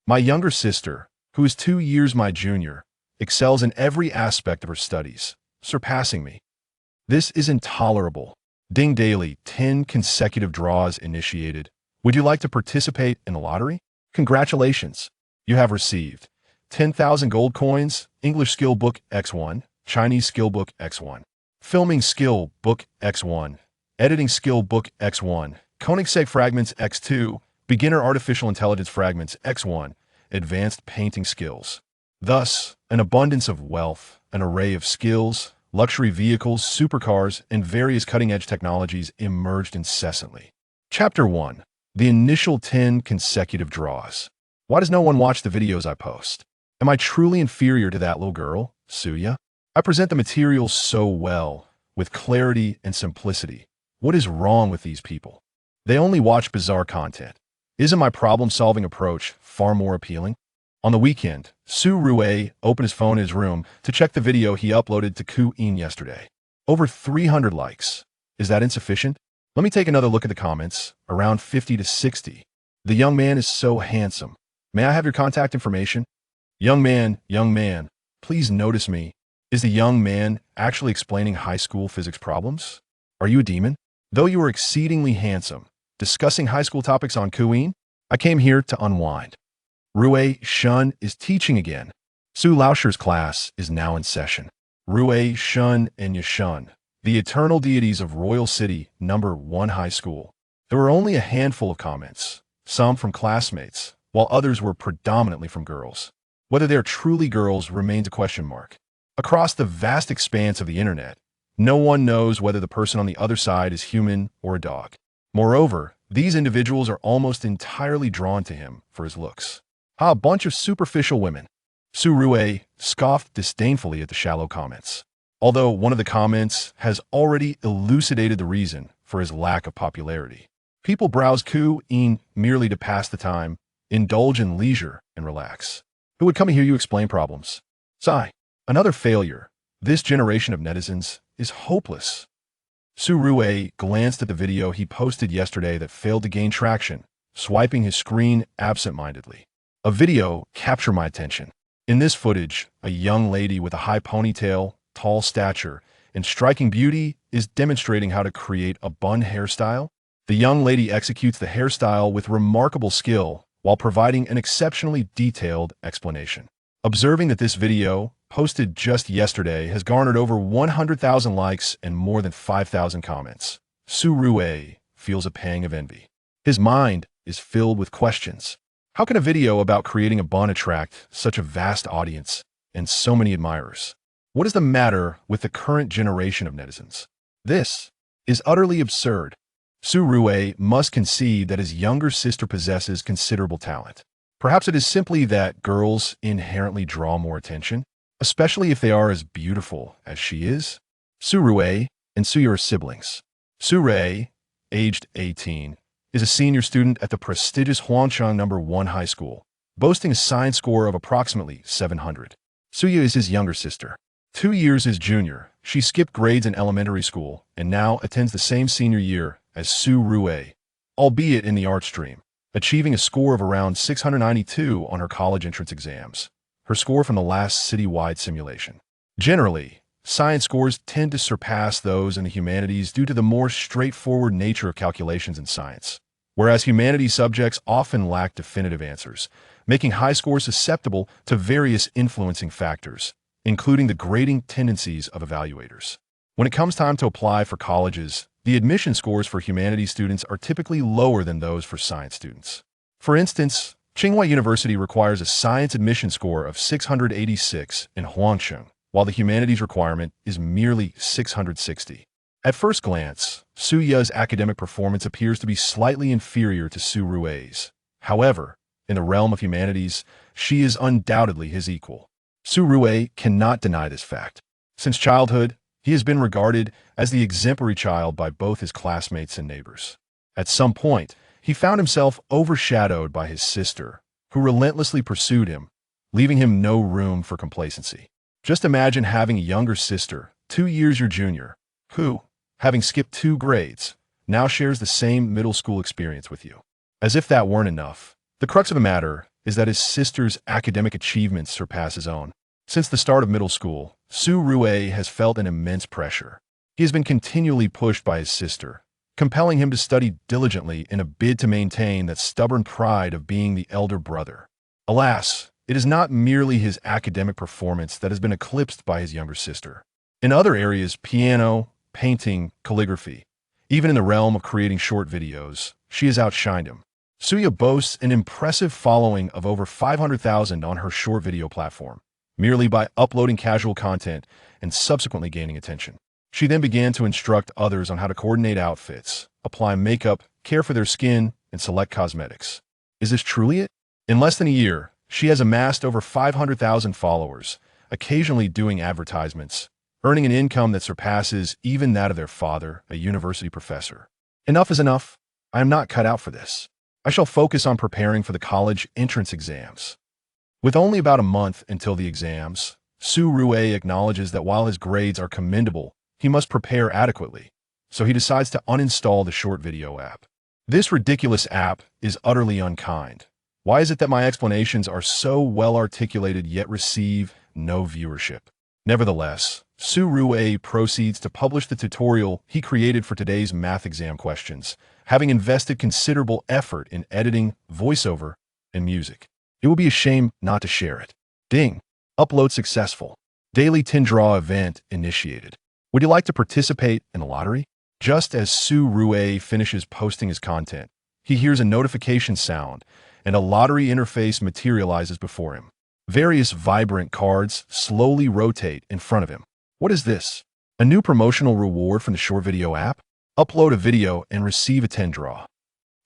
My younger sister, who is 2 years my junior, excels in every aspect of her studies, surpassing me. This is intolerable. Ding daily, 10 consecutive draws initiated. Would you like to participate in the lottery? Congratulations. You have received 10,000 gold coins, English Skill Book X1, Chinese Skill Book X1, Filming Skill Book X1, Editing Skill Book X1, Koenigsegg Fragments X2, Beginner Artificial Intelligence Fragments X1, Advanced Painting Skills. Thus, an abundance of wealth, an array of skills, luxury vehicles, supercars, and various cutting-edge technologies emerged incessantly. Chapter 1. The initial 10 consecutive draws. Why does no one watch the videos I post? Am I truly inferior to that little girl, Suya? I present the material so well, with clarity and simplicity. What is wrong with these people? They only watch bizarre content. Isn't my problem-solving approach far more appealing? On the weekend, Su Rue opened his phone in his room to check the video he uploaded to Douyin yesterday. Over 300 likes. Is that insufficient? Let me take another look at the comments, around 50 to 60. The young man is so handsome. May I have your contact information? Young man, please notice me. Is the young man actually explaining high school physics problems? Are you a demon? Though you are exceedingly handsome, discussing high school topics on Douyin, I came here to unwind. Rue Shun is teaching again. Su Lauscher's class is now in session. Rue Shun and Yashun, the eternal deities of Royal City #1 High School. There were only a handful of comments, some from classmates, while others were predominantly from girls. Whether they are truly girls remains a question mark. Across the vast expanse of the internet, no one knows whether the person on the other side is human or a dog. Moreover, these individuals are almost entirely drawn to him for his looks. A bunch of superficial women. Su Rue scoffed disdainfully at the shallow comments. Although one of the comments has already elucidated the reason for his lack of popularity. People browse Douyin merely to pass the time, indulge in leisure, and relax. Who would come and hear you explain problems? Sigh. Another failure. This generation of netizens is hopeless. Su Rue glanced at the video he posted yesterday that failed to gain traction, swiping his screen absent-mindedly. A video captured my attention. In this footage, a young lady with a high ponytail, tall stature, and striking beauty is demonstrating how to create a bun hairstyle. The young lady executes the hairstyle with remarkable skill while providing an exceptionally detailed explanation. Observing that this video, posted just yesterday, has garnered over 100,000 likes and more than 5,000 comments, Su Rue feels a pang of envy. His mind is filled with questions. How can a video about creating a bun attract such a vast audience and so many admirers? What is the matter with the current generation of netizens? This is utterly absurd. Su Rue must concede that his younger sister possesses considerable talent. Perhaps it is simply that girls inherently draw more attention, especially if they are as beautiful as she is. Su Rue and Suya are siblings. Su Rue, aged 18, is a senior student at the prestigious Huangcheng #1 High School, boasting a science score of approximately 700. Suya is his younger sister. 2 years his junior, she skipped grades in elementary school and now attends the same senior year as Su Rue, albeit in the art stream, achieving a score of around 692 on her college entrance exams, her score from the last citywide simulation. Generally, science scores tend to surpass those in the humanities due to the more straightforward nature of calculations in science, whereas humanities subjects often lack definitive answers, making high scores susceptible to various influencing factors, including the grading tendencies of evaluators. When it comes time to apply for colleges, the admission scores for humanities students are typically lower than those for science students. For instance, Tsinghua University requires a science admission score of 686 in Huangcheng, while the humanities requirement is merely 660. At first glance, Suya's academic performance appears to be slightly inferior to Su Rue's. However, in the realm of humanities, she is undoubtedly his equal. Su Rue cannot deny this fact. Since childhood, he has been regarded as the exemplary child by both his classmates and neighbors. At some point, he found himself overshadowed by his sister, who relentlessly pursued him, leaving him no room for complacency. Just imagine having a younger sister, 2 years your junior, who, having skipped 2 grades, now shares the same middle school experience with you. As if that weren't enough, the crux of the matter is that his sister's academic achievements surpass his own. Since the start of middle school, Su Rue has felt an immense pressure. He has been continually pushed by his sister, compelling him to study diligently in a bid to maintain that stubborn pride of being the elder brother. Alas, it is not merely his academic performance that has been eclipsed by his younger sister. In other areas, piano, painting, calligraphy, even in the realm of creating short videos, she has outshined him. Suya boasts an impressive following of over 500,000 on her short video platform, merely by uploading casual content and subsequently gaining attention. She then began to instruct others on how to coordinate outfits, apply makeup, care for their skin, and select cosmetics. Is this truly it? In less than a year, she has amassed over 500,000 followers, occasionally doing advertisements, earning an income that surpasses even that of their father, a university professor. Enough is enough. I am not cut out for this. I shall focus on preparing for the college entrance exams. With only about a month until the exams, Su Rue acknowledges that while his grades are commendable, he must prepare adequately, so he decides to uninstall the short video app. This ridiculous app is utterly unkind. Why is it that my explanations are so well articulated yet receive no viewership? Nevertheless, Su Rue proceeds to publish the tutorial he created for today's math exam questions, having invested considerable effort in editing, voiceover, and music. It will be a shame not to share it. Ding! Upload successful. Daily 10 draw event initiated. Would you like to participate in a lottery? Just as Su Rue finishes posting his content, he hears a notification sound, and a lottery interface materializes before him. Various vibrant cards slowly rotate in front of him. What is this? A new promotional reward from the short video app? Upload a video and receive a 10 draw.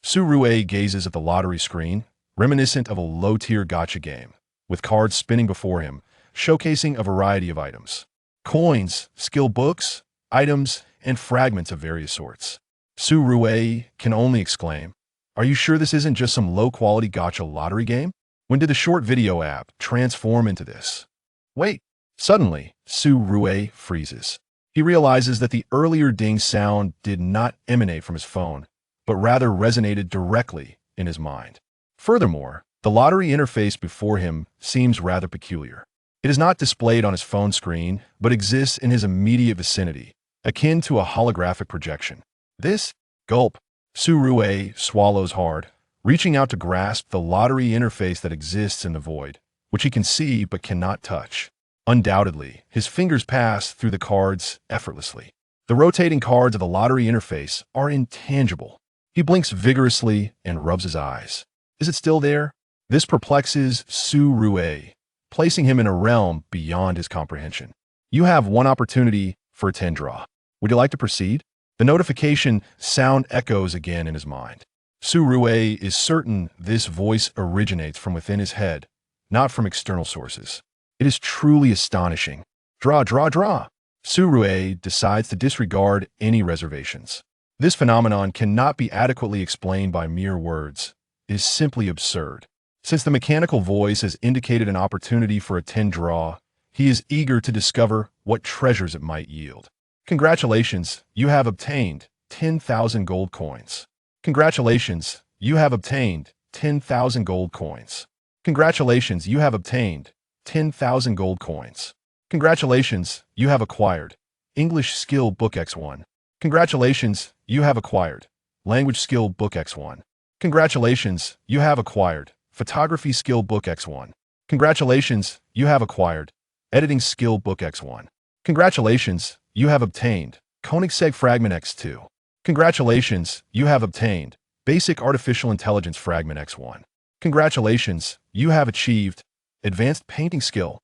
Su Rue gazes at the lottery screen, reminiscent of a low-tier gacha game, with cards spinning before him, showcasing a variety of items. Coins, skill books, items, and fragments of various sorts. Su Rue can only exclaim, "Are you sure this isn't just some low-quality gacha lottery game? When did the short video app transform into this?" Wait! Suddenly, Su Rue freezes. He realizes that the earlier ding sound did not emanate from his phone, but rather resonated directly in his mind. Furthermore, the lottery interface before him seems rather peculiar. It is not displayed on his phone screen, but exists in his immediate vicinity, akin to a holographic projection. This? Gulp. Su Rue swallows hard, reaching out to grasp the lottery interface that exists in the void, which he can see but cannot touch. Undoubtedly, his fingers pass through the cards effortlessly. The rotating cards of the lottery interface are intangible. He blinks vigorously and rubs his eyes. Is it still there? This perplexes Su Rue, placing him in a realm beyond his comprehension. You have one opportunity for a 10 draw. Would you like to proceed? The notification sound echoes again in his mind. Su Rue is certain this voice originates from within his head, not from external sources. It is truly astonishing. Draw, draw, draw. Su Rue decides to disregard any reservations. This phenomenon cannot be adequately explained by mere words. It is simply absurd. Since the mechanical voice has indicated an opportunity for a 10 draw, he is eager to discover what treasures it might yield. Congratulations, you have obtained 10,000 gold coins. Congratulations, you have obtained 10,000 gold coins. Congratulations, you have obtained 10,000 gold coins. Congratulations, you have acquired English Skill Book X1. Congratulations, you have acquired Language Skill Book X1. Congratulations, you have acquired Photography Skill Book X1. Congratulations, you have acquired Editing Skill Book X1. Congratulations, you have obtained Koenigsegg Fragment X2. Congratulations, you have obtained Basic Artificial Intelligence Fragment X1. Congratulations, you have achieved Advanced Painting Skill.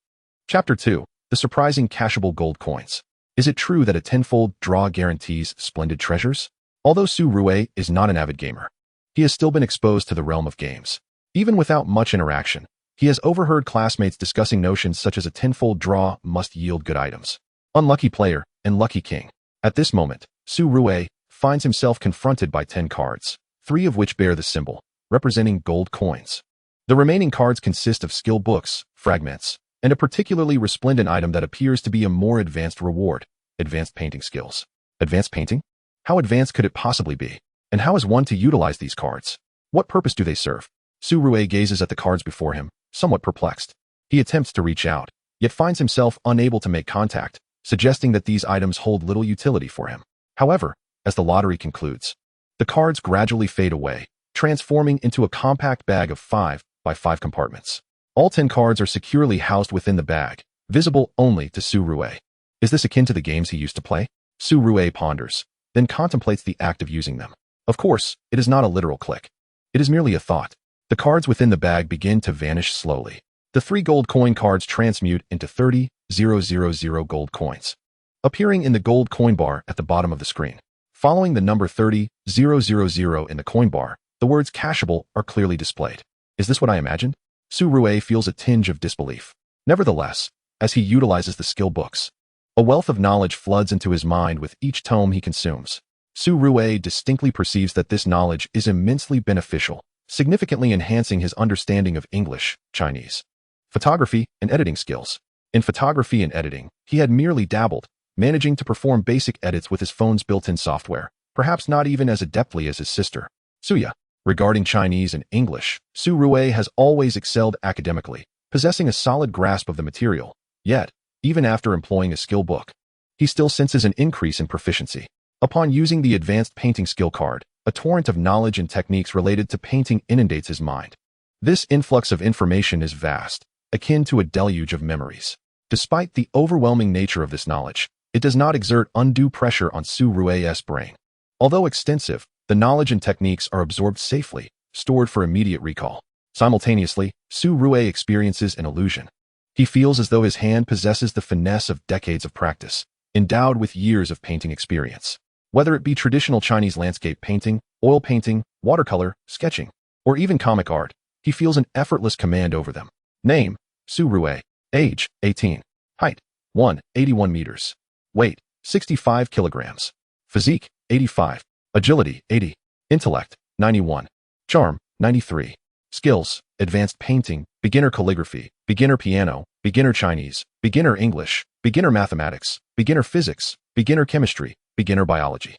Chapter 2. The Surprising Cashable Gold Coins. Is it true that a tenfold draw guarantees splendid treasures? Although Su Rue is not an avid gamer, he has still been exposed to the realm of games. Even without much interaction, he has overheard classmates discussing notions such as a tenfold draw must yield good items, unlucky player, and lucky king. At this moment, Su Rue finds himself confronted by 10 cards, 3 of which bear the symbol, representing gold coins. The remaining cards consist of skill books, fragments, and a particularly resplendent item that appears to be a more advanced reward, advanced painting skills. Advanced painting? How advanced could it possibly be? And how is one to utilize these cards? What purpose do they serve? Su Rue gazes at the cards before him, somewhat perplexed. He attempts to reach out, yet finds himself unable to make contact, suggesting that these items hold little utility for him. However, as the lottery concludes, the cards gradually fade away, transforming into a compact bag of 5 by 5 compartments. All 10 cards are securely housed within the bag, visible only to Su Rue. Is this akin to the games he used to play? Su Rue ponders, then contemplates the act of using them. Of course, it is not a literal click. It is merely a thought. The cards within the bag begin to vanish slowly. The 3 gold coin cards transmute into 30,000 gold coins, appearing in the gold coin bar at the bottom of the screen. Following the number 30,000 in the coin bar, the words cashable are clearly displayed. Is this what I imagined? Su Rue feels a tinge of disbelief. Nevertheless, as he utilizes the skill books, a wealth of knowledge floods into his mind with each tome he consumes. Su Rue distinctly perceives that this knowledge is immensely beneficial, significantly enhancing his understanding of English, Chinese, photography, and editing skills. In photography and editing, he had merely dabbled, managing to perform basic edits with his phone's built-in software, perhaps not even as adeptly as his sister, Suya. Regarding Chinese and English, Su Rue has always excelled academically, possessing a solid grasp of the material. Yet, even after employing a skill book, he still senses an increase in proficiency. Upon using the advanced painting skill card, a torrent of knowledge and techniques related to painting inundates his mind. This influx of information is vast, akin to a deluge of memories. Despite the overwhelming nature of this knowledge, it does not exert undue pressure on Su Rue's brain. Although extensive, the knowledge and techniques are absorbed safely, stored for immediate recall. Simultaneously, Su Rue experiences an illusion. He feels as though his hand possesses the finesse of decades of practice, endowed with years of painting experience. Whether it be traditional Chinese landscape painting, oil painting, watercolor, sketching, or even comic art, he feels an effortless command over them. Name: Su Rue. Age: 18. Height: 181 meters. Weight: 65 kilograms. Physique: 85. Agility: 80. Intellect: 91. Charm: 93. Skills: advanced painting, beginner calligraphy, beginner piano, beginner Chinese, beginner English, beginner mathematics, beginner physics, beginner chemistry, beginner biology.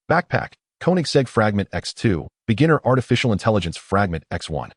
Backpack: Koenigsegg Fragment X2, beginner artificial intelligence Fragment X1.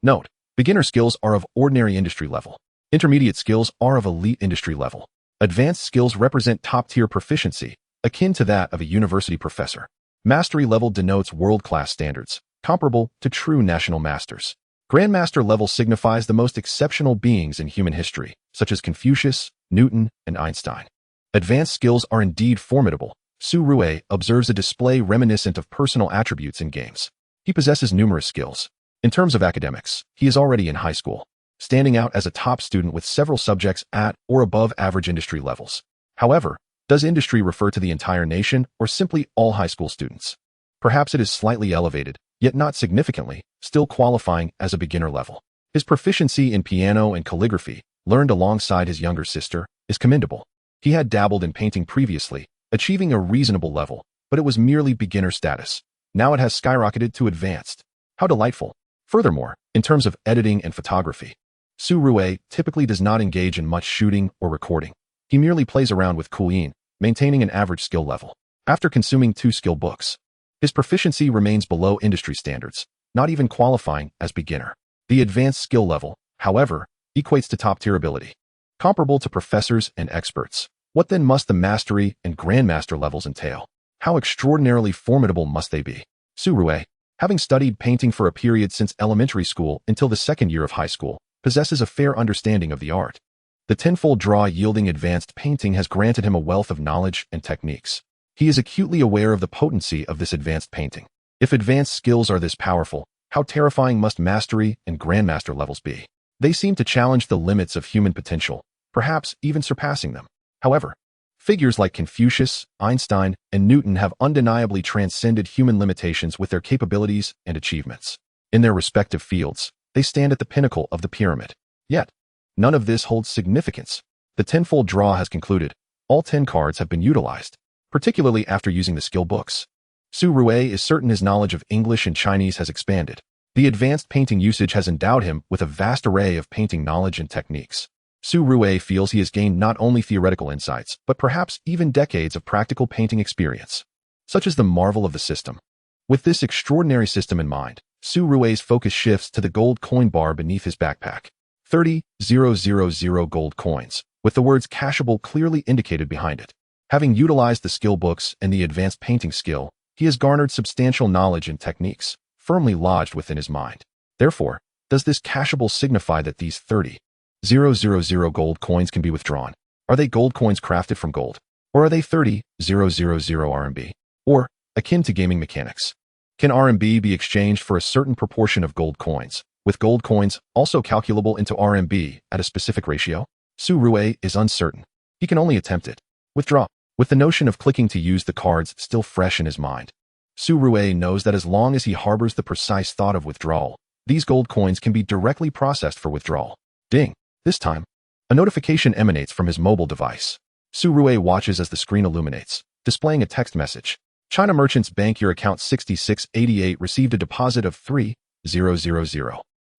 Note: beginner skills are of ordinary industry level. Intermediate skills are of elite industry level. Advanced skills represent top-tier proficiency, akin to that of a university professor. Mastery level denotes world-class standards, comparable to true national masters. Grandmaster level signifies the most exceptional beings in human history, such as Confucius, Newton, and Einstein. Advanced skills are indeed formidable. Su Rue observes a display reminiscent of personal attributes in games. He possesses numerous skills. In terms of academics, he is already in high school, standing out as a top student with several subjects at or above average industry levels. However, does industry refer to the entire nation or simply all high school students? Perhaps it is slightly elevated, yet not significantly, still qualifying as a beginner level. His proficiency in piano and calligraphy, learned alongside his younger sister, is commendable. He had dabbled in painting previously, achieving a reasonable level, but it was merely beginner status. Now it has skyrocketed to advanced. How delightful. Furthermore, in terms of editing and photography, Su Rue typically does not engage in much shooting or recording. He merely plays around with Kuyin, maintaining an average skill level. After consuming 2 skill books, his proficiency remains below industry standards, not even qualifying as beginner. The advanced skill level, however, equates to top-tier ability, comparable to professors and experts. What then must the mastery and grandmaster levels entail? How extraordinarily formidable must they be? Su Rue, having studied painting for a period since elementary school until the second year of high school, possesses a fair understanding of the art. The tenfold draw yielding advanced painting has granted him a wealth of knowledge and techniques. He is acutely aware of the potency of this advanced painting. If advanced skills are this powerful, how terrifying must mastery and grandmaster levels be? They seem to challenge the limits of human potential, perhaps even surpassing them. However, figures like Confucius, Einstein, and Newton have undeniably transcended human limitations with their capabilities and achievements. In their respective fields, they stand at the pinnacle of the pyramid. Yet, none of this holds significance. The tenfold draw has concluded. All 10 cards have been utilized, particularly after using the skill books. Su Rue is certain his knowledge of English and Chinese has expanded. The advanced painting usage has endowed him with a vast array of painting knowledge and techniques. Su Rue feels he has gained not only theoretical insights, but perhaps even decades of practical painting experience. Such is the marvel of the system. With this extraordinary system in mind, Su Rui's focus shifts to the gold coin bar beneath his backpack. 30,000 gold coins, with the words cashable clearly indicated behind it. Having utilized the skill books and the advanced painting skill, he has garnered substantial knowledge and techniques, firmly lodged within his mind. Therefore, does this cashable signify that these 30,000 gold coins can be withdrawn? Are they gold coins crafted from gold? Or are they 30,000 RMB? Or, akin to gaming mechanics, can RMB be exchanged for a certain proportion of gold coins, with gold coins also calculable into RMB at a specific ratio? Su Rui is uncertain. He can only attempt it. Withdraw. With the notion of clicking to use the cards still fresh in his mind, Su Rui knows that as long as he harbors the precise thought of withdrawal, these gold coins can be directly processed for withdrawal. Ding! This time, a notification emanates from his mobile device. Su Rui watches as the screen illuminates, displaying a text message. China Merchants Bank, your account 6688 received a deposit of 30,000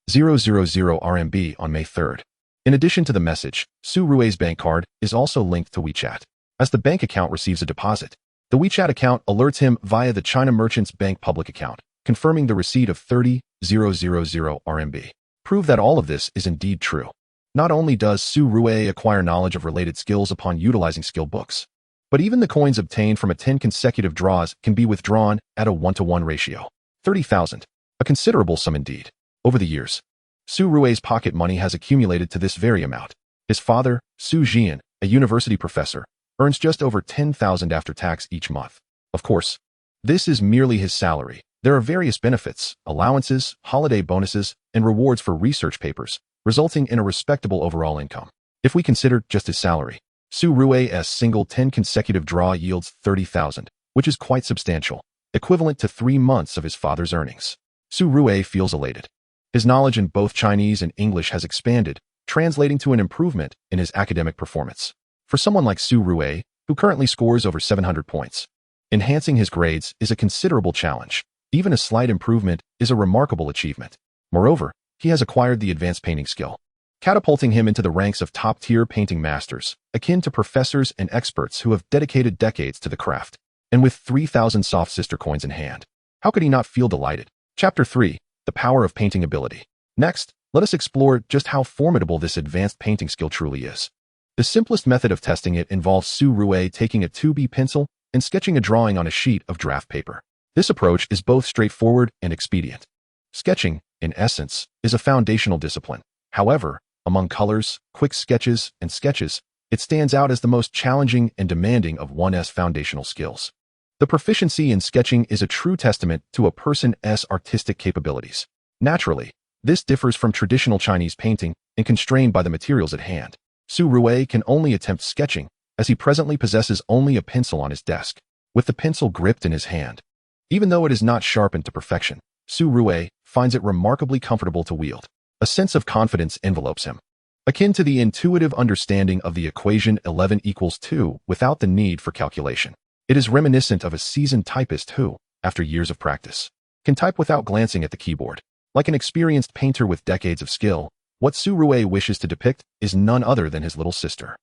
RMB on May 3rd. In addition to the message, Su Rui's bank card is also linked to WeChat. As the bank account receives a deposit, the WeChat account alerts him via the China Merchants Bank public account, confirming the receipt of 30,000 RMB. Prove that all of this is indeed true. Not only does Su Rui acquire knowledge of related skills upon utilizing skill books, but even the coins obtained from 10 consecutive draws can be withdrawn at a 1-to-1 ratio. 30,000. A considerable sum indeed. Over the years, Su Rui's pocket money has accumulated to this very amount. His father, Su Jian, a university professor, earns just over 10,000 after tax each month. Of course, this is merely his salary. There are various benefits, allowances, holiday bonuses, and rewards for research papers, resulting in a respectable overall income. If we consider just his salary, Su Rui's single 10 consecutive draw yields 30,000, which is quite substantial, equivalent to 3 months of his father's earnings. Su Rui feels elated. His knowledge in both Chinese and English has expanded, translating to an improvement in his academic performance. For someone like Su Rui, who currently scores over 700 points, enhancing his grades is a considerable challenge. Even a slight improvement is a remarkable achievement. Moreover, he has acquired the advanced painting skill, catapulting him into the ranks of top-tier painting masters, akin to professors and experts who have dedicated decades to the craft. And with 3,000 soft sister coins in hand, how could he not feel delighted? Chapter 3. The Power of Painting Ability. Next, let us explore just how formidable this advanced painting skill truly is. The simplest method of testing it involves Su Rui taking a 2B pencil and sketching a drawing on a sheet of draft paper. This approach is both straightforward and expedient. Sketching, in essence, is a foundational discipline. However, among colors, quick sketches, and sketches, it stands out as the most challenging and demanding of one's foundational skills. The proficiency in sketching is a true testament to a person's artistic capabilities. Naturally, this differs from traditional Chinese painting and constrained by the materials at hand. Su Rui can only attempt sketching, as he presently possesses only a pencil on his desk, with the pencil gripped in his hand. Even though it is not sharpened to perfection, Su Rui finds it remarkably comfortable to wield. A sense of confidence envelopes him, akin to the intuitive understanding of the equation 11 equals 2 without the need for calculation. It is reminiscent of a seasoned typist who, after years of practice, can type without glancing at the keyboard. Like an experienced painter with decades of skill, what Su Rui wishes to depict is none other than his little sister.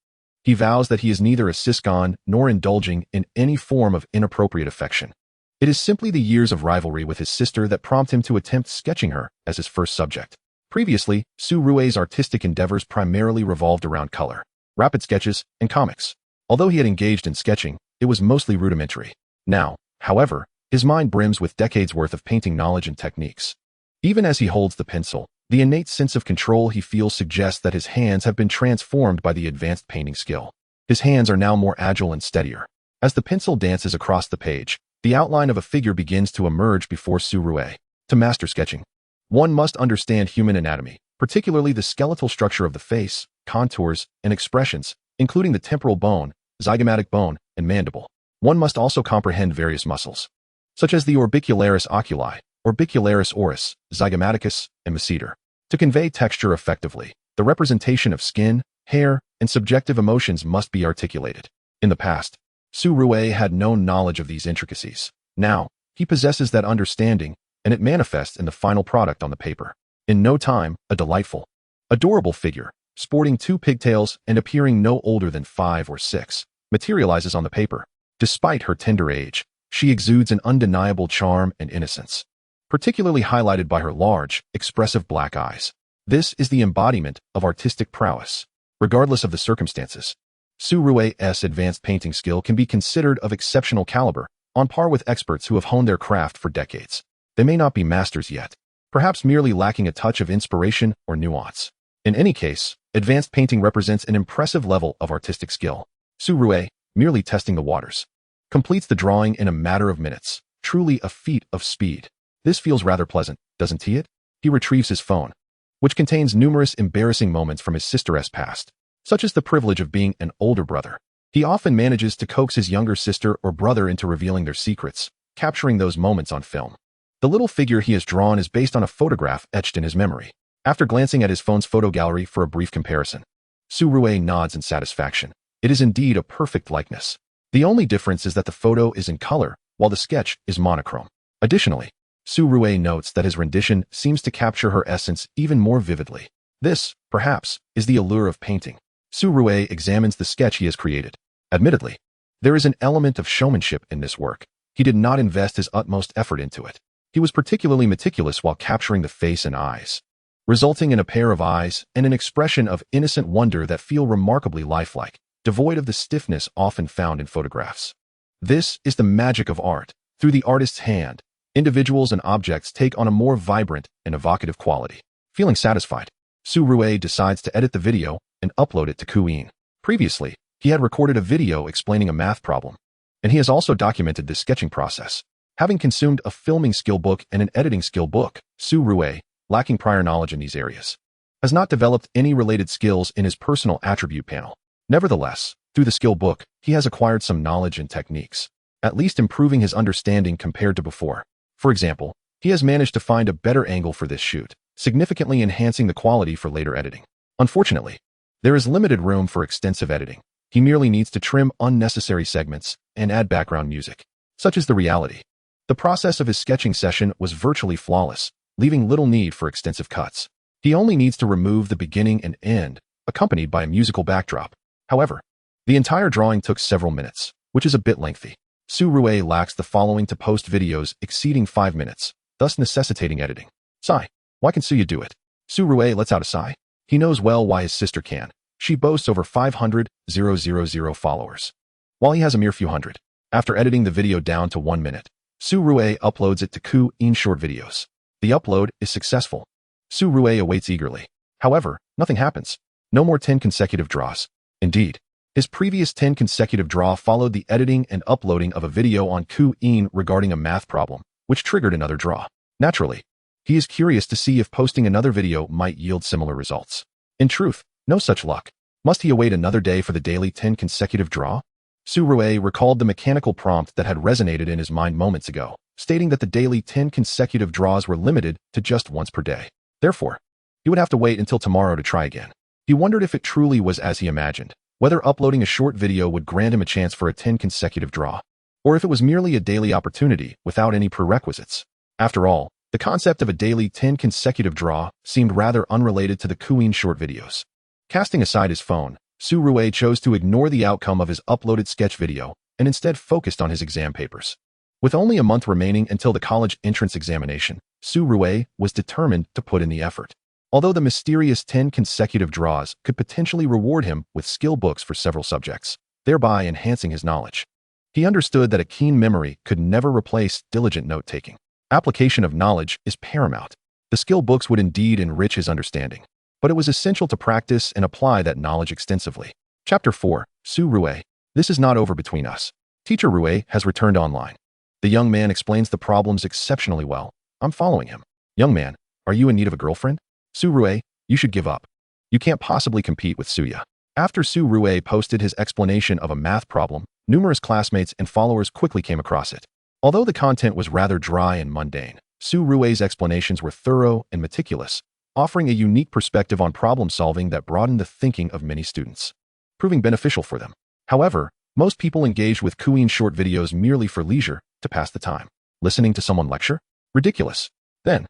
He vows that he is neither a siscon nor indulging in any form of inappropriate affection. It is simply the years of rivalry with his sister that prompt him to attempt sketching her as his first subject. Previously, Su Rui's artistic endeavors primarily revolved around color, rapid sketches, and comics. Although he had engaged in sketching, it was mostly rudimentary. Now, however, his mind brims with decades worth of painting knowledge and techniques. Even as he holds the pencil, the innate sense of control he feels suggests that his hands have been transformed by the advanced painting skill. His hands are now more agile and steadier. As the pencil dances across the page, the outline of a figure begins to emerge before Su Rui. To master sketching, one must understand human anatomy, particularly the skeletal structure of the face, contours, and expressions, including the temporal bone, zygomatic bone, and mandible. One must also comprehend various muscles, such as the orbicularis oculi, orbicularis oris, zygomaticus, and masseter. To convey texture effectively, the representation of skin, hair, and subjective emotions must be articulated. In the past, Su Rui had no knowledge of these intricacies. Now, he possesses that understanding, and it manifests in the final product on the paper. In no time, a delightful, adorable figure, sporting 2 pigtails and appearing no older than 5 or 6, materializes on the paper. Despite her tender age, she exudes an undeniable charm and innocence. particularly highlighted by her large, expressive black eyes. This is the embodiment of artistic prowess. Regardless of the circumstances, Su Rui's advanced painting skill can be considered of exceptional caliber, on par with experts who have honed their craft for decades. They may not be masters yet, perhaps merely lacking a touch of inspiration or nuance. In any case, advanced painting represents an impressive level of artistic skill. Su Rui, merely testing the waters, completes the drawing in a matter of minutes, truly a feat of speed. This feels rather pleasant, doesn't it? He retrieves his phone, which contains numerous embarrassing moments from his sister's past, such as the privilege of being an older brother. He often manages to coax his younger sister or brother into revealing their secrets, capturing those moments on film. The little figure he has drawn is based on a photograph etched in his memory. After glancing at his phone's photo gallery for a brief comparison, Su Rui nods in satisfaction. It is indeed a perfect likeness. The only difference is that the photo is in color, while the sketch is monochrome. Additionally, Su Rui notes that his rendition seems to capture her essence even more vividly. This, perhaps, is the allure of painting. Su Rui examines the sketch he has created. Admittedly, there is an element of showmanship in this work. He did not invest his utmost effort into it. He was particularly meticulous while capturing the face and eyes, resulting in a pair of eyes and an expression of innocent wonder that feel remarkably lifelike, devoid of the stiffness often found in photographs. This is the magic of art. Through the artist's hand, individuals and objects take on a more vibrant and evocative quality. Feeling satisfied, Su Rui decides to edit the video and upload it to Douyin. Previously, he had recorded a video explaining a math problem, and he has also documented this sketching process. Having consumed a filming skill book and an editing skill book, Su Rui, lacking prior knowledge in these areas, has not developed any related skills in his personal attribute panel. Nevertheless, through the skill book, he has acquired some knowledge and techniques, at least improving his understanding compared to before. For example, he has managed to find a better angle for this shoot, significantly enhancing the quality for later editing. Unfortunately, there is limited room for extensive editing. He merely needs to trim unnecessary segments and add background music. Such is the reality. The process of his sketching session was virtually flawless, leaving little need for extensive cuts. He only needs to remove the beginning and end, accompanied by a musical backdrop. However, the entire drawing took several minutes, which is a bit lengthy. Su Rui lacks the following to post videos exceeding 5 minutes, thus necessitating editing. Sigh. Why can Suya do it? Su Rui lets out a sigh. He knows well why his sister can. She boasts over 500,000 followers, while he has a mere few hundred. After editing the video down to 1 minute, Su Rui uploads it to Douyin short videos. The upload is successful. Su Rui awaits eagerly. However, nothing happens. No more 10 consecutive draws. Indeed, his previous 10 consecutive draw followed the editing and uploading of a video on Douyin regarding a math problem, which triggered another draw. Naturally, he is curious to see if posting another video might yield similar results. In truth, no such luck. Must he await another day for the daily 10 consecutive draw? Su Rui recalled the mechanical prompt that had resonated in his mind moments ago, stating that the daily 10 consecutive draws were limited to just once per day. Therefore, he would have to wait until tomorrow to try again. He wondered if it truly was as he imagined, whether uploading a short video would grant him a chance for a 10 consecutive draw, or if it was merely a daily opportunity without any prerequisites. After all, the concept of a daily 10 consecutive draw seemed rather unrelated to the Douyin short videos. Casting aside his phone, Su Rui chose to ignore the outcome of his uploaded sketch video and instead focused on his exam papers. With only a month remaining until the college entrance examination, Su Rui was determined to put in the effort. Although the mysterious 10 consecutive draws could potentially reward him with skill books for several subjects, thereby enhancing his knowledge, he understood that a keen memory could never replace diligent note-taking. Application of knowledge is paramount. The skill books would indeed enrich his understanding, but it was essential to practice and apply that knowledge extensively. Chapter 4. Su Rui. This is not over between us. Teacher Rui has returned online. The young man explains the problems exceptionally well. I'm following him. Young man, are you in need of a girlfriend? Su Rui, you should give up. You can't possibly compete with Suya. After Su Rui posted his explanation of a math problem, numerous classmates and followers quickly came across it. Although the content was rather dry and mundane, Su Rui's explanations were thorough and meticulous, offering a unique perspective on problem solving that broadened the thinking of many students, proving beneficial for them. However, most people engaged with Douyin short videos merely for leisure, to pass the time. Listening to someone lecture? Ridiculous. Then,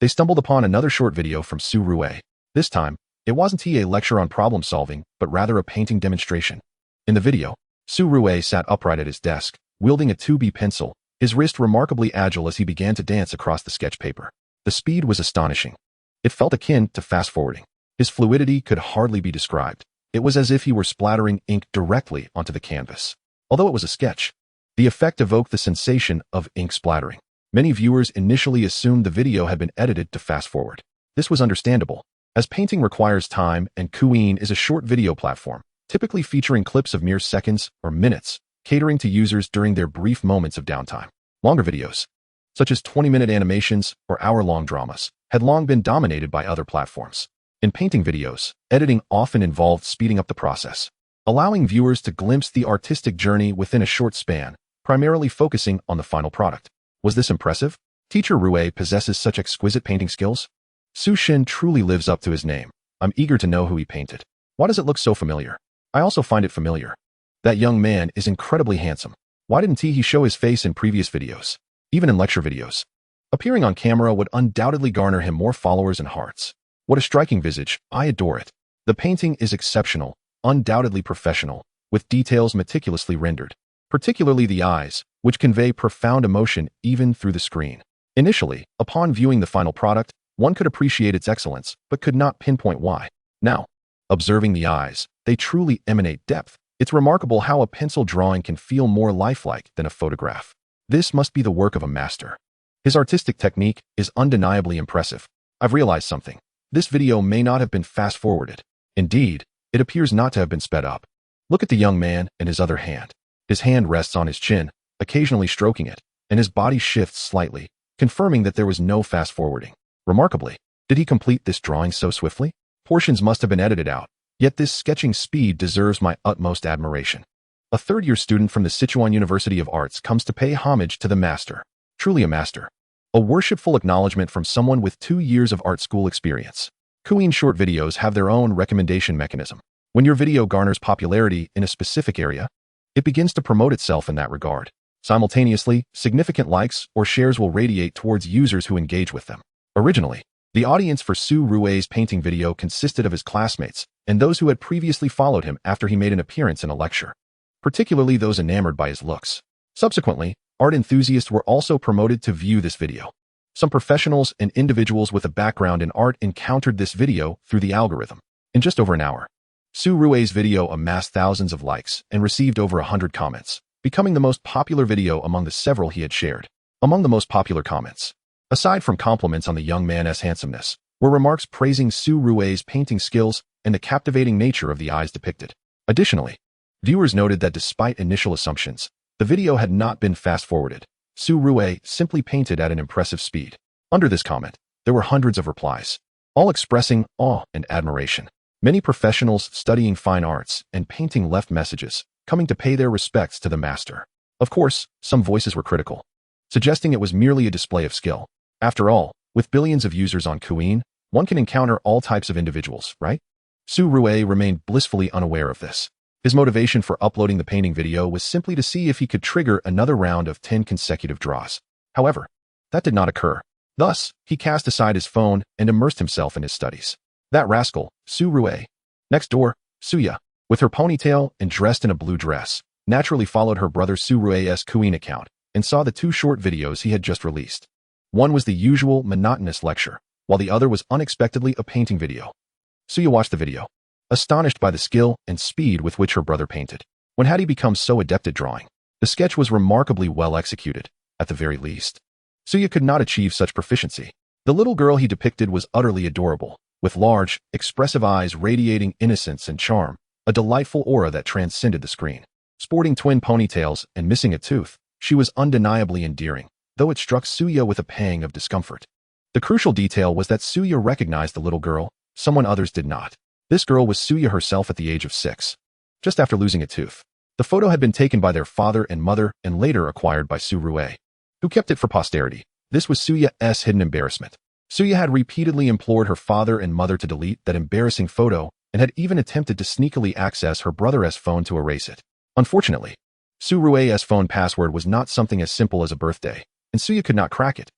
they stumbled upon another short video from Su Rui. This time, it wasn't a lecture on problem solving, but rather a painting demonstration. In the video, Su Rui sat upright at his desk, wielding a 2B pencil, his wrist remarkably agile as he began to dance across the sketch paper. The speed was astonishing. It felt akin to fast-forwarding. His fluidity could hardly be described. It was as if he were splattering ink directly onto the canvas. Although it was a sketch, the effect evoked the sensation of ink splattering. Many viewers initially assumed the video had been edited to fast-forward. This was understandable, as painting requires time and Queen is a short video platform, typically featuring clips of mere seconds or minutes, catering to users during their brief moments of downtime. Longer videos, such as 20-minute animations or hour-long dramas, had long been dominated by other platforms. In painting videos, editing often involved speeding up the process, allowing viewers to glimpse the artistic journey within a short span, primarily focusing on the final product. Was this impressive? Teacher Rue possesses such exquisite painting skills? Su Xin truly lives up to his name. I'm eager to know who he painted. Why does it look so familiar? I also find it familiar. That young man is incredibly handsome. Why didn't he show his face in previous videos? Even in lecture videos. Appearing on camera would undoubtedly garner him more followers and hearts. What a striking visage. I adore it. The painting is exceptional, undoubtedly professional, with details meticulously rendered, particularly the eyes, which convey profound emotion even through the screen. Initially, upon viewing the final product, one could appreciate its excellence, but could not pinpoint why. Now, observing the eyes, they truly emanate depth. It's remarkable how a pencil drawing can feel more lifelike than a photograph. This must be the work of a master. His artistic technique is undeniably impressive. I've realized something. This video may not have been fast-forwarded. Indeed, it appears not to have been sped up. Look at the young man and his other hand. His hand rests on his chin, occasionally stroking it, and his body shifts slightly, confirming that there was no fast-forwarding. Remarkably, did he complete this drawing so swiftly? Portions must have been edited out, yet this sketching speed deserves my utmost admiration. A third-year student from the Sichuan University of Arts comes to pay homage to the master. Truly a master. A worshipful acknowledgement from someone with 2 years of art school experience. Queen short videos have their own recommendation mechanism. When your video garners popularity in a specific area, it begins to promote itself in that regard. Simultaneously, significant likes or shares will radiate towards users who engage with them. Originally, the audience for Su Rue's painting video consisted of his classmates and those who had previously followed him after he made an appearance in a lecture, particularly those enamored by his looks. Subsequently, art enthusiasts were also promoted to view this video. Some professionals and individuals with a background in art encountered this video through the algorithm. In just over an hour, Su Rue's video amassed thousands of likes and received over 100 comments, becoming the most popular video among the several he had shared. Among the most popular comments, aside from compliments on the young man's handsomeness, were remarks praising Su Rue's painting skills and the captivating nature of the eyes depicted. Additionally, viewers noted that despite initial assumptions, the video had not been fast-forwarded. Su Rue simply painted at an impressive speed. Under this comment, there were hundreds of replies, all expressing awe and admiration. Many professionals studying fine arts and painting left messages, coming to pay their respects to the master. Of course, some voices were critical, suggesting it was merely a display of skill. After all, with billions of users on Queen, one can encounter all types of individuals, right? Su Rue remained blissfully unaware of this. His motivation for uploading the painting video was simply to see if he could trigger another round of 10 consecutive draws. However, that did not occur. Thus, he cast aside his phone and immersed himself in his studies. That rascal, Su Rue. Next door, Suya, with her ponytail and dressed in a blue dress, naturally followed her brother Su Rue's Queen account and saw the 2 short videos he had just released. One was the usual monotonous lecture, while the other was unexpectedly a painting video. Suya watched the video, astonished by the skill and speed with which her brother painted. When had he become so adept at drawing? The sketch was remarkably well executed, at the very least. Suya could not achieve such proficiency. The little girl he depicted was utterly adorable, with large, expressive eyes radiating innocence and charm, a delightful aura that transcended the screen. Sporting twin ponytails and missing a tooth, she was undeniably endearing, though it struck Suya with a pang of discomfort. The crucial detail was that Suya recognized the little girl, someone others did not. This girl was Suya herself at the age of 6, just after losing a tooth. The photo had been taken by their father and mother and later acquired by Su Rue, who kept it for posterity. This was Suya's hidden embarrassment. Suya had repeatedly implored her father and mother to delete that embarrassing photo and had even attempted to sneakily access her brother's phone to erase it. Unfortunately, Su Rue's phone password was not something as simple as a birthday, and Suya could not crack it.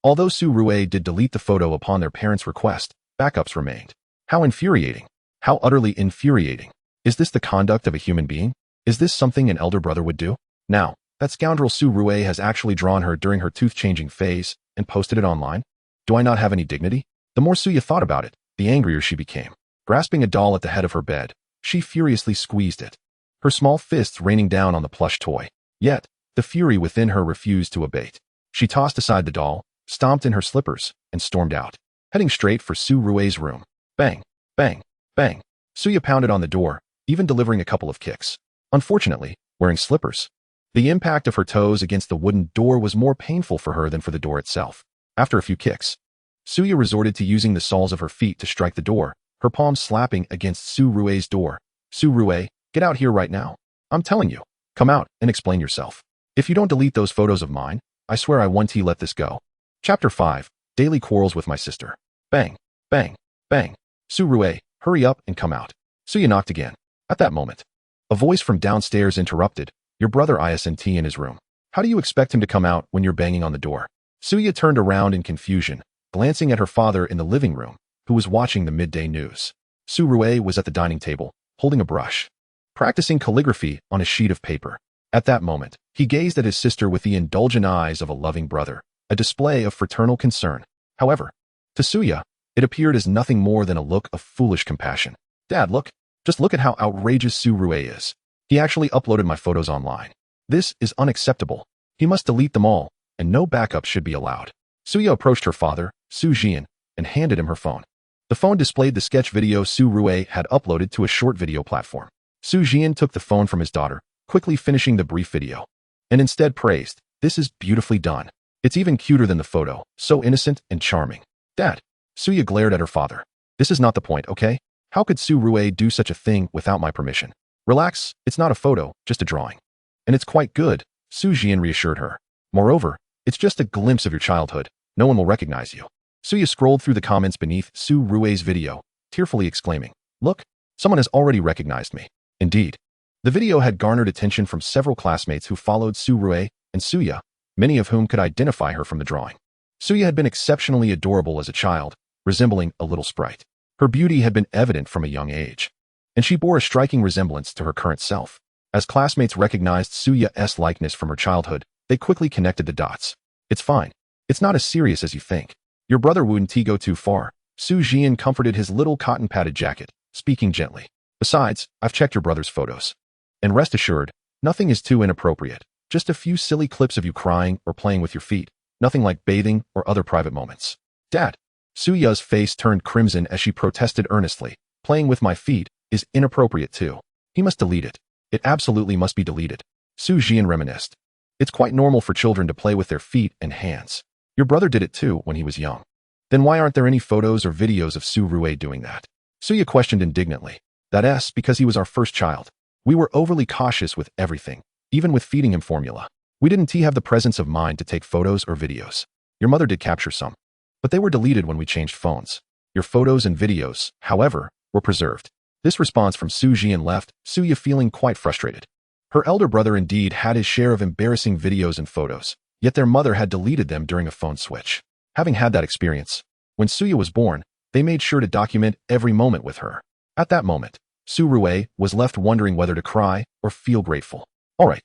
Although Su Rue did delete the photo upon their parents' request, backups remained. How infuriating. How utterly infuriating. Is this the conduct of a human being? Is this something an elder brother would do? Now, That scoundrel Su Rue has actually drawn her during her tooth-changing phase and posted it online? Do I not have any dignity? The more Suya thought about it, the angrier she became. Grasping a doll at the head of her bed, she furiously squeezed it, her small fists raining down on the plush toy. Yet, the fury within her refused to abate. She tossed aside the doll, stomped in her slippers, and stormed out, heading straight for Su Rue's room. Bang, bang, bang. Suya pounded on the door, even delivering a couple of kicks. Unfortunately, wearing slippers, the impact of her toes against the wooden door was more painful for her than for the door itself. After a few kicks, Suya resorted to using the soles of her feet to strike the door, her palms slapping against Su Rue's door. Su Rue, get out here right now. I'm telling you, come out and explain yourself. If you don't delete those photos of mine, I swear I won't let this go. Chapter 5, Daily Quarrels with My Sister. Bang, bang, bang. Su Rue, hurry up and come out. Suya knocked again. At that moment, a voice from downstairs interrupted, your brother isn't in his room. How do you expect him to come out when you're banging on the door? Suya turned around in confusion, glancing at her father in the living room, who was watching the midday news. Su Rue was at the dining table, holding a brush, practicing calligraphy on a sheet of paper. At that moment, he gazed at his sister with the indulgent eyes of a loving brother, a display of fraternal concern. However, to Suya, it appeared as nothing more than a look of foolish compassion. Dad, look. Just look at how outrageous Su Rue is. He actually uploaded my photos online. This is unacceptable. He must delete them all, and no backup should be allowed. Suya approached her father, Su Jian, and handed him her phone. The phone displayed the sketch video Su Rue had uploaded to a short video platform. Su Jian took the phone from his daughter, quickly finishing the brief video, and instead praised, this is beautifully done. It's even cuter than the photo, so innocent and charming. Dad, Suya glared at her father. This is not the point, okay? How could Su Rue do such a thing without my permission? Relax, it's not a photo, just a drawing. And it's quite good, Su Jian reassured her. Moreover, it's just a glimpse of your childhood. No one will recognize you. Suya scrolled through the comments beneath Su Rue's video, tearfully exclaiming, look, someone has already recognized me. Indeed, the video had garnered attention from several classmates who followed Su Rue and Suya, many of whom could identify her from the drawing. Suya had been exceptionally adorable as a child, resembling a little sprite. Her beauty had been evident from a young age, and she bore a striking resemblance to her current self. As classmates recognized Suya's likeness from her childhood, they quickly connected the dots. It's fine. It's not as serious as you think. Your brother wouldn't go too far. Su Jian comforted his little cotton-padded jacket, speaking gently. Besides, I've checked your brother's photos. And rest assured, nothing is too inappropriate. Just a few silly clips of you crying or playing with your feet. Nothing like bathing or other private moments. Dad. Suya's face turned crimson as she protested earnestly. Playing with my feet is inappropriate too. He must delete it. It absolutely must be deleted. Su Jian reminisced. It's quite normal for children to play with their feet and hands. Your brother did it too when he was young. Then why aren't there any photos or videos of Su Rue doing that? Suya questioned indignantly. That's because he was our first child. We were overly cautious with everything, even with feeding him formula. We didn't have the presence of mind to take photos or videos. Your mother did capture some, but they were deleted when we changed phones. Your photos and videos, however, were preserved. This response from Su Jian left Suya feeling quite frustrated. Her elder brother indeed had his share of embarrassing videos and photos, yet their mother had deleted them during a phone switch. Having had that experience, when Suya was born, they made sure to document every moment with her. At that moment, Su Rue was left wondering whether to cry or feel grateful. All right,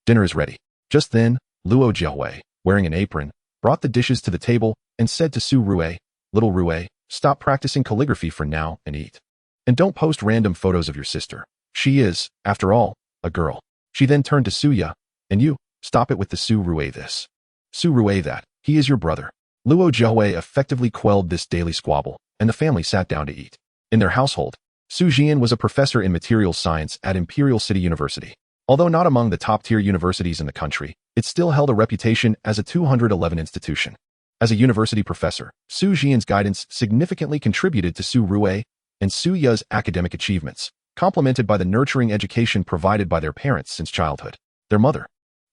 dinner is ready. Just then, Luo Jiahui, wearing an apron, brought the dishes to the table and said to Su Rue, Little Rue, stop practicing calligraphy for now and eat. And don't post random photos of your sister. She is, after all, a girl. She then turned to Suya, and you, stop it with the Su Rue this. Su Rue that, he is your brother. Luo Jiahui effectively quelled this daily squabble, and the family sat down to eat. In their household, Su Jian was a professor in materials science at Imperial City University. Although not among the top-tier universities in the country, it still held a reputation as a 211 institution. As a university professor, Su Jian's guidance significantly contributed to Su Rue and Suya's academic achievements, complemented by the nurturing education provided by their parents since childhood. Their mother,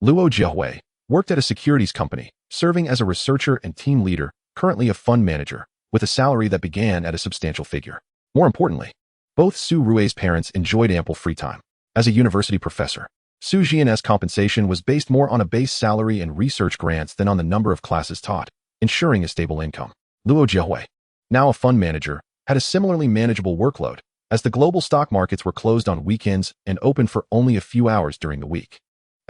Luo Jiahui, worked at a securities company, serving as a researcher and team leader, currently a fund manager, with a salary that began at a substantial figure. More importantly, both Su Rue's parents enjoyed ample free time. As a university professor, Su Jian's compensation was based more on a base salary and research grants than on the number of classes taught, ensuring a stable income. Luo Jiahui, now a fund manager, had a similarly manageable workload, as the global stock markets were closed on weekends and open for only a few hours during the week.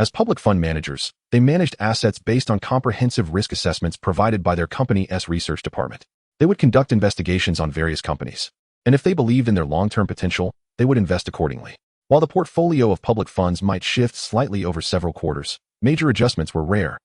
As public fund managers, they managed assets based on comprehensive risk assessments provided by their company's research department. They would conduct investigations on various companies, and if they believed in their long-term potential, they would invest accordingly. While the portfolio of public funds might shift slightly over several quarters, major adjustments were rare,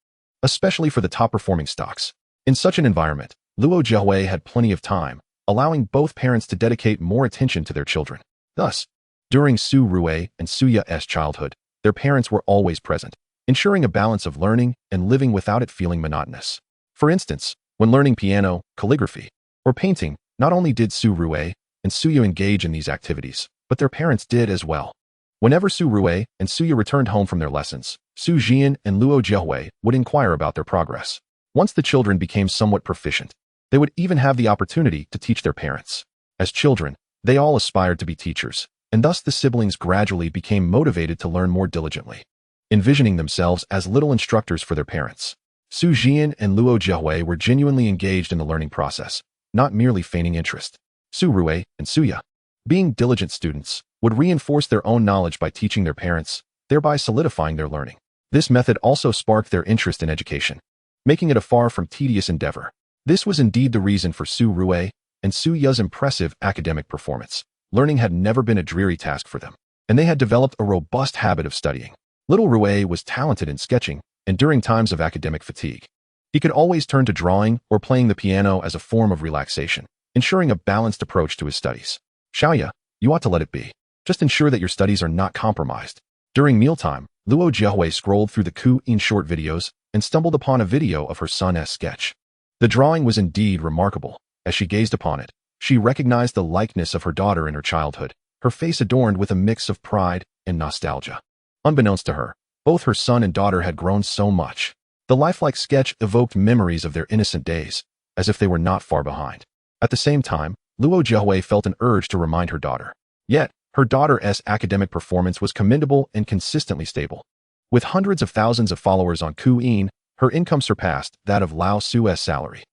especially for the top-performing stocks. In such an environment, Luo Jiahui had plenty of time, allowing both parents to dedicate more attention to their children. Thus, during Su Rui and Su Ya's childhood, their parents were always present, ensuring a balance of learning and living without it feeling monotonous. For instance, when learning piano, calligraphy, or painting, not only did Su Rui and Su Ya engage in these activities, but their parents did as well. Whenever Su Rui and Su Ya returned home from their lessons, Su Jian and Luo Jiahui would inquire about their progress. Once the children became somewhat proficient, they would even have the opportunity to teach their parents. As children, they all aspired to be teachers, and thus the siblings gradually became motivated to learn more diligently, envisioning themselves as little instructors for their parents. Su Jian and Luo Jiahui were genuinely engaged in the learning process, not merely feigning interest. Su Rui and Su Ya, being diligent students, would reinforce their own knowledge by teaching their parents, thereby solidifying their learning. This method also sparked their interest in education, making it a far from tedious endeavor. This was indeed the reason for Su Rui and Su Ya's impressive academic performance. Learning had never been a dreary task for them, and they had developed a robust habit of studying. Little Rui was talented in sketching, and during times of academic fatigue, he could always turn to drawing or playing the piano as a form of relaxation, ensuring a balanced approach to his studies. Xiaoya, you ought to let it be. Just ensure that your studies are not compromised. During mealtime, Luo Jiahui scrolled through the Ku-in short videos and stumbled upon a video of her son's sketch. The drawing was indeed remarkable. As she gazed upon it, she recognized the likeness of her daughter in her childhood, her face adorned with a mix of pride and nostalgia. Unbeknownst to her, both her son and daughter had grown so much. The lifelike sketch evoked memories of their innocent days, as if they were not far behind. At the same time, Luo Jiahui felt an urge to remind her daughter. Yet, her daughter's academic performance was commendable and consistently stable. With hundreds of thousands of followers on Ku-in, her income surpassed that of Lao Su's salary.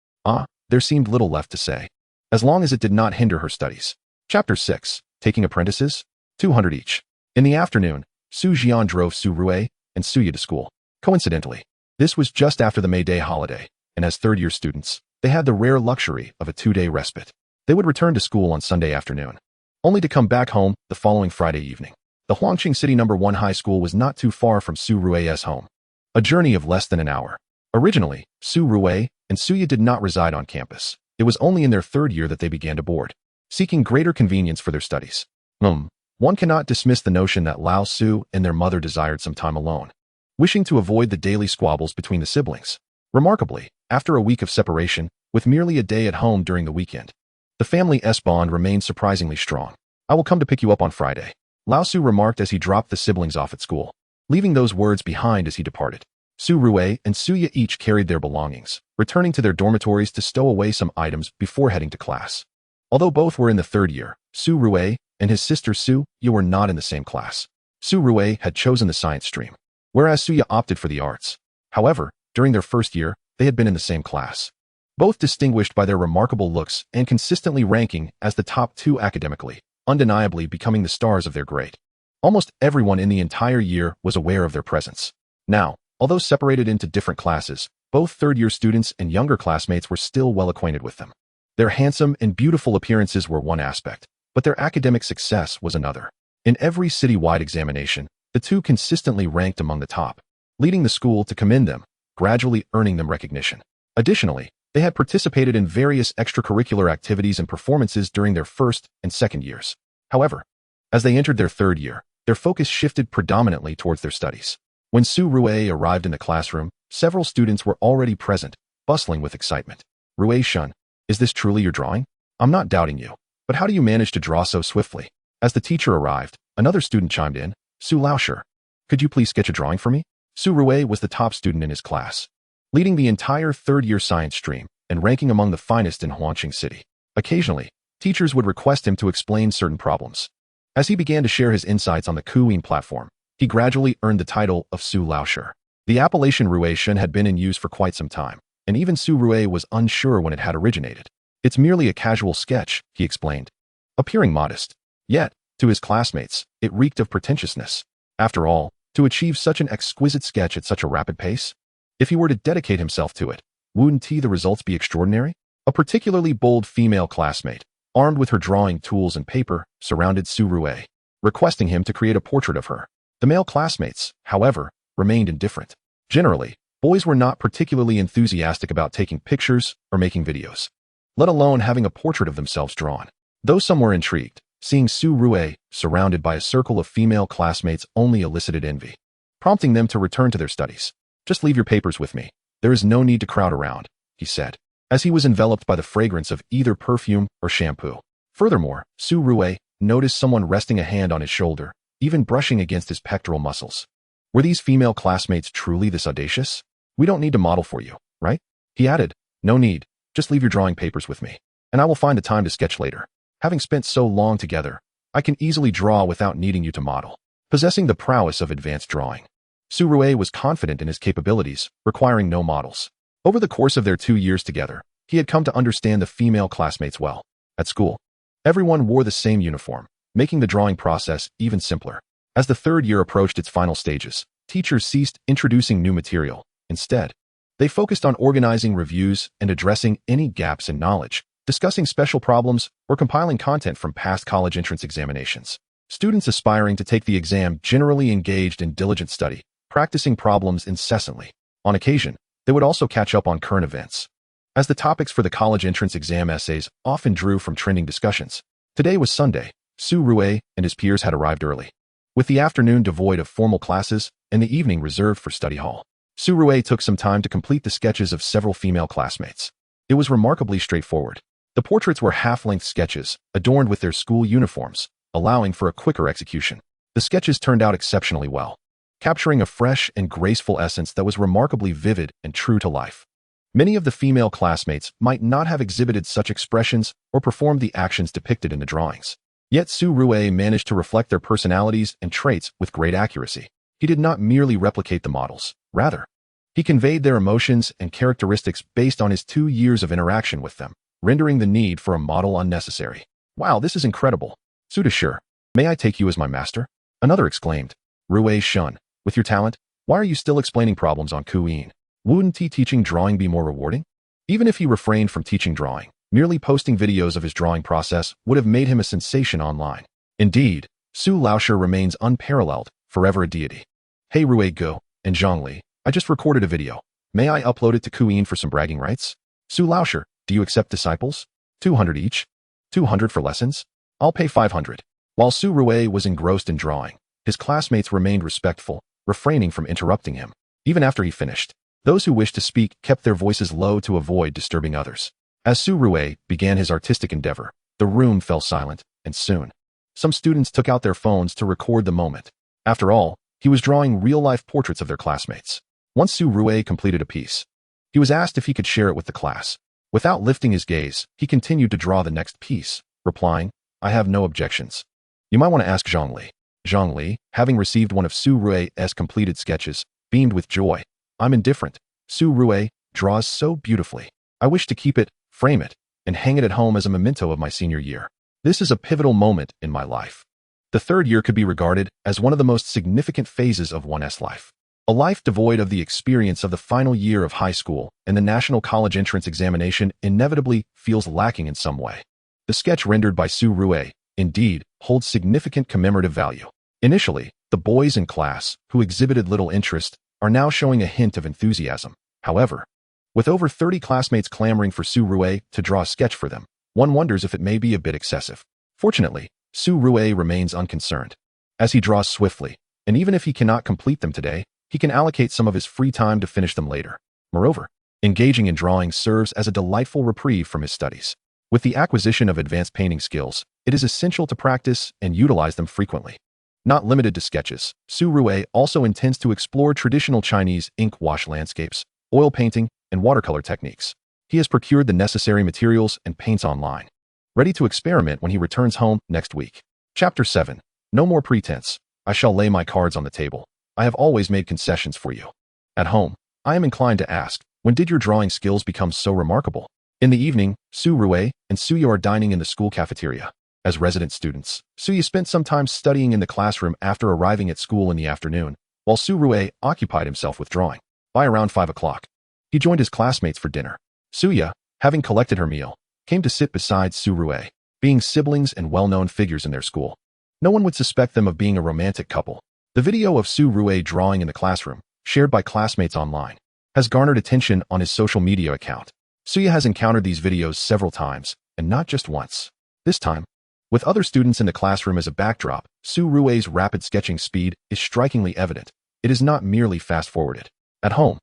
There seemed little left to say, as long as it did not hinder her studies. Chapter 6. Taking Apprentices? 200 each. In the afternoon, Su Jian drove Su Rui and Su Ya to school. Coincidentally, this was just after the May Day holiday, and as third-year students, they had the rare luxury of a 2-day respite. They would return to school on Sunday afternoon, only to come back home the following Friday evening. The Huangqing City No. 1 High School was not too far from Su Rui's home, a journey of less than an hour. Originally, Su Rui and Su Ya did not reside on campus. It was only in their third year that they began to board, seeking greater convenience for their studies. One cannot dismiss the notion that Lao Su and their mother desired some time alone, wishing to avoid the daily squabbles between the siblings. Remarkably, after a week of separation, with merely a day at home during the weekend, the family's bond remained surprisingly strong. I will come to pick you up on Friday, Lao Su remarked as he dropped the siblings off at school, leaving those words behind as he departed. Su Rui and Su Ya each carried their belongings, returning to their dormitories to stow away some items before heading to class. Although both were in the third year, Su Rui and his sister Su Ya were not in the same class. Su Rui had chosen the science stream, whereas Su Ya opted for the arts. However, during their first year, they had been in the same class, both distinguished by their remarkable looks and consistently ranking as the top two academically, undeniably becoming the stars of their grade. Almost everyone in the entire year was aware of their presence. Now, although separated into different classes, both third-year students and younger classmates were still well acquainted with them. Their handsome and beautiful appearances were one aspect, but their academic success was another. In every citywide examination, the two consistently ranked among the top, leading the school to commend them, gradually earning them recognition. Additionally, they had participated in various extracurricular activities and performances during their first and second years. However, as they entered their third year, their focus shifted predominantly towards their studies. When Su Rui arrived in the classroom, several students were already present, bustling with excitement. Rui-shun, is this truly your drawing? I'm not doubting you, but how do you manage to draw so swiftly? As the teacher arrived, another student chimed in, Su Laosher, could you please sketch a drawing for me? Su Rui was the top student in his class, leading the entire third-year science stream and ranking among the finest in Huangqing City. Occasionally, teachers would request him to explain certain problems. As he began to share his insights on the Ku-in platform, he gradually earned the title of Su Laosher. The appellation Rui-shun had been in use for quite some time, and even Su Rui was unsure when it had originated. It's merely a casual sketch, he explained, appearing modest. Yet, to his classmates, it reeked of pretentiousness. After all, To achieve such an exquisite sketch at such a rapid pace? If he were to dedicate himself to it, wouldn't the results be extraordinary? A particularly bold female classmate, armed with her drawing tools and paper, surrounded Su Rue, requesting him to create a portrait of her. The male classmates, however, remained indifferent. Generally, boys were not particularly enthusiastic about taking pictures or making videos, let alone having a portrait of themselves drawn. Though some were intrigued, seeing Su Rue surrounded by a circle of female classmates only elicited envy, prompting them to return to their studies. "Just leave your papers with me. There is no need to crowd around," he said, as he was enveloped by the fragrance of either perfume or shampoo. Furthermore, Su Rue noticed someone resting a hand on his shoulder, even brushing against his pectoral muscles. Were these female classmates truly this audacious? "We don't need to model for you, right?" he added. "No need. Just leave your drawing papers with me, and I will find the time to sketch later. Having spent so long together, I can easily draw without needing you to model." Possessing the prowess of advanced drawing, Su Rue was confident in his capabilities, requiring no models. Over the course of their 2 years together, he had come to understand the female classmates well. At school, everyone wore the same uniform, making the drawing process even simpler. As the third year approached its final stages, teachers ceased introducing new material. Instead, they focused on organizing reviews and addressing any gaps in knowledge, discussing special problems, or compiling content from past college entrance examinations. Students aspiring to take the exam generally engaged in diligent study, practicing problems incessantly. On occasion, they would also catch up on current events, as the topics for the college entrance exam essays often drew from trending discussions. Today was Sunday. Su Rue and his peers had arrived early, with the afternoon devoid of formal classes and the evening reserved for study hall. Su Rue took some time to complete the sketches of several female classmates. It was remarkably straightforward. The portraits were half-length sketches, adorned with their school uniforms, allowing for a quicker execution. The sketches turned out exceptionally well, capturing a fresh and graceful essence that was remarkably vivid and true to life. Many of the female classmates might not have exhibited such expressions or performed the actions depicted in the drawings. Yet Su Rue managed to reflect their personalities and traits with great accuracy. He did not merely replicate the models. Rather, he conveyed their emotions and characteristics based on his 2 years of interaction with them, rendering the need for a model unnecessary. "Wow, this is incredible. Sudashur, may I take you as my master?" another exclaimed. "Rue Shun, with your talent, why are you still explaining problems on Kuyin? Wouldn't teaching drawing be more rewarding?" Even if he refrained from teaching drawing, merely posting videos of his drawing process would have made him a sensation online. Indeed, Su Laoshi remains unparalleled, forever a deity. "Hey Rue Go and Zhongli, I just recorded a video. May I upload it to Kuyin for some bragging rights? Su Laoshi, do you accept disciples? 200 each? 200 for lessons? I'll pay 500. While Su Rue was engrossed in drawing, his classmates remained respectful, refraining from interrupting him. Even after he finished, those who wished to speak kept their voices low to avoid disturbing others. As Su Rue began his artistic endeavor, the room fell silent, and soon, some students took out their phones to record the moment. After all, he was drawing real-life portraits of their classmates. Once Su Rue completed a piece, he was asked if he could share it with the class. Without lifting his gaze, he continued to draw the next piece, replying, "I have no objections. You might want to ask Zhongli." Zhongli, having received one of Su Rue's completed sketches, beamed with joy. "I'm indifferent. Su Rue draws so beautifully. I wish to keep it, frame it, and hang it at home as a memento of my senior year. This is a pivotal moment in my life." The third year could be regarded as one of the most significant phases of one's life. A life devoid of the experience of the final year of high school and the National College Entrance Examination inevitably feels lacking in some way. The sketch rendered by Su Rue, indeed, holds significant commemorative value. Initially, the boys in class, who exhibited little interest, are now showing a hint of enthusiasm. However, with over 30 classmates clamoring for Su Rue to draw a sketch for them, one wonders if it may be a bit excessive. Fortunately, Su Rue remains unconcerned. As he draws swiftly, and even if he cannot complete them today, he can allocate some of his free time to finish them later. Moreover, engaging in drawing serves as a delightful reprieve from his studies. With the acquisition of advanced painting skills, it is essential to practice and utilize them frequently. Not limited to sketches, Su Rue also intends to explore traditional Chinese ink wash landscapes, oil painting, and watercolor techniques. He has procured the necessary materials and paints online, ready to experiment when he returns home next week. Chapter 7. No more pretense. I shall lay my cards on the table. I have always made concessions for you. At home, I am inclined to ask, when did your drawing skills become so remarkable? In the evening, Su Rue and Suya are dining in the school cafeteria. As resident students, Suya spent some time studying in the classroom after arriving at school in the afternoon, while Su Rue occupied himself with drawing. By around 5 o'clock, he joined his classmates for dinner. Suya, having collected her meal, came to sit beside Su Rue, being siblings and well-known figures in their school. No one would suspect them of being a romantic couple. The video of Su Rue drawing in the classroom, shared by classmates online, has garnered attention on his social media account. Suya has encountered these videos several times, and not just once. This time, with other students in the classroom as a backdrop, Su Rue's rapid sketching speed is strikingly evident. It is not merely fast-forwarded. At home,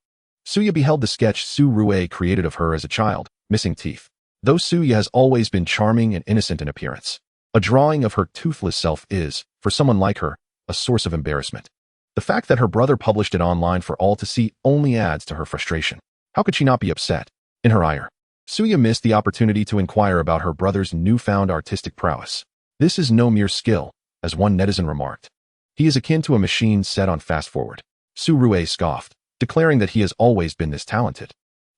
Suya beheld the sketch Su Rue created of her as a child, missing teeth. Though Suya has always been charming and innocent in appearance, a drawing of her toothless self is, for someone like her, a source of embarrassment. The fact that her brother published it online for all to see only adds to her frustration. How could she not be upset? In her ire, Suya missed the opportunity to inquire about her brother's newfound artistic prowess. This is no mere skill, as one netizen remarked. He is akin to a machine set on fast-forward. Su Rue scoffed, declaring that he has always been this talented.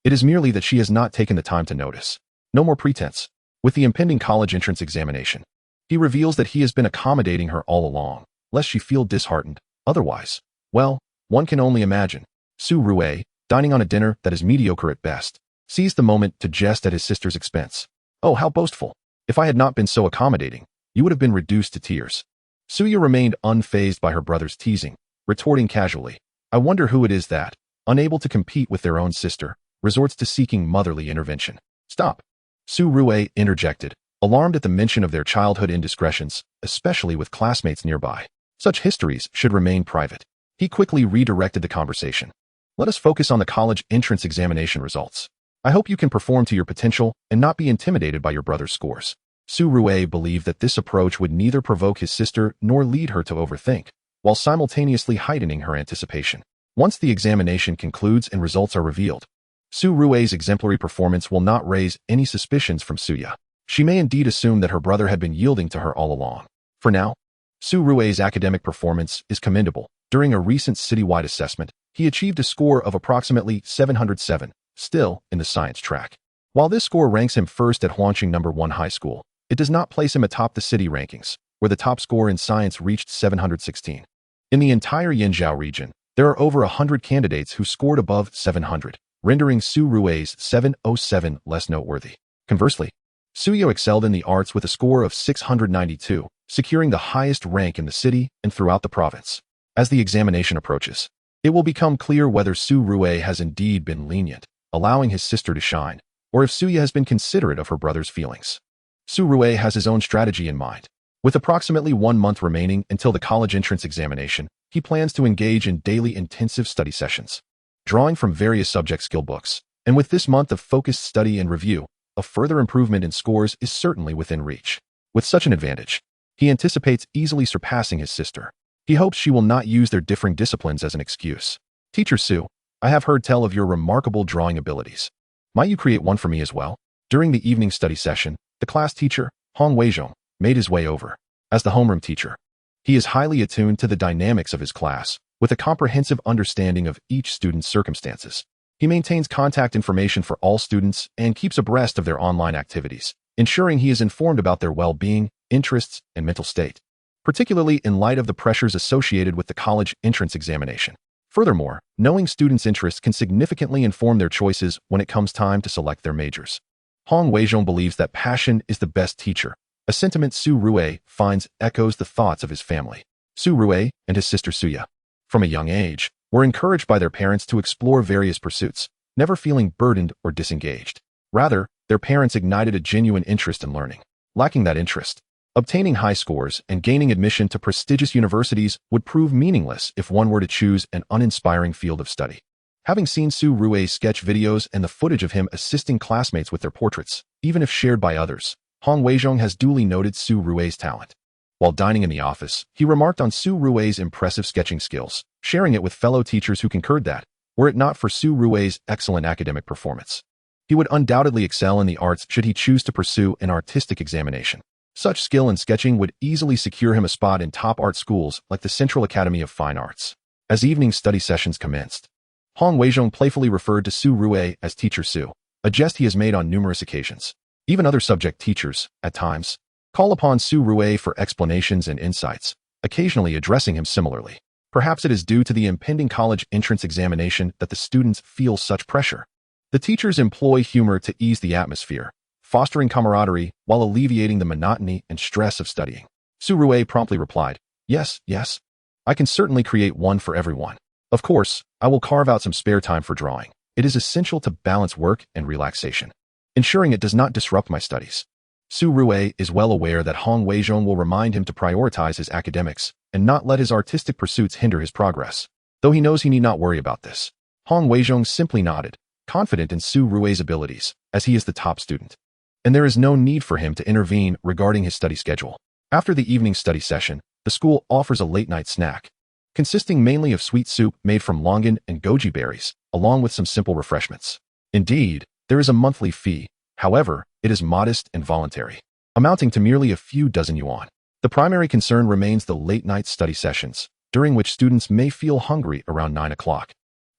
It is merely that she has not taken the time to notice. No more pretense. With the impending college entrance examination, he reveals that he has been accommodating her all along, lest she feel disheartened. Otherwise, well, one can only imagine. Su Rue, dining on a dinner that is mediocre at best, seized the moment to jest at his sister's expense. Oh, how boastful. If I had not been so accommodating, you would have been reduced to tears. Suya remained unfazed by her brother's teasing, retorting casually, I wonder who it is that, unable to compete with their own sister, resorts to seeking motherly intervention. Stop. Su Rue interjected, alarmed at the mention of their childhood indiscretions, especially with classmates nearby. Such histories should remain private. He quickly redirected the conversation. Let us focus on the college entrance examination results. I hope you can perform to your potential and not be intimidated by your brother's scores. Su Rue believed that this approach would neither provoke his sister nor lead her to overthink, while simultaneously heightening her anticipation. Once the examination concludes and results are revealed, Su Rue's exemplary performance will not raise any suspicions from Suya. She may indeed assume that her brother had been yielding to her all along. For now, Su Rue's academic performance is commendable. During a recent citywide assessment, he achieved a score of approximately 707, still in the science track. While this score ranks him first at Huanqing No. 1 High School, it does not place him atop the city rankings, where the top score in science reached 716. In the entire Yinzhou region, there are over 100 candidates who scored above 700, rendering Su Rue's 707 less noteworthy. Conversely, Suyo excelled in the arts with a score of 692, securing the highest rank in the city and throughout the province. As the examination approaches, it will become clear whether Su Rue has indeed been lenient, allowing his sister to shine, or if Suya has been considerate of her brother's feelings. Su Rue has his own strategy in mind. With approximately 1 month remaining until the college entrance examination, he plans to engage in daily intensive study sessions, drawing from various subject skill books. And with this month of focused study and review, a further improvement in scores is certainly within reach. With such an advantage, he anticipates easily surpassing his sister. He hopes she will not use their differing disciplines as an excuse. Teacher Su, I have heard tell of your remarkable drawing abilities. Might you create one for me as well? During the evening study session, the class teacher, Hong Weizhong, made his way over. As the homeroom teacher, he is highly attuned to the dynamics of his class, with a comprehensive understanding of each student's circumstances. He maintains contact information for all students and keeps abreast of their online activities, ensuring he is informed about their well-being, interests, and mental state, particularly in light of the pressures associated with the college entrance examination. Furthermore, knowing students' interests can significantly inform their choices when it comes time to select their majors. Hong Weizhong believes that passion is the best teacher, a sentiment Su Rue finds echoes the thoughts of his family. Su Rue and his sister Suya, from a young age, were encouraged by their parents to explore various pursuits, never feeling burdened or disengaged. Rather, their parents ignited a genuine interest in learning. Lacking that interest, obtaining high scores and gaining admission to prestigious universities would prove meaningless if one were to choose an uninspiring field of study. Having seen Su Rue's sketch videos and the footage of him assisting classmates with their portraits, even if shared by others, Hong Weizhong has duly noted Su Rue's talent. While dining in the office, he remarked on Su Rue's impressive sketching skills, sharing it with fellow teachers who concurred that, were it not for Su Rue's excellent academic performance, he would undoubtedly excel in the arts should he choose to pursue an artistic examination. Such skill in sketching would easily secure him a spot in top art schools like the Central Academy of Fine Arts. As evening study sessions commenced, Hong Weizhong playfully referred to Su Rue as Teacher Su, a jest he has made on numerous occasions. Even other subject teachers, at times, call upon Su Rue for explanations and insights, occasionally addressing him similarly. Perhaps it is due to the impending college entrance examination that the students feel such pressure. The teachers employ humor to ease the atmosphere, fostering camaraderie while alleviating the monotony and stress of studying. Surue promptly replied, "Yes, yes. I can certainly create one for everyone. Of course, I will carve out some spare time for drawing. It is essential to balance work and relaxation, ensuring it does not disrupt my studies." Surue is well aware that Hong Weizhong will remind him to prioritize his academics and not let his artistic pursuits hinder his progress. Though he knows he need not worry about this, Hong Weizhong simply nodded, confident in Surue's abilities, as he is the top student. And there is no need for him to intervene regarding his study schedule. After the evening study session, the school offers a late-night snack, consisting mainly of sweet soup made from longan and goji berries, along with some simple refreshments. Indeed, there is a monthly fee. However, it is modest and voluntary, amounting to merely a few dozen yuan. The primary concern remains the late-night study sessions, during which students may feel hungry around 9 o'clock,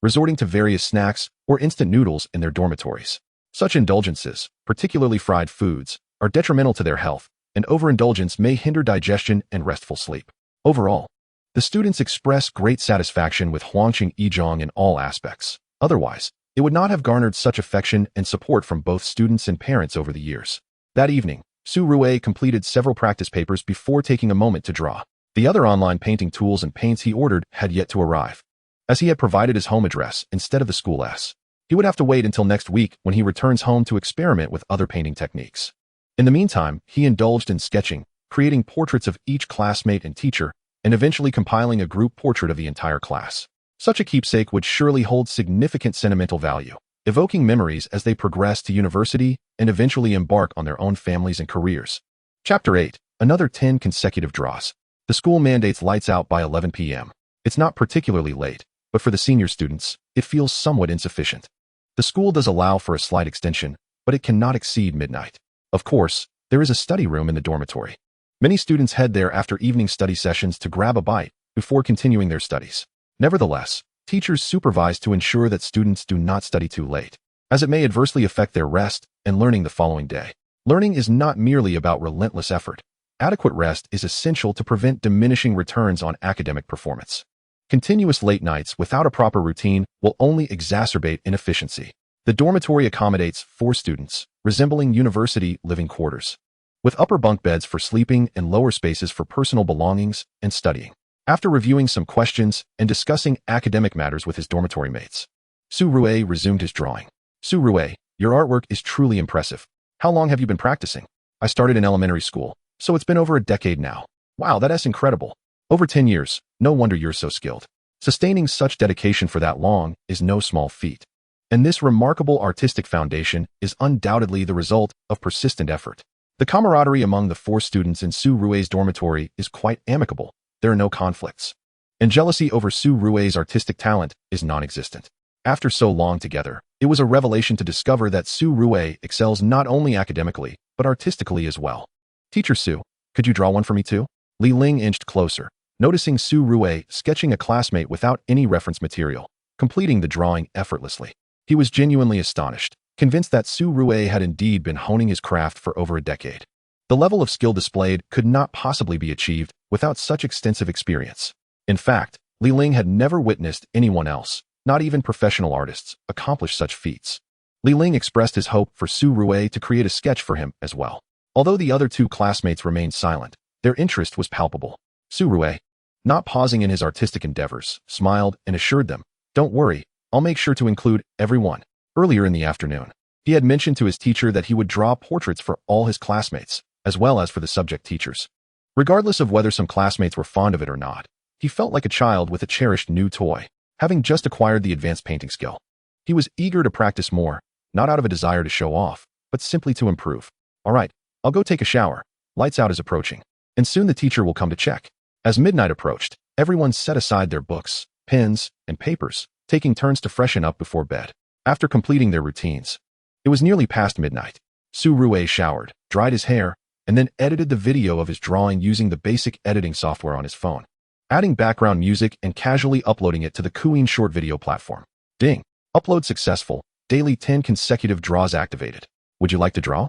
resorting to various snacks or instant noodles in their dormitories. Such indulgences, particularly fried foods, are detrimental to their health, and overindulgence may hinder digestion and restful sleep. Overall, the students express great satisfaction with Huangqing Yizhong in all aspects. Otherwise, it would not have garnered such affection and support from both students and parents over the years. That evening, Surue completed several practice papers before taking a moment to draw. The other online painting tools and paints he ordered had yet to arrive, as he had provided his home address instead of the school address. He would have to wait until next week when he returns home to experiment with other painting techniques. In the meantime, he indulged in sketching, creating portraits of each classmate and teacher, and eventually compiling a group portrait of the entire class. Such a keepsake would surely hold significant sentimental value, evoking memories as they progress to university and eventually embark on their own families and careers. Chapter 8. Another 10 consecutive draws. The school mandates lights out by 11 p.m. It's not particularly late, but for the senior students, it feels somewhat insufficient. The school does allow for a slight extension, but it cannot exceed midnight. Of course, there is a study room in the dormitory. Many students head there after evening study sessions to grab a bite before continuing their studies. Nevertheless, teachers supervise to ensure that students do not study too late, as it may adversely affect their rest and learning the following day. Learning is not merely about relentless effort. Adequate rest is essential to prevent diminishing returns on academic performance. Continuous late nights without a proper routine will only exacerbate inefficiency. The dormitory accommodates 4 students, resembling university living quarters, with upper bunk beds for sleeping and lower spaces for personal belongings and studying. After reviewing some questions and discussing academic matters with his dormitory mates, Surue resumed his drawing. "Surue, your artwork is truly impressive. How long have you been practicing?" "I started in elementary school, so it's been over a decade now." "Wow, that's incredible. Over 10 years, no wonder you're so skilled." Sustaining such dedication for that long is no small feat. And this remarkable artistic foundation is undoubtedly the result of persistent effort. The camaraderie among the 4 students in Surue's dormitory is quite amicable. There are no conflicts, and jealousy over Surue's artistic talent is non-existent. After so long together, it was a revelation to discover that Surue excels not only academically, but artistically as well. "Teacher Su, could you draw one for me too?" Li Ling inched closer, noticing Surue sketching a classmate without any reference material, completing the drawing effortlessly. He was genuinely astonished, convinced that Surue had indeed been honing his craft for over a decade. The level of skill displayed could not possibly be achieved without such extensive experience. In fact, Li Ling had never witnessed anyone else, not even professional artists, accomplish such feats. Li Ling expressed his hope for Surue to create a sketch for him as well. Although the other 2 classmates remained silent, their interest was palpable. Surue, not pausing in his artistic endeavors, smiled and assured them, "Don't worry, I'll make sure to include everyone." Earlier in the afternoon, he had mentioned to his teacher that he would draw portraits for all his classmates, as well as for the subject teachers. Regardless of whether some classmates were fond of it or not, he felt like a child with a cherished new toy, having just acquired the advanced painting skill. He was eager to practice more, not out of a desire to show off, but simply to improve. "All right, I'll go take a shower. Lights out is approaching, and soon the teacher will come to check." As midnight approached, everyone set aside their books, pens, and papers, taking turns to freshen up before bed. After completing their routines, it was nearly past midnight. Surue showered, dried his hair, and then edited the video of his drawing using the basic editing software on his phone, adding background music and casually uploading it to the Kuin short video platform. Ding! Upload successful. Daily 10 consecutive draws activated. Would you like to draw?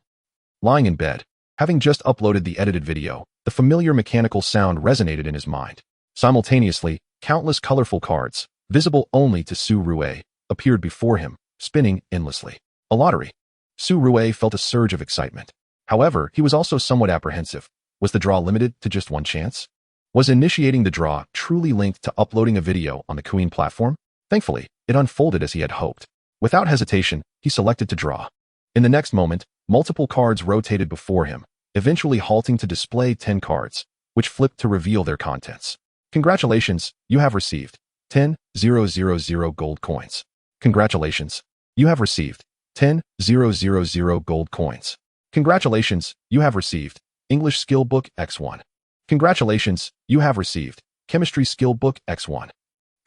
Lying in bed, having just uploaded the edited video, the familiar mechanical sound resonated in his mind. Simultaneously, Countless colorful cards, visible only to Su Rue, appeared before him, spinning endlessly. A lottery. Su Rue felt a surge of excitement. However, he was also somewhat apprehensive. Was the draw limited to just one chance? Was initiating the draw truly linked to uploading a video on the Queen platform? Thankfully, it unfolded as he had hoped. Without hesitation, he selected to draw. In the next moment, multiple cards rotated before him, eventually halting to display 10 cards, which flipped to reveal their contents. Congratulations, you have received 10,000 gold coins. Congratulations, you have received 10,000 gold coins. Congratulations, you have received English Skill Book X1. Congratulations, you have received Chemistry Skill Book X1.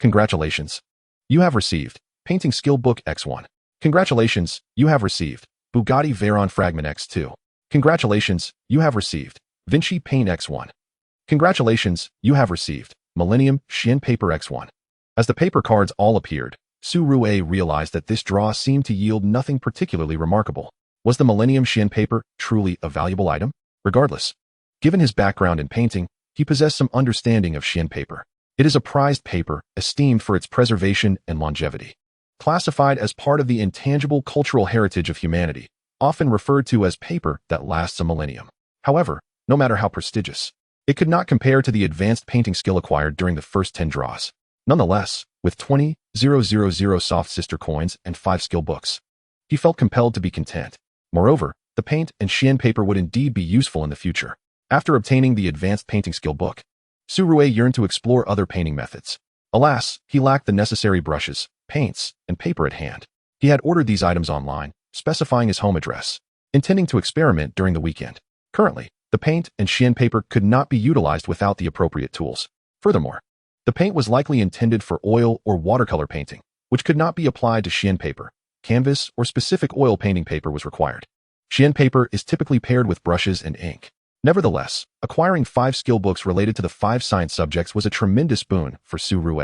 Congratulations, you have received Painting Skill Book X1. Congratulations, you have received Bugatti Veyron Fragment X2. Congratulations, you have received Vinci Paint X1. Congratulations, you have received Millennium Shin Paper X1. As the paper cards all appeared, Su Rue realized that this draw seemed to yield nothing particularly remarkable. Was the Millennium Shin Paper truly a valuable item? Regardless, given his background in painting, he possessed some understanding of Shin paper. It is a prized paper, esteemed for its preservation and longevity. Classified as part of the intangible cultural heritage of humanity, often referred to as paper that lasts a millennium. However, no matter how prestigious, it could not compare to the advanced painting skill acquired during the first 10 draws. Nonetheless, with 20,000 soft sister coins and 5 skill books, he felt compelled to be content. Moreover, the paint and Shin paper would indeed be useful in the future. After obtaining the advanced painting skill book, Su Rue yearned to explore other painting methods. Alas, he lacked the necessary brushes, paints, and paper at hand. He had ordered these items online, specifying his home address, intending to experiment during the weekend. Currently, the paint and Shin paper could not be utilized without the appropriate tools. Furthermore, the paint was likely intended for oil or watercolor painting, which could not be applied to Shin paper. Canvas or specific oil painting paper was required. Shin paper is typically paired with brushes and ink. Nevertheless, acquiring 5 skill books related to the 5 science subjects was a tremendous boon for Su Rue.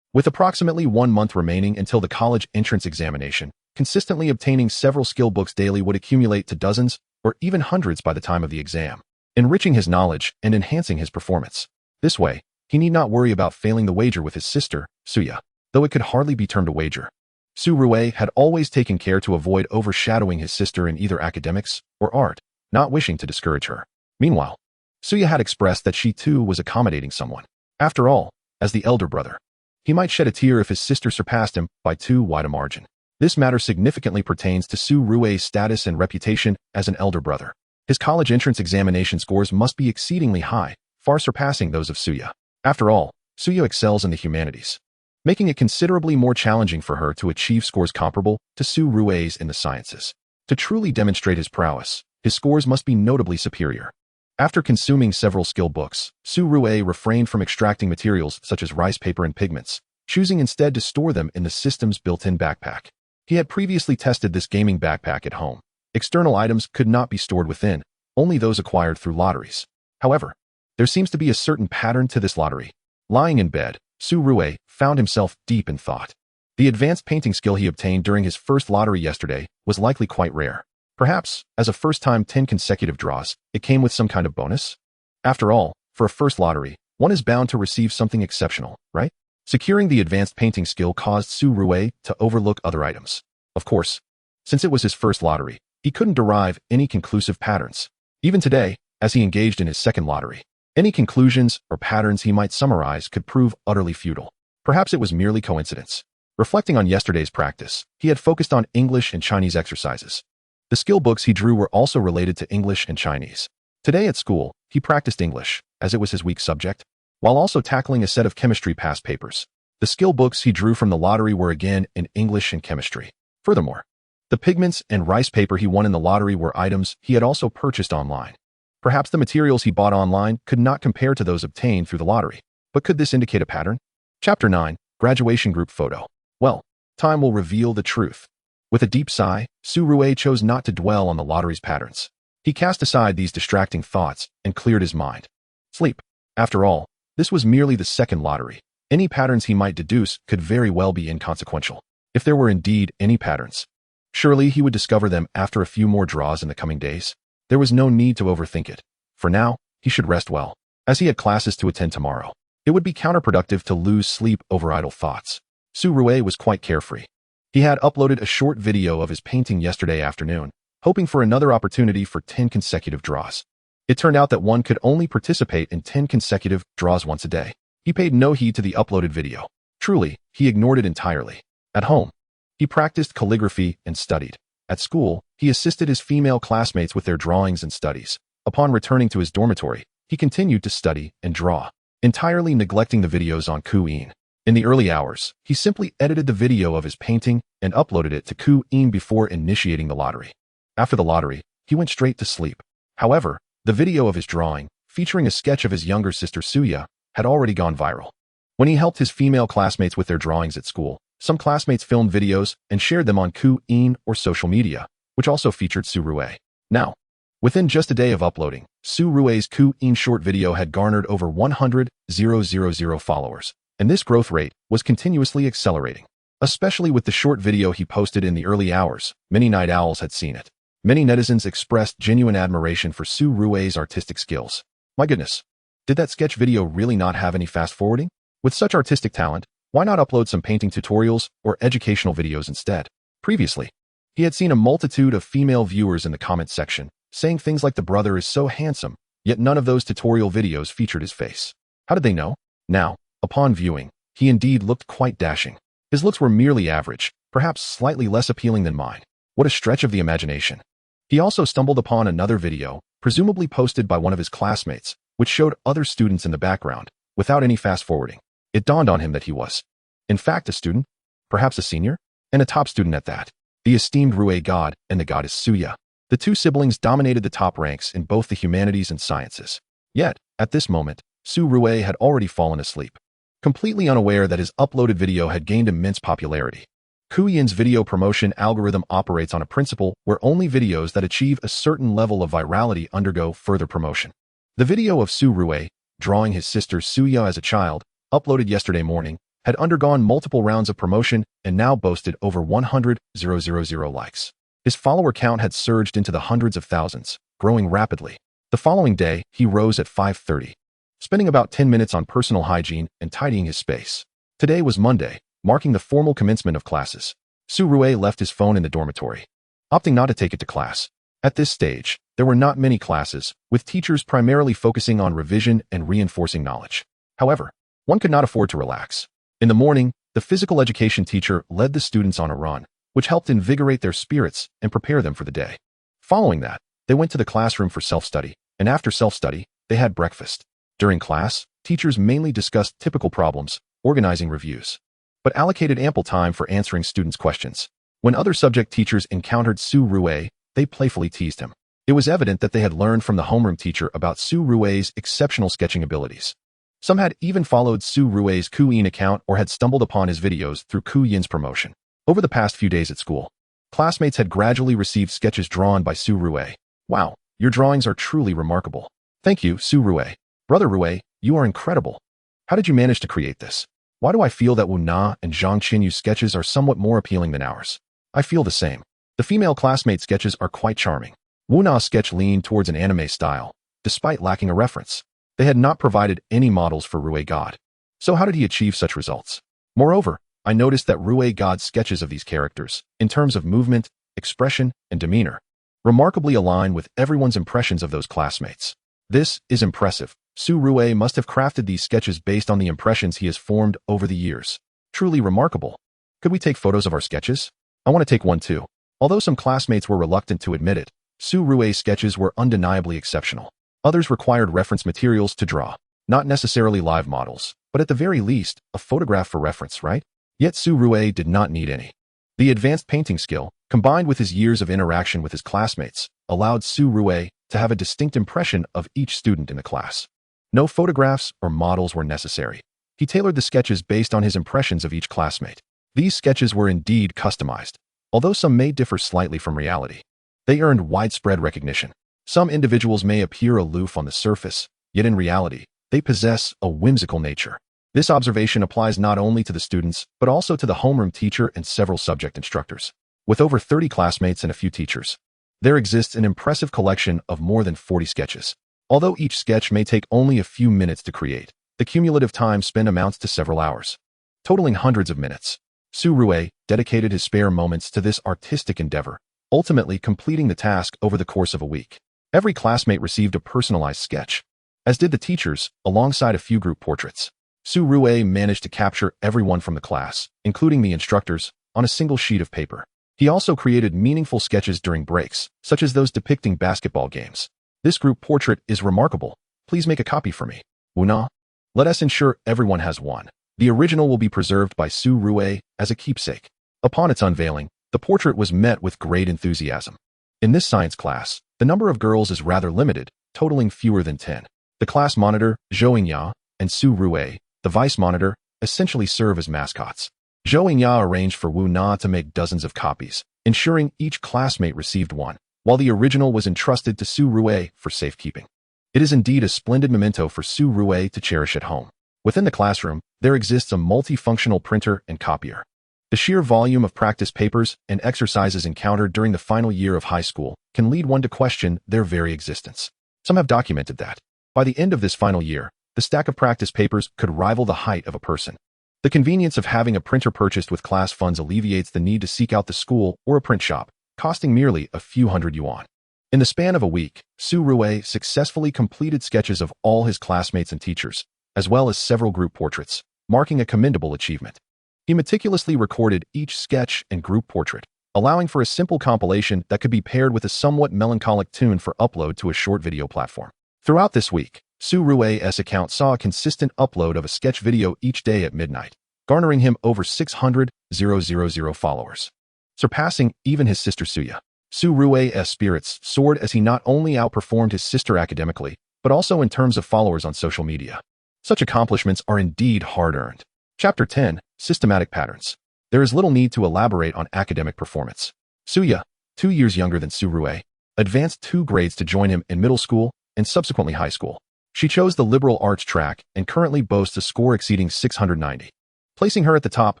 With approximately 1 month remaining until the college entrance examination, consistently obtaining several skill books daily would accumulate to dozens or even hundreds by the time of the exam, enriching his knowledge and enhancing his performance. This way, he need not worry about failing the wager with his sister, Suya, though it could hardly be termed a wager. Su Rue had always taken care to avoid overshadowing his sister in either academics or art, not wishing to discourage her. Meanwhile, Suya had expressed that she too was accommodating someone. After all, as the elder brother, he might shed a tear if his sister surpassed him by too wide a margin. This matter significantly pertains to Su Rue's status and reputation as an elder brother. His college entrance examination scores must be exceedingly high, far surpassing those of Suya. After all, Suya excels in the humanities, making it considerably more challenging for her to achieve scores comparable to Su Rue's in the sciences. To truly demonstrate his prowess, his scores must be notably superior. After consuming several skill books, Su Rue refrained from extracting materials such as rice paper and pigments, choosing instead to store them in the system's built-in backpack. He had previously tested this gaming backpack at home. External items could not be stored within, only those acquired through lotteries. However, there seems to be a certain pattern to this lottery. Lying in bed, Su Rue found himself deep in thought. The advanced painting skill he obtained during his first lottery yesterday was likely quite rare. Perhaps, as a first-time 10 consecutive draws, it came with some kind of bonus? After all, for a first lottery, one is bound to receive something exceptional, right? Securing the advanced painting skill caused Su Rue to overlook other items. Of course, since it was his first lottery, he couldn't derive any conclusive patterns. Even today, as he engaged in his second lottery, any conclusions or patterns he might summarize could prove utterly futile. Perhaps it was merely coincidence. Reflecting on yesterday's practice, he had focused on English and Chinese exercises. The skill books he drew were also related to English and Chinese. Today at school, he practiced English, as it was his weak subject, while also tackling a set of chemistry past papers. The skill books he drew from the lottery were again in English and chemistry. Furthermore, the pigments and rice paper he won in the lottery were items he had also purchased online. Perhaps the materials he bought online could not compare to those obtained through the lottery, but could this indicate a pattern? Chapter 9, Graduation Group Photo. Well, time will reveal the truth. With a deep sigh, Su Rue chose not to dwell on the lottery's patterns. He cast aside these distracting thoughts and cleared his mind. Sleep. After all, this was merely the second lottery. Any patterns he might deduce could very well be inconsequential. If there were indeed any patterns, surely he would discover them after a few more draws in the coming days. There was no need to overthink it. For now, he should rest well, as he had classes to attend tomorrow. It would be counterproductive to lose sleep over idle thoughts. Su Rui was quite carefree. He had uploaded a short video of his painting yesterday afternoon, hoping for another opportunity for 10 consecutive draws. It turned out that one could only participate in 10 consecutive draws once a day. He paid no heed to the uploaded video. Truly, he ignored it entirely. At home, he practiced calligraphy and studied. At school, he assisted his female classmates with their drawings and studies. Upon returning to his dormitory, he continued to study and draw, entirely neglecting the videos on Douyin. In the early hours, he simply edited the video of his painting and uploaded it to Douyin before initiating the lottery. After the lottery, he went straight to sleep. However, the video of his drawing, featuring a sketch of his younger sister Suya, had already gone viral. When he helped his female classmates with their drawings at school, some classmates filmed videos and shared them on Douyin or social media, which also featured Su Rui. Now, within just a day of uploading, Su Rui's Douyin short video had garnered over 100,000 followers, and this growth rate was continuously accelerating. Especially with the short video he posted in the early hours, many night owls had seen it. Many netizens expressed genuine admiration for Su Rui's artistic skills. My goodness, did that sketch video really not have any fast forwarding? With such artistic talent, why not upload some painting tutorials or educational videos instead? Previously, he had seen a multitude of female viewers in the comment section, saying things like the brother is so handsome, yet none of those tutorial videos featured his face. How did they know? Now, upon viewing, he indeed looked quite dashing. His looks were merely average, perhaps slightly less appealing than mine. What a stretch of the imagination. He also stumbled upon another video, presumably posted by one of his classmates, which showed other students in the background, without any fast forwarding. It dawned on him that he was, in fact, a student, perhaps a senior, and a top student at that. The esteemed Rui god and the goddess Suya. The two siblings dominated the top ranks in both the humanities and sciences. Yet, at this moment, Su Rui had already fallen asleep, completely unaware that his uploaded video had gained immense popularity. Douyin's video promotion algorithm operates on a principle where only videos that achieve a certain level of virality undergo further promotion. The video of Su Rui, drawing his sister Suya as a child, uploaded yesterday morning, had undergone multiple rounds of promotion and now boasted over 100,000 likes. His follower count had surged into the hundreds of thousands, growing rapidly. The following day, he rose at 5:30, spending about 10 minutes on personal hygiene and tidying his space. Today was Monday, marking the formal commencement of classes. Su Rui left his phone in the dormitory, opting not to take it to class. At this stage, there were not many classes, with teachers primarily focusing on revision and reinforcing knowledge. However, one could not afford to relax. In the morning, the physical education teacher led the students on a run, which helped invigorate their spirits and prepare them for the day. Following that, they went to the classroom for self-study, and after self-study, they had breakfast. During class, teachers mainly discussed typical problems, organizing reviews, but allocated ample time for answering students' questions. When other subject teachers encountered Su Rui, they playfully teased him. It was evident that they had learned from the homeroom teacher about Su Rui's exceptional sketching abilities. Some had even followed Su Rui's Douyin account or had stumbled upon his videos through Douyin's promotion. Over the past few days at school, classmates had gradually received sketches drawn by Su Rui. Wow, your drawings are truly remarkable. Thank you, Su Rui. Brother Rui, you are incredible. How did you manage to create this? Why do I feel that Wu Na and Zhang Qinyu's sketches are somewhat more appealing than ours? I feel the same. The female classmate sketches are quite charming. Wu Na's sketch leaned towards an anime style, despite lacking a reference. They had not provided any models for Rui God. So how did he achieve such results? Moreover, I noticed that Rui God's sketches of these characters, in terms of movement, expression, and demeanor, remarkably align with everyone's impressions of those classmates. This is impressive. Su Rui must have crafted these sketches based on the impressions he has formed over the years. Truly remarkable. Could we take photos of our sketches? I want to take one too. Although some classmates were reluctant to admit it, Su Rui's sketches were undeniably exceptional. Others required reference materials to draw, not necessarily live models, but at the very least, a photograph for reference, right? Yet Su Rui did not need any. The advanced painting skill, combined with his years of interaction with his classmates, allowed Su Rui to have a distinct impression of each student in the class. No photographs or models were necessary. He tailored the sketches based on his impressions of each classmate. These sketches were indeed customized, although some may differ slightly from reality. They earned widespread recognition. Some individuals may appear aloof on the surface, yet in reality, they possess a whimsical nature. This observation applies not only to the students, but also to the homeroom teacher and several subject instructors. With over 30 classmates and a few teachers, there exists an impressive collection of more than 40 sketches. Although each sketch may take only a few minutes to create, The cumulative time spent amounts to several hours, totaling hundreds of minutes. Su Rue dedicated his spare moments to this artistic endeavor, ultimately completing the task over the course of a week. Every classmate received a personalized sketch, as did the teachers, alongside a few group portraits. Su Rue managed to capture everyone from the class, including the instructors, on a single sheet of paper. He also created meaningful sketches during breaks, such as those depicting basketball games. This group portrait is remarkable. Please make a copy for me. Una? Let us ensure everyone has one. The original will be preserved by Su Rue as a keepsake. Upon its unveiling, the portrait was met with great enthusiasm. In this science class, the number of girls is rather limited, totaling fewer than 10. The class monitor, Zhou Yingya, and Su Rue, the vice monitor, essentially serve as mascots. Zhou Yingya arranged for Wu Na to make dozens of copies, ensuring each classmate received one, while the original was entrusted to Su Rue for safekeeping. It is indeed a splendid memento for Su Rue to cherish at home. Within the classroom, there exists a multifunctional printer and copier. The sheer volume of practice papers and exercises encountered during the final year of high school can lead one to question their very existence. Some have documented that, by the end of this final year, the stack of practice papers could rival the height of a person. The convenience of having a printer purchased with class funds alleviates the need to seek out the school or a print shop, costing merely a few hundred yuan. In the span of a week, Su Rue successfully completed sketches of all his classmates and teachers, as well as several group portraits, marking a commendable achievement. He meticulously recorded each sketch and group portrait, allowing for a simple compilation that could be paired with a somewhat melancholic tune for upload to a short video platform. Throughout this week, Su Rue's account saw a consistent upload of a sketch video each day at midnight, garnering him over 600,000 followers, surpassing even his sister Suya. Su Rue's spirits soared as he not only outperformed his sister academically, but also in terms of followers on social media. Such accomplishments are indeed hard-earned. Chapter 10. Systematic Patterns. There is little need to elaborate on academic performance. Suya, 2 years younger than Su Rue, advanced 2 grades to join him in middle school and subsequently high school. She chose the liberal arts track and currently boasts a score exceeding 690, placing her at the top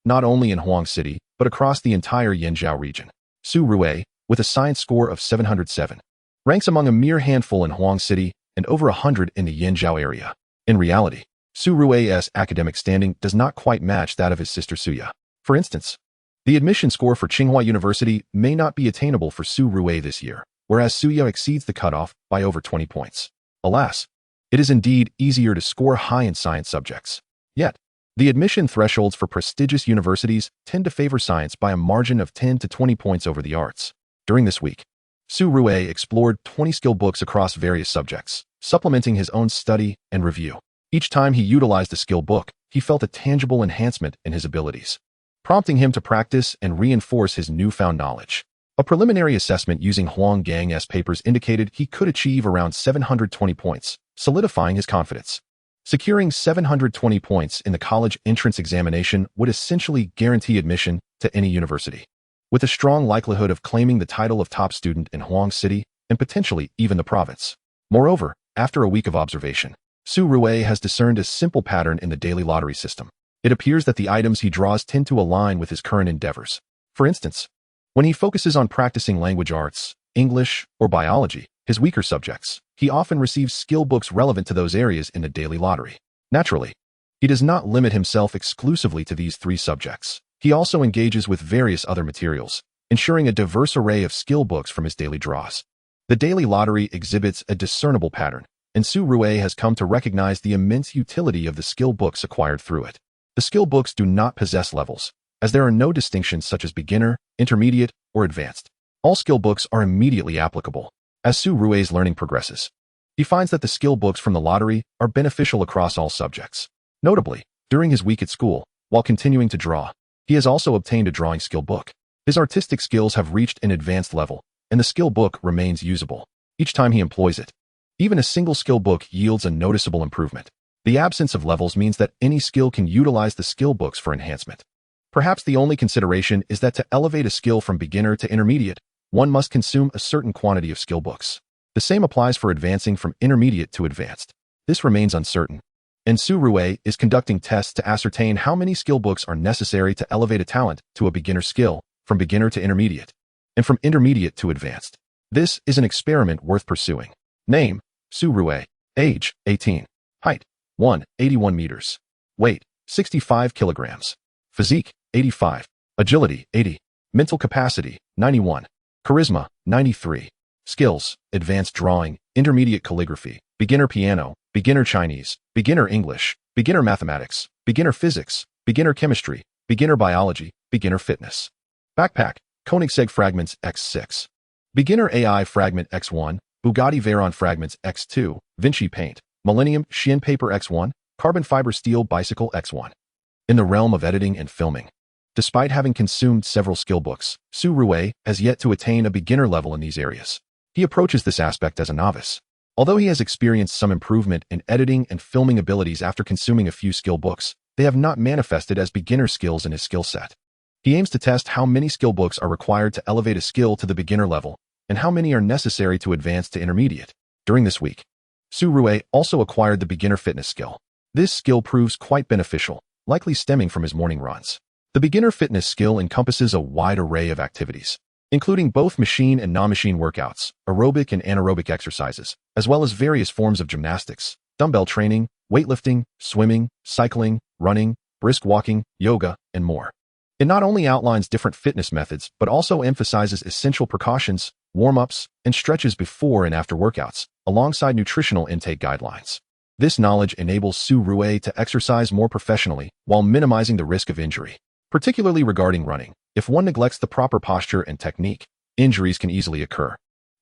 not only in Huang City, but across the entire Yanzhou region. Su Rue, with a science score of 707, ranks among a mere handful in Huang City and over 100 in the Yanzhou area. In reality, Su Rue's academic standing does not quite match that of his sister Suya. For instance, the admission score for Tsinghua University may not be attainable for Su Rue this year, whereas Suya exceeds the cutoff by over 20 points. Alas, it is indeed easier to score high in science subjects. Yet, the admission thresholds for prestigious universities tend to favor science by a margin of 10 to 20 points over the arts. During this week, Su Rue explored 20 skill books across various subjects, supplementing his own study and review. Each time he utilized a skill book, he felt a tangible enhancement in his abilities, prompting him to practice and reinforce his newfound knowledge. A preliminary assessment using Huang Gang's papers indicated he could achieve around 720 points, solidifying his confidence. Securing 720 points in the college entrance examination would essentially guarantee admission to any university, with a strong likelihood of claiming the title of top student in Huang City and potentially even the province. Moreover, after a week of observation, Su Rue has discerned a simple pattern in the daily lottery system. It appears that the items he draws tend to align with his current endeavors. For instance, when he focuses on practicing language arts, English, or biology, his weaker subjects, he often receives skill books relevant to those areas in the daily lottery. Naturally, he does not limit himself exclusively to these 3 subjects. He also engages with various other materials, ensuring a diverse array of skill books from his daily draws. The daily lottery exhibits a discernible pattern, and Su Rue has come to recognize the immense utility of the skill books acquired through it. The skill books do not possess levels, as there are no distinctions such as beginner, intermediate, or advanced. All skill books are immediately applicable. As Su Rue's learning progresses, he finds that the skill books from the lottery are beneficial across all subjects. Notably, during his week at school, while continuing to draw, he has also obtained a drawing skill book. His artistic skills have reached an advanced level, and the skill book remains usable each time he employs it. Even a single skill book yields a noticeable improvement. The absence of levels means that any skill can utilize the skill books for enhancement. Perhaps the only consideration is that to elevate a skill from beginner to intermediate, one must consume a certain quantity of skill books. The same applies for advancing from intermediate to advanced. This remains uncertain, and Su Rue is conducting tests to ascertain how many skill books are necessary to elevate a talent to a beginner skill, from beginner to intermediate, and from intermediate to advanced. This is an experiment worth pursuing. Name: Su Rue. Age: 18. Height: 1. 81 meters. Weight, 65 kilograms. Physique, 85. Agility, 80. Mental capacity, 91. Charisma, 93. Skills, advanced drawing, intermediate calligraphy, beginner piano, beginner Chinese, beginner English, beginner mathematics, beginner physics, beginner chemistry, beginner biology, beginner fitness. Backpack, Koenigsegg Fragments X6. Beginner AI Fragment X1, Bugatti Veyron Fragments X2, Vinci Paint, Millennium Shein Paper X1, Carbon Fiber Steel Bicycle X1. In the realm of editing and filming, despite having consumed several skill books, Su Rui has yet to attain a beginner level in these areas. He approaches this aspect as a novice. Although he has experienced some improvement in editing and filming abilities after consuming a few skill books, they have not manifested as beginner skills in his skill set. He aims to test how many skill books are required to elevate a skill to the beginner level, and how many are necessary to advance to intermediate. During this week, Su Rui also acquired the beginner fitness skill. This skill proves quite beneficial, likely stemming from his morning runs. The beginner fitness skill encompasses a wide array of activities, including both machine and non-machine workouts, aerobic and anaerobic exercises, as well as various forms of gymnastics, dumbbell training, weightlifting, swimming, cycling, running, brisk walking, yoga, and more. It not only outlines different fitness methods, but also emphasizes essential precautions, warm-ups, and stretches before and after workouts, alongside nutritional intake guidelines. This knowledge enables Su Rui to exercise more professionally while minimizing the risk of injury. Particularly regarding running, if one neglects the proper posture and technique, injuries can easily occur,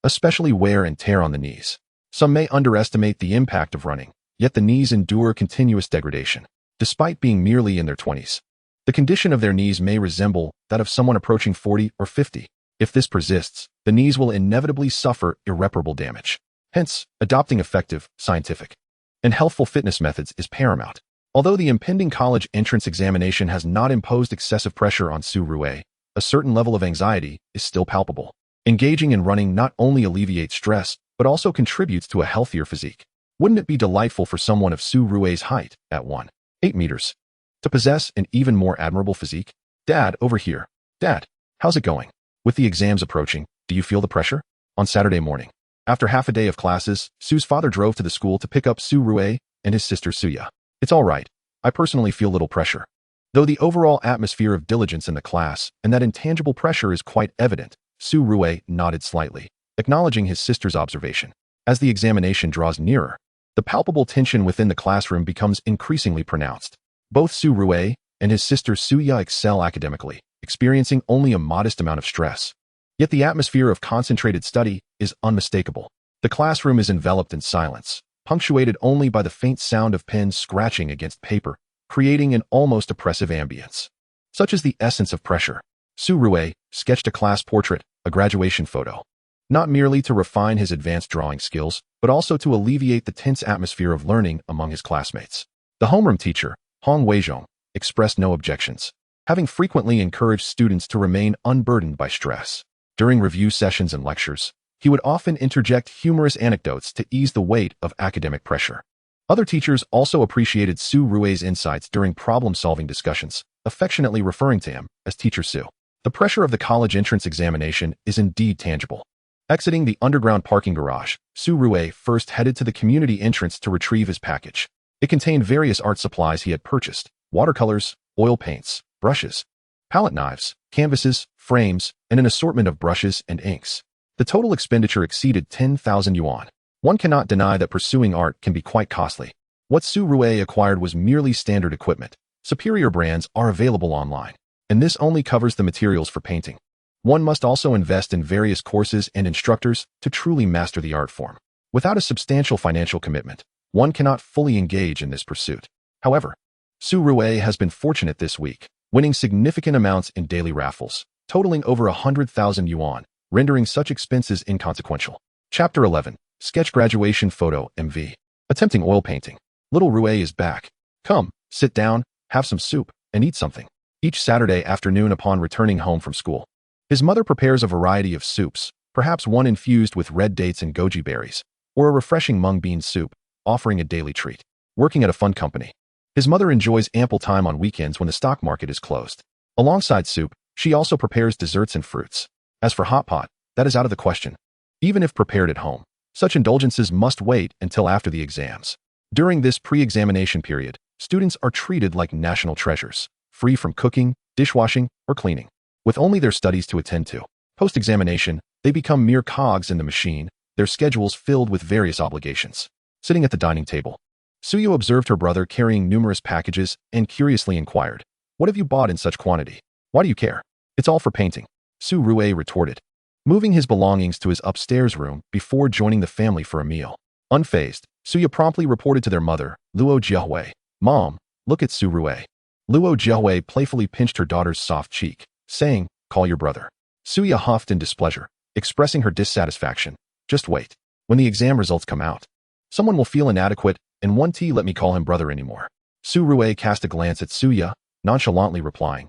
especially wear and tear on the knees. Some may underestimate the impact of running, yet the knees endure continuous degradation. Despite being merely in their 20s, the condition of their knees may resemble that of someone approaching 40 or 50. If this persists, the knees will inevitably suffer irreparable damage. Hence, adopting effective, scientific, and healthful fitness methods is paramount. Although the impending college entrance examination has not imposed excessive pressure on Su Rui, a certain level of anxiety is still palpable. Engaging in running not only alleviates stress, but also contributes to a healthier physique. Wouldn't it be delightful for someone of Su Rui's height, at 1.8 meters, to possess an even more admirable physique? Dad, over here. Dad, how's it going? With the exams approaching, do you feel the pressure? On Saturday morning, after half a day of classes, Su's father drove to the school to pick up Su Rui and his sister Suya. It's all right. I personally feel little pressure. Though the overall atmosphere of diligence in the class and that intangible pressure is quite evident, Su Rui nodded slightly, acknowledging his sister's observation. As the examination draws nearer, the palpable tension within the classroom becomes increasingly pronounced. Both Su Rui and his sister Suya excel academically, experiencing only a modest amount of stress. Yet the atmosphere of concentrated study is unmistakable. The classroom is enveloped in silence, punctuated only by the faint sound of pens scratching against paper, creating an almost oppressive ambience. Such is the essence of pressure. Su Rui sketched a class portrait, a graduation photo, not merely to refine his advanced drawing skills, but also to alleviate the tense atmosphere of learning among his classmates. The homeroom teacher, Hong Weizhong, expressed no objections, having frequently encouraged students to remain unburdened by stress. During review sessions and lectures, he would often interject humorous anecdotes to ease the weight of academic pressure. Other teachers also appreciated Su Rui's insights during problem-solving discussions, affectionately referring to him as Teacher Su. The pressure of the college entrance examination is indeed tangible. Exiting the underground parking garage, Su Rui first headed to the community entrance to retrieve his package. It contained various art supplies he had purchased: watercolors, oil paints, brushes, palette knives, canvases, frames, and an assortment of brushes and inks. The total expenditure exceeded 10,000 yuan. One cannot deny that pursuing art can be quite costly. What Su Rui acquired was merely standard equipment. Superior brands are available online, and this only covers the materials for painting. One must also invest in various courses and instructors to truly master the art form. Without a substantial financial commitment, one cannot fully engage in this pursuit. However, Su Rui has been fortunate this week, winning significant amounts in daily raffles, totaling over 100,000 yuan, rendering such expenses inconsequential. Chapter 11. Sketch Graduation Photo MV. Attempting oil painting. Little Rui is back. Come, sit down, have some soup, and eat something. Each Saturday afternoon upon returning home from school, his mother prepares a variety of soups, perhaps one infused with red dates and goji berries, or a refreshing mung bean soup, offering a daily treat. Working at a fund company, his mother enjoys ample time on weekends when the stock market is closed. Alongside soup, she also prepares desserts and fruits. As for hot pot, that is out of the question. Even if prepared at home, such indulgences must wait until after the exams. During this pre-examination period, students are treated like national treasures, free from cooking, dishwashing, or cleaning, with only their studies to attend to. Post-examination, they become mere cogs in the machine, their schedules filled with various obligations. Sitting at the dining table, Suyu observed her brother carrying numerous packages and curiously inquired, "What have you bought in such quantity? Why do you care?" "It's all for painting," Su Rue retorted, moving his belongings to his upstairs room before joining the family for a meal. Unfazed, Suya promptly reported to their mother, Luo Jiahui, "Mom, look at Su Rue." Luo Jiahui playfully pinched her daughter's soft cheek, saying, "Call your brother." Suya huffed in displeasure, expressing her dissatisfaction. "Just wait. When the exam results come out, someone will feel inadequate and won't let me call him brother anymore." Su Rue cast a glance at Suya, nonchalantly replying,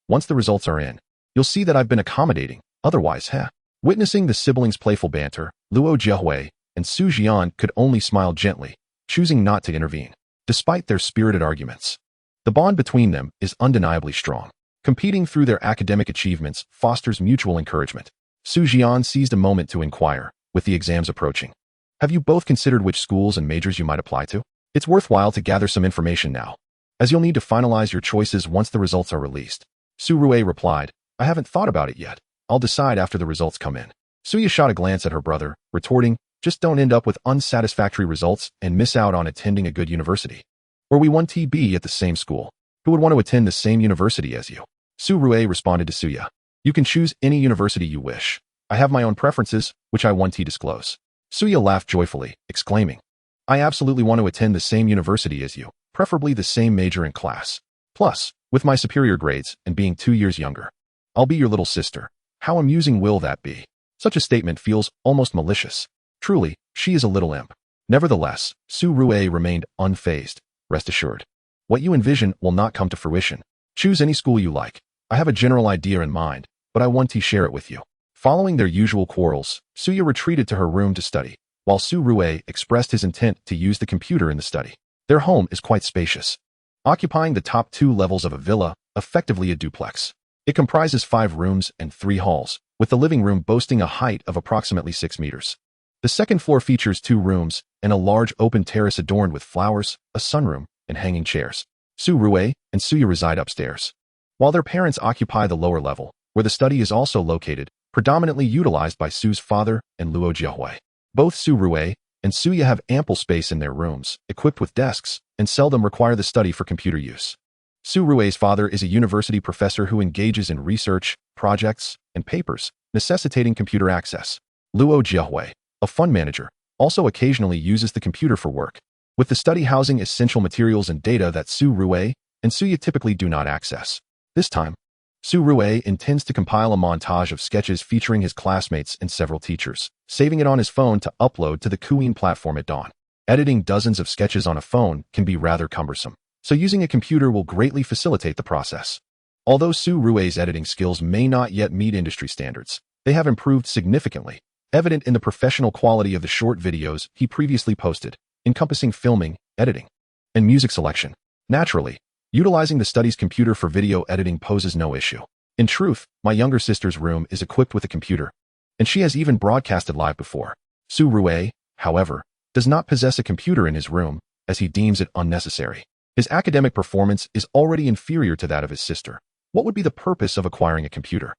"Once the results are in, you'll see that I've been accommodating, otherwise, heh." Witnessing the siblings' playful banter, Luo Jiahui and Su Jian could only smile gently, choosing not to intervene. Despite their spirited arguments, the bond between them is undeniably strong. Competing through their academic achievements fosters mutual encouragement. Su Jian seized a moment to inquire, with the exams approaching, "Have you both considered which schools and majors you might apply to? It's worthwhile to gather some information now, as you'll need to finalize your choices once the results are released." Su Rue replied, "I haven't thought about it yet. I'll decide after the results come in." Suya shot a glance at her brother, retorting, "Just don't end up with unsatisfactory results and miss out on attending a good university. Or we want to be at the same school. Who would want to attend the same university as you?" Su Rue responded to Suya, "You can choose any university you wish. I have my own preferences, which I want to disclose." Suya laughed joyfully, exclaiming, "I absolutely want to attend the same university as you, preferably the same major and class. Plus, with my superior grades and being 2 years younger, I'll be your little sister. How amusing will that be?" Such a statement feels almost malicious. Truly, she is a little imp. Nevertheless, Su Rue remained unfazed. "Rest assured, what you envision will not come to fruition. Choose any school you like. I have a general idea in mind, but I want to share it with you." Following their usual quarrels, Suya retreated to her room to study, while Su Rue expressed his intent to use the computer in the study. Their home is quite spacious, occupying the top 2 levels of a villa, effectively a duplex. It comprises 5 rooms and 3 halls, with the living room boasting a height of approximately 6 meters. The second floor features 2 rooms and a large open terrace adorned with flowers, a sunroom, and hanging chairs. Su Rue and Suya reside upstairs, while their parents occupy the lower level, where the study is also located, predominantly utilized by Su's father and Luo Jiahui. Both Su Rue and Suya have ample space in their rooms, equipped with desks, and seldom require the study for computer use. Su Rue's father is a university professor who engages in research, projects, and papers, necessitating computer access. Luo Jiahui, a fund manager, also occasionally uses the computer for work, with the study housing essential materials and data that Su Rue and Suya typically do not access. This time, Su Rue intends to compile a montage of sketches featuring his classmates and several teachers, saving it on his phone to upload to the Kuin platform at dawn. Editing dozens of sketches on a phone can be rather cumbersome, so using a computer will greatly facilitate the process. Although Su Rue's editing skills may not yet meet industry standards, they have improved significantly, evident in the professional quality of the short videos he previously posted, encompassing filming, editing, and music selection. Naturally, utilizing the study's computer for video editing poses no issue. In truth, my younger sister's room is equipped with a computer, and she has even broadcasted live before. Su Rue, however, does not possess a computer in his room, as he deems it unnecessary. His academic performance is already inferior to that of his sister. What would be the purpose of acquiring a computer?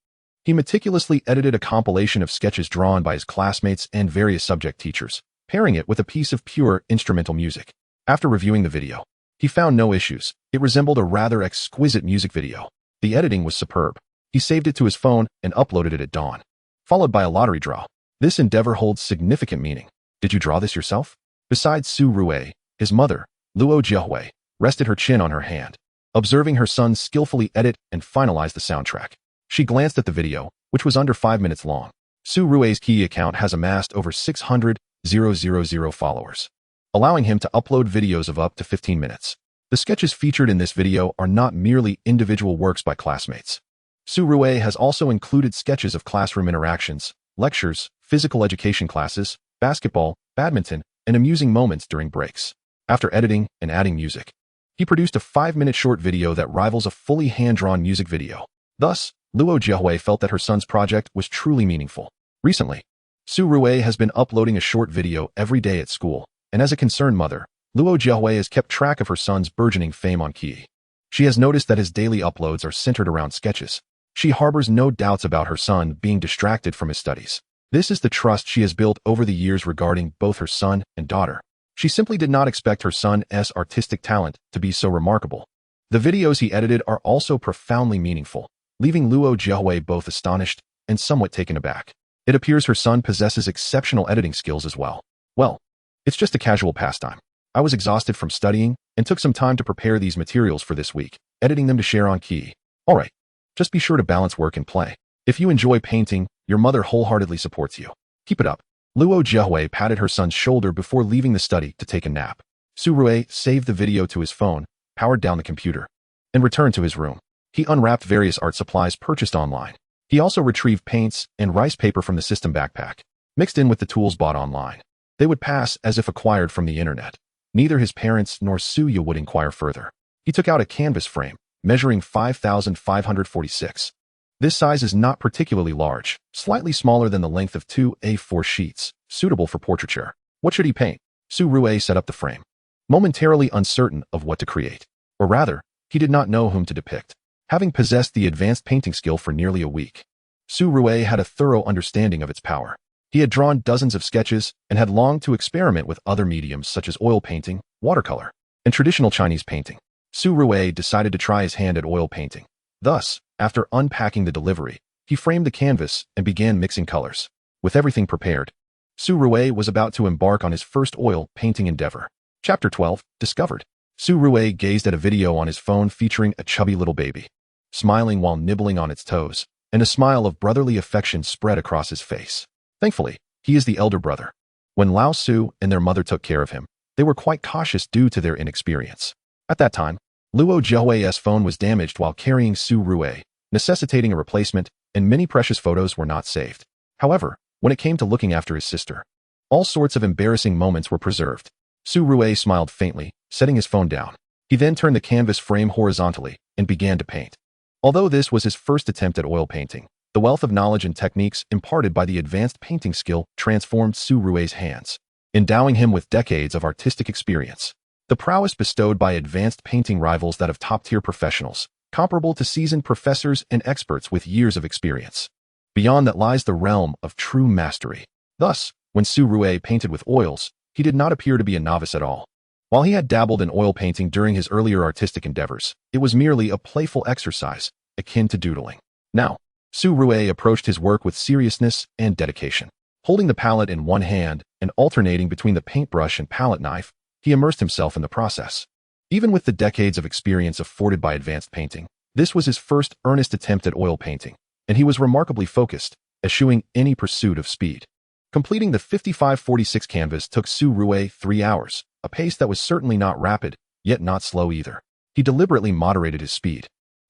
He meticulously edited a compilation of sketches drawn by his classmates and various subject teachers, pairing it with a piece of pure instrumental music. After reviewing the video, he found no issues. It resembled a rather exquisite music video. The editing was superb. He saved it to his phone and uploaded it at dawn, followed by a lottery draw. This endeavor holds significant meaning. Did you draw this yourself? Besides Su Rue, his mother, Luo Jiahui, rested her chin on her hand, observing her son skillfully edit and finalize the soundtrack. She glanced at the video, which was under 5 minutes long. Su Rue's Key account has amassed over 600,000 followers, allowing him to upload videos of up to 15 minutes. The sketches featured in this video are not merely individual works by classmates. Su Rue has also included sketches of classroom interactions, lectures, physical education classes, basketball, badminton, and amusing moments during breaks. After editing and adding music, he produced a 5-minute short video that rivals a fully hand-drawn music video. Thus, Luo Jiahui felt that her son's project was truly meaningful. Recently, Su Rue has been uploading a short video every day at school, and as a concerned mother, Luo Jiahui has kept track of her son's burgeoning fame on Qi. She has noticed that his daily uploads are centered around sketches. She harbors no doubts about her son being distracted from his studies. This is the trust she has built over the years regarding both her son and daughter. She simply did not expect her son's artistic talent to be so remarkable. The videos he edited are also profoundly meaningful, leaving Luo Jiahui both astonished and somewhat taken aback. It appears her son possesses exceptional editing skills as well. Well, it's just a casual pastime. I was exhausted from studying and took some time to prepare these materials for this week, editing them to share on Qi. Alright, just be sure to balance work and play. If you enjoy painting, your mother wholeheartedly supports you. Keep it up. Luo Jiahui patted her son's shoulder before leaving the study to take a nap. Su Rui saved the video to his phone, powered down the computer, and returned to his room. He unwrapped various art supplies purchased online. He also retrieved paints and rice paper from the system backpack, mixed in with the tools bought online. They would pass as if acquired from the internet. Neither his parents nor Suya would inquire further. He took out a canvas frame, measuring 5,546. This size is not particularly large, slightly smaller than the length of two A4 sheets, suitable for portraiture. What should he paint? Su Rui set up the frame, momentarily uncertain of what to create. Or rather, he did not know whom to depict. Having possessed the advanced painting skill for nearly a week, Su Rui had a thorough understanding of its power. He had drawn dozens of sketches and had longed to experiment with other mediums such as oil painting, watercolor, and traditional Chinese painting. Su Rui decided to try his hand at oil painting. Thus, after unpacking the delivery, he framed the canvas and began mixing colors. With everything prepared, Su Rui was about to embark on his first oil painting endeavor. Chapter 12, Discovered. Su Rui gazed at a video on his phone featuring a chubby little baby, smiling while nibbling on its toes, and a smile of brotherly affection spread across his face. Thankfully, he is the elder brother. When Lao Su and their mother took care of him, they were quite cautious due to their inexperience. At that time, Luo Jiahui's phone was damaged while carrying Su Rui, necessitating a replacement, and many precious photos were not saved. However, when it came to looking after his sister, all sorts of embarrassing moments were preserved. Su Rui smiled faintly, setting his phone down. He then turned the canvas frame horizontally and began to paint. Although this was his first attempt at oil painting, the wealth of knowledge and techniques imparted by the advanced painting skill transformed Su Rui's hands, endowing him with decades of artistic experience. The prowess bestowed by advanced painting rivals that of top-tier professionals, comparable to seasoned professors and experts with years of experience. Beyond that lies the realm of true mastery. Thus, when Su Rui painted with oils, he did not appear to be a novice at all. While he had dabbled in oil painting during his earlier artistic endeavors, it was merely a playful exercise, akin to doodling. Now, Su Rui approached his work with seriousness and dedication. Holding the palette in one hand and alternating between the paintbrush and palette knife, he immersed himself in the process. Even with the decades of experience afforded by advanced painting, this was his first earnest attempt at oil painting, and he was remarkably focused, eschewing any pursuit of speed. Completing the 5546 canvas took Su Rui 3 hours, a pace that was certainly not rapid, yet not slow either. He deliberately moderated his speed,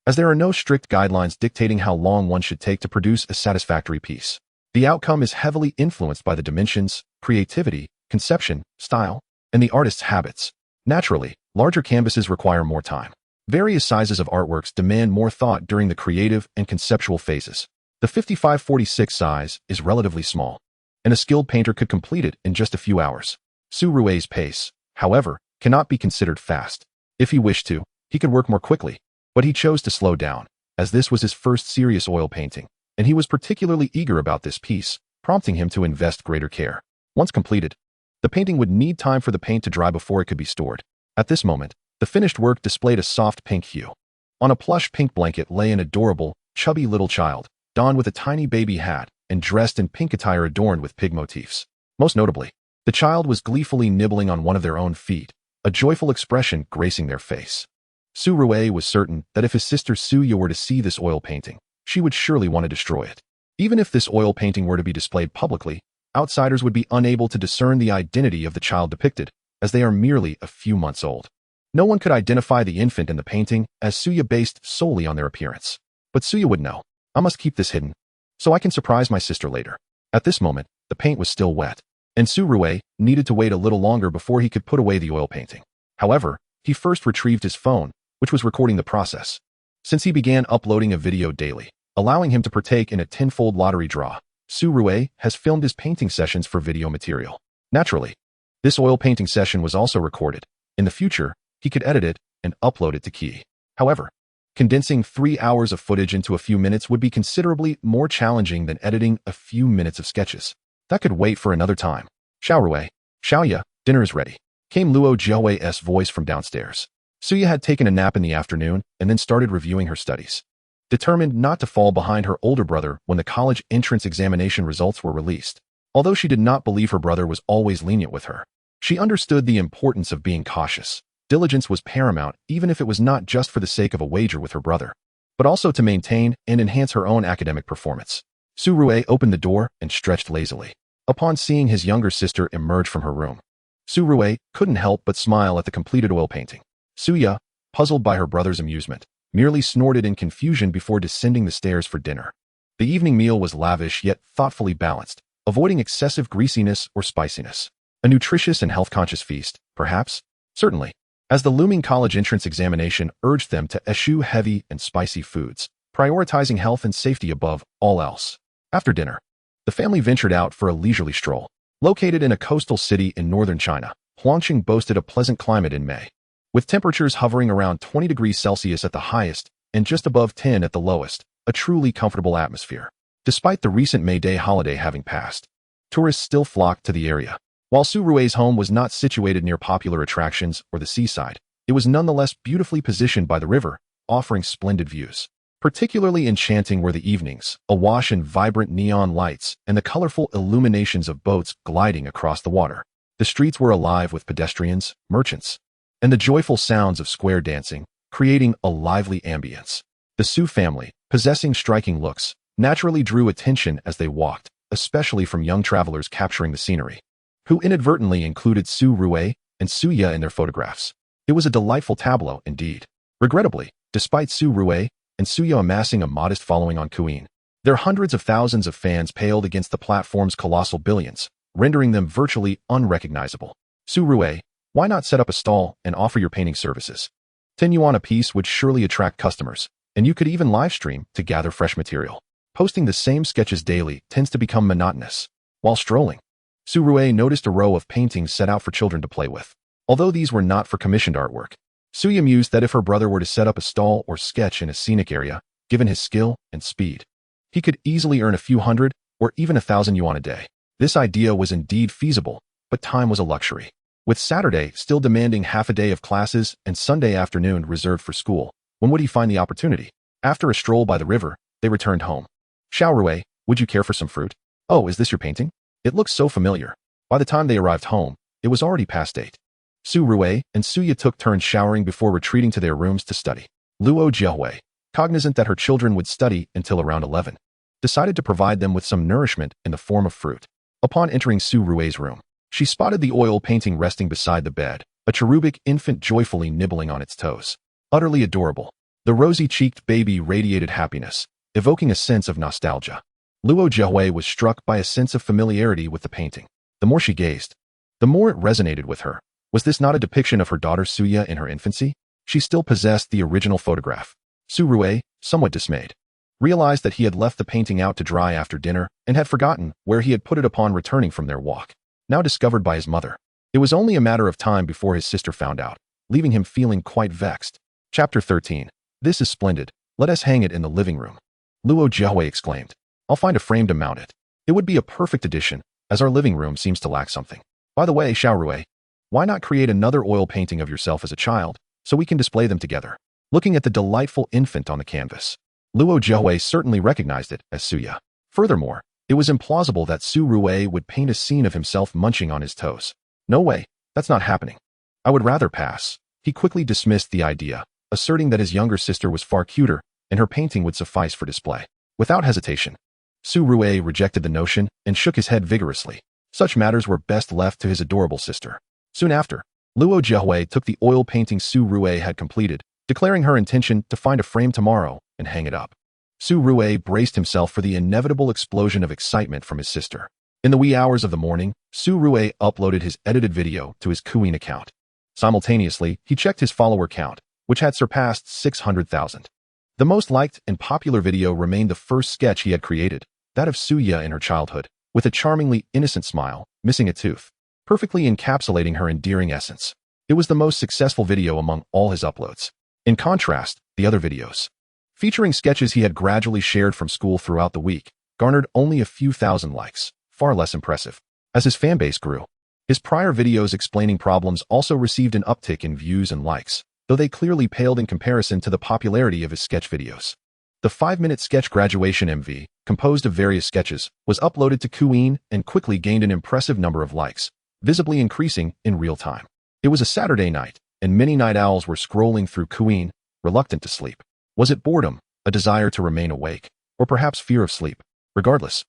as there are no strict guidelines dictating how long one should take to produce a satisfactory piece. The outcome is heavily influenced by the dimensions, creativity, conception, style, and the artist's habits. Naturally, larger canvases require more time. Various sizes of artworks demand more thought during the creative and conceptual phases. The 5546 size is relatively small, and a skilled painter could complete it in just a few hours. Su Rui's pace, however, cannot be considered fast. If he wished to, he could work more quickly, but he chose to slow down, as this was his first serious oil painting, and he was particularly eager about this piece, prompting him to invest greater care. Once completed, the painting would need time for the paint to dry before it could be stored. At this moment, the finished work displayed a soft pink hue. On a plush pink blanket lay an adorable, chubby little child, donned with a tiny baby hat and dressed in pink attire adorned with pig motifs. Most notably, the child was gleefully nibbling on one of their own feet, a joyful expression gracing their face. Su Rui was certain that if his sister Suya were to see this oil painting, she would surely want to destroy it. Even if this oil painting were to be displayed publicly, outsiders would be unable to discern the identity of the child depicted, as they are merely a few months old. No one could identify the infant in the painting, as Suya based solely on their appearance. But Suya would know. I must keep this hidden, so I can surprise my sister later. At this moment, the paint was still wet, and Su Rui needed to wait a little longer before he could put away the oil painting. However, he first retrieved his phone, which was recording the process. Since he began uploading a video daily, allowing him to partake in a tenfold lottery draw, Su Rui has filmed his painting sessions for video material. Naturally, this oil painting session was also recorded, In the future, he could edit it and upload it to Key. However, condensing 3 hours of footage into a few minutes would be considerably more challenging than editing a few minutes of sketches. That could wait for another time. Xiaorui, Xiaoya, dinner is ready, came Luo Jiaohui's voice from downstairs. Suya had taken a nap in the afternoon and then started reviewing her studies. Determined not to fall behind her older brother when the college entrance examination results were released. Although she did not believe her brother was always lenient with her, she understood the importance of being cautious. Diligence was paramount, even if it was not just for the sake of a wager with her brother, but also to maintain and enhance her own academic performance. Su Rui opened the door and stretched lazily. Upon seeing his younger sister emerge from her room, Su Rui couldn't help but smile at the completed oil painting. Suya, puzzled by her brother's amusement, merely snorted in confusion before descending the stairs for dinner. The evening meal was lavish yet thoughtfully balanced, avoiding excessive greasiness or spiciness. A nutritious and health-conscious feast, perhaps? Certainly. As the looming college entrance examination urged them to eschew heavy and spicy foods, prioritizing health and safety above all else. After dinner, the family ventured out for a leisurely stroll. Located in a coastal city in northern China, Huangqing boasted a pleasant climate in May, with temperatures hovering around 20 degrees Celsius at the highest and just above 10 at the lowest, a truly comfortable atmosphere. Despite the recent May Day holiday having passed, tourists still flocked to the area. While Su Rui's home was not situated near popular attractions or the seaside, it was nonetheless beautifully positioned by the river, offering splendid views. Particularly enchanting were the evenings, awash in vibrant neon lights and the colorful illuminations of boats gliding across the water. The streets were alive with pedestrians, merchants, and the joyful sounds of square dancing, creating a lively ambience. The Su family, possessing striking looks, naturally drew attention as they walked, especially from young travelers capturing the scenery, who inadvertently included Su Rui and Suya in their photographs. It was a delightful tableau indeed. Regrettably, despite Su Rui and Suya amassing a modest following on Kuin, their hundreds of thousands of fans paled against the platform's colossal billions, rendering them virtually unrecognizable. Su Rui, why not set up a stall and offer your painting services? 10 yuan a piece would surely attract customers, and you could even live stream to gather fresh material. Posting the same sketches daily tends to become monotonous. While strolling, Su Rui noticed a row of paintings set out for children to play with. Although these were not for commissioned artwork, Suya mused that if her brother were to set up a stall or sketch in a scenic area, given his skill and speed, he could easily earn a few hundred or even 1,000 yuan a day. This idea was indeed feasible, but time was a luxury. With Saturday still demanding half a day of classes and Sunday afternoon reserved for school, when would he find the opportunity? After a stroll by the river, they returned home. Xiaorui, would you care for some fruit? Oh, is this your painting? It looks so familiar. By the time they arrived home, it was already past 8. Su Rui and Suya took turns showering before retreating to their rooms to study. Luo Jiahui, cognizant that her children would study until around 11, decided to provide them with some nourishment in the form of fruit. Upon entering Su Rui's room, she spotted the oil painting resting beside the bed, a cherubic infant joyfully nibbling on its toes. Utterly adorable, the rosy-cheeked baby radiated happiness, evoking a sense of nostalgia. Luo Jiahui was struck by a sense of familiarity with the painting. The more she gazed, the more it resonated with her. Was this not a depiction of her daughter Suya in her infancy? She still possessed the original photograph. Su Rui, somewhat dismayed, realized that he had left the painting out to dry after dinner and had forgotten where he had put it upon returning from their walk. Now discovered by his mother, it was only a matter of time before his sister found out, leaving him feeling quite vexed. Chapter 13. This is splendid. Let us hang it in the living room. Luo Jiahui exclaimed. I'll find a frame to mount it. It would be a perfect addition, as our living room seems to lack something. By the way, Xiaorui, why not create another oil painting of yourself as a child, so we can display them together? Looking at the delightful infant on the canvas, Luo Jiahui certainly recognized it as Suya. Furthermore, it was implausible that Su Rui would paint a scene of himself munching on his toes. No way, that's not happening. I would rather pass. He quickly dismissed the idea, asserting that his younger sister was far cuter, and her painting would suffice for display. Without hesitation, Su Rui rejected the notion and shook his head vigorously. Such matters were best left to his adorable sister. Soon after, Luo Jiahui took the oil painting Su Rui had completed, declaring her intention to find a frame tomorrow and hang it up. Su Rui braced himself for the inevitable explosion of excitement from his sister. In the wee hours of the morning, Su Rui uploaded his edited video to his Kuin account. Simultaneously, he checked his follower count, which had surpassed 600,000. The most liked and popular video remained the first sketch he had created, that of Suya in her childhood, with a charmingly innocent smile, missing a tooth, perfectly encapsulating her endearing essence. It was the most successful video among all his uploads. In contrast, the other videos, featuring sketches he had gradually shared from school throughout the week, garnered only a few thousand likes, far less impressive. As his fanbase grew, his prior videos explaining problems also received an uptick in views and likes, though they clearly paled in comparison to the popularity of his sketch videos. The 5-minute sketch graduation MV, composed of various sketches, was uploaded to Douyin and quickly gained an impressive number of likes, visibly increasing in real time. It was a Saturday night, and many night owls were scrolling through Douyin, reluctant to sleep. Was it boredom, a desire to remain awake, or perhaps fear of sleep? Regardless,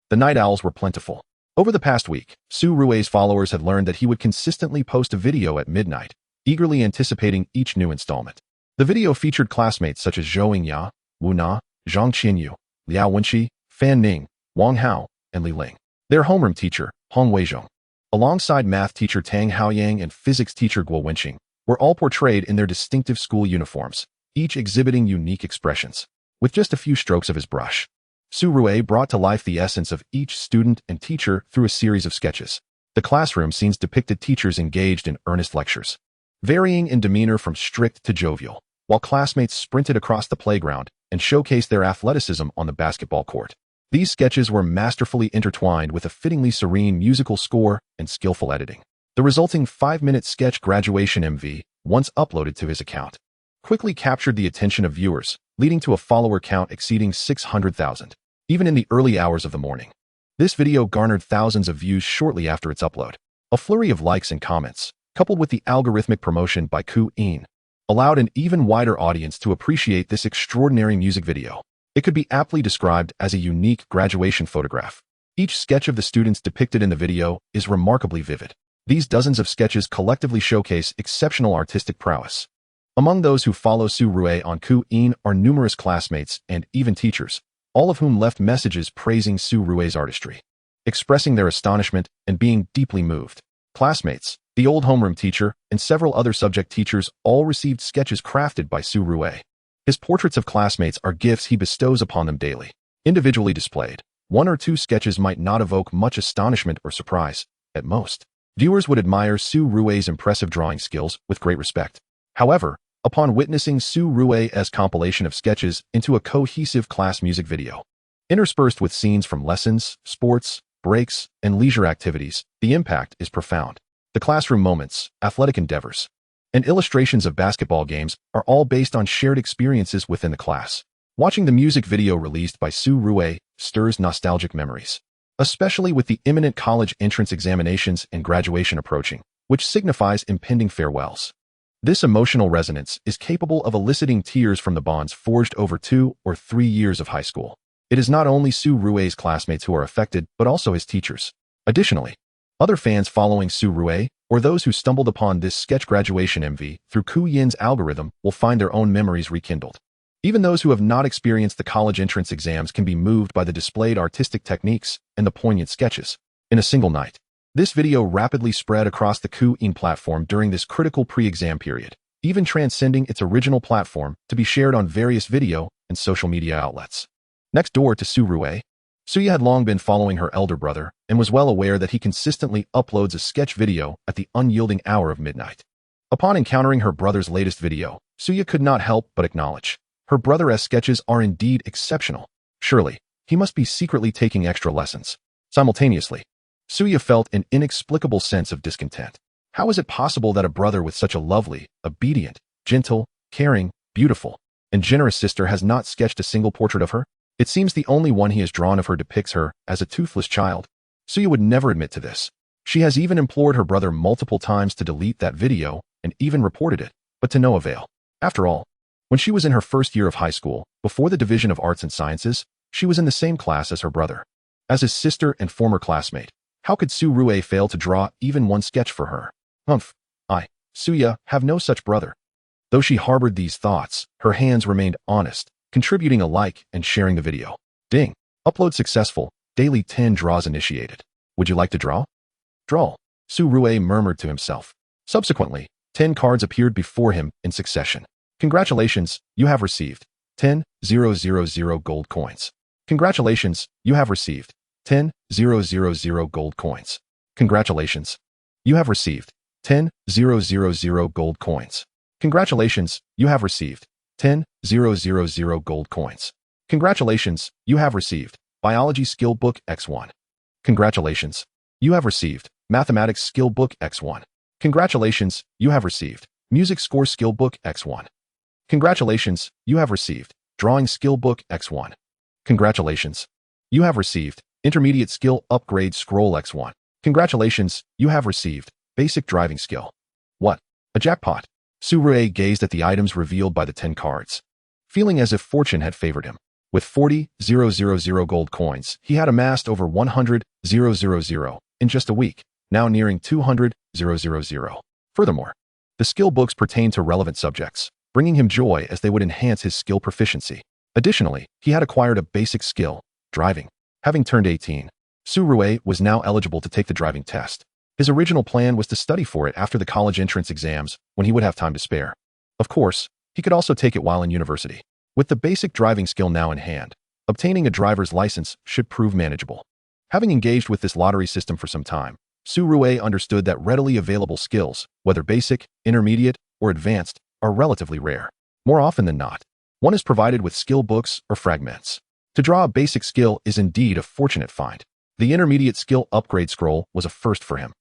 the night owls were plentiful. Over the past week, Su Rui's followers had learned that he would consistently post a video at midnight, eagerly anticipating each new installment. The video featured classmates such as Zhou Yingya, Wu Na, Zhang Qianyu, Liao Wenqi, Fan Ning, Wang Hao, and Li Ling. Their homeroom teacher, Hong Weizhong, alongside math teacher Tang Haoyang and physics teacher Guo Wenqing, were all portrayed in their distinctive school uniforms, each exhibiting unique expressions. With just a few strokes of his brush, Su Rui brought to life the essence of each student and teacher through a series of sketches. The classroom scenes depicted teachers engaged in earnest lectures, varying in demeanor from strict to jovial, while classmates sprinted across the playground and showcased their athleticism on the basketball court. These sketches were masterfully intertwined with a fittingly serene musical score and skillful editing. The resulting 5-minute sketch graduation MV, once uploaded to his account, quickly captured the attention of viewers, leading to a follower count exceeding 600,000. Even in the early hours of the morning, this video garnered thousands of views shortly after its upload. A flurry of likes and comments, coupled with the algorithmic promotion by Douyin, allowed an even wider audience to appreciate this extraordinary music video. It could be aptly described as a unique graduation photograph. Each sketch of the students depicted in the video is remarkably vivid. These dozens of sketches collectively showcase exceptional artistic prowess. Among those who follow Su Rui on Douyin are numerous classmates and even teachers, all of whom left messages praising Su Rui's artistry, expressing their astonishment and being deeply moved. Classmates, the old homeroom teacher, and several other subject teachers all received sketches crafted by Su Rui. His portraits of classmates are gifts he bestows upon them daily. Individually displayed, 1 or 2 sketches might not evoke much astonishment or surprise. At most, viewers would admire Su Rui's impressive drawing skills with great respect. However, upon witnessing Su Rui's compilation of sketches into a cohesive class music video, interspersed with scenes from lessons, sports, breaks, and leisure activities, the impact is profound. The classroom moments, athletic endeavors, and illustrations of basketball games are all based on shared experiences within the class. Watching the music video released by Su Rui stirs nostalgic memories, especially with the imminent college entrance examinations and graduation approaching, which signifies impending farewells. This emotional resonance is capable of eliciting tears from the bonds forged over 2 or 3 years of high school. It is not only Su Rui's classmates who are affected, but also his teachers. Additionally, other fans following Su Rui, or those who stumbled upon this sketch graduation MV through Douyin's algorithm, will find their own memories rekindled. Even those who have not experienced the college entrance exams can be moved by the displayed artistic techniques and the poignant sketches. In a single night, this video rapidly spread across the Douyin platform during this critical pre-exam period, even transcending its original platform to be shared on various video and social media outlets. Next door to Su Rui, Suya had long been following her elder brother and was well aware that he consistently uploads a sketch video at the unyielding hour of midnight. Upon encountering her brother's latest video, Suya could not help but acknowledge, her brother's sketches are indeed exceptional. Surely, he must be secretly taking extra lessons. Simultaneously, Suya felt an inexplicable sense of discontent. How is it possible that a brother with such a lovely, obedient, gentle, caring, beautiful, and generous sister has not sketched a single portrait of her? It seems the only one he has drawn of her depicts her as a toothless child. Suya would never admit to this. She has even implored her brother multiple times to delete that video and even reported it, but to no avail. After all, when she was in her first year of high school, before the Division of Arts and Sciences, she was in the same class as her brother. As his sister and former classmate, how could Su Rui fail to draw even one sketch for her? I, Suya, have no such brother. Though she harbored these thoughts, her hands remained honest, contributing a like and sharing the video. Ding. Upload successful. Daily 10 draws initiated. Would you like to draw? Draw. Su Rui murmured to himself. Subsequently, 10 cards appeared before him in succession. Congratulations, you have received 10,000 gold coins. Congratulations, you have received 10,000 gold coins. Congratulations, you have received 10,000 gold coins. Congratulations, you have received 10,000 gold coins. Congratulations, you have received Biology Skill Book X1. Congratulations, you have received Mathematics Skill Book X1. Congratulations, you have received Music Score Skill Book X1. Congratulations, you have received Drawing Skill Book X1. Congratulations, you have received Intermediate Skill Upgrade Scroll X1. Congratulations, you have received Basic Driving Skill. What? A jackpot! Surue gazed at the items revealed by the 10 cards, feeling as if fortune had favored him. With 40,000 gold coins, he had amassed over 100,000 in just a week, now nearing 200,000. Furthermore, the skill books pertain to relevant subjects, bringing him joy as they would enhance his skill proficiency. Additionally, he had acquired a basic skill, driving. Having turned 18, Surue was now eligible to take the driving test. His original plan was to study for it after the college entrance exams when he would have time to spare. Of course, he could also take it while in university. With the basic driving skill now in hand, obtaining a driver's license should prove manageable. Having engaged with this lottery system for some time, Surue understood that readily available skills, whether basic, intermediate, or advanced, are relatively rare. More often than not, one is provided with skill books or fragments. To draw a basic skill is indeed a fortunate find. The intermediate skill upgrade scroll was a first for him.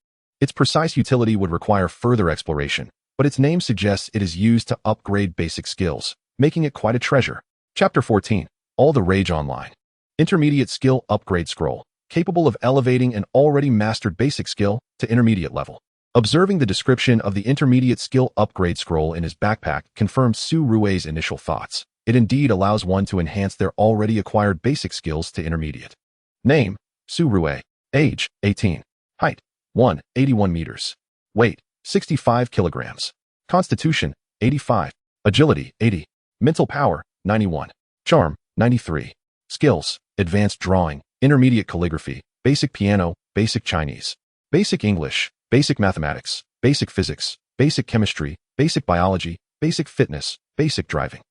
Its precise utility would require further exploration, but its name suggests it is used to upgrade basic skills, making it quite a treasure. Chapter 14. All the Rage Online. Intermediate Skill Upgrade Scroll, capable of elevating an already mastered basic skill to intermediate level. Observing the description of the intermediate skill upgrade scroll in his backpack confirmed Surue's initial thoughts. It indeed allows one to enhance their already acquired basic skills to intermediate. Name: Surue. Age: 18. Height: 181 meters. Weight: 65 kilograms. Constitution: 85. Agility: 80. Mental power: 91. Charm: 93. Skills: Advanced Drawing, Intermediate Calligraphy, Basic Piano, Basic Chinese, Basic English, Basic Mathematics, Basic Physics, Basic Chemistry, Basic Biology, Basic Fitness, Basic Driving.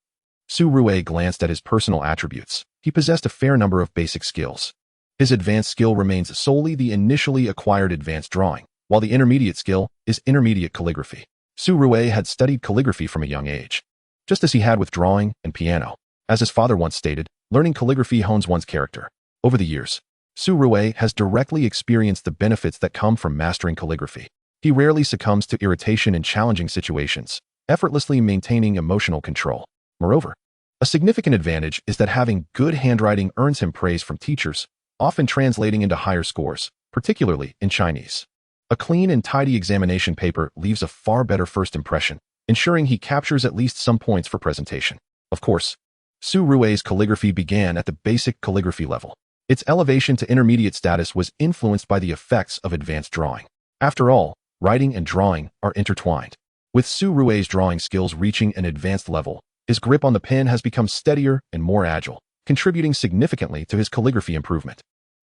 Surue glanced at his personal attributes. He possessed a fair number of basic skills. His advanced skill remains solely the initially acquired advanced drawing, while the intermediate skill is intermediate calligraphy. Surue had studied calligraphy from a young age, just as he had with drawing and piano. As his father once stated, learning calligraphy hones one's character. Over the years, Surue has directly experienced the benefits that come from mastering calligraphy. He rarely succumbs to irritation in challenging situations, effortlessly maintaining emotional control. Moreover, a significant advantage is that having good handwriting earns him praise from teachers, often translating into higher scores, particularly in Chinese. A clean and tidy examination paper leaves a far better first impression, ensuring he captures at least some points for presentation. Of course, Surue's calligraphy began at the basic calligraphy level. Its elevation to intermediate status was influenced by the effects of advanced drawing. After all, writing and drawing are intertwined. With Surue's drawing skills reaching an advanced level, his grip on the pen has become steadier and more agile, contributing significantly to his calligraphy improvement.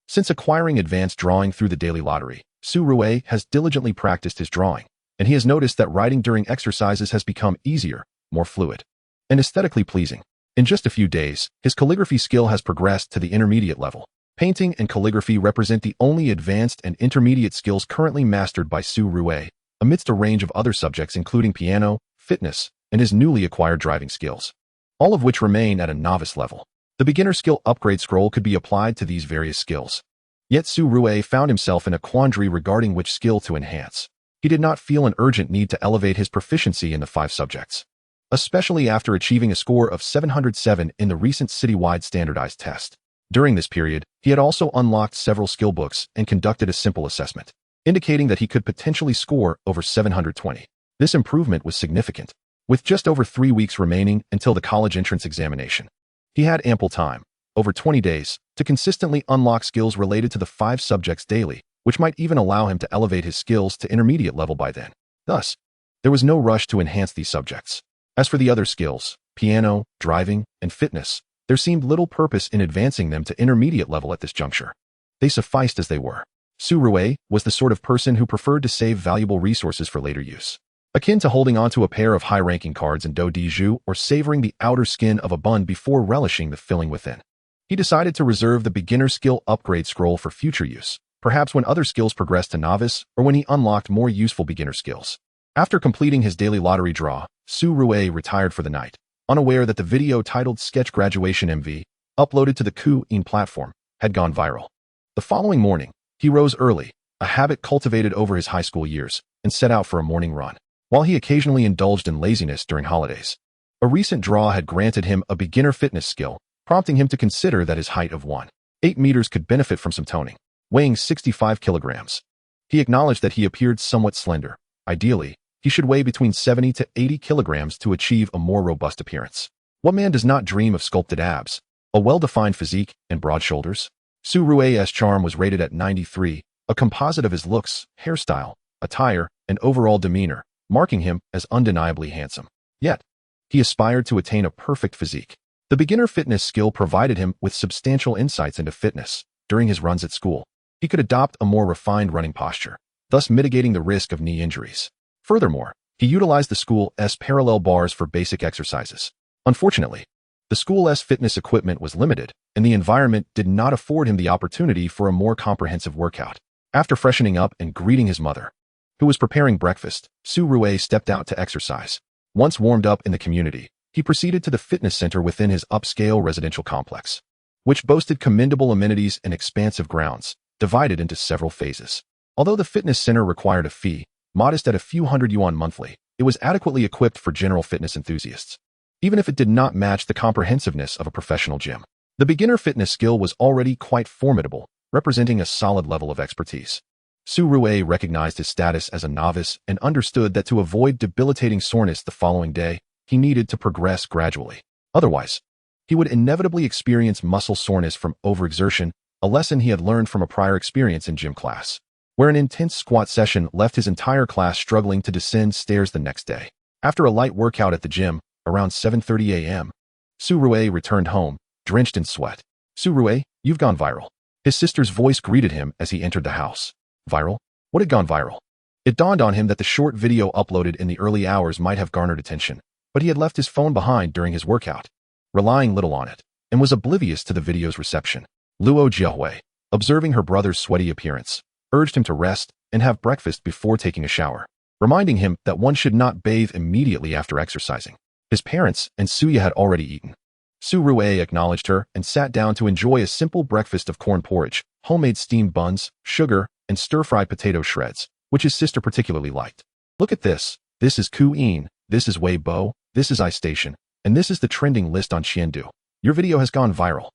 Since acquiring advanced drawing through the daily lottery, Surue has diligently practiced his drawing, and he has noticed that writing during exercises has become easier, more fluid, and aesthetically pleasing. In just a few days, his calligraphy skill has progressed to the intermediate level. Painting and calligraphy represent the only advanced and intermediate skills currently mastered by Surue, amidst a range of other subjects including piano, fitness, and his newly acquired driving skills, all of which remain at a novice level. The beginner skill upgrade scroll could be applied to these various skills. Yet Surue found himself in a quandary regarding which skill to enhance. He did not feel an urgent need to elevate his proficiency in the 5 subjects, especially after achieving a score of 707 in the recent citywide standardized test. During this period, he had also unlocked several skill books and conducted a simple assessment, indicating that he could potentially score over 720. This improvement was significant. With just over 3 weeks remaining until the college entrance examination, he had ample time, over 20 days, to consistently unlock skills related to the 5 subjects daily, which might even allow him to elevate his skills to intermediate level by then. Thus, there was no rush to enhance these subjects. As for the other skills, piano, driving, and fitness, there seemed little purpose in advancing them to intermediate level at this juncture. They sufficed as they were. Surue was the sort of person who preferred to save valuable resources for later use, akin to holding onto a pair of high-ranking cards in do di jus or savoring the outer skin of a bun before relishing the filling within. He decided to reserve the beginner skill upgrade scroll for future use, perhaps when other skills progressed to novice or when he unlocked more useful beginner skills. After completing his daily lottery draw, Su Rui retired for the night, unaware that the video titled Sketch Graduation MV, uploaded to the Douyin platform, had gone viral. The following morning, he rose early, a habit cultivated over his high school years, and set out for a morning run. While he occasionally indulged in laziness during holidays, a recent draw had granted him a beginner fitness skill, prompting him to consider that his height of 1.8 meters could benefit from some toning. Weighing 65 kilograms, he acknowledged that he appeared somewhat slender. Ideally, he should weigh between 70 to 80 kilograms to achieve a more robust appearance. What man does not dream of sculpted abs, a well-defined physique, and broad shoulders? Su Rui's charm was rated at 93, a composite of his looks, hairstyle, attire, and overall demeanor, marking him as undeniably handsome. Yet, he aspired to attain a perfect physique. The beginner fitness skill provided him with substantial insights into fitness. During his runs at school, he could adopt a more refined running posture, thus mitigating the risk of knee injuries. Furthermore, he utilized the school's parallel bars for basic exercises. Unfortunately, the school's fitness equipment was limited, and the environment did not afford him the opportunity for a more comprehensive workout. After freshening up and greeting his mother, who was preparing breakfast, Su Rui stepped out to exercise. Once warmed up in the community, he proceeded to the fitness center within his upscale residential complex, which boasted commendable amenities and expansive grounds, divided into several phases. Although the fitness center required a fee, modest at a few hundred yuan monthly, it was adequately equipped for general fitness enthusiasts, even if it did not match the comprehensiveness of a professional gym. The beginner fitness skill was already quite formidable, representing a solid level of expertise. Su Rui recognized his status as a novice and understood that to avoid debilitating soreness the following day, he needed to progress gradually. Otherwise, he would inevitably experience muscle soreness from overexertion, a lesson he had learned from a prior experience in gym class, where an intense squat session left his entire class struggling to descend stairs the next day. After a light workout at the gym, around 7:30 a.m., Su Rui returned home, drenched in sweat. "Su Rui, you've gone viral." His sister's voice greeted him as he entered the house. Viral? What had gone viral? It dawned on him that the short video uploaded in the early hours might have garnered attention, but he had left his phone behind during his workout, relying little on it, and was oblivious to the video's reception. Luo Jiahui, observing her brother's sweaty appearance, urged him to rest and have breakfast before taking a shower, reminding him that one should not bathe immediately after exercising. His parents and Suya had already eaten. Su Rui acknowledged her and sat down to enjoy a simple breakfast of corn porridge, homemade steamed buns, sugar, and stir-fried potato shreds, which his sister particularly liked. "Look at this. This is Douyin, this is Weibo, this is iStation, and this is the trending list on Qiandu. Your video has gone viral,"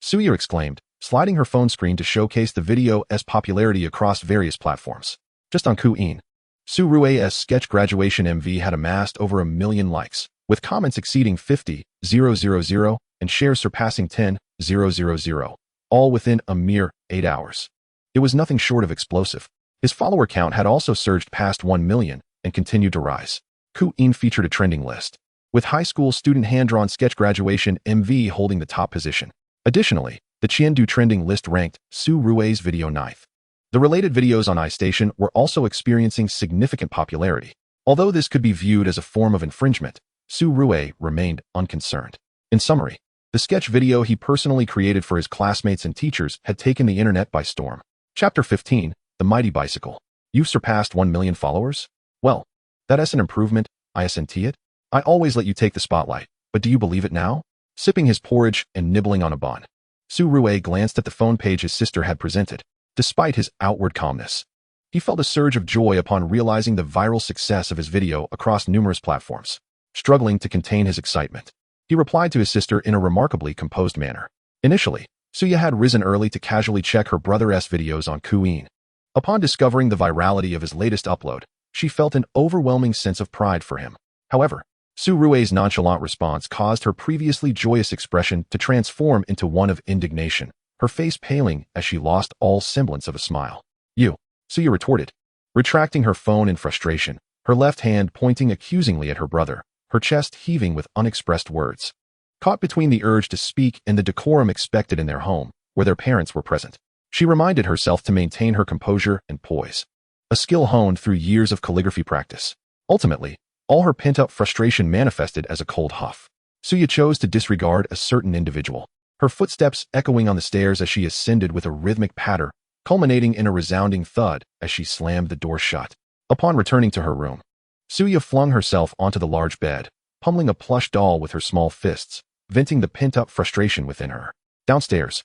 Suya exclaimed, sliding her phone screen to showcase the video's popularity across various platforms. Just on Douyin, Su Rui's sketch graduation MV had amassed over 1 million likes, with comments exceeding 50,000 and shares surpassing 10,000, all within a mere 8 hours. It was nothing short of explosive. His follower count had also surged past 1 million and continued to rise. Douyin featured a trending list, with high school student hand-drawn sketch graduation MV holding the top position. Additionally, the Qiandu trending list ranked Su Rui's video 9th. The related videos on iStation were also experiencing significant popularity. Although this could be viewed as a form of infringement, Su Rui remained unconcerned. In summary, the sketch video he personally created for his classmates and teachers had taken the internet by storm. Chapter 15, The Mighty Bicycle. You've surpassed 1 million followers? Well, that's an improvement, isn't it? I always let you take the spotlight, but do you believe it now? Sipping his porridge and nibbling on a bun, Su Rui glanced at the phone page his sister had presented. Despite his outward calmness, he felt a surge of joy upon realizing the viral success of his video across numerous platforms. Struggling to contain his excitement, he replied to his sister in a remarkably composed manner. Initially, Suya had risen early to casually check her brother's videos on Douyin. Upon discovering the virality of his latest upload, she felt an overwhelming sense of pride for him. However, Su Rui's nonchalant response caused her previously joyous expression to transform into one of indignation, her face paling as she lost all semblance of a smile. "You," Suya retorted, retracting her phone in frustration, her left hand pointing accusingly at her brother, her chest heaving with unexpressed words. Caught between the urge to speak and the decorum expected in their home, where their parents were present, she reminded herself to maintain her composure and poise, a skill honed through years of calligraphy practice. Ultimately, all her pent-up frustration manifested as a cold huff. Suya chose to disregard a certain individual, her footsteps echoing on the stairs as she ascended with a rhythmic patter, culminating in a resounding thud as she slammed the door shut. Upon returning to her room, Suya flung herself onto the large bed, pummeling a plush doll with her small fists, venting the pent-up frustration within her. Downstairs,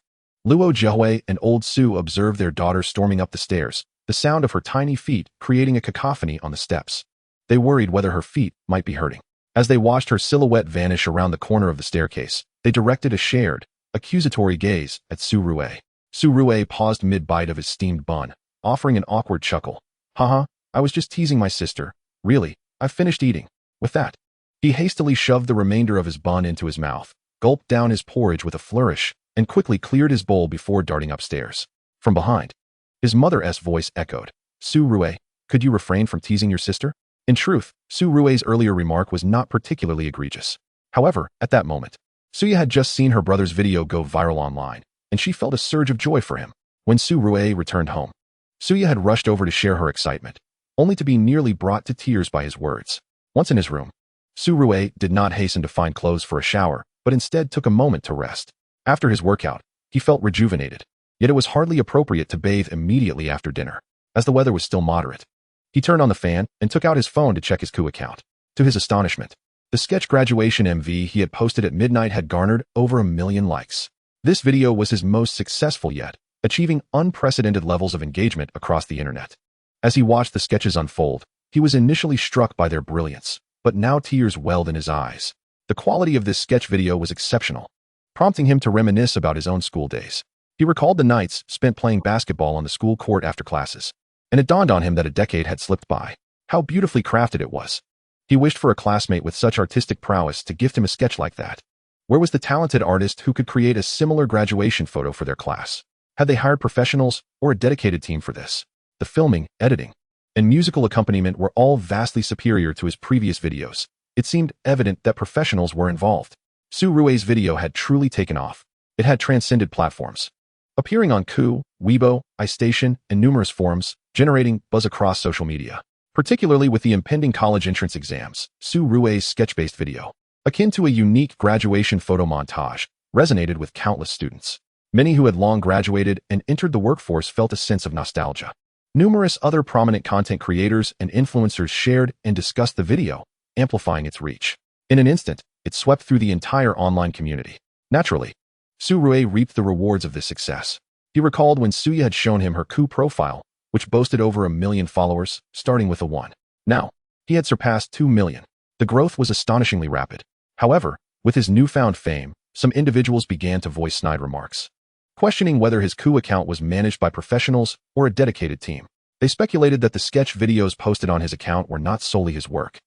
Luo Jiahui and old Su observed their daughter storming up the stairs, the sound of her tiny feet creating a cacophony on the steps. They worried whether her feet might be hurting. As they watched her silhouette vanish around the corner of the staircase, they directed a shared, accusatory gaze at Su Rue. Su Rue paused mid-bite of his steamed bun, offering an awkward chuckle. Haha, I was just teasing my sister. Really, I've finished eating. With that, he hastily shoved the remainder of his bun into his mouth, gulped down his porridge with a flourish, and quickly cleared his bowl before darting upstairs. From behind, his mother's voice echoed. Su Rue, could you refrain from teasing your sister? In truth, Su Rue's earlier remark was not particularly egregious. However, at that moment, Suya had just seen her brother's video go viral online, and she felt a surge of joy for him. When Su Rue returned home, Suya had rushed over to share her excitement, only to be nearly brought to tears by his words. Once in his room, Su Rue did not hasten to find clothes for a shower, but instead took a moment to rest. After his workout, he felt rejuvenated, yet it was hardly appropriate to bathe immediately after dinner, as the weather was still moderate. He turned on the fan and took out his phone to check his Ku account. To his astonishment, the sketch graduation MV he had posted at midnight had garnered over 1 million likes. This video was his most successful yet, achieving unprecedented levels of engagement across the internet. As he watched the sketches unfold, he was initially struck by their brilliance, but now tears welled in his eyes. The quality of this sketch video was exceptional, prompting him to reminisce about his own school days. He recalled the nights spent playing basketball on the school court after classes, and it dawned on him that a decade had slipped by. How beautifully crafted it was. He wished for a classmate with such artistic prowess to gift him a sketch like that. Where was the talented artist who could create a similar graduation photo for their class? Had they hired professionals or a dedicated team for this? The filming, editing, and musical accompaniment were all vastly superior to his previous videos. It seemed evident that professionals were involved. Su Rue's video had truly taken off. It had transcended platforms, appearing on Ku, Weibo, iStation, and numerous forums, generating buzz across social media. Particularly with the impending college entrance exams, Su Rue's sketch-based video, akin to a unique graduation photo montage, resonated with countless students. Many who had long graduated and entered the workforce felt a sense of nostalgia. Numerous other prominent content creators and influencers shared and discussed the video, amplifying its reach. In an instant, it swept through the entire online community. Naturally, Su Rue reaped the rewards of this success. He recalled when Suya had shown him her Ku profile, which boasted over 1 million followers, starting with a 1. Now, he had surpassed 2 million. The growth was astonishingly rapid. However, with his newfound fame, some individuals began to voice snide remarks, questioning whether his Ku account was managed by professionals or a dedicated team. They speculated that the sketch videos posted on his account were not solely his work,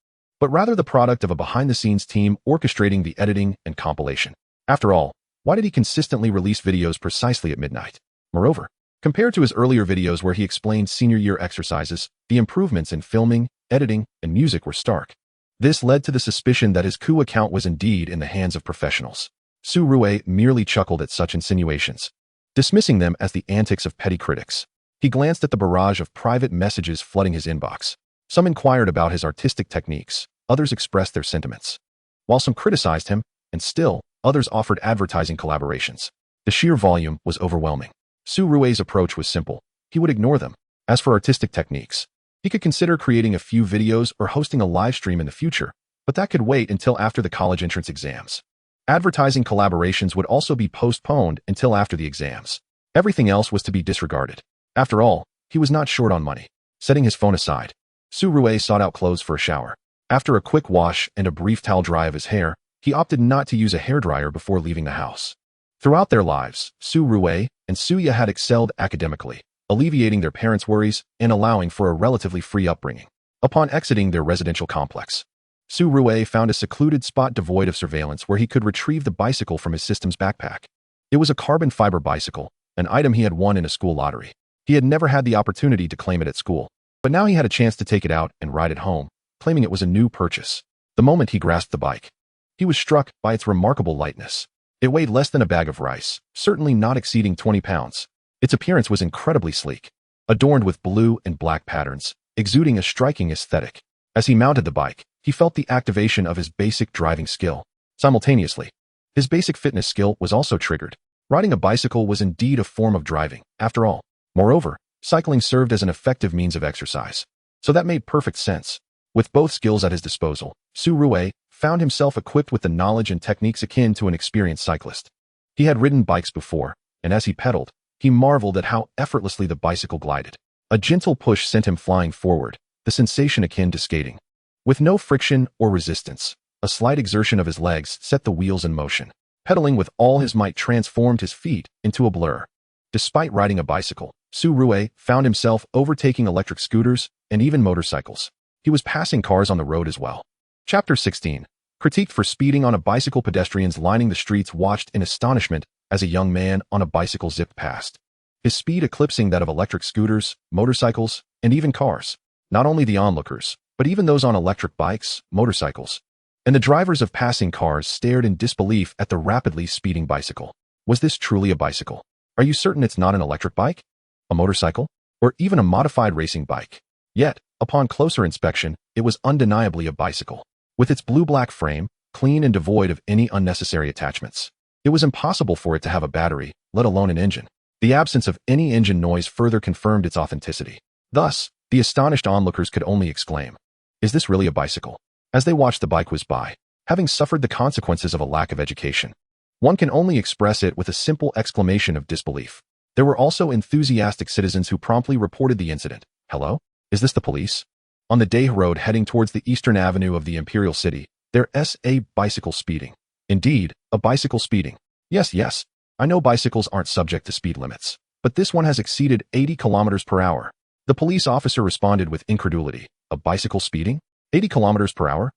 but rather the product of a behind-the-scenes team orchestrating the editing and compilation. After all, why did he consistently release videos precisely at midnight? Moreover, compared to his earlier videos where he explained senior year exercises, the improvements in filming, editing, and music were stark. This led to the suspicion that his Ku account was indeed in the hands of professionals. Su Rue merely chuckled at such insinuations, dismissing them as the antics of petty critics. He glanced at the barrage of private messages flooding his inbox. Some inquired about his artistic techniques, others expressed their sentiments, while some criticized him, and still, others offered advertising collaborations. The sheer volume was overwhelming. Su Rue's approach was simple. He would ignore them. As for artistic techniques, he could consider creating a few videos or hosting a live stream in the future, but that could wait until after the college entrance exams. Advertising collaborations would also be postponed until after the exams. Everything else was to be disregarded. After all, he was not short on money. Setting his phone aside, Su Rue sought out clothes for a shower. After a quick wash and a brief towel dry of his hair, he opted not to use a hairdryer before leaving the house. Throughout their lives, Su Rue and Suya had excelled academically, alleviating their parents' worries and allowing for a relatively free upbringing. Upon exiting their residential complex, Su Rue found a secluded spot devoid of surveillance where he could retrieve the bicycle from his system's backpack. It was a carbon fiber bicycle, an item he had won in a school lottery. He had never had the opportunity to claim it at school, but now he had a chance to take it out and ride it home, claiming it was a new purchase. The moment he grasped the bike, he was struck by its remarkable lightness. It weighed less than a bag of rice, certainly not exceeding 20 pounds. Its appearance was incredibly sleek, adorned with blue and black patterns, exuding a striking aesthetic. As he mounted the bike, he felt the activation of his basic driving skill. Simultaneously, his basic fitness skill was also triggered. Riding a bicycle was indeed a form of driving, after all. Moreover, cycling served as an effective means of exercise. So that made perfect sense. With both skills at his disposal, Su Rue found himself equipped with the knowledge and techniques akin to an experienced cyclist. He had ridden bikes before, and as he pedaled, he marveled at how effortlessly the bicycle glided. A gentle push sent him flying forward, the sensation akin to skating. With no friction or resistance, a slight exertion of his legs set the wheels in motion. Pedaling with all his might transformed his feet into a blur. Despite riding a bicycle, Su Rue found himself overtaking electric scooters and even motorcycles. He was passing cars on the road as well. Chapter 16. Critiqued for speeding on a bicycle. Pedestrians lining the streets watched in astonishment as a young man on a bicycle zipped past, his speed eclipsing that of electric scooters, motorcycles, and even cars. Not only the onlookers, but even those on electric bikes, motorcycles, and the drivers of passing cars stared in disbelief at the rapidly speeding bicycle. Was this truly a bicycle? Are you certain it's not an electric bike, a motorcycle, or even a modified racing bike? Yet, upon closer inspection, it was undeniably a bicycle. With its blue-black frame, clean and devoid of any unnecessary attachments, it was impossible for it to have a battery, let alone an engine. The absence of any engine noise further confirmed its authenticity. Thus, the astonished onlookers could only exclaim, "Is this really a bicycle?" as they watched the bike whiz by. Having suffered the consequences of a lack of education, one can only express it with a simple exclamation of disbelief. There were also enthusiastic citizens who promptly reported the incident. "Hello? Is this the police?" On the Day road heading towards the eastern avenue of the imperial city, there's a bicycle speeding. Indeed, a bicycle speeding. Yes, I know bicycles aren't subject to speed limits, but this one has exceeded 80 kilometers per hour. The police officer responded with incredulity. A bicycle speeding? 80 kilometers per hour?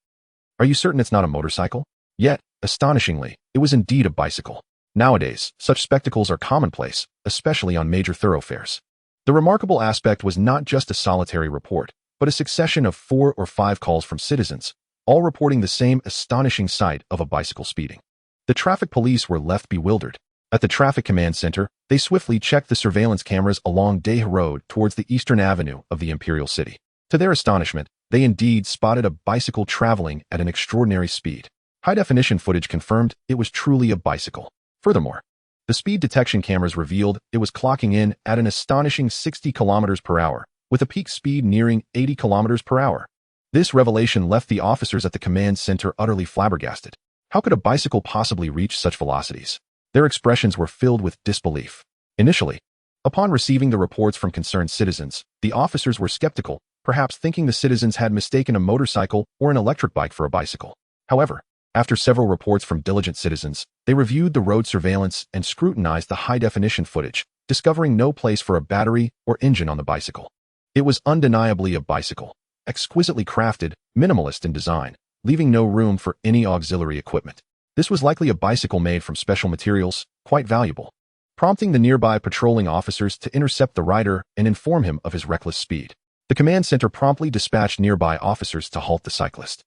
Are you certain it's not a motorcycle? Yet, astonishingly, it was indeed a bicycle. Nowadays, such spectacles are commonplace, especially on major thoroughfares. The remarkable aspect was not just a solitary report, but a succession of 4 or 5 calls from citizens, all reporting the same astonishing sight of a bicycle speeding. The traffic police were left bewildered. At the traffic command center, they swiftly checked the surveillance cameras along Day Road towards the eastern avenue of the imperial city. To their astonishment, they indeed spotted a bicycle traveling at an extraordinary speed. High-definition footage confirmed it was truly a bicycle. Furthermore, the speed detection cameras revealed it was clocking in at an astonishing 60 kilometers per hour, with a peak speed nearing 80 kilometers per hour. This revelation left the officers at the command center utterly flabbergasted. How could a bicycle possibly reach such velocities? Their expressions were filled with disbelief. Initially, upon receiving the reports from concerned citizens, the officers were skeptical, perhaps thinking the citizens had mistaken a motorcycle or an electric bike for a bicycle. However, after several reports from diligent citizens, they reviewed the road surveillance and scrutinized the high-definition footage, discovering no place for a battery or engine on the bicycle. It was undeniably a bicycle, exquisitely crafted, minimalist in design, leaving no room for any auxiliary equipment. This was likely a bicycle made from special materials, quite valuable, prompting the nearby patrolling officers to intercept the rider and inform him of his reckless speed. The command center promptly dispatched nearby officers to halt the cyclist.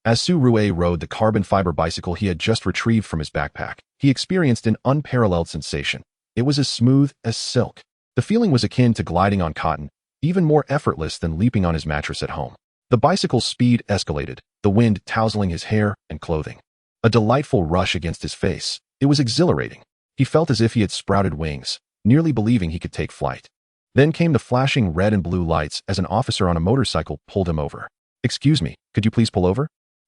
As Su Rue rode the carbon fiber bicycle he had just retrieved from his backpack, he experienced an unparalleled sensation. It was as smooth as silk. The feeling was akin to gliding on cotton, even more effortless than leaping on his mattress at home. The bicycle's speed escalated, the wind tousling his hair and clothing. A delightful rush against his face. It was exhilarating. He felt as if he had sprouted wings, nearly believing he could take flight. Then came the flashing red and blue lights as an officer on a motorcycle pulled him over. "Excuse me, could you please pull over?"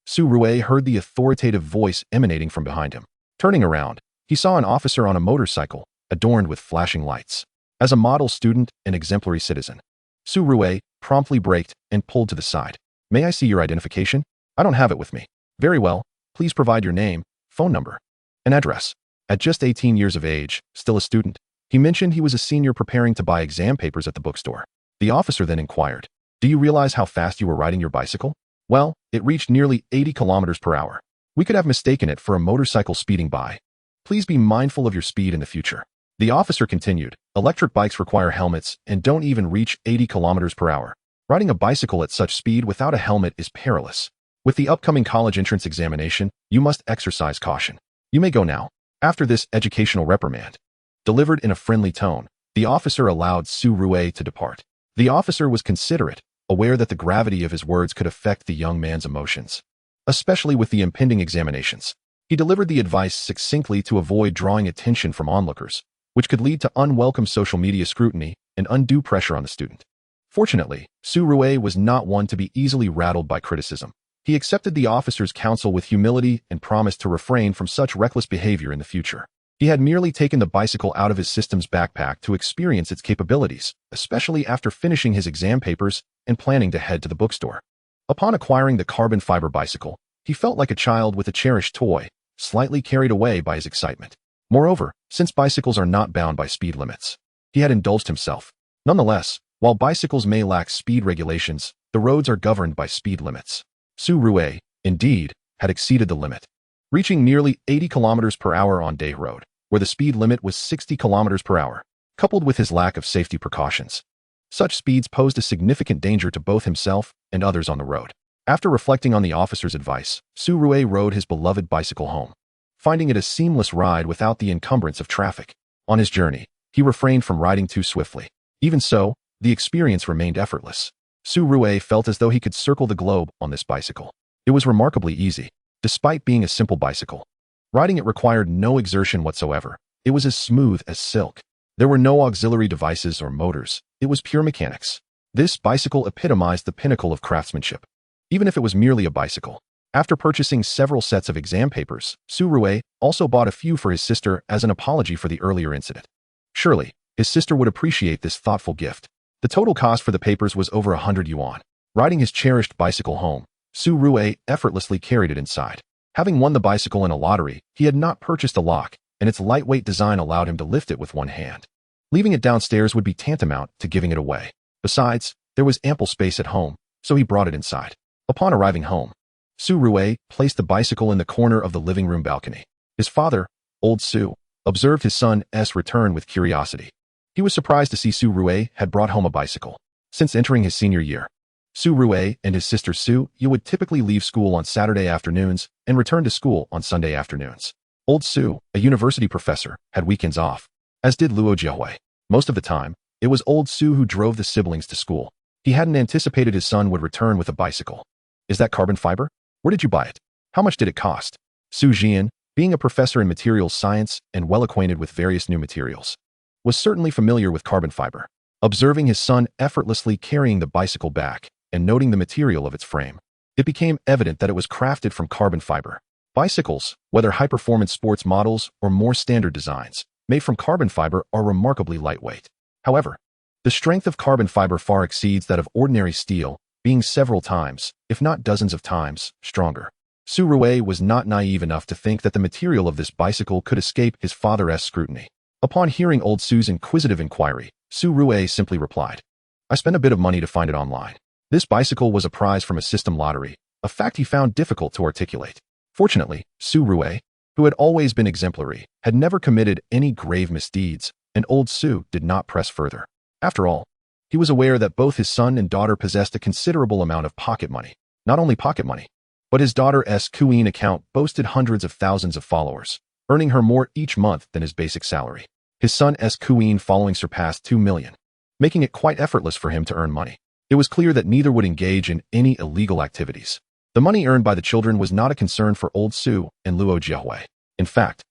Su Rue heard the authoritative voice emanating from behind him. Turning around, he saw an officer on a motorcycle, adorned with flashing lights. As a model student and exemplary citizen, Su Rue promptly braked and pulled to the side. "May I see your identification? I don't have it with me." "Very well. Please provide your name, phone number, and address." At just 18 years of age, still a student, he mentioned he was a senior preparing to buy exam papers at the bookstore. The officer then inquired, "Do you realize how fast you were riding your bicycle?" "Well, it reached nearly 80 kilometers per hour. We could have mistaken it for a motorcycle speeding by. Please be mindful of your speed in the future." The officer continued, "Electric bikes require helmets and don't even reach 80 kilometers per hour. Riding a bicycle at such speed without a helmet is perilous. With the upcoming college entrance examination, you must exercise caution. You may go now." After this educational reprimand, delivered in a friendly tone, the officer allowed Su Rue to depart. The officer was considerate, aware that the gravity of his words could affect the young man's emotions, especially with the impending examinations. He delivered the advice succinctly to avoid drawing attention from onlookers, which could lead to unwelcome social media scrutiny and undue pressure on the student. Fortunately, Su Rue was not one to be easily rattled by criticism. He accepted the officer's counsel with humility and promised to refrain from such reckless behavior in the future. He had merely taken the bicycle out of his system's backpack to experience its capabilities, especially after finishing his exam papers and planning to head to the bookstore. Upon acquiring the carbon fiber bicycle, he felt like a child with a cherished toy, slightly carried away by his excitement. Moreover, since bicycles are not bound by speed limits, he had indulged himself. Nonetheless, while bicycles may lack speed regulations, the roads are governed by speed limits. Su Rue, indeed, had exceeded the limit, reaching nearly 80 kilometers per hour on Day Road, where the speed limit was 60 kilometers per hour, coupled with his lack of safety precautions. Such speeds posed a significant danger to both himself and others on the road. After reflecting on the officer's advice, Su Rue rode his beloved bicycle home, finding it a seamless ride without the encumbrance of traffic. On his journey, he refrained from riding too swiftly. Even so, the experience remained effortless. Su Rue felt as though he could circle the globe on this bicycle. It was remarkably easy, despite being a simple bicycle. Riding it required no exertion whatsoever. It was as smooth as silk. There were no auxiliary devices or motors. It was pure mechanics. This bicycle epitomized the pinnacle of craftsmanship, even if it was merely a bicycle. After purchasing several sets of exam papers, Su Rue also bought a few for his sister as an apology for the earlier incident. Surely, his sister would appreciate this thoughtful gift. The total cost for the papers was over 100 yuan. Riding his cherished bicycle home, Su Rue effortlessly carried it inside. Having won the bicycle in a lottery, he had not purchased a lock, and its lightweight design allowed him to lift it with one hand. Leaving it downstairs would be tantamount to giving it away. Besides, there was ample space at home, so he brought it inside. Upon arriving home, Su Rue placed the bicycle in the corner of the living room balcony. His father, old Su, observed his son's return with curiosity. He was surprised to see Su Rue had brought home a bicycle. Since entering his senior year, Su Rue and his sister Su Yu would typically leave school on Saturday afternoons and return to school on Sunday afternoons. Old Su, a university professor, had weekends off, as did Luo Jiahui. Most of the time, it was old Su who drove the siblings to school. He hadn't anticipated his son would return with a bicycle. Is that carbon fiber? Where did you buy it? How much did it cost? Su Jian, being a professor in materials science and well acquainted with various new materials, was certainly familiar with carbon fiber. Observing his son effortlessly carrying the bicycle back and noting the material of its frame, it became evident that it was crafted from carbon fiber. Bicycles, whether high-performance sports models or more standard designs, made from carbon fiber are remarkably lightweight. However, the strength of carbon fiber far exceeds that of ordinary steel, being several times, if not dozens of times, stronger. Su Rue was not naive enough to think that the material of this bicycle could escape his father's scrutiny. Upon hearing old Su's inquisitive inquiry, Su Rue simply replied, "I spent a bit of money to find it online." This bicycle was a prize from a system lottery, a fact he found difficult to articulate. Fortunately, Su Rue, who had always been exemplary, had never committed any grave misdeeds, and old Su did not press further. After all, he was aware that both his son and daughter possessed a considerable amount of pocket money. Not only pocket money, but his daughter's Kueen account boasted hundreds of thousands of followers, earning her more each month than his basic salary. His son's Kueen following surpassed 2 million, making it quite effortless for him to earn money. It was clear that neither would engage in any illegal activities. The money earned by the children was not a concern for old Su and Luo Jiahui. In fact,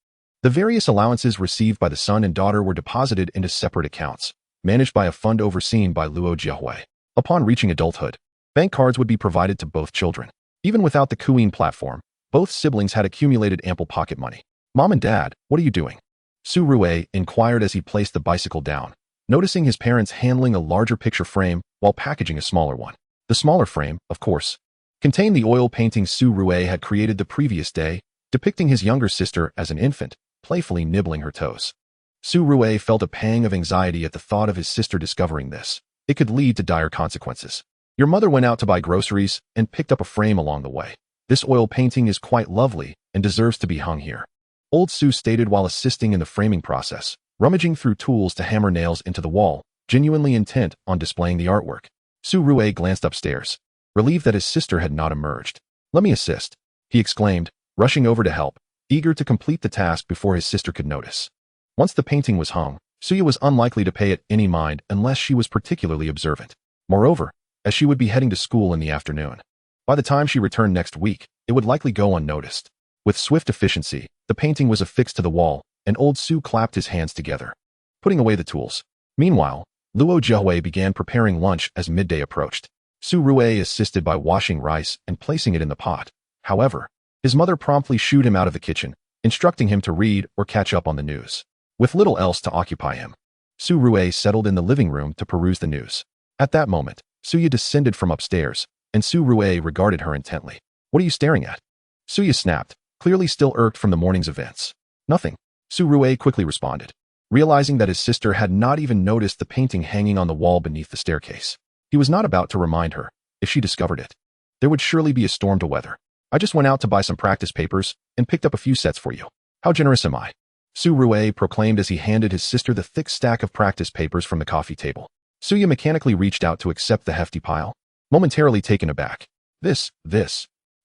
the various allowances received by the son and daughter were deposited into separate accounts, managed by a fund overseen by Luo Jiahui. Upon reaching adulthood, bank cards would be provided to both children. Even without the Kueen platform, both siblings had accumulated ample pocket money. "Mom and Dad, what are you doing?" Su Rue inquired as he placed the bicycle down, noticing his parents handling a larger picture frame while packaging a smaller one. The smaller frame, of course, contained the oil painting Su Rue had created the previous day, depicting his younger sister as an infant, playfully nibbling her toes. Su Rue felt a pang of anxiety at the thought of his sister discovering this. It could lead to dire consequences. "Your mother went out to buy groceries and picked up a frame along the way. This oil painting is quite lovely and deserves to be hung here," old Su stated while assisting in the framing process, rummaging through tools to hammer nails into the wall, genuinely intent on displaying the artwork. Su Rue glanced upstairs, relieved that his sister had not emerged. "Let me assist," he exclaimed, rushing over to help, eager to complete the task before his sister could notice. Once the painting was hung, Suya was unlikely to pay it any mind unless she was particularly observant. Moreover, as she would be heading to school in the afternoon, by the time she returned next week, it would likely go unnoticed. With swift efficiency, the painting was affixed to the wall, and old Su clapped his hands together, putting away the tools. Meanwhile, Luo Jiahui began preparing lunch as midday approached. Su Rui assisted by washing rice and placing it in the pot. However, his mother promptly shooed him out of the kitchen, instructing him to read or catch up on the news. With little else to occupy him, Su Rui settled in the living room to peruse the news. At that moment, Suya descended from upstairs, and Su Rui regarded her intently. "What are you staring at?" Suya snapped, clearly still irked from the morning's events. "Nothing," Su Rui quickly responded, realizing that his sister had not even noticed the painting hanging on the wall beneath the staircase. He was not about to remind her. If she discovered it, there would surely be a storm to weather. "I just went out to buy some practice papers and picked up a few sets for you. How generous am I?" Su Rui proclaimed as he handed his sister the thick stack of practice papers from the coffee table. Suya mechanically reached out to accept the hefty pile, momentarily taken aback. This.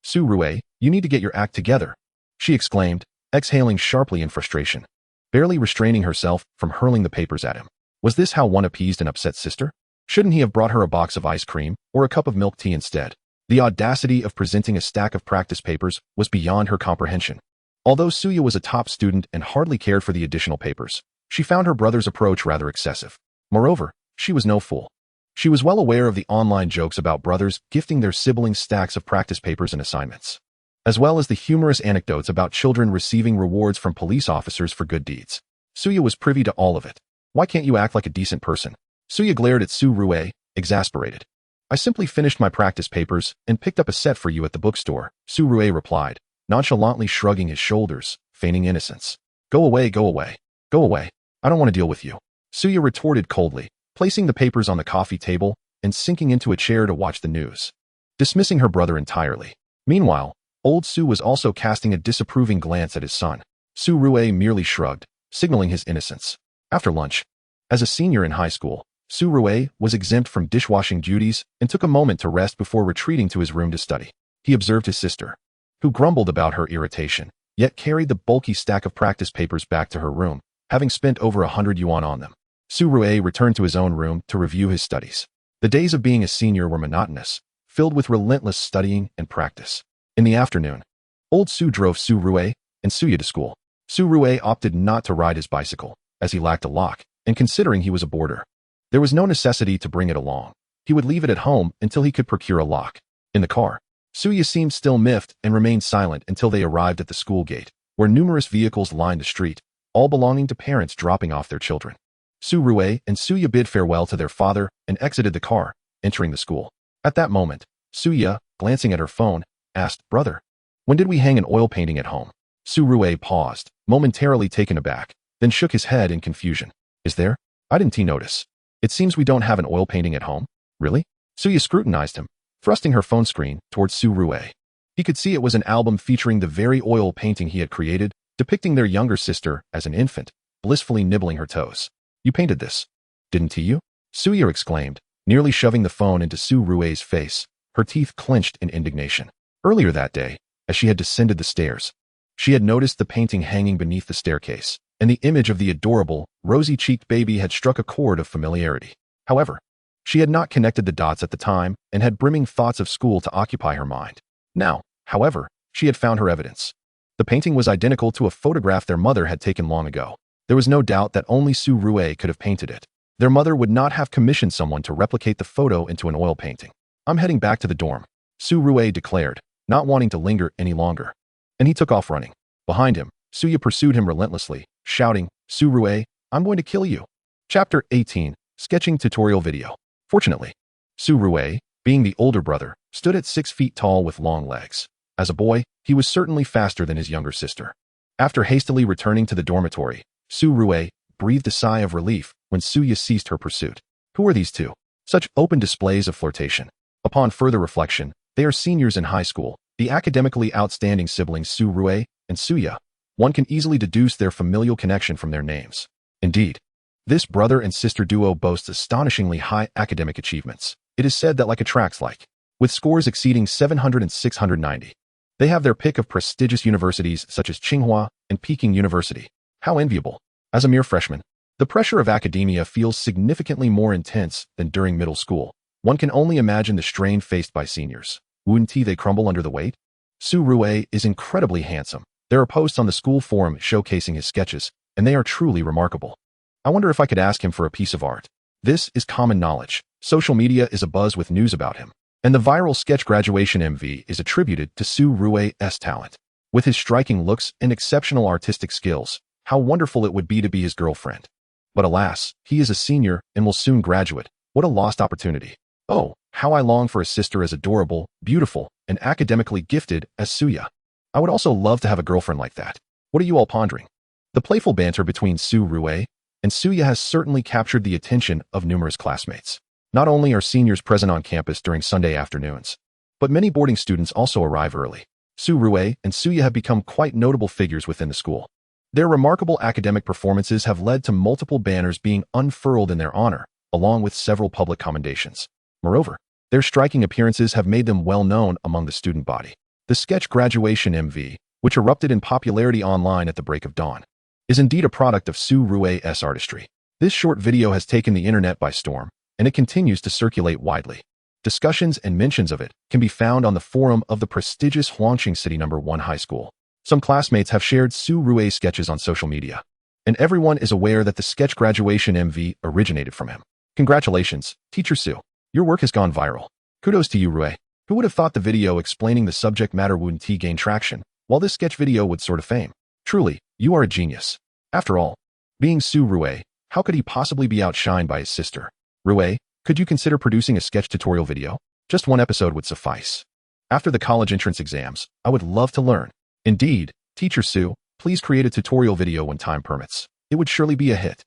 Su Rui, you need to get your act together," she exclaimed, exhaling sharply in frustration, barely restraining herself from hurling the papers at him. Was this how one appeased an upset sister? Shouldn't he have brought her a box of ice cream or a cup of milk tea instead? The audacity of presenting a stack of practice papers was beyond her comprehension. Although Suya was a top student and hardly cared for the additional papers, she found her brother's approach rather excessive. Moreover, she was no fool. She was well aware of the online jokes about brothers gifting their siblings stacks of practice papers and assignments, as well as the humorous anecdotes about children receiving rewards from police officers for good deeds. Suya was privy to all of it. "Why can't you act like a decent person?" Suya glared at Su Rui, exasperated. "I simply finished my practice papers and picked up a set for you at the bookstore," Su Rui replied, nonchalantly shrugging his shoulders, feigning innocence. Go away. I don't want to deal with you," Suya retorted coldly, placing the papers on the coffee table and sinking into a chair to watch the news, dismissing her brother entirely. Meanwhile, old Su was also casting a disapproving glance at his son. Su Rui merely shrugged, signaling his innocence. After lunch, as a senior in high school, Su Rui was exempt from dishwashing duties and took a moment to rest before retreating to his room to study. He observed his sister, who grumbled about her irritation, yet carried the bulky stack of practice papers back to her room, having spent over 100 yuan on them. Su Rui returned to his own room to review his studies. The days of being a senior were monotonous, filled with relentless studying and practice. In the afternoon, old Su drove Su Rui and Suya to school. Su Rui opted not to ride his bicycle, as he lacked a lock, and considering he was a boarder, there was no necessity to bring it along. He would leave it at home until he could procure a lock. In the car, Suya seemed still miffed and remained silent until they arrived at the school gate, where numerous vehicles lined the street, all belonging to parents dropping off their children. Su Rui and Suya bid farewell to their father and exited the car, entering the school. At that moment, Suya, glancing at her phone, asked, "Brother, when did we hang an oil painting at home?" Su Rui paused, momentarily taken aback, then shook his head in confusion. "Is there? I didn't notice. It seems we don't have an oil painting at home." "Really?" Suya scrutinized him, thrusting her phone screen towards Su Rui. He could see it was an album featuring the very oil painting he had created, depicting their younger sister as an infant, blissfully nibbling her toes. "You painted this, didn't you?" Suya exclaimed, nearly shoving the phone into Su Rui's face, her teeth clenched in indignation. Earlier that day, as she had descended the stairs, she had noticed the painting hanging beneath the staircase, and the image of the adorable, rosy-cheeked baby had struck a chord of familiarity. However, she had not connected the dots at the time and had brimming thoughts of school to occupy her mind. Now, however, she had found her evidence. The painting was identical to a photograph their mother had taken long ago. There was no doubt that only Su Rui could have painted it. Their mother would not have commissioned someone to replicate the photo into an oil painting. "I'm heading back to the dorm," Su Rui declared, not wanting to linger any longer. And he took off running. Behind him, Suya pursued him relentlessly, shouting, "Su Rui, I'm going to kill you." Chapter 18, Sketching Tutorial Video. Fortunately, Su Rui, being the older brother, stood at 6 feet tall with long legs. As a boy, he was certainly faster than his younger sister. After hastily returning to the dormitory, Su Rui breathed a sigh of relief when Suya ceased her pursuit. Who are these two? Such open displays of flirtation. Upon further reflection, they are seniors in high school, the academically outstanding siblings Su Rui and Suya. One can easily deduce their familial connection from their names. Indeed, this brother and sister duo boasts astonishingly high academic achievements. It is said that like attracts like, with scores exceeding 700 and 690. They have their pick of prestigious universities such as Tsinghua and Peking University. How enviable. As a mere freshman, the pressure of academia feels significantly more intense than during middle school. One can only imagine the strain faced by seniors. Wouldn't they crumble under the weight? Su Rui is incredibly handsome. There are posts on the school forum showcasing his sketches, and they are truly remarkable. I wonder if I could ask him for a piece of art. This is common knowledge. Social media is abuzz with news about him. And the viral sketch graduation MV is attributed to Su Rui's talent. With his striking looks and exceptional artistic skills, how wonderful it would be to be his girlfriend. But alas, he is a senior and will soon graduate. What a lost opportunity. Oh, how I long for a sister as adorable, beautiful, and academically gifted as Suya. I would also love to have a girlfriend like that. What are you all pondering? The playful banter between Su Rui and Suya has certainly captured the attention of numerous classmates. Not only are seniors present on campus during Sunday afternoons, but many boarding students also arrive early. Su Rui and Suya have become quite notable figures within the school. Their remarkable academic performances have led to multiple banners being unfurled in their honor, along with several public commendations. Moreover, their striking appearances have made them well known among the student body. The sketch graduation MV, which erupted in popularity online at the break of dawn, is indeed a product of Su Rui's artistry. This short video has taken the internet by storm, and it continues to circulate widely. Discussions and mentions of it can be found on the forum of the prestigious Huangqing City No. 1 High School. Some classmates have shared Su Rui's sketches on social media, and everyone is aware that the sketch graduation MV originated from him. Congratulations, Teacher Su. Your work has gone viral. Kudos to you, Rui. Who would have thought the video explaining the subject matter wouldn't gain traction, while this sketch video would soar to fame? Truly, you are a genius. After all, being Su Rui, how could he possibly be outshined by his sister? Rui, could you consider producing a sketch tutorial video? Just one episode would suffice. After the college entrance exams, I would love to learn. Indeed, Teacher Su, please create a tutorial video when time permits. It would surely be a hit.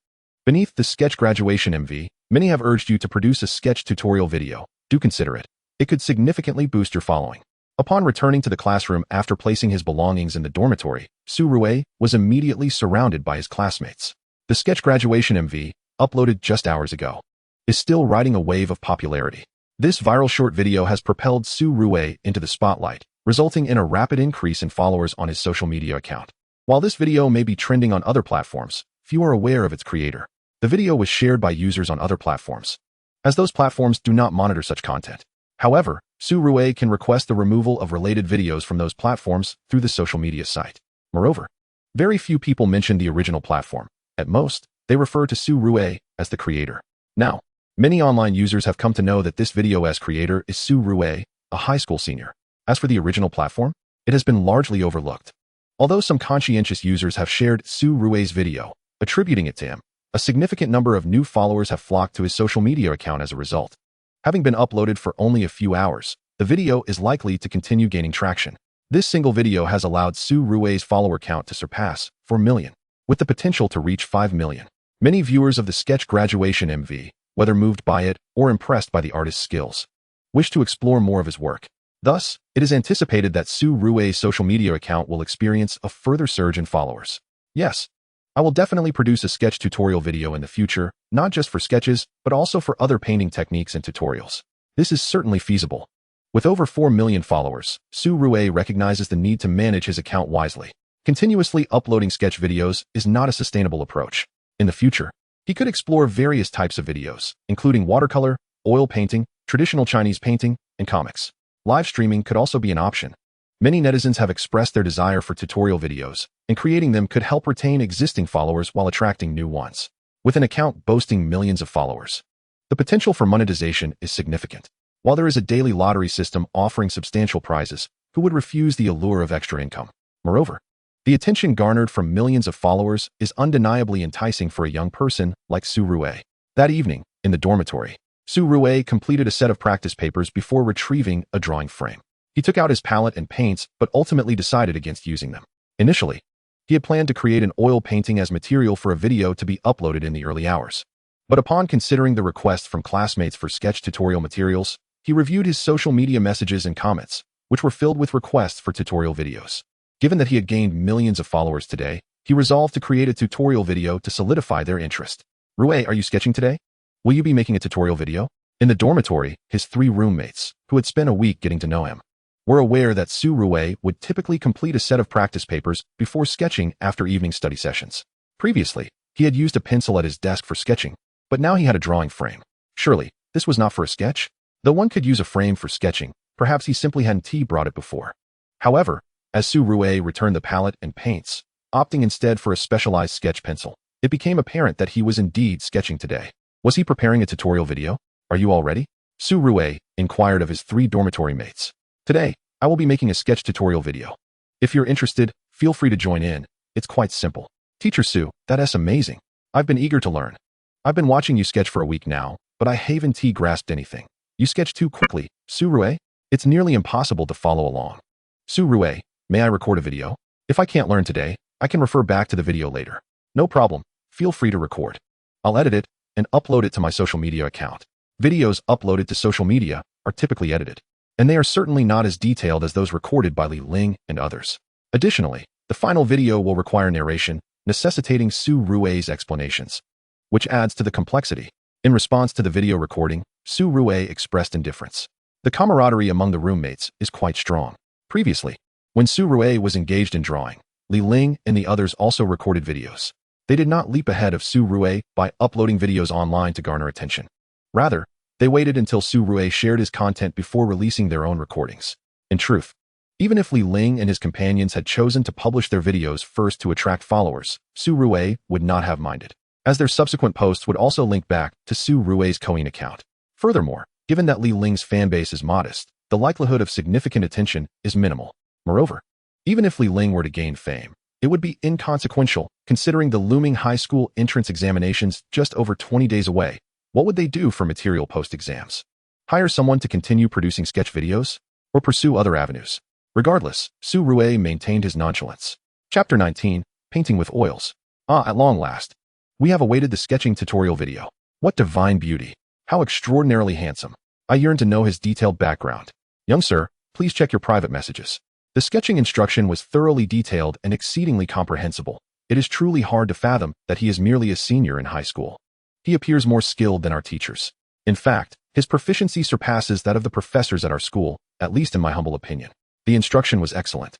Beneath the sketch graduation MV, many have urged you to produce a sketch tutorial video. Do consider it. It could significantly boost your following. Upon returning to the classroom after placing his belongings in the dormitory, Su Rui was immediately surrounded by his classmates. The sketch graduation MV, uploaded just hours ago, is still riding a wave of popularity. This viral short video has propelled Su Rui into the spotlight, resulting in a rapid increase in followers on his social media account. While this video may be trending on other platforms, few are aware of its creator. The video was shared by users on other platforms, as those platforms do not monitor such content. However, Su Rui can request the removal of related videos from those platforms through the social media site. Moreover, very few people mention the original platform. At most, they refer to Su Rui as the creator. Now, many online users have come to know that this video's creator is Su Rui, a high school senior. As for the original platform, it has been largely overlooked. Although some conscientious users have shared Su Rui's video, attributing it to him, a significant number of new followers have flocked to his social media account as a result. Having been uploaded for only a few hours, the video is likely to continue gaining traction. This single video has allowed Su Rui's follower count to surpass 4 million, with the potential to reach 5 million. Many viewers of the sketch graduation MV, whether moved by it or impressed by the artist's skills, wish to explore more of his work. Thus, it is anticipated that Su Rui's social media account will experience a further surge in followers. Yes, I will definitely produce a sketch tutorial video in the future, not just for sketches, but also for other painting techniques and tutorials. This is certainly feasible. With over 4 million followers, Su Rui recognizes the need to manage his account wisely. Continuously uploading sketch videos is not a sustainable approach. In the future, he could explore various types of videos, including watercolor, oil painting, traditional Chinese painting, and comics. Live streaming could also be an option. Many netizens have expressed their desire for tutorial videos, and creating them could help retain existing followers while attracting new ones. With an account boasting millions of followers, the potential for monetization is significant. While there is a daily lottery system offering substantial prizes, who would refuse the allure of extra income? Moreover, the attention garnered from millions of followers is undeniably enticing for a young person like Su Rui. That evening, in the dormitory, Su Rui completed a set of practice papers before retrieving a drawing frame. He took out his palette and paints, but ultimately decided against using them. Initially, he had planned to create an oil painting as material for a video to be uploaded in the early hours. But upon considering the request from classmates for sketch tutorial materials, he reviewed his social media messages and comments, which were filled with requests for tutorial videos. Given that he had gained millions of followers today, he resolved to create a tutorial video to solidify their interest. Rui, are you sketching today? Will you be making a tutorial video? In the dormitory, his 3 roommates, who had spent a week getting to know him, were aware that Su Rui would typically complete a set of practice papers before sketching after evening study sessions. Previously, he had used a pencil at his desk for sketching, but now he had a drawing frame. Surely, this was not for a sketch? Though one could use a frame for sketching, perhaps he simply hadn't brought it before. However, as Su Rui returned the palette and paints, opting instead for a specialized sketch pencil, it became apparent that he was indeed sketching today. Was he preparing a tutorial video? Are you all ready? Su Rui inquired of his 3 dormitory mates. Today, I will be making a sketch tutorial video. If you're interested, feel free to join in. It's quite simple. Teacher Su, that's amazing. I've been eager to learn. I've been watching you sketch for a week now, but I haven't grasped anything. You sketch too quickly, Su Rui. It's nearly impossible to follow along. Su Rui, may I record a video? If I can't learn today, I can refer back to the video later. No problem. Feel free to record. I'll edit it and upload it to my social media account. Videos uploaded to social media are typically edited, and they are certainly not as detailed as those recorded by Li Ling and others. Additionally, the final video will require narration, necessitating Su Rui's explanations, which adds to the complexity. In response to the video recording, Su Rui expressed indifference. The camaraderie among the roommates is quite strong. Previously, when Su Rui was engaged in drawing, Li Ling and the others also recorded videos. They did not leap ahead of Su Rui by uploading videos online to garner attention. Rather, they waited until Su Rui shared his content before releasing their own recordings. In truth, even if Li Ling and his companions had chosen to publish their videos first to attract followers, Su Rui would not have minded, as their subsequent posts would also link back to Su Rui's Koin account. Furthermore, given that Li Ling's fanbase is modest, the likelihood of significant attention is minimal. Moreover, even if Li Ling were to gain fame, it would be inconsequential, considering the looming high school entrance examinations just over 20 days away. What would they do for material post-exams? Hire someone to continue producing sketch videos? Or pursue other avenues? Regardless, Su Rui maintained his nonchalance. Chapter 19, Painting with Oils. At long last. We have awaited the sketching tutorial video. What divine beauty. How extraordinarily handsome. I yearn to know his detailed background. Young sir, please check your private messages. The sketching instruction was thoroughly detailed and exceedingly comprehensible. It is truly hard to fathom that he is merely a senior in high school. He appears more skilled than our teachers. In fact, his proficiency surpasses that of the professors at our school, at least in my humble opinion. The instruction was excellent,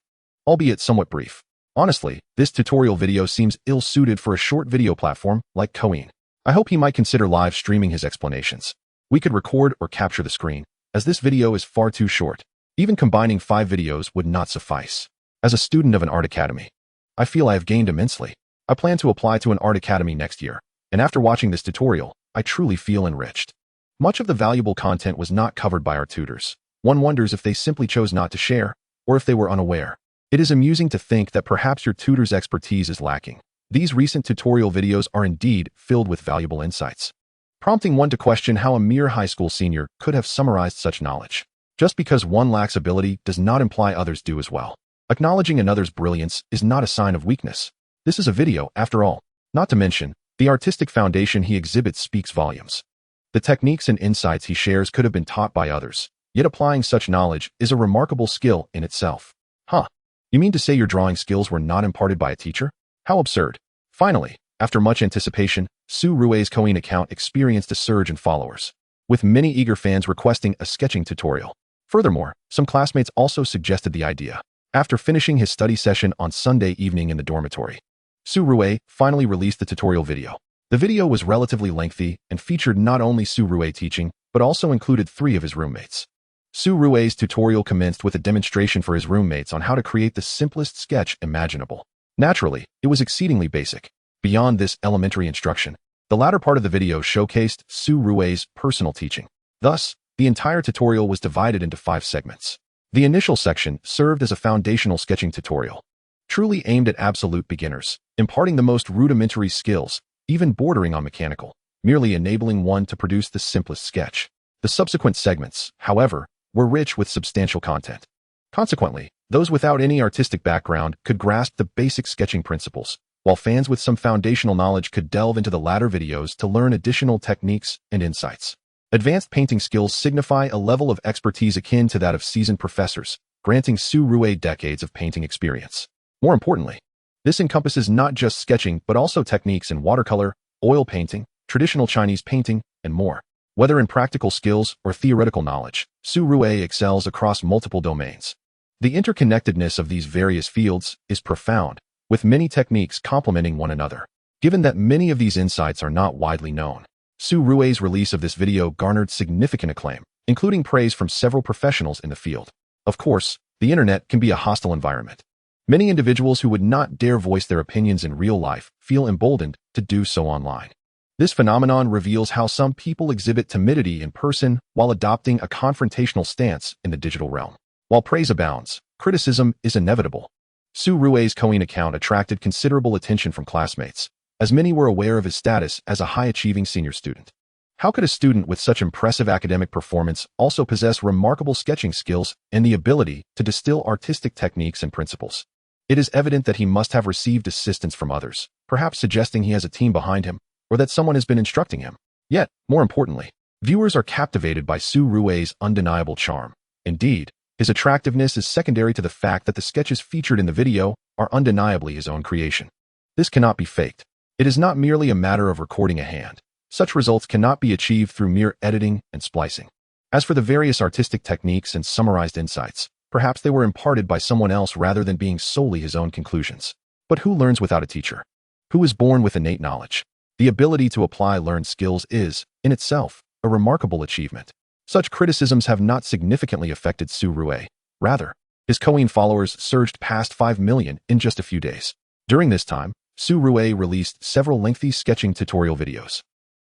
albeit somewhat brief. Honestly, this tutorial video seems ill-suited for a short video platform like Koin. I hope he might consider live streaming his explanations. We could record or capture the screen, as this video is far too short. Even combining 5 videos would not suffice. As a student of an art academy, I feel I have gained immensely. I plan to apply to an art academy next year, and after watching this tutorial, I truly feel enriched. Much of the valuable content was not covered by our tutors. One wonders if they simply chose not to share, or if they were unaware. It is amusing to think that perhaps your tutor's expertise is lacking. These recent tutorial videos are indeed filled with valuable insights, prompting one to question how a mere high school senior could have summarized such knowledge. Just because one lacks ability does not imply others do as well. Acknowledging another's brilliance is not a sign of weakness. This is a video, after all. Not to mention, the artistic foundation he exhibits speaks volumes. The techniques and insights he shares could have been taught by others, yet applying such knowledge is a remarkable skill in itself. You mean to say your drawing skills were not imparted by a teacher? How absurd. Finally, after much anticipation, Su Rui's Koin account experienced a surge in followers, with many eager fans requesting a sketching tutorial. Furthermore, some classmates also suggested the idea. After finishing his study session on Sunday evening in the dormitory, Su Rui finally released the tutorial video. The video was relatively lengthy and featured not only Su Rui teaching, but also included 3 of his roommates. Su Rui's tutorial commenced with a demonstration for his roommates on how to create the simplest sketch imaginable. Naturally, it was exceedingly basic. Beyond this elementary instruction, the latter part of the video showcased Su Rui's personal teaching. Thus, the entire tutorial was divided into 5 segments. The initial section served as a foundational sketching tutorial, truly aimed at absolute beginners, imparting the most rudimentary skills, even bordering on mechanical, merely enabling one to produce the simplest sketch. The subsequent segments, however, were rich with substantial content. Consequently, those without any artistic background could grasp the basic sketching principles, while fans with some foundational knowledge could delve into the latter videos to learn additional techniques and insights. Advanced painting skills signify a level of expertise akin to that of seasoned professors, granting Su Rui decades of painting experience. More importantly, this encompasses not just sketching but also techniques in watercolor, oil painting, traditional Chinese painting, and more. Whether in practical skills or theoretical knowledge, Su Rui excels across multiple domains. The interconnectedness of these various fields is profound, with many techniques complementing one another. Given that many of these insights are not widely known, Su Rui's release of this video garnered significant acclaim, including praise from several professionals in the field. Of course, the internet can be a hostile environment. Many individuals who would not dare voice their opinions in real life feel emboldened to do so online. This phenomenon reveals how some people exhibit timidity in person while adopting a confrontational stance in the digital realm. While praise abounds, criticism is inevitable. Su Rui's Douyin account attracted considerable attention from classmates, as many were aware of his status as a high-achieving senior student. How could a student with such impressive academic performance also possess remarkable sketching skills and the ability to distill artistic techniques and principles? It is evident that he must have received assistance from others, perhaps suggesting he has a team behind him, or that someone has been instructing him. Yet, more importantly, viewers are captivated by Su Rui's undeniable charm. Indeed, his attractiveness is secondary to the fact that the sketches featured in the video are undeniably his own creation. This cannot be faked. It is not merely a matter of recording a hand. Such results cannot be achieved through mere editing and splicing. As for the various artistic techniques and summarized insights, perhaps they were imparted by someone else rather than being solely his own conclusions. But who learns without a teacher? Who is born with innate knowledge? The ability to apply learned skills is, in itself, a remarkable achievement. Such criticisms have not significantly affected Su Rui. Rather, his Douyin followers surged past 5 million in just a few days. During this time, Su Rui released several lengthy sketching tutorial videos,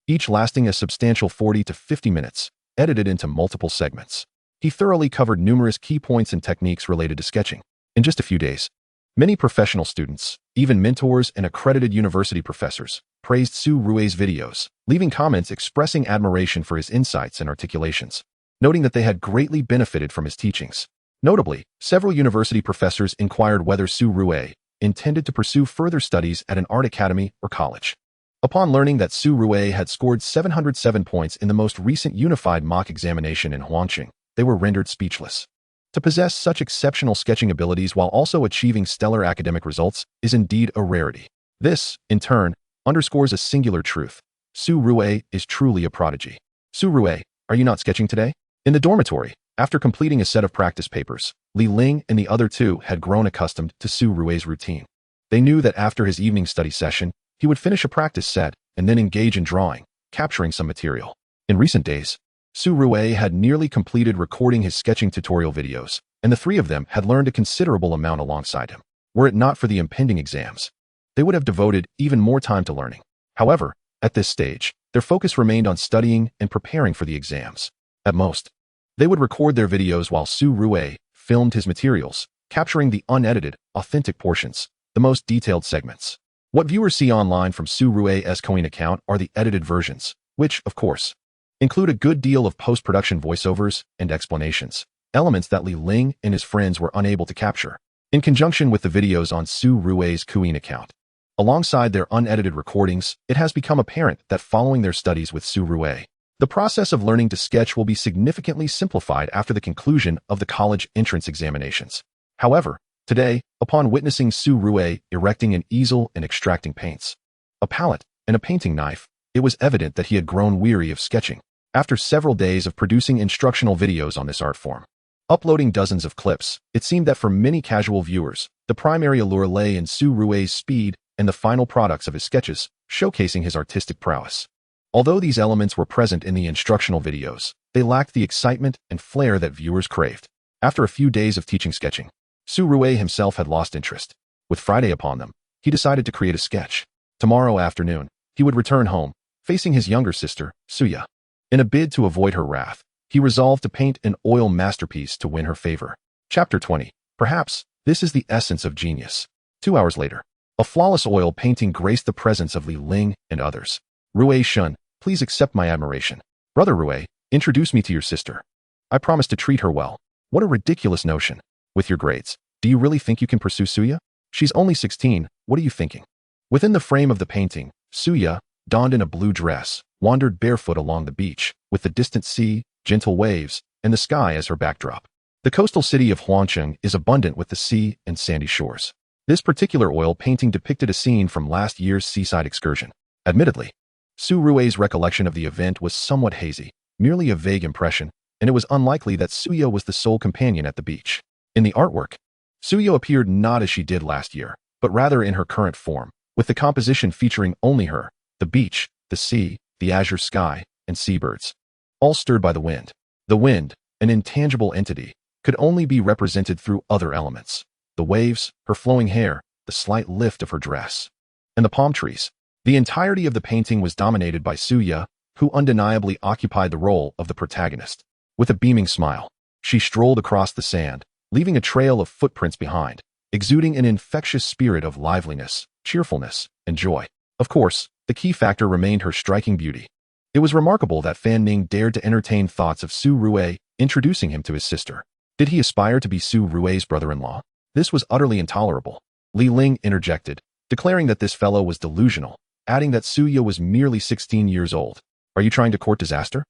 each lasting a substantial 40 to 50 minutes, edited into multiple segments. He thoroughly covered numerous key points and techniques related to sketching. In just a few days, many professional students, even mentors and accredited university professors, praised Su Rui's videos, leaving comments expressing admiration for his insights and articulations, noting that they had greatly benefited from his teachings. Notably, several university professors inquired whether Su Rui intended to pursue further studies at an art academy or college. Upon learning that Su Rui had scored 707 points in the most recent unified mock examination in Huangqing, they were rendered speechless. To possess such exceptional sketching abilities while also achieving stellar academic results is indeed a rarity. This, in turn, underscores a singular truth. Su Rui is truly a prodigy. Su Rui, are you not sketching today? In the dormitory, after completing a set of practice papers, Li Ling and the other two had grown accustomed to Su Rui's routine. They knew that after his evening study session, he would finish a practice set and then engage in drawing, capturing some material. In recent days, Su Rui had nearly completed recording his sketching tutorial videos, and the three of them had learned a considerable amount alongside him. Were it not for the impending exams, they would have devoted even more time to learning. However, at this stage, their focus remained on studying and preparing for the exams. At most, they would record their videos while Su Rui filmed his materials, capturing the unedited, authentic portions, the most detailed segments. What viewers see online from Su Rui's Douyin account are the edited versions, which, of course, include a good deal of post-production voiceovers and explanations, elements that Li Ling and his friends were unable to capture. In conjunction with the videos on Su Rui's Douyin account, alongside their unedited recordings, it has become apparent that following their studies with Su Rui, the process of learning to sketch will be significantly simplified after the conclusion of the college entrance examinations. However, today, upon witnessing Su Rui erecting an easel and extracting paints, a palette, and a painting knife, it was evident that he had grown weary of sketching. After several days of producing instructional videos on this art form, uploading dozens of clips, it seemed that for many casual viewers, the primary allure lay in Su Rui's speed and the final products of his sketches, showcasing his artistic prowess. Although these elements were present in the instructional videos, they lacked the excitement and flair that viewers craved. After a few days of teaching sketching, Su Rui himself had lost interest. With Friday upon them, he decided to create a sketch. Tomorrow afternoon, he would return home, facing his younger sister, Suya. In a bid to avoid her wrath, he resolved to paint an oil masterpiece to win her favor. Chapter 20. Perhaps, this is the essence of genius. 2 hours later, a flawless oil painting graced the presence of Li Ling and others. Rui Shun, please accept my admiration. Brother Rui, introduce me to your sister. I promise to treat her well. What a ridiculous notion. With your grades, do you really think you can pursue Suya? She's only 16, what are you thinking? Within the frame of the painting, Suya, donned in a blue dress, wandered barefoot along the beach, with the distant sea, gentle waves, and the sky as her backdrop. The coastal city of Huangqing is abundant with the sea and sandy shores. This particular oil painting depicted a scene from last year's seaside excursion. Admittedly, Su Rui's recollection of the event was somewhat hazy, merely a vague impression, and it was unlikely that Suya was the sole companion at the beach. In the artwork, Suya appeared not as she did last year, but rather in her current form, with the composition featuring only her, the beach, the sea, the azure sky, and seabirds, all stirred by the wind. The wind, an intangible entity, could only be represented through other elements. The waves, her flowing hair, the slight lift of her dress, and the palm trees, The entirety of the painting was dominated by Suya, who undeniably occupied the role of the protagonist. With a beaming smile, she strolled across the sand, leaving a trail of footprints behind, exuding an infectious spirit of liveliness, cheerfulness, and joy. Of course, the key factor remained her striking beauty. It was remarkable that Fan Ning dared to entertain thoughts of Su Rue introducing him to his sister. Did he aspire to be Su Rue's brother-in-law? This was utterly intolerable. Li Ling interjected, declaring that this fellow was delusional, adding that Suya was merely 16 years old. Are you trying to court disaster?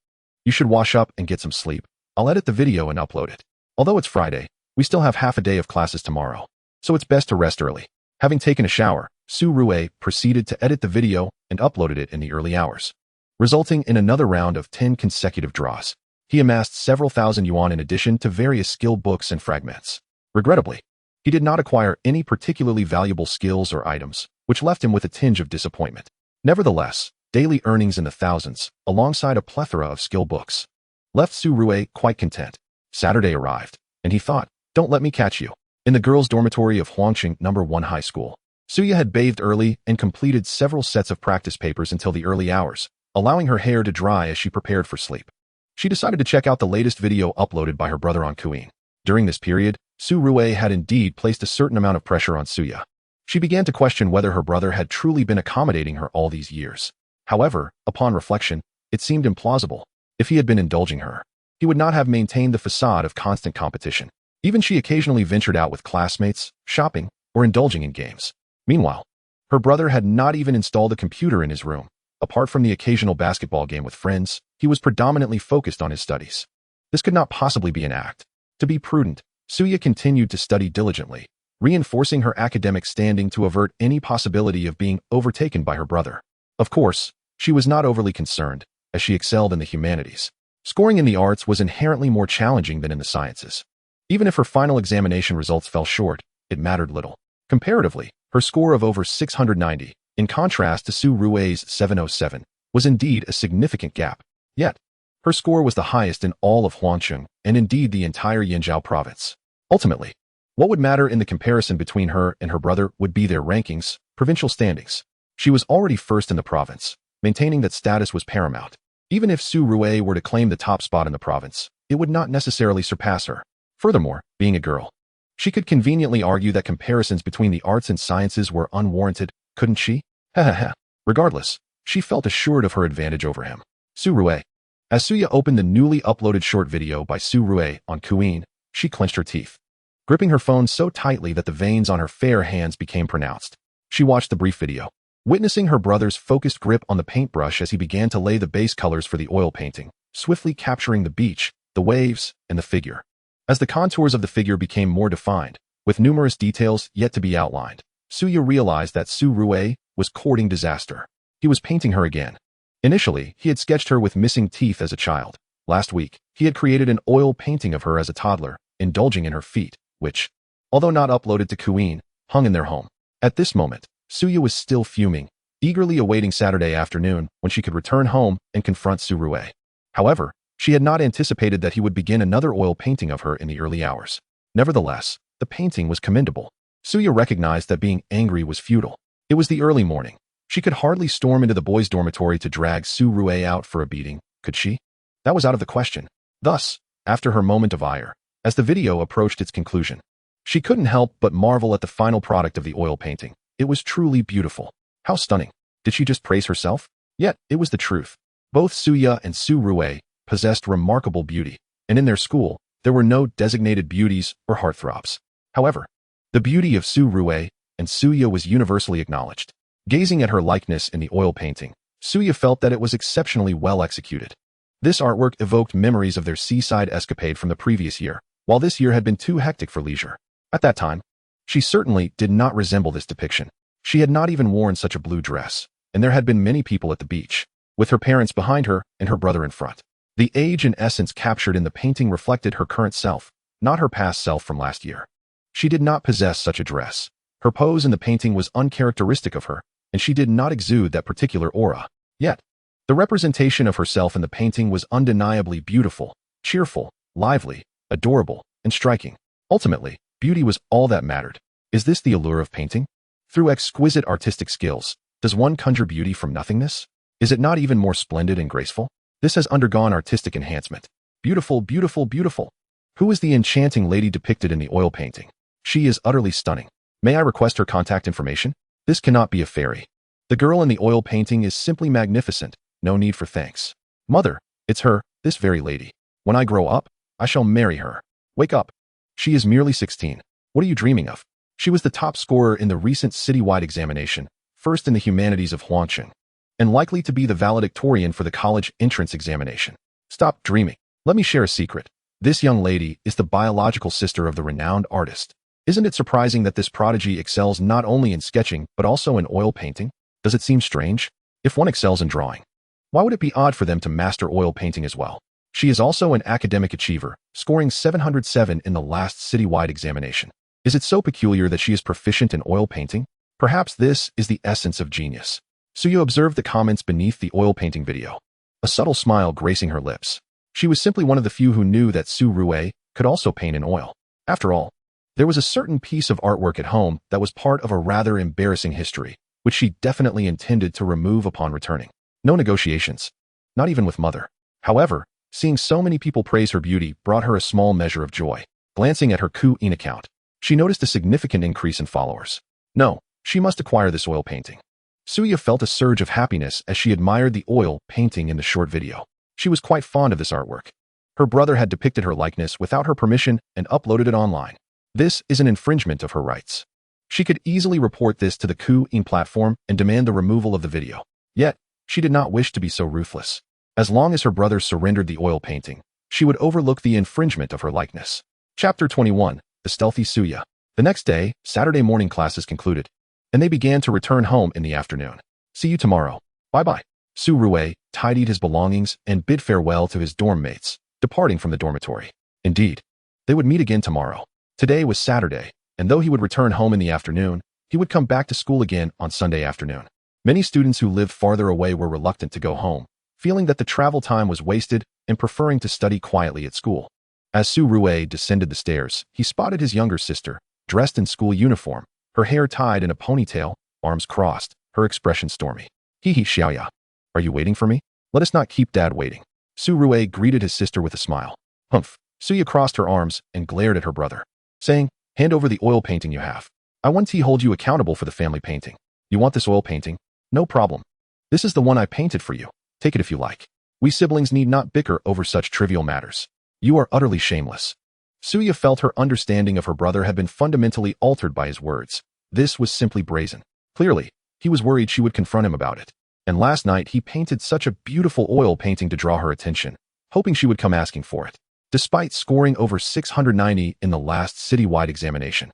You should wash up and get some sleep. I'll edit the video and upload it. Although it's Friday, we still have half a day of classes tomorrow, so it's best to rest early. Having taken a shower, Su Rue proceeded to edit the video and uploaded it in the early hours, resulting in another round of 10 consecutive draws. He amassed several thousand yuan in addition to various skill books and fragments. Regrettably, he did not acquire any particularly valuable skills or items, which left him with a tinge of disappointment. Nevertheless, daily earnings in the thousands, alongside a plethora of skill books, left Su Rue quite content. Saturday arrived, and he thought, don't let me catch you. In the girls' dormitory of Huangqing No. 1 High School, Suya had bathed early and completed several sets of practice papers until the early hours, allowing her hair to dry as she prepared for sleep. She decided to check out the latest video uploaded by her brother on Kuin. During this period, Su Rue had indeed placed a certain amount of pressure on Suya. She began to question whether her brother had truly been accommodating her all these years. However, upon reflection, it seemed implausible. If he had been indulging her, he would not have maintained the facade of constant competition. Even she occasionally ventured out with classmates, shopping, or indulging in games. Meanwhile, her brother had not even installed a computer in his room. Apart from the occasional basketball game with friends, he was predominantly focused on his studies. This could not possibly be an act. To be prudent, Suya continued to study diligently, reinforcing her academic standing to avert any possibility of being overtaken by her brother. Of course, she was not overly concerned, as she excelled in the humanities. Scoring in the arts was inherently more challenging than in the sciences. Even if her final examination results fell short, it mattered little. Comparatively, her score of over 690, in contrast to Su Rue's 707, was indeed a significant gap. Yet, her score was the highest in all of Huangqing and indeed the entire Yanzhou province. Ultimately, what would matter in the comparison between her and her brother would be their rankings, provincial standings. She was already first in the province, maintaining that status was paramount. Even if Su Rue were to claim the top spot in the province, it would not necessarily surpass her. Furthermore, being a girl, she could conveniently argue that comparisons between the arts and sciences were unwarranted, couldn't she? Regardless, she felt assured of her advantage over him. Su Rue. As Suya opened the newly uploaded short video by Su Rue on Kuin, she clenched her teeth, gripping her phone so tightly that the veins on her fair hands became pronounced. She watched the brief video, witnessing her brother's focused grip on the paintbrush as he began to lay the base colors for the oil painting, swiftly capturing the beach, the waves, and the figure. As the contours of the figure became more defined, with numerous details yet to be outlined, Suya realized that Su Rue was courting disaster. He was painting her again. Initially, he had sketched her with missing teeth as a child. Last week, he had created an oil painting of her as a toddler, indulging in her feet, which, although not uploaded to Kuin, hung in their home. At this moment, Suya was still fuming, eagerly awaiting Saturday afternoon when she could return home and confront Su Rue. However, she had not anticipated that he would begin another oil painting of her in the early hours. Nevertheless, the painting was commendable. Suya recognized that being angry was futile. It was the early morning. She could hardly storm into the boys' dormitory to drag Su Rue out for a beating, could she? That was out of the question. Thus, after her moment of ire, as the video approached its conclusion, she couldn't help but marvel at the final product of the oil painting. It was truly beautiful. How stunning. Did she just praise herself? Yet, it was the truth. Both Suya and Su Rue possessed remarkable beauty, and in their school, there were no designated beauties or heartthrobs. However, the beauty of Su Rue and Suya was universally acknowledged. Gazing at her likeness in the oil painting, Suya felt that it was exceptionally well executed. This artwork evoked memories of their seaside escapade from the previous year, while this year had been too hectic for leisure. At that time, she certainly did not resemble this depiction. She had not even worn such a blue dress, and there had been many people at the beach, with her parents behind her and her brother in front. The age and essence captured in the painting reflected her current self, not her past self from last year. She did not possess such a dress. Her pose in the painting was uncharacteristic of her, and she did not exude that particular aura. Yet, the representation of herself in the painting was undeniably beautiful, cheerful, lively, adorable, and striking. Ultimately, beauty was all that mattered. Is this the allure of painting? Through exquisite artistic skills, Does one conjure beauty from nothingness? Is it not even more splendid and graceful? This has undergone artistic enhancement. Beautiful, beautiful, beautiful. Who is the enchanting lady depicted in the oil painting? She is utterly stunning. May I request her contact information? This cannot be a fairy. The girl in the oil painting is simply magnificent. No need for thanks. Mother, it's her, this very lady. When I grow up, I shall marry her. Wake up. She is merely 16. What are you dreaming of? She was the top scorer in the recent citywide examination, first in the humanities of Huangqing, and likely to be the valedictorian for the college entrance examination. Stop dreaming. Let me share a secret. This young lady is the biological sister of the renowned artist. Isn't it surprising that this prodigy excels not only in sketching but also in oil painting? Does it seem strange? If one excels in drawing, why would it be odd for them to master oil painting as well? She is also an academic achiever, scoring 707 in the last citywide examination. Is it so peculiar that she is proficient in oil painting? Perhaps this is the essence of genius. Suya observed the comments beneath the oil painting video, a subtle smile gracing her lips. She was simply one of the few who knew that Su Rue could also paint in oil. After all, there was a certain piece of artwork at home that was part of a rather embarrassing history, which she definitely intended to remove upon returning. No negotiations, not even with mother. However, seeing so many people praise her beauty brought her a small measure of joy. Glancing at her Douyin account, she noticed a significant increase in followers. No, she must acquire this oil painting. Suya felt a surge of happiness as she admired the oil painting in the short video. She was quite fond of this artwork. Her brother had depicted her likeness without her permission and uploaded it online. This is an infringement of her rights. She could easily report this to the Douyin platform and demand the removal of the video. Yet, she did not wish to be so ruthless. As long as her brother surrendered the oil painting, she would overlook the infringement of her likeness. Chapter 21, The Stealthy Suya. The next day, Saturday morning classes concluded, and they began to return home in the afternoon. See you tomorrow. Bye-bye. Su Rue tidied his belongings and bid farewell to his dorm mates, departing from the dormitory. Indeed, they would meet again tomorrow. Today was Saturday, and though he would return home in the afternoon, he would come back to school again on Sunday afternoon. Many students who lived farther away were reluctant to go home, feeling that the travel time was wasted and preferring to study quietly at school. As Su Rue descended the stairs, he spotted his younger sister, dressed in school uniform, her hair tied in a ponytail, arms crossed, her expression stormy. Hee Xiaoya. Are you waiting for me? Let us not keep Dad waiting. Su Rue greeted his sister with a smile. Humph. Suya crossed her arms and glared at her brother, saying, hand over the oil painting you have. I want to hold you accountable for the family painting. You want this oil painting? No problem. This is the one I painted for you. Take it if you like. We siblings need not bicker over such trivial matters. You are utterly shameless. Suya felt her understanding of her brother had been fundamentally altered by his words. This was simply brazen. Clearly, he was worried she would confront him about it. And last night he painted such a beautiful oil painting to draw her attention, hoping she would come asking for it. Despite scoring over 690 in the last citywide examination,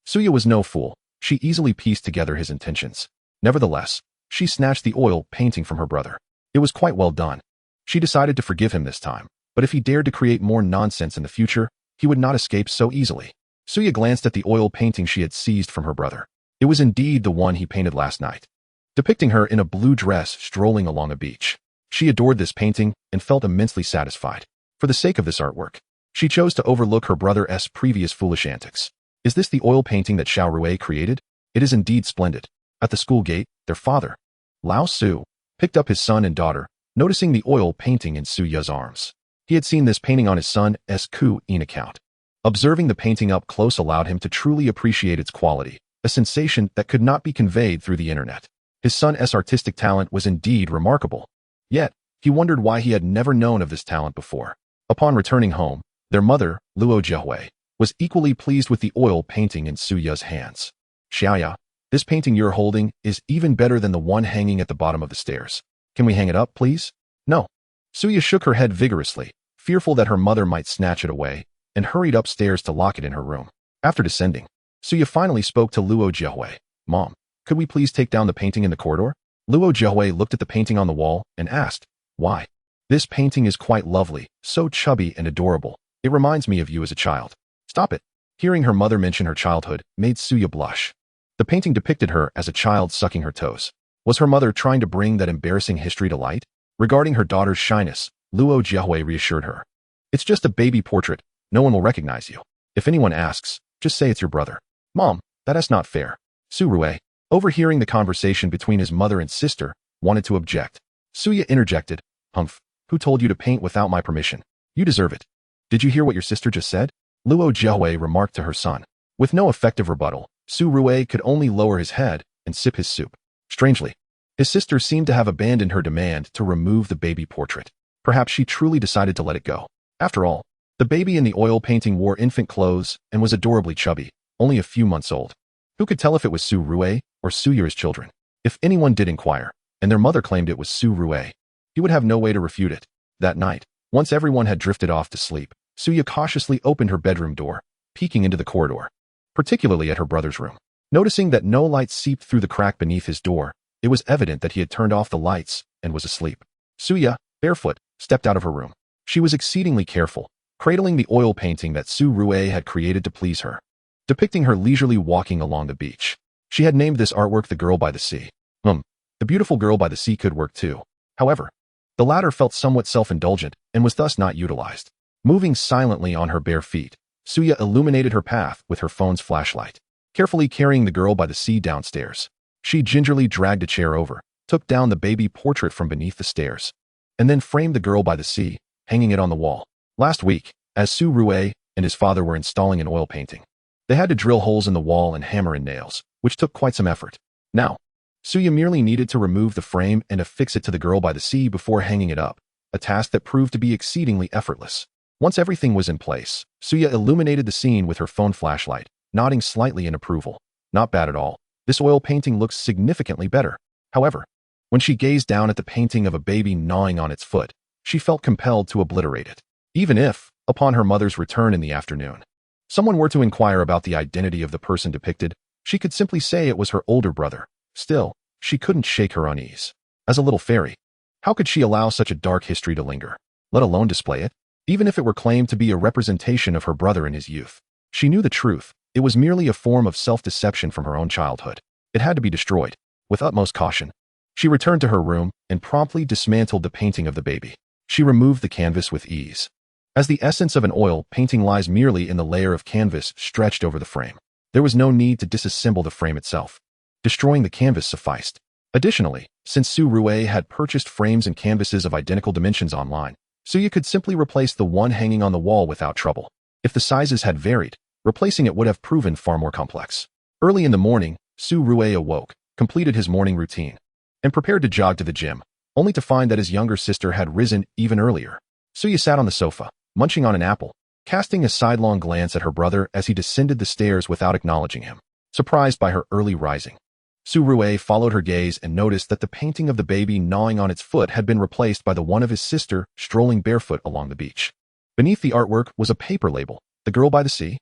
Suya was no fool. She easily pieced together his intentions. Nevertheless, she snatched the oil painting from her brother. It was quite well done. She decided to forgive him this time, but if he dared to create more nonsense in the future, he would not escape so easily. Suya glanced at the oil painting she had seized from her brother. It was indeed the one he painted last night, depicting her in a blue dress strolling along a beach. She adored this painting and felt immensely satisfied. For the sake of this artwork, she chose to overlook her brother's previous foolish antics. Is this the oil painting that Xiao Rue created? It is indeed splendid. At the school gate, their father, Lao Su, picked up his son and daughter, noticing the oil painting in Suya's arms. He had seen this painting on his son's Douyin account. Observing the painting up close allowed him to truly appreciate its quality, a sensation that could not be conveyed through the internet. His son's artistic talent was indeed remarkable. Yet, he wondered why he had never known of this talent before. Upon returning home, their mother, Luo Jiahui, was equally pleased with the oil painting in Suya's hands. Xiaoya, this painting you're holding is even better than the one hanging at the bottom of the stairs. Can we hang it up, please? No. Suya shook her head vigorously, fearful that her mother might snatch it away, and hurried upstairs to lock it in her room. After descending, Suya finally spoke to Luo Jiahui. Mom, could we please take down the painting in the corridor? Luo Jiahui looked at the painting on the wall and asked, why? This painting is quite lovely, so chubby and adorable. It reminds me of you as a child. Stop it. Hearing her mother mention her childhood made Suya blush. The painting depicted her as a child sucking her toes. Was her mother trying to bring that embarrassing history to light? Regarding her daughter's shyness, Luo Jiahui reassured her. It's just a baby portrait. No one will recognize you. If anyone asks, just say it's your brother. Mom, that is not fair. Su Rue, Overhearing the conversation between his mother and sister, wanted to object. Suya interjected, "Humph, who told you to paint without my permission? You deserve it. Did you hear what your sister just said?" Luo Jiahui remarked to her son. With no effective rebuttal, Su Rui could only lower his head and sip his soup. Strangely, his sister seemed to have abandoned her demand to remove the baby portrait. Perhaps she truly decided to let it go. After all, the baby in the oil painting wore infant clothes and was adorably chubby, only a few months old. Who could tell if it was Su Rui or Suyer's children? If anyone did inquire, and their mother claimed it was Su Rui, he would have no way to refute it. That night, once everyone had drifted off to sleep, Suya cautiously opened her bedroom door, peeking into the corridor, particularly at her brother's room. Noticing that no light seeped through the crack beneath his door, it was evident that he had turned off the lights and was asleep. Suya, barefoot, stepped out of her room. She was exceedingly careful, cradling the oil painting that Su Rui had created to please her, depicting her leisurely walking along the beach. She had named this artwork The Girl by the Sea. The beautiful girl by the sea could work too. However, the latter felt somewhat self-indulgent and was thus not utilized. Moving silently on her bare feet, Suya illuminated her path with her phone's flashlight. Carefully carrying the girl by the sea downstairs, she gingerly dragged a chair over, took down the baby portrait from beneath the stairs, and then framed the girl by the sea, hanging it on the wall. Last week, as Su Rui and his father were installing an oil painting, they had to drill holes in the wall and hammer in nails, which took quite some effort. Now, Suya merely needed to remove the frame and affix it to the girl by the sea before hanging it up, a task that proved to be exceedingly effortless. Once everything was in place, Suya illuminated the scene with her phone flashlight, nodding slightly in approval. Not bad at all. This oil painting looks significantly better. However, when she gazed down at the painting of a baby gnawing on its foot, she felt compelled to obliterate it. Even if, upon her mother's return in the afternoon, someone were to inquire about the identity of the person depicted, she could simply say it was her older brother. Still, she couldn't shake her unease. As a little fairy, how could she allow such a dark history to linger, let alone display it? Even if it were claimed to be a representation of her brother in his youth, she knew the truth. It was merely a form of self-deception from her own childhood. It had to be destroyed. With utmost caution, she returned to her room and promptly dismantled the painting of the baby. She removed the canvas with ease. As the essence of an oil painting lies merely in the layer of canvas stretched over the frame, there was no need to disassemble the frame itself. Destroying the canvas sufficed. Additionally, since Su Rui had purchased frames and canvases of identical dimensions online, Suya could simply replace the one hanging on the wall without trouble. If the sizes had varied, replacing it would have proven far more complex. Early in the morning, Su Rui awoke, completed his morning routine, and prepared to jog to the gym, only to find that his younger sister had risen even earlier. Suya sat on the sofa, munching on an apple, casting a sidelong glance at her brother as he descended the stairs without acknowledging him. Surprised by her early rising, Su Rui followed her gaze and noticed that the painting of the baby gnawing on its foot had been replaced by the one of his sister strolling barefoot along the beach. Beneath the artwork was a paper label, The Girl by the Sea.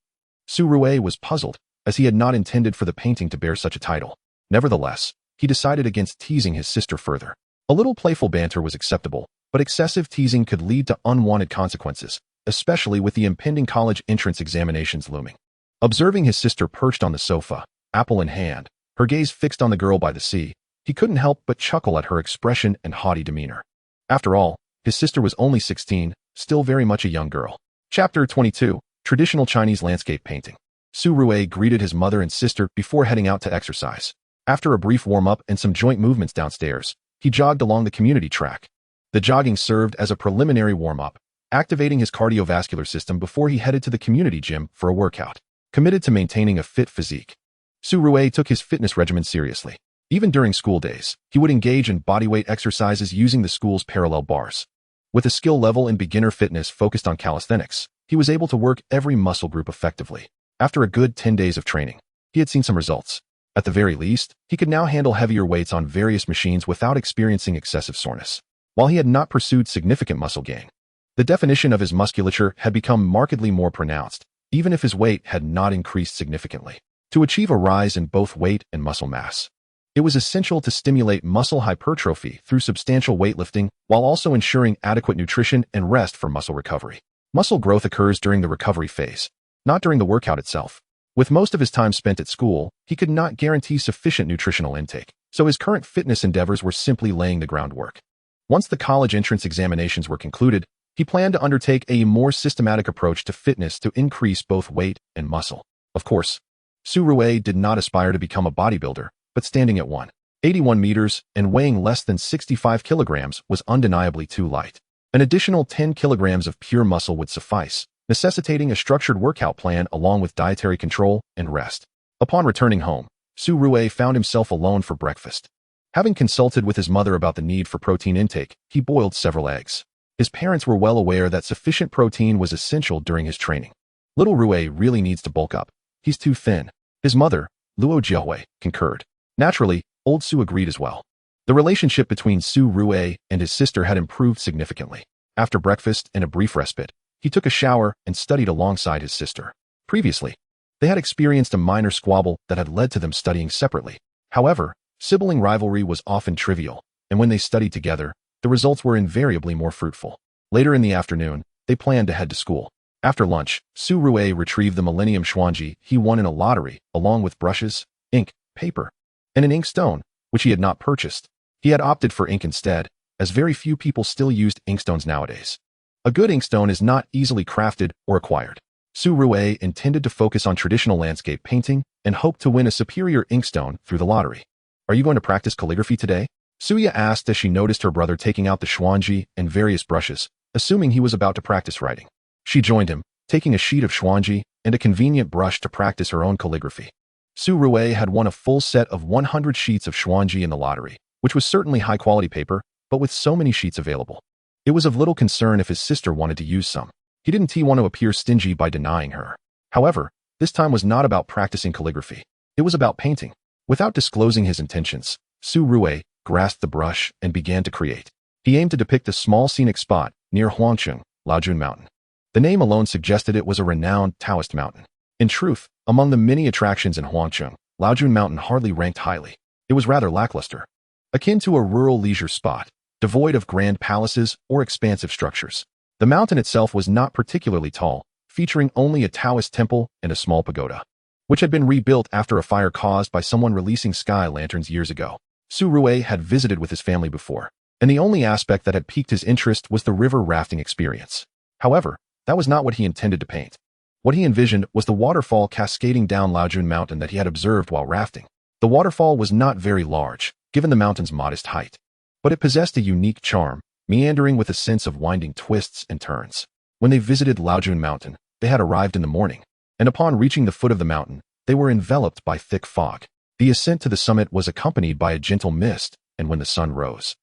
Su Rui was puzzled, as he had not intended for the painting to bear such a title. Nevertheless, he decided against teasing his sister further. A little playful banter was acceptable, but excessive teasing could lead to unwanted consequences, especially with the impending college entrance examinations looming. Observing his sister perched on the sofa, apple in hand, her gaze fixed on the girl by the sea, he couldn't help but chuckle at her expression and haughty demeanor. After all, his sister was only 16, still very much a young girl. Chapter 22, Traditional Chinese Landscape Painting. Su Rui greeted his mother and sister before heading out to exercise. After a brief warm-up and some joint movements downstairs, he jogged along the community track. The jogging served as a preliminary warm-up, activating his cardiovascular system before he headed to the community gym for a workout. Committed to maintaining a fit physique, Su Rui took his fitness regimen seriously. Even during school days, he would engage in bodyweight exercises using the school's parallel bars. With a skill level in beginner fitness focused on calisthenics, he was able to work every muscle group effectively. After a good 10 days of training, he had seen some results. At the very least, he could now handle heavier weights on various machines without experiencing excessive soreness. While he had not pursued significant muscle gain, the definition of his musculature had become markedly more pronounced, even if his weight had not increased significantly. To achieve a rise in both weight and muscle mass, it was essential to stimulate muscle hypertrophy through substantial weightlifting while also ensuring adequate nutrition and rest for muscle recovery. Muscle growth occurs during the recovery phase, not during the workout itself. With most of his time spent at school, he could not guarantee sufficient nutritional intake, so his current fitness endeavors were simply laying the groundwork. Once the college entrance examinations were concluded, he planned to undertake a more systematic approach to fitness to increase both weight and muscle. Of course, Su Rui did not aspire to become a bodybuilder, but standing at 181 meters and weighing less than 65 kilograms was undeniably too light. An additional 10 kilograms of pure muscle would suffice, necessitating a structured workout plan along with dietary control and rest. Upon returning home, Su Rue found himself alone for breakfast. Having consulted with his mother about the need for protein intake, he boiled several eggs. His parents were well aware that sufficient protein was essential during his training. Little Rue really needs to bulk up. He's too thin. His mother, Luo Jiahui, concurred. Naturally, old Su agreed as well. The relationship between Su Rue and his sister had improved significantly. After breakfast and a brief respite, he took a shower and studied alongside his sister. Previously, they had experienced a minor squabble that had led to them studying separately. However, sibling rivalry was often trivial, and when they studied together, the results were invariably more fruitful. Later in the afternoon, they planned to head to school. After lunch, Su Rue retrieved the Millennium Xuanji he won in a lottery, along with brushes, ink, paper, and an ink stone, which he had not purchased. He had opted for ink instead, as very few people still used inkstones nowadays. A good inkstone is not easily crafted or acquired. Su Rue intended to focus on traditional landscape painting and hoped to win a superior inkstone through the lottery. "Are you going to practice calligraphy today?" Suya asked as she noticed her brother taking out the Xuanji and various brushes, assuming he was about to practice writing. She joined him, taking a sheet of Xuanji and a convenient brush to practice her own calligraphy. Su Rue had won a full set of 100 sheets of Xuanji in the lottery, which was certainly high-quality paper, but with so many sheets available, it was of little concern if his sister wanted to use some. He didn't want to appear stingy by denying her. However, this time was not about practicing calligraphy. It was about painting. Without disclosing his intentions, Su Rue grasped the brush and began to create. He aimed to depict a small scenic spot near Huangcheng, Laojun Mountain. The name alone suggested it was a renowned Taoist mountain. In truth, among the many attractions in Huangcheng, Laojun Mountain hardly ranked highly. It was rather lackluster, akin to a rural leisure spot, devoid of grand palaces or expansive structures. The mountain itself was not particularly tall, featuring only a Taoist temple and a small pagoda, which had been rebuilt after a fire caused by someone releasing sky lanterns years ago. Su Rue had visited with his family before, and the only aspect that had piqued his interest was the river rafting experience. However, that was not what he intended to paint. What he envisioned was the waterfall cascading down Laojun Mountain that he had observed while rafting. The waterfall was not very large, given the mountain's modest height, but it possessed a unique charm, meandering with a sense of winding twists and turns. When they visited Laojun Mountain, they had arrived in the morning, and upon reaching the foot of the mountain, they were enveloped by thick fog. The ascent to the summit was accompanied by a gentle mist, and when the sun rose,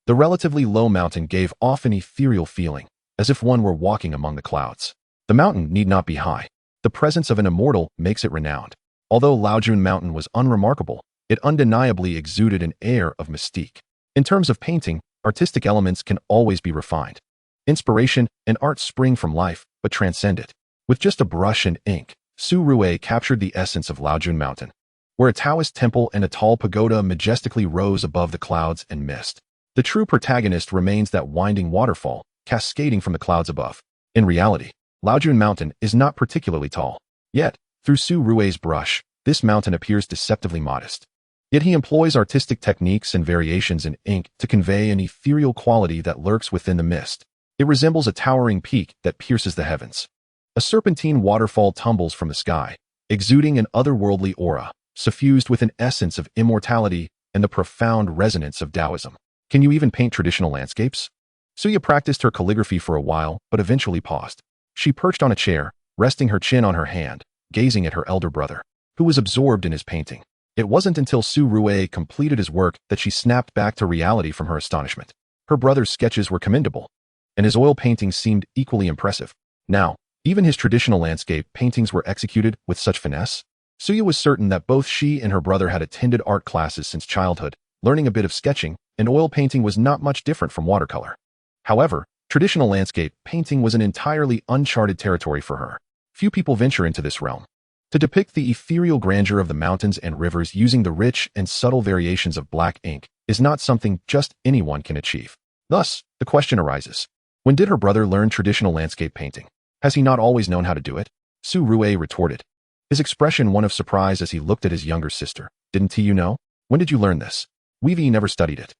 the relatively low mountain gave off an ethereal feeling, as if one were walking among the clouds. The mountain need not be high. The presence of an immortal makes it renowned. Although Laojun Mountain was unremarkable, it undeniably exuded an air of mystique. In terms of painting, artistic elements can always be refined. Inspiration and art spring from life, but transcend it. With just a brush and ink, Su Rue captured the essence of Laojun Mountain, where a Taoist temple and a tall pagoda majestically rose above the clouds and mist. The true protagonist remains that winding waterfall, cascading from the clouds above. In reality, Laojun Mountain is not particularly tall. Yet, through Su Rue's brush, this mountain appears deceptively modest. Yet he employs artistic techniques and variations in ink to convey an ethereal quality that lurks within the mist. It resembles a towering peak that pierces the heavens. A serpentine waterfall tumbles from the sky, exuding an otherworldly aura, suffused with an essence of immortality and the profound resonance of Taoism. Can you even paint traditional landscapes? Suya practiced her calligraphy for a while, but eventually paused. She perched on a chair, resting her chin on her hand, gazing at her elder brother, who was absorbed in his painting. It wasn't until Su Rue completed his work that she snapped back to reality from her astonishment. Her brother's sketches were commendable, and his oil paintings seemed equally impressive. Now, even his traditional landscape paintings were executed with such finesse. Suya was certain that both she and her brother had attended art classes since childhood, learning a bit of sketching, and oil painting was not much different from watercolor. However, traditional landscape painting was an entirely uncharted territory for her. Few people venture into this realm. To depict the ethereal grandeur of the mountains and rivers using the rich and subtle variations of black ink is not something just anyone can achieve. Thus, the question arises, when did her brother learn traditional landscape painting? Has he not always known how to do it? Su Rue retorted, his expression one of surprise as he looked at his younger sister. Didn't you know? When did you learn this? We've never studied it.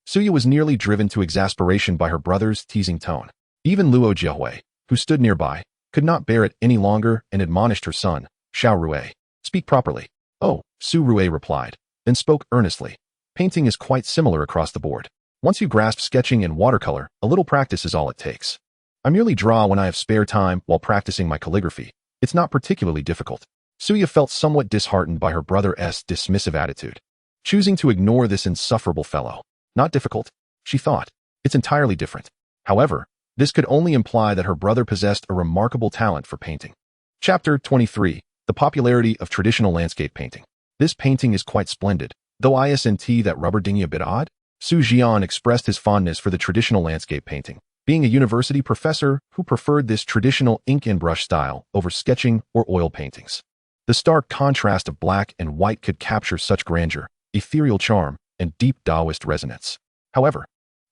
Suya was nearly driven to exasperation by her brother's teasing tone. Even Luo Jiahui, who stood nearby, could not bear it any longer and admonished her son, Xiao Rue. Speak properly. Oh, Su Rue replied, then spoke earnestly. Painting is quite similar across the board. Once you grasp sketching and watercolor, a little practice is all it takes. I merely draw when I have spare time while practicing my calligraphy. It's not particularly difficult. Suya felt somewhat disheartened by her brother's dismissive attitude. Choosing to ignore this insufferable fellow. Not difficult, she thought. It's entirely different. However, this could only imply that her brother possessed a remarkable talent for painting. Chapter 23. The popularity of traditional landscape painting. This painting is quite splendid, though isn't that rubber dinghy a bit odd? Su Jian expressed his fondness for the traditional landscape painting, being a university professor who preferred this traditional ink and brush style over sketching or oil paintings. The stark contrast of black and white could capture such grandeur, ethereal charm, and deep Taoist resonance. However,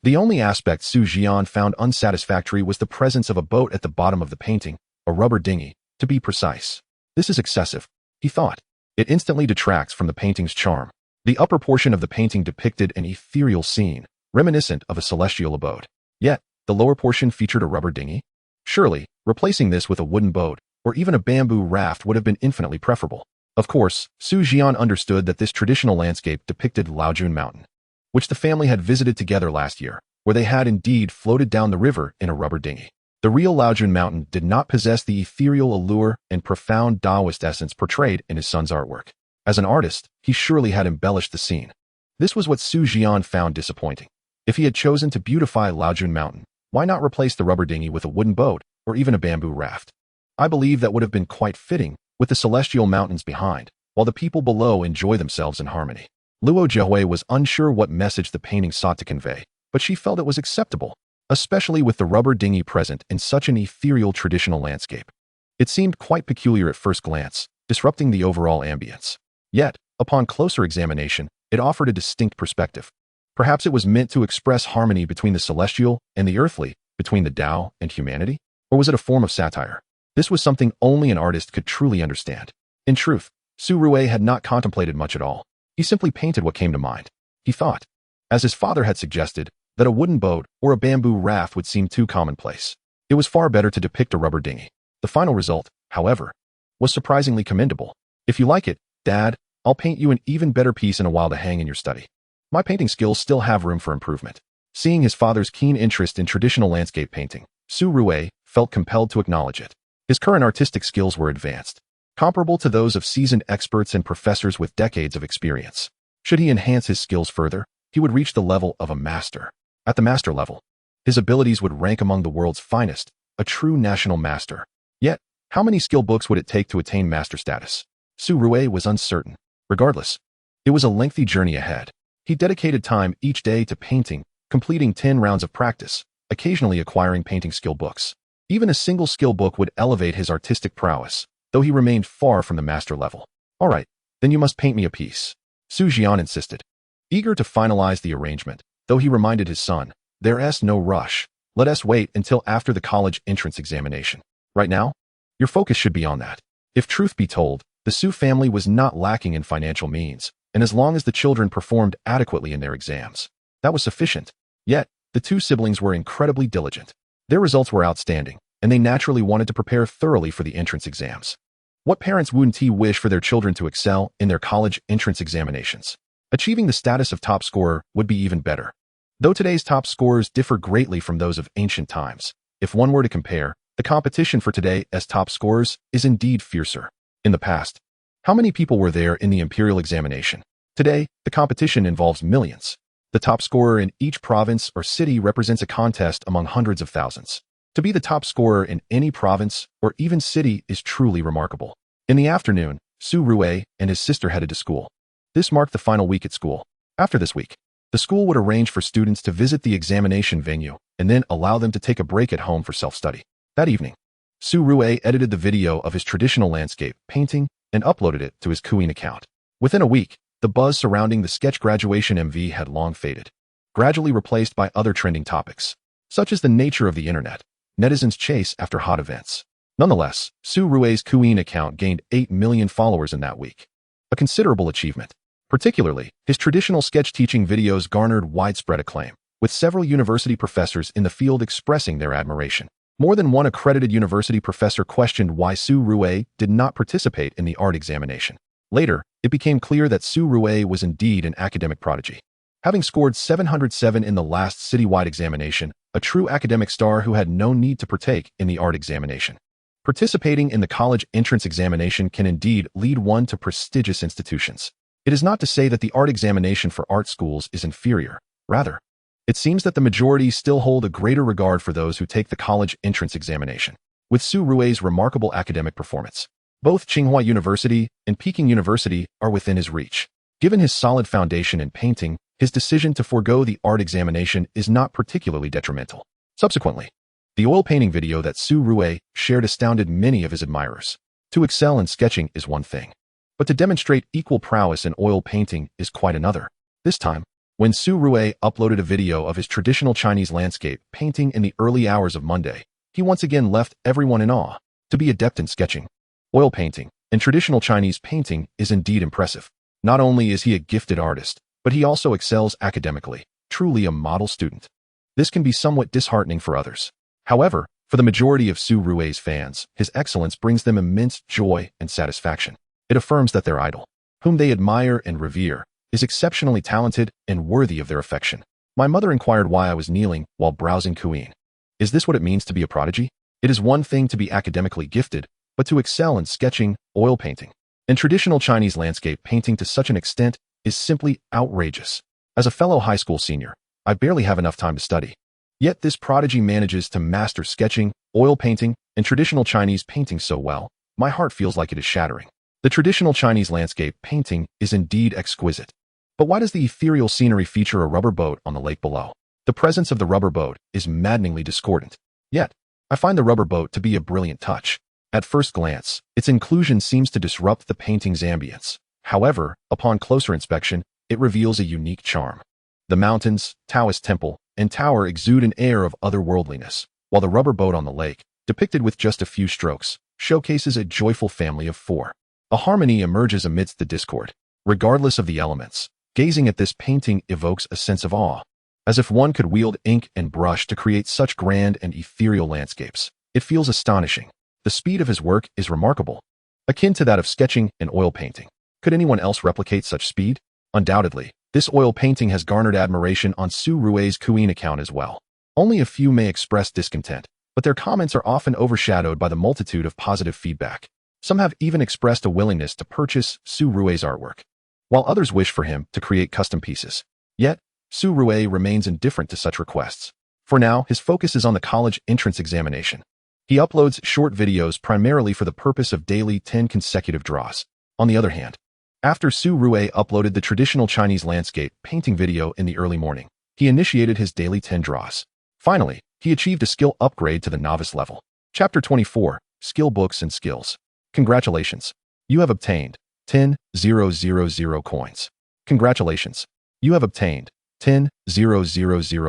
the only aspect Su Jian found unsatisfactory was the presence of a boat at the bottom of the painting, a rubber dinghy, to be precise. This is excessive, he thought. It instantly detracts from the painting's charm. The upper portion of the painting depicted an ethereal scene, reminiscent of a celestial abode. Yet, the lower portion featured a rubber dinghy? Surely, replacing this with a wooden boat, or even a bamboo raft would have been infinitely preferable. Of course, Su Jian understood that this traditional landscape depicted Laojun Mountain, which the family had visited together last year, where they had indeed floated down the river in a rubber dinghy. The real Laojun Mountain did not possess the ethereal allure and profound Taoist essence portrayed in his son's artwork. As an artist, he surely had embellished the scene. This was what Su Jian found disappointing. If he had chosen to beautify Laojun Mountain, why not replace the rubber dinghy with a wooden boat or even a bamboo raft? I believe that would have been quite fitting, with the celestial mountains behind, while the people below enjoy themselves in harmony. Luo Jiahui was unsure what message the painting sought to convey, but she felt it was acceptable, especially with the rubber dinghy present in such an ethereal traditional landscape. It seemed quite peculiar at first glance, disrupting the overall ambience. Yet, upon closer examination, it offered a distinct perspective. Perhaps it was meant to express harmony between the celestial and the earthly, between the Tao and humanity? Or was it a form of satire? This was something only an artist could truly understand. In truth, Su Rui had not contemplated much at all. He simply painted what came to mind. He thought, as his father had suggested, that a wooden boat or a bamboo raft would seem too commonplace. It was far better to depict a rubber dinghy. The final result, however, was surprisingly commendable. If you like it, Dad, I'll paint you an even better piece in a while to hang in your study. My painting skills still have room for improvement. Seeing his father's keen interest in traditional landscape painting, Su Rui felt compelled to acknowledge it. His current artistic skills were advanced, comparable to those of seasoned experts and professors with decades of experience. Should he enhance his skills further, he would reach the level of a master. At the master level, his abilities would rank among the world's finest, a true national master. Yet, how many skill books would it take to attain master status? Su Rui was uncertain. Regardless, it was a lengthy journey ahead. He dedicated time each day to painting, completing 10 rounds of practice, occasionally acquiring painting skill books. Even a single skill book would elevate his artistic prowess, though he remained far from the master level. All right, then you must paint me a piece, Su Jian insisted. Eager to finalize the arrangement, though he reminded his son, there's no rush. Let us wait until after the college entrance examination. Right now, your focus should be on that. If truth be told, the Su family was not lacking in financial means, and as long as the children performed adequately in their exams, that was sufficient. Yet, the two siblings were incredibly diligent. Their results were outstanding, and they naturally wanted to prepare thoroughly for the entrance exams. What parents wouldn't wish for their children to excel in their college entrance examinations? Achieving the status of top scorer would be even better. Though today's top scorers differ greatly from those of ancient times, if one were to compare, the competition for today as top scorers is indeed fiercer. In the past, how many people were there in the imperial examination? Today, the competition involves millions. The top scorer in each province or city represents a contest among hundreds of thousands. To be the top scorer in any province or even city is truly remarkable. In the afternoon, Su Rui and his sister headed to school. This marked the final week at school. After this week, the school would arrange for students to visit the examination venue and then allow them to take a break at home for self-study. That evening, Su Rui edited the video of his traditional landscape painting and uploaded it to his Kuin account. Within a week, the buzz surrounding the sketch graduation MV had long faded, gradually replaced by other trending topics. Such is the nature of the internet. Netizens chase after hot events. Nonetheless, Su Rui's Kuin account gained 8 million followers in that week. A considerable achievement. Particularly, his traditional sketch teaching videos garnered widespread acclaim, with several university professors in the field expressing their admiration. More than one accredited university professor questioned why Su Rui did not participate in the art examination. Later, it became clear that Su Rui was indeed an academic prodigy. Having scored 707 in the last citywide examination, a true academic star who had no need to partake in the art examination. Participating in the college entrance examination can indeed lead one to prestigious institutions. It is not to say that the art examination for art schools is inferior. Rather, it seems that the majority still hold a greater regard for those who take the college entrance examination. With Su Rui's remarkable academic performance, both Tsinghua University and Peking University are within his reach. Given his solid foundation in painting, his decision to forego the art examination is not particularly detrimental. Subsequently, the oil painting video that Su Rui shared astounded many of his admirers. To excel in sketching is one thing, but to demonstrate equal prowess in oil painting is quite another. This time, when Su Rui uploaded a video of his traditional Chinese landscape painting in the early hours of Monday, he once again left everyone in awe. To be adept in sketching, oil painting, and traditional Chinese painting is indeed impressive. Not only is he a gifted artist, but he also excels academically, truly a model student. This can be somewhat disheartening for others. However, for the majority of Su Rui's fans, his excellence brings them immense joy and satisfaction. It affirms that their idol, whom they admire and revere, is exceptionally talented and worthy of their affection. My mother inquired why I was kneeling while browsing Kuyin. Is this what it means to be a prodigy? It is one thing to be academically gifted, but to excel in sketching, oil painting, and traditional Chinese landscape painting to such an extent is simply outrageous. As a fellow high school senior, I barely have enough time to study. Yet this prodigy manages to master sketching, oil painting, and traditional Chinese painting so well, my heart feels like it is shattering. The traditional Chinese landscape painting is indeed exquisite. But why does the ethereal scenery feature a rubber boat on the lake below? The presence of the rubber boat is maddeningly discordant. Yet, I find the rubber boat to be a brilliant touch. At first glance, its inclusion seems to disrupt the painting's ambience. However, upon closer inspection, it reveals a unique charm. The mountains, Taoist temple, and tower exude an air of otherworldliness, while the rubber boat on the lake, depicted with just a few strokes, showcases a joyful family of four. A harmony emerges amidst the discord. Regardless of the elements, gazing at this painting evokes a sense of awe, as if one could wield ink and brush to create such grand and ethereal landscapes. It feels astonishing. The speed of his work is remarkable, akin to that of sketching and oil painting. Could anyone else replicate such speed? Undoubtedly, this oil painting has garnered admiration on Su Rui's Kuyin account as well. Only a few may express discontent, but their comments are often overshadowed by the multitude of positive feedback. Some have even expressed a willingness to purchase Su Rui's artwork, while others wish for him to create custom pieces. Yet, Su Rui remains indifferent to such requests. For now, his focus is on the college entrance examination. He uploads short videos primarily for the purpose of daily 10 consecutive draws. On the other hand, after Su Rui uploaded the traditional Chinese landscape painting video in the early morning, he initiated his daily 10 draws. Finally, he achieved a skill upgrade to the novice level. Chapter 24, Skill Books and Skills. Congratulations. You have obtained 10,000 coins. Congratulations. You have obtained 10,000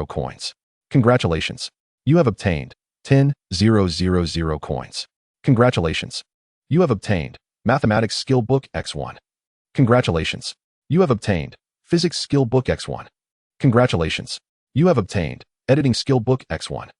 coins. Congratulations. You have obtained 10,000 coins. Congratulations. You have obtained Mathematics Skill Book X1. Congratulations. You have obtained Physics Skill Book X1. Congratulations. You have obtained Editing Skill Book X1.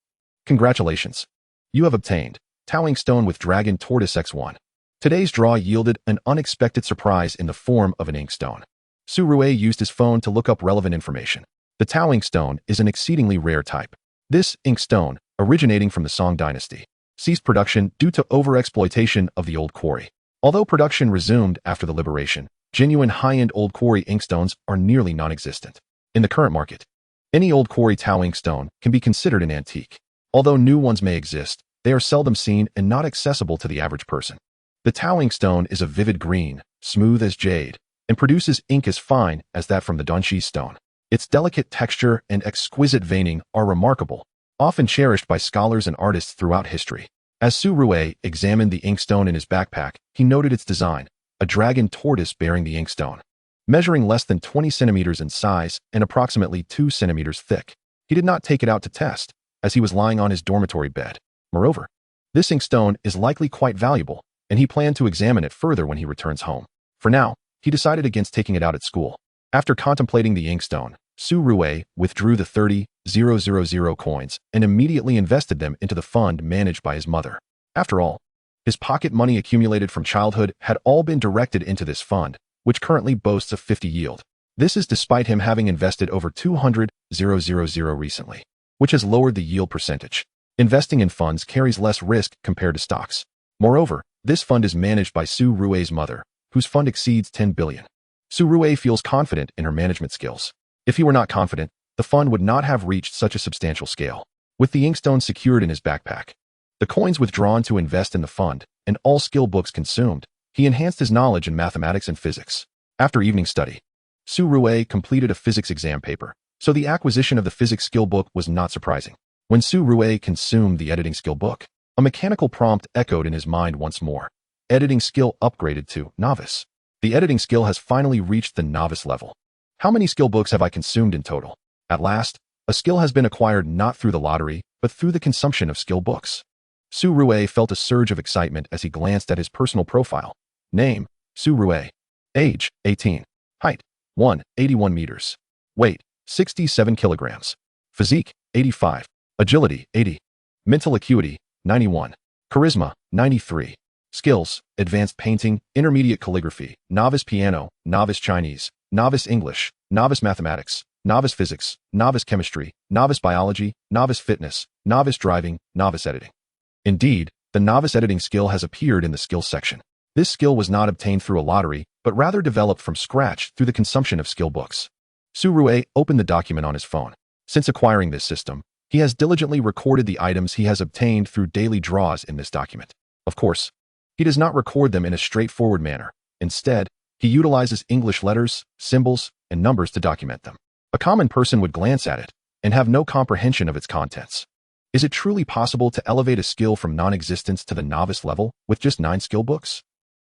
Congratulations. You have obtained Towing Stone with Dragon Tortoise X1. Today's draw yielded an unexpected surprise in the form of an inkstone. Su Rui used his phone to look up relevant information. The Towing Stone is an exceedingly rare type. This inkstone, originating from the Song dynasty, ceased production due to overexploitation of the old quarry. Although production resumed after the liberation, genuine high-end old quarry inkstones are nearly non-existent. In the current market, any old quarry Tao inkstone can be considered an antique. Although new ones may exist, they are seldom seen and not accessible to the average person. The Tao inkstone is a vivid green, smooth as jade, and produces ink as fine as that from the Donshi stone. Its delicate texture and exquisite veining are remarkable, often cherished by scholars and artists throughout history. As Su Rui examined the inkstone in his backpack, he noted its design, a dragon tortoise bearing the inkstone. Measuring less than 20 centimeters in size and approximately 2 centimeters thick, he did not take it out to test, as he was lying on his dormitory bed. Moreover, this inkstone is likely quite valuable, and he planned to examine it further when he returns home. For now, he decided against taking it out at school. After contemplating the inkstone, Su Rui withdrew the 30,000 coins and immediately invested them into the fund managed by his mother. After all, his pocket money accumulated from childhood had all been directed into this fund, which currently boasts a 50 yield. This is despite him having invested over 200,000 recently, which has lowered the yield percentage. Investing in funds carries less risk compared to stocks. Moreover, this fund is managed by Su Rui's mother, whose fund exceeds 10 billion. Su Rui feels confident in her management skills. If he were not confident, the fund would not have reached such a substantial scale. With the inkstone secured in his backpack, the coins withdrawn to invest in the fund, and all skill books consumed, he enhanced his knowledge in mathematics and physics. After evening study, Su Rui completed a physics exam paper, so the acquisition of the physics skill book was not surprising. When Su Rui consumed the editing skill book, a mechanical prompt echoed in his mind once more. Editing skill upgraded to novice. The editing skill has finally reached the novice level. How many skill books have I consumed in total? At last, a skill has been acquired not through the lottery, but through the consumption of skill books. Su Rui felt a surge of excitement as he glanced at his personal profile. Name, Su Rui. Age, 18. Height, 181 meters. Weight, 67 kilograms. Physique, 85. Agility, 80. Mental acuity, 91. Charisma, 93. Skills, advanced painting, intermediate calligraphy, novice piano, novice Chinese, novice English, novice mathematics, novice physics, novice chemistry, novice biology, novice fitness, novice driving, novice editing. Indeed, the novice editing skill has appeared in the skills section. This skill was not obtained through a lottery, but rather developed from scratch through the consumption of skill books. Su Rui opened the document on his phone. Since acquiring this system, he has diligently recorded the items he has obtained through daily draws in this document. Of course, he does not record them in a straightforward manner. Instead, he utilizes English letters, symbols, and numbers to document them. A common person would glance at it and have no comprehension of its contents. Is it truly possible to elevate a skill from non-existence to the novice level with just 9 skill books?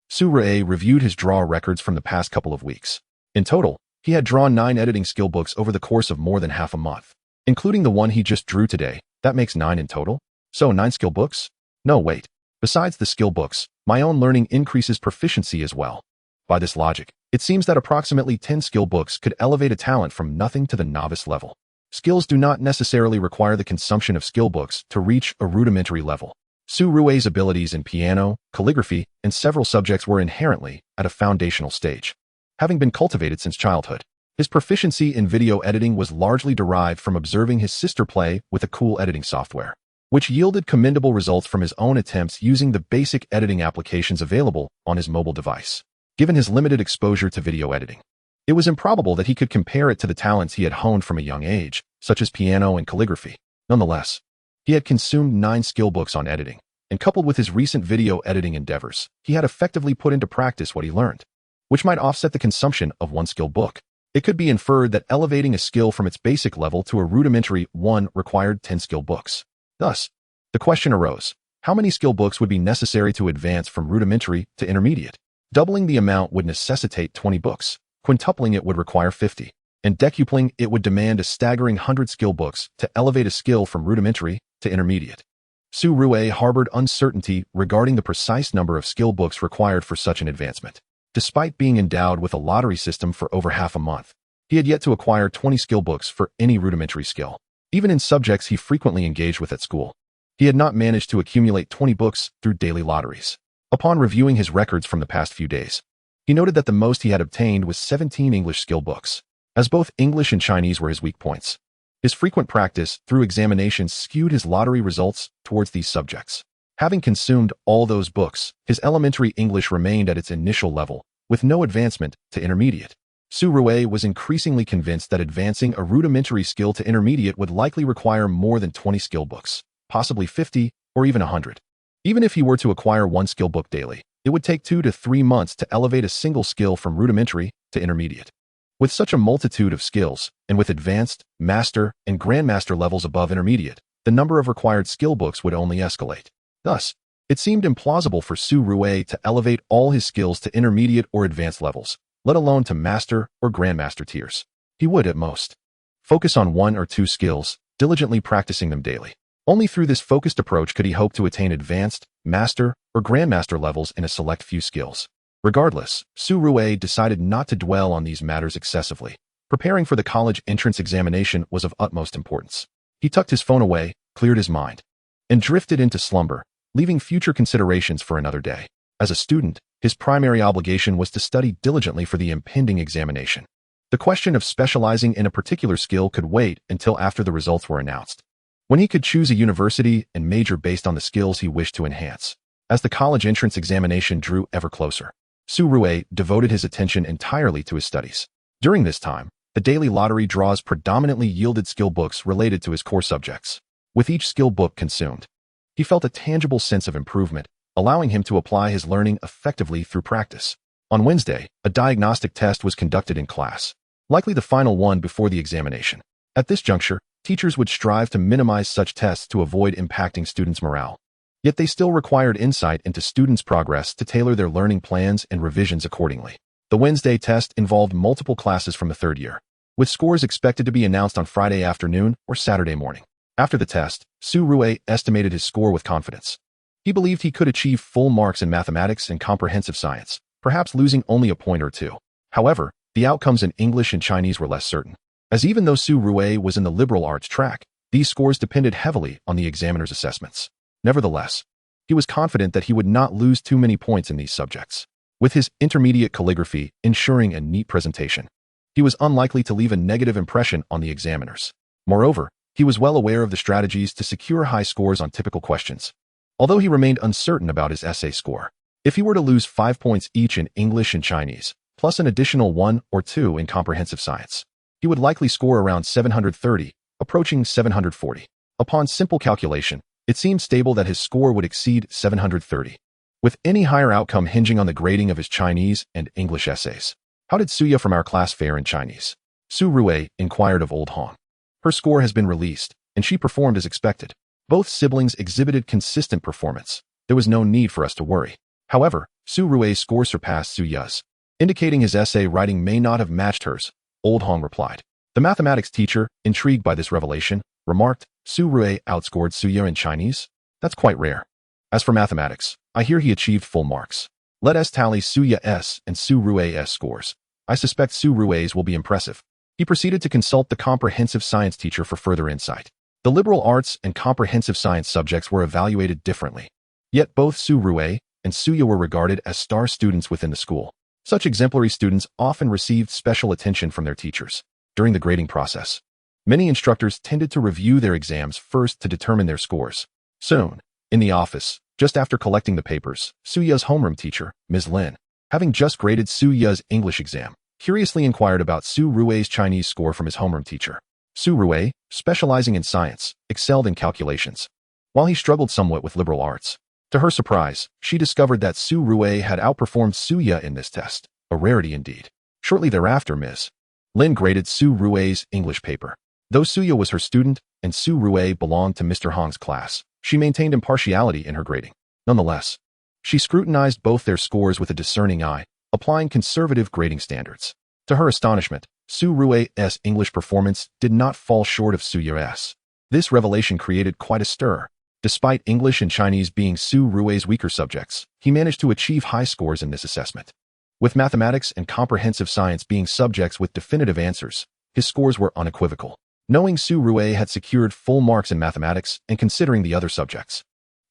Su Rui reviewed his draw records from the past couple of weeks. In total, he had drawn 9 editing skill books over the course of more than half a month. Including the one he just drew today, that makes 9 in total? So 9 skill books? No, wait. Besides the skill books, my own learning increases proficiency as well. By this logic, it seems that approximately 10 skill books could elevate a talent from nothing to the novice level. Skills do not necessarily require the consumption of skill books to reach a rudimentary level. Su Rui's abilities in piano, calligraphy, and several subjects were inherently at a foundational stage, having been cultivated since childhood. His proficiency in video editing was largely derived from observing his sister play with a cool editing software, which yielded commendable results from his own attempts using the basic editing applications available on his mobile device. Given his limited exposure to video editing, it was improbable that he could compare it to the talents he had honed from a young age, such as piano and calligraphy. Nonetheless, he had consumed 9 skill books on editing, and coupled with his recent video editing endeavors, he had effectively put into practice what he learned, which might offset the consumption of 1 skill book. It could be inferred that elevating a skill from its basic level to a rudimentary one required 10 skill books. Thus, the question arose, how many skill books would be necessary to advance from rudimentary to intermediate? Doubling the amount would necessitate 20 books, quintupling it would require 50, and decupling it would demand a staggering 100 skill books to elevate a skill from rudimentary to intermediate. Su Rui harbored uncertainty regarding the precise number of skill books required for such an advancement. Despite being endowed with a lottery system for over half a month, he had yet to acquire 20 skill books for any rudimentary skill. Even in subjects he frequently engaged with at school, he had not managed to accumulate 20 books through daily lotteries. Upon reviewing his records from the past few days, he noted that the most he had obtained was 17 English skill books, as both English and Chinese were his weak points. His frequent practice through examinations skewed his lottery results towards these subjects. Having consumed all those books, his elementary English remained at its initial level, with no advancement to intermediate. Su Rui was increasingly convinced that advancing a rudimentary skill to intermediate would likely require more than 20 skill books, possibly 50 or even 100. Even if he were to acquire 1 skill book daily, it would take 2 to 3 months to elevate a single skill from rudimentary to intermediate. With such a multitude of skills, and with advanced, master, and grandmaster levels above intermediate, the number of required skill books would only escalate. Thus, it seemed implausible for Su Rui to elevate all his skills to intermediate or advanced levels, let alone to master or grandmaster tiers. He would, at most, focus on 1 or 2 skills, diligently practicing them daily. Only through this focused approach could he hope to attain advanced, master, or grandmaster levels in a select few skills. Regardless, Su Rui decided not to dwell on these matters excessively. Preparing for the college entrance examination was of utmost importance. He tucked his phone away, cleared his mind, and drifted into slumber, leaving future considerations for another day. As a student, His primary obligation was to study diligently for the impending examination. The question of specializing in a particular skill could wait until after the results were announced, when he could choose a university and major based on the skills he wished to enhance. As the college entrance examination drew ever closer, Su Rui devoted his attention entirely to his studies. During this time, the daily lottery draws predominantly yielded skill books related to his core subjects. With each skill book consumed, he felt a tangible sense of improvement, allowing him to apply his learning effectively through practice. On Wednesday, a diagnostic test was conducted in class, likely the final one before the examination. At this juncture, teachers would strive to minimize such tests to avoid impacting students' morale. Yet they still required insight into students' progress to tailor their learning plans and revisions accordingly. The Wednesday test involved multiple classes from the third year, with scores expected to be announced on Friday afternoon or Saturday morning. After the test, Su Rui estimated his score with confidence. He believed he could achieve full marks in mathematics and comprehensive science, perhaps losing only a point or two. However, the outcomes in English and Chinese were less certain, as even though Su Rui was in the liberal arts track, these scores depended heavily on the examiner's assessments. Nevertheless, he was confident that he would not lose too many points in these subjects. With his intermediate calligraphy ensuring a neat presentation, he was unlikely to leave a negative impression on the examiners. Moreover, he was well aware of the strategies to secure high scores on typical questions, although he remained uncertain about his essay score. If he were to lose 5 points each in English and Chinese, plus an additional 1 or 2 in comprehensive science, he would likely score around 730, approaching 740. Upon simple calculation, it seemed stable that his score would exceed 730, with any higher outcome hinging on the grading of his Chinese and English essays. How did Suya from our class fare in Chinese? Su Rui inquired of Old Hong. Her score has been released, and she performed as expected. Both siblings exhibited consistent performance. There was no need for us to worry. However, Su Rui's score surpassed Suya's, indicating his essay writing may not have matched hers, Old Hong replied. The mathematics teacher, intrigued by this revelation, remarked, Su Rui outscored Suya in Chinese? That's quite rare. As for mathematics, I hear he achieved full marks. Let us tally Suya's and Su Rui's scores. I suspect Su Rui's will be impressive. He proceeded to consult the comprehensive science teacher for further insight. The liberal arts and comprehensive science subjects were evaluated differently. Yet both Su Rui and Suya were regarded as star students within the school. Such exemplary students often received special attention from their teachers. During the grading process, many instructors tended to review their exams first to determine their scores. Soon, in the office, just after collecting the papers, Suya's homeroom teacher, Ms. Lin, having just graded Suya's English exam, curiously inquired about Su Rui's Chinese score from his homeroom teacher. Su Rui, specializing in science, excelled in calculations, while he struggled somewhat with liberal arts. To her surprise, she discovered that Su Rui had outperformed Suya in this test, a rarity indeed. Shortly thereafter, Ms. Lin graded Su Rui's English paper. Though Suya was her student and Su Rui belonged to Mr. Hong's class, she maintained impartiality in her grading. Nonetheless, she scrutinized both their scores with a discerning eye, applying conservative grading standards. To her astonishment, Su Rui's English performance did not fall short of Suya's. This revelation created quite a stir. Despite English and Chinese being Su Rui's weaker subjects, he managed to achieve high scores in this assessment. With mathematics and comprehensive science being subjects with definitive answers, his scores were unequivocal. Knowing Su Rui had secured full marks in mathematics and considering the other subjects,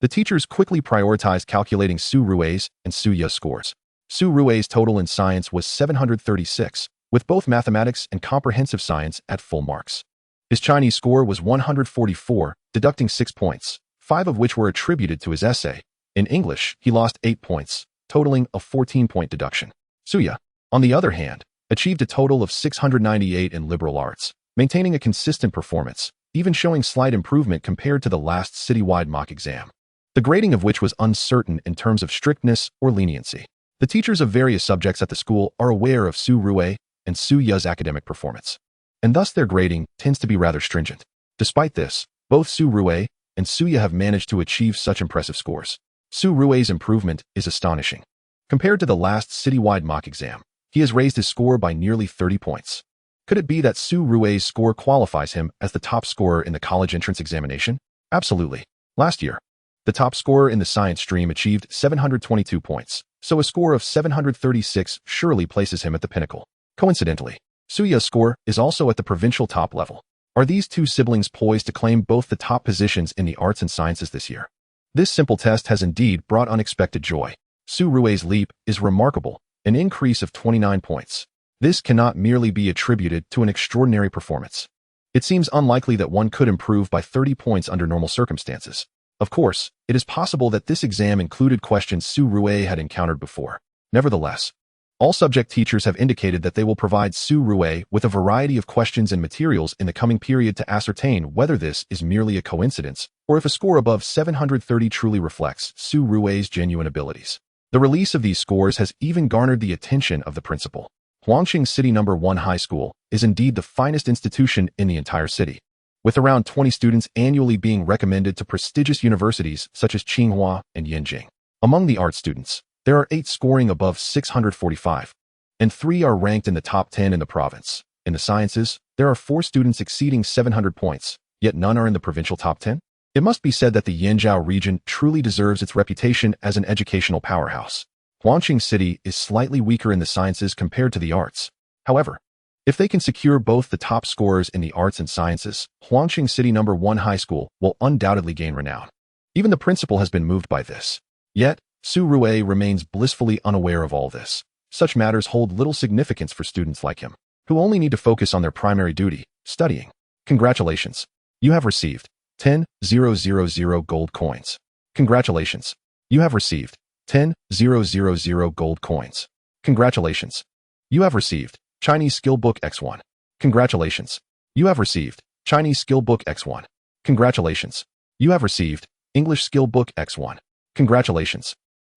the teachers quickly prioritized calculating Su Rui's and Suya's scores. Su Rui's total in science was 736, with both mathematics and comprehensive science at full marks. His Chinese score was 144, deducting 6 points, 5 of which were attributed to his essay. In English, he lost 8 points, totaling a 14-point deduction. Suya, on the other hand, achieved a total of 698 in liberal arts, maintaining a consistent performance, even showing slight improvement compared to the last citywide mock exam, the grading of which was uncertain in terms of strictness or leniency. The teachers of various subjects at the school are aware of Su Rui and Suya's academic performance, and thus their grading tends to be rather stringent. Despite this, both Su Rui and Suya have managed to achieve such impressive scores. Su Rui's improvement is astonishing. Compared to the last citywide mock exam, he has raised his score by nearly 30 points. Could it be that Su Rui's score qualifies him as the top scorer in the college entrance examination? Absolutely. Last year, the top scorer in the science stream achieved 722 points, so a score of 736 surely places him at the pinnacle. Coincidentally, Suya's score is also at the provincial top level. Are these two siblings poised to claim both the top positions in the arts and sciences this year? This simple test has indeed brought unexpected joy. Su Rui's leap is remarkable, an increase of 29 points. This cannot merely be attributed to an extraordinary performance. It seems unlikely that one could improve by 30 points under normal circumstances. Of course, it is possible that this exam included questions Su Rui had encountered before. Nevertheless, all subject teachers have indicated that they will provide Su Rui with a variety of questions and materials in the coming period to ascertain whether this is merely a coincidence or if a score above 730 truly reflects Su Rui's genuine abilities. The release of these scores has even garnered the attention of the principal. Huangqing City No. 1 High School is indeed the finest institution in the entire city, with around 20 students annually being recommended to prestigious universities such as Tsinghua and Yenjing. Among the art students, there are 8 scoring above 645, and 3 are ranked in the top 10 in the province. In the sciences, there are 4 students exceeding 700 points, yet none are in the provincial top 10. It must be said that the Yanzhou region truly deserves its reputation as an educational powerhouse. Huangqing City is slightly weaker in the sciences compared to the arts. However, if they can secure both the top scorers in the arts and sciences, Huangqing City No. 1 High School will undoubtedly gain renown. Even the principal has been moved by this. Yet, Su Rui remains blissfully unaware of all this. Such matters hold little significance for students like him, who only need to focus on their primary duty, studying. Congratulations. You have received 10,000 gold coins. Congratulations. You have received 10,000 gold coins. Congratulations. You have received Chinese Skill Book X1. Congratulations. You have received Chinese Skill Book X1. Congratulations. You have received English Skill Book X1. Congratulations.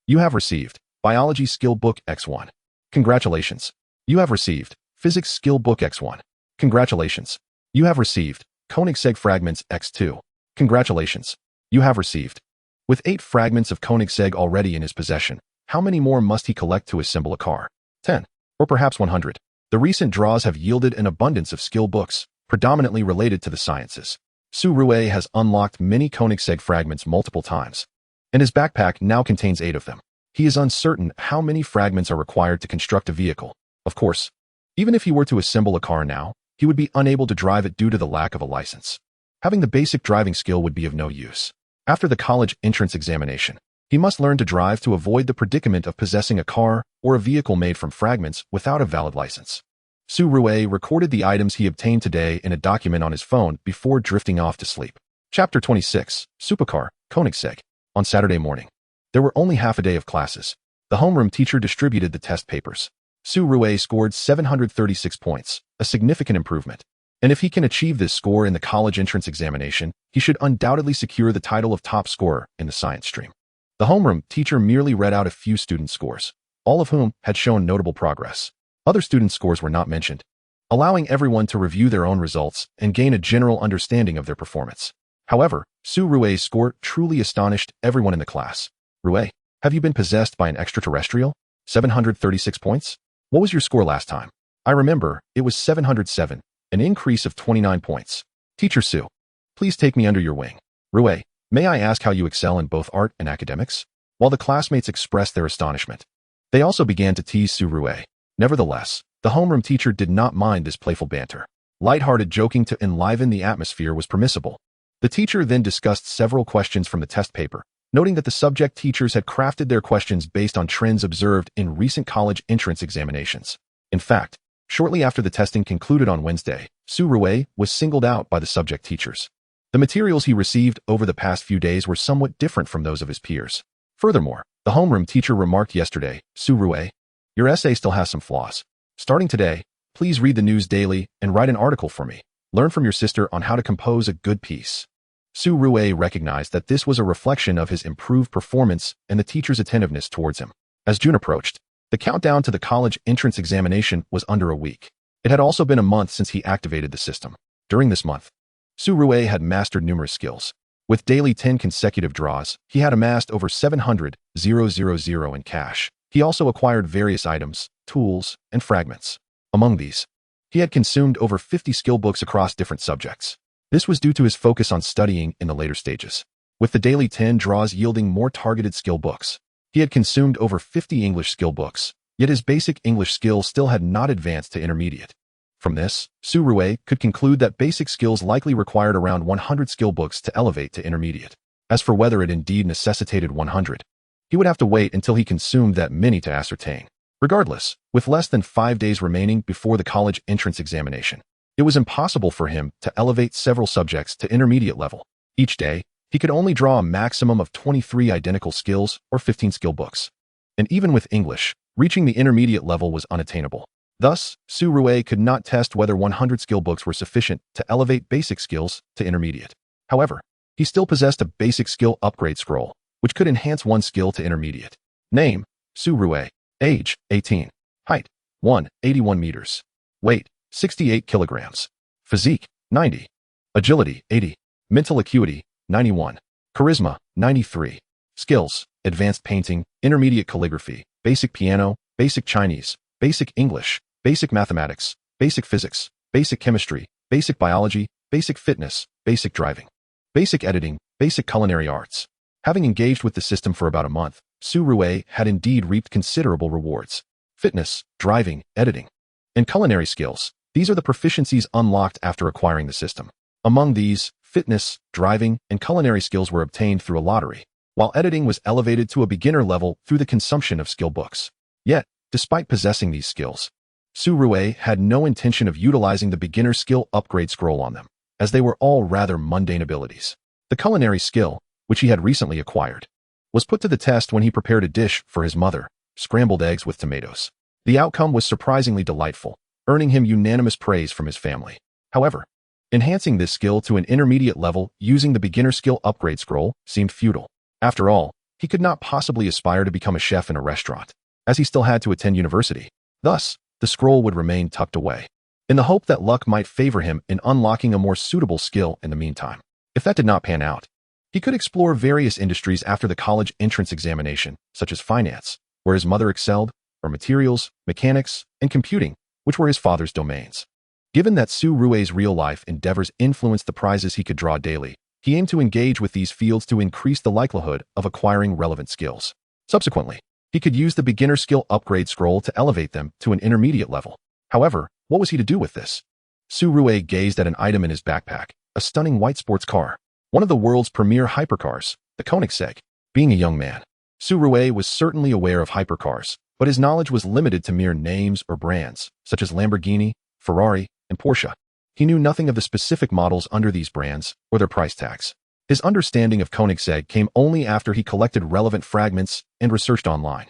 You have received Biology Skill Book X1. Congratulations. You have received Physics Skill Book X1. Congratulations. You have received Koenigsegg Fragments X2. Congratulations. You have received. With 8 fragments of Koenigsegg already in his possession, how many more must he collect to assemble a car? 10. Or perhaps 100. The recent draws have yielded an abundance of skill books, predominantly related to the sciences. Su Rui has unlocked many Koenigsegg fragments multiple times, and his backpack now contains 8 of them. He is uncertain how many fragments are required to construct a vehicle. Of course, even if he were to assemble a car now, he would be unable to drive it due to the lack of a license. Having the basic driving skill would be of no use. After the college entrance examination, he must learn to drive to avoid the predicament of possessing a car or a vehicle made from fragments without a valid license. Su Rui recorded the items he obtained today in a document on his phone before drifting off to sleep. Chapter 26, Supercar, Koenigsegg. On Saturday morning, there were only half a day of classes. The homeroom teacher distributed the test papers. Su Rui scored 736 points, a significant improvement. And if he can achieve this score in the college entrance examination, he should undoubtedly secure the title of top scorer in the science stream. The homeroom teacher merely read out a few student scores, all of whom had shown notable progress. Other student scores were not mentioned, allowing everyone to review their own results and gain a general understanding of their performance. However, Su Rui's score truly astonished everyone in the class. Rui, have you been possessed by an extraterrestrial? 736 points? What was your score last time? I remember, it was 707, an increase of 29 points. Teacher Su, please take me under your wing. Rui, may I ask how you excel in both art and academics? While the classmates expressed their astonishment, they also began to tease Su Rui. Nevertheless, the homeroom teacher did not mind this playful banter. Light-hearted joking to enliven the atmosphere was permissible. The teacher then discussed several questions from the test paper, noting that the subject teachers had crafted their questions based on trends observed in recent college entrance examinations. In fact, shortly after the testing concluded on Wednesday, Su Rui was singled out by the subject teachers. The materials he received over the past few days were somewhat different from those of his peers. Furthermore, the homeroom teacher remarked yesterday, Su Rui, your essay still has some flaws. Starting today, please read the news daily and write an article for me. Learn from your sister on how to compose a good piece. Su Rui recognized that this was a reflection of his improved performance and the teacher's attentiveness towards him. As June approached, the countdown to the college entrance examination was under a week. It had also been a month since he activated the system. During this month, Su Rui had mastered numerous skills. With daily 10 consecutive draws, he had amassed over 700,000 in cash. He also acquired various items, tools, and fragments. Among these, he had consumed over 50 skill books across different subjects. This was due to his focus on studying in the later stages. With the daily 10 draws yielding more targeted skill books, he had consumed over 50 English skill books, yet his basic English skill still had not advanced to intermediate. From this, Su Rui could conclude that basic skills likely required around 100 skill books to elevate to intermediate. As for whether it indeed necessitated 100, He would have to wait until he consumed that many to ascertain. Regardless, with less than 5 days remaining before the college entrance examination, it was impossible for him to elevate several subjects to intermediate level. Each day, he could only draw a maximum of 23 identical skills or 15 skill books. And even with English, reaching the intermediate level was unattainable. Thus, Su Rui could not test whether 100 skill books were sufficient to elevate basic skills to intermediate. However, he still possessed a basic skill upgrade scroll, which could enhance one skill to intermediate. Name: Su Rui. Age: 18. Height: 181 meters. Weight: 68 kilograms. Physique: 90. Agility: 80. Mental acuity: 91. Charisma: 93. Skills: advanced painting, intermediate calligraphy, basic piano, basic Chinese, basic English, basic mathematics, basic physics, basic chemistry, basic biology, basic fitness, basic driving, basic editing, basic culinary arts. Having engaged with the system for about a month, Su Rui had indeed reaped considerable rewards. Fitness, driving, editing, and culinary skills. These are the proficiencies unlocked after acquiring the system. Among these, fitness, driving, and culinary skills were obtained through a lottery, while editing was elevated to a beginner level through the consumption of skill books. Yet, despite possessing these skills, Su Rui had no intention of utilizing the beginner skill upgrade scroll on them, as they were all rather mundane abilities. The culinary skill, which he had recently acquired, was put to the test when he prepared a dish for his mother, scrambled eggs with tomatoes. The outcome was surprisingly delightful, earning him unanimous praise from his family. However, enhancing this skill to an intermediate level using the beginner skill upgrade scroll seemed futile. After all, he could not possibly aspire to become a chef in a restaurant, as he still had to attend university. Thus, the scroll would remain tucked away, in the hope that luck might favor him in unlocking a more suitable skill in the meantime. If that did not pan out, he could explore various industries after the college entrance examination, such as finance, where his mother excelled, or materials, mechanics, and computing, which were his father's domains. Given that Su Rui's real-life endeavors influenced the prizes he could draw daily, he aimed to engage with these fields to increase the likelihood of acquiring relevant skills. Subsequently, he could use the beginner skill upgrade scroll to elevate them to an intermediate level. However, what was he to do with this? Su Rui gazed at an item in his backpack, a stunning white sports car, one of the world's premier hypercars, the Koenigsegg. Being a young man, Su Rui was certainly aware of hypercars, but his knowledge was limited to mere names or brands, such as Lamborghini, Ferrari, and Porsche. He knew nothing of the specific models under these brands or their price tags. His understanding of Koenigsegg came only after he collected relevant fragments and researched online.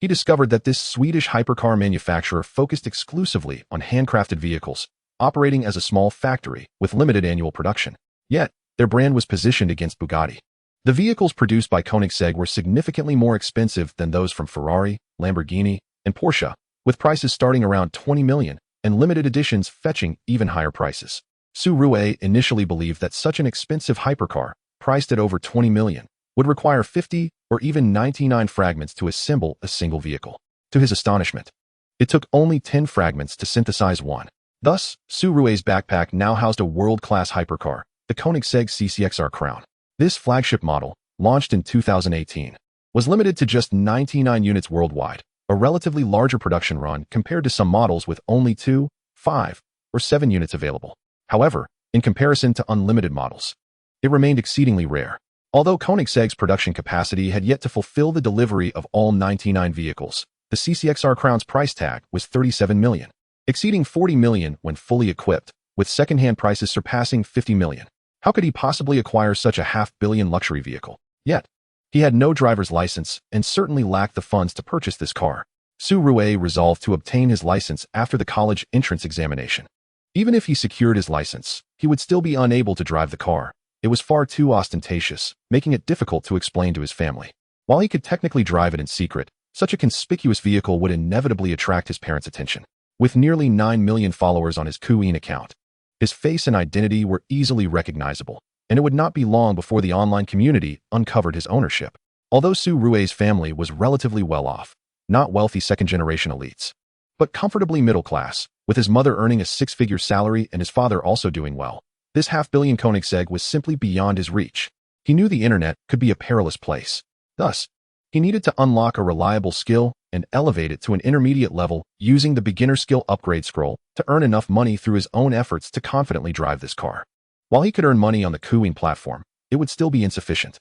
He discovered that this Swedish hypercar manufacturer focused exclusively on handcrafted vehicles, operating as a small factory with limited annual production. Yet, their brand was positioned against Bugatti. The vehicles produced by Koenigsegg were significantly more expensive than those from Ferrari, Lamborghini, and Porsche, with prices starting around 20 million and limited editions fetching even higher prices. Su Rui initially believed that such an expensive hypercar, priced at over 20 million, would require 50 or even 99 fragments to assemble a single vehicle. To his astonishment, it took only 10 fragments to synthesize one. Thus, Su Rui's backpack now housed a world-class hypercar, the Koenigsegg CCXR Crown. This flagship model, launched in 2018, was limited to just 99 units worldwide, a relatively larger production run compared to some models with only 2, 5, or 7 units available. However, in comparison to unlimited models, it remained exceedingly rare. Although Koenigsegg's production capacity had yet to fulfill the delivery of all 99 vehicles, the CCXR Crown's price tag was 37 million, exceeding 40 million when fully equipped, with second-hand prices surpassing 50 million. How could he possibly acquire such a half-billion luxury vehicle? Yet, he had no driver's license and certainly lacked the funds to purchase this car. Su Rui resolved to obtain his license after the college entrance examination. Even if he secured his license, he would still be unable to drive the car. It was far too ostentatious, making it difficult to explain to his family. While he could technically drive it in secret, such a conspicuous vehicle would inevitably attract his parents' attention. With nearly 9 million followers on his Douyin account, his face and identity were easily recognizable, and it would not be long before the online community uncovered his ownership. Although Su Rui's family was relatively well-off, not wealthy second-generation elites, but comfortably middle-class, with his mother earning a 6-figure salary and his father also doing well, this half-billion Koenigsegg was simply beyond his reach. He knew the internet could be a perilous place. Thus, he needed to unlock a reliable skill and elevate it to an intermediate level using the beginner skill upgrade scroll to earn enough money through his own efforts to confidently drive this car. While he could earn money on the Douyin platform, it would still be insufficient.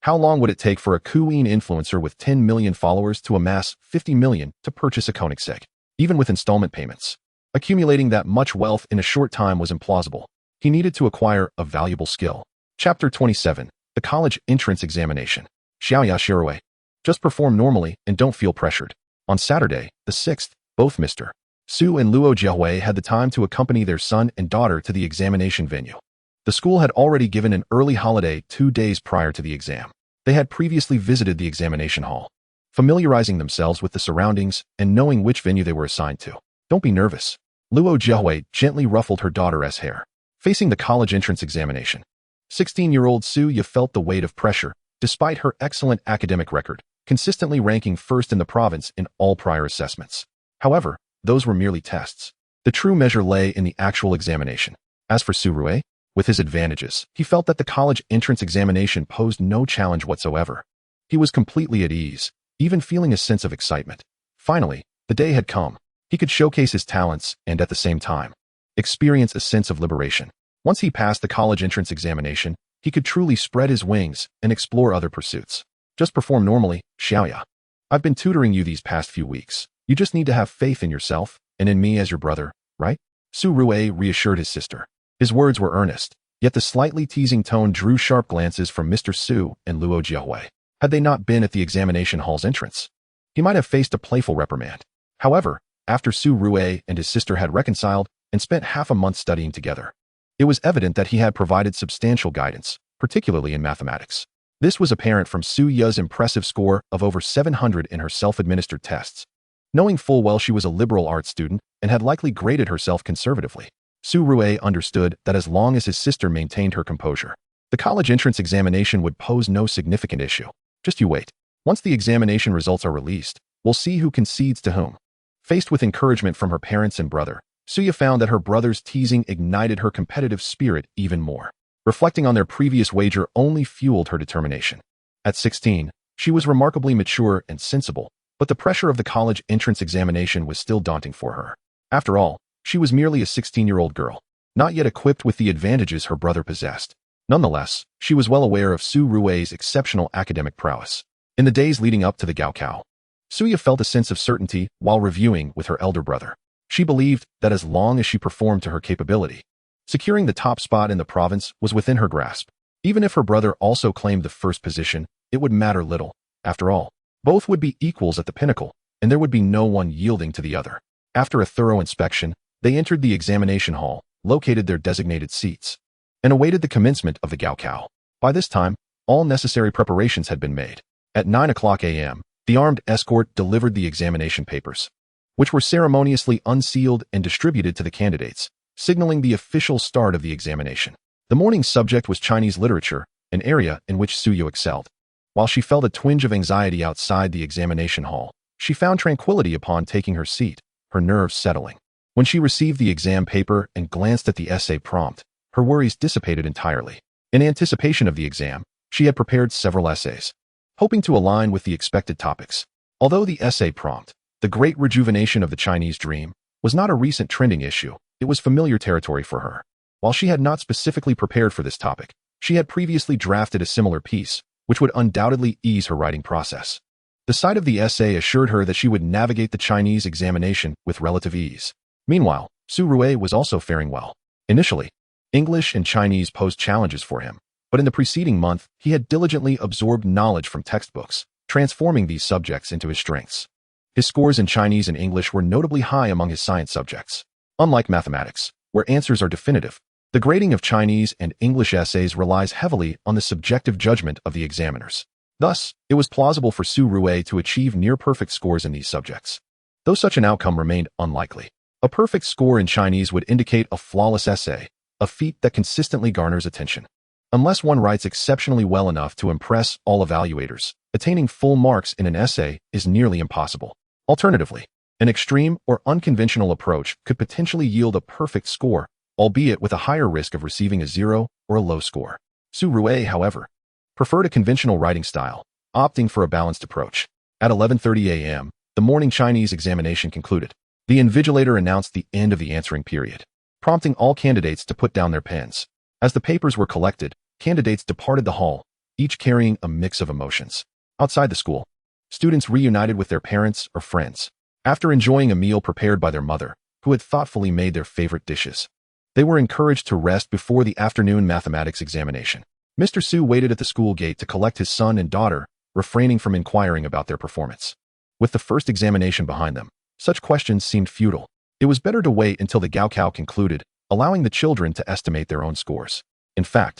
How long would it take for a Kuween influencer with 10 million followers to amass 50 million to purchase a Koenigsegg, even with installment payments? Accumulating that much wealth in a short time was implausible. He needed to acquire a valuable skill. Chapter 27. The College Entrance Examination. Xiaoya Shirui. Just perform normally and don't feel pressured. On Saturday, the 6th, both Mr. Su and Luo Jiahui had the time to accompany their son and daughter to the examination venue. The school had already given an early holiday 2 days prior to the exam. They had previously visited the examination hall, familiarizing themselves with the surroundings and knowing which venue they were assigned to. Don't be nervous. Luo Jiahui gently ruffled her daughter's hair. Facing the college entrance examination, 16-year-old Su Ye felt the weight of pressure, despite her excellent academic record, consistently ranking first in the province in all prior assessments. However, those were merely tests. The true measure lay in the actual examination. As for Su Rui, with his advantages, he felt that the college entrance examination posed no challenge whatsoever. He was completely at ease, even feeling a sense of excitement. Finally, the day had come. He could showcase his talents and, at the same time, experience a sense of liberation. Once he passed the college entrance examination, he could truly spread his wings and explore other pursuits. Just perform normally, Xiaoya. I've been tutoring you these past few weeks. You just need to have faith in yourself and in me as your brother, right? Su Rui reassured his sister. His words were earnest, yet the slightly teasing tone drew sharp glances from Mr. Su and Luo Jiahui. Had they not been at the examination hall's entrance, he might have faced a playful reprimand. However, after Su Rui and his sister had reconciled and spent half a month studying together, it was evident that he had provided substantial guidance, particularly in mathematics. This was apparent from Su Ye's impressive score of over 700 in her self-administered tests. Knowing full well she was a liberal arts student and had likely graded herself conservatively, Su Rui understood that as long as his sister maintained her composure, the college entrance examination would pose no significant issue. Just you wait. Once the examination results are released, we'll see who concedes to whom. Faced with encouragement from her parents and brother, Suya found that her brother's teasing ignited her competitive spirit even more. Reflecting on their previous wager only fueled her determination. At 16, she was remarkably mature and sensible, but the pressure of the college entrance examination was still daunting for her. After all, she was merely a 16-year-old girl, not yet equipped with the advantages her brother possessed. Nonetheless, she was well aware of Su Rui's exceptional academic prowess. In the days leading up to the Gaokao, Suya felt a sense of certainty while reviewing with her elder brother. She believed that as long as she performed to her capability, securing the top spot in the province was within her grasp. Even if her brother also claimed the first position, it would matter little. After all, both would be equals at the pinnacle, and there would be no one yielding to the other. After a thorough inspection, they entered the examination hall, located their designated seats, and awaited the commencement of the Gaokao. By this time, all necessary preparations had been made. At 9:00 a.m., the armed escort delivered the examination papers, which were ceremoniously unsealed and distributed to the candidates, signaling the official start of the examination. The morning's subject was Chinese literature, an area in which Suyo excelled. While she felt a twinge of anxiety outside the examination hall, she found tranquility upon taking her seat, her nerves settling. When she received the exam paper and glanced at the essay prompt, her worries dissipated entirely. In anticipation of the exam, she had prepared several essays, hoping to align with the expected topics. Although the essay prompt, The Great Rejuvenation of the Chinese Dream, was not a recent trending issue, it was familiar territory for her. While she had not specifically prepared for this topic, she had previously drafted a similar piece, which would undoubtedly ease her writing process. The sight of the essay assured her that she would navigate the Chinese examination with relative ease. Meanwhile, Su Rui was also faring well. Initially, English and Chinese posed challenges for him, but in the preceding month, he had diligently absorbed knowledge from textbooks, transforming these subjects into his strengths. His scores in Chinese and English were notably high among his science subjects. Unlike mathematics, where answers are definitive, the grading of Chinese and English essays relies heavily on the subjective judgment of the examiners. Thus, it was plausible for Su Rui to achieve near-perfect scores in these subjects, though such an outcome remained unlikely. A perfect score in Chinese would indicate a flawless essay, a feat that consistently garners attention. Unless one writes exceptionally well enough to impress all evaluators, attaining full marks in an essay is nearly impossible. Alternatively, an extreme or unconventional approach could potentially yield a perfect score, albeit with a higher risk of receiving a 0 or a low score. Su Rui, however, preferred a conventional writing style, opting for a balanced approach. At 11:30 a.m., the morning Chinese examination concluded. The invigilator announced the end of the answering period, prompting all candidates to put down their pens. As the papers were collected, candidates departed the hall, each carrying a mix of emotions. Outside the school, students reunited with their parents or friends. After enjoying a meal prepared by their mother, who had thoughtfully made their favorite dishes, they were encouraged to rest before the afternoon mathematics examination. Mr. Su waited at the school gate to collect his son and daughter, refraining from inquiring about their performance. With the first examination behind them, such questions seemed futile. It was better to wait until the Gaokao concluded, allowing the children to estimate their own scores. In fact,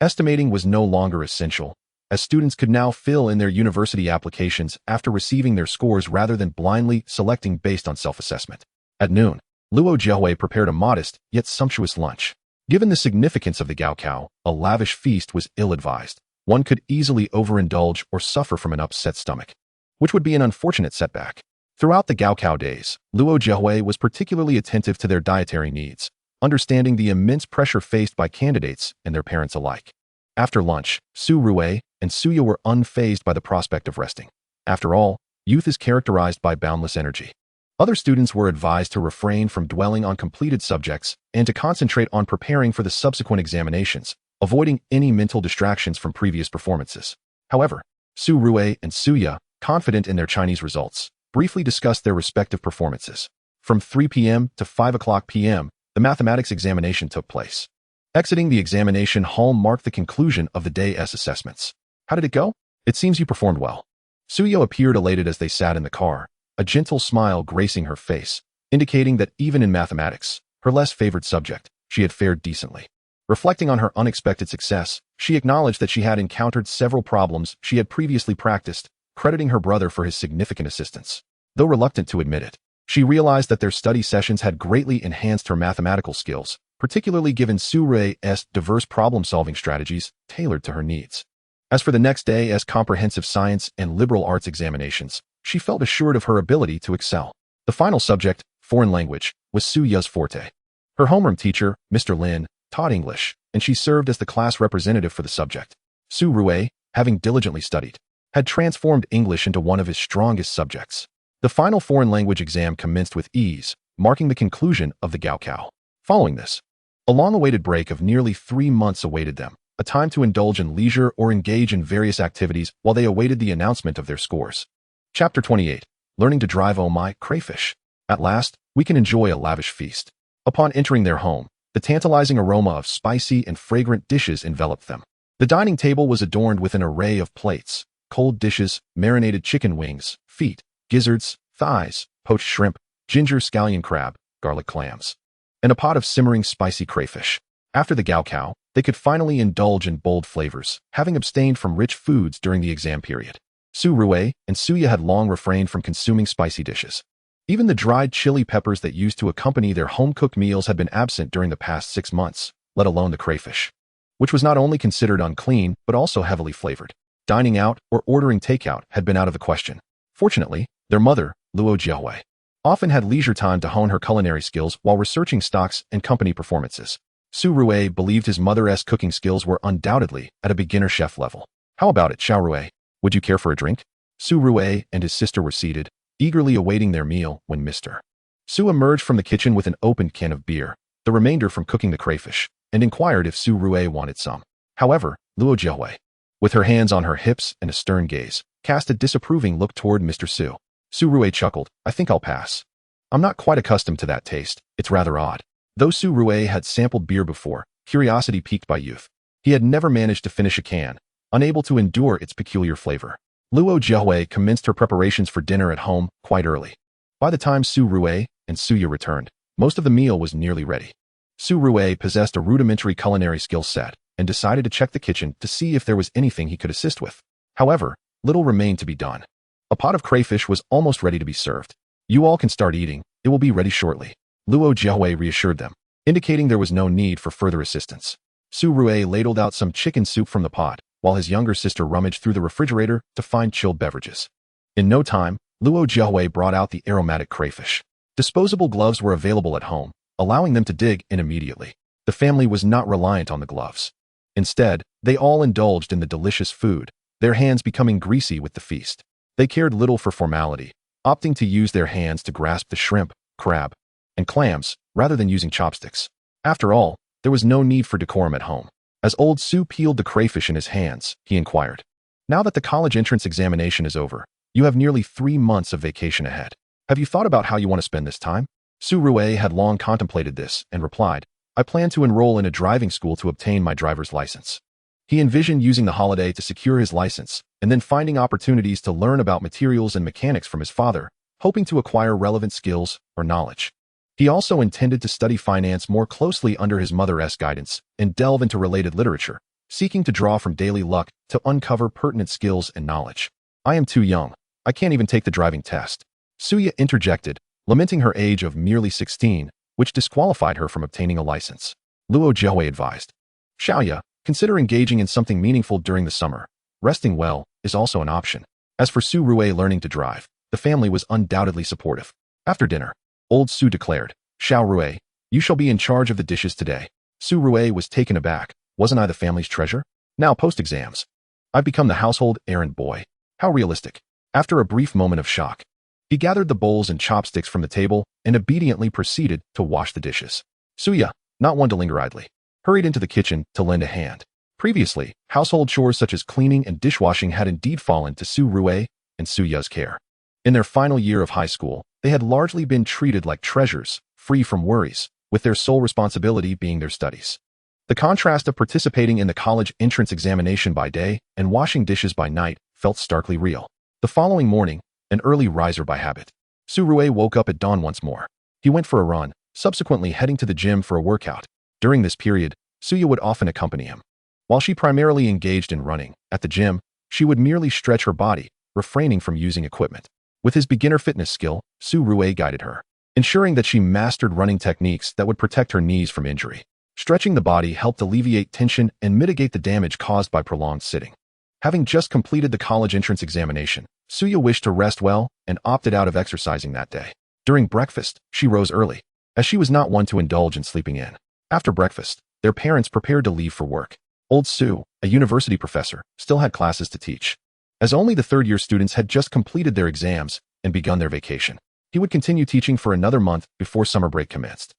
estimating was no longer essential, as students could now fill in their university applications after receiving their scores rather than blindly selecting based on self-assessment. At noon, Luo Jiahui prepared a modest yet sumptuous lunch. Given the significance of the Gaokao, a lavish feast was ill-advised. One could easily overindulge or suffer from an upset stomach, which would be an unfortunate setback. Throughout the Gaokao days, Luo Jiahui was particularly attentive to their dietary needs, understanding the immense pressure faced by candidates and their parents alike. After lunch, Su Rui and Suya were unfazed by the prospect of resting. After all, youth is characterized by boundless energy. Other students were advised to refrain from dwelling on completed subjects and to concentrate on preparing for the subsequent examinations, avoiding any mental distractions from previous performances. However, Su Rui and Suya, confident in their Chinese results, briefly discussed their respective performances. From 3 p.m. to 5 p.m., the mathematics examination took place. Exiting the examination hall marked the conclusion of the day's assessments. How did it go? It seems you performed well. Suya appeared elated as they sat in the car, a gentle smile gracing her face, indicating that even in mathematics, her less favored subject, she had fared decently. Reflecting on her unexpected success, she acknowledged that she had encountered several problems she had previously practiced, crediting her brother for his significant assistance. Though reluctant to admit it, she realized that their study sessions had greatly enhanced her mathematical skills, particularly given Su Rui's diverse problem-solving strategies tailored to her needs. As for the next day's comprehensive science and liberal arts examinations, she felt assured of her ability to excel. The final subject, foreign language, was Suya's forte. Her homeroom teacher, Mr. Lin, taught English, and she served as the class representative for the subject. Su Rui, having diligently studied, had transformed English into one of his strongest subjects. The final foreign language exam commenced with ease, marking the conclusion of the Gaokao. Following this, a long-awaited break of nearly 3 months awaited them, a time to indulge in leisure or engage in various activities while they awaited the announcement of their scores. Chapter 28. Learning to drive. Oh my, crayfish. At last, we can enjoy a lavish feast. Upon entering their home, the tantalizing aroma of spicy and fragrant dishes enveloped them. The dining table was adorned with an array of plates, cold dishes, marinated chicken wings, feet, gizzards, thighs, poached shrimp, ginger scallion crab, garlic clams, and a pot of simmering spicy crayfish. After the Gaokao, they could finally indulge in bold flavors, having abstained from rich foods during the exam period. Su Rui and Suya had long refrained from consuming spicy dishes. Even the dried chili peppers that used to accompany their home-cooked meals had been absent during the past 6 months, let alone the crayfish, which was not only considered unclean but also heavily flavored. Dining out or ordering takeout had been out of the question. Fortunately, their mother, Luo Jiahui, often had leisure time to hone her culinary skills while researching stocks and company performances. Su Rui believed his mother's cooking skills were undoubtedly at a beginner chef level. How about it, Xiao Rui? Would you care for a drink? Su Rui and his sister were seated, eagerly awaiting their meal when Mr. Su emerged from the kitchen with an opened can of beer, the remainder from cooking the crayfish, and inquired if Su Rui wanted some. However, Luo Jiahui, with her hands on her hips and a stern gaze, cast a disapproving look toward Mr. Su. Su Rui chuckled, I think I'll pass. I'm not quite accustomed to that taste, it's rather odd. Though Su Rui had sampled beer before, curiosity piqued by youth, he had never managed to finish a can, unable to endure its peculiar flavor. Luo Jiahui commenced her preparations for dinner at home quite early. By the time Su Rui and Suya returned, most of the meal was nearly ready. Su Rui possessed a rudimentary culinary skill set and decided to check the kitchen to see if there was anything he could assist with. However, little remained to be done. A pot of crayfish was almost ready to be served. You all can start eating, it will be ready shortly. Luo Jiahui reassured them, indicating there was no need for further assistance. Su Rui ladled out some chicken soup from the pot, while his younger sister rummaged through the refrigerator to find chilled beverages. In no time, Luo Jiahui brought out the aromatic crayfish. Disposable gloves were available at home, allowing them to dig in immediately. The family was not reliant on the gloves. Instead, they all indulged in the delicious food, their hands becoming greasy with the feast. They cared little for formality, opting to use their hands to grasp the shrimp, crab, and clams, rather than using chopsticks. After all, there was no need for decorum at home. As old Su peeled the crayfish in his hands, he inquired, "Now that the college entrance examination is over, you have nearly 3 months of vacation ahead. Have you thought about how you want to spend this time?" Su Rui had long contemplated this and replied, "I plan to enroll in a driving school to obtain my driver's license." He envisioned using the holiday to secure his license and then finding opportunities to learn about materials and mechanics from his father, hoping to acquire relevant skills or knowledge. He also intended to study finance more closely under his mother's guidance and delve into related literature, seeking to draw from daily luck to uncover pertinent skills and knowledge. "I am too young. I can't even take the driving test," Suya interjected, lamenting her age of merely 16, which disqualified her from obtaining a license. Luo Jiahui advised, "Xiaoya, consider engaging in something meaningful during the summer. Resting well is also an option." As for Su Rui learning to drive, the family was undoubtedly supportive. After dinner, old Su declared, "Xiao Rui, you shall be in charge of the dishes today." Su Rui was taken aback. "Wasn't I the family's treasure? Now post-exams, I've become the household errand boy. How realistic." After a brief moment of shock, he gathered the bowls and chopsticks from the table and obediently proceeded to wash the dishes. Suya, not one to linger idly, hurried into the kitchen to lend a hand. Previously, household chores such as cleaning and dishwashing had indeed fallen to Su Rui and Suya's care. In their final year of high school, they had largely been treated like treasures, free from worries, with their sole responsibility being their studies. The contrast of participating in the college entrance examination by day and washing dishes by night felt starkly real. The following morning, an early riser by habit, Su Rui woke up at dawn once more. He went for a run, subsequently heading to the gym for a workout. During this period, Suya would often accompany him. While she primarily engaged in running, at the gym, she would merely stretch her body, refraining from using equipment. With his beginner fitness skill, Su Rui guided her, ensuring that she mastered running techniques that would protect her knees from injury. Stretching the body helped alleviate tension and mitigate the damage caused by prolonged sitting. Having just completed the college entrance examination, Suya wished to rest well and opted out of exercising that day. During breakfast, she rose early, as she was not one to indulge in sleeping in. After breakfast, their parents prepared to leave for work. Old Su, a university professor, still had classes to teach. As only the third-year students had just completed their exams and begun their vacation, he would continue teaching for another month before summer break commenced.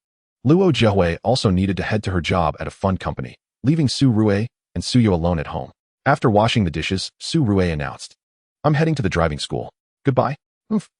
Luo Jiahui also needed to head to her job at a fund company, leaving Su Rui and Suya alone at home. After washing the dishes, Su Rui announced, "I'm heading to the driving school. Goodbye."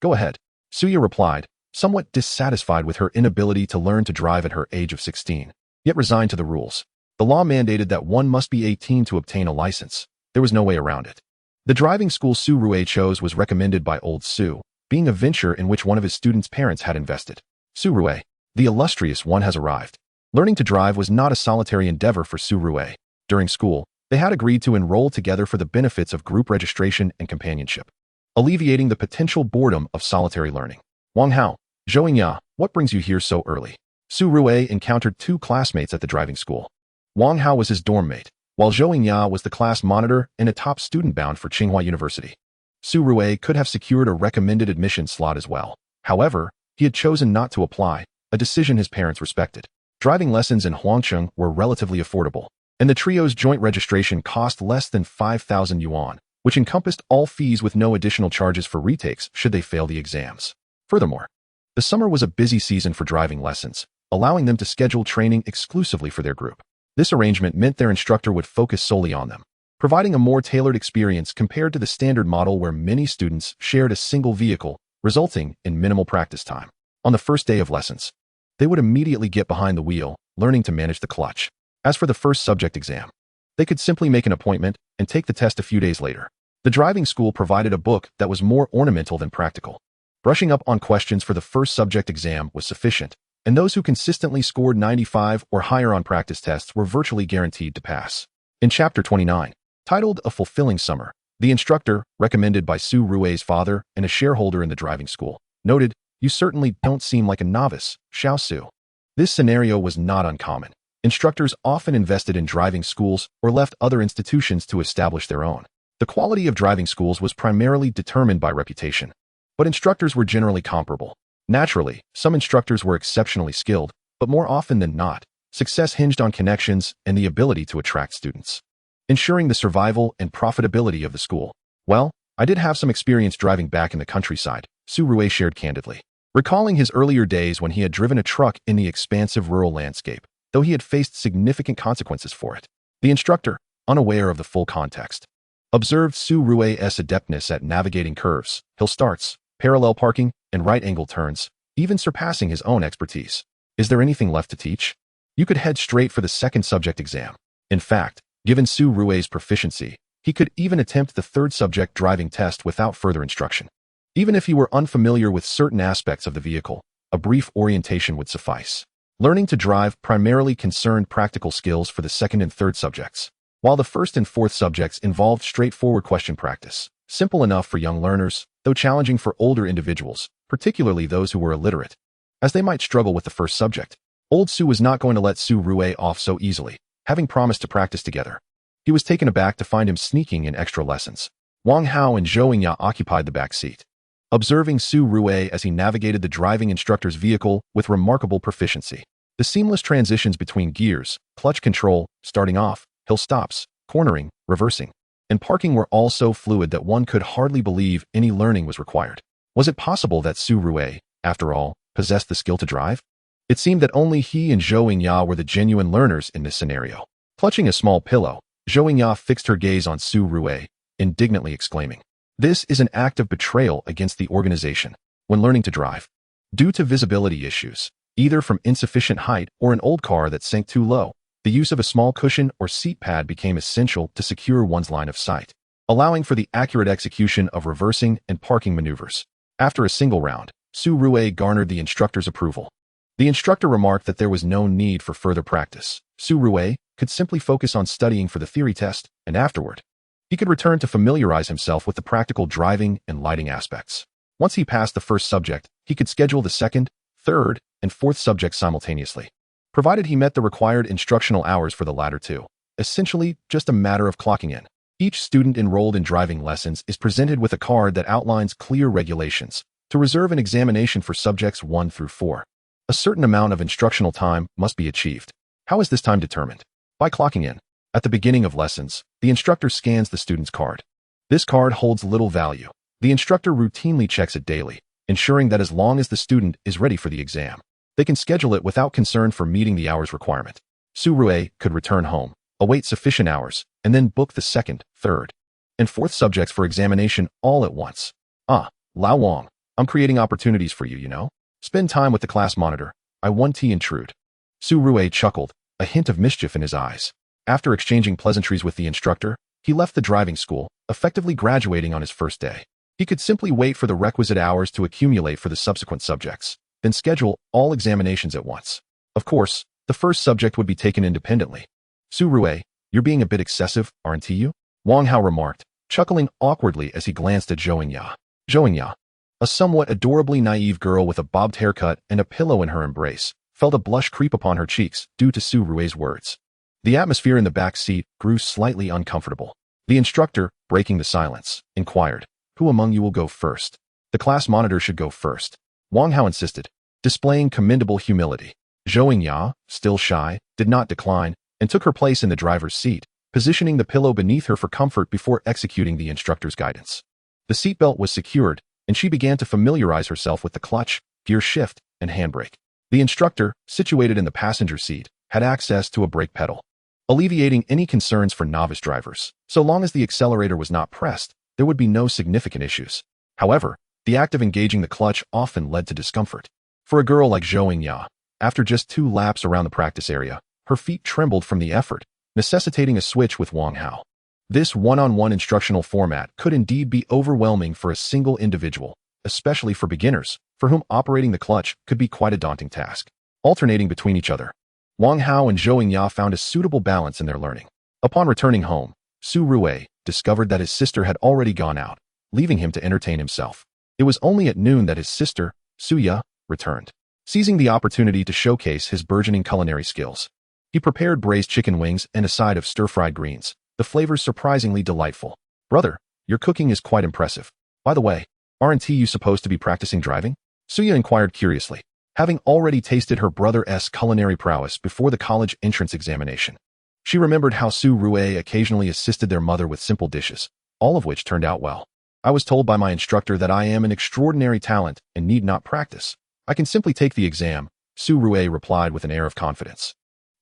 Go ahead," Suya replied, somewhat dissatisfied with her inability to learn to drive at her age of 16, yet resigned to the rules. The law mandated that one must be 18 to obtain a license. There was no way around it. The driving school Su Rui chose was recommended by old Su, being a venture in which one of his students' parents had invested. Su Rui, the illustrious one, has arrived. Learning to drive was not a solitary endeavor for Su Rui. During school, they had agreed to enroll together for the benefits of group registration and companionship, alleviating the potential boredom of solitary learning. "Wang Hao, Zhouingya, what brings you here so early?" Su Rui encountered 2 classmates at the driving school. Wang Hao was his dorm mate, while Zhouingya was the class monitor and a top student bound for Tsinghua University. Su Rui could have secured a recommended admission slot as well. However, he had chosen not to apply, a decision his parents respected. Driving lessons in Huangcheng were relatively affordable, and the trio's joint registration cost less than 5,000 yuan, which encompassed all fees with no additional charges for retakes should they fail the exams. Furthermore, the summer was a busy season for driving lessons, allowing them to schedule training exclusively for their group. This arrangement meant their instructor would focus solely on them, providing a more tailored experience compared to the standard model where many students shared a single vehicle, resulting in minimal practice time. On the first day of lessons, they would immediately get behind the wheel, learning to manage the clutch. As for the first subject exam, they could simply make an appointment and take the test a few days later. The driving school provided a book that was more ornamental than practical. Brushing up on questions for the first subject exam was sufficient, and those who consistently scored 95 or higher on practice tests were virtually guaranteed to pass. In Chapter 29, titled A Fulfilling Summer, the instructor, recommended by Su Rui's father and a shareholder in the driving school, noted, "You certainly don't seem like a novice, Xiao Su." This scenario was not uncommon. Instructors often invested in driving schools or left other institutions to establish their own. The quality of driving schools was primarily determined by reputation, but instructors were generally comparable. Naturally, some instructors were exceptionally skilled, but more often than not, success hinged on connections and the ability to attract students, ensuring the survival and profitability of the school. "Well, I did have some experience driving back in the countryside," Su Rui shared candidly, recalling his earlier days when he had driven a truck in the expansive rural landscape, though he had faced significant consequences for it. The instructor, unaware of the full context, observed Su Rui's adeptness at navigating curves, hill starts, parallel parking, and right-angle turns, even surpassing his own expertise. Is there anything left to teach? You could head straight for the second subject exam. In fact, given Su Rui's proficiency, he could even attempt the third subject driving test without further instruction. Even if he were unfamiliar with certain aspects of the vehicle, a brief orientation would suffice. Learning to drive primarily concerned practical skills for the second and third subjects, while the first and fourth subjects involved straightforward question practice, simple enough for young learners, though challenging for older individuals, particularly those who were illiterate, as they might struggle with the first subject. Old Su was not going to let Su Rui off so easily, having promised to practice together. He was taken aback to find him sneaking in extra lessons. Wang Hao and Zhou Yingya occupied the back seat, observing Su Rui as he navigated the driving instructor's vehicle with remarkable proficiency. The seamless transitions between gears, clutch control, starting off, hill stops, cornering, reversing, and parking were all so fluid that one could hardly believe any learning was required. Was it possible that Su Rui, after all, possessed the skill to drive? It seemed that only he and Zhou Yingya were the genuine learners in this scenario. Clutching a small pillow, Zhou Yingya fixed her gaze on Su Rui, indignantly exclaiming, "This is an act of betrayal against the organization when learning to drive. Due to visibility issues, either from insufficient height or an old car that sank too low, the use of a small cushion or seat pad became essential to secure one's line of sight, allowing for the accurate execution of reversing and parking maneuvers." After a single round, Su Rui garnered the instructor's approval. The instructor remarked that there was no need for further practice. Su Rui could simply focus on studying for the theory test, and afterward, he could return to familiarize himself with the practical driving and lighting aspects. Once he passed the first subject, he could schedule the second, third, and fourth subjects simultaneously, provided he met the required instructional hours for the latter two. Essentially, just a matter of clocking in. Each student enrolled in driving lessons is presented with a card that outlines clear regulations to reserve an examination for subjects 1 through 4. A certain amount of instructional time must be achieved. How is this time determined? By clocking in. At the beginning of lessons, the instructor scans the student's card. This card holds little value. The instructor routinely checks it daily, ensuring that as long as the student is ready for the exam, they can schedule it without concern for meeting the hours requirement. Su Rui could return home, await sufficient hours, and then book the second, third, and fourth subjects for examination all at once. Lao Wang, I'm creating opportunities for you, you know? Spend time with the class monitor. I want to intrude. Su Rui chuckled, a hint of mischief in his eyes. After exchanging pleasantries with the instructor, he left the driving school, effectively graduating on his first day. He could simply wait for the requisite hours to accumulate for the subsequent subjects, then schedule all examinations at once. Of course, the first subject would be taken independently. Su Rui, you're being a bit excessive, aren't you? Wang Hao remarked, chuckling awkwardly as he glanced at Zhou Yingya. Zhou Yingya, a somewhat adorably naive girl with a bobbed haircut and a pillow in her embrace, felt a blush creep upon her cheeks due to Su Rui's words. The atmosphere in the back seat grew slightly uncomfortable. The instructor, breaking the silence, inquired, "Who among you will go first?" "The class monitor should go first," Wang Hao insisted, displaying commendable humility. Zhou Yingya, still shy, did not decline, and took her place in the driver's seat, positioning the pillow beneath her for comfort before executing the instructor's guidance. The seatbelt was secured, and she began to familiarize herself with the clutch, gear shift, and handbrake. The instructor, situated in the passenger seat, had access to a brake pedal, alleviating any concerns for novice drivers. So long as the accelerator was not pressed, there would be no significant issues. However, the act of engaging the clutch often led to discomfort. For a girl like Zhou Yingya, after just 2 laps around the practice area, her feet trembled from the effort, necessitating a switch with Wang Hao. This one-on-one instructional format could indeed be overwhelming for a single individual, especially for beginners, for whom operating the clutch could be quite a daunting task. Alternating between each other, Wang Hao and Zhou Yingya found a suitable balance in their learning. Upon returning home, Su Rui discovered that his sister had already gone out, leaving him to entertain himself. It was only at noon that his sister, Suya, returned. Seizing the opportunity to showcase his burgeoning culinary skills, he prepared braised chicken wings and a side of stir-fried greens, the flavors surprisingly delightful. "Brother, your cooking is quite impressive. By the way, aren't you supposed to be practicing driving?" Suya inquired curiously, having already tasted her brother's culinary prowess before the college entrance examination. She remembered how Su Rui occasionally assisted their mother with simple dishes, all of which turned out well. "I was told by my instructor that I am an extraordinary talent and need not practice. I can simply take the exam," Su Rui replied with an air of confidence.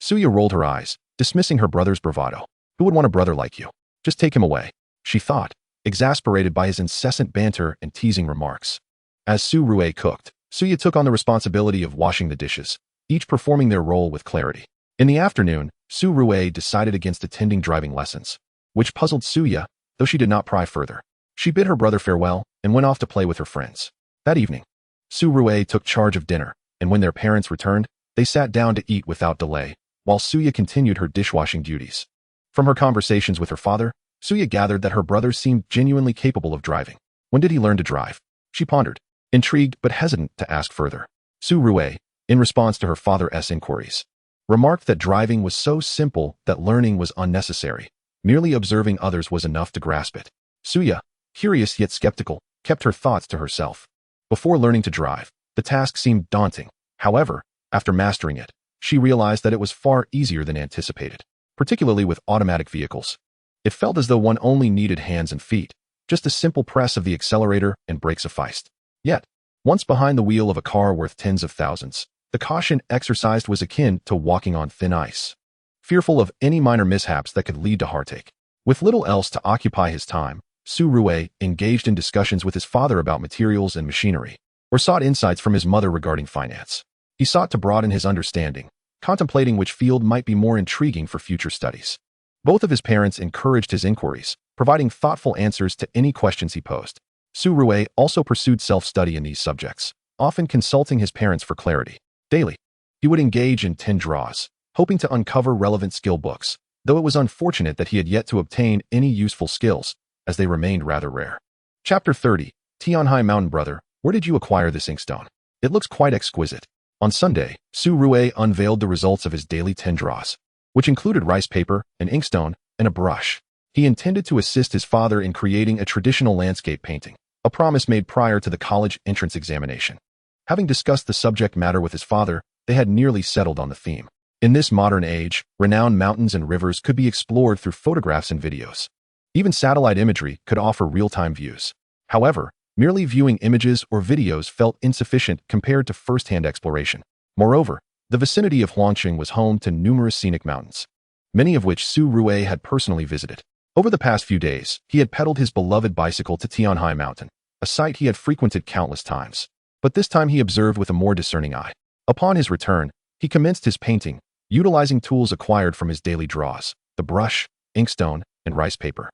Suya rolled her eyes, dismissing her brother's bravado. Who would want a brother like you? Just take him away, she thought, exasperated by his incessant banter and teasing remarks. As Su Rue cooked, Suya took on the responsibility of washing the dishes, each performing their role with clarity. In the afternoon, Su Rue decided against attending driving lessons, which puzzled Suya, though she did not pry further. She bid her brother farewell and went off to play with her friends. That evening, Su Rue took charge of dinner, and when their parents returned, they sat down to eat without delay, while Suya continued her dishwashing duties. From her conversations with her father, Suya gathered that her brother seemed genuinely capable of driving. When did he learn to drive? She pondered, intrigued but hesitant to ask further. Su Rue, in response to her father's inquiries, remarked that driving was so simple that learning was unnecessary. Merely observing others was enough to grasp it. Suya, curious yet skeptical, kept her thoughts to herself. Before learning to drive, the task seemed daunting. However, after mastering it, she realized that it was far easier than anticipated, particularly with automatic vehicles. It felt as though one only needed hands and feet. Just a simple press of the accelerator and brake sufficed. Yet, once behind the wheel of a car worth tens of thousands, the caution exercised was akin to walking on thin ice, fearful of any minor mishaps that could lead to heartache. With little else to occupy his time, Su Rue engaged in discussions with his father about materials and machinery, or sought insights from his mother regarding finance. He sought to broaden his understanding, contemplating which field might be more intriguing for future studies. Both of his parents encouraged his inquiries, providing thoughtful answers to any questions he posed. Su Rue also pursued self-study in these subjects, often consulting his parents for clarity. Daily, he would engage in 10 draws, hoping to uncover relevant skill books, though it was unfortunate that he had yet to obtain any useful skills, as they remained rather rare. Chapter 30, Tianhai Mountain Brother, where did you acquire this inkstone? It looks quite exquisite. On Sunday, Su Rue unveiled the results of his daily 10 draws, which included rice paper, an inkstone, and a brush. He intended to assist his father in creating a traditional landscape painting, a promise made prior to the college entrance examination. Having discussed the subject matter with his father, they had nearly settled on the theme. In this modern age, renowned mountains and rivers could be explored through photographs and videos. Even satellite imagery could offer real-time views. However, merely viewing images or videos felt insufficient compared to first-hand exploration. Moreover, the vicinity of Huangqing was home to numerous scenic mountains, many of which Su Rue had personally visited. Over the past few days, he had pedaled his beloved bicycle to Tianhai Mountain, a site he had frequented countless times. But this time he observed with a more discerning eye. Upon his return, he commenced his painting, utilizing tools acquired from his daily draws, the brush, inkstone, and rice paper.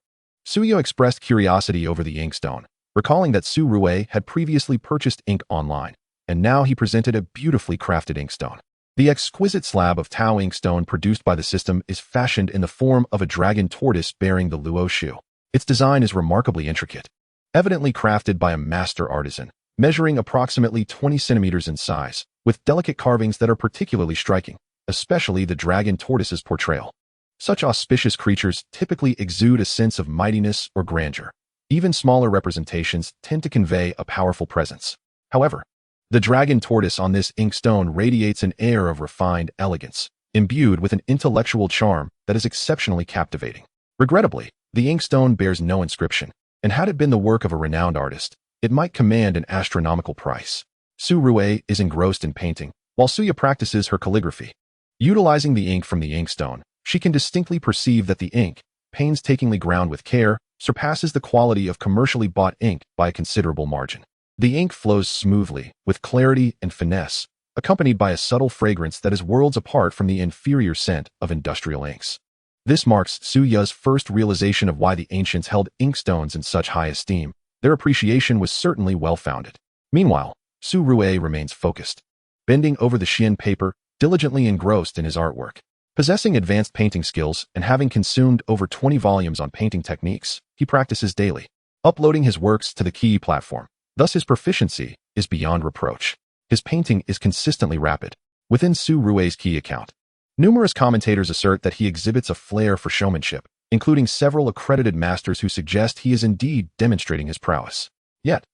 Suya expressed curiosity over the inkstone, recalling that Su Rue had previously purchased ink online, and now he presented a beautifully crafted inkstone. The exquisite slab of Tao inkstone produced by the system is fashioned in the form of a dragon tortoise bearing the Luo shoe. Its design is remarkably intricate, evidently crafted by a master artisan, measuring approximately 20 centimeters in size, with delicate carvings that are particularly striking, especially the dragon tortoise's portrayal. Such auspicious creatures typically exude a sense of mightiness or grandeur. Even smaller representations tend to convey a powerful presence. However, the dragon tortoise on this inkstone radiates an air of refined elegance, imbued with an intellectual charm that is exceptionally captivating. Regrettably, the inkstone bears no inscription, and had it been the work of a renowned artist, it might command an astronomical price. Su Rue is engrossed in painting, while Suya practices her calligraphy. Utilizing the ink from the inkstone, she can distinctly perceive that the ink, painstakingly ground with care, surpasses the quality of commercially bought ink by a considerable margin. The ink flows smoothly, with clarity and finesse, accompanied by a subtle fragrance that is worlds apart from the inferior scent of industrial inks. This marks Suya's first realization of why the ancients held inkstones in such high esteem. Their appreciation was certainly well-founded. Meanwhile, Su Rue remains focused, bending over the Xian paper, diligently engrossed in his artwork. Possessing advanced painting skills and having consumed over 20 volumes on painting techniques, he practices daily, uploading his works to the Key platform. Thus his proficiency is beyond reproach. His painting is consistently rapid. Within Su Rue's Key account, numerous commentators assert that he exhibits a flair for showmanship, including several accredited masters who suggest he is indeed demonstrating his prowess. Yet,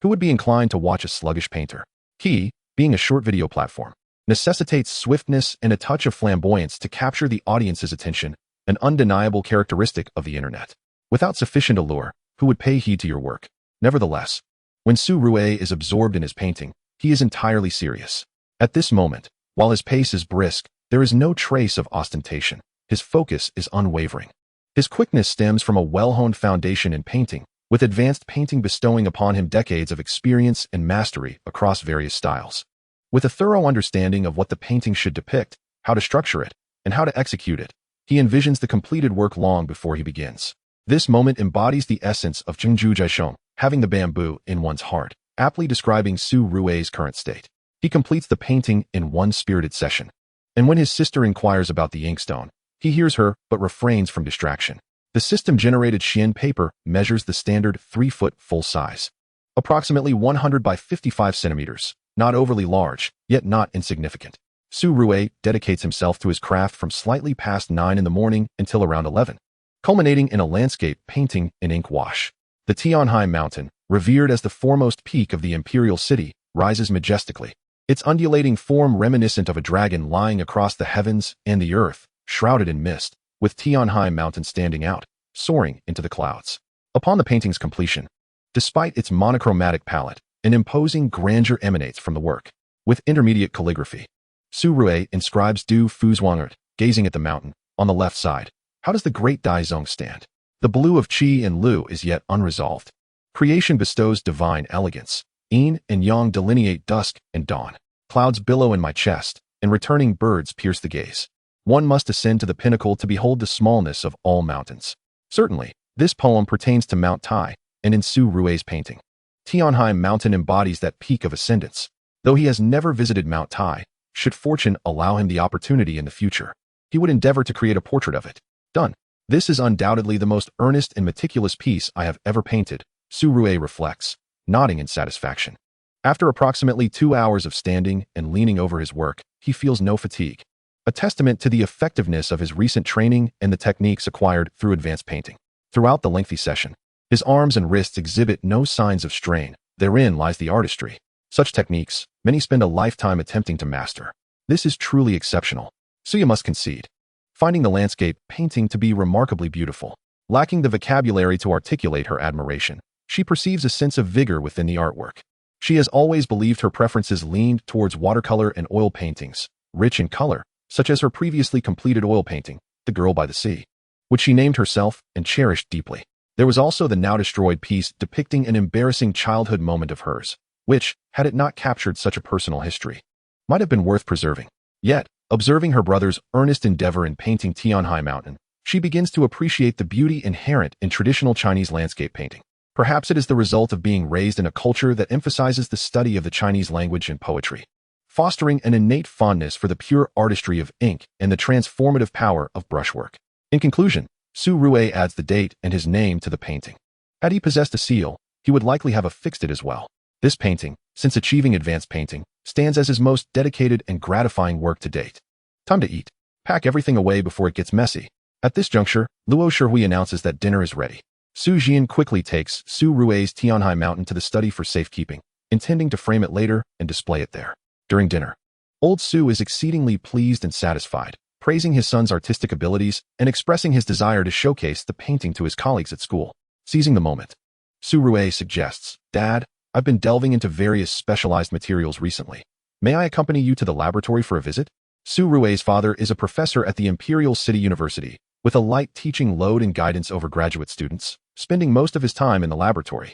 who would be inclined to watch a sluggish painter? Key, being a short video platform, necessitates swiftness and a touch of flamboyance to capture the audience's attention, an undeniable characteristic of the internet. Without sufficient allure, who would pay heed to your work? Nevertheless, when Su Rue is absorbed in his painting, he is entirely serious. At this moment, while his pace is brisk, There is no trace of ostentation. His focus is unwavering. His quickness stems from a well-honed foundation in painting, with advanced painting bestowing upon him decades of experience and mastery across various styles. With a thorough understanding of what the painting should depict, how to structure it, and how to execute it, he envisions the completed work long before he begins. This moment embodies the essence of Zhengzhu Jieshong, having the bamboo in one's heart, aptly describing Su Rui's current state. He completes the painting in one spirited session. And when his sister inquires about the inkstone, he hears her but refrains from distraction. The system-generated Xian paper measures the standard 3-foot full size, approximately 100 by 55 centimeters, not overly large, yet not insignificant. Su Rui dedicates himself to his craft from slightly past 9 in the morning until around 11, culminating in a landscape painting in ink wash. The Tianhai Mountain, revered as the foremost peak of the imperial city, rises majestically, its undulating form reminiscent of a dragon lying across the heavens and the earth, shrouded in mist, with Tianhai Mountain standing out, soaring into the clouds. Upon the painting's completion, despite its monochromatic palette, an imposing grandeur emanates from the work. With intermediate calligraphy, Su Rui inscribes Du Fuzhuangert, gazing at the mountain, on the left side. How does the great Daizong stand? The blue of Qi and Lu is yet unresolved. Creation bestows divine elegance. Yin and Yang delineate dusk and dawn. Clouds billow in my chest, and returning birds pierce the gaze. One must ascend to the pinnacle to behold the smallness of all mountains. Certainly, this poem pertains to Mount Tai, and in Su Rui's painting, Tianhai Mountain embodies that peak of ascendance. Though he has never visited Mount Tai, should fortune allow him the opportunity in the future, he would endeavor to create a portrait of it. Done. This is undoubtedly the most earnest and meticulous piece I have ever painted, Su Rui reflects, nodding in satisfaction. After approximately 2 hours of standing and leaning over his work, he feels no fatigue, a testament to the effectiveness of his recent training and the techniques acquired through advanced painting. Throughout the lengthy session, his arms and wrists exhibit no signs of strain. Therein lies the artistry. Such techniques, many spend a lifetime attempting to master. This is truly exceptional. Suya must concede, finding the landscape painting to be remarkably beautiful. Lacking the vocabulary to articulate her admiration, she perceives a sense of vigor within the artwork. She has always believed her preferences leaned towards watercolor and oil paintings, rich in color, such as her previously completed oil painting, The Girl by the Sea, which she named herself and cherished deeply. There was also the now-destroyed piece depicting an embarrassing childhood moment of hers, which, had it not captured such a personal history, might have been worth preserving. Yet, observing her brother's earnest endeavor in painting Tianhai Mountain, she begins to appreciate the beauty inherent in traditional Chinese landscape painting. Perhaps it is the result of being raised in a culture that emphasizes the study of the Chinese language and poetry, fostering an innate fondness for the pure artistry of ink and the transformative power of brushwork. In conclusion, Su Rui adds the date and his name to the painting. Had he possessed a seal, he would likely have affixed it as well. This painting, since achieving advanced painting, stands as his most dedicated and gratifying work to date. Time to eat. Pack everything away before it gets messy. At this juncture, Luo Shihui announces that dinner is ready. Su Jian quickly takes Su Rui's Tianhai Mountain to the study for safekeeping, intending to frame it later and display it there. During dinner, old Su is exceedingly pleased and satisfied, praising his son's artistic abilities and expressing his desire to showcase the painting to his colleagues at school. Seizing the moment, Su Rui suggests, "Dad, I've been delving into various specialized materials recently. May I accompany you to the laboratory for a visit?" Su Rui's father is a professor at the Imperial City University, with a light teaching load and guidance over graduate students, spending most of his time in the laboratory,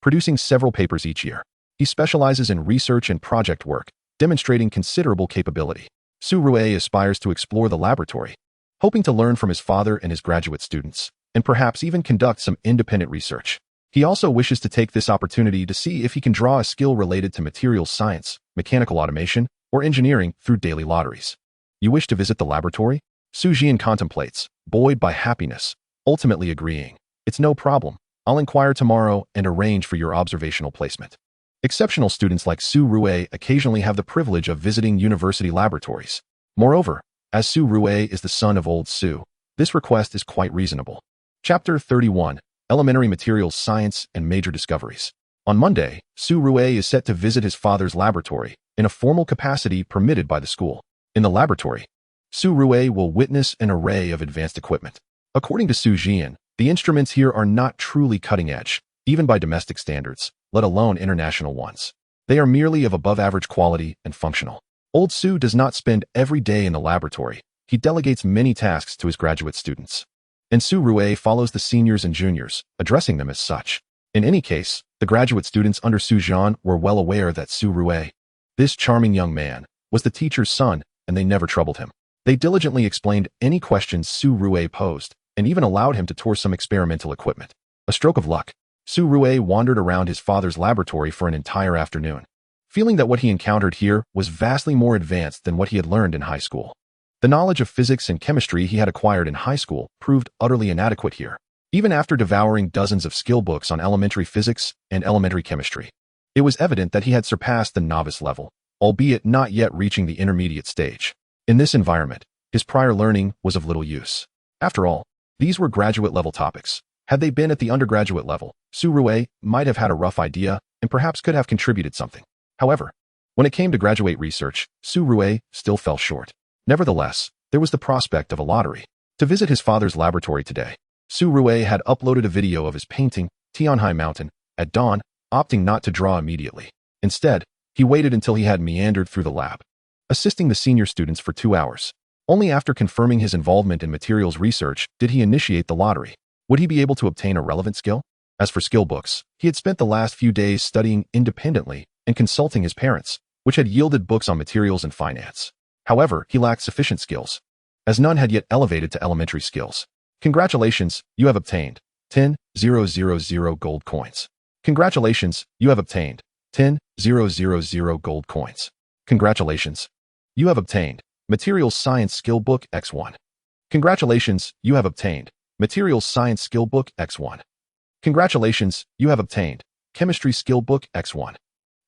producing several papers each year. He specializes in research and project work, demonstrating considerable capability. Su Rui aspires to explore the laboratory, hoping to learn from his father and his graduate students, and perhaps even conduct some independent research. He also wishes to take this opportunity to see if he can draw a skill related to materials science, mechanical automation, or engineering through daily lotteries. "You wish to visit the laboratory?" Su Jian contemplates, buoyed by happiness, ultimately agreeing. "It's no problem. I'll inquire tomorrow and arrange for your observational placement." Exceptional students like Su Rui occasionally have the privilege of visiting university laboratories. Moreover, as Su Rui is the son of old Su, this request is quite reasonable. Chapter 31, Elementary Materials Science and Major Discoveries. On Monday, Su Rui is set to visit his father's laboratory, in a formal capacity permitted by the school. In the laboratory, Su Rui will witness an array of advanced equipment. According to Su Jian, the instruments here are not truly cutting-edge, even by domestic standards, let alone international ones. They are merely of above-average quality and functional. Old Su does not spend every day in the laboratory. He delegates many tasks to his graduate students. And Su Rue follows the seniors and juniors, addressing them as such. In any case, the graduate students under Su Zhan were well aware that Su Rue, this charming young man, was the teacher's son, and they never troubled him. They diligently explained any questions Su Rue posed, and even allowed him to tour some experimental equipment. A stroke of luck, Su Rue wandered around his father's laboratory for an entire afternoon, feeling that what he encountered here was vastly more advanced than what he had learned in high school. The knowledge of physics and chemistry he had acquired in high school proved utterly inadequate here, even after devouring dozens of skill books on elementary physics and elementary chemistry. It was evident that he had surpassed the novice level, albeit not yet reaching the intermediate stage. In this environment, his prior learning was of little use. After all, these were graduate-level topics. Had they been at the undergraduate level, Su Rue might have had a rough idea and perhaps could have contributed something. However, when it came to graduate research, Su Rue still fell short. Nevertheless, there was the prospect of a lottery. To visit his father's laboratory today, Su Rue had uploaded a video of his painting, Tianhai Mountain, at dawn, opting not to draw immediately. Instead, he waited until he had meandered through the lab, assisting the senior students for 2 hours. Only after confirming his involvement in materials research did he initiate the lottery. Would he be able to obtain a relevant skill? As for skill books, he had spent the last few days studying independently and consulting his parents, which had yielded books on materials and finance. However, he lacked sufficient skills, as none had yet elevated to elementary skills. Congratulations, you have obtained 10,000 gold coins. Congratulations, you have obtained 10,000 gold coins. Congratulations, you have obtained Materials Science Skill Book X1. Congratulations, you have obtained Materials Science Skill Book X1. Congratulations, you have obtained Chemistry Skill Book X1.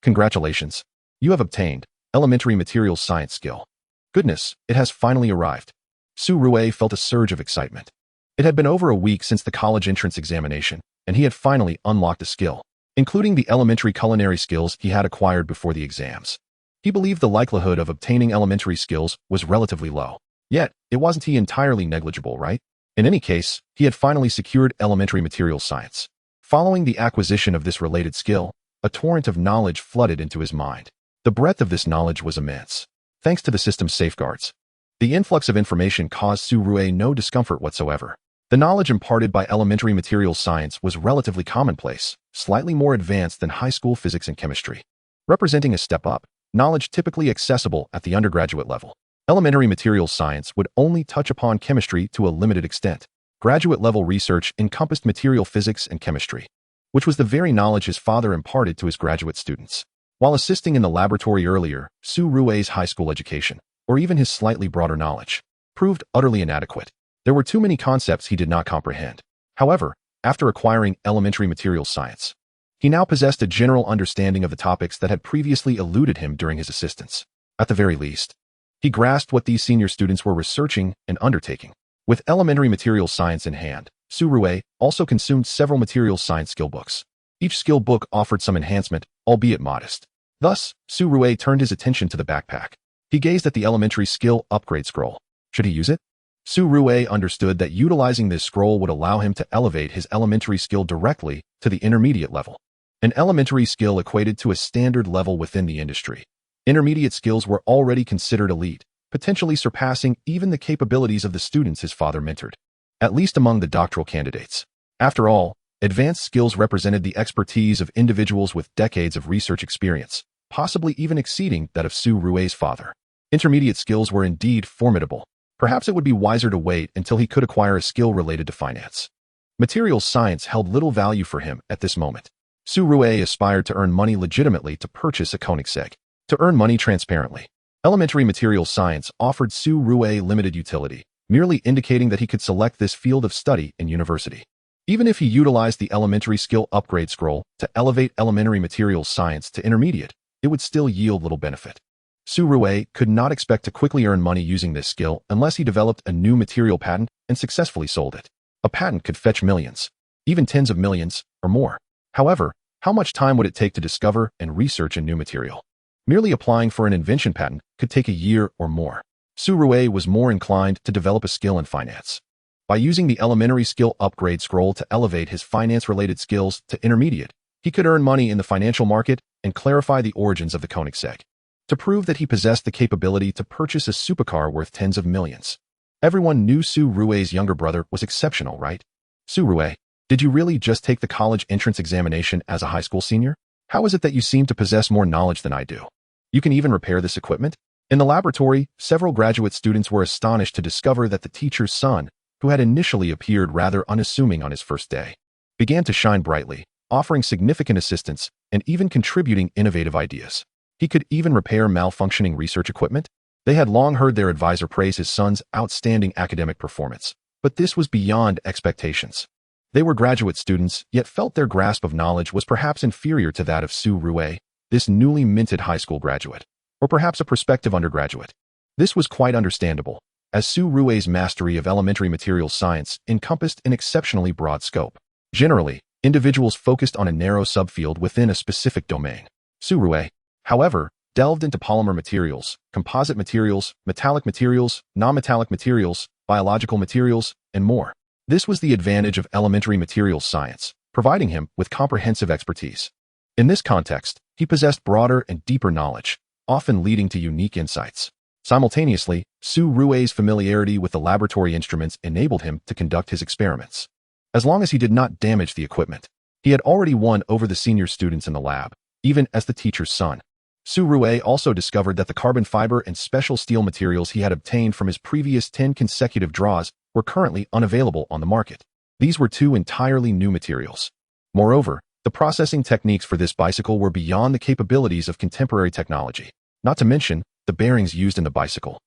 Congratulations, you have obtained Elementary Materials Science Skill. Goodness, it has finally arrived. Su Rue felt a surge of excitement. It had been over a week since the college entrance examination, and he had finally unlocked a skill, including the elementary culinary skills he had acquired before the exams. He believed the likelihood of obtaining elementary skills was relatively low. Yet, it wasn't he entirely negligible, right? In any case, he had finally secured elementary materials science. Following the acquisition of this related skill, a torrent of knowledge flooded into his mind. The breadth of this knowledge was immense. Thanks to the system's safeguards, the influx of information caused Su Rue no discomfort whatsoever. The knowledge imparted by elementary materials science was relatively commonplace, slightly more advanced than high school physics and chemistry. Representing a step up, knowledge typically accessible at the undergraduate level. Elementary materials science would only touch upon chemistry to a limited extent. Graduate-level research encompassed material physics and chemistry, which was the very knowledge his father imparted to his graduate students. While assisting in the laboratory earlier, Su Rue's high school education, or even his slightly broader knowledge, proved utterly inadequate. There were too many concepts he did not comprehend. However, after acquiring elementary materials science, he now possessed a general understanding of the topics that had previously eluded him during his assistance. At the very least, he grasped what these senior students were researching and undertaking. With elementary materials science in hand, Su Rue also consumed several materials science skill books. Each skill book offered some enhancement, albeit modest. Thus, Su Rue turned his attention to the backpack. He gazed at the elementary skill upgrade scroll. Should he use it? Su Rue understood that utilizing this scroll would allow him to elevate his elementary skill directly to the intermediate level. An elementary skill equated to a standard level within the industry. Intermediate skills were already considered elite, potentially surpassing even the capabilities of the students his father mentored, at least among the doctoral candidates. After all, advanced skills represented the expertise of individuals with decades of research experience, possibly even exceeding that of Su Rue's father. Intermediate skills were indeed formidable. Perhaps it would be wiser to wait until he could acquire a skill related to finance. Materials science held little value for him at this moment. Su Rue aspired to earn money legitimately to purchase a Koenigsegg, to earn money transparently. Elementary materials science offered Su Rue limited utility, merely indicating that he could select this field of study in university. Even if he utilized the elementary skill upgrade scroll to elevate elementary materials science to intermediate, it would still yield little benefit. Su Rue could not expect to quickly earn money using this skill unless he developed a new material patent and successfully sold it. A patent could fetch millions, even tens of millions, or more. However, how much time would it take to discover and research a new material? Merely applying for an invention patent could take a year or more. Su Rue was more inclined to develop a skill in finance. By using the elementary skill upgrade scroll to elevate his finance-related skills to intermediate, he could earn money in the financial market and clarify the origins of the Koenigsegg. to prove that he possessed the capability to purchase a supercar worth tens of millions. Everyone knew Su Rui's younger brother was exceptional, right? Su Rui, did you really just take the college entrance examination as a high school senior? How is it that you seem to possess more knowledge than I do? You can even repair this equipment? In the laboratory, several graduate students were astonished to discover that the teacher's son, who had initially appeared rather unassuming on his first day, began to shine brightly, offering significant assistance and even contributing innovative ideas. He could even repair malfunctioning research equipment. They had long heard their advisor praise his son's outstanding academic performance, but this was beyond expectations. They were graduate students, yet felt their grasp of knowledge was perhaps inferior to that of Su Rui, this newly minted high school graduate, or perhaps a prospective undergraduate. This was quite understandable, as Su Rui's mastery of elementary materials science encompassed an exceptionally broad scope. Generally, individuals focused on a narrow subfield within a specific domain. Su Rui, however, delved into polymer materials, composite materials, metallic materials, non-metallic materials, biological materials, and more. This was the advantage of elementary materials science, providing him with comprehensive expertise. In this context, he possessed broader and deeper knowledge, often leading to unique insights. Simultaneously, Su Rui's familiarity with the laboratory instruments enabled him to conduct his experiments. As long as he did not damage the equipment, he had already won over the senior students in the lab, even as the teacher's son. Su Rui also discovered that the carbon fiber and special steel materials he had obtained from his previous 10 consecutive draws were currently unavailable on the market. These were two entirely new materials. Moreover, the processing techniques for this bicycle were beyond the capabilities of contemporary technology, not to mention the bearings used in the bicycle,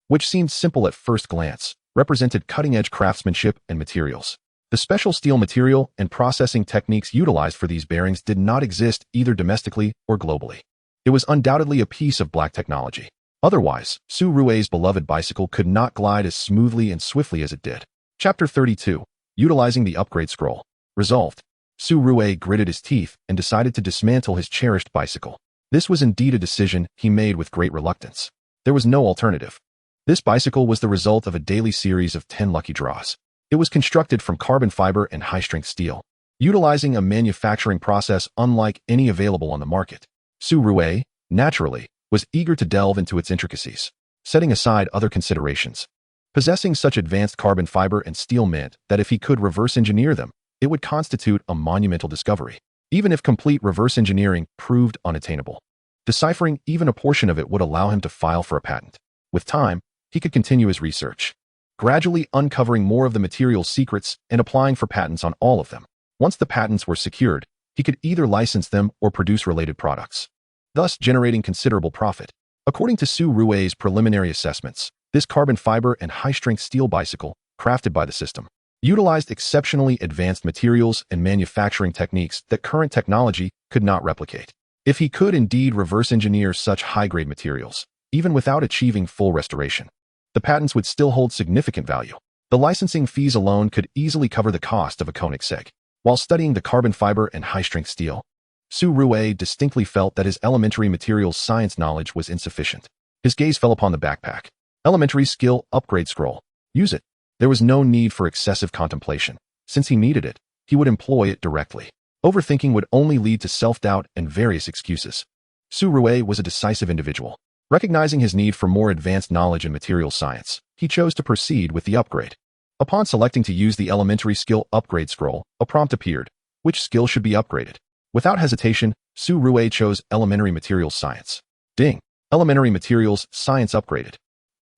which seemed simple at first glance, represented cutting-edge craftsmanship and materials. The special steel material and processing techniques utilized for these bearings did not exist either domestically or globally. It was undoubtedly a piece of black technology. Otherwise, Su Rui's beloved bicycle could not glide as smoothly and swiftly as it did. Chapter 32. Utilizing the upgrade scroll. Resolved. Su Rui gritted his teeth and decided to dismantle his cherished bicycle. This was indeed a decision he made with great reluctance. There was no alternative. This bicycle was the result of a daily series of 10 lucky draws. It was constructed from carbon fiber and high-strength steel, utilizing a manufacturing process unlike any available on the market. Su Rui, naturally, was eager to delve into its intricacies, setting aside other considerations. Possessing such advanced carbon fiber and steel meant that if he could reverse engineer them, it would constitute a monumental discovery, even if complete reverse engineering proved unattainable. Deciphering even a portion of it would allow him to file for a patent. With time, he could continue his research, gradually uncovering more of the material's secrets and applying for patents on all of them. Once the patents were secured, he could either license them or produce related products, thus generating considerable profit. According to Su Rui's preliminary assessments, this carbon fiber and high-strength steel bicycle, crafted by the system, utilized exceptionally advanced materials and manufacturing techniques that current technology could not replicate. If he could indeed reverse engineer such high-grade materials, even without achieving full restoration, the patents would still hold significant value. The licensing fees alone could easily cover the cost of a Koenigsegg. While studying the carbon fiber and high-strength steel, Su Rui distinctly felt that his elementary materials science knowledge was insufficient. His gaze fell upon the backpack. Elementary skill upgrade scroll. Use it. There was no need for excessive contemplation. Since he needed it, he would employ it directly. Overthinking would only lead to self-doubt and various excuses. Su Rui was a decisive individual. Recognizing his need for more advanced knowledge in materials science, he chose to proceed with the upgrade. Upon selecting to use the elementary skill upgrade scroll, a prompt appeared. Which skill should be upgraded? Without hesitation, Su Rui chose elementary materials science. Ding. Elementary materials science upgraded.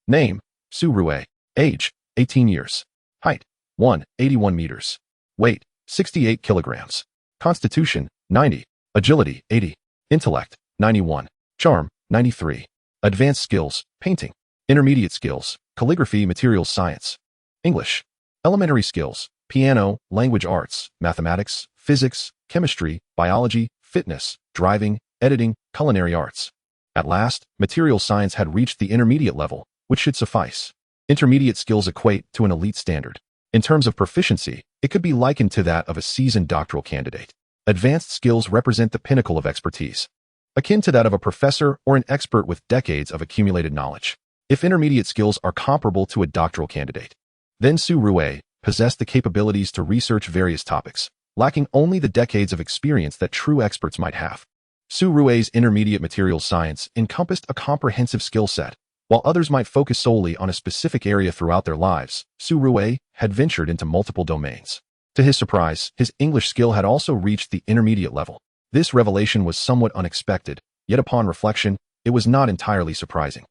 Name: Su Rui. Age: 18 years. Height: 181 meters. Weight: 68 kilograms. Constitution: 90. Agility: 80. Intellect: 91. Charm: 93. Advanced skills: painting. Intermediate skills: calligraphy, materials science. English. Elementary skills: piano, language arts, mathematics, physics, chemistry, biology, fitness, driving, editing, culinary arts. At last, materials science had reached the intermediate level, which should suffice. Intermediate skills equate to an elite standard. In terms of proficiency, it could be likened to that of a seasoned doctoral candidate. Advanced skills represent the pinnacle of expertise, akin to that of a professor or an expert with decades of accumulated knowledge. If intermediate skills are comparable to a doctoral candidate, then Su Rui possessed the capabilities to research various topics, lacking only the decades of experience that true experts might have. Su Rui's intermediate materials science encompassed a comprehensive skill set. While others might focus solely on a specific area throughout their lives, Su Rui had ventured into multiple domains. To his surprise, his English skill had also reached the intermediate level. This revelation was somewhat unexpected, yet upon reflection, it was not entirely surprising.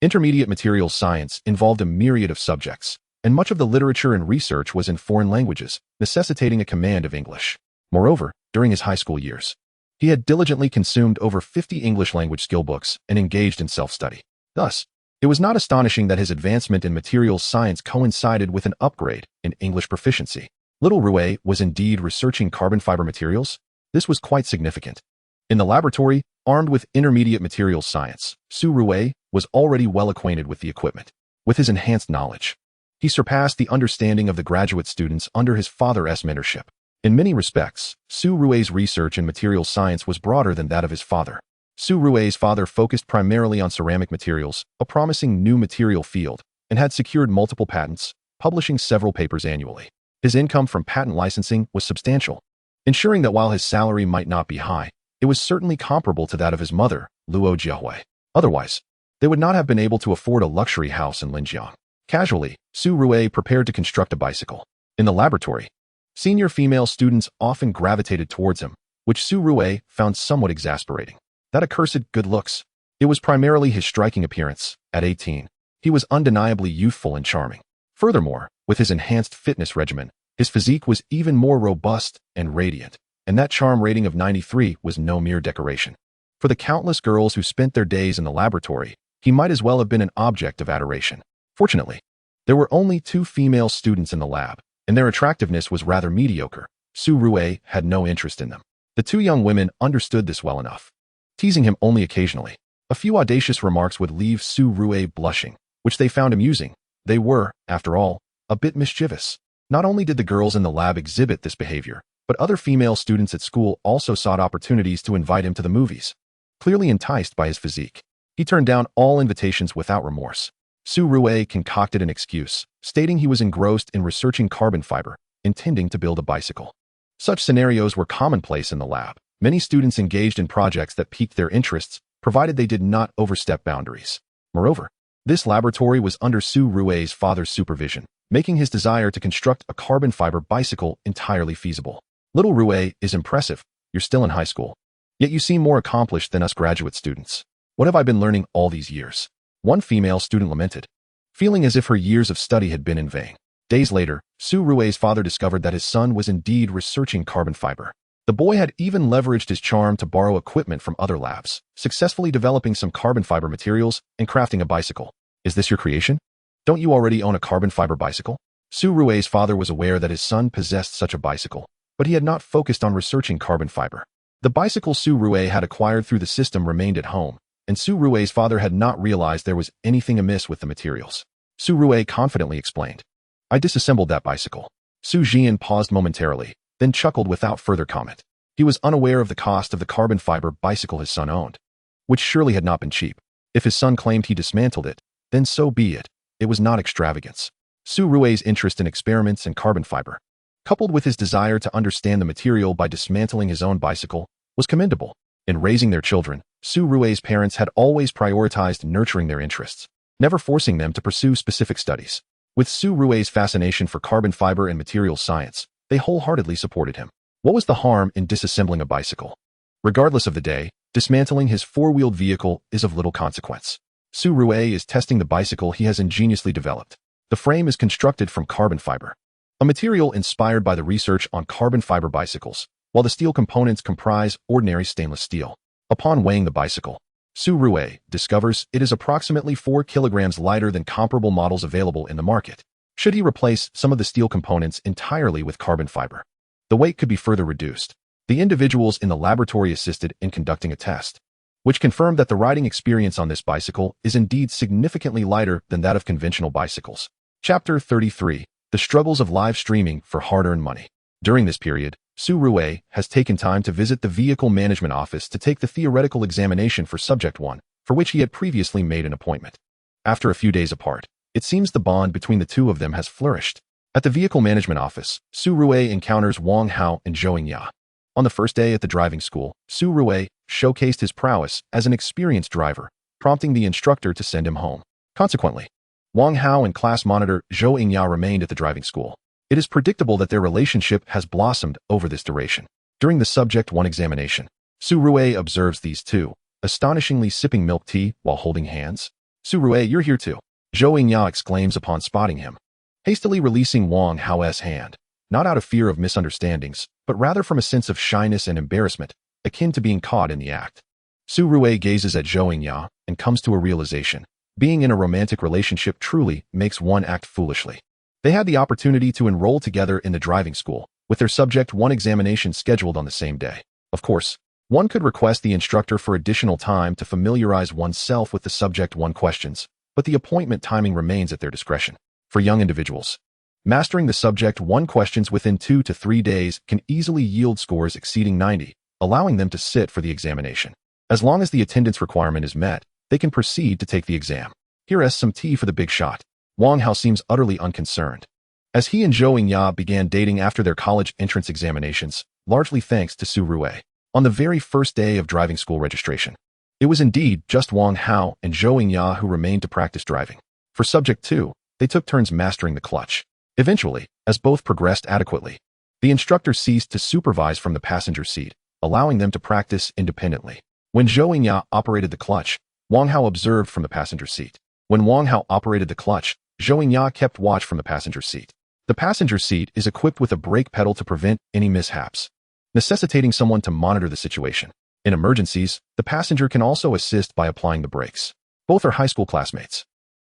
Intermediate materials science involved a myriad of subjects, and much of the literature and research was in foreign languages, necessitating a command of English. Moreover, during his high school years, he had diligently consumed over 50 English language skill books and engaged in self-study. Thus, it was not astonishing that his advancement in materials science coincided with an upgrade in English proficiency. Little Rui was indeed researching carbon fiber materials. This was quite significant. In the laboratory, armed with intermediate materials science, Su Rui was already well acquainted with the equipment. With his enhanced knowledge, he surpassed the understanding of the graduate students under his father's mentorship. In many respects, Su Rui's research in materials science was broader than that of his father. Su Rui's father focused primarily on ceramic materials, a promising new material field, and had secured multiple patents, publishing several papers annually. His income from patent licensing was substantial, ensuring that while his salary might not be high, it was certainly comparable to that of his mother, Luo Jiahui. Otherwise, they would not have been able to afford a luxury house in Linjiang. Casually, Su Rui prepared to construct a bicycle. In the laboratory, senior female students often gravitated towards him, which Su Rui found somewhat exasperating. That accursed good looks. It was primarily his striking appearance. At 18, he was undeniably youthful and charming. Furthermore, with his enhanced fitness regimen, his physique was even more robust and radiant, and that charm rating of 93 was no mere decoration. For the countless girls who spent their days in the laboratory, he might as well have been an object of adoration. Fortunately, there were only 2 female students in the lab, and their attractiveness was rather mediocre. Su Rui had no interest in them. The 2 young women understood this well enough, teasing him only occasionally. A few audacious remarks would leave Su Rui blushing, which they found amusing. They were, after all, a bit mischievous. Not only did the girls in the lab exhibit this behavior, but other female students at school also sought opportunities to invite him to the movies. Clearly enticed by his physique, he turned down all invitations without remorse. Su Rui concocted an excuse, stating he was engrossed in researching carbon fiber, intending to build a bicycle. Such scenarios were commonplace in the lab. Many students engaged in projects that piqued their interests, provided they did not overstep boundaries. Moreover, this laboratory was under Su Rui's father's supervision, making his desire to construct a carbon fiber bicycle entirely feasible. Little Rui is impressive. You're still in high school. Yet you seem more accomplished than us graduate students. What have I been learning all these years? One female student lamented, feeling as if her years of study had been in vain. Days later, Su Rui's father discovered that his son was indeed researching carbon fiber. The boy had even leveraged his charm to borrow equipment from other labs, successfully developing some carbon fiber materials and crafting a bicycle. Is this your creation? Don't you already own a carbon fiber bicycle? Su Rui's father was aware that his son possessed such a bicycle, but he had not focused on researching carbon fiber. The bicycle Su Rui had acquired through the system remained at home, and Su Rui's father had not realized there was anything amiss with the materials. Su Rui confidently explained, I disassembled that bicycle. Su Jian paused momentarily, then chuckled without further comment. He was unaware of the cost of the carbon fiber bicycle his son owned, which surely had not been cheap. If his son claimed he dismantled it, then so be it. It was not extravagance. Su Rui's interest in experiments in carbon fiber, coupled with his desire to understand the material by dismantling his own bicycle, was commendable. In raising their children, Su Rui's parents had always prioritized nurturing their interests, never forcing them to pursue specific studies. With Su Rui's fascination for carbon fiber and materials science, they wholeheartedly supported him. What was the harm in disassembling a bicycle? Regardless of the day, dismantling his 4-wheeled vehicle is of little consequence. Su Rui is testing the bicycle he has ingeniously developed. The frame is constructed from carbon fiber, a material inspired by the research on carbon fiber bicycles, while the steel components comprise ordinary stainless steel. Upon weighing the bicycle, Su Rui discovers it is approximately 4 kilograms lighter than comparable models available in the market. Should he replace some of the steel components entirely with carbon fiber, the weight could be further reduced. The individuals in the laboratory assisted in conducting a test, which confirmed that the riding experience on this bicycle is indeed significantly lighter than that of conventional bicycles. Chapter 33. The Struggles of Live Streaming for Hard-Earned Money. During this period, Su Rui has taken time to visit the Vehicle Management Office to take the theoretical examination for Subject 1, for which he had previously made an appointment. After a few days apart, it seems the bond between the two of them has flourished. At the Vehicle Management Office, Su Rui encounters Wang Hao and Zhou Ya, On the first day at the driving school, Su Rui showcased his prowess as an experienced driver, prompting the instructor to send him home. Consequently, Wang Hao and class monitor Zhou Yingya remained at the driving school. It is predictable that their relationship has blossomed over this duration. During the Subject 1 examination, Su Rui observes these two, astonishingly sipping milk tea while holding hands. "Su Rui, you're here too," Zhou Yingya exclaims upon spotting him, hastily releasing Wang Hao's hand, not out of fear of misunderstandings, but rather from a sense of shyness and embarrassment, akin to being caught in the act. Su Rui gazes at Zhou Yingya and comes to a realization. Being in a romantic relationship truly makes one act foolishly. They had the opportunity to enroll together in the driving school, with their Subject 1 examination scheduled on the same day. Of course, one could request the instructor for additional time to familiarize oneself with the Subject 1 questions, but the appointment timing remains at their discretion. For young individuals, mastering the Subject 1 questions within 2 to 3 days can easily yield scores exceeding 90, allowing them to sit for the examination. As long as the attendance requirement is met, they can proceed to take the exam. Here is some tea for the big shot. Wang Hao seems utterly unconcerned, as he and Zhou Yingya began dating after their college entrance examinations, largely thanks to Su Rui. On the very first day of driving school registration, it was indeed just Wang Hao and Zhou Yingya who remained to practice driving. For Subject 2, they took turns mastering the clutch. Eventually, as both progressed adequately, the instructor ceased to supervise from the passenger seat, allowing them to practice independently. When Zhou Yingya operated the clutch, Wang Hao observed from the passenger seat. When Wang Hao operated the clutch, Zhou Yingya kept watch from the passenger seat. The passenger seat is equipped with a brake pedal to prevent any mishaps, necessitating someone to monitor the situation. In emergencies, the passenger can also assist by applying the brakes. Both are high school classmates.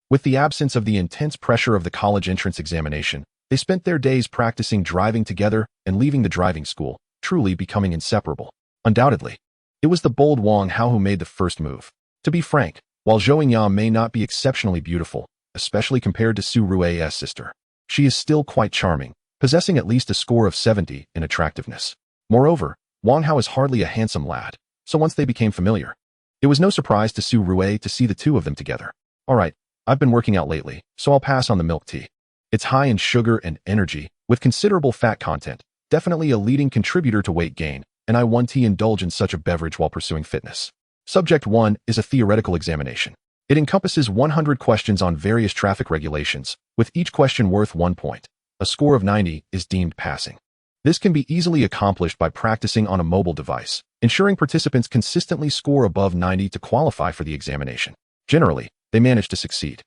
With the absence of the intense pressure of the college entrance examination, they spent their days practicing driving together and leaving the driving school, truly becoming inseparable. Undoubtedly, it was the bold Wang Hao who made the first move. To be frank, while Zhou Yingya may not be exceptionally beautiful, especially compared to Su Rui's sister, she is still quite charming, possessing at least a score of 70 in attractiveness. Moreover, Wang Hao is hardly a handsome lad, so once they became familiar, it was no surprise to Su Rui to see the two of them together. "All right, I've been working out lately, so I'll pass on the milk tea. It's high in sugar and energy, with considerable fat content, definitely a leading contributor to weight gain, and I want to indulge in such a beverage while pursuing fitness." Subject 1 is a theoretical examination. It encompasses 100 questions on various traffic regulations, with each question worth 1 point. A score of 90 is deemed passing. This can be easily accomplished by practicing on a mobile device, ensuring participants consistently score above 90 to qualify for the examination. Generally, they manage to succeed.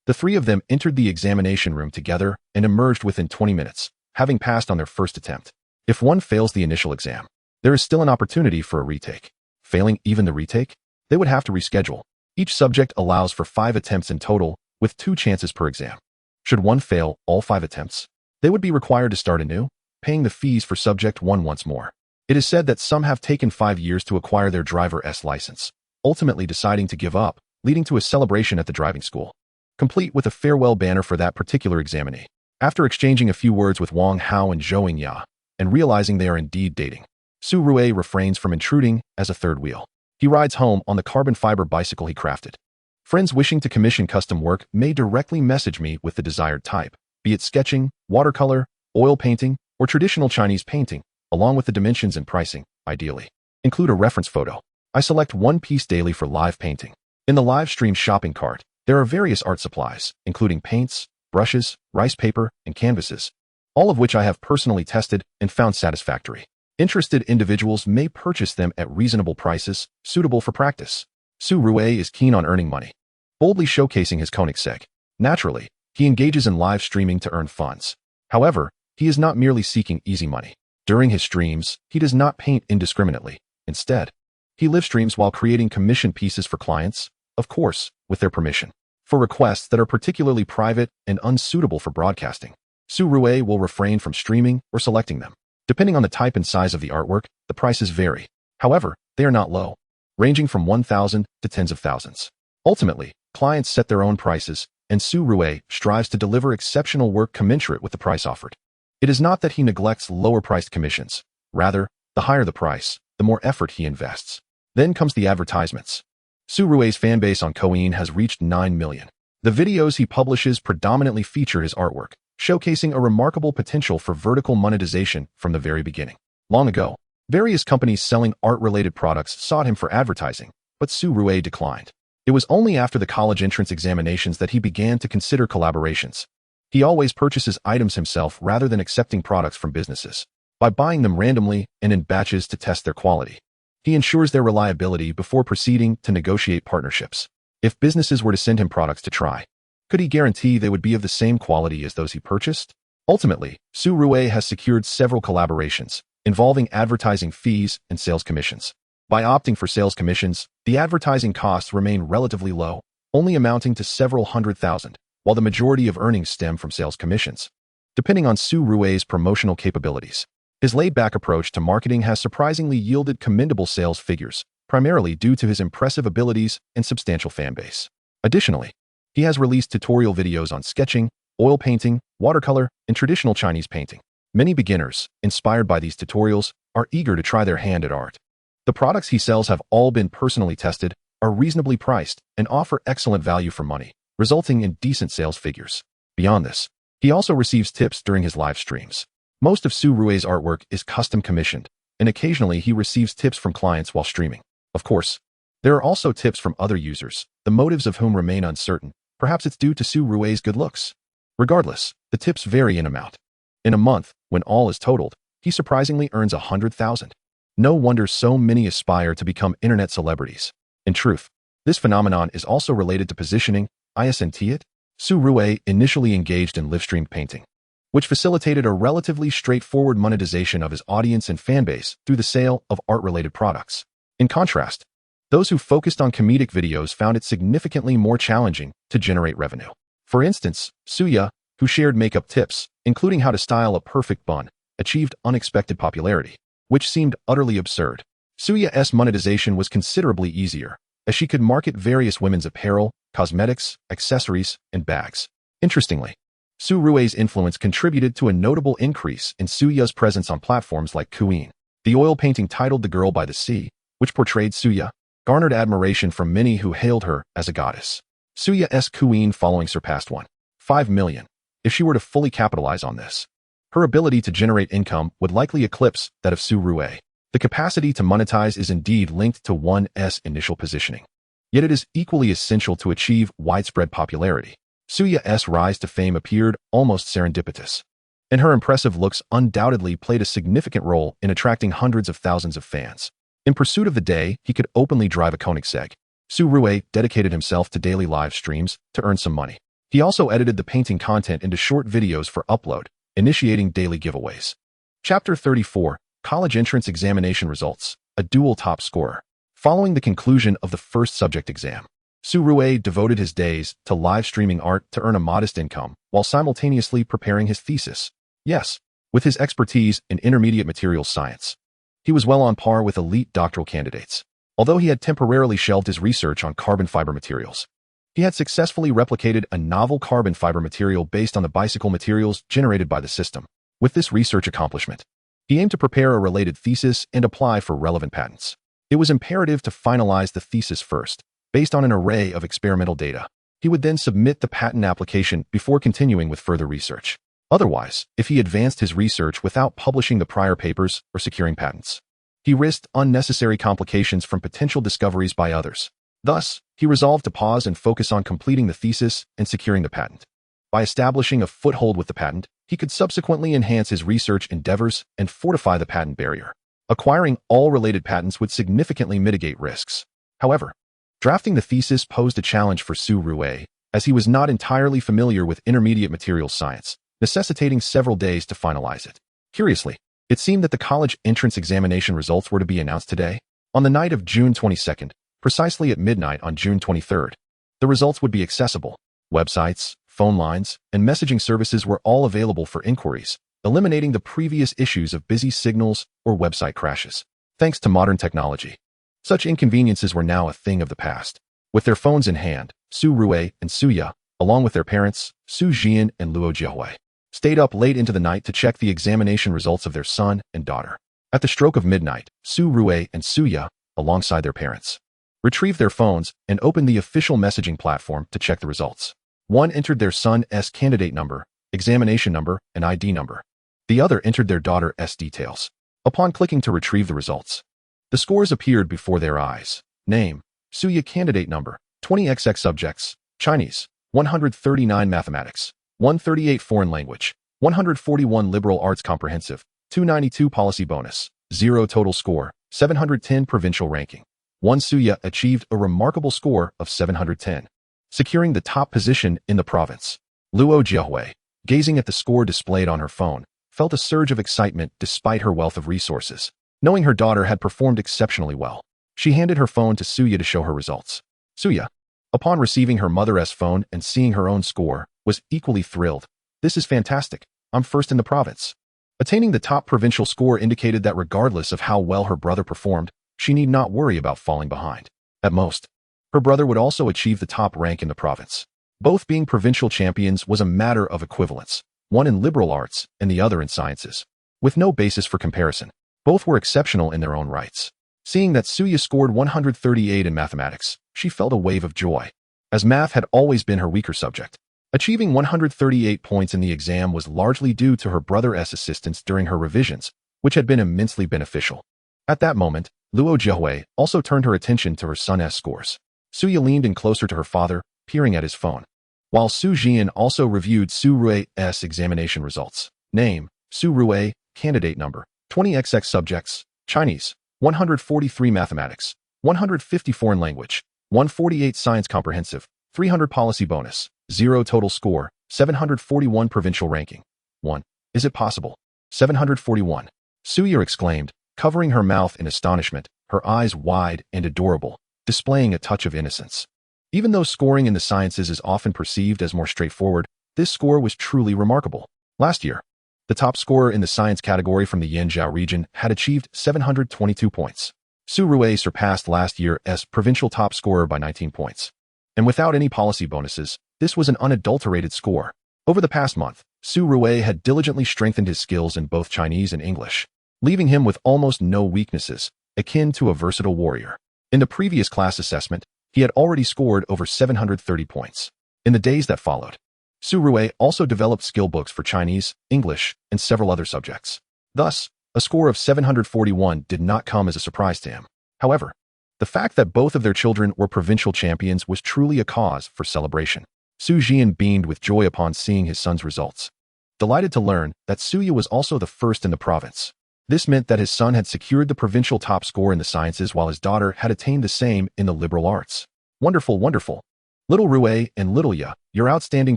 The three of them entered the examination room together and emerged within 20 minutes, having passed on their first attempt. If one fails the initial exam, there is still an opportunity for a retake. Failing even the retake, they would have to reschedule. Each subject allows for 5 attempts in total, with 2 chances per exam. Should one fail all 5 attempts, they would be required to start anew, paying the fees for Subject 1 once more. It is said that some have taken 5 years to acquire their driver's license, ultimately deciding to give up, leading to a celebration at the driving school, complete with a farewell banner for that particular examinee. After exchanging a few words with Wang Hao and Zhou Yingya, and realizing they are indeed dating, Su Rui refrains from intruding as a third wheel. He rides home on the carbon fiber bicycle he crafted. Friends wishing to commission custom work may directly message me with the desired type, be it sketching, watercolor, oil painting, or traditional Chinese painting, along with the dimensions and pricing, ideally. Include a reference photo. I select one piece daily for live painting. In the live stream shopping cart, there are various art supplies, including paints, brushes, rice paper, and canvases, all of which I have personally tested and found satisfactory. Interested individuals may purchase them at reasonable prices, suitable for practice. Su Rui is keen on earning money, boldly showcasing his Koenigsegg. Naturally, he engages in live streaming to earn funds. However, he is not merely seeking easy money. During his streams, he does not paint indiscriminately. Instead, he live streams while creating commission pieces for clients, of course, with their permission. For requests that are particularly private and unsuitable for broadcasting, Su Rui will refrain from streaming or selecting them. Depending on the type and size of the artwork, the prices vary. However, they are not low, ranging from 1,000 to tens of thousands. Ultimately, clients set their own prices, and Su Rui strives to deliver exceptional work commensurate with the price offered. It is not that he neglects lower-priced commissions. Rather, the higher the price, the more effort he invests. Then comes the advertisements. Su Rui's fanbase on Douyin has reached 9 million. The videos he publishes predominantly feature his artwork, showcasing a remarkable potential for vertical monetization from the very beginning. Long ago, Various companies selling art-related products sought him for advertising, but Su Rui declined. It was only after the college entrance examinations that he began to consider collaborations. He always purchases items himself rather than accepting products from businesses, by buying them randomly and in batches to test their quality. He ensures their reliability before proceeding to negotiate partnerships. If businesses were to send him products to try, could he guarantee they would be of the same quality as those he purchased? Ultimately, Su Rui has secured several collaborations, involving advertising fees and sales commissions. By opting for sales commissions, the advertising costs remain relatively low, only amounting to several $100,000, while the majority of earnings stem from sales commissions. Depending on Su Rui's promotional capabilities, his laid-back approach to marketing has surprisingly yielded commendable sales figures, primarily due to his impressive abilities and substantial fan base. Additionally, he has released tutorial videos on sketching, oil painting, watercolor, and traditional Chinese painting. Many beginners, inspired by these tutorials, are eager to try their hand at art. The products he sells have all been personally tested, are reasonably priced, and offer excellent value for money, resulting in decent sales figures. Beyond this, he also receives tips during his live streams. Most of Su Rui's artwork is custom commissioned, and occasionally he receives tips from clients while streaming. Of course, there are also tips from other users, the motives of whom remain uncertain. Perhaps it's due to Su Rui's good looks. Regardless, the tips vary in amount. In a month, when all is totaled, he surprisingly earns $100,000. No wonder so many aspire to become internet celebrities. In truth, this phenomenon is also related to positioning, isn't it? Su Rui initially engaged in live-streamed painting, which facilitated a relatively straightforward monetization of his audience and fanbase through the sale of art-related products. In contrast, those who focused on comedic videos found it significantly more challenging to generate revenue. For instance, Suya, who shared makeup tips, including how to style a perfect bun, achieved unexpected popularity, which seemed utterly absurd. Suya's monetization was considerably easier, as she could market various women's apparel, cosmetics, accessories, and bags. Interestingly, Su Rui's influence contributed to a notable increase in Suya's presence on platforms like Queen. The oil painting titled The Girl by the Sea, which portrayed Suya, garnered admiration from many who hailed her as a goddess. Suya's Queen following surpassed 1.5 million. If she were to fully capitalize on this, her ability to generate income would likely eclipse that of Su Rui. The capacity to monetize is indeed linked to one's initial positioning. Yet it is equally essential to achieve widespread popularity. Suya's rise to fame appeared almost serendipitous, and her impressive looks undoubtedly played a significant role in attracting hundreds of thousands of fans. In pursuit of the day he could openly drive a Koenigsegg, Su Rui dedicated himself to daily live streams to earn some money. He also edited the painting content into short videos for upload, initiating daily giveaways. Chapter 34, College Entrance Examination Results, a dual top scorer. Following the conclusion of the first subject exam, Su Rui devoted his days to live streaming art to earn a modest income while simultaneously preparing his thesis. Yes, with his expertise in intermediate materials science, he was well on par with elite doctoral candidates. Although he had temporarily shelved his research on carbon fiber materials, he had successfully replicated a novel carbon fiber material based on the bicycle materials generated by the system. With this research accomplishment, he aimed to prepare a related thesis and apply for relevant patents. It was imperative to finalize the thesis first, based on an array of experimental data. He would then submit the patent application before continuing with further research. Otherwise, if he advanced his research without publishing the prior papers or securing patents, he risked unnecessary complications from potential discoveries by others. Thus, he resolved to pause and focus on completing the thesis and securing the patent. By establishing a foothold with the patent, he could subsequently enhance his research endeavors and fortify the patent barrier. Acquiring all related patents would significantly mitigate risks. However, drafting the thesis posed a challenge for Su Rui, as he was not entirely familiar with intermediate materials science, necessitating several days to finalize it. Curiously, it seemed that the college entrance examination results were to be announced today. On the night of June 22nd, precisely at midnight on June 23rd, the results would be accessible. Websites, phone lines, and messaging services were all available for inquiries, eliminating the previous issues of busy signals or website crashes. Thanks to modern technology, such inconveniences were now a thing of the past. With their phones in hand, Su Rui and Suya, along with their parents, Su Jian and Luo Jiahui, stayed up late into the night to check the examination results of their son and daughter. At the stroke of midnight, Su Rui and Suya, alongside their parents, retrieved their phones and opened the official messaging platform to check the results. One entered their son's candidate number, examination number, and ID number. The other entered their daughter's details. Upon clicking to retrieve the results, the scores appeared before their eyes. Name: Suya. Candidate number: 20XX. Subjects: Chinese, 139 mathematics, 138 foreign language, 141 liberal arts comprehensive, 292 policy bonus, 0 total score, 710 provincial ranking. 1. Suya achieved a remarkable score of 710, securing the top position in the province. Luo Jiahui, gazing at the score displayed on her phone, felt a surge of excitement despite her wealth of resources. Knowing her daughter had performed exceptionally well, she handed her phone to Suya to show her results. Suya, upon receiving her mother's phone and seeing her own score, was equally thrilled. This is fantastic. I'm first in the province. Attaining the top provincial score indicated that regardless of how well her brother performed, she need not worry about falling behind. At most, her brother would also achieve the top rank in the province. Both being provincial champions was a matter of equivalence, one in liberal arts and the other in sciences. With no basis for comparison, both were exceptional in their own rights. Seeing that Suya scored 138 in mathematics, she felt a wave of joy, as math had always been her weaker subject. Achieving 138 points in the exam was largely due to her brother's assistance during her revisions, which had been immensely beneficial. At that moment, Luo Jiahui also turned her attention to her son's scores. Suya leaned in closer to her father, peering at his phone, while Su Jian also reviewed Su Rui's examination results. Name: Su Rui. Candidate number: 20XX. Subjects: Chinese, 143 mathematics, 150 foreign language, 148 science comprehensive, 300 policy bonus, 0 total score, 741 provincial ranking. 1. Is it possible? 741. Suya exclaimed, covering her mouth in astonishment, her eyes wide and adorable, displaying a touch of innocence. Even though scoring in the sciences is often perceived as more straightforward, this score was truly remarkable. Last year, the top scorer in the science category from the Yanjiao region had achieved 722 points. Su Rui surpassed last year's provincial top scorer by 19 points. And without any policy bonuses, this was an unadulterated score. Over the past month, Su Rui had diligently strengthened his skills in both Chinese and English, leaving him with almost no weaknesses, akin to a versatile warrior. In the previous class assessment, he had already scored over 730 points. In the days that followed, Su Rui also developed skill books for Chinese, English, and several other subjects. Thus, a score of 741 did not come as a surprise to him. However, the fact that both of their children were provincial champions was truly a cause for celebration. Su Jian beamed with joy upon seeing his son's results, delighted to learn that Suya was also the first in the province. This meant that his son had secured the provincial top score in the sciences while his daughter had attained the same in the liberal arts. Wonderful, wonderful. Little Rui and Little Ya, your outstanding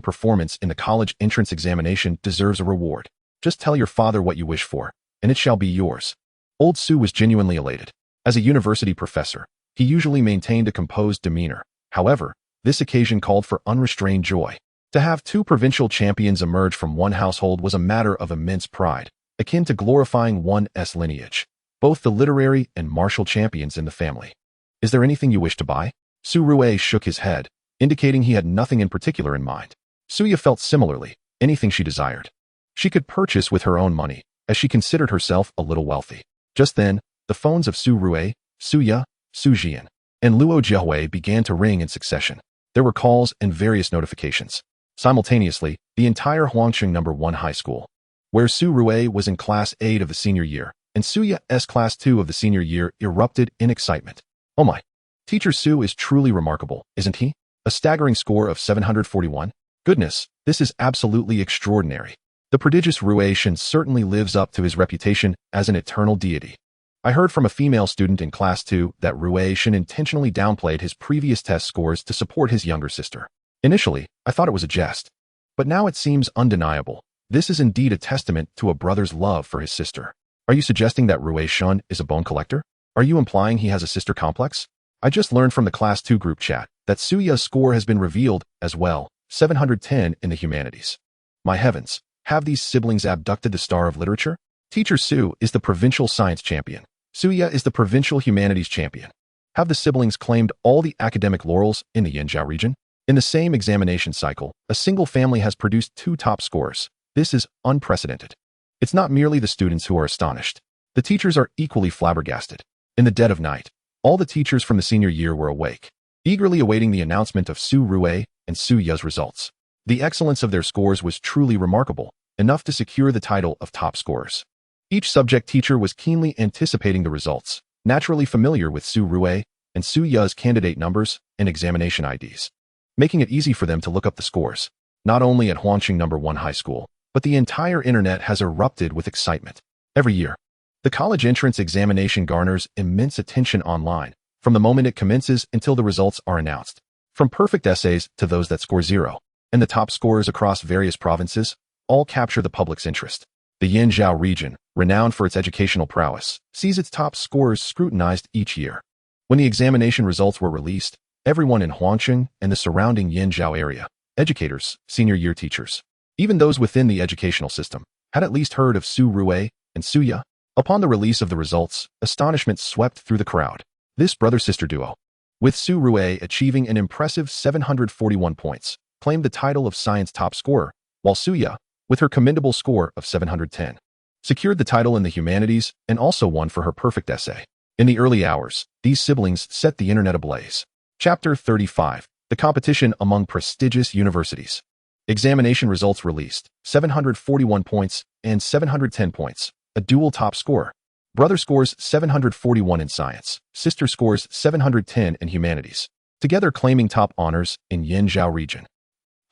performance in the college entrance examination deserves a reward. Just tell your father what you wish for, and it shall be yours. Old Su was genuinely elated. As a university professor, he usually maintained a composed demeanor. However, this occasion called for unrestrained joy. To have two provincial champions emerge from one household was a matter of immense pride, akin to glorifying one's lineage, both the literary and martial champions in the family. Is there anything you wish to buy? Su Rui shook his head, indicating he had nothing in particular in mind. Suya felt similarly, anything she desired. She could purchase with her own money, as she considered herself a little wealthy. Just then, the phones of Su Rui, Suya, Su Jian, and Luo Jiahui began to ring in succession. There were calls and various notifications. Simultaneously, the entire Huangqing No. 1 high school, where Su Rui was in Class 8 of the senior year, and Suya's Class 2 of the senior year, erupted in excitement. Oh my! Teacher Su is truly remarkable, isn't he? A staggering score of 741? Goodness, this is absolutely extraordinary. The prodigious Rui Shen certainly lives up to his reputation as an eternal deity. I heard from a female student in Class 2 that Rui Shen intentionally downplayed his previous test scores to support his younger sister. Initially, I thought it was a jest, but now it seems undeniable. This is indeed a testament to a brother's love for his sister. Are you suggesting that Rui Shen is a bone collector? Are you implying he has a sister complex? I just learned from the Class 2 group chat that Suya's score has been revealed as well, 710 in the humanities. My heavens, have these siblings abducted the star of literature? Teacher Su is the provincial science champion. Suya is the provincial humanities champion. Have the siblings claimed all the academic laurels in the Yanjiao region? In the same examination cycle, a single family has produced two top scores. This is unprecedented. It's not merely the students who are astonished. The teachers are equally flabbergasted. In the dead of night, all the teachers from the senior year were awake, eagerly awaiting the announcement of Su Rui and Su Ya's results. The excellence of their scores was truly remarkable, enough to secure the title of top scorers. Each subject teacher was keenly anticipating the results, naturally familiar with Su Rue and Su Ya's candidate numbers and examination IDs, making it easy for them to look up the scores. Not only at Huangqing No. 1 High School, but the entire internet has erupted with excitement. Every year, the college entrance examination garners immense attention online, from the moment it commences until the results are announced. From perfect essays to those that score zero, and the top scorers across various provinces, all capture the public's interest. The Yanzhou region, renowned for its educational prowess, sees its top scorers scrutinized each year. When the examination results were released, everyone in Huangqing and the surrounding Yanzhou area, educators, senior year teachers, even those within the educational system, had at least heard of Su Rue and Su Ya. Upon the release of the results, astonishment swept through the crowd. This brother-sister duo, with Su Rue achieving an impressive 741 points, claimed the title of science top scorer, while Su Ya, with her commendable score of 710, secured the title in the humanities and also won for her perfect essay. In the early hours, these siblings set the internet ablaze. Chapter 35. The competition among prestigious universities. Examination results released, 741 points and 710 points, a dual top score. Brother scores 741 in science, sister scores 710 in humanities, together claiming top honors in Yanzhou region.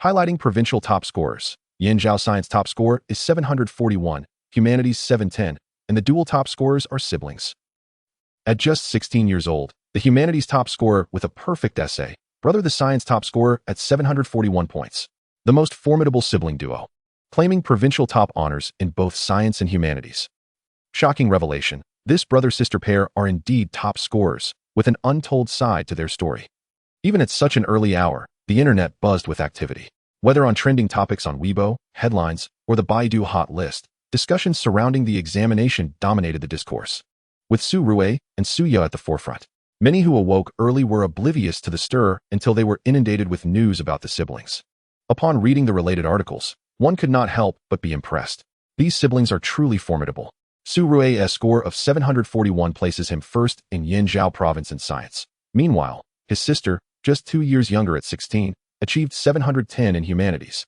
Highlighting provincial top scorers, Yanzhou science top score is 741, humanities 710, and the dual top scorers are siblings. At just 16 years old, the humanities top scorer with a perfect essay, brother the science top scorer at 741 points. The most formidable sibling duo, claiming provincial top honors in both science and humanities. Shocking revelation, this brother-sister pair are indeed top scorers, with an untold side to their story. Even at such an early hour, the internet buzzed with activity. Whether on trending topics on Weibo, headlines, or the Baidu hot list, discussions surrounding the examination dominated the discourse. With Su Rue and Su Ya at the forefront, many who awoke early were oblivious to the stir until they were inundated with news about the siblings. Upon reading the related articles, one could not help but be impressed. These siblings are truly formidable. Su Rue's score of 741 places him first in Yanzhou province in science. Meanwhile, his sister, just 2 years younger at 16, achieved 710 in humanities.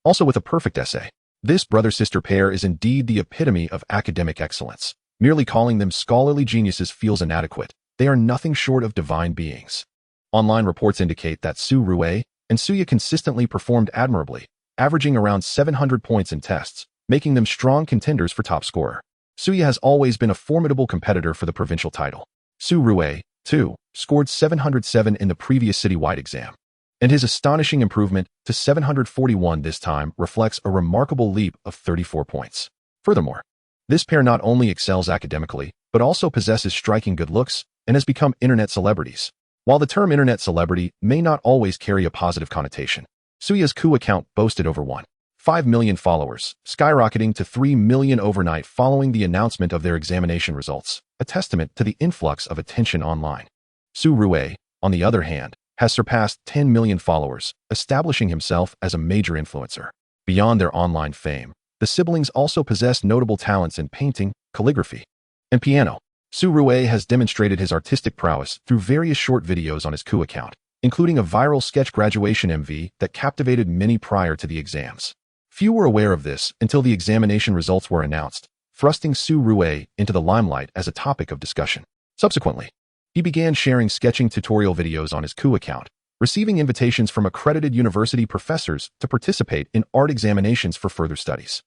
Also with a perfect essay. This brother-sister pair is indeed the epitome of academic excellence. Merely calling them scholarly geniuses feels inadequate. They are nothing short of divine beings. Online reports indicate that Su Rue and Su Ya consistently performed admirably, averaging around 700 points in tests, making them strong contenders for top scorer. Su Ya has always been a formidable competitor for the provincial title. Su Rue, too, scored 707 in the previous citywide exam, and his astonishing improvement to 741 this time reflects a remarkable leap of 34 points. Furthermore, this pair not only excels academically, but also possesses striking good looks and has become internet celebrities. While the term internet celebrity may not always carry a positive connotation, Su Ya's Ku account boasted over 1.5 million followers, skyrocketing to 3 million overnight following the announcement of their examination results, a testament to the influx of attention online. Su Rue, on the other hand, has surpassed 10 million followers, establishing himself as a major influencer. Beyond their online fame, the siblings also possess notable talents in painting, calligraphy, and piano. Su Rue has demonstrated his artistic prowess through various short videos on his Ku account, including a viral sketch graduation MV that captivated many prior to the exams. Few were aware of this until the examination results were announced, thrusting Su Rue into the limelight as a topic of discussion. Subsequently, he began sharing sketching tutorial videos on his Ku account, receiving invitations from accredited university professors to participate in art examinations for further studies.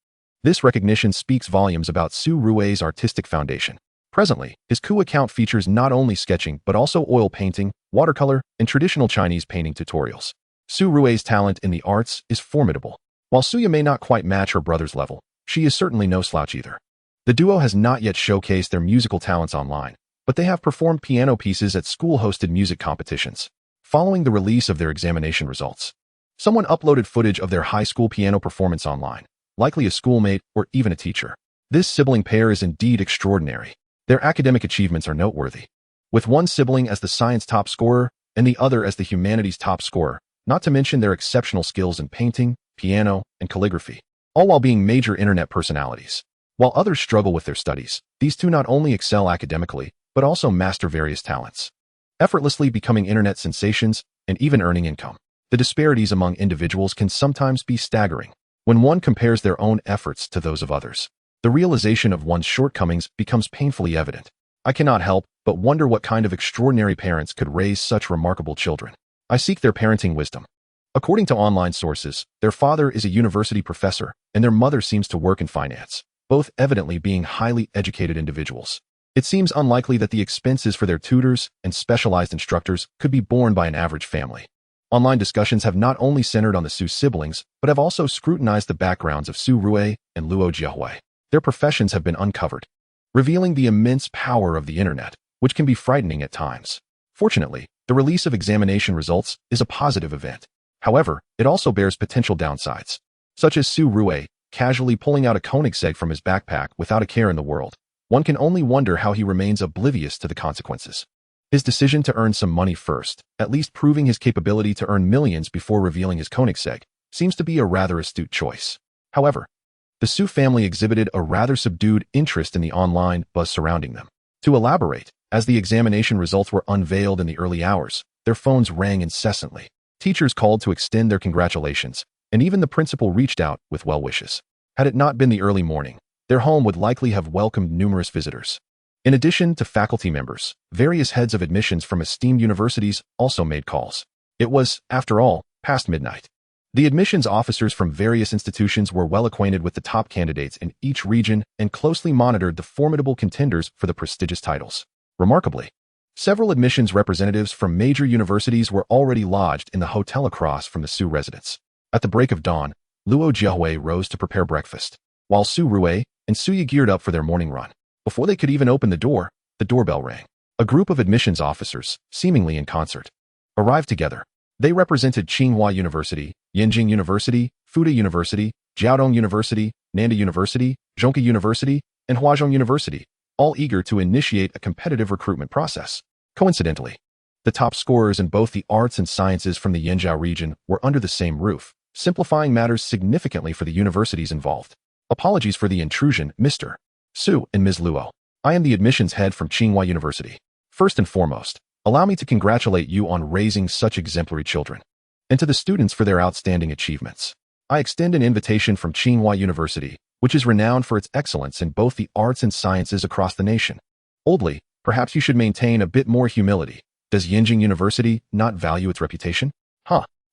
This recognition speaks volumes about Su Rue's artistic foundation. Presently, his Ku account features not only sketching but also oil painting, watercolor, and traditional Chinese painting tutorials. Su Rue's talent in the arts is formidable. While Su Ya may not quite match her brother's level, she is certainly no slouch either. The duo has not yet showcased their musical talents online, but they have performed piano pieces at school-hosted music competitions. Following the release of their examination results, someone uploaded footage of their high school piano performance online, likely a schoolmate or even a teacher. This sibling pair is indeed extraordinary. Their academic achievements are noteworthy, with one sibling as the science top scorer and the other as the humanities top scorer, not to mention their exceptional skills in painting, piano, and calligraphy, all while being major internet personalities. While others struggle with their studies, these two not only excel academically, but also master various talents, effortlessly becoming internet sensations and even earning income. The disparities among individuals can sometimes be staggering when one compares their own efforts to those of others. the realization of one's shortcomings becomes painfully evident. I cannot help but wonder what kind of extraordinary parents could raise such remarkable children. I seek their parenting wisdom. According to online sources, their father is a university professor, and their mother seems to work in finance, both evidently being highly educated individuals. It seems unlikely that the expenses for their tutors and specialized instructors could be borne by an average family. Online discussions have not only centered on the Su siblings, but have also scrutinized the backgrounds of Su Rui and Luo Jiahui. Their professions have been uncovered, revealing the immense power of the internet, which can be frightening at times. Fortunately, the release of examination results is a positive event. However, it also bears potential downsides, such as Su Rui casually pulling out a Koenigsegg from his backpack without a care in the world. One can only wonder how he remains oblivious to the consequences. His decision to earn some money first, at least proving his capability to earn millions before revealing his Koenigsegg, seems to be a rather astute choice. However, the Su family exhibited a rather subdued interest in the online buzz surrounding them. To elaborate, as the examination results were unveiled in the early hours, their phones rang incessantly. Teachers called to extend their congratulations, and even the principal reached out with well wishes. Had it not been the early morning, their home would likely have welcomed numerous visitors. In addition to faculty members, various heads of admissions from esteemed universities also made calls. It was, after all, past midnight. The admissions officers from various institutions were well acquainted with the top candidates in each region and closely monitored the formidable contenders for the prestigious titles. Remarkably, several admissions representatives from major universities were already lodged in the hotel across from the Su residence. At the break of dawn, Luo Jiahui rose to prepare breakfast, while Su Rui and Suya geared up for their morning run. Before they could even open the doorbell rang. A group of admissions officers, seemingly in concert, arrived together. They represented Tsinghua University, Yenjing University, Fuda University, Jiaodong University, Nanda University, Zhongke University, and Huazhong University, all eager to initiate a competitive recruitment process. Coincidentally, the top scorers in both the arts and sciences from the Yanzhou region were under the same roof, simplifying matters significantly for the universities involved. Apologies for the intrusion, Mr. Su and Ms. Luo. I am the admissions head from Tsinghua University. First and foremost, allow me to congratulate you on raising such exemplary children, and to the students for their outstanding achievements. I extend an invitation from Tsinghua University, which is renowned for its excellence in both the arts and sciences across the nation. Oldly, perhaps you should maintain a bit more humility. Does Yenjing University not value its reputation?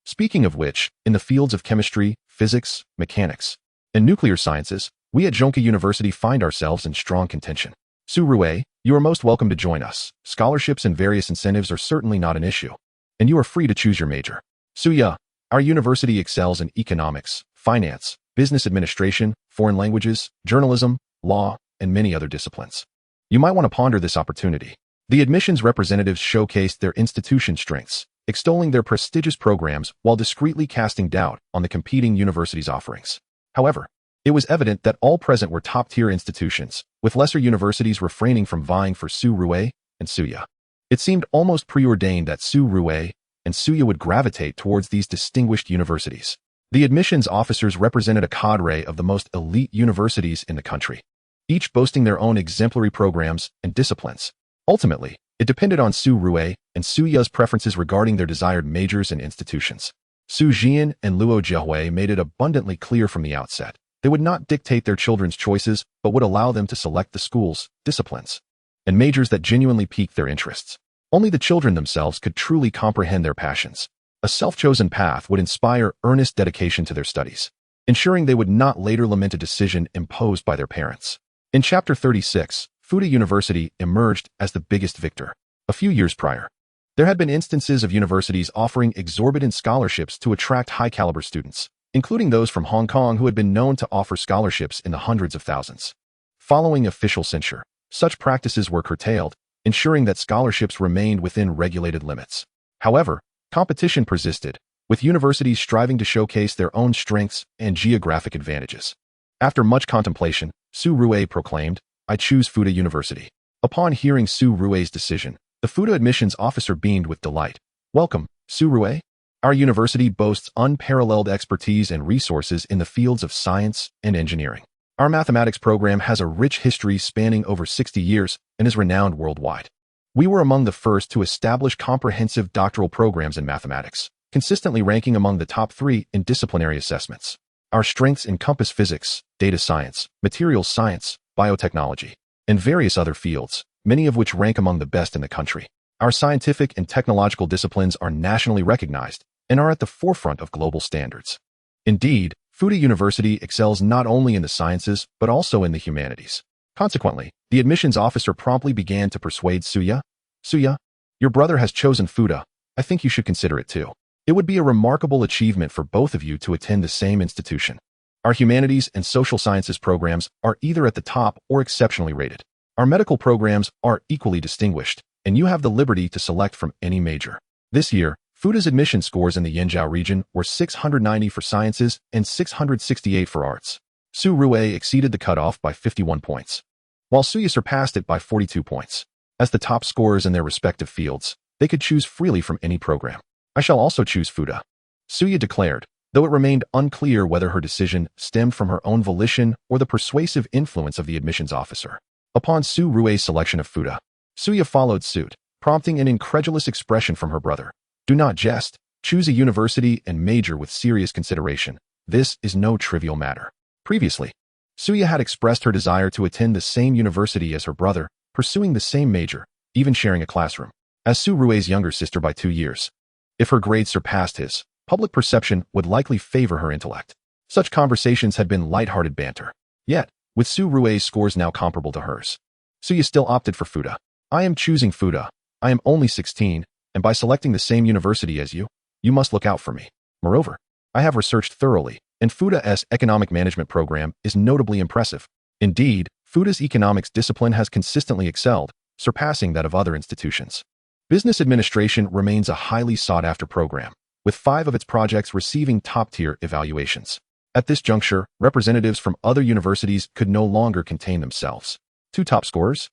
Speaking of which, in the fields of chemistry, physics, mechanics, and nuclear sciences, we at Zhongke University find ourselves in strong contention. Su Rui, you are most welcome to join us. Scholarships and various incentives are certainly not an issue, and you are free to choose your major. Suya, our university excels in economics, finance, business administration, foreign languages, journalism, law, and many other disciplines. You might want to ponder this opportunity. The admissions representatives showcased their institution's strengths, extolling their prestigious programs while discreetly casting doubt on the competing universities' offerings. However, it was evident that all present were top-tier institutions, with lesser universities refraining from vying for Su Rui and Suya. It seemed almost preordained that Su Rui and Suya would gravitate towards these distinguished universities. The admissions officers represented a cadre of the most elite universities in the country, each boasting their own exemplary programs and disciplines. Ultimately, it depended on Su Rui and Suya's preferences regarding their desired majors and institutions. Su Jian and Luo Jiahui made it abundantly clear from the outset. They would not dictate their children's choices, but would allow them to select the schools, disciplines, and majors that genuinely piqued their interests. Only the children themselves could truly comprehend their passions. A self-chosen path would inspire earnest dedication to their studies, ensuring they would not later lament a decision imposed by their parents. In Chapter 36, Fuda University emerged as the biggest victor. A few years prior, there had been instances of universities offering exorbitant scholarships to attract high-caliber students, including those from Hong Kong who had been known to offer scholarships in the hundreds of thousands. Following official censure, such practices were curtailed, ensuring that scholarships remained within regulated limits. However, competition persisted, with universities striving to showcase their own strengths and geographic advantages. After much contemplation, Su Rui proclaimed, "I choose Fuda University." Upon hearing Su Rui's decision, the Fuda admissions officer beamed with delight. "Welcome, Su Rui. Our university boasts unparalleled expertise and resources in the fields of science and engineering. Our mathematics program has a rich history spanning over 60 years and is renowned worldwide. We were among the first to establish comprehensive doctoral programs in mathematics, consistently ranking among the top 3 in disciplinary assessments. Our strengths encompass physics, data science, materials science, biotechnology, and various other fields, many of which rank among the best in the country. Our scientific and technological disciplines are nationally recognized and are at the forefront of global standards. Indeed, Fuda University excels not only in the sciences but also in the humanities. Consequently, the admissions officer promptly began to persuade Suya. Suya, your brother has chosen Fuda. I think you should consider it too. It would be a remarkable achievement for both of you to attend the same institution. Our humanities and social sciences programs are either at the top or exceptionally rated. Our medical programs are equally distinguished, and you have the liberty to select from any major. This year, Fuda's admission scores in the Yanzhou region were 690 for sciences and 668 for arts. Su Rue exceeded the cutoff by 51 points, while Suya surpassed it by 42 points. As the top scorers in their respective fields, they could choose freely from any program. I shall also choose Fuda, Suya declared, though it remained unclear whether her decision stemmed from her own volition or the persuasive influence of the admissions officer. Upon Su Rue's selection of Fuda, Suya followed suit, prompting an incredulous expression from her brother. Do not jest. Choose a university and major with serious consideration. This is no trivial matter. Previously, Suya had expressed her desire to attend the same university as her brother, pursuing the same major, even sharing a classroom, as Su Rue's younger sister by 2 years. If her grades surpassed his, public perception would likely favor her intellect. Such conversations had been light-hearted banter. Yet, with Su Rue's scores now comparable to hers, Suya still opted for Fuda. I am choosing Fuda. I am only 16, and by selecting the same university as you, you must look out for me. Moreover, I have researched thoroughly, and Fuda's economic management program is notably impressive. Indeed, Fuda's economics discipline has consistently excelled, surpassing that of other institutions. Business administration remains a highly sought-after program, with 5 of its projects receiving top-tier evaluations. At this juncture, representatives from other universities could no longer contain themselves. 2 top scorers?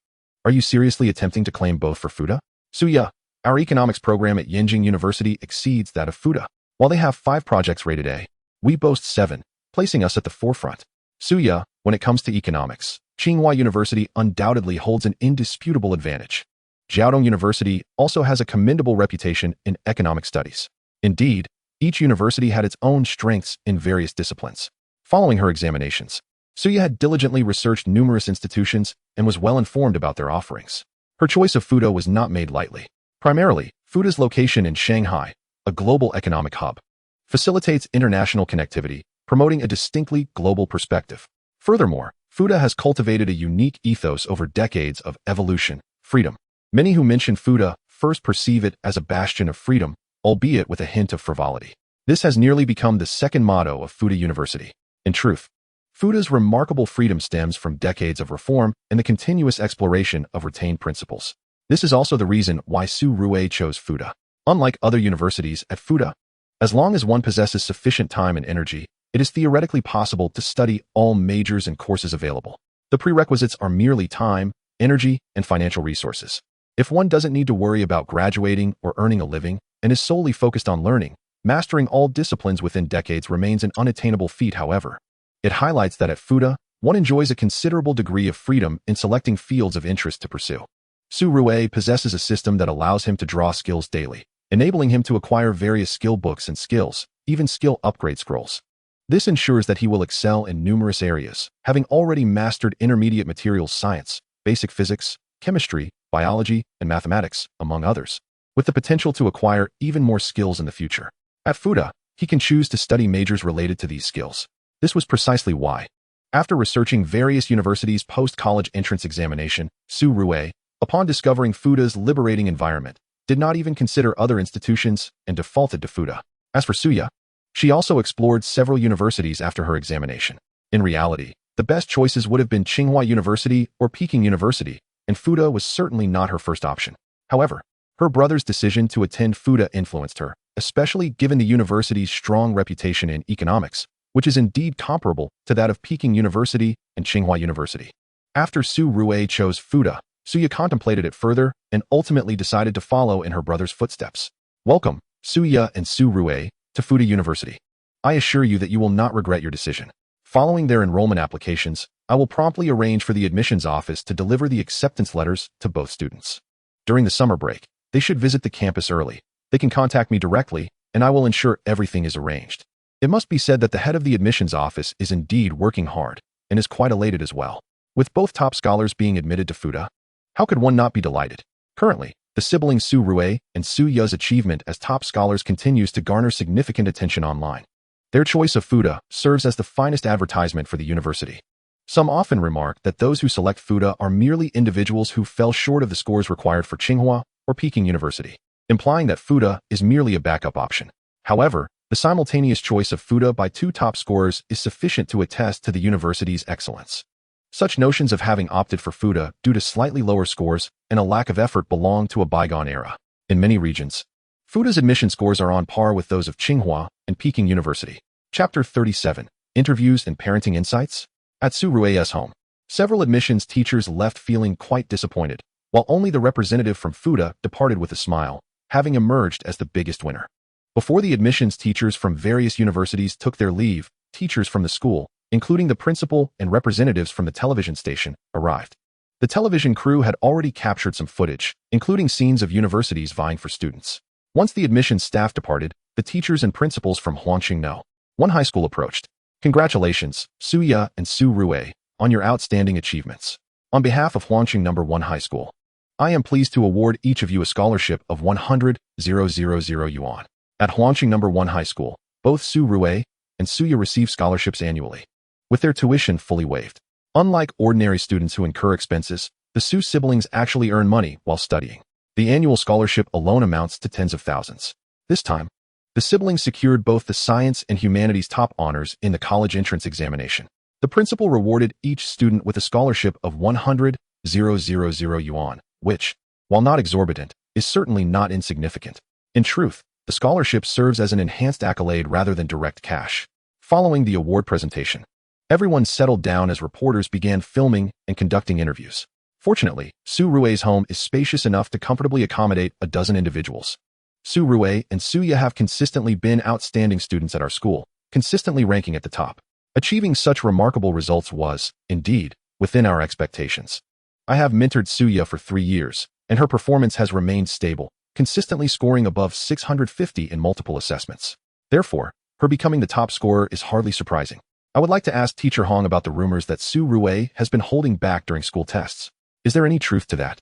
Are you seriously attempting to claim both for Fuda? Suya, our economics program at Yenjing University exceeds that of Fuda. While they have 5 projects rated A, we boast 7, placing us at the forefront. Suya, when it comes to economics, Tsinghua University undoubtedly holds an indisputable advantage. Jiaodong University also has a commendable reputation in economic studies. Indeed, each university had its own strengths in various disciplines. Following her examinations, Suya had diligently researched numerous institutions and was well informed about their offerings. Her choice of Fuda was not made lightly. Primarily, Fuda's location in Shanghai, a global economic hub, facilitates international connectivity, promoting a distinctly global perspective. Furthermore, Fuda has cultivated a unique ethos over decades of evolution, freedom. Many who mention Fuda first perceive it as a bastion of freedom, albeit with a hint of frivolity. This has nearly become the second motto of Fuda University. In truth, Fuda's remarkable freedom stems from decades of reform and the continuous exploration of retained principles. This is also the reason why Su Rue chose Fuda. Unlike other universities at Fuda, as long as one possesses sufficient time and energy, it is theoretically possible to study all majors and courses available. The prerequisites are merely time, energy, and financial resources. If one doesn't need to worry about graduating or earning a living and is solely focused on learning, mastering all disciplines within decades remains an unattainable feat, however. It highlights that at Fuda, one enjoys a considerable degree of freedom in selecting fields of interest to pursue. Su Rue possesses a system that allows him to draw skills daily, enabling him to acquire various skill books and skills, even skill upgrade scrolls. This ensures that he will excel in numerous areas, having already mastered intermediate materials science, basic physics, chemistry, biology, and mathematics, among others, with the potential to acquire even more skills in the future. At Fuda, he can choose to study majors related to these skills. This was precisely why, after researching various universities' post-college entrance examination, Su Rue, upon discovering Fuda's liberating environment, did not even consider other institutions and defaulted to Fuda. As for Suya, she also explored several universities after her examination. In reality, the best choices would have been Tsinghua University or Peking University, and Fuda was certainly not her first option. However, her brother's decision to attend Fuda influenced her, especially given the university's strong reputation in economics, which is indeed comparable to that of Peking University and Tsinghua University. After Su Rue chose Fuda, Suya contemplated it further and ultimately decided to follow in her brother's footsteps. Welcome, Suya and Su Rue, to Fuda University. I assure you that you will not regret your decision. Following their enrollment applications, I will promptly arrange for the admissions office to deliver the acceptance letters to both students. During the summer break, they should visit the campus early. They can contact me directly, and I will ensure everything is arranged. It must be said that the head of the admissions office is indeed working hard and is quite elated as well. With both top scholars being admitted to Fuda, how could one not be delighted? Currently, the siblings Su Rui and Su Ya's achievement as top scholars continues to garner significant attention online. Their choice of Fuda serves as the finest advertisement for the university. Some often remark that those who select Fuda are merely individuals who fell short of the scores required for Tsinghua or Peking University, implying that Fuda is merely a backup option. However, the simultaneous choice of Fuda by two top scorers is sufficient to attest to the university's excellence. Such notions of having opted for Fuda due to slightly lower scores and a lack of effort belong to a bygone era. In many regions, Fuda's admission scores are on par with those of Tsinghua and Peking University. Chapter 37. Interviews and Parenting Insights. At Su Rui's home, several admissions teachers left feeling quite disappointed, while only the representative from Fuda departed with a smile, having emerged as the biggest winner. Before the admissions teachers from various universities took their leave, teachers from the school, including the principal and representatives from the television station, arrived. The television crew had already captured some footage, including scenes of universities vying for students. Once the admissions staff departed, the teachers and principals from Huangqing one high school approached. Congratulations, Su Ya and Su Rui, on your outstanding achievements. On behalf of Huangqing No. 1 High School, I am pleased to award each of you a scholarship of 100,000 yuan. At Huangqing No. 1 High School, both Su Rui and Su Ya receive scholarships annually, with their tuition fully waived. Unlike ordinary students who incur expenses, the Su siblings actually earn money while studying. The annual scholarship alone amounts to tens of thousands. This time, the siblings secured both the science and humanities top honors in the college entrance examination. The principal rewarded each student with a scholarship of 100,000 yuan, which, while not exorbitant, is certainly not insignificant. In truth, the scholarship serves as an enhanced accolade rather than direct cash. Following the award presentation, everyone settled down as reporters began filming and conducting interviews. Fortunately, Su Rui's home is spacious enough to comfortably accommodate a dozen individuals. Su Rui and Su Ya have consistently been outstanding students at our school, consistently ranking at the top. Achieving such remarkable results was, indeed, within our expectations. I have mentored Su Ya for 3 years, and her performance has remained stable, consistently scoring above 650 in multiple assessments. Therefore, her becoming the top scorer is hardly surprising. I would like to ask Teacher Hong about the rumors that Su Rui has been holding back during school tests. Is there any truth to that?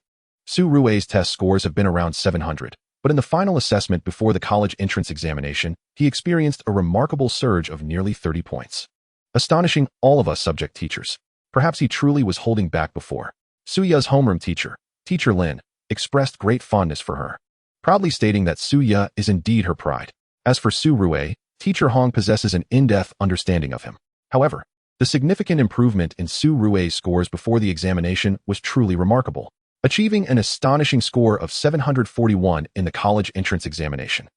Su Rui's test scores have been around 700. But in the final assessment before the college entrance examination, he experienced a remarkable surge of nearly 30 points. Astonishing all of us subject teachers. Perhaps he truly was holding back before. Su Ya's homeroom teacher, Teacher Lin, expressed great fondness for her, proudly stating that Su Ya is indeed her pride. As for Su Rui, Teacher Hong possesses an in-depth understanding of him. However, the significant improvement in Su Rui's scores before the examination was truly remarkable, achieving an astonishing score of 741 in the college entrance examination.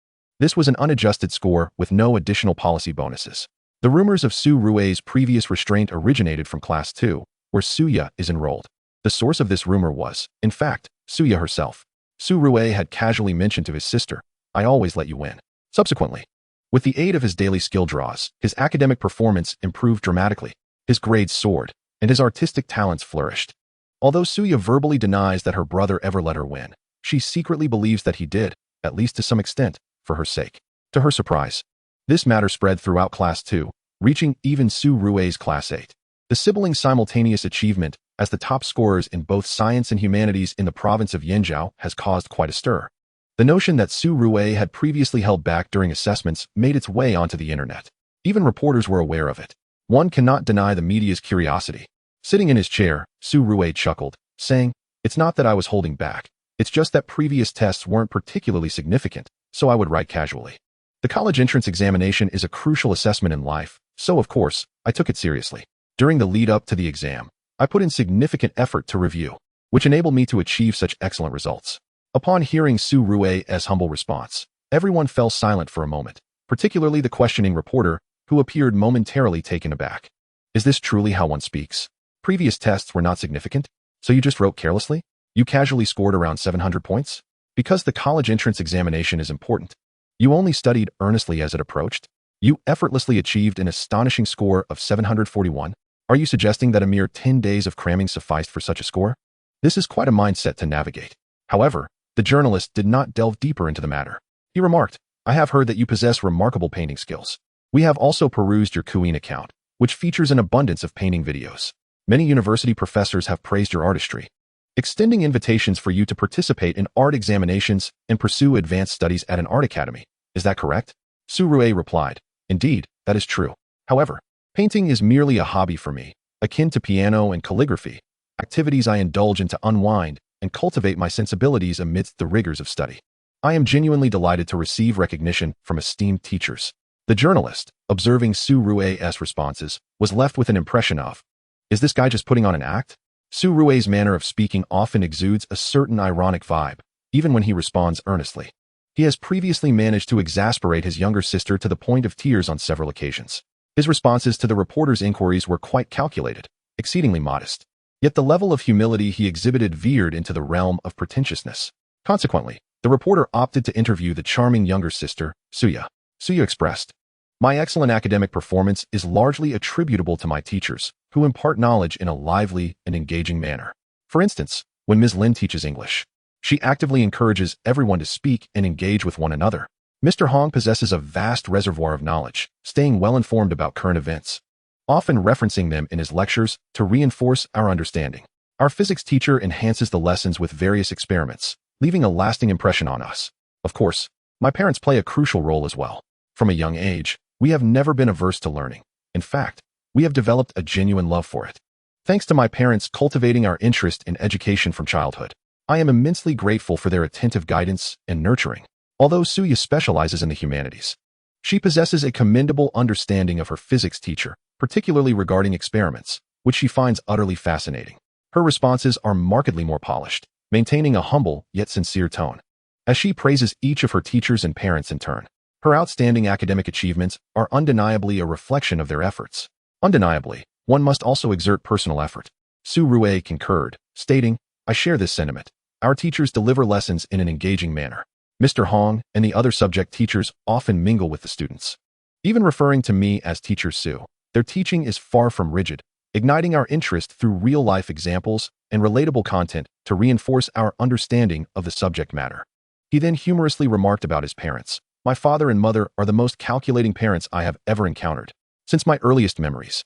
This was an unadjusted score with no additional policy bonuses. The rumors of Su Rui's previous restraint originated from Class 2, where Su Ya is enrolled. The source of this rumor was, in fact, Su Ya herself. Su Rui had casually mentioned to his sister, "I always let you win." Subsequently, with the aid of his daily skill draws, his academic performance improved dramatically, his grades soared, and his artistic talents flourished. Although Su Ya verbally denies that her brother ever let her win, she secretly believes that he did, at least to some extent, for her sake. To her surprise, this matter spread throughout Class 2, reaching even Su Rui's Class 8. The siblings' simultaneous achievement as the top scorers in both science and humanities in the province of Yanzhou has caused quite a stir. The notion that Su Rui had previously held back during assessments made its way onto the internet. Even reporters were aware of it. One cannot deny the media's curiosity. Sitting in his chair, Su Rui chuckled, saying, "It's not that I was holding back. It's just that previous tests weren't particularly significant, so I would write casually. The college entrance examination is a crucial assessment in life, so of course, I took it seriously. During the lead-up to the exam, I put in significant effort to review, which enabled me to achieve such excellent results." Upon hearing Su Rui's humble response, everyone fell silent for a moment, particularly the questioning reporter, who appeared momentarily taken aback. Is this truly how one speaks? Previous tests were not significant, so you just wrote carelessly? You casually scored around 700 points? Because the college entrance examination is important. You only studied earnestly as it approached? You effortlessly achieved an astonishing score of 741? Are you suggesting that a mere 10 days of cramming sufficed for such a score? This is quite a mindset to navigate. However, the journalist did not delve deeper into the matter. He remarked, "I have heard that you possess remarkable painting skills. We have also perused your Kuin account, which features an abundance of painting videos. Many university professors have praised your artistry, extending invitations for you to participate in art examinations and pursue advanced studies at an art academy. Is that correct? Surue replied, Indeed, that is true. However, painting is merely a hobby for me, akin to piano and calligraphy, activities I indulge in to unwind and cultivate my sensibilities amidst the rigors of study. I am genuinely delighted to receive recognition from esteemed teachers. The journalist, observing Surue's responses, was left with an impression of, is this guy just putting on an act? Surue's manner of speaking often exudes a certain ironic vibe, even when he responds earnestly. He has previously managed to exasperate his younger sister to the point of tears on several occasions. His responses to the reporter's inquiries were quite calculated, exceedingly modest. Yet the level of humility he exhibited veered into the realm of pretentiousness. Consequently, the reporter opted to interview the charming younger sister, Suya. Suya expressed, My excellent academic performance is largely attributable to my teachers, who impart knowledge in a lively and engaging manner. For instance, when Ms. Lin teaches English, she actively encourages everyone to speak and engage with one another. Mr. Hong possesses a vast reservoir of knowledge, staying well informed about current events, often referencing them in his lectures to reinforce our understanding. Our physics teacher enhances the lessons with various experiments, leaving a lasting impression on us. Of course, my parents play a crucial role as well. From a young age, we have never been averse to learning. In fact, we have developed a genuine love for it. Thanks to my parents cultivating our interest in education from childhood, I am immensely grateful for their attentive guidance and nurturing. Although Suya specializes in the humanities, she possesses a commendable understanding of her physics teacher, particularly regarding experiments, which she finds utterly fascinating. Her responses are markedly more polished, maintaining a humble yet sincere tone. As she praises each of her teachers and parents in turn, her outstanding academic achievements are undeniably a reflection of their efforts. Undeniably, one must also exert personal effort. Surue concurred, stating, I share this sentiment. Our teachers deliver lessons in an engaging manner. Mr. Hong and the other subject teachers often mingle with the students. Even referring to me as Teacher Su, their teaching is far from rigid, igniting our interest through real-life examples and relatable content to reinforce our understanding of the subject matter. He then humorously remarked about his parents. My father and mother are the most calculating parents I have ever encountered. Since my earliest memories,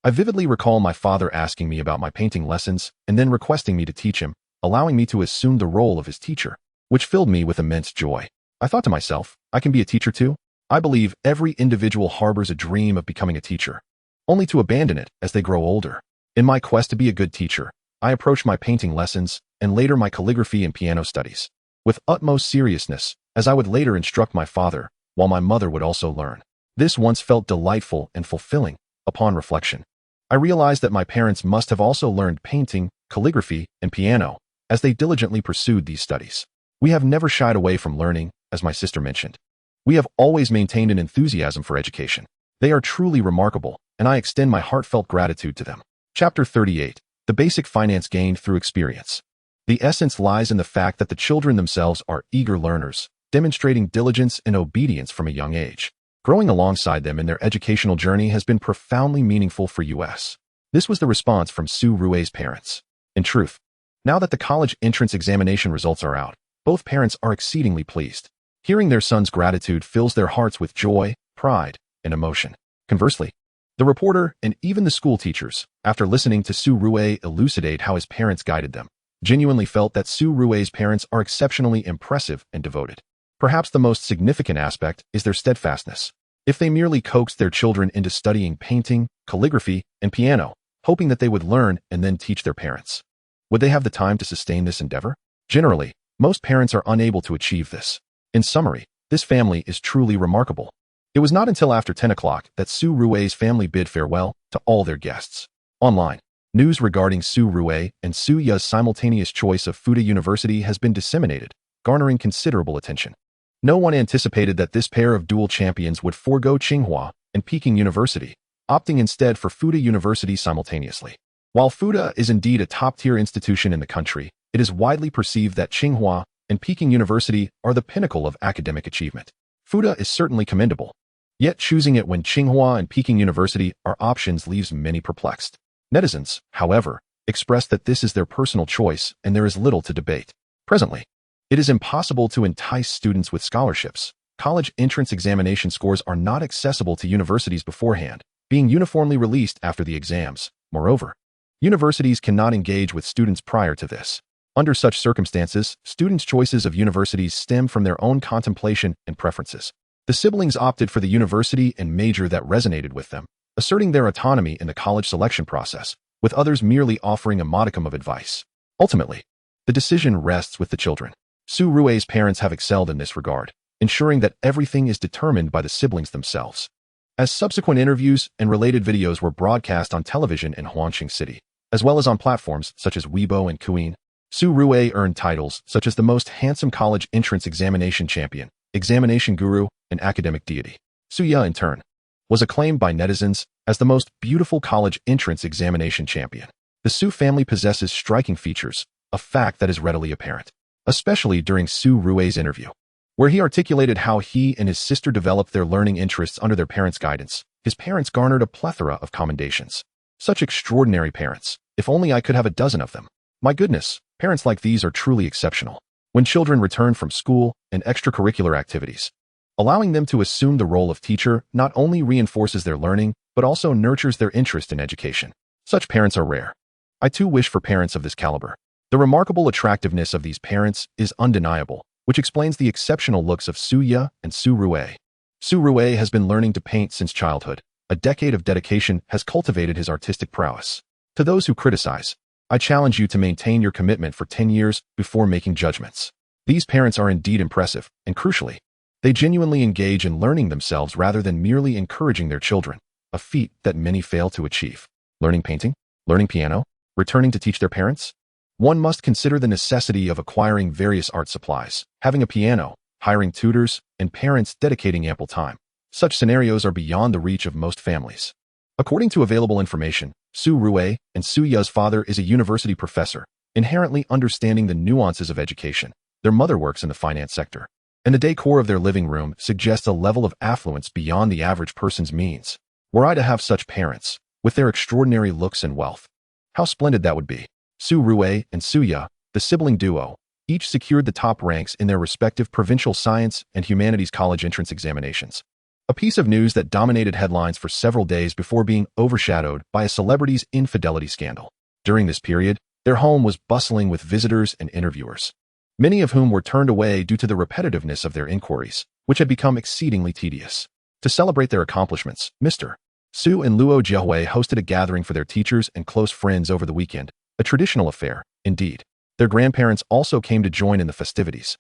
I vividly recall my father asking me about my painting lessons and then requesting me to teach him, allowing me to assume the role of his teacher, which filled me with immense joy. I thought to myself, I can be a teacher too? I believe every individual harbors a dream of becoming a teacher, only to abandon it as they grow older. In my quest to be a good teacher, I approached my painting lessons and later my calligraphy and piano studies with utmost seriousness, as I would later instruct my father, while my mother would also learn. This once felt delightful and fulfilling. Upon reflection, I realized that my parents must have also learned painting, calligraphy, and piano, as they diligently pursued these studies. We have never shied away from learning, as my sister mentioned. We have always maintained an enthusiasm for education. They are truly remarkable, and I extend my heartfelt gratitude to them. Chapter 38. The basic finance gained through experience. The essence lies in the fact that the children themselves are eager learners, demonstrating diligence and obedience from a young age. Growing alongside them in their educational journey has been profoundly meaningful for us. This was the response from Surue's parents. In truth, now that the college entrance examination results are out, both parents are exceedingly pleased. Hearing their son's gratitude fills their hearts with joy, pride, and emotion. Conversely, the reporter and even the school teachers, after listening to Surue elucidate how his parents guided them, genuinely felt that Surue's parents are exceptionally impressive and devoted. Perhaps the most significant aspect is their steadfastness. If they merely coaxed their children into studying painting, calligraphy, and piano, hoping that they would learn and then teach their parents, would they have the time to sustain this endeavor? Generally, most parents are unable to achieve this. In summary, this family is truly remarkable. It was not until after 10 o'clock that Surue's family bid farewell to all their guests. Online, news regarding Surue and Suya's simultaneous choice of Fuda University has been disseminated, garnering considerable attention. No one anticipated that this pair of dual champions would forego Tsinghua and Peking University, opting instead for Fuda University simultaneously. While Fuda is indeed a top-tier institution in the country, it is widely perceived that Tsinghua and Peking University are the pinnacle of academic achievement. Fuda is certainly commendable, yet choosing it when Tsinghua and Peking University are options leaves many perplexed. Netizens, however, express that this is their personal choice and there is little to debate. Presently, it is impossible to entice students with scholarships, college entrance examination scores are not accessible to universities beforehand, being uniformly released after the exams. Moreover, universities cannot engage with students prior to this. Under such circumstances, students' choices of universities stem from their own contemplation and preferences. The siblings opted for the university and major that resonated with them, asserting their autonomy in the college selection process, with others merely offering a modicum of advice. Ultimately, the decision rests with the children. Su Rui's parents have excelled in this regard, ensuring that everything is determined by the siblings themselves. As subsequent interviews and related videos were broadcast on television in Huangqing City, as well as on platforms such as Weibo and Douyin, Su Rui earned titles such as the most handsome college entrance examination champion, examination guru, and academic deity. Su Ya, in turn, was acclaimed by netizens as the most beautiful college entrance examination champion. The Su family possesses striking features, a fact that is readily apparent, especially during Su Rui's interview, where he articulated how he and his sister developed their learning interests under their parents' guidance. His parents garnered a plethora of commendations. Such extraordinary parents. If only I could have a dozen of them. My goodness, parents like these are truly exceptional. When children return from school and extracurricular activities, allowing them to assume the role of teacher not only reinforces their learning, but also nurtures their interest in education. Such parents are rare. I too wish for parents of this caliber. The remarkable attractiveness of these parents is undeniable, which explains the exceptional looks of Su Ya and Su Rui. Su Rui has been learning to paint since childhood. A decade of dedication has cultivated his artistic prowess. To those who criticize, I challenge you to maintain your commitment for 10 years before making judgments. These parents are indeed impressive, and crucially, they genuinely engage in learning themselves rather than merely encouraging their children, a feat that many fail to achieve. Learning painting? Learning piano? Returning to teach their parents? One must consider the necessity of acquiring various art supplies, having a piano, hiring tutors, and parents dedicating ample time. Such scenarios are beyond the reach of most families. According to available information, Su Rui and Su Ya's father is a university professor, inherently understanding the nuances of education. Their mother works in the finance sector, and the decor of their living room suggests a level of affluence beyond the average person's means. Were I to have such parents, with their extraordinary looks and wealth, how splendid that would be. Su Rui and Su Ya, the sibling duo, each secured the top ranks in their respective provincial science and humanities college entrance examinations. A piece of news that dominated headlines for several days before being overshadowed by a celebrity's infidelity scandal. During this period, their home was bustling with visitors and interviewers, many of whom were turned away due to the repetitiveness of their inquiries, which had become exceedingly tedious. To celebrate their accomplishments, Mr. Su and Luo Jiahui hosted a gathering for their teachers and close friends over the weekend, a traditional affair, indeed. Their grandparents also came to join in the festivities,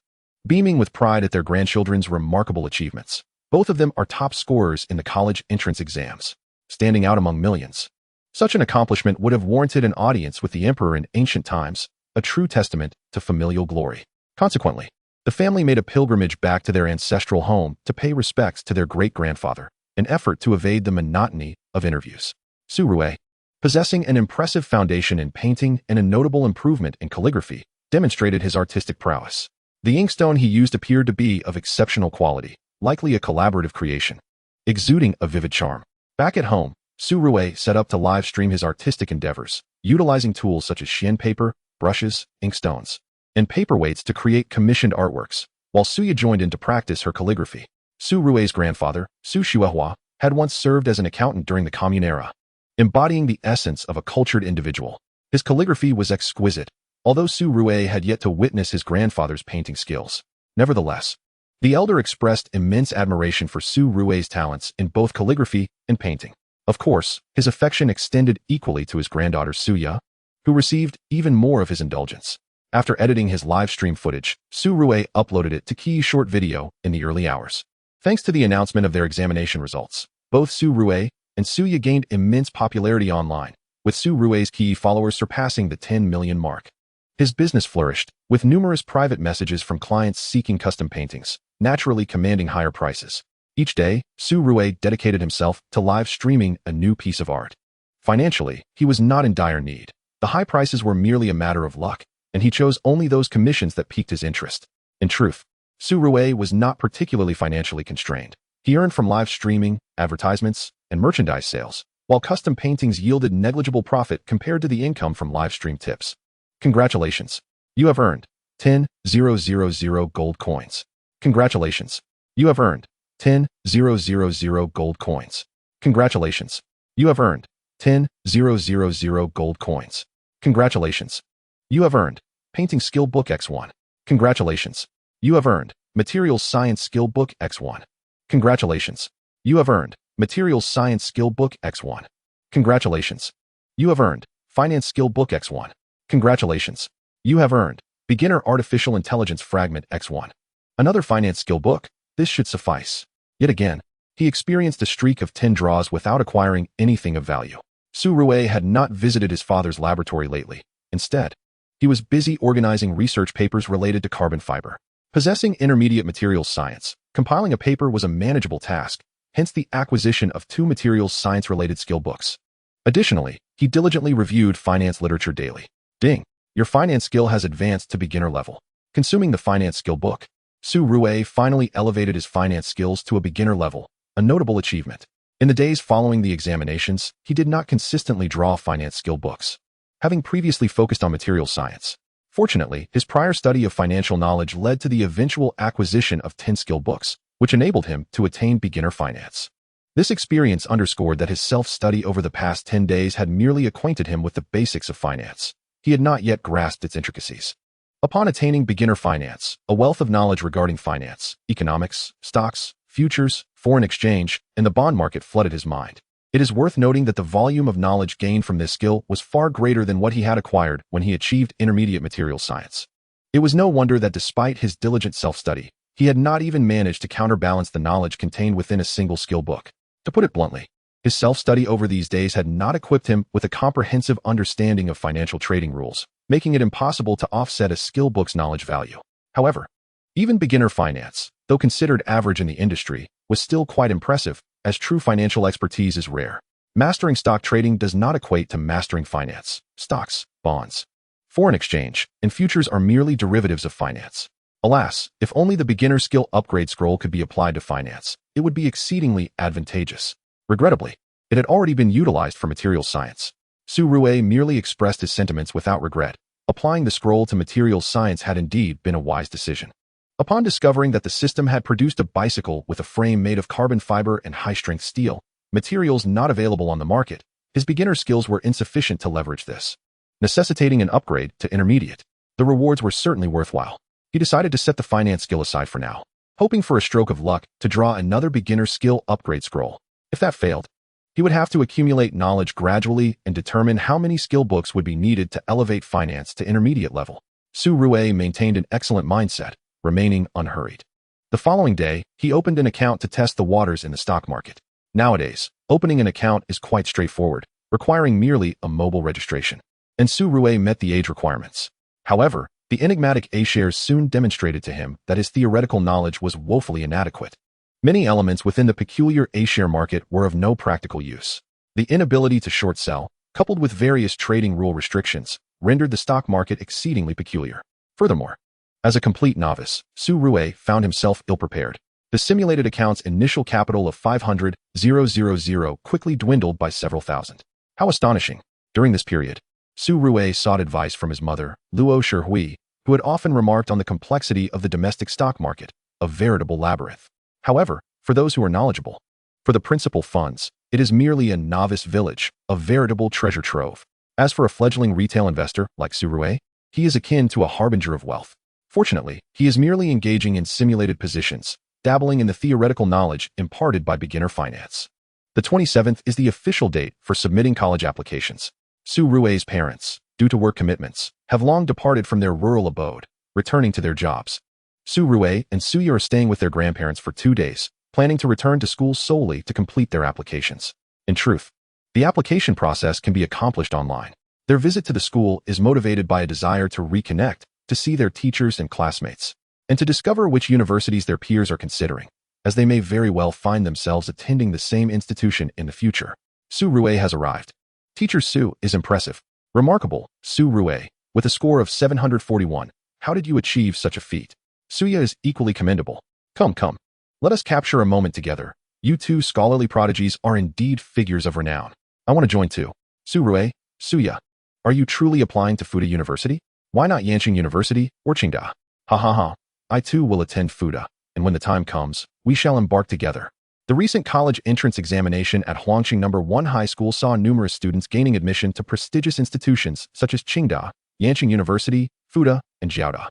beaming with pride at their grandchildren's remarkable achievements. Both of them are top scorers in the college entrance exams, standing out among millions. Such an accomplishment would have warranted an audience with the emperor in ancient times, a true testament to familial glory. Consequently, the family made a pilgrimage back to their ancestral home to pay respects to their great-grandfather, an effort to evade the monotony of interviews. Su Rui, possessing an impressive foundation in painting and a notable improvement in calligraphy, demonstrated his artistic prowess. The inkstone he used appeared to be of exceptional quality, likely a collaborative creation, exuding a vivid charm. Back at home, Su Rui set up to live stream his artistic endeavors, utilizing tools such as Xian paper, brushes, inkstones, and paperweights to create commissioned artworks, while Su Ya joined in to practice her calligraphy. Su Rui's grandfather, Su Xuehua, had once served as an accountant during the Commune era, embodying the essence of a cultured individual. His calligraphy was exquisite, although Su Rui had yet to witness his grandfather's painting skills. Nevertheless, the elder expressed immense admiration for Su Rui's talents in both calligraphy and painting. Of course, his affection extended equally to his granddaughter Su Ya, who received even more of his indulgence. After editing his live stream footage, Su Rui uploaded it to Key Short Video in the early hours. Thanks to the announcement of their examination results, both Su Rui and Su Ya gained immense popularity online, with Su Rui's key followers surpassing the 10 million mark. His business flourished, with numerous private messages from clients seeking custom paintings, naturally commanding higher prices. Each day, Su Rui dedicated himself to live streaming a new piece of art. Financially, he was not in dire need. The high prices were merely a matter of luck, and he chose only those commissions that piqued his interest. In truth, Su Rui was not particularly financially constrained. He earned from live streaming, advertisements, and merchandise sales, while custom paintings yielded negligible profit compared to the income from live stream tips. Congratulations! You have earned 10,000 gold coins. Congratulations! You have earned 10,000 gold coins. Congratulations. You have earned 10,000 gold coins. Congratulations. You have earned Painting Skill Book X1. Congratulations. You have earned Materials Science Skill Book X1. Congratulations. You have earned Materials Science Skill Book X1. Congratulations. You have earned Finance Skill Book X1. Congratulations. You have earned Beginner Artificial Intelligence Fragment X1. Another finance skill book. This should suffice. Yet again, he experienced a streak of 10 draws without acquiring anything of value. Su Rui had not visited his father's laboratory lately. Instead, he was busy organizing research papers related to carbon fiber. Possessing intermediate materials science, compiling a paper was a manageable task, hence the acquisition of 2 materials science-related skill books. Additionally, he diligently reviewed finance literature daily. Ding! Your finance skill has advanced to beginner level. Consuming the finance skill book, Su Rui finally elevated his finance skills to a beginner level, a notable achievement. In the days following the examinations, he did not consistently draw finance skill books, having previously focused on materials science. Fortunately, his prior study of financial knowledge led to the eventual acquisition of 10 skill books, which enabled him to attain beginner finance. This experience underscored that his self-study over the past 10 days had merely acquainted him with the basics of finance. He had not yet grasped its intricacies. Upon attaining beginner finance, a wealth of knowledge regarding finance, economics, stocks, futures, foreign exchange, and the bond market flooded his mind. It is worth noting that the volume of knowledge gained from this skill was far greater than what he had acquired when he achieved intermediate materials science. It was no wonder that despite his diligent self-study, he had not even managed to counterbalance the knowledge contained within a single skill book. To put it bluntly, his self-study over these days had not equipped him with a comprehensive understanding of financial trading rules, making it impossible to offset a skill book's knowledge value. However, even beginner finance, though considered average in the industry, was still quite impressive, as true financial expertise is rare. Mastering stock trading does not equate to mastering finance. Stocks, bonds, foreign exchange, and futures are merely derivatives of finance. Alas, if only the beginner skill upgrade scroll could be applied to finance, it would be exceedingly advantageous. Regrettably, it had already been utilized for materials science. Su Rui merely expressed his sentiments without regret. Applying the scroll to materials science had indeed been a wise decision. Upon discovering that the system had produced a bicycle with a frame made of carbon fiber and high-strength steel, materials not available on the market, his beginner skills were insufficient to leverage this, necessitating an upgrade to intermediate. The rewards were certainly worthwhile. He decided to set the finance skill aside for now, hoping for a stroke of luck to draw another beginner skill upgrade scroll. If that failed, he would have to accumulate knowledge gradually and determine how many skill books would be needed to elevate finance to intermediate level. Su Rui maintained an excellent mindset, remaining unhurried. The following day, he opened an account to test the waters in the stock market. Nowadays, opening an account is quite straightforward, requiring merely a mobile registration. And Su Rui met the age requirements. However, the enigmatic A-shares soon demonstrated to him that his theoretical knowledge was woefully inadequate. Many elements within the peculiar A-share market were of no practical use. The inability to short sell, coupled with various trading rule restrictions, rendered the stock market exceedingly peculiar. Furthermore, as a complete novice, Su Rui found himself ill-prepared. The simulated account's initial capital of 500,000 quickly dwindled by several thousand. How astonishing! During this period, Su Rui sought advice from his mother, Luo Shihui, who had often remarked on the complexity of the domestic stock market, a veritable labyrinth. However, for those who are knowledgeable, for the principal funds, it is merely a novice village, a veritable treasure trove. As for a fledgling retail investor like Su Rui, he is akin to a harbinger of wealth. Fortunately, he is merely engaging in simulated positions, dabbling in the theoretical knowledge imparted by beginner finance. The 27th is the official date for submitting college applications. Su Rui's parents, due to work commitments, have long departed from their rural abode, returning to their jobs. Su Rui and Suya are staying with their grandparents for 2 days, planning to return to school solely to complete their applications. In truth, the application process can be accomplished online. Their visit to the school is motivated by a desire to reconnect, to see their teachers and classmates, and to discover which universities their peers are considering, as they may very well find themselves attending the same institution in the future. Su Rui has arrived. Teacher Su is impressive. Remarkable, Su Rui, with a score of 741. How did you achieve such a feat? Suya is equally commendable. Come, let us capture a moment together. You two scholarly prodigies are indeed figures of renown. I want to join too. Su Rui, Suya, are you truly applying to Fuda University? Why not Yanqing University or Qingda? Ha ha ha. I too will attend Fuda, and when the time comes, we shall embark together. The recent college entrance examination at Huangqing No. 1 High School saw numerous students gaining admission to prestigious institutions such as Qingda, Yanqing University, Fuda, and Jiaoda.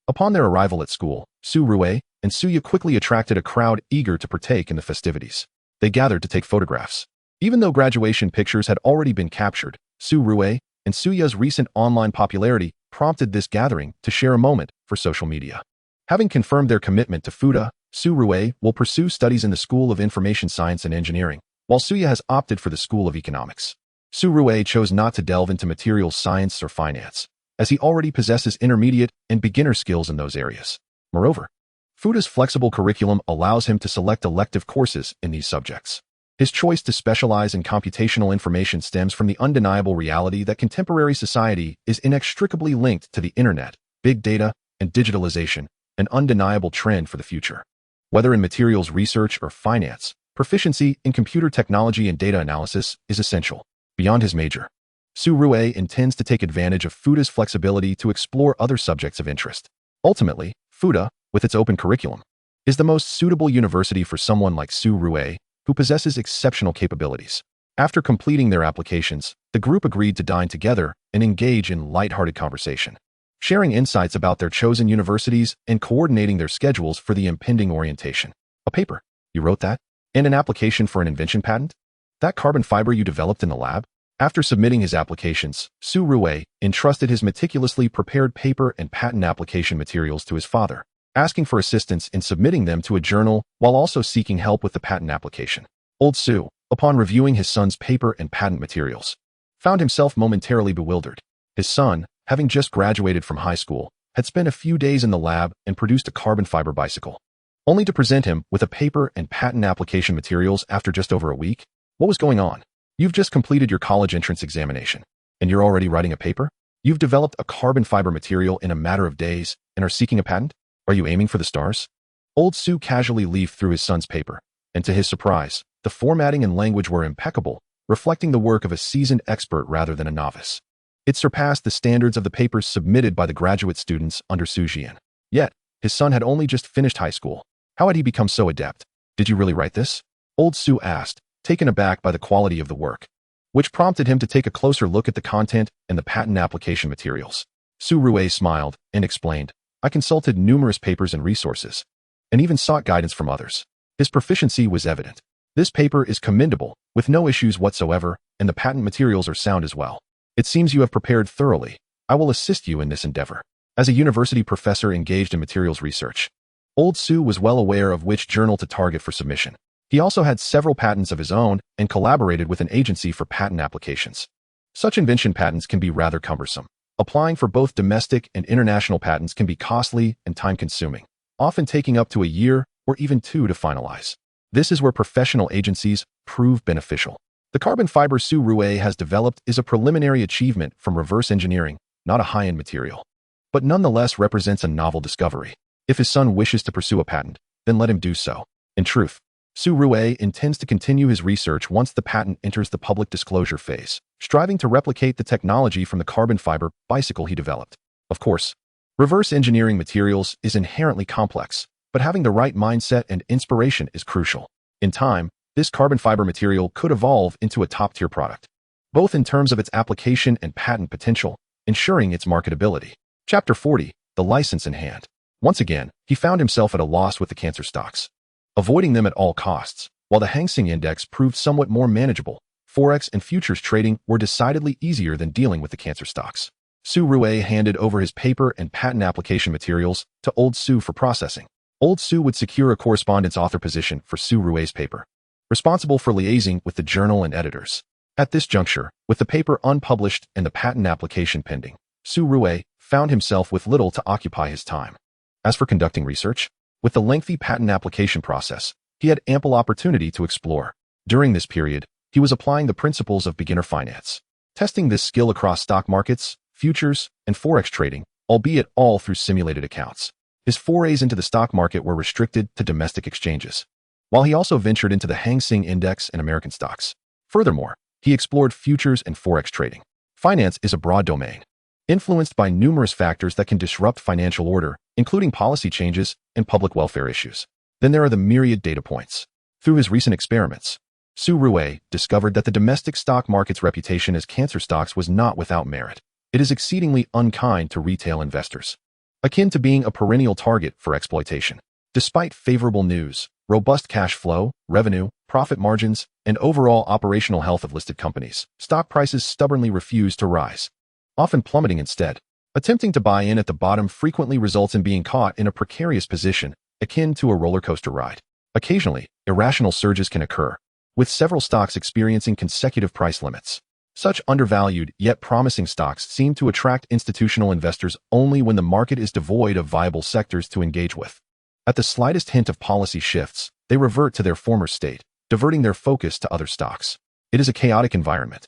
Upon their arrival at school, Su Rui and Suya quickly attracted a crowd eager to partake in the festivities. They gathered to take photographs. Even though graduation pictures had already been captured, Su Rui and Suya's recent online popularity prompted this gathering to share a moment for social media. Having confirmed their commitment to Fuda, Su Rui will pursue studies in the School of Information Science and Engineering, while Suya has opted for the School of Economics. Su Rui chose not to delve into materials science or finance, as he already possesses intermediate and beginner skills in those areas. Moreover, Fuda's flexible curriculum allows him to select elective courses in these subjects. His choice to specialize in computational information stems from the undeniable reality that contemporary society is inextricably linked to the internet, big data, and digitalization, an undeniable trend for the future. Whether in materials research or finance, proficiency in computer technology and data analysis is essential. Beyond his major, Su Rui intends to take advantage of Fuda's flexibility to explore other subjects of interest. Ultimately, Fuda, with its open curriculum, is the most suitable university for someone like Su Rui, who possesses exceptional capabilities. After completing their applications, the group agreed to dine together and engage in lighthearted conversation, sharing insights about their chosen universities and coordinating their schedules for the impending orientation. A paper? You wrote that? And an application for an invention patent? That carbon fiber you developed in the lab? After submitting his applications, Su Rui entrusted his meticulously prepared paper and patent application materials to his father, asking for assistance in submitting them to a journal while also seeking help with the patent application. Old Su, upon reviewing his son's paper and patent materials, found himself momentarily bewildered. His son, having just graduated from high school, had spent a few days in the lab and produced a carbon fiber bicycle, only to present him with a paper and patent application materials after just over a week. What was going on? You've just completed your college entrance examination, and you're already writing a paper? You've developed a carbon fiber material in a matter of days and are seeking a patent? Are you aiming for the stars? Old Su casually leafed through his son's paper, and to his surprise, the formatting and language were impeccable, reflecting the work of a seasoned expert rather than a novice. It surpassed the standards of the papers submitted by the graduate students under Su Jian. Yet, his son had only just finished high school. How had he become so adept? Did you really write this? Old Su asked, taken aback by the quality of the work, which prompted him to take a closer look at the content and the patent application materials. Su Rui smiled and explained, I consulted numerous papers and resources, and even sought guidance from others. His proficiency was evident. This paper is commendable, with no issues whatsoever, and the patent materials are sound as well. It seems you have prepared thoroughly. I will assist you in this endeavor. As a university professor engaged in materials research, Old Su was well aware of which journal to target for submission. He also had several patents of his own and collaborated with an agency for patent applications. Such invention patents can be rather cumbersome. Applying for both domestic and international patents can be costly and time-consuming, often taking up to a year or even 2 to finalize. This is where professional agencies prove beneficial. The carbon fiber Su Rui has developed is a preliminary achievement from reverse engineering, not a high-end material, but nonetheless represents a novel discovery. If his son wishes to pursue a patent, then let him do so. In truth, Su Rui intends to continue his research once the patent enters the public disclosure phase, striving to replicate the technology from the carbon fiber bicycle he developed. Of course, reverse engineering materials is inherently complex, but having the right mindset and inspiration is crucial. In time, this carbon fiber material could evolve into a top-tier product, both in terms of its application and patent potential, ensuring its marketability. Chapter 40, The License in Hand. Once again, he found himself at a loss with the cancer stocks, avoiding them at all costs. While the Hang Seng Index proved somewhat more manageable, Forex and futures trading were decidedly easier than dealing with the cancer stocks. Su Rui handed over his paper and patent application materials to Old Su for processing. Old Su would secure a correspondence author position for Su Rui's paper, responsible for liaising with the journal and editors. At this juncture, with the paper unpublished and the patent application pending, Su Rui found himself with little to occupy his time. As for conducting research, with the lengthy patent application process, he had ample opportunity to explore. During this period, he was applying the principles of beginner finance, testing this skill across stock markets, futures, and Forex trading, albeit all through simulated accounts. His forays into the stock market were restricted to domestic exchanges, while he also ventured into the Hang Seng Index and American stocks. Furthermore, he explored futures and Forex trading. Finance is a broad domain, influenced by numerous factors that can disrupt financial order, including policy changes and public welfare issues. Then there are the myriad data points. Through his recent experiments, Su Rue discovered that the domestic stock market's reputation as cancer stocks was not without merit. It is exceedingly unkind to retail investors, akin to being a perennial target for exploitation. Despite favorable news, robust cash flow, revenue, profit margins, and overall operational health of listed companies, stock prices stubbornly refuse to rise, often plummeting instead. Attempting to buy in at the bottom frequently results in being caught in a precarious position, akin to a roller coaster ride. Occasionally, irrational surges can occur, with several stocks experiencing consecutive price limits. Such undervalued yet promising stocks seem to attract institutional investors only when the market is devoid of viable sectors to engage with. At the slightest hint of policy shifts, they revert to their former state, diverting their focus to other stocks. It is a chaotic environment.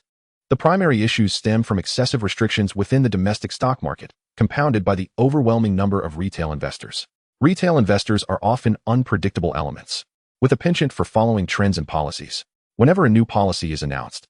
The primary issues stem from excessive restrictions within the domestic stock market, compounded by the overwhelming number of retail investors. Retail investors are often unpredictable elements, with a penchant for following trends and policies. Whenever a new policy is announced,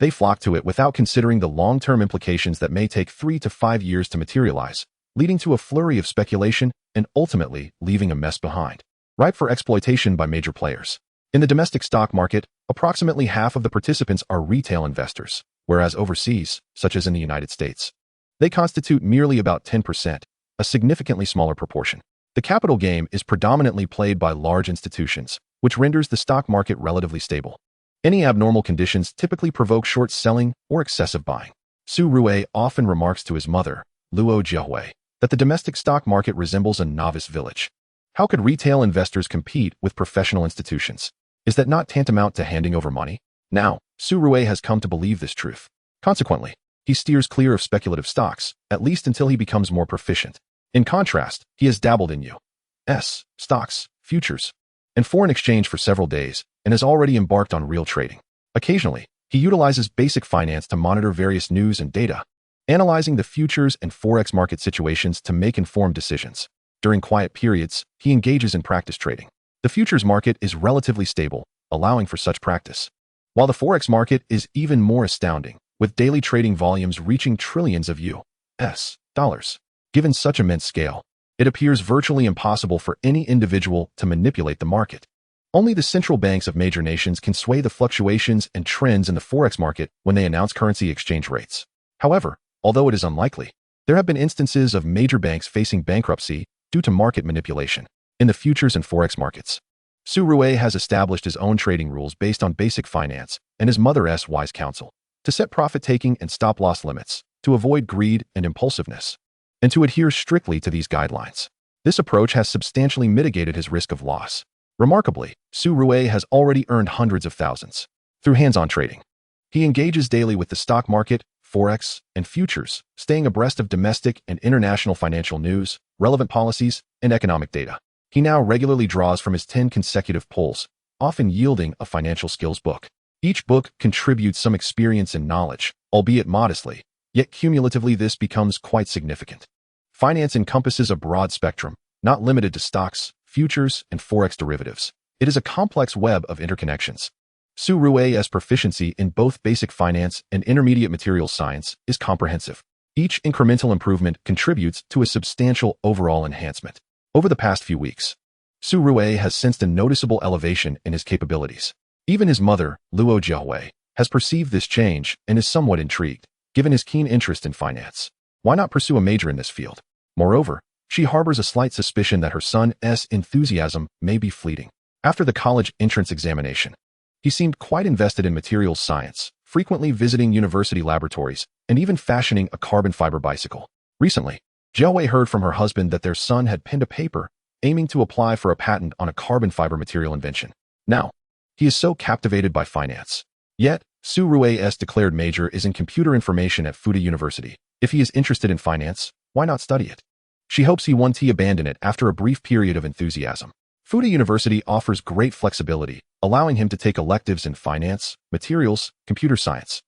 they flock to it without considering the long-term implications that may take 3 to 5 years to materialize, leading to a flurry of speculation and ultimately leaving a mess behind, ripe for exploitation by major players. In the domestic stock market, approximately half of the participants are retail investors, whereas overseas, such as in the United States, they constitute merely about 10%, a significantly smaller proportion. The capital game is predominantly played by large institutions, which renders the stock market relatively stable. Any abnormal conditions typically provoke short selling or excessive buying. Su Rue often remarks to his mother, Luo Jiahui, that the domestic stock market resembles a novice village. How could retail investors compete with professional institutions? Is that not tantamount to handing over money? Now, Su Rue has come to believe this truth. Consequently, he steers clear of speculative stocks, at least until he becomes more proficient. In contrast, he has dabbled in U.S. stocks, futures, and foreign exchange for several days, and has already embarked on real trading. Occasionally, he utilizes basic finance to monitor various news and data, analyzing the futures and forex market situations to make informed decisions. During quiet periods, he engages in practice trading. The futures market is relatively stable, allowing for such practice, while the forex market is even more astounding, with daily trading volumes reaching trillions of U.S. dollars. Given such immense scale, it appears virtually impossible for any individual to manipulate the market. Only the central banks of major nations can sway the fluctuations and trends in the forex market when they announce currency exchange rates. However, although it is unlikely, there have been instances of major banks facing bankruptcy due to market manipulation. In the futures and forex markets, Su Rue has established his own trading rules based on basic finance and his mother's wise counsel to set profit-taking and stop-loss limits, to avoid greed and impulsiveness, and to adhere strictly to these guidelines. This approach has substantially mitigated his risk of loss. Remarkably, Su Rue has already earned hundreds of thousands through hands-on trading. He engages daily with the stock market, forex, and futures, staying abreast of domestic and international financial news, relevant policies, and economic data. He now regularly draws from his 10 consecutive pulls, often yielding a financial skills book. Each book contributes some experience and knowledge, albeit modestly, yet cumulatively this becomes quite significant. Finance encompasses a broad spectrum, not limited to stocks, futures, and forex derivatives. It is a complex web of interconnections. Su Rue's proficiency in both basic finance and intermediate materials science is comprehensive. Each incremental improvement contributes to a substantial overall enhancement. Over the past few weeks, Su Rue has sensed a noticeable elevation in his capabilities. Even his mother, Luo Jiahui, has perceived this change and is somewhat intrigued, given his keen interest in finance. Why not pursue a major in this field? Moreover, she harbors a slight suspicion that her son's enthusiasm may be fleeting. After the college entrance examination, he seemed quite invested in materials science, frequently visiting university laboratories and even fashioning a carbon fiber bicycle. Recently, Jiahui heard from her husband that their son had penned a paper aiming to apply for a patent on a carbon fiber material invention. Now, he is so captivated by finance. Yet, Su Rue's declared major is in computer information at Fuda University. If he is interested in finance, why not study it? She hopes he won't abandon it after a brief period of enthusiasm. Fuda University offers great flexibility, allowing him to take electives in finance, materials, computer science,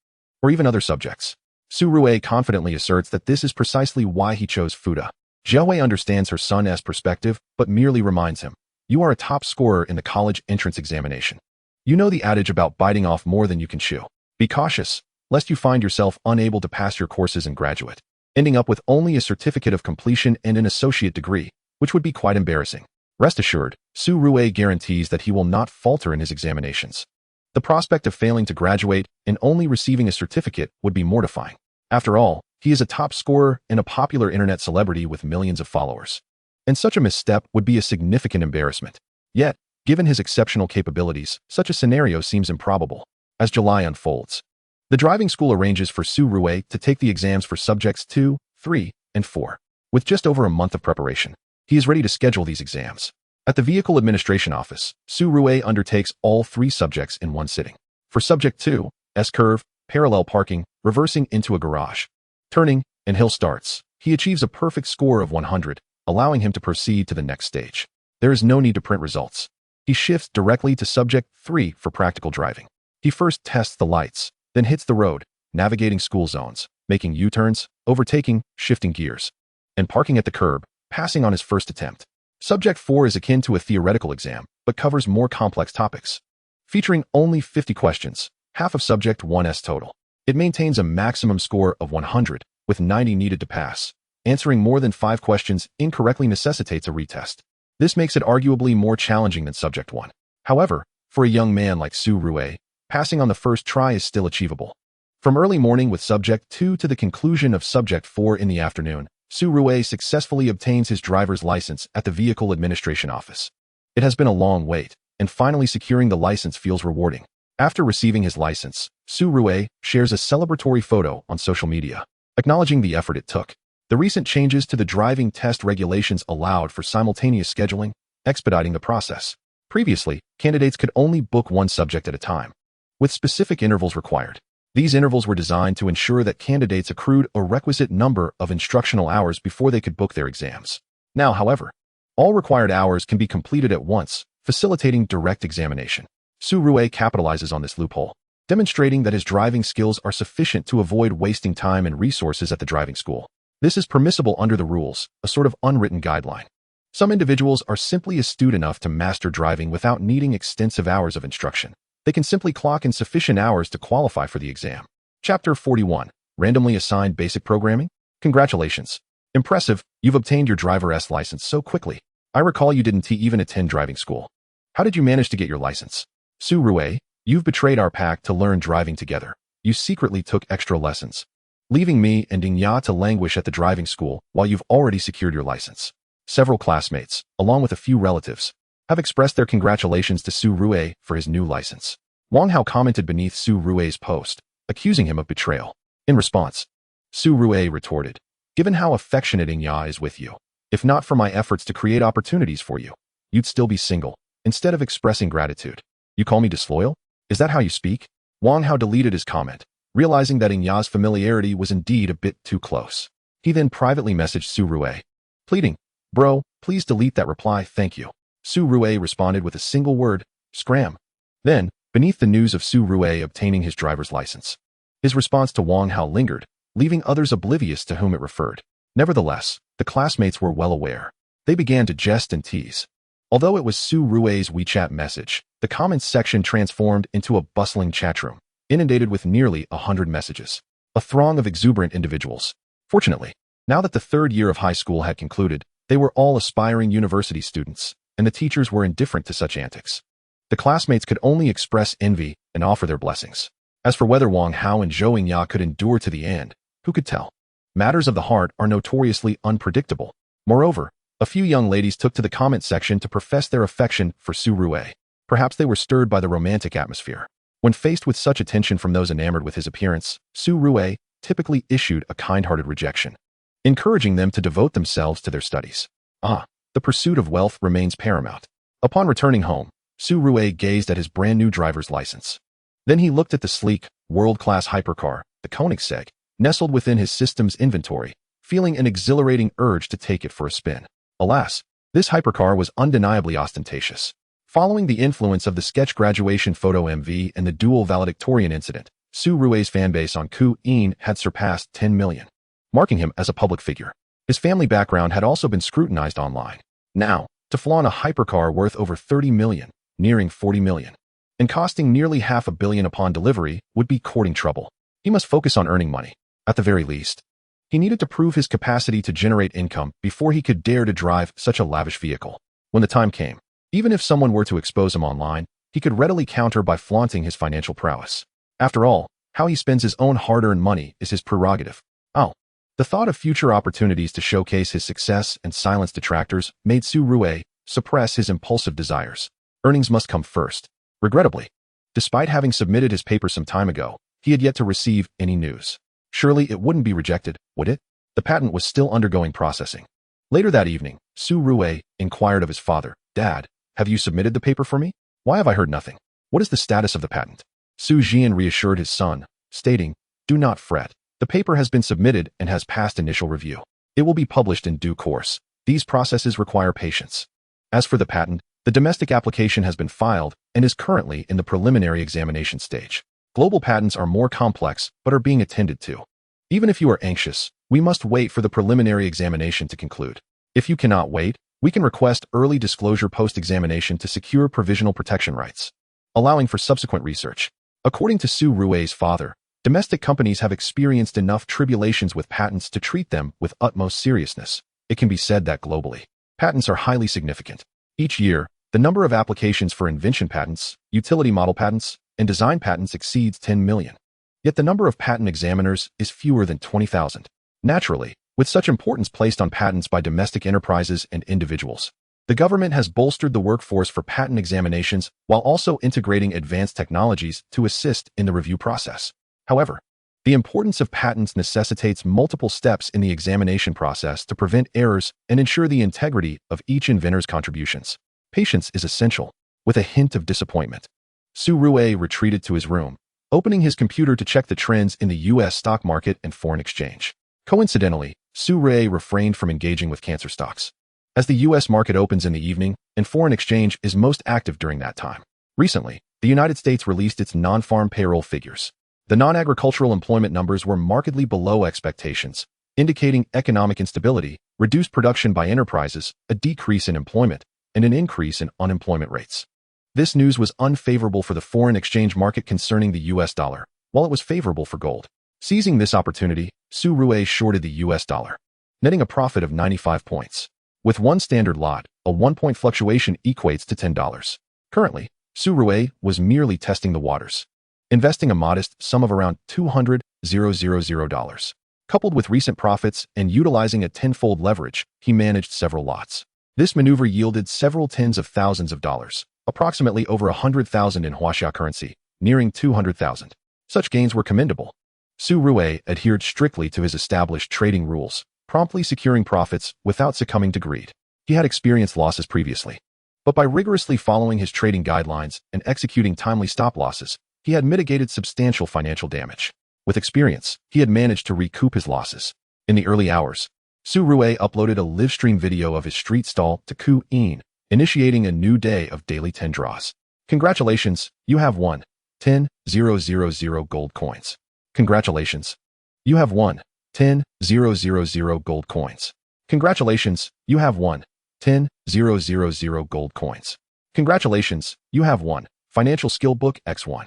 or even other subjects. Su Rue confidently asserts that this is precisely why he chose Fuda. Jiahui understands her son's perspective, but merely reminds him, "You are a top scorer in the college entrance examination. You know the adage about biting off more than you can chew. Be cautious, lest you find yourself unable to pass your courses and graduate, ending up with only a certificate of completion and an associate degree, which would be quite embarrassing." Rest assured, Su Rue guarantees that he will not falter in his examinations. The prospect of failing to graduate and only receiving a certificate would be mortifying. After all, he is a top scorer and a popular internet celebrity with millions of followers. And such a misstep would be a significant embarrassment. Yet, given his exceptional capabilities, such a scenario seems improbable. As July unfolds, the driving school arranges for Su Rue to take the exams for subjects 2, 3, and 4. With just over a month of preparation, he is ready to schedule these exams. At the Vehicle Administration Office, Su Rue undertakes all 3 subjects in one sitting. For Subject 2, S-curve, parallel parking, reversing into a garage, turning, and hill starts, he achieves a perfect score of 100, allowing him to proceed to the next stage. There is no need to print results. He shifts directly to Subject 3 for practical driving. He first tests the lights, then hits the road, navigating school zones, making U-turns, overtaking, shifting gears, and parking at the curb, passing on his first attempt. Subject 4 is akin to a theoretical exam, but covers more complex topics. Featuring only 50 questions, half of Subject 1's total. It maintains a maximum score of 100, with 90 needed to pass. Answering more than 5 questions incorrectly necessitates a retest. This makes it arguably more challenging than Subject 1. However, for a young man like Su Rue, passing on the first try is still achievable. From early morning with Subject 2 to the conclusion of Subject 4 in the afternoon, Su Rue successfully obtains his driver's license at the Vehicle Administration Office. It has been a long wait, and finally securing the license feels rewarding. After receiving his license, Su Rue shares a celebratory photo on social media, acknowledging the effort it took. The recent changes to the driving test regulations allowed for simultaneous scheduling, expediting the process. Previously, candidates could only book one subject at a time, with specific intervals required. These intervals were designed to ensure that candidates accrued a requisite number of instructional hours before they could book their exams. Now, however, all required hours can be completed at once, facilitating direct examination. Su Rue capitalizes on this loophole, demonstrating that his driving skills are sufficient to avoid wasting time and resources at the driving school. This is permissible under the rules, a sort of unwritten guideline. Some individuals are simply astute enough to master driving without needing extensive hours of instruction. They can simply clock in sufficient hours to qualify for the exam. Chapter 41. Randomly Assigned Basic Programming? Congratulations. Impressive, you've obtained your driver's license so quickly. I recall you didn't even attend driving school. How did you manage to get your license? Su Rue, you've betrayed our pact to learn driving together. You secretly took extra lessons, leaving me and Dingya to languish at the driving school while you've already secured your license. Several classmates, along with a few relatives, have expressed their congratulations to Su Rue for his new license. Wang Hao commented beneath Su Rue's post, accusing him of betrayal. In response, Su Rue retorted, "Given how affectionate Dingya is with you, if not for my efforts to create opportunities for you, you'd still be single." Instead of expressing gratitude, "You call me disloyal? Is that how you speak?" Wang Hao deleted his comment, realizing that Dingya's familiarity was indeed a bit too close. He then privately messaged Su Rue, pleading, "Bro, please delete that reply, thank you." Su Rue responded with a single word, "Scram." Then, beneath the news of Su Rue obtaining his driver's license, his response to Wang Hao lingered, leaving others oblivious to whom it referred. Nevertheless, the classmates were well aware. They began to jest and tease. Although it was Su Rue's WeChat message, the comments section transformed into a bustling chatroom, inundated with nearly 100 messages. A throng of exuberant individuals. Fortunately, now that the third year of high school had concluded, they were all aspiring university students, and the teachers were indifferent to such antics. The classmates could only express envy and offer their blessings. As for whether Wang Hao and Zhou Yingya could endure to the end, who could tell? Matters of the heart are notoriously unpredictable. Moreover, a few young ladies took to the comment section to profess their affection for Su Rue. Perhaps they were stirred by the romantic atmosphere. When faced with such attention from those enamored with his appearance, Su Rue typically issued a kind-hearted rejection, encouraging them to devote themselves to their studies. The pursuit of wealth remains paramount. Upon returning home, Su Rue gazed at his brand-new driver's license. Then he looked at the sleek, world-class hypercar, the Koenigsegg, nestled within his system's inventory, feeling an exhilarating urge to take it for a spin. Alas, this hypercar was undeniably ostentatious. Following the influence of the sketch graduation photo MV and the dual valedictorian incident, Su Rue's fanbase on Douyin had surpassed 10 million, marking him as a public figure. His family background had also been scrutinized online. Now, to flaunt a hypercar worth over 30 million, nearing 40 million, and costing nearly $500 million upon delivery would be courting trouble. He must focus on earning money. At the very least, he needed to prove his capacity to generate income before he could dare to drive such a lavish vehicle. when the time came. Even if someone were to expose him online, he could readily counter by flaunting his financial prowess. After all, how he spends his own hard-earned money is his prerogative. Oh. The thought of future opportunities to showcase his success and silence detractors made Su Rue suppress his impulsive desires. Earnings must come first. Regrettably, despite having submitted his paper some time ago, he had yet to receive any news. Surely it wouldn't be rejected, would it? The patent was still undergoing processing. Later that evening, Su Rue inquired of his father, "Dad, have you submitted the paper for me? Why have I heard nothing? What is the status of the patent?" Su Jian reassured his son, stating, "Do not fret. The paper has been submitted and has passed initial review. It will be published in due course. These processes require patience." As for the patent, the domestic application has been filed and is currently in the preliminary examination stage. Global patents are more complex but are being attended to. Even if you are anxious, we must wait for the preliminary examination to conclude. If you cannot wait, we can request early disclosure post-examination to secure provisional protection rights, allowing for subsequent research. According to Su Rue's father, domestic companies have experienced enough tribulations with patents to treat them with utmost seriousness. It can be said that globally, patents are highly significant. Each year, the number of applications for invention patents, utility model patents, and design patents exceeds 10 million. Yet the number of patent examiners is fewer than 20,000. Naturally, with such importance placed on patents by domestic enterprises and individuals, the government has bolstered the workforce for patent examinations while also integrating advanced technologies to assist in the review process. However, the importance of patents necessitates multiple steps in the examination process to prevent errors and ensure the integrity of each inventor's contributions. Patience is essential, with a hint of disappointment. Su Rue retreated to his room, opening his computer to check the trends in the U.S. stock market and foreign exchange. Coincidentally, Su Rue refrained from engaging with cancer stocks, as the U.S. market opens in the evening and foreign exchange is most active during that time. Recently, the United States released its non-farm payroll figures. The non-agricultural employment numbers were markedly below expectations, indicating economic instability, reduced production by enterprises, a decrease in employment, and an increase in unemployment rates. This news was unfavorable for the foreign exchange market concerning the U.S. dollar, while it was favorable for gold. Seizing this opportunity, Su Rue shorted the U.S. dollar, netting a profit of 95 points. With one standard lot, a 1-point fluctuation equates to $10. Currently, Su Rue was merely testing the waters, investing a modest sum of around $200,000. Coupled with recent profits and utilizing a tenfold leverage, he managed several lots. This maneuver yielded several tens of thousands of dollars, approximately over 100,000 in Huaxia currency, nearing 200,000. Such gains were commendable. Su Rue adhered strictly to his established trading rules, promptly securing profits without succumbing to greed. He had experienced losses previously, but by rigorously following his trading guidelines and executing timely stop losses, he had mitigated substantial financial damage. With experience, he had managed to recoup his losses. In the early hours, Su Rue uploaded a live-stream video of his street stall to Ku-in, initiating a new day of daily 10 draws. Congratulations, you have won 10,000 gold coins. Congratulations, you have won 10,000 gold coins. Congratulations, you have won 10,000 gold coins. Congratulations, you have won Financial Skill Book X1.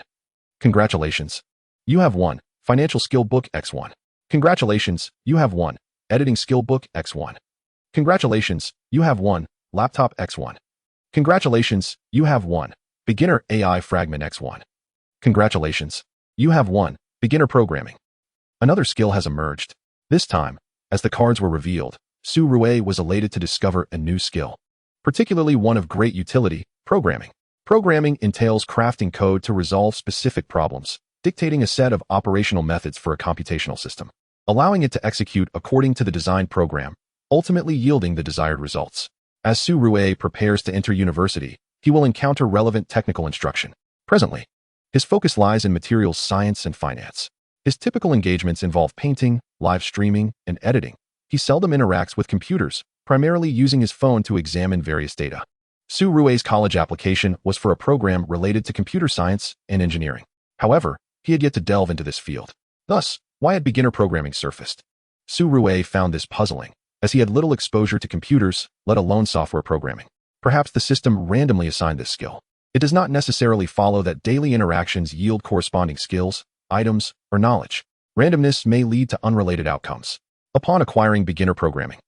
Congratulations, you have won Financial Skill Book X1. Congratulations, you have won Editing Skill Book X1. Congratulations, you have won Laptop X1. Congratulations, you have won Beginner AI Fragment X1. Congratulations, you have won Beginner Programming. Another skill has emerged. This time, as the cards were revealed, Su Rue was elated to discover a new skill, particularly one of great utility, programming. Programming entails crafting code to resolve specific problems, dictating a set of operational methods for a computational system, allowing it to execute according to the designed program, ultimately yielding the desired results. As Su Rue prepares to enter university, he will encounter relevant technical instruction. Presently, his focus lies in materials science and finance. His typical engagements involve painting, live streaming, and editing. He seldom interacts with computers, primarily using his phone to examine various data. Su Rue's college application was for a program related to computer science and engineering. However, he had yet to delve into this field. Thus, why had beginner programming surfaced? Su Rue found this puzzling, as he had little exposure to computers, let alone software programming. Perhaps the system randomly assigned this skill. It does not necessarily follow that daily interactions yield corresponding skills, items, or knowledge. Randomness may lead to unrelated outcomes. Upon acquiring beginner programming,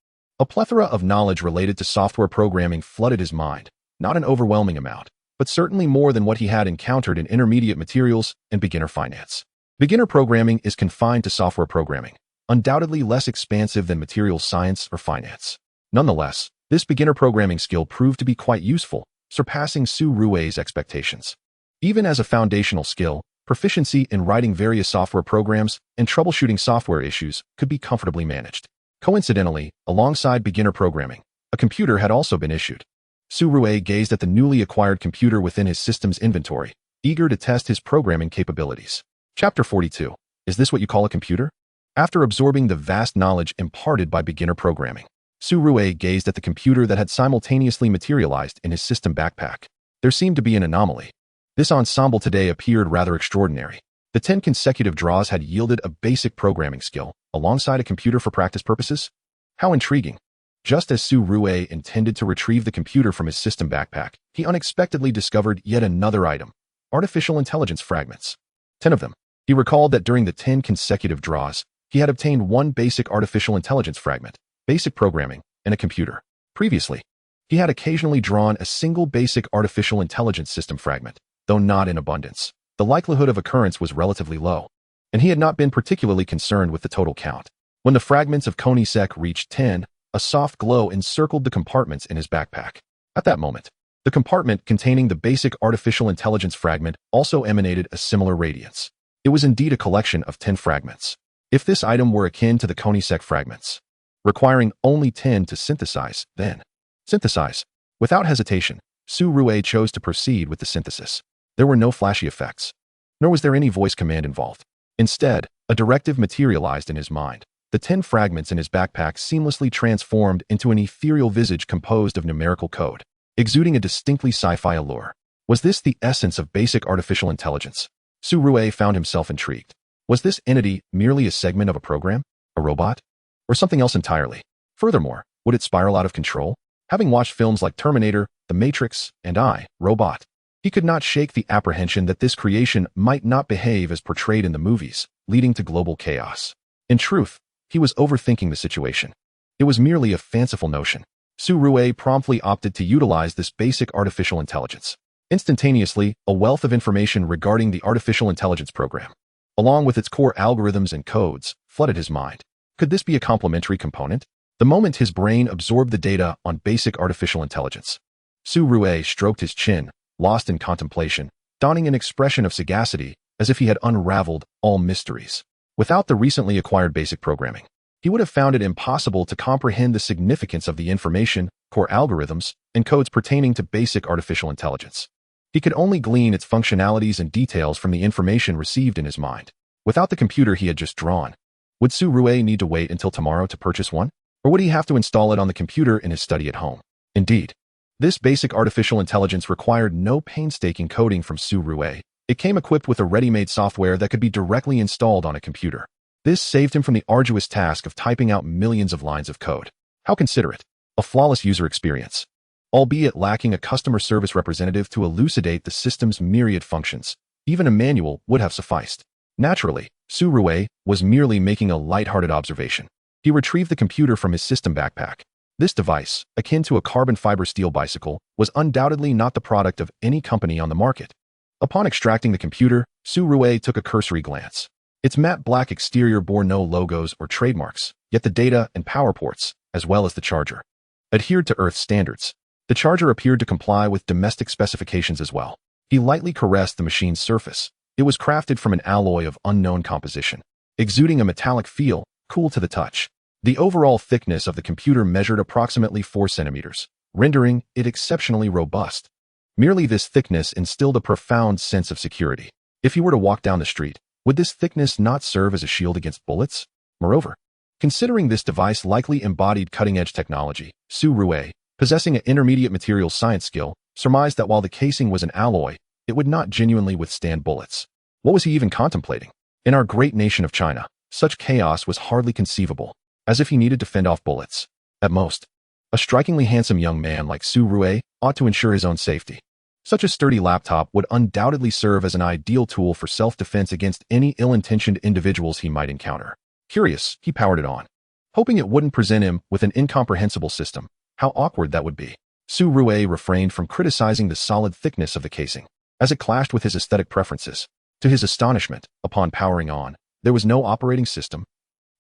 A plethora of knowledge related to software programming flooded his mind, not an overwhelming amount, but certainly more than what he had encountered in intermediate materials and beginner finance. Beginner programming is confined to software programming, undoubtedly less expansive than materials science or finance. Nonetheless, this beginner programming skill proved to be quite useful, surpassing Su Rui's expectations. Even as a foundational skill, proficiency in writing various software programs and troubleshooting software issues could be comfortably managed. Coincidentally, alongside beginner programming, a computer had also been issued. Su Rui gazed at the newly acquired computer within his system's inventory, eager to test his programming capabilities. Chapter 42. Is this what you call a computer? After absorbing the vast knowledge imparted by beginner programming, Su Rui gazed at the computer that had simultaneously materialized in his system backpack. There seemed to be an anomaly. This ensemble today appeared rather extraordinary. The 10 consecutive draws had yielded a basic programming skill, alongside a computer for practice purposes? How intriguing. Just as Su Rui intended to retrieve the computer from his system backpack, he unexpectedly discovered yet another item, artificial intelligence fragments. 10 of them. He recalled that during the 10 consecutive draws, he had obtained one basic artificial intelligence fragment, basic programming, and a computer. Previously, he had occasionally drawn a single basic artificial intelligence system fragment, though not in abundance. The likelihood of occurrence was relatively low, and he had not been particularly concerned with the total count. When the fragments of Konisek reached 10, a soft glow encircled the compartments in his backpack. At that moment, the compartment containing the basic artificial intelligence fragment also emanated a similar radiance. It was indeed a collection of 10 fragments. If this item were akin to the Konisek fragments, requiring only 10 to synthesize, then synthesize. Without hesitation, Su Rui chose to proceed with the synthesis. There were no flashy effects, nor was there any voice command involved. Instead, a directive materialized in his mind. The 10 fragments in his backpack seamlessly transformed into an ethereal visage composed of numerical code, exuding a distinctly sci-fi allure. Was this the essence of basic artificial intelligence? Su Rui found himself intrigued. Was this entity merely a segment of a program, a robot, or something else entirely? Furthermore, would it spiral out of control? Having watched films like Terminator, The Matrix, and I, Robot, he could not shake the apprehension that this creation might not behave as portrayed in the movies, leading to global chaos. In truth, he was overthinking the situation. It was merely a fanciful notion. Su Rui promptly opted to utilize this basic artificial intelligence. Instantaneously, a wealth of information regarding the artificial intelligence program, along with its core algorithms and codes, flooded his mind. Could this be a complementary component? The moment his brain absorbed the data on basic artificial intelligence, Su Rui stroked his chin, lost in contemplation, donning an expression of sagacity as if he had unraveled all mysteries. Without the recently acquired basic programming, he would have found it impossible to comprehend the significance of the information, core algorithms, and codes pertaining to basic artificial intelligence. He could only glean its functionalities and details from the information received in his mind. Without the computer he had just drawn, would Su Rui need to wait until tomorrow to purchase one? Or would he have to install it on the computer in his study at home? Indeed, this basic artificial intelligence required no painstaking coding from Su Rui. It came equipped with a ready-made software that could be directly installed on a computer. This saved him from the arduous task of typing out millions of lines of code. How considerate. A flawless user experience. Albeit lacking a customer service representative to elucidate the system's myriad functions, even a manual would have sufficed. Naturally, Su Rui was merely making a lighthearted observation. He retrieved the computer from his system backpack. This device, akin to a carbon fiber steel bicycle, was undoubtedly not the product of any company on the market. Upon extracting the computer, Su Rui took a cursory glance. Its matte black exterior bore no logos or trademarks, yet the data and power ports, as well as the charger, adhered to Earth standards. The charger appeared to comply with domestic specifications as well. He lightly caressed the machine's surface. It was crafted from an alloy of unknown composition, exuding a metallic feel, cool to the touch. The overall thickness of the computer measured approximately 4 centimeters, rendering it exceptionally robust. Merely this thickness instilled a profound sense of security. If he were to walk down the street, would this thickness not serve as a shield against bullets? Moreover, considering this device likely embodied cutting-edge technology, Su Rui, possessing an intermediate materials science skill, surmised that while the casing was an alloy, it would not genuinely withstand bullets. What was he even contemplating? In our great nation of China, such chaos was hardly conceivable, as if he needed to fend off bullets. At most, a strikingly handsome young man like Su Rui ought to ensure his own safety. Such a sturdy laptop would undoubtedly serve as an ideal tool for self-defense against any ill-intentioned individuals he might encounter. Curious, he powered it on. hoping it wouldn't present him with an incomprehensible system. How awkward that would be. Su Rue refrained from criticizing the solid thickness of the casing, as it clashed with his aesthetic preferences. To his astonishment, upon powering on, there was no operating system.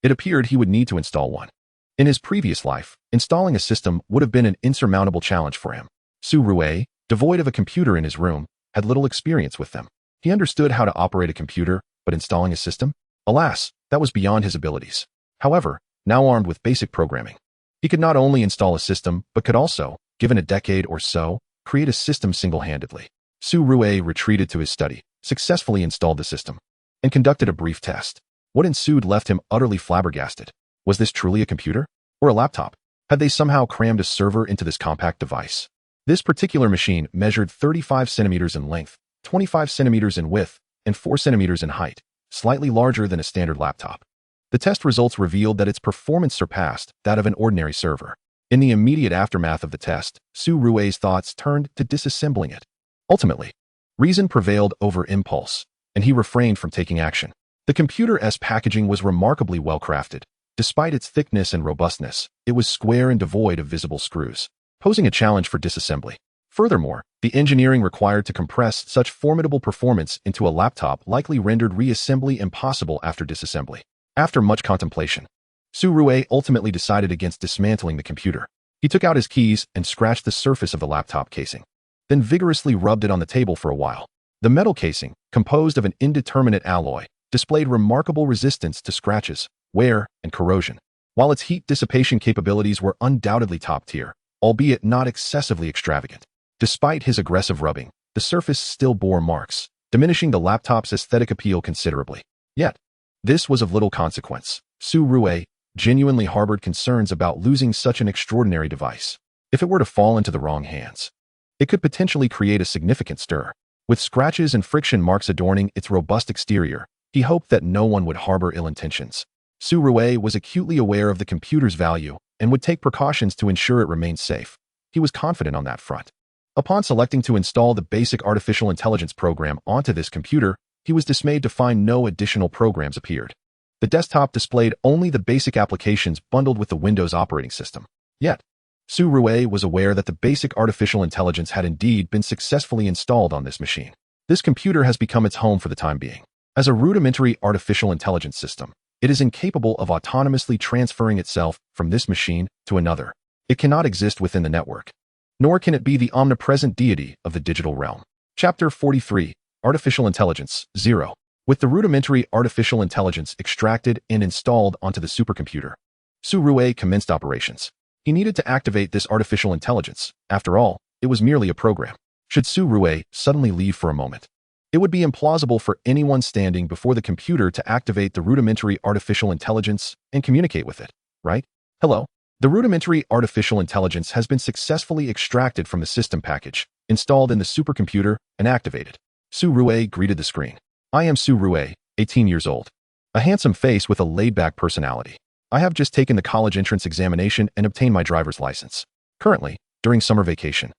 It appeared he would need to install one. In his previous life, installing a system would have been an insurmountable challenge for him. Su Rue, devoid of a computer in his room, had little experience with them. He understood how to operate a computer, but installing a system? Alas, that was beyond his abilities. However, now armed with basic programming, he could not only install a system, but could also, given a decade or so, create a system single-handedly. Su Rue retreated to his study, successfully installed the system, and conducted a brief test. What ensued left him utterly flabbergasted. Was this truly a computer? Or a laptop? Had they somehow crammed a server into this compact device? This particular machine measured 35 centimeters in length, 25 centimeters in width, and 4 centimeters in height, slightly larger than a standard laptop. The test results revealed that its performance surpassed that of an ordinary server. In the immediate aftermath of the test, Su Rue's thoughts turned to disassembling it. Ultimately, reason prevailed over impulse, and he refrained from taking action. The computer's packaging was remarkably well crafted. Despite its thickness and robustness, it was square and devoid of visible screws, posing a challenge for disassembly. Furthermore, the engineering required to compress such formidable performance into a laptop likely rendered reassembly impossible after disassembly. After much contemplation, Su Rue ultimately decided against dismantling the computer. He took out his keys and scratched the surface of the laptop casing, then vigorously rubbed it on the table for a while. The metal casing, composed of an indeterminate alloy, displayed remarkable resistance to scratches, wear, and corrosion. While its heat dissipation capabilities were undoubtedly top tier, albeit not excessively extravagant. Despite his aggressive rubbing, the surface still bore marks, diminishing the laptop's aesthetic appeal considerably. Yet, this was of little consequence. Su Rue genuinely harbored concerns about losing such an extraordinary device. If it were to fall into the wrong hands, it could potentially create a significant stir. With scratches and friction marks adorning its robust exterior, he hoped that no one would harbor ill intentions. Su Rue was acutely aware of the computer's value and would take precautions to ensure it remained safe. He was confident on that front. Upon selecting to install the basic artificial intelligence program onto this computer, he was dismayed to find no additional programs appeared. The desktop displayed only the basic applications bundled with the Windows operating system. Yet, Su Rue was aware that the basic artificial intelligence had indeed been successfully installed on this machine. This computer has become its home for the time being. As a rudimentary artificial intelligence system, it is incapable of autonomously transferring itself from this machine to another. It cannot exist within the network, nor can it be the omnipresent deity of the digital realm. Chapter 43, Artificial Intelligence, 0. With the rudimentary artificial intelligence extracted and installed onto the supercomputer, Su Rue commenced operations. He needed to activate this artificial intelligence. After all, it was merely a program. Should Su Rue suddenly leave for a moment, it would be implausible for anyone standing before the computer to activate the rudimentary artificial intelligence and communicate with it, right? Hello? The rudimentary artificial intelligence has been successfully extracted from the system package, installed in the supercomputer, and activated. Su Rue greeted the screen. I am Su Rue, 18 years old. A handsome face with a laid-back personality. I have just taken the college entrance examination and obtained my driver's license. Currently, during summer vacation,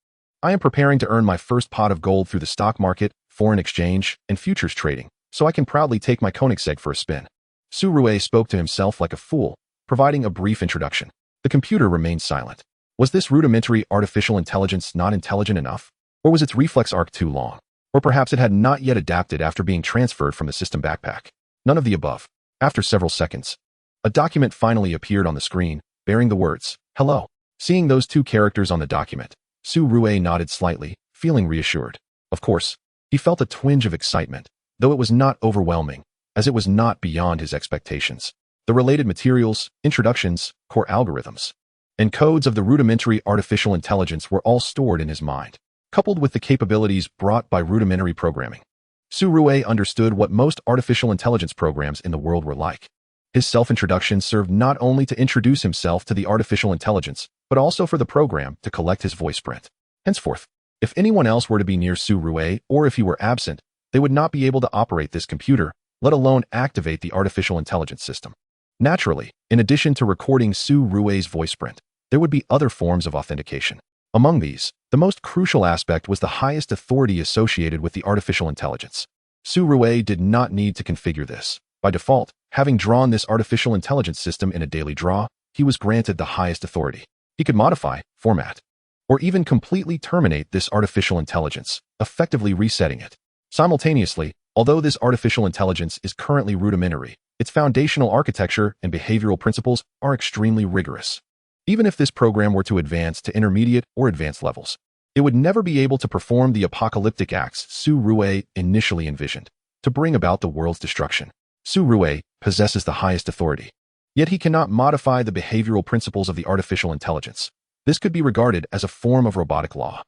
I am preparing to earn my first pot of gold through the stock market, foreign exchange, and futures trading, so I can proudly take my Koenigsegg for a spin. Su Rue spoke to himself like a fool, providing a brief introduction. The computer remained silent. Was this rudimentary artificial intelligence not intelligent enough? Or was its reflex arc too long? Or perhaps it had not yet adapted after being transferred from the system backpack. None of the above. After several seconds, a document finally appeared on the screen, bearing the words, "Hello." Seeing those two characters on the document, Su Rue nodded slightly, feeling reassured. Of course, he felt a twinge of excitement, though it was not overwhelming, as it was not beyond his expectations. The related materials, introductions, core algorithms, and codes of the rudimentary artificial intelligence were all stored in his mind, coupled with the capabilities brought by rudimentary programming. Su Rue understood what most artificial intelligence programs in the world were like. His self-introduction served not only to introduce himself to the artificial intelligence, but also for the program to collect his voice print. Henceforth, if anyone else were to be near Su Rue, or if he were absent, they would not be able to operate this computer, let alone activate the artificial intelligence system. Naturally, in addition to recording Su Rue's voice print, there would be other forms of authentication. Among these, the most crucial aspect was the highest authority associated with the artificial intelligence. Su Rue did not need to configure this. By default, having drawn this artificial intelligence system in a daily draw, he was granted the highest authority. He could modify, format, or even completely terminate this artificial intelligence, effectively resetting it. Simultaneously, although this artificial intelligence is currently rudimentary, its foundational architecture and behavioral principles are extremely rigorous. Even if this program were to advance to intermediate or advanced levels, it would never be able to perform the apocalyptic acts Su Rui initially envisioned to bring about the world's destruction. Su Rui possesses the highest authority, yet he cannot modify the behavioral principles of the artificial intelligence. This could be regarded as a form of robotic law.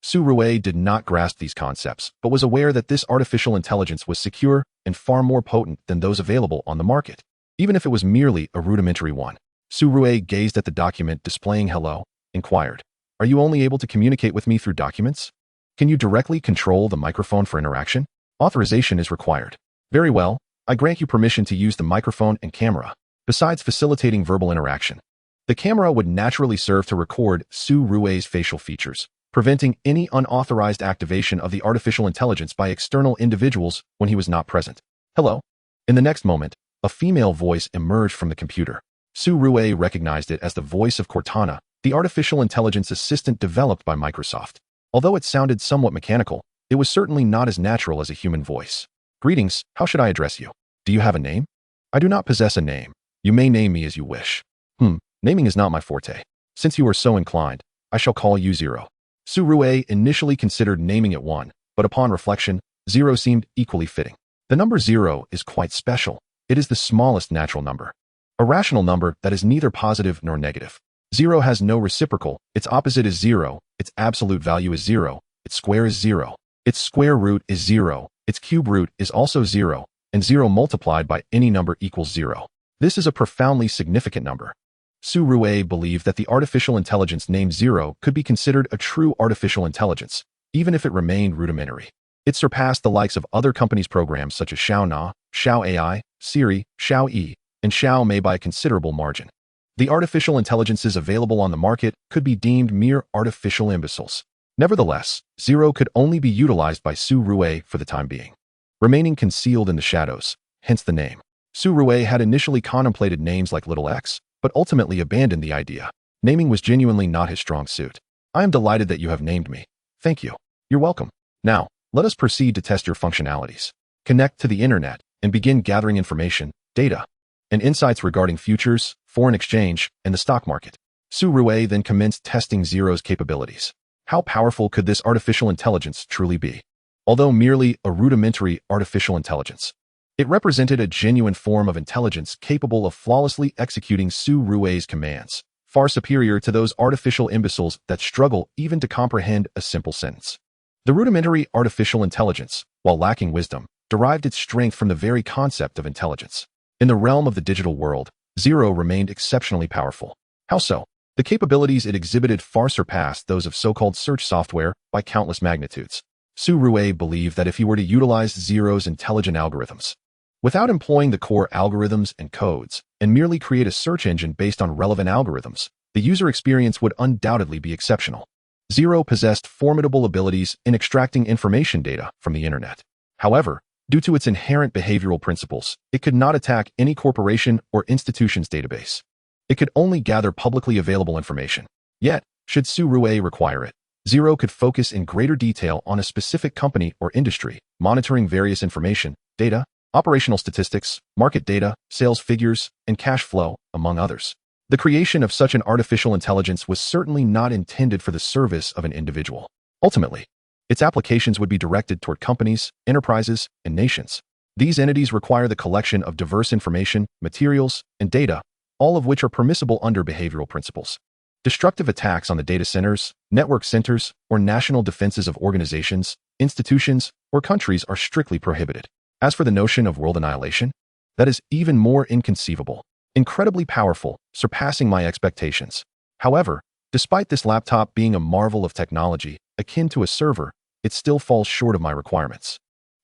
Su Rui did not grasp these concepts, but was aware that this artificial intelligence was secure and far more potent than those available on the market, even if it was merely a rudimentary one. Su Rui gazed at the document displaying hello, inquired, "Are you only able to communicate with me through documents? Can you directly control the microphone for interaction? Authorization is required." "Very well, I grant you permission to use the microphone and camera, besides facilitating verbal interaction." The camera would naturally serve to record Su Rui's facial features, preventing any unauthorized activation of the artificial intelligence by external individuals when he was not present. "Hello." In the next moment, a female voice emerged from the computer. Su Rui recognized it as the voice of Cortana, the artificial intelligence assistant developed by Microsoft. Although it sounded somewhat mechanical, it was certainly not as natural as a human voice. "Greetings, how should I address you? Do you have a name?" "I do not possess a name. You may name me as you wish." Naming is not my forte. Since you are so inclined, I shall call you Zero." Su Rui initially considered naming it one, but upon reflection, Zero seemed equally fitting. The number 0 is quite special. It is the smallest natural number, a rational number that is neither positive nor negative. 0 has no reciprocal, its opposite is 0, its absolute value is 0, its square is 0, its square root is 0, its cube root is also 0, and 0 multiplied by any number equals 0. This is a profoundly significant number. Su Rui believed that the artificial intelligence named Zero could be considered a true artificial intelligence, even if it remained rudimentary. It surpassed the likes of other companies' programs such as Xiao Na, Xiao AI, Siri, Xiao E, and Xiao Mei by a considerable margin. The artificial intelligences available on the market could be deemed mere artificial imbeciles. Nevertheless, Zero could only be utilized by Su Rui for the time being, remaining concealed in the shadows, hence the name. Su Rui had initially contemplated names like Little X, but ultimately abandoned the idea. Naming was genuinely not his strong suit. "I am delighted that you have named me. Thank you. You're welcome. Now, let us proceed to test your functionalities. Connect to the internet and begin gathering information, data, and insights regarding futures, foreign exchange, and the stock market." Su Rui then commenced testing Zero's capabilities. How powerful could this artificial intelligence truly be? Although merely a rudimentary artificial intelligence, it represented a genuine form of intelligence capable of flawlessly executing Su Rui's commands, far superior to those artificial imbeciles that struggle even to comprehend a simple sentence. The rudimentary artificial intelligence, while lacking wisdom, derived its strength from the very concept of intelligence. In the realm of the digital world, Zero remained exceptionally powerful. How so? The capabilities it exhibited far surpassed those of so-called search software by countless magnitudes. Su Rui believed that if he were to utilize Zero's intelligent algorithms, without employing the core algorithms and codes, and merely create a search engine based on relevant algorithms, the user experience would undoubtedly be exceptional. Zero possessed formidable abilities in extracting information data from the internet. However, due to its inherent behavioral principles, it could not attack any corporation or institution's database. It could only gather publicly available information. Yet, should Su Rui require it, Zero could focus in greater detail on a specific company or industry, monitoring various information, data, operational statistics, market data, sales figures, and cash flow, among others. The creation of such an artificial intelligence was certainly not intended for the service of an individual. Ultimately, its applications would be directed toward companies, enterprises, and nations. These entities require the collection of diverse information, materials, and data, all of which are permissible under behavioral principles. Destructive attacks on the data centers, network centers, or national defenses of organizations, institutions, or countries are strictly prohibited. As for the notion of world annihilation, that is even more inconceivable, incredibly powerful, surpassing my expectations. However, despite this laptop being a marvel of technology, akin to a server, it still falls short of my requirements.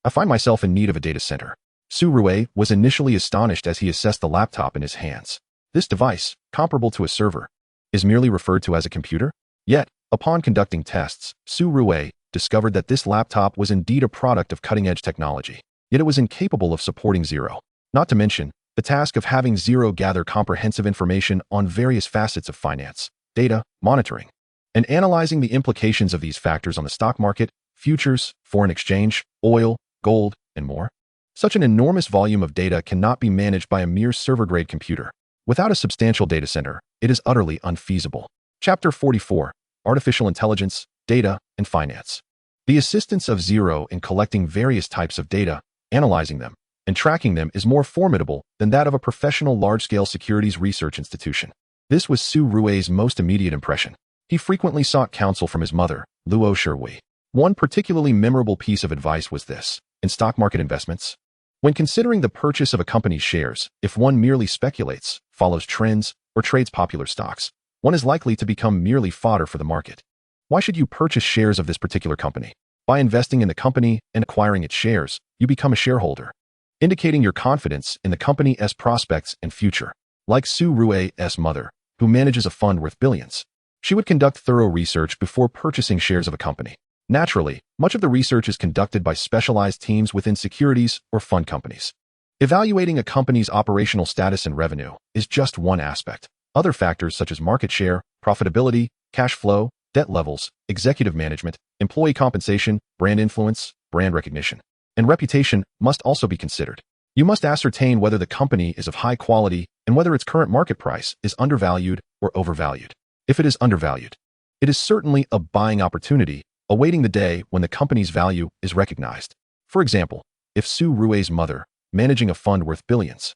I find myself in need of a data center. Su Rui was initially astonished as he assessed the laptop in his hands. This device, comparable to a server, is merely referred to as a computer? Yet, upon conducting tests, Su Rui discovered that this laptop was indeed a product of cutting-edge technology. Yet it was incapable of supporting Zero. Not to mention, The task of having Zero gather comprehensive information on various facets of finance, data, monitoring, and analyzing the implications of these factors on the stock market, futures, foreign exchange, oil, gold, and more. Such an enormous volume of data cannot be managed by a mere server-grade computer. Without a substantial data center, it is utterly unfeasible. Chapter 44: Artificial Intelligence, Data, and Finance. The assistance of Zero in collecting various types of data, analyzing them, and tracking them is more formidable than that of a professional large-scale securities research institution. This was Su Rui's most immediate impression. He frequently sought counsel from his mother, Luo Shui. One particularly memorable piece of advice was this: in stock market investments, when considering the purchase of a company's shares, if one merely speculates, follows trends, or trades popular stocks, one is likely to become merely fodder for the market. Why should you purchase shares of this particular company? By investing in the company and acquiring its shares, you become a shareholder, indicating your confidence in the company's prospects and future. Like Su Rui's mother, who manages a fund worth billions, she would conduct thorough research before purchasing shares of a company. Naturally, much of the research is conducted by specialized teams within securities or fund companies. Evaluating a company's operational status and revenue is just one aspect. Other factors such as market share, profitability, cash flow, debt levels, executive management, employee compensation, brand influence, brand recognition, and reputation must also be considered. You must ascertain whether the company is of high quality and whether its current market price is undervalued or overvalued. If it is undervalued, it is certainly a buying opportunity, awaiting the day when the company's value is recognized. For example, if Su Rui's mother, managing a fund worth billions,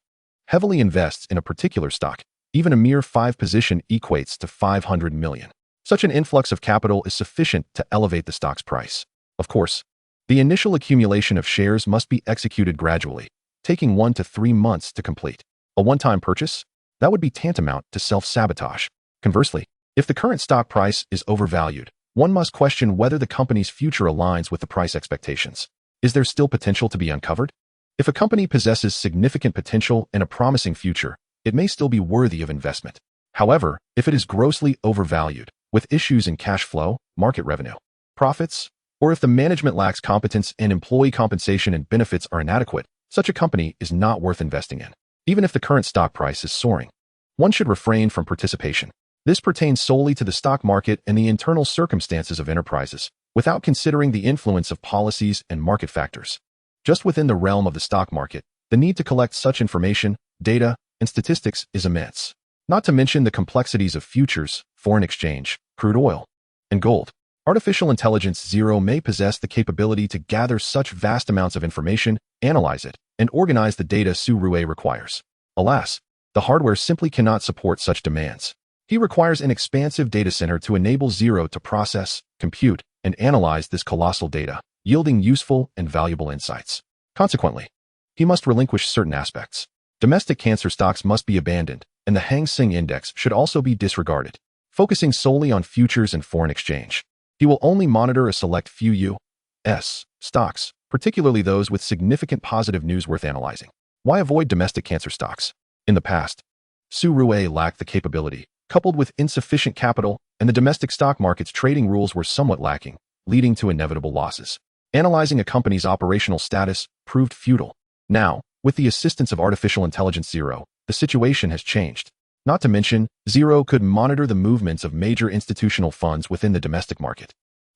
heavily invests in a particular stock, even a mere 5 position equates to 500 million. Such an influx of capital is sufficient to elevate the stock's price. Of course, the initial accumulation of shares must be executed gradually, taking 1 to 3 months to complete. A one-time purchase? That would be tantamount to self-sabotage. Conversely, if the current stock price is overvalued, one must question whether the company's future aligns with the price expectations. Is there still potential to be uncovered? If a company possesses significant potential and a promising future, it may still be worthy of investment. However, if it is grossly overvalued, with issues in cash flow, market revenue, profits, or if the management lacks competence and employee compensation and benefits are inadequate, such a company is not worth investing in. Even if the current stock price is soaring, one should refrain from participation. This pertains solely to the stock market and the internal circumstances of enterprises, without considering the influence of policies and market factors. Just within the realm of the stock market, the need to collect such information, data, and statistics is immense. Not to mention the complexities of futures, foreign exchange, crude oil, and gold. Artificial intelligence Zero may possess the capability to gather such vast amounts of information, analyze it, and organize the data Su Rui requires. Alas, the hardware simply cannot support such demands. He requires an expansive data center to enable Zero to process, compute, and analyze this colossal data, yielding useful and valuable insights. Consequently, he must relinquish certain aspects. Domestic cancer stocks must be abandoned, and the Hang Seng Index should also be disregarded, focusing solely on futures and foreign exchange. He will only monitor a select few U.S. stocks, particularly those with significant positive news worth analyzing. Why avoid domestic cancer stocks? In the past, Su Rui lacked the capability, coupled with insufficient capital, and the domestic stock market's trading rules were somewhat lacking, leading to inevitable losses. Analyzing a company's operational status proved futile. Now, with the assistance of artificial intelligence Zero, the situation has changed. Not to mention, Zero could monitor the movements of major institutional funds within the domestic market,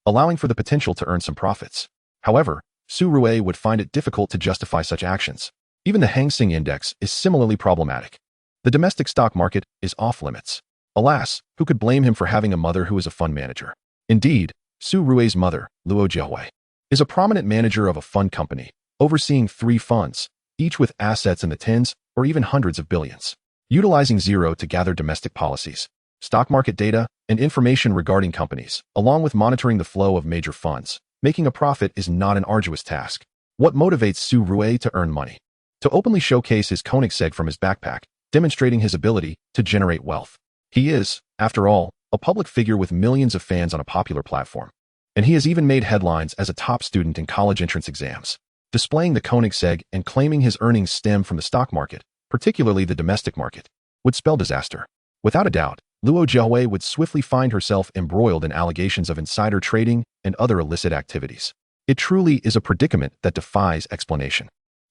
allowing for the potential to earn some profits. However, Su Rui would find it difficult to justify such actions. Even the Hang Seng Index is similarly problematic. The domestic stock market is off limits. Alas, who could blame him for having a mother who is a fund manager? Indeed, Su Rui's mother, Luo Jiahui, is a prominent manager of a fund company, overseeing 3 funds, each with assets in the tens or even hundreds of billions. Utilizing Zero to gather domestic policies, stock market data, and information regarding companies, along with monitoring the flow of major funds, making a profit is not an arduous task. What motivates Su Rui to earn money? To openly showcase his Koenigsegg from his backpack, demonstrating his ability to generate wealth. He is, after all, a public figure with millions of fans on a popular platform. And he has even made headlines as a top student in college entrance exams. Displaying the Koenigsegg and claiming his earnings stem from the stock market, particularly the domestic market, would spell disaster. Without a doubt, Luo Jiahui would swiftly find herself embroiled in allegations of insider trading and other illicit activities. It truly is a predicament that defies explanation.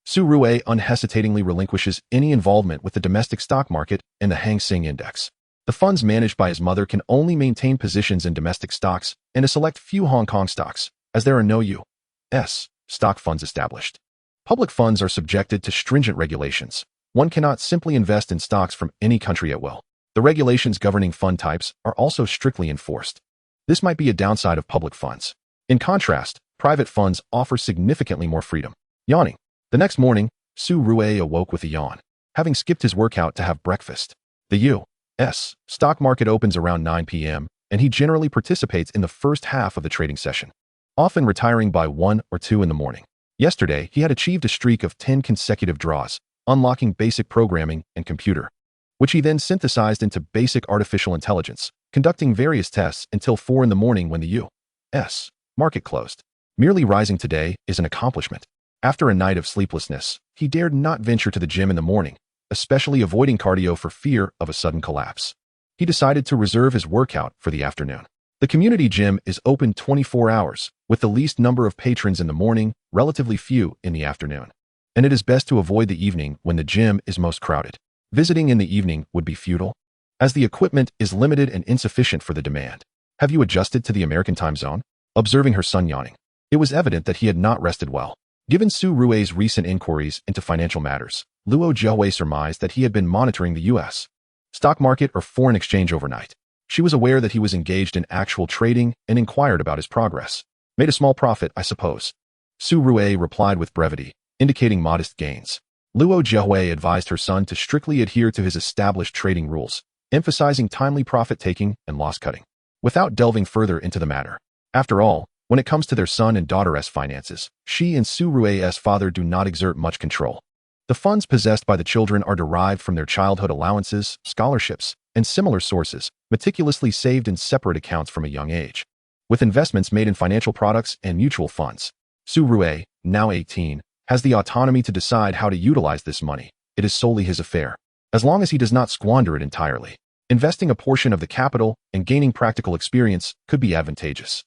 Su Rue unhesitatingly relinquishes any involvement with the domestic stock market and the Hang Seng Index. The funds managed by his mother can only maintain positions in domestic stocks and a select few Hong Kong stocks, as there are no U.S. stock funds established. Public funds are subjected to stringent regulations. One cannot simply invest in stocks from any country at will. The regulations governing fund types are also strictly enforced. This might be a downside of public funds. In contrast, private funds offer significantly more freedom. Yawning. The next morning, Su Rue awoke with a yawn, having skipped his workout to have breakfast. The U.S. stock market opens around 9 p.m., and he generally participates in the first half of the trading session, often retiring by 1 or 2 in the morning. Yesterday, he had achieved a streak of 10 consecutive draws, unlocking basic programming and computer, which he then synthesized into basic artificial intelligence, conducting various tests until 4 in the morning when the U.S. market closed. Merely rising today is an accomplishment. After a night of sleeplessness, he dared not venture to the gym in the morning, especially avoiding cardio for fear of a sudden collapse. He decided to reserve his workout for the afternoon. The community gym is open 24 hours, with the least number of patrons in the morning, relatively few in the afternoon. And it is best to avoid the evening when the gym is most crowded. Visiting in the evening would be futile, as the equipment is limited and insufficient for the demand. Have you adjusted to the American time zone? Observing her son yawning, it was evident that he had not rested well. Given Su Rue's recent inquiries into financial matters, Luo Zhihue surmised that he had been monitoring the U.S. stock market or foreign exchange overnight. She was aware that he was engaged in actual trading and inquired about his progress. Made a small profit, I suppose. Su Rue replied with brevity, indicating modest gains. Luo Zhihue advised her son to strictly adhere to his established trading rules, emphasizing timely profit-taking and loss-cutting, without delving further into the matter. After all, when it comes to their son and daughter's finances, she and Su Rue's father do not exert much control. The funds possessed by the children are derived from their childhood allowances, scholarships, and similar sources, meticulously saved in separate accounts from a young age. With investments made in financial products and mutual funds, Su Rue, now 18, has the autonomy to decide how to utilize this money. It is solely his affair, as long as he does not squander it entirely. Investing a portion of the capital and gaining practical experience could be advantageous.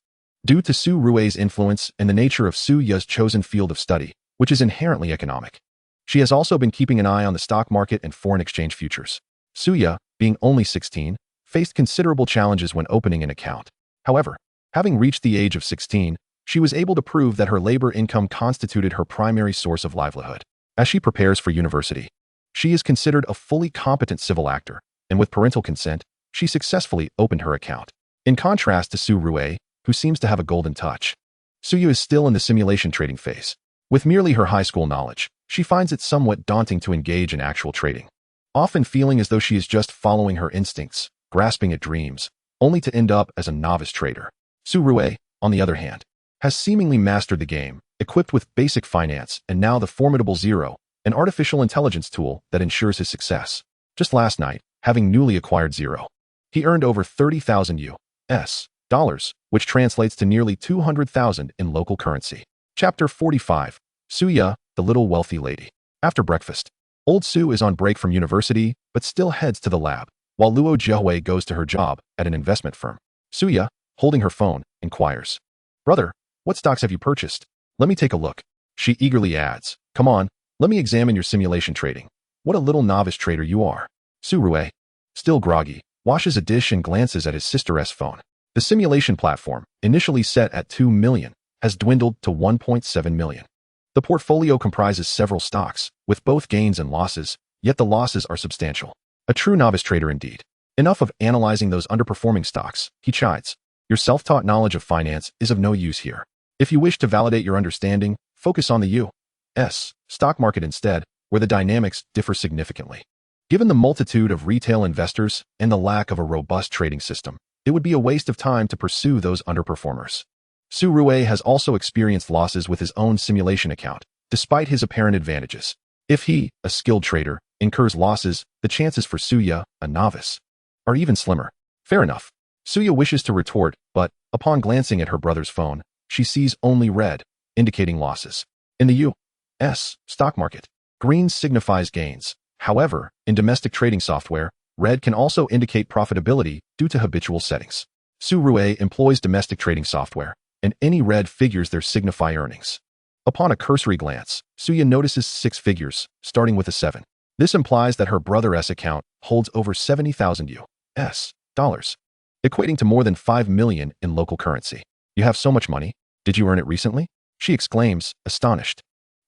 Due to Su Rue's influence and the nature of Su Ya's chosen field of study, which is inherently economic, she has also been keeping an eye on the stock market and foreign exchange futures. Su Ya, being only 16, faced considerable challenges when opening an account. However, having reached the age of 16, she was able to prove that her labor income constituted her primary source of livelihood. As she prepares for university, she is considered a fully competent civil actor, and with parental consent, she successfully opened her account. In contrast to Su Rue, who seems to have a golden touch, Su Ya is still in the simulation trading phase. With merely her high school knowledge, she finds it somewhat daunting to engage in actual trading, often feeling as though she is just following her instincts, grasping at dreams, only to end up as a novice trader. Su Rue, on the other hand, has seemingly mastered the game, equipped with basic finance and now the formidable Zero, an artificial intelligence tool that ensures his success. Just last night, having newly acquired Zero, he earned over 30,000 U.S. dollars, which translates to nearly 200,000 in local currency. Chapter 45. Su Ya, the Little Wealthy Lady. After breakfast, Old Su is on break from university, but still heads to the lab, while Luo Zhihue goes to her job at an investment firm. Su Ya, holding her phone, inquires, "Brother, what stocks have you purchased? Let me take a look." She eagerly adds, "Come on, let me examine your simulation trading. What a little novice trader you are." Su Rue, still groggy, washes a dish and glances at his sister's phone. The simulation platform, initially set at 2 million, has dwindled to 1.7 million. The portfolio comprises several stocks, with both gains and losses, yet the losses are substantial. A true novice trader indeed. Enough of analyzing those underperforming stocks, he chides. Your self-taught knowledge of finance is of no use here. If you wish to validate your understanding, focus on the U.S. stock market instead, where the dynamics differ significantly. Given the multitude of retail investors and the lack of a robust trading system, it would be a waste of time to pursue those underperformers. Su Rue has also experienced losses with his own simulation account, despite his apparent advantages. If he, a skilled trader, incurs losses, the chances for Su Ya, a novice, are even slimmer. Fair enough. Su Ya wishes to retort, but, upon glancing at her brother's phone, she sees only red, indicating losses. In the U.S. stock market, green signifies gains. However, in domestic trading software, red can also indicate profitability due to habitual settings. Su Rue employs domestic trading software, and any red figures there signify earnings. Upon a cursory glance, Suya notices 6 figures, starting with a 7. This implies that her brother S account holds over 70,000 US dollars, equating to more than 5 million in local currency. You have so much money? Did you earn it recently? She exclaims, astonished.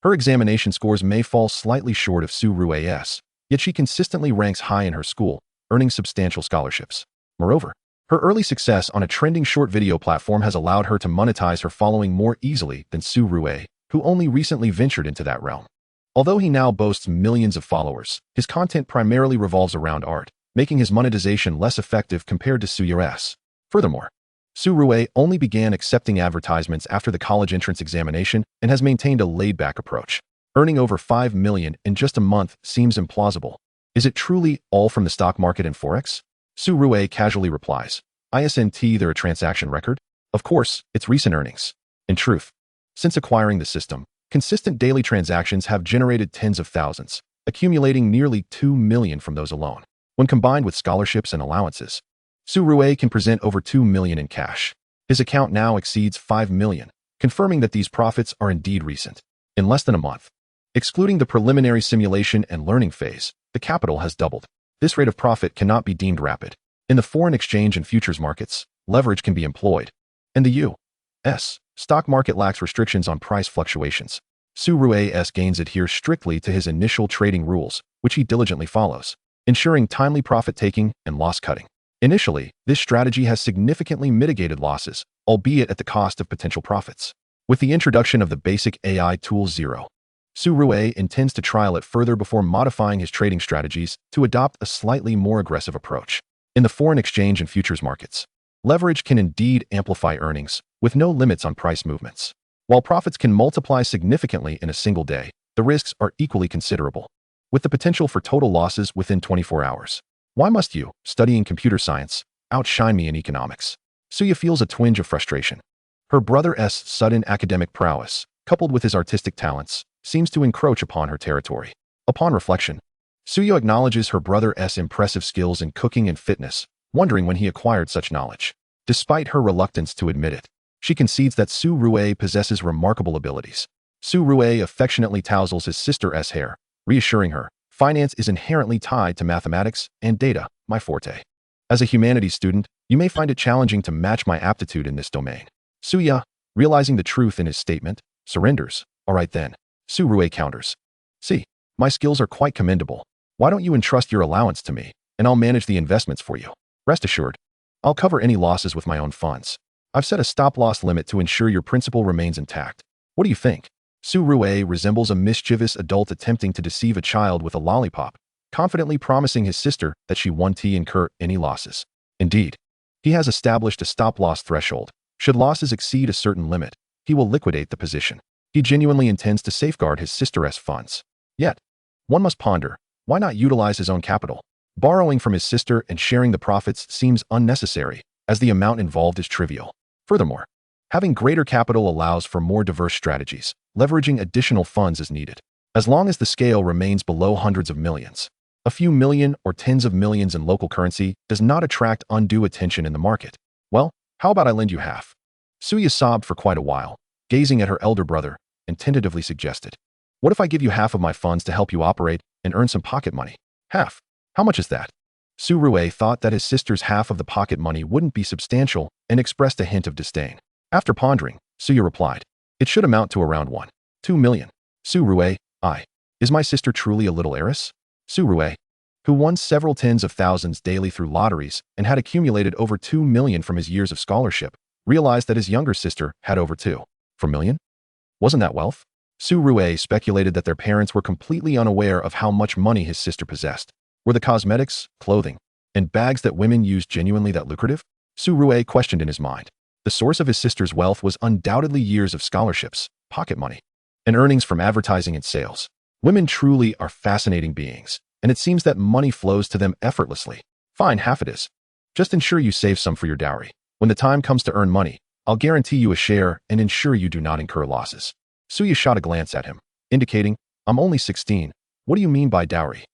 Her examination scores may fall slightly short of Su Rue's, yet she consistently ranks high in her school, earning substantial scholarships. Moreover, her early success on a trending short video platform has allowed her to monetize her following more easily than Su Rue, who only recently ventured into that realm. Although he now boasts millions of followers, his content primarily revolves around art, making his monetization less effective compared to Suya's. Furthermore, Su Rue only began accepting advertisements after the college entrance examination and has maintained a laid-back approach. Earning over 5 million in just a month seems implausible. Is it truly all from the stock market and forex? Su Rue casually replies, "Isn't there a transaction record? Of course, it's recent earnings." In truth, since acquiring the system, consistent daily transactions have generated tens of thousands, accumulating nearly 2 million from those alone. When combined with scholarships and allowances, Su Rue can present over 2 million in cash. His account now exceeds 5 million, confirming that these profits are indeed recent. In less than a month, excluding the preliminary simulation and learning phase, the capital has doubled. This rate of profit cannot be deemed rapid. In the foreign exchange and futures markets, leverage can be employed. And the U.S. stock market lacks restrictions on price fluctuations. Su Rue's gains adhere strictly to his initial trading rules, which he diligently follows, ensuring timely profit-taking and loss-cutting. Initially, this strategy has significantly mitigated losses, albeit at the cost of potential profits. With the introduction of the basic AI tool Zero, Su Rue intends to trial it further before modifying his trading strategies to adopt a slightly more aggressive approach. In the foreign exchange and futures markets, leverage can indeed amplify earnings, with no limits on price movements. While profits can multiply significantly in a single day, the risks are equally considerable, with the potential for total losses within 24 hours. Why must you, studying computer science, outshine me in economics? Suya feels a twinge of frustration. Her brother's sudden academic prowess, coupled with his artistic talents, seems to encroach upon her territory. Upon reflection, Suya acknowledges her brother's impressive skills in cooking and fitness, wondering when he acquired such knowledge. Despite her reluctance to admit it, she concedes that Su Rue possesses remarkable abilities. Su Rue affectionately touzles his sister's hair, reassuring her, "Finance is inherently tied to mathematics and data, my forte. As a humanities student, you may find it challenging to match my aptitude in this domain." Suya, realizing the truth in his statement, surrenders. "All right then," Su Rue counters. "See, my skills are quite commendable. Why don't you entrust your allowance to me, and I'll manage the investments for you? Rest assured, I'll cover any losses with my own funds. I've set a stop-loss limit to ensure your principal remains intact. What do you think?" Su Rue resembles a mischievous adult attempting to deceive a child with a lollipop, confidently promising his sister that she won't incur any losses. Indeed, he has established a stop-loss threshold. Should losses exceed a certain limit, he will liquidate the position. He genuinely intends to safeguard his sister's funds. Yet, one must ponder, why not utilize his own capital? Borrowing from his sister and sharing the profits seems unnecessary, as the amount involved is trivial. Furthermore, having greater capital allows for more diverse strategies, leveraging additional funds as needed. As long as the scale remains below hundreds of millions, a few million or tens of millions in local currency does not attract undue attention in the market. "Well, how about I lend you half?" Suya sobbed for quite a while, gazing at her elder brother, and tentatively suggested, "What if I give you half of my funds to help you operate and earn some pocket money?" "Half? How much is that?" Su Rue thought that his sister's half of the pocket money wouldn't be substantial and expressed a hint of disdain. After pondering, Suya replied, "It should amount to around 1.2 million. Su Rue, is my sister truly a little heiress?" Su Rue, who won several tens of thousands daily through lotteries and had accumulated over 2 million from his years of scholarship, realized that his younger sister had over 2.4 million. Wasn't that wealth? Su Rue speculated that their parents were completely unaware of how much money his sister possessed. Were the cosmetics, clothing, and bags that women used genuinely that lucrative? Su Rue questioned in his mind. The source of his sister's wealth was undoubtedly years of scholarships, pocket money, and earnings from advertising and sales. Women truly are fascinating beings, and it seems that money flows to them effortlessly. "Fine, half it is. Just ensure you save some for your dowry. When the time comes to earn money, I'll guarantee you a share and ensure you do not incur losses." Suya shot a glance at him, indicating, "I'm only 16. What do you mean by dowry?"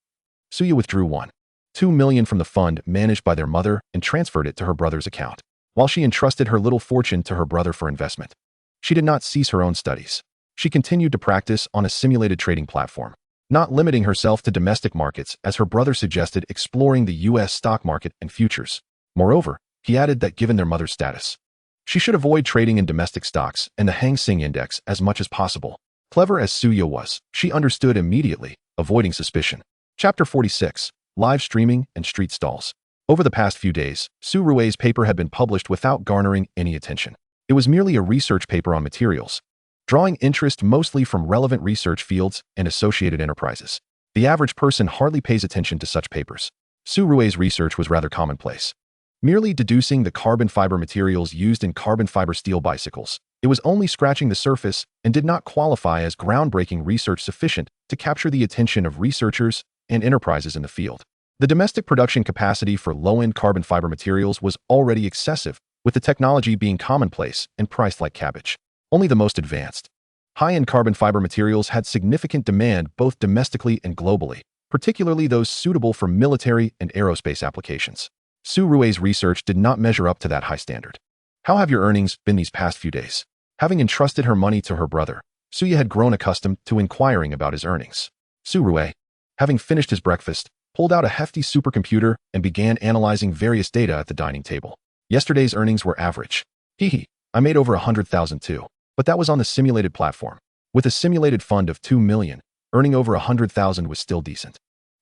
Suya withdrew 1.2 million from the fund managed by their mother and transferred it to her brother's account, while she entrusted her little fortune to her brother for investment. She did not cease her own studies. She continued to practice on a simulated trading platform, not limiting herself to domestic markets as her brother suggested exploring the U.S. stock market and futures. Moreover, he added that given their mother's status, she should avoid trading in domestic stocks and the Hang Seng Index as much as possible. Clever as Suya was, she understood immediately, avoiding suspicion. Chapter 46. Live Streaming and Street Stalls. Over the past few days, Su Rui's paper had been published without garnering any attention. It was merely a research paper on materials, drawing interest mostly from relevant research fields and associated enterprises. The average person hardly pays attention to such papers. Su Rui's research was rather commonplace, merely deducing the carbon fiber materials used in carbon fiber steel bicycles. It was only scratching the surface and did not qualify as groundbreaking research sufficient to capture the attention of researchers and enterprises in the field. The domestic production capacity for low-end carbon fiber materials was already excessive, with the technology being commonplace and priced like cabbage. Only the most advanced, high-end carbon fiber materials had significant demand both domestically and globally, particularly those suitable for military and aerospace applications. Su Rui's research did not measure up to that high standard. How have your earnings been these past few days? Having entrusted her money to her brother, Suya had grown accustomed to inquiring about his earnings. Su Rui, having finished his breakfast, pulled out a hefty supercomputer and began analyzing various data at the dining table. Yesterday's earnings were average. I made over 100,000 too, but that was on the simulated platform. With a simulated fund of 2 million, earning over 100,000 was still decent.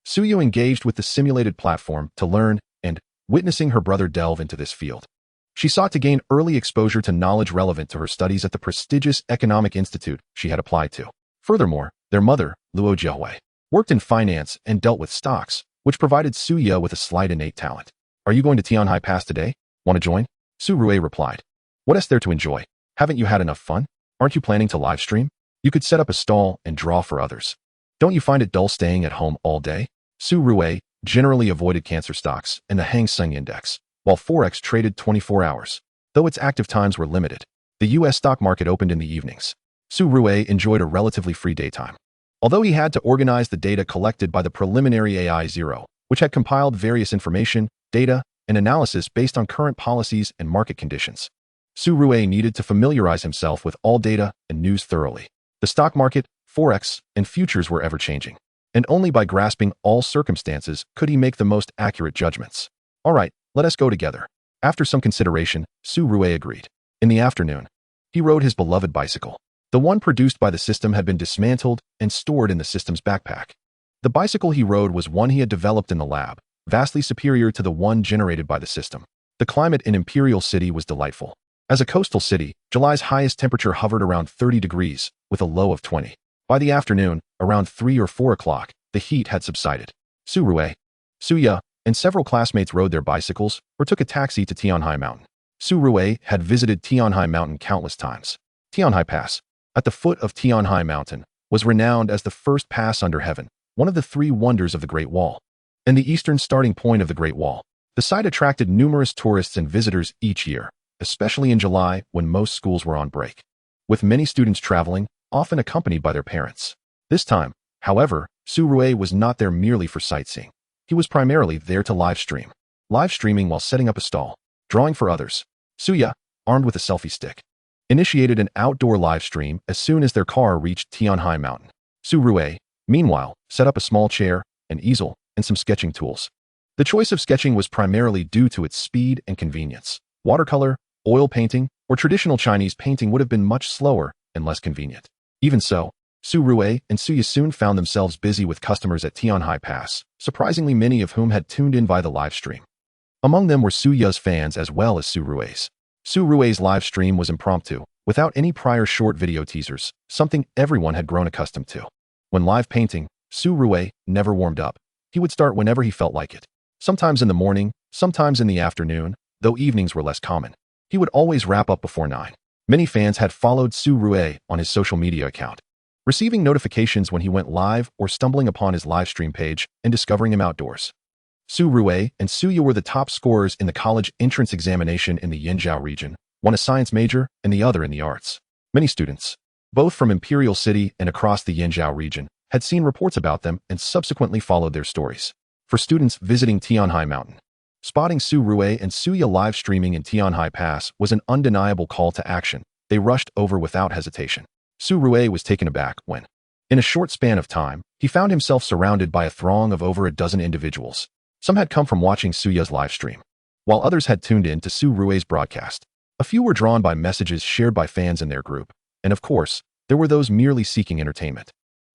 Suyu engaged with the simulated platform to learn and, witnessing her brother delve into this field, she sought to gain early exposure to knowledge relevant to her studies at the prestigious economic institute she had applied to. Furthermore, their mother, Luo Jiahui, worked in finance and dealt with stocks, which provided Suya with a slight innate talent. Are you going to Tianhai Pass today? Want to join? Su Rui replied. What is there to enjoy? Haven't you had enough fun? Aren't you planning to live stream? You could set up a stall and draw for others. Don't you find it dull staying at home all day? Su Rui generally avoided cancer stocks and the Hang Seng Index, while Forex traded 24 hours, though its active times were limited. The U.S. stock market opened in the evenings. Su Rui enjoyed a relatively free daytime, although he had to organize the data collected by the preliminary AI Zero, which had compiled various information, data, and analysis based on current policies and market conditions. Su Rui needed to familiarize himself with all data and news thoroughly. The stock market, Forex, and futures were ever-changing, and only by grasping all circumstances could he make the most accurate judgments. All right, let us go together. After some consideration, Su Rui agreed. In the afternoon, he rode his beloved bicycle. The one produced by the system had been dismantled and stored in the system's backpack. The bicycle he rode was one he had developed in the lab, vastly superior to the one generated by the system. The climate in Imperial City was delightful. As a coastal city, July's highest temperature hovered around 30 degrees, with a low of 20. By the afternoon, around 3 or 4 o'clock, the heat had subsided. Su Rui, Suya, and several classmates rode their bicycles or took a taxi to Tianhai Mountain. Su Rui had visited Tianhai Mountain countless times. Tianhai Pass, at the foot of Tianhai Mountain, was renowned as the first pass under heaven, one of the 3 wonders of the Great Wall, and the eastern starting point of the Great Wall. The site attracted numerous tourists and visitors each year, especially in July when most schools were on break, with many students traveling, often accompanied by their parents. This time, however, Su Rui was not there merely for sightseeing. He was primarily there to live streaming while setting up a stall, drawing for others. Suya, armed with a selfie stick, initiated an outdoor live stream as soon as their car reached Tianhai Mountain. Su Rui, meanwhile, set up a small chair, an easel, and some sketching tools. The choice of sketching was primarily due to its speed and convenience. Watercolor, oil painting, or traditional Chinese painting would have been much slower and less convenient. Even so, Su Rui and Suya soon found themselves busy with customers at Tianhai Pass, surprisingly many of whom had tuned in via the live stream. Among them were Suya's fans as well as Su Rui's. Su Rui's live stream was impromptu, without any prior short video teasers, something everyone had grown accustomed to. When live painting, Su Rui never warmed up. He would start whenever he felt like it. Sometimes in the morning, sometimes in the afternoon, though evenings were less common. He would always wrap up before 9. Many fans had followed Su Rui on his social media account, receiving notifications when he went live or stumbling upon his live stream page and discovering him outdoors. Su Rui and Suya were the top scorers in the college entrance examination in the Yinzhou region, one a science major and the other in the arts. Many students, both from Imperial City and across the Yinzhou region, had seen reports about them and subsequently followed their stories. For students visiting Tianhai Mountain, spotting Su Rui and Suya live streaming in Tianhai Pass was an undeniable call to action. They rushed over without hesitation. Su Rue was taken aback when, in a short span of time, he found himself surrounded by a throng of over a dozen individuals. Some had come from watching Suya's live stream, while others had tuned in to Su Rue's broadcast. A few were drawn by messages shared by fans in their group, and of course, there were those merely seeking entertainment.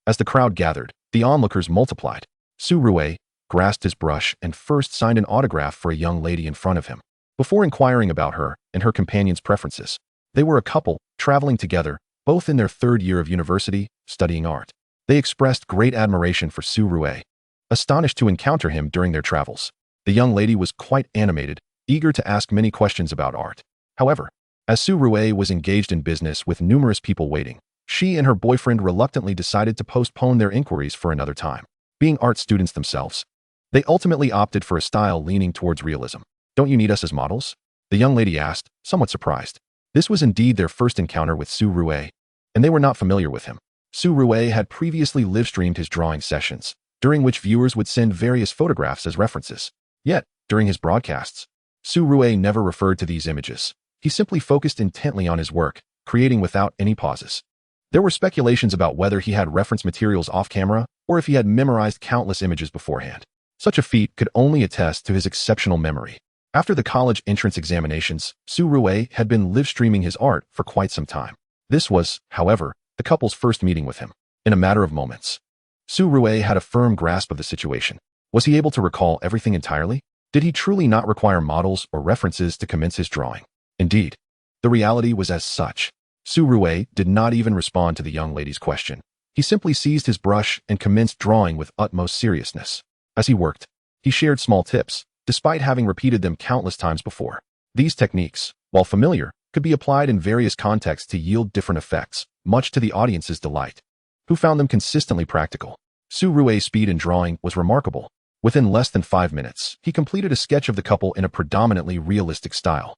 As the crowd gathered, the onlookers multiplied. Su Rue grasped his brush and first signed an autograph for a young lady in front of him, before inquiring about her and her companion's preferences. They were a couple, traveling together, both in their third year of university, studying art. They expressed great admiration for Su Rue, astonished to encounter him during their travels. The young lady was quite animated, eager to ask many questions about art. However, as Su Rue was engaged in business with numerous people waiting, she and her boyfriend reluctantly decided to postpone their inquiries for another time. Being art students themselves, they ultimately opted for a style leaning towards realism. "Don't you need us as models?" the young lady asked, somewhat surprised. This was indeed their first encounter with Su Rue, and they were not familiar with him. Su Rue had previously live-streamed his drawing sessions, during which viewers would send various photographs as references. Yet, during his broadcasts, Su Rue never referred to these images. He simply focused intently on his work, creating without any pauses. There were speculations about whether he had reference materials off-camera or if he had memorized countless images beforehand. Such a feat could only attest to his exceptional memory. After the college entrance examinations, Su Rue had been live-streaming his art for quite some time. This was, however, the couple's first meeting with him. In a matter of moments, Su Rue had a firm grasp of the situation. Was he able to recall everything entirely? Did he truly not require models or references to commence his drawing? Indeed, the reality was as such. Su Rue did not even respond to the young lady's question. He simply seized his brush and commenced drawing with utmost seriousness. As he worked, he shared small tips, despite having repeated them countless times before. These techniques, while familiar, could be applied in various contexts to yield different effects, much to the audience's delight, who found them consistently practical. Su Rue's speed in drawing was remarkable. Within less than 5 minutes, he completed a sketch of the couple in a predominantly realistic style.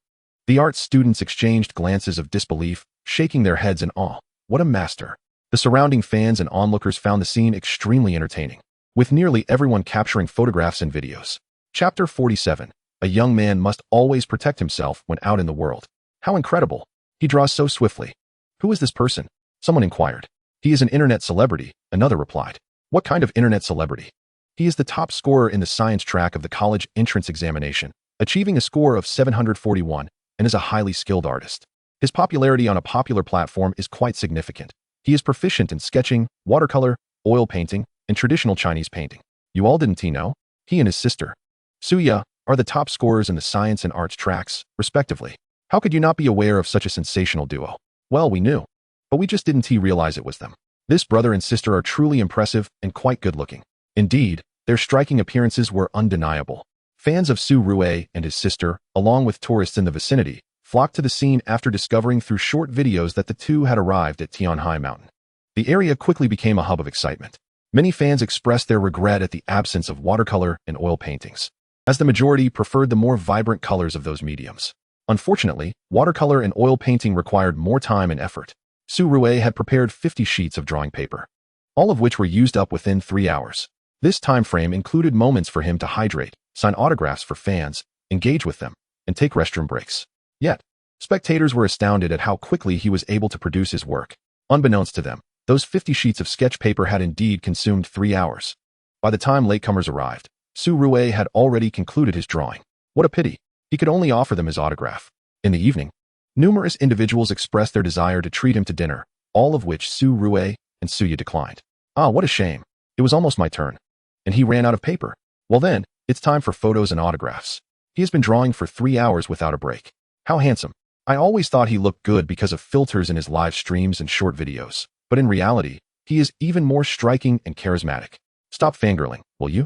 The art students exchanged glances of disbelief, shaking their heads in awe. What a master! The surrounding fans and onlookers found the scene extremely entertaining, with nearly everyone capturing photographs and videos. Chapter 47. A young man must always protect himself when out in the world. How incredible! He draws so swiftly. Who is this person? Someone inquired. He is an internet celebrity, another replied. What kind of internet celebrity? He is the top scorer in the science track of the college entrance examination, achieving a score of 741, and is a highly skilled artist. His popularity on a popular platform is quite significant. He is proficient in sketching, watercolor, oil painting, and traditional Chinese painting. You all didn't know? He and his sister, Suya, are the top scorers in the science and arts tracks, respectively. How could you not be aware of such a sensational duo? Well, we knew, but we just didn't realize it was them. This brother and sister are truly impressive and quite good-looking. Indeed, their striking appearances were undeniable. Fans of Su Rue and his sister, along with tourists in the vicinity, flocked to the scene after discovering through short videos that the two had arrived at Tianhai Mountain. The area quickly became a hub of excitement. Many fans expressed their regret at the absence of watercolor and oil paintings, as the majority preferred the more vibrant colors of those mediums. Unfortunately, watercolor and oil painting required more time and effort. Su Rue had prepared 50 sheets of drawing paper, all of which were used up within 3 hours. This time frame included moments for him to hydrate, sign autographs for fans, engage with them, and take restroom breaks. Yet, spectators were astounded at how quickly he was able to produce his work. Unbeknownst to them, those 50 sheets of sketch paper had indeed consumed 3 hours. By the time latecomers arrived, Su Rue had already concluded his drawing. What a pity! He could only offer them his autograph. In the evening, numerous individuals expressed their desire to treat him to dinner, all of which Su Rue and Suya declined. Ah, what a shame. It was almost my turn. And he ran out of paper. Well then, it's time for photos and autographs. He has been drawing for 3 hours without a break. How handsome. I always thought he looked good because of filters in his live streams and short videos, but in reality, he is even more striking and charismatic. Stop fangirling, will you?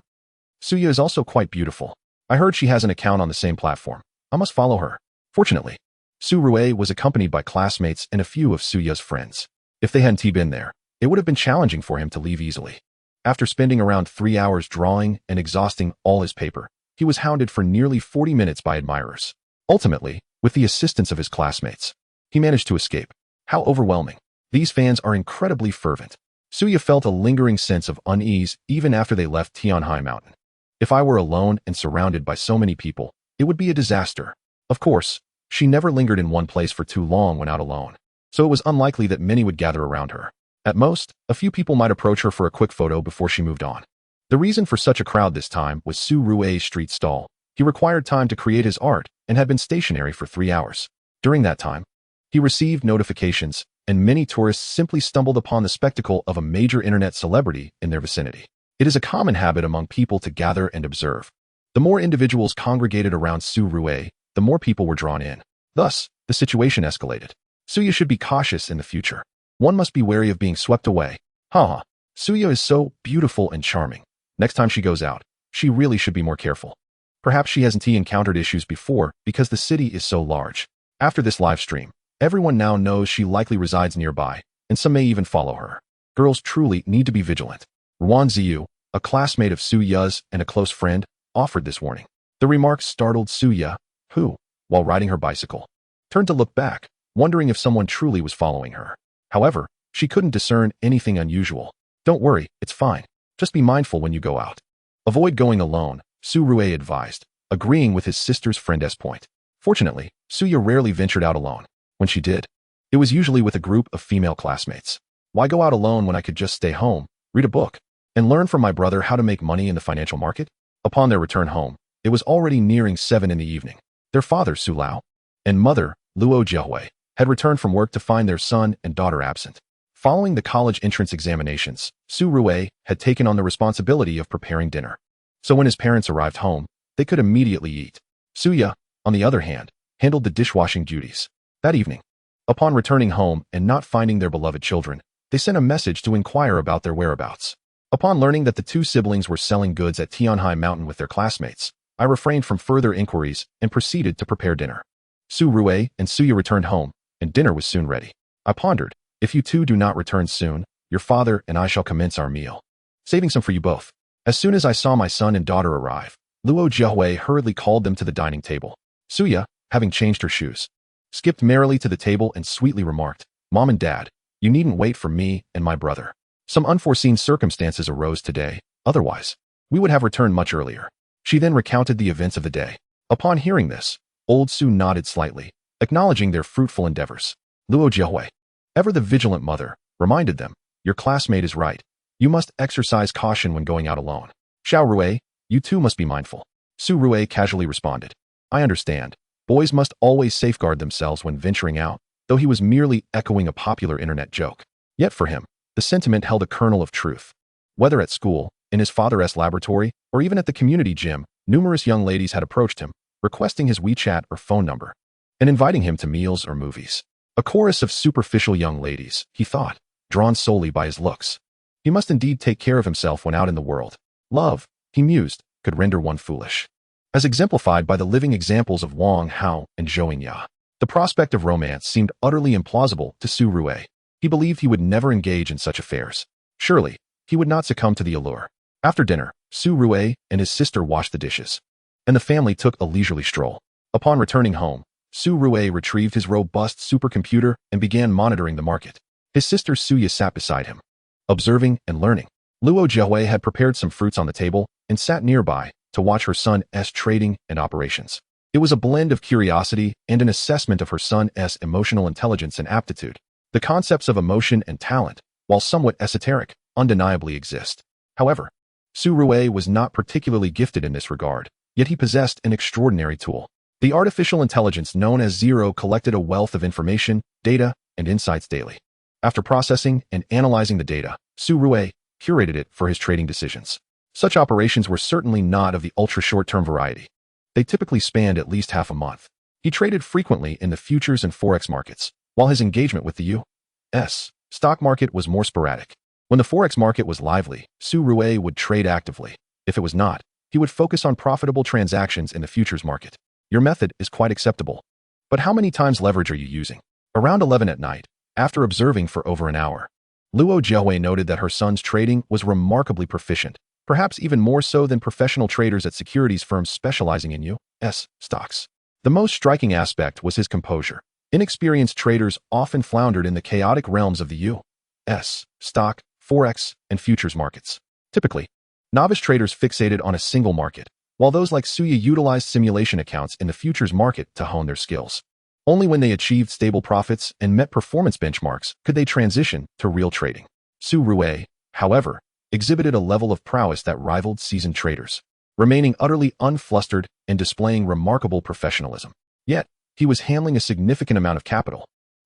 Suya is also quite beautiful. I heard she has an account on the same platform. I must follow her. Fortunately, Su Rue was accompanied by classmates and a few of Suya's friends. If they hadn't been there, it would have been challenging for him to leave easily. After spending around 3 hours drawing and exhausting all his paper, he was hounded for nearly 40 minutes by admirers. Ultimately, with the assistance of his classmates, he managed to escape. How overwhelming. These fans are incredibly fervent. Suya felt a lingering sense of unease even after they left Tianhai Mountain. If I were alone and surrounded by so many people, it would be a disaster. Of course, she never lingered in one place for too long when out alone. so it was unlikely that many would gather around her. At most, a few people might approach her for a quick photo before she moved on. The reason for such a crowd this time was Su Rui's street stall. He required time to create his art and had been stationary for 3 hours. During that time, he received notifications, and many tourists simply stumbled upon the spectacle of a major internet celebrity in their vicinity. It is a common habit among people to gather and observe. The more individuals congregated around Su Rui, the more people were drawn in. Thus, the situation escalated. Suya should be cautious in the future. One must be wary of being swept away. Haha, Suya is so beautiful and charming. Next time she goes out, she really should be more careful. Perhaps she hasn't encountered issues before because the city is so large. After this live stream, everyone now knows she likely resides nearby, and some may even follow her. Girls truly need to be vigilant. Ruan Ziyu, a classmate of Suya's and a close friend, offered this warning. The remarks startled Suya, who, while riding her bicycle, turned to look back, wondering if someone truly was following her. However, she couldn't discern anything unusual. Don't worry, it's fine. Just be mindful when you go out. Avoid going alone, Su Rui advised, agreeing with his sister's friend's point. Fortunately, Suya rarely ventured out alone. When she did, it was usually with a group of female classmates. Why go out alone when I could just stay home, read a book, and learn from my brother how to make money in the financial market? Upon their return home, it was already nearing 7 in the evening. Their father, Su Lao, and mother, Luo Jiahui, had returned from work to find their son and daughter absent. Following the college entrance examinations, Su Rui had taken on the responsibility of preparing dinner. So when his parents arrived home, they could immediately eat. Suya, on the other hand, handled the dishwashing duties. That evening, upon returning home and not finding their beloved children, they sent a message to inquire about their whereabouts. Upon learning that the two siblings were selling goods at Tianhai Mountain with their classmates, I refrained from further inquiries and proceeded to prepare dinner. Su Rui and Suya returned home, and dinner was soon ready. I pondered, if you two do not return soon, your father and I shall commence our meal, saving some for you both. As soon as I saw my son and daughter arrive, Luo Jiahui hurriedly called them to the dining table. Suya, having changed her shoes, skipped merrily to the table and sweetly remarked, "Mom and Dad, you needn't wait for me and my brother. Some unforeseen circumstances arose today, otherwise, we would have returned much earlier." She then recounted the events of the day. Upon hearing this, old Su nodded slightly, acknowledging their fruitful endeavors. Luo Jiahui, ever the vigilant mother, reminded them, "Your classmate is right. You must exercise caution when going out alone. Xiao Rui, you too must be mindful." Su Rui casually responded, "I understand. Boys must always safeguard themselves when venturing out," though he was merely echoing a popular internet joke. Yet for him, the sentiment held a kernel of truth. Whether at school, in his father's laboratory, or even at the community gym, numerous young ladies had approached him, requesting his WeChat or phone number, and inviting him to meals or movies. A chorus of superficial young ladies, he thought, drawn solely by his looks. He must indeed take care of himself when out in the world. Love, he mused, could render one foolish. As exemplified by the living examples of Wang Hao and Zhou Ya, the prospect of romance seemed utterly implausible to Su Rui. He believed he would never engage in such affairs. Surely, he would not succumb to the allure. After dinner, Su Rui and his sister washed the dishes, and the family took a leisurely stroll. Upon returning home, Su Rui retrieved his robust supercomputer and began monitoring the market. His sister Suya sat beside him, observing and learning. Luo Jiahui had prepared some fruits on the table and sat nearby to watch her son's trading and operations. It was a blend of curiosity and an assessment of her son's emotional intelligence and aptitude. The concepts of emotion and talent, while somewhat esoteric, undeniably exist. However, Su Rui was not particularly gifted in this regard, yet he possessed an extraordinary tool. The artificial intelligence known as Zero collected a wealth of information, data, and insights daily. After processing and analyzing the data, Su Rui curated it for his trading decisions. Such operations were certainly not of the ultra-short-term variety. They typically spanned at least half a month. He traded frequently in the futures and forex markets, while his engagement with the U.S. stock market was more sporadic. When the forex market was lively, Su Rui would trade actively. If it was not, he would focus on profitable transactions in the futures market. Your method is quite acceptable. But how many times leverage are you using? Around 11 at night, after observing for over an hour, Luo Jiahui noted that her son's trading was remarkably proficient, perhaps even more so than professional traders at securities firms specializing in U.S. stocks. The most striking aspect was his composure. Inexperienced traders often floundered in the chaotic realms of the U.S. stock, forex, and futures markets. Typically, novice traders fixated on a single market, while those like Suya utilized simulation accounts in the futures market to hone their skills. Only when they achieved stable profits and met performance benchmarks could they transition to real trading. Su Rui, however, exhibited a level of prowess that rivaled seasoned traders, remaining utterly unflustered and displaying remarkable professionalism. Yet, he was handling a significant amount of capital.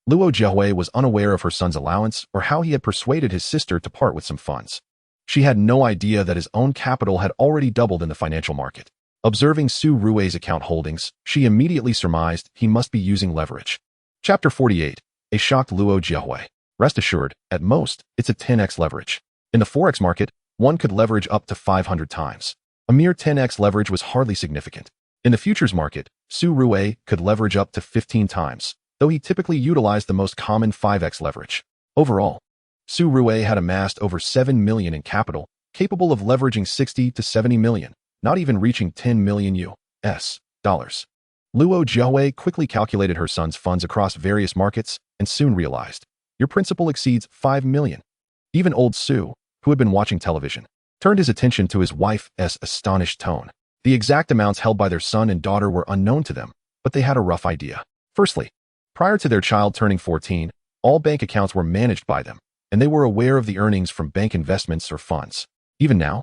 Luo Jiahui was unaware of her son's allowance or how he had persuaded his sister to part with some funds. She had no idea that his own capital had already doubled in the financial market. Observing Su Rui's account holdings, she immediately surmised he must be using leverage. Chapter 48. A shocked Luo Jiahui. Rest assured, at most, it's a 10x leverage. In the forex market, one could leverage up to 500 times. A mere 10x leverage was hardly significant. In the futures market, Su Rui could leverage up to 15 times, though he typically utilized the most common 5x leverage. Overall, Su Rui had amassed over 7 million in capital, capable of leveraging 60 to 70 million. Not even reaching 10 million US dollars. Luo Jiahui quickly calculated her son's funds across various markets and soon realized, your principal exceeds 5 million. Even old Su, who had been watching television, turned his attention to his wife's astonished tone. The exact amounts held by their son and daughter were unknown to them, but they had a rough idea. Firstly, prior to their child turning 14, all bank accounts were managed by them, and they were aware of the earnings from bank investments or funds. Even now,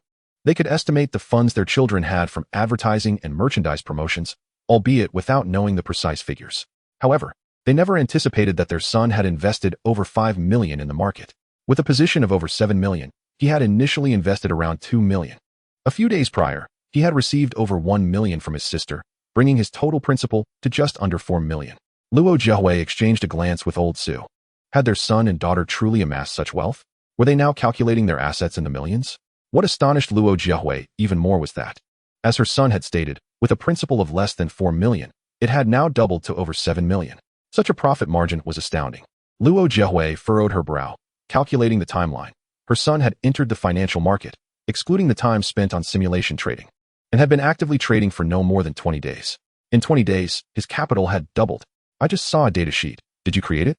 they could estimate the funds their children had from advertising and merchandise promotions, albeit without knowing the precise figures. However, they never anticipated that their son had invested over 5 million in the market. With a position of over 7 million, he had initially invested around 2 million. A few days prior, he had received over 1 million from his sister, bringing his total principal to just under 4 million. Luo Jiahui exchanged a glance with old Su. Had their son and daughter truly amassed such wealth? Were they now calculating their assets in the millions? What astonished Luo Jiahui even more was that, as her son had stated, with a principal of less than 4 million, it had now doubled to over 7 million. Such a profit margin was astounding. Luo Jiahui furrowed her brow, calculating the timeline. Her son had entered the financial market, excluding the time spent on simulation trading, and had been actively trading for no more than 20 days. In 20 days, his capital had doubled. I just saw a data sheet. Did you create it?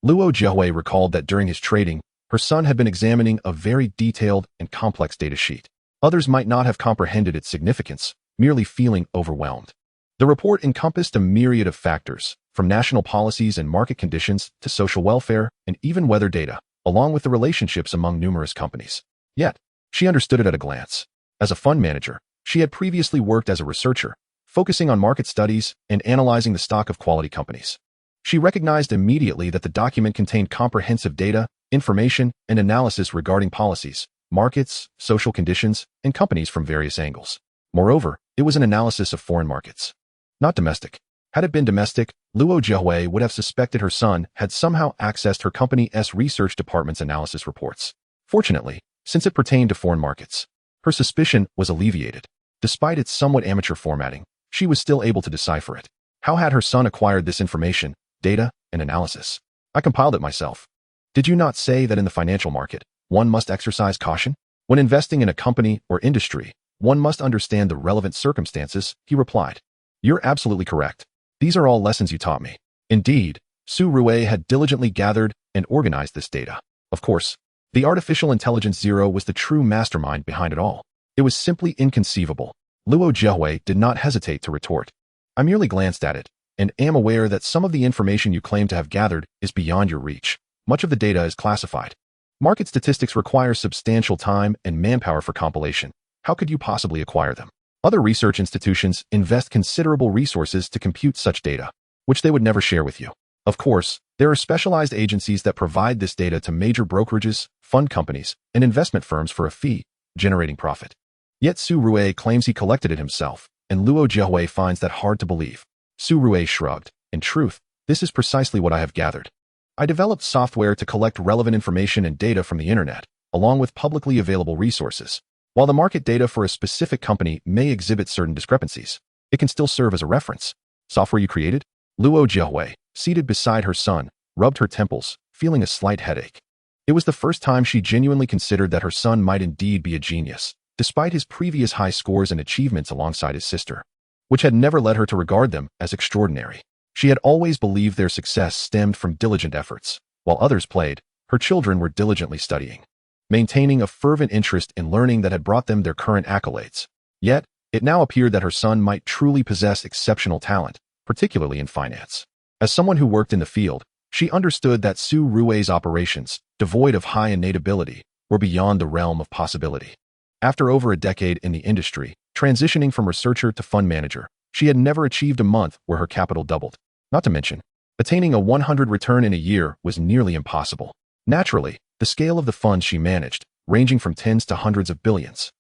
Luo Jiahui recalled that during his trading, her son had been examining a very detailed and complex data sheet. Others might not have comprehended its significance, merely feeling overwhelmed. The report encompassed a myriad of factors, from national policies and market conditions to social welfare and even weather data, along with the relationships among numerous companies. Yet, she understood it at a glance. As a fund manager, she had previously worked as a researcher, focusing on market studies and analyzing the stock of quality companies. She recognized immediately that the document contained comprehensive data, information, and analysis regarding policies, markets, social conditions, and companies from various angles. Moreover, it was an analysis of foreign markets, not domestic. Had it been domestic, Luo Jiahui would have suspected her son had somehow accessed her company's research department's analysis reports. Fortunately, since it pertained to foreign markets, her suspicion was alleviated. Despite its somewhat amateur formatting, she was still able to decipher it. How had her son acquired this information, data, and analysis? I compiled it myself. Did you not say that in the financial market, one must exercise caution? When investing in a company or industry, one must understand the relevant circumstances, he replied. You're absolutely correct. These are all lessons you taught me. Indeed, Su Rui had diligently gathered and organized this data. Of course, the artificial intelligence Zero was the true mastermind behind it all. It was simply inconceivable. Luo Jiahui did not hesitate to retort. I merely glanced at it, and am aware that some of the information you claim to have gathered is beyond your reach. Much of the data is classified. Market statistics require substantial time and manpower for compilation. How could you possibly acquire them? Other research institutions invest considerable resources to compute such data, which they would never share with you. Of course, there are specialized agencies that provide this data to major brokerages, fund companies, and investment firms for a fee, generating profit. Yet Su Rui claims he collected it himself, and Luo Jiahui finds that hard to believe. Su Rui shrugged. In truth, this is precisely what I have gathered. I developed software to collect relevant information and data from the internet, along with publicly available resources. While the market data for a specific company may exhibit certain discrepancies, it can still serve as a reference. Software you created? Luo Jiahui, seated beside her son, rubbed her temples, feeling a slight headache. It was the first time she genuinely considered that her son might indeed be a genius, despite his previous high scores and achievements alongside his sister, which had never led her to regard them as extraordinary. She had always believed their success stemmed from diligent efforts. While others played, her children were diligently studying, maintaining a fervent interest in learning that had brought them their current accolades. Yet, it now appeared that her son might truly possess exceptional talent, particularly in finance. As someone who worked in the field, she understood that Su Rui's operations, devoid of high innate ability, were beyond the realm of possibility. After over a decade in the industry, transitioning from researcher to fund manager, she had never achieved a month where her capital doubled. Not to mention, attaining a 100 return in a year was nearly impossible. Naturally, the scale of the funds she managed, ranging from tens to hundreds of billions,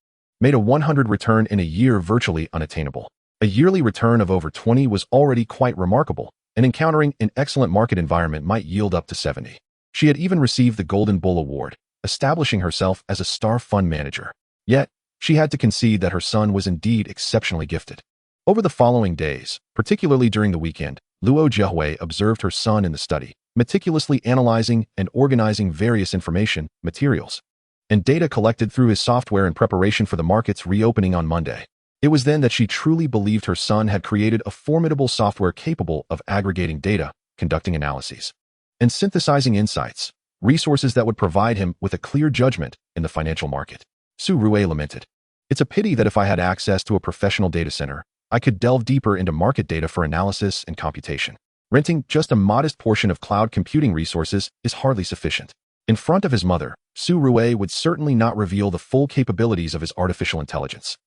made a 100 return in a year virtually unattainable. A yearly return of over 20 was already quite remarkable, and encountering an excellent market environment might yield up to 70. She had even received the Golden Bull Award, establishing herself as a star fund manager. Yet, she had to concede that her son was indeed exceptionally gifted. Over the following days, particularly during the weekend, Luo Jiahui observed her son in the study, meticulously analyzing and organizing various information, materials, and data collected through his software in preparation for the market's reopening on Monday. It was then that she truly believed her son had created a formidable software capable of aggregating data, conducting analyses, and synthesizing insights, resources that would provide him with a clear judgment in the financial market. Su Rui lamented, "It's a pity that if I had access to a professional data center, I could delve deeper into market data for analysis and computation. Renting just a modest portion of cloud computing resources is hardly sufficient." In front of his mother, Su Rui would certainly not reveal the full capabilities of his artificial intelligence.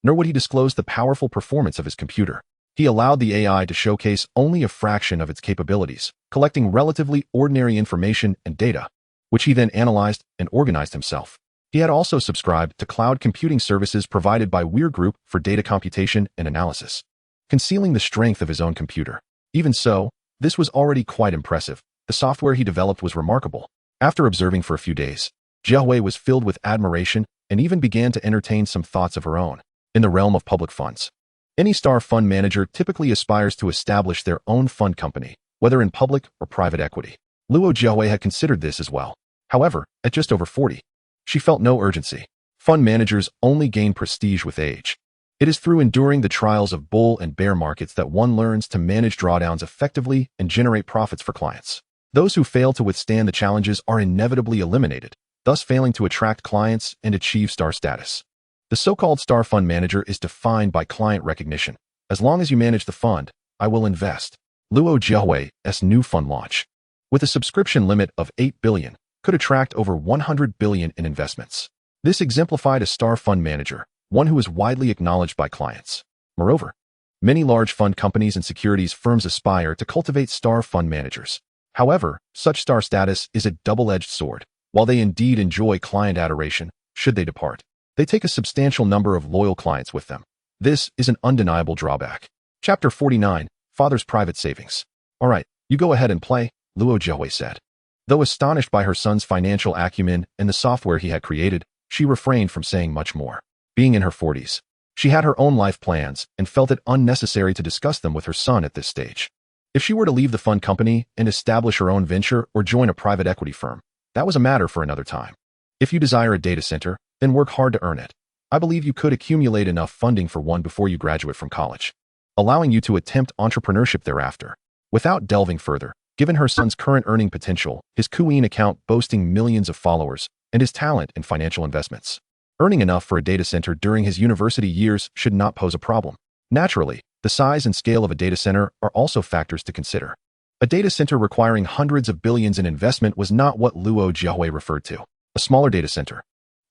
Nor would he disclose the powerful performance of his computer. He allowed the AI to showcase only a fraction of its capabilities, collecting relatively ordinary information and data, which he then analyzed and organized himself. He had also subscribed to cloud computing services provided by Weir Group for data computation and analysis, concealing the strength of his own computer. Even so, this was already quite impressive. The software he developed was remarkable. After observing for a few days, Jiahui was filled with admiration and even began to entertain some thoughts of her own. In the realm of public funds, any star fund manager typically aspires to establish their own fund company, whether in public or private equity. Luo Jiahui had considered this as well. However, at just over 40, she felt no urgency. Fund managers only gain prestige with age. It is through enduring the trials of bull and bear markets that one learns to manage drawdowns effectively and generate profits for clients. Those who fail to withstand the challenges are inevitably eliminated, thus failing to attract clients and achieve star status. The so-called star fund manager is defined by client recognition. As long as you manage the fund, I will invest. Luo Jiahui's new fund launch, with a subscription limit of 8 billion, could attract over 100 billion in investments. This exemplified a star fund manager, one who is widely acknowledged by clients. Moreover, many large fund companies and securities firms aspire to cultivate star fund managers. However, such star status is a double-edged sword. While they indeed enjoy client adoration, should they depart, they take a substantial number of loyal clients with them. This is an undeniable drawback. Chapter 49, Father's Private Savings. All right, you go ahead and play, Luo Jiahui said. Though astonished by her son's financial acumen and the software he had created, she refrained from saying much more. Being in her 40s, she had her own life plans and felt it unnecessary to discuss them with her son at this stage. If she were to leave the fund company and establish her own venture or join a private equity firm, that was a matter for another time. If you desire a data center, then work hard to earn it. I believe you could accumulate enough funding for one before you graduate from college, allowing you to attempt entrepreneurship thereafter. Without delving further, given her son's current earning potential, his Kuin account boasting millions of followers, and his talent in financial investments, earning enough for a data center during his university years should not pose a problem. Naturally, the size and scale of a data center are also factors to consider. A data center requiring hundreds of billions in investment was not what Luo Jiahui referred to. A smaller data center,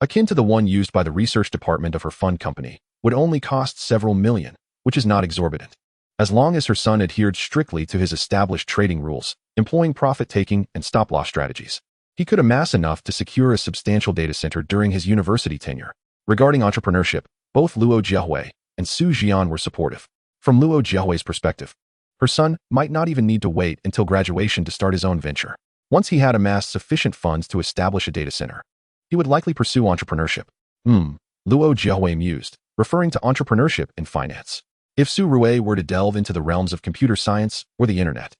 akin to the one used by the research department of her fund company, would only cost several million, which is not exorbitant. As long as her son adhered strictly to his established trading rules, employing profit-taking and stop-loss strategies, he could amass enough to secure a substantial data center during his university tenure. Regarding entrepreneurship, both Luo Jiahui and Su Jian were supportive. From Luo Jiahui's perspective, her son might not even need to wait until graduation to start his own venture. Once he had amassed sufficient funds to establish a data center, he would likely pursue entrepreneurship. Luo Jiahui mused, referring to entrepreneurship in finance. If Su Rui were to delve into the realms of computer science or the internet,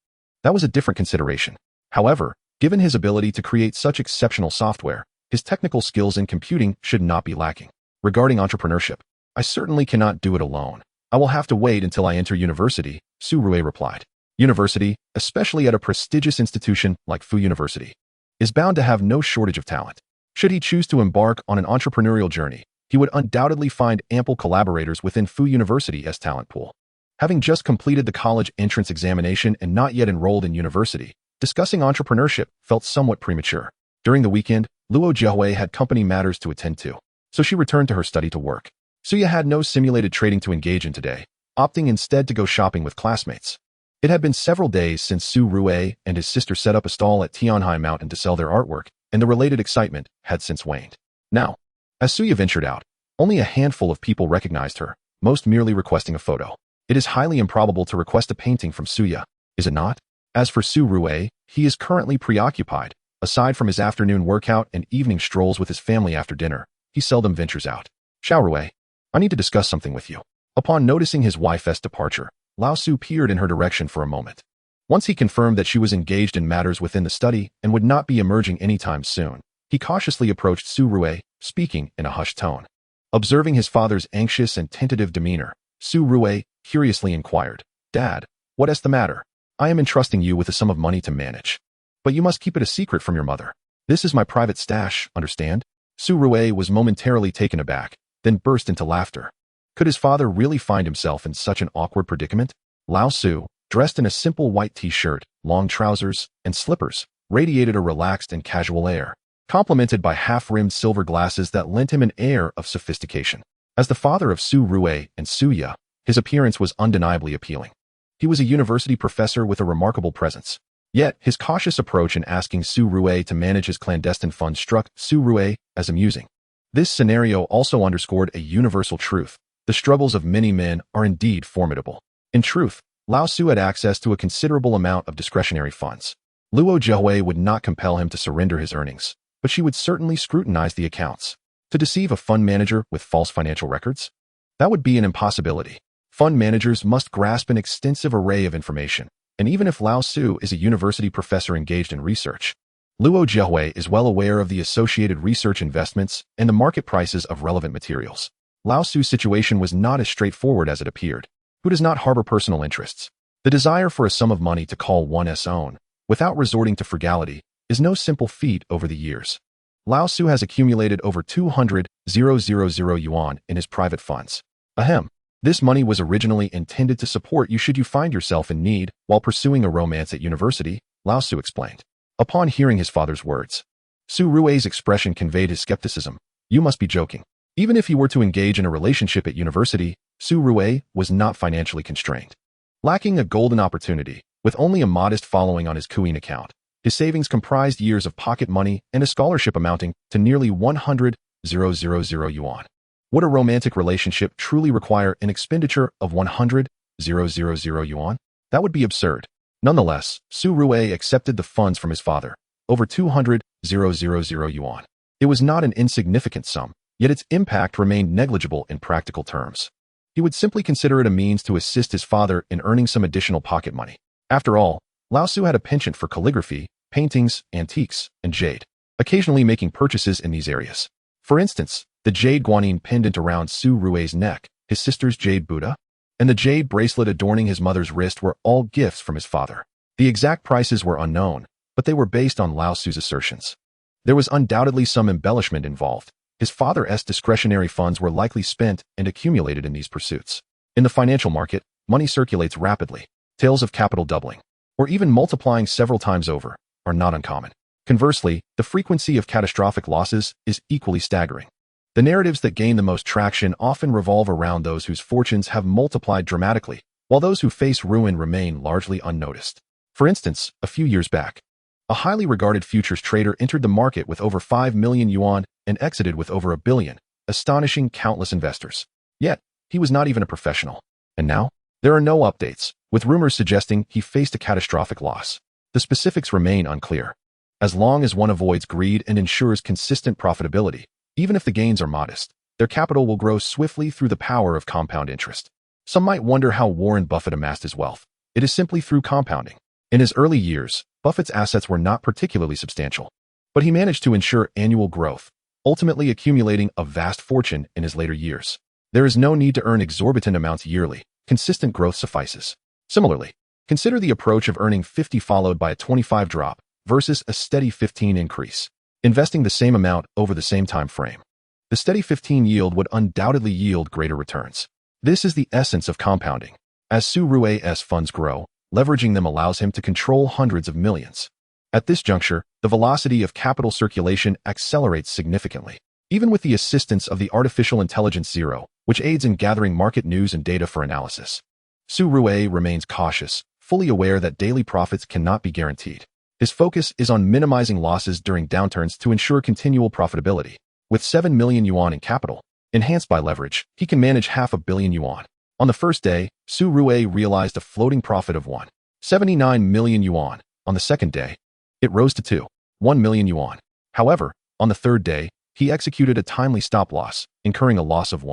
that was a different consideration. However, given his ability to create such exceptional software, his technical skills in computing should not be lacking. Regarding entrepreneurship, I certainly cannot do it alone. I will have to wait until I enter university, Su Rui replied. University, especially at a prestigious institution like Fu University, is bound to have no shortage of talent. Should he choose to embark on an entrepreneurial journey, he would undoubtedly find ample collaborators within Fu University's talent pool. Having just completed the college entrance examination and not yet enrolled in university, discussing entrepreneurship felt somewhat premature. During the weekend, Luo Jiahui had company matters to attend to, so she returned to her study to work. Suya had no simulated trading to engage in today, opting instead to go shopping with classmates. It had been several days since Su Rue and his sister set up a stall at Tianhai Mountain to sell their artwork, and the related excitement had since waned. Now, as Suya ventured out, only a handful of people recognized her, most merely requesting a photo. It is highly improbable to request a painting from Suya, is it not? As for Su Rue, he is currently preoccupied. Aside from his afternoon workout and evening strolls with his family after dinner, he seldom ventures out. Xiao Rue, I need to discuss something with you. Upon noticing his wife's departure, Lao Su peered in her direction for a moment. Once he confirmed that she was engaged in matters within the study and would not be emerging anytime soon, he cautiously approached Su Rue, speaking in a hushed tone. Observing his father's anxious and tentative demeanor, Su Rue curiously inquired, "Dad, what is the matter? I am entrusting you with a sum of money to manage. But you must keep it a secret from your mother. This is my private stash, understand?" Su Rue was momentarily taken aback, then burst into laughter. Could his father really find himself in such an awkward predicament? Lao Su, dressed in a simple white t-shirt, long trousers, and slippers, radiated a relaxed and casual air, complemented by half-rimmed silver glasses that lent him an air of sophistication. As the father of Su Rue and Suya, his appearance was undeniably appealing. He was a university professor with a remarkable presence. Yet, his cautious approach in asking Su Rue to manage his clandestine funds struck Su Rue as amusing. This scenario also underscored a universal truth. The struggles of many men are indeed formidable. In truth, Lao Su had access to a considerable amount of discretionary funds. Luo Jiahui would not compel him to surrender his earnings, but she would certainly scrutinize the accounts. To deceive a fund manager with false financial records? That would be an impossibility. Fund managers must grasp an extensive array of information, and even if Lao Su is a university professor engaged in research, Luo Jiahui is well aware of the associated research investments and the market prices of relevant materials. Lao Su's situation was not as straightforward as it appeared. Who does not harbor personal interests? The desire for a sum of money to call one's own, without resorting to frugality, is no simple feat over the years. Lao Su has accumulated over 200,000 yuan in his private funds. Ahem. This money was originally intended to support you should you find yourself in need while pursuing a romance at university, Lao Su explained. Upon hearing his father's words, Su Rue's expression conveyed his skepticism. You must be joking. Even if he were to engage in a relationship at university, Su Rue was not financially constrained. Lacking a golden opportunity, with only a modest following on his Kuin account, his savings comprised years of pocket money and a scholarship amounting to nearly 100,000 yuan. Would a romantic relationship truly require an expenditure of 100,000 yuan? That would be absurd. Nonetheless, Su Rue accepted the funds from his father, over 200,000 yuan. It was not an insignificant sum, yet its impact remained negligible in practical terms. He would simply consider it a means to assist his father in earning some additional pocket money. After all, Lao Su had a penchant for calligraphy, paintings, antiques, and jade, occasionally making purchases in these areas. For instance, the jade guanyin pendant around Su Rue's neck, his sister's jade Buddha, and the jade bracelet adorning his mother's wrist were all gifts from his father. The exact prices were unknown, but they were based on Lao Su's assertions. There was undoubtedly some embellishment involved. His father's discretionary funds were likely spent and accumulated in these pursuits. In the financial market, money circulates rapidly. Tales of capital doubling, or even multiplying several times over, are not uncommon. Conversely, the frequency of catastrophic losses is equally staggering. The narratives that gain the most traction often revolve around those whose fortunes have multiplied dramatically, while those who face ruin remain largely unnoticed. For instance, a few years back, a highly regarded futures trader entered the market with over 5 million yuan and exited with over 1 billion, astonishing countless investors. Yet, he was not even a professional. And now, there are no updates, with rumors suggesting he faced a catastrophic loss. The specifics remain unclear. As long as one avoids greed and ensures consistent profitability, even if the gains are modest, their capital will grow swiftly through the power of compound interest. Some might wonder how Warren Buffett amassed his wealth. It is simply through compounding. In his early years, Buffett's assets were not particularly substantial, but he managed to ensure annual growth, ultimately accumulating a vast fortune in his later years. There is no need to earn exorbitant amounts yearly. Consistent growth suffices. Similarly, consider the approach of earning 50 followed by a 25 drop versus a steady 15 increase, investing the same amount over the same time frame. The steady 15 yield would undoubtedly yield greater returns. This is the essence of compounding. As Su Rui's funds grow, leveraging them allows him to control hundreds of millions. At this juncture, the velocity of capital circulation accelerates significantly. Even with the assistance of the artificial intelligence Zero, which aids in gathering market news and data for analysis. Su Rui remains cautious, fully aware that daily profits cannot be guaranteed. His focus is on minimizing losses during downturns to ensure continual profitability. With 7 million yuan in capital, enhanced by leverage, he can manage $500 million. On the first day, Su Rui realized a floating profit of 179 million yuan. On the second day, it rose to 1 million yuan. However, on the third day, he executed a timely stop loss, incurring a loss of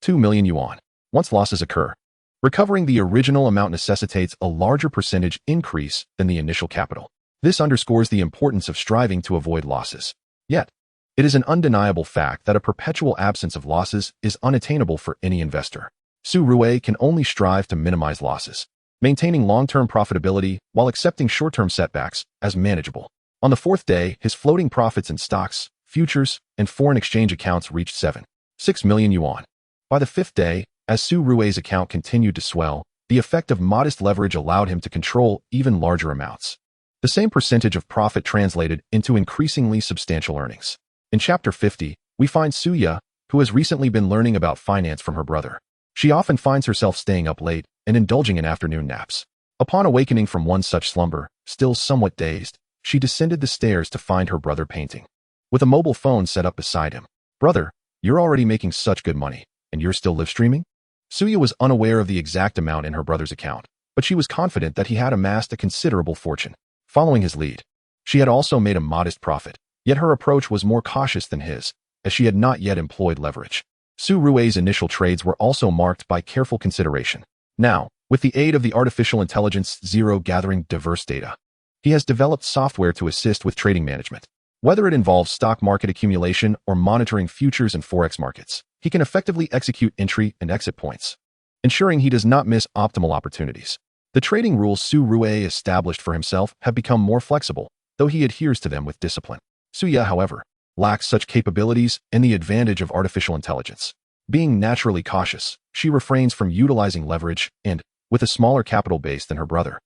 2 million yuan. Once losses occur, recovering the original amount necessitates a larger percentage increase than the initial capital. This underscores the importance of striving to avoid losses. Yet, it is an undeniable fact that a perpetual absence of losses is unattainable for any investor. Su Rui can only strive to minimize losses, maintaining long-term profitability while accepting short-term setbacks as manageable. On the fourth day, his floating profits in stocks, futures, and foreign exchange accounts reached 6 million yuan. By the fifth day, as Su Rui's account continued to swell, the effect of modest leverage allowed him to control even larger amounts. The same percentage of profit translated into increasingly substantial earnings. In Chapter 50, we find Suya, who has recently been learning about finance from her brother. She often finds herself staying up late and indulging in afternoon naps. Upon awakening from one such slumber, still somewhat dazed, she descended the stairs to find her brother painting, with a mobile phone set up beside him. "Brother, you're already making such good money, and you're still live streaming?" Suya was unaware of the exact amount in her brother's account, but she was confident that he had amassed a considerable fortune. Following his lead, she had also made a modest profit, yet her approach was more cautious than his, as she had not yet employed leverage. Su Rui's initial trades were also marked by careful consideration. Now, with the aid of the artificial intelligence Zero gathering diverse data, he has developed software to assist with trading management. Whether it involves stock market accumulation or monitoring futures and forex markets, he can effectively execute entry and exit points, ensuring he does not miss optimal opportunities. The trading rules Su Rui established for himself have become more flexible, though he adheres to them with discipline. Suya, however, lacks such capabilities and the advantage of artificial intelligence. Being naturally cautious, she refrains from utilizing leverage and, with a smaller capital base than her brother,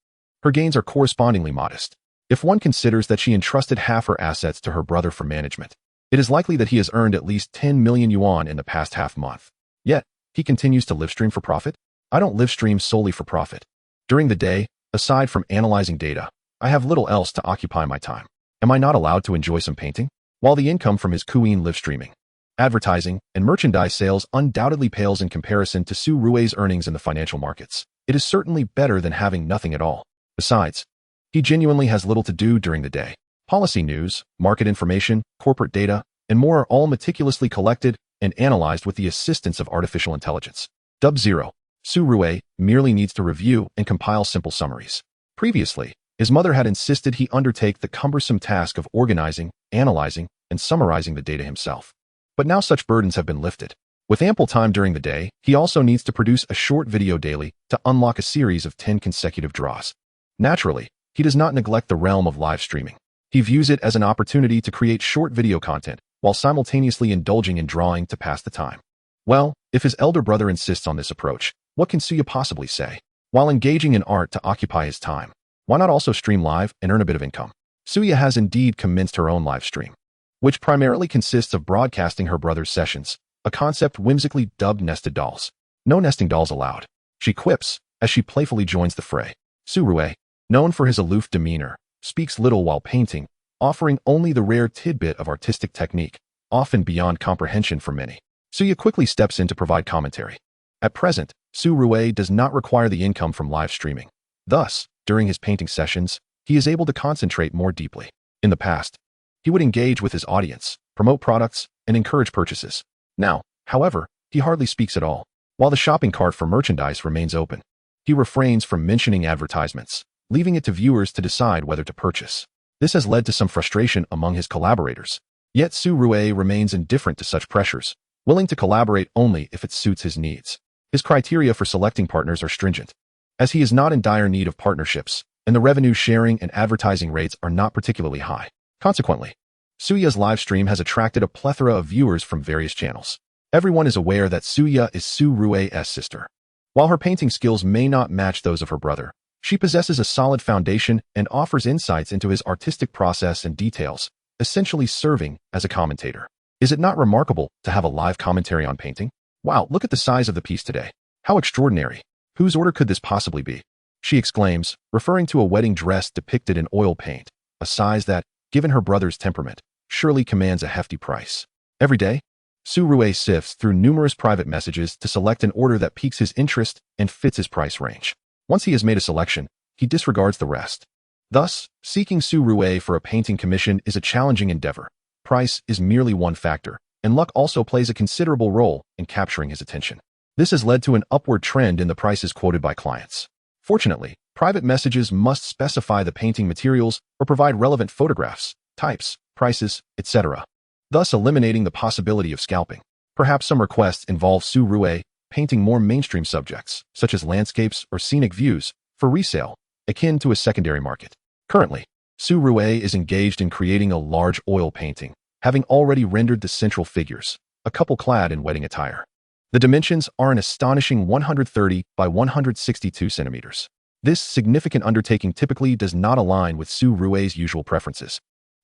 her gains are correspondingly modest. If one considers that she entrusted half her assets to her brother for management, it is likely that he has earned at least 10 million yuan in the past half month. Yet, he continues to live stream for profit? I don't live stream solely for profit. During the day, aside from analyzing data, I have little else to occupy my time. Am I not allowed to enjoy some painting? While the income from his Queen live streaming, advertising, and merchandise sales undoubtedly pales in comparison to Su Rui's earnings in the financial markets, it is certainly better than having nothing at all. Besides, he genuinely has little to do during the day. Policy news, market information, corporate data, and more are all meticulously collected and analyzed with the assistance of artificial intelligence. Dub Zero. Su Rui merely needs to review and compile simple summaries. Previously, his mother had insisted he undertake the cumbersome task of organizing, analyzing, and summarizing the data himself. But now such burdens have been lifted. With ample time during the day, he also needs to produce a short video daily to unlock a series of 10 consecutive draws. Naturally, he does not neglect the realm of live streaming. He views it as an opportunity to create short video content while simultaneously indulging in drawing to pass the time. Well, if his elder brother insists on this approach, what can Suya possibly say? While engaging in art to occupy his time, why not also stream live and earn a bit of income? Suya has indeed commenced her own live stream, which primarily consists of broadcasting her brother's sessions, a concept whimsically dubbed nested dolls. No nesting dolls allowed, she quips as she playfully joins the fray. Su Rui, known for his aloof demeanor, speaks little while painting, offering only the rare tidbit of artistic technique, often beyond comprehension for many. Suya quickly steps in to provide commentary. At present, Su Rui does not require the income from live streaming. Thus, during his painting sessions, he is able to concentrate more deeply. In the past, he would engage with his audience, promote products, and encourage purchases. Now, however, he hardly speaks at all. While the shopping cart for merchandise remains open, he refrains from mentioning advertisements, leaving it to viewers to decide whether to purchase. This has led to some frustration among his collaborators. Yet Su Rui remains indifferent to such pressures, willing to collaborate only if it suits his needs. His criteria for selecting partners are stringent, as he is not in dire need of partnerships, and the revenue sharing and advertising rates are not particularly high. Consequently, Suya's live stream has attracted a plethora of viewers from various channels. Everyone is aware that Suya is Su Rui's sister. While her painting skills may not match those of her brother, she possesses a solid foundation and offers insights into his artistic process and details, essentially serving as a commentator. Is it not remarkable to have a live commentary on painting? Wow, look at the size of the piece today. How extraordinary. Whose order could this possibly be? She exclaims, referring to a wedding dress depicted in oil paint, a size that, given her brother's temperament, surely commands a hefty price. Every day, Su Rue sifts through numerous private messages to select an order that piques his interest and fits his price range. Once he has made a selection, he disregards the rest. Thus, seeking Su Rue for a painting commission is a challenging endeavor. Price is merely one factor, and luck also plays a considerable role in capturing his attention. This has led to an upward trend in the prices quoted by clients. Fortunately, private messages must specify the painting materials or provide relevant photographs, types, prices, etc., thus eliminating the possibility of scalping. Perhaps some requests involve Su Rue painting more mainstream subjects, such as landscapes or scenic views, for resale, akin to a secondary market. Currently, Su Rue is engaged in creating a large oil painting, having already rendered the central figures, a couple clad in wedding attire. The dimensions are an astonishing 130 by 162 centimeters. This significant undertaking typically does not align with Su Rue's usual preferences,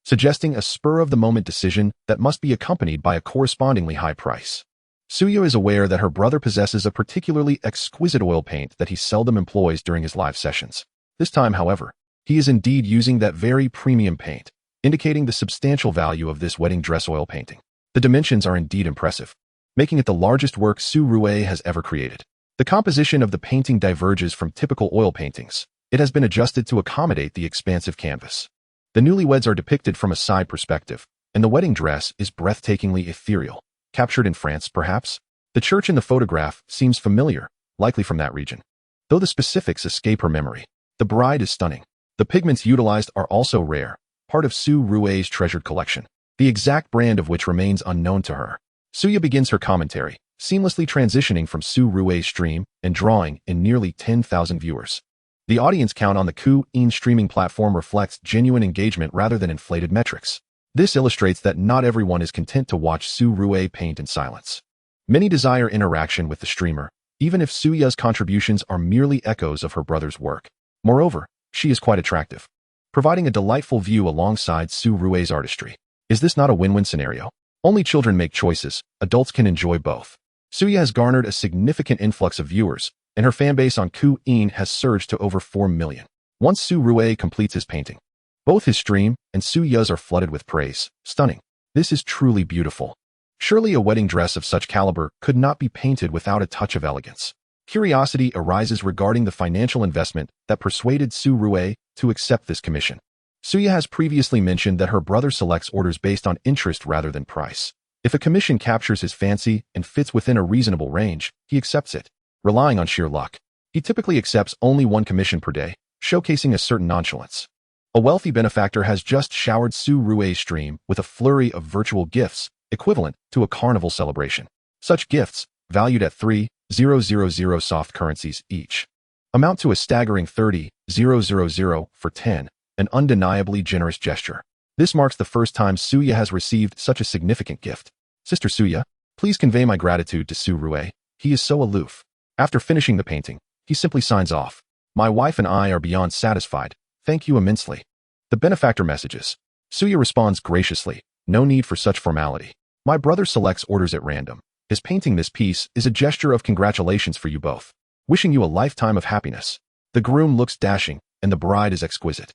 suggesting a spur-of-the-moment decision that must be accompanied by a correspondingly high price. Suya is aware that her brother possesses a particularly exquisite oil paint that he seldom employs during his live sessions. This time, however, he is indeed using that very premium paint, indicating the substantial value of this wedding dress oil painting. The dimensions are indeed impressive, making it the largest work Su Rue has ever created. The composition of the painting diverges from typical oil paintings. It has been adjusted to accommodate the expansive canvas. The newlyweds are depicted from a side perspective, and the wedding dress is breathtakingly ethereal. Captured in France, perhaps? The church in the photograph seems familiar, likely from that region. Though the specifics escape her memory, the bride is stunning. The pigments utilized are also rare, part of Su Rue's treasured collection, the exact brand of which remains unknown to her. Suya begins her commentary, seamlessly transitioning from Su Rue's stream and drawing in nearly 10,000 viewers. The audience count on the Ku-in streaming platform reflects genuine engagement rather than inflated metrics. This illustrates that not everyone is content to watch Su Rue paint in silence. Many desire interaction with the streamer, even if Suya's contributions are merely echoes of her brother's work. Moreover, she is quite attractive, providing a delightful view alongside Su Rue's artistry. Is this not a win-win scenario? Only children make choices, adults can enjoy both. Suya has garnered a significant influx of viewers, and her fanbase on Ku-in has surged to over 4 million. Once Su Rue completes his painting, both his stream and Suya's are flooded with praise. Stunning. This is truly beautiful. Surely a wedding dress of such caliber could not be painted without a touch of elegance. Curiosity arises regarding the financial investment that persuaded Su Rue to accept this commission. Suya has previously mentioned that her brother selects orders based on interest rather than price. If a commission captures his fancy and fits within a reasonable range, he accepts it, relying on sheer luck. He typically accepts only one commission per day, showcasing a certain nonchalance. A wealthy benefactor has just showered Su Rue's stream with a flurry of virtual gifts, equivalent to a carnival celebration. Such gifts, valued at 3,000 soft currencies each, amount to a staggering 30,000 for 10, an undeniably generous gesture. This marks the first time Suya has received such a significant gift. Sister Suya, please convey my gratitude to Su Rue. He is so aloof. After finishing the painting, he simply signs off. My wife and I are beyond satisfied. Thank you immensely. The benefactor messages. Suya responds graciously. No need for such formality. My brother selects orders at random. His painting this piece is a gesture of congratulations for you both. Wishing you a lifetime of happiness. The groom looks dashing, and the bride is exquisite.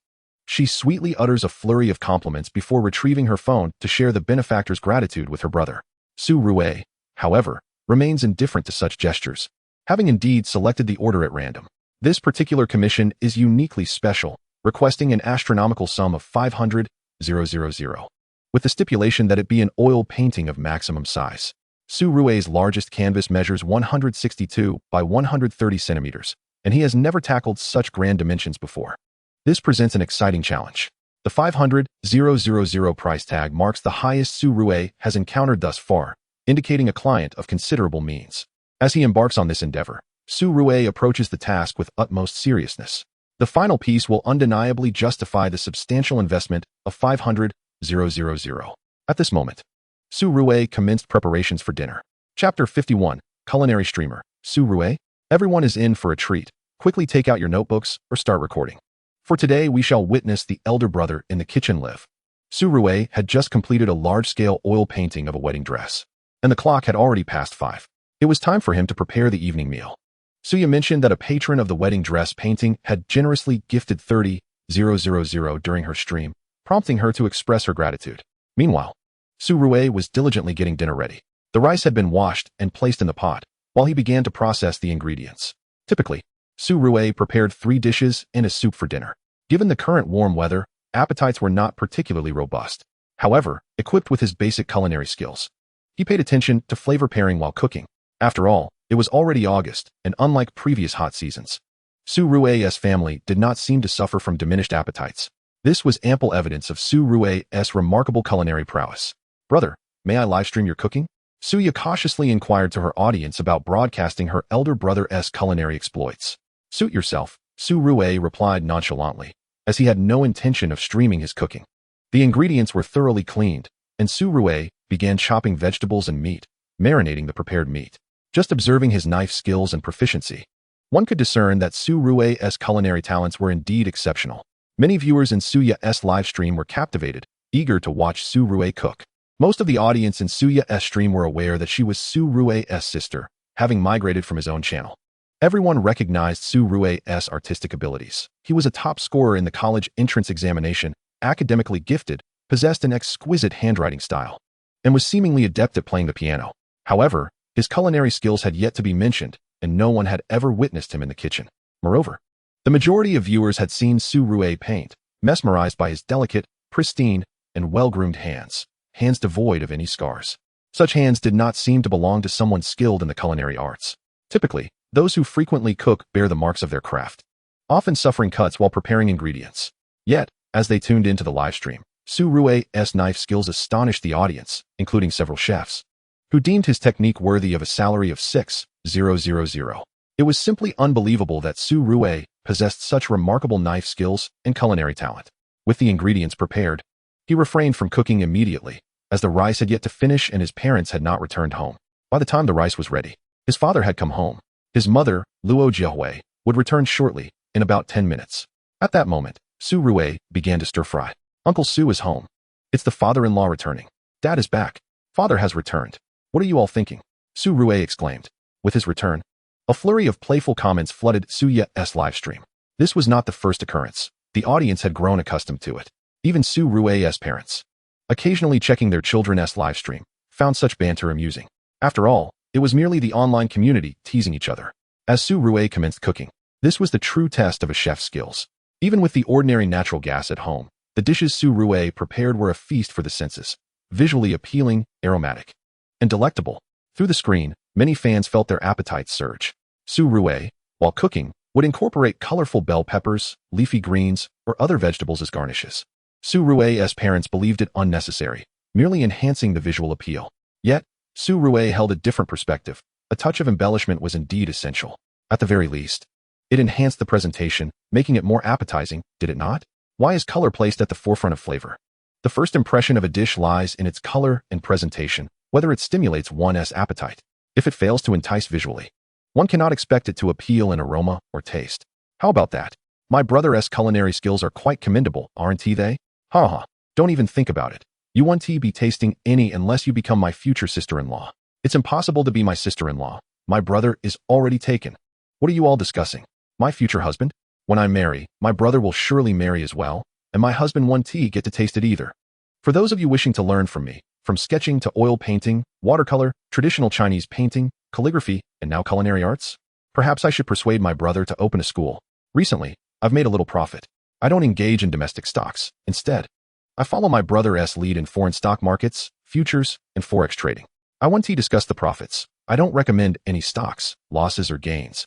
She sweetly utters a flurry of compliments before retrieving her phone to share the benefactor's gratitude with her brother. Su Rue, however, remains indifferent to such gestures, having indeed selected the order at random. This particular commission is uniquely special, requesting an astronomical sum of 500,000, with the stipulation that it be an oil painting of maximum size. Su Rue's largest canvas measures 162 by 130 centimeters, and he has never tackled such grand dimensions before. This presents an exciting challenge. The 500,000 price tag marks the highest Su Rue has encountered thus far, indicating a client of considerable means. As he embarks on this endeavor, Su Rue approaches the task with utmost seriousness. The final piece will undeniably justify the substantial investment of 500,000. At this moment, Su Rue commenced preparations for dinner. Chapter 51, Culinary Streamer. Su Rue, Everyone is in for a treat. Quickly take out your notebooks or start recording. For today, we shall witness the elder brother in the kitchen live. Su Rui had just completed a large-scale oil painting of a wedding dress, and the clock had already passed 5. It was time for him to prepare the evening meal. Suya mentioned that a patron of the wedding dress painting had generously gifted 30,000 during her stream, prompting her to express her gratitude. Meanwhile, Su Rui was diligently getting dinner ready. The rice had been washed and placed in the pot, while he began to process the ingredients. Typically, Su Rui prepared 3 dishes and a soup for dinner. Given the current warm weather, appetites were not particularly robust. However, equipped with his basic culinary skills, he paid attention to flavor pairing while cooking. After all, it was already August, and unlike previous hot seasons, Su Rui's family did not seem to suffer from diminished appetites. This was ample evidence of Su Rui's remarkable culinary prowess. "Brother, may I livestream your cooking?" Suya cautiously inquired to her audience about broadcasting her elder brother's culinary exploits. "Suit yourself," Su Rui replied nonchalantly, as he had no intention of streaming his cooking. The ingredients were thoroughly cleaned, and Su Rui began chopping vegetables and meat, marinating the prepared meat. Just observing his knife skills and proficiency, one could discern that Su Rui's culinary talents were indeed exceptional. Many viewers in Suya's livestream were captivated, eager to watch Su Rui cook. Most of the audience in Suya's stream were aware that she was Su Rui's sister, having migrated from his own channel. Everyone recognized Su Rui's artistic abilities. He was a top scorer in the college entrance examination, academically gifted, possessed an exquisite handwriting style, and was seemingly adept at playing the piano. However, his culinary skills had yet to be mentioned, and no one had ever witnessed him in the kitchen. Moreover, the majority of viewers had seen Su Rui paint, mesmerized by his delicate, pristine, and well-groomed hands devoid of any scars. Such hands did not seem to belong to someone skilled in the culinary arts. Typically, those who frequently cook bear the marks of their craft, often suffering cuts while preparing ingredients. Yet, as they tuned into the livestream, Su Rui's knife skills astonished the audience, including several chefs, who deemed his technique worthy of a salary of 6,000. It was simply unbelievable that Su Rui possessed such remarkable knife skills and culinary talent. With the ingredients prepared, he refrained from cooking immediately, as the rice had yet to finish and his parents had not returned home. By the time the rice was ready, his father had come home. His mother, Luo Jiahui, would return shortly, in about 10 minutes. At that moment, Su Rui began to stir-fry. "Uncle Su is home. It's the father-in-law returning. Dad is back. Father has returned. What are you all thinking?" Su Rui exclaimed. With his return, a flurry of playful comments flooded Suya's livestream. This was not the first occurrence. The audience had grown accustomed to it. Even Su Rui's parents, occasionally checking their children's livestream, found such banter amusing. After all, it was merely the online community teasing each other. As Su Rui commenced cooking, this was the true test of a chef's skills. Even with the ordinary natural gas at home, the dishes Su Rui prepared were a feast for the senses, visually appealing, aromatic, and delectable. Through the screen, many fans felt their appetites surge. Su Rui, while cooking, would incorporate colorful bell peppers, leafy greens, or other vegetables as garnishes. Su Rui's parents believed it unnecessary, merely enhancing the visual appeal. Yet, Su Rui held a different perspective. A touch of embellishment was indeed essential. At the very least, it enhanced the presentation, making it more appetizing, did it not? Why is color placed at the forefront of flavor? The first impression of a dish lies in its color and presentation, whether it stimulates one's appetite. If it fails to entice visually, one cannot expect it to appeal in aroma or taste. How about that? My brother's culinary skills are quite commendable, aren't they? Ha. Don't even think about it. You won't be tasting any unless you become my future sister-in-law. It's impossible to be my sister-in-law. My brother is already taken. What are you all discussing? My future husband? When I marry, my brother will surely marry as well, and my husband won't get to taste it either. For those of you wishing to learn from me, from sketching to oil painting, watercolor, traditional Chinese painting, calligraphy, and now culinary arts, perhaps I should persuade my brother to open a school. Recently, I've made a little profit. I don't engage in domestic stocks. Instead, I follow my brother's lead in foreign stock markets, futures, and forex trading. I want to discuss the profits. I don't recommend any stocks, losses, or gains.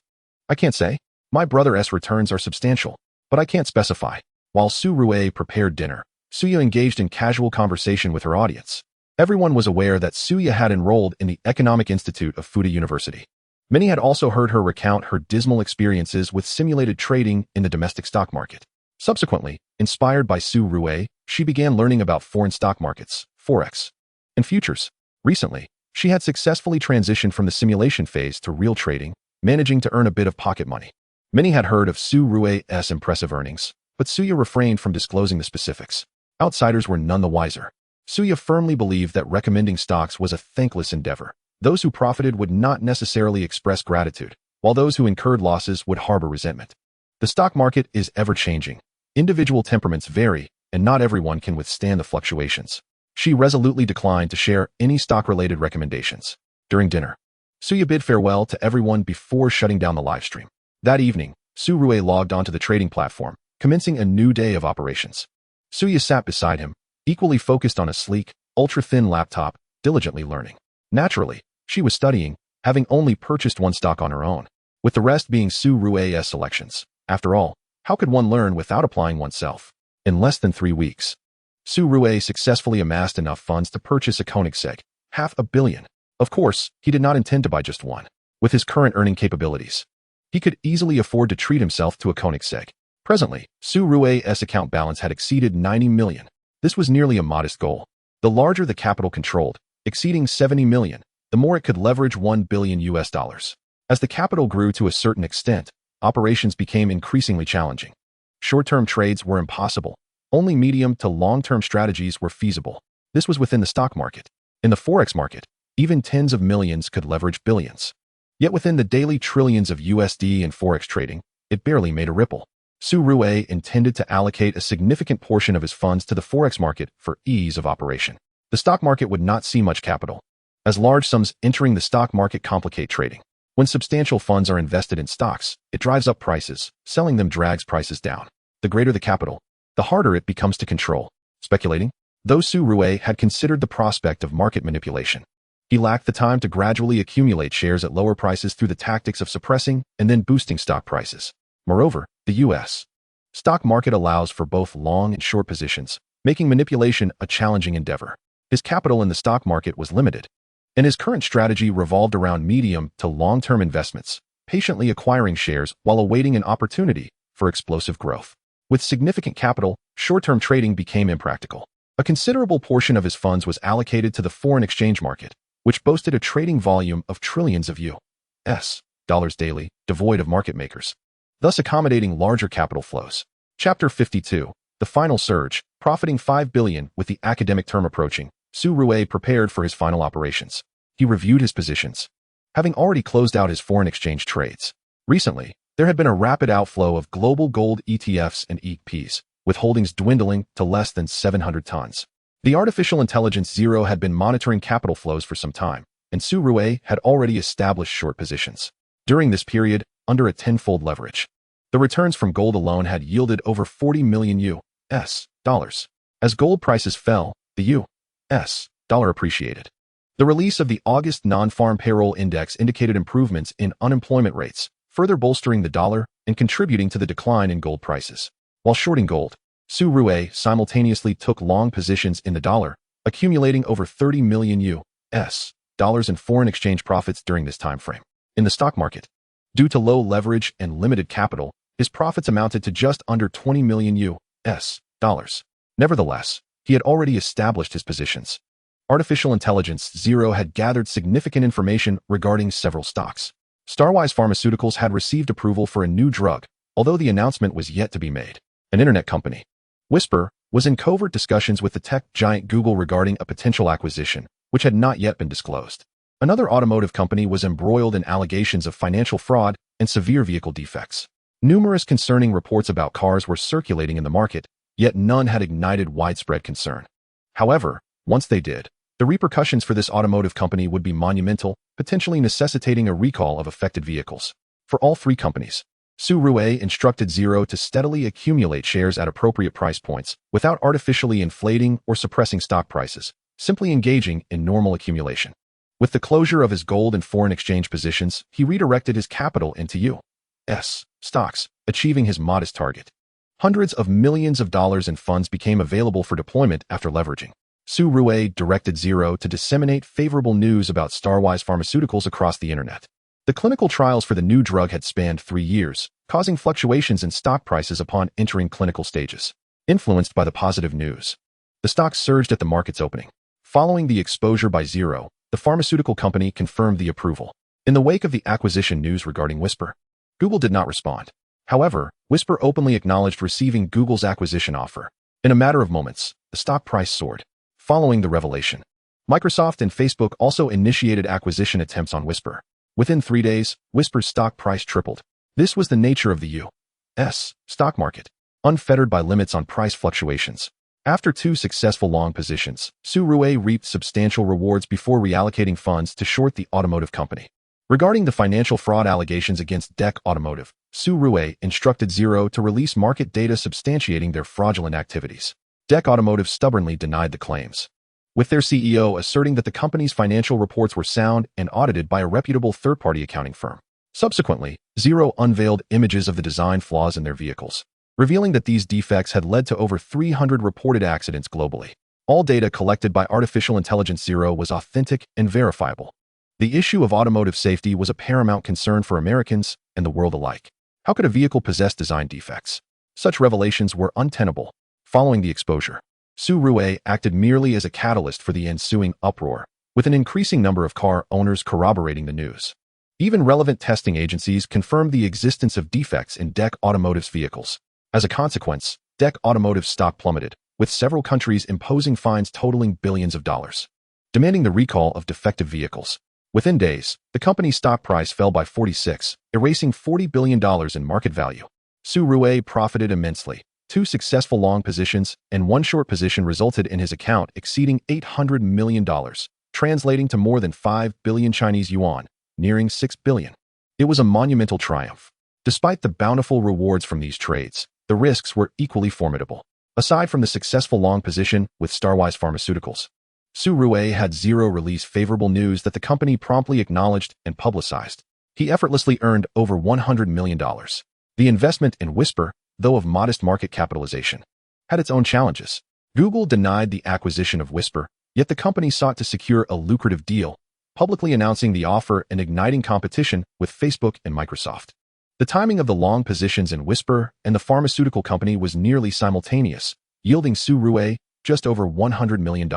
I can't say. My brother's returns are substantial, but I can't specify. While Su Rui prepared dinner, Suya engaged in casual conversation with her audience. Everyone was aware that Suya had enrolled in the Economic Institute of Fuda University. Many had also heard her recount her dismal experiences with simulated trading in the domestic stock market. Subsequently, inspired by Su Rui, she began learning about foreign stock markets, forex, and futures. Recently, she had successfully transitioned from the simulation phase to real trading, managing to earn a bit of pocket money. Many had heard of Su Rui's impressive earnings, but Suya refrained from disclosing the specifics. Outsiders were none the wiser. Suya firmly believed that recommending stocks was a thankless endeavor. Those who profited would not necessarily express gratitude, while those who incurred losses would harbor resentment. The stock market is ever-changing. Individual temperaments vary, and not everyone can withstand the fluctuations. She resolutely declined to share any stock-related recommendations. During dinner, Suya bid farewell to everyone before shutting down the livestream. That evening, Su Rui logged onto the trading platform, commencing a new day of operations. Suya sat beside him, equally focused on a sleek, ultra-thin laptop, diligently learning. Naturally, she was studying, having only purchased one stock on her own, with the rest being Su Rui's selections. After all, how could one learn without applying oneself? In less than 3 weeks, Su Rui successfully amassed enough funds to purchase a Koenigsegg, $500 million. Of course, he did not intend to buy just one. With his current earning capabilities, he could easily afford to treat himself to a Koenigsegg. Presently, Su Rui's account balance had exceeded 90 million. This was nearly a modest goal. The larger the capital controlled, exceeding 70 million, the more it could leverage $1 billion. As the capital grew to a certain extent, operations became increasingly challenging. Short-term trades were impossible. Only medium to long-term strategies were feasible. This was within the stock market. In the forex market, even tens of millions could leverage billions. Yet within the daily trillions of USD and forex trading, it barely made a ripple. Su Rui intended to allocate a significant portion of his funds to the forex market for ease of operation. The stock market would not see much capital, as large sums entering the stock market complicate trading. When substantial funds are invested in stocks, it drives up prices. Selling them drags prices down. The greater the capital, the harder it becomes to control. Speculating? Though Su Rui had considered the prospect of market manipulation, he lacked the time to gradually accumulate shares at lower prices through the tactics of suppressing and then boosting stock prices. Moreover, the U.S. stock market allows for both long and short positions, making manipulation a challenging endeavor. His capital in the stock market was limited, and his current strategy revolved around medium to long-term investments, patiently acquiring shares while awaiting an opportunity for explosive growth. With significant capital, short-term trading became impractical. A considerable portion of his funds was allocated to the foreign exchange market, which boasted a trading volume of trillions of U.S. dollars daily, devoid of market makers, thus accommodating larger capital flows. Chapter 52, The Final Surge, profiting $5 billion. With the academic term approaching, Su Rui prepared for his final operations. He reviewed his positions, having already closed out his foreign exchange trades. Recently, there had been a rapid outflow of global gold ETFs and ETPs, with holdings dwindling to less than 700 tons. The artificial intelligence Zero had been monitoring capital flows for some time, and Su Rui had already established short positions. During this period, under a tenfold leverage, the returns from gold alone had yielded over 40 million U.S. dollars. As gold prices fell, the U.S. dollar appreciated. The release of the August non-farm payroll index indicated improvements in unemployment rates, further bolstering the dollar and contributing to the decline in gold prices. While shorting gold, Su Rui simultaneously took long positions in the dollar, accumulating over 30 million U.S. dollars in foreign exchange profits during this time frame. In the stock market, due to low leverage and limited capital, his profits amounted to just under 20 million U.S. dollars. Nevertheless, he had already established his positions. Artificial intelligence Zero had gathered significant information regarding several stocks. Starwise Pharmaceuticals had received approval for a new drug, although the announcement was yet to be made. An internet company, Whisper, was in covert discussions with the tech giant Google regarding a potential acquisition, which had not yet been disclosed. Another automotive company was embroiled in allegations of financial fraud and severe vehicle defects. Numerous concerning reports about cars were circulating in the market, yet none had ignited widespread concern. However, once they did, the repercussions for this automotive company would be monumental, potentially necessitating a recall of affected vehicles. For all three companies, Su Rui instructed Zero to steadily accumulate shares at appropriate price points without artificially inflating or suppressing stock prices, simply engaging in normal accumulation. With the closure of his gold and foreign exchange positions, he redirected his capital into U.S. stocks, achieving his modest target. Hundreds of millions of dollars in funds became available for deployment after leveraging. Su Rui directed Zero to disseminate favorable news about Starwise Pharmaceuticals across the internet. The clinical trials for the new drug had spanned 3 years, causing fluctuations in stock prices upon entering clinical stages. Influenced by the positive news, the stock surged at the market's opening. Following the exposure by Zero, the pharmaceutical company confirmed the approval. In the wake of the acquisition news regarding Whisper, Google did not respond. However, Whisper openly acknowledged receiving Google's acquisition offer. In a matter of moments, the stock price soared. Following the revelation, Microsoft and Facebook also initiated acquisition attempts on Whisper. Within 3 days, Whisper's stock price tripled. This was the nature of the U.S. stock market, unfettered by limits on price fluctuations. After 2 successful long positions, Su Rue reaped substantial rewards before reallocating funds to short the automotive company. Regarding the financial fraud allegations against DEC Automotive, Su Rue instructed Zero to release market data substantiating their fraudulent activities. DEC Automotive stubbornly denied the claims, with their CEO asserting that the company's financial reports were sound and audited by a reputable third-party accounting firm. Subsequently, Zero unveiled images of the design flaws in their vehicles, revealing that these defects had led to over 300 reported accidents globally. All data collected by artificial intelligence Zero was authentic and verifiable. The issue of automotive safety was a paramount concern for Americans and the world alike. How could a vehicle possess design defects? Such revelations were untenable. Following the exposure, Su Rue acted merely as a catalyst for the ensuing uproar, with an increasing number of car owners corroborating the news. Even relevant testing agencies confirmed the existence of defects in DEC Automotive's vehicles. As a consequence, DEC Automotive's stock plummeted, with several countries imposing fines totaling billions of dollars, demanding the recall of defective vehicles. Within days, the company's stock price fell by 46, erasing $40 billion in market value. Su Rue profited immensely. 2 successful long positions and 1 short position resulted in his account exceeding $800 million, translating to more than 5 billion Chinese yuan, nearing 6 billion. It was a monumental triumph. Despite the bountiful rewards from these trades, the risks were equally formidable. Aside from the successful long position with Starwise Pharmaceuticals, Su Rue had Zero release favorable news that the company promptly acknowledged and publicized. He effortlessly earned over $100 million. The investment in Whisper, though of modest market capitalization, had its own challenges. Google denied the acquisition of Whisper, yet the company sought to secure a lucrative deal, publicly announcing the offer and igniting competition with Facebook and Microsoft. The timing of the long positions in Whisper and the pharmaceutical company was nearly simultaneous, yielding Su Rue just over $100 million.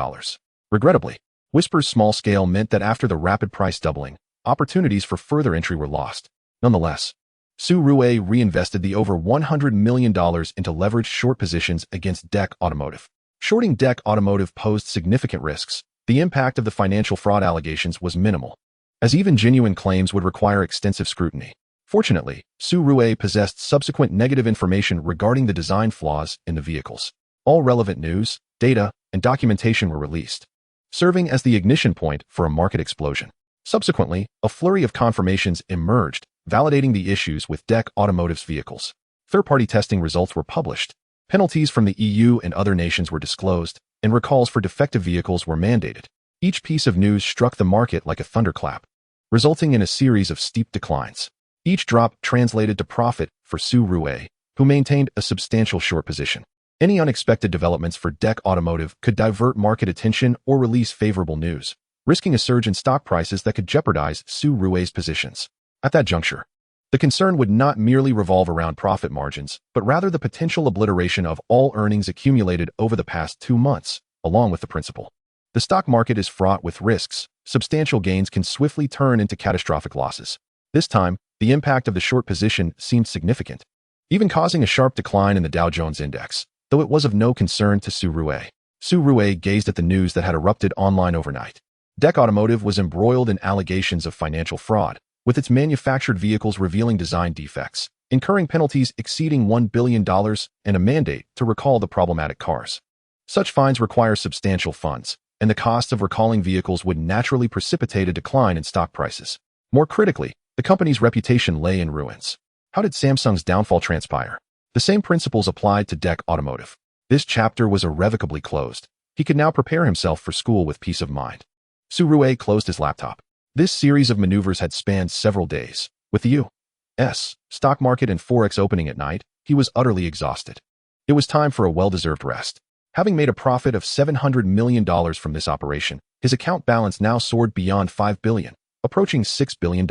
Regrettably, Whisper's small scale meant that after the rapid price doubling, opportunities for further entry were lost. Nonetheless, Su Rue reinvested the over $100 million into leveraged short positions against DEC Automotive. Shorting DEC Automotive posed significant risks. The impact of the financial fraud allegations was minimal, as even genuine claims would require extensive scrutiny. Fortunately, Su Rue possessed subsequent negative information regarding the design flaws in the vehicles. All relevant news, data, and documentation were released, serving as the ignition point for a market explosion. Subsequently, a flurry of confirmations emerged, validating the issues with DEC Automotive's vehicles. Third-party testing results were published, penalties from the EU and other nations were disclosed, and recalls for defective vehicles were mandated. Each piece of news struck the market like a thunderclap, resulting in a series of steep declines. Each drop translated to profit for Su Rue, who maintained a substantial short position. Any unexpected developments for DEC Automotive could divert market attention or release favorable news, risking a surge in stock prices that could jeopardize Su Rue's positions. At that juncture, the concern would not merely revolve around profit margins, but rather the potential obliteration of all earnings accumulated over the past 2 months, along with the principal. The stock market is fraught with risks. Substantial gains can swiftly turn into catastrophic losses. This time, the impact of the short position seemed significant, even causing a sharp decline in the Dow Jones Index, though it was of no concern to Su Rue. Su Rue gazed at the news that had erupted online overnight. DEC Automotive was embroiled in allegations of financial fraud, with its manufactured vehicles revealing design defects, incurring penalties exceeding $1 billion and a mandate to recall the problematic cars. Such fines require substantial funds, and the cost of recalling vehicles would naturally precipitate a decline in stock prices. More critically, the company's reputation lay in ruins. How did Samsung's downfall transpire? The same principles applied to DEC Automotive. This chapter was irrevocably closed. He could now prepare himself for school with peace of mind. Su Rue closed his laptop. This series of maneuvers had spanned several days. With the U.S. stock market and Forex opening at night, he was utterly exhausted. It was time for a well-deserved rest. Having made a profit of $700 million from this operation, his account balance now soared beyond $5 billion, approaching $6 billion.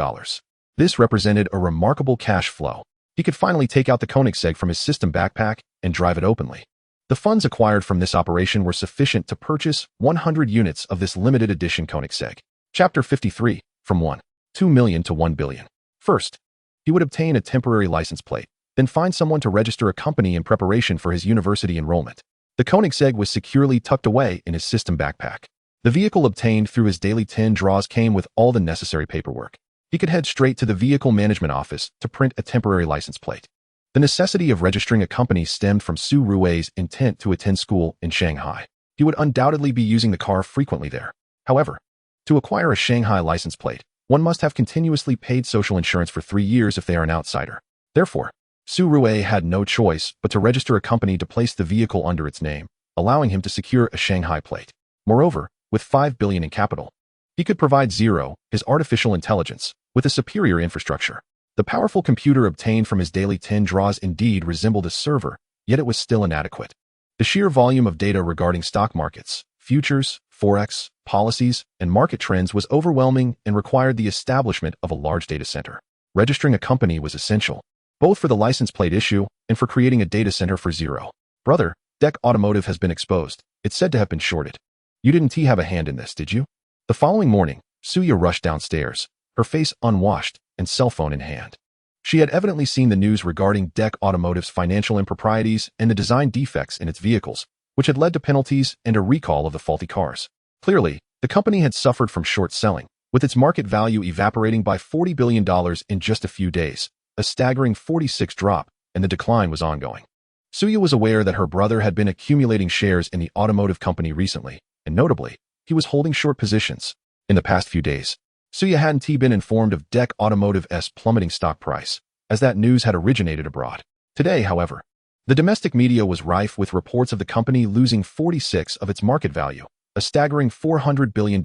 This represented a remarkable cash flow. He could finally take out the Koenigsegg from his system backpack and drive it openly. The funds acquired from this operation were sufficient to purchase 100 units of this limited edition Koenigsegg. Chapter 53, from 1. 2 million to 1 billion. First, he would obtain a temporary license plate, then find someone to register a company in preparation for his university enrollment. The Koenigsegg was securely tucked away in his system backpack. The vehicle obtained through his daily 10 draws came with all the necessary paperwork. He could head straight to the vehicle management office to print a temporary license plate. The necessity of registering a company stemmed from Su Rui's intent to attend school in Shanghai. He would undoubtedly be using the car frequently there. However, to acquire a Shanghai license plate, one must have continuously paid social insurance for 3 years if they are an outsider. Therefore, Su Rui had no choice but to register a company to place the vehicle under its name, allowing him to secure a Shanghai plate. Moreover, with 5 billion in capital, he could provide Zero, his artificial intelligence, with a superior infrastructure. The powerful computer obtained from his daily 10 draws indeed resembled a server, yet it was still inadequate. The sheer volume of data regarding stock markets, futures, forex, policies, and market trends was overwhelming and required the establishment of a large data center. Registering a company was essential, both for the license plate issue and for creating a data center for Zero. Brother, Deck Automotive has been exposed. It's said to have been shorted. You didn't have a hand in this, did you? The following morning, Suya rushed downstairs, her face unwashed and cell phone in hand. She had evidently seen the news regarding Deck Automotive's financial improprieties and the design defects in its vehicles, which had led to penalties and a recall of the faulty cars. Clearly, the company had suffered from short selling, with its market value evaporating by $40 billion in just a few days, a staggering 46% drop, and the decline was ongoing. Suya was aware that her brother had been accumulating shares in the automotive company recently, and notably, he was holding short positions. In the past few days, Suya hadn't been informed of Deck Automotive's plummeting stock price, as that news had originated abroad. Today, however, the domestic media was rife with reports of the company losing 46% of its market value, a staggering $400 billion,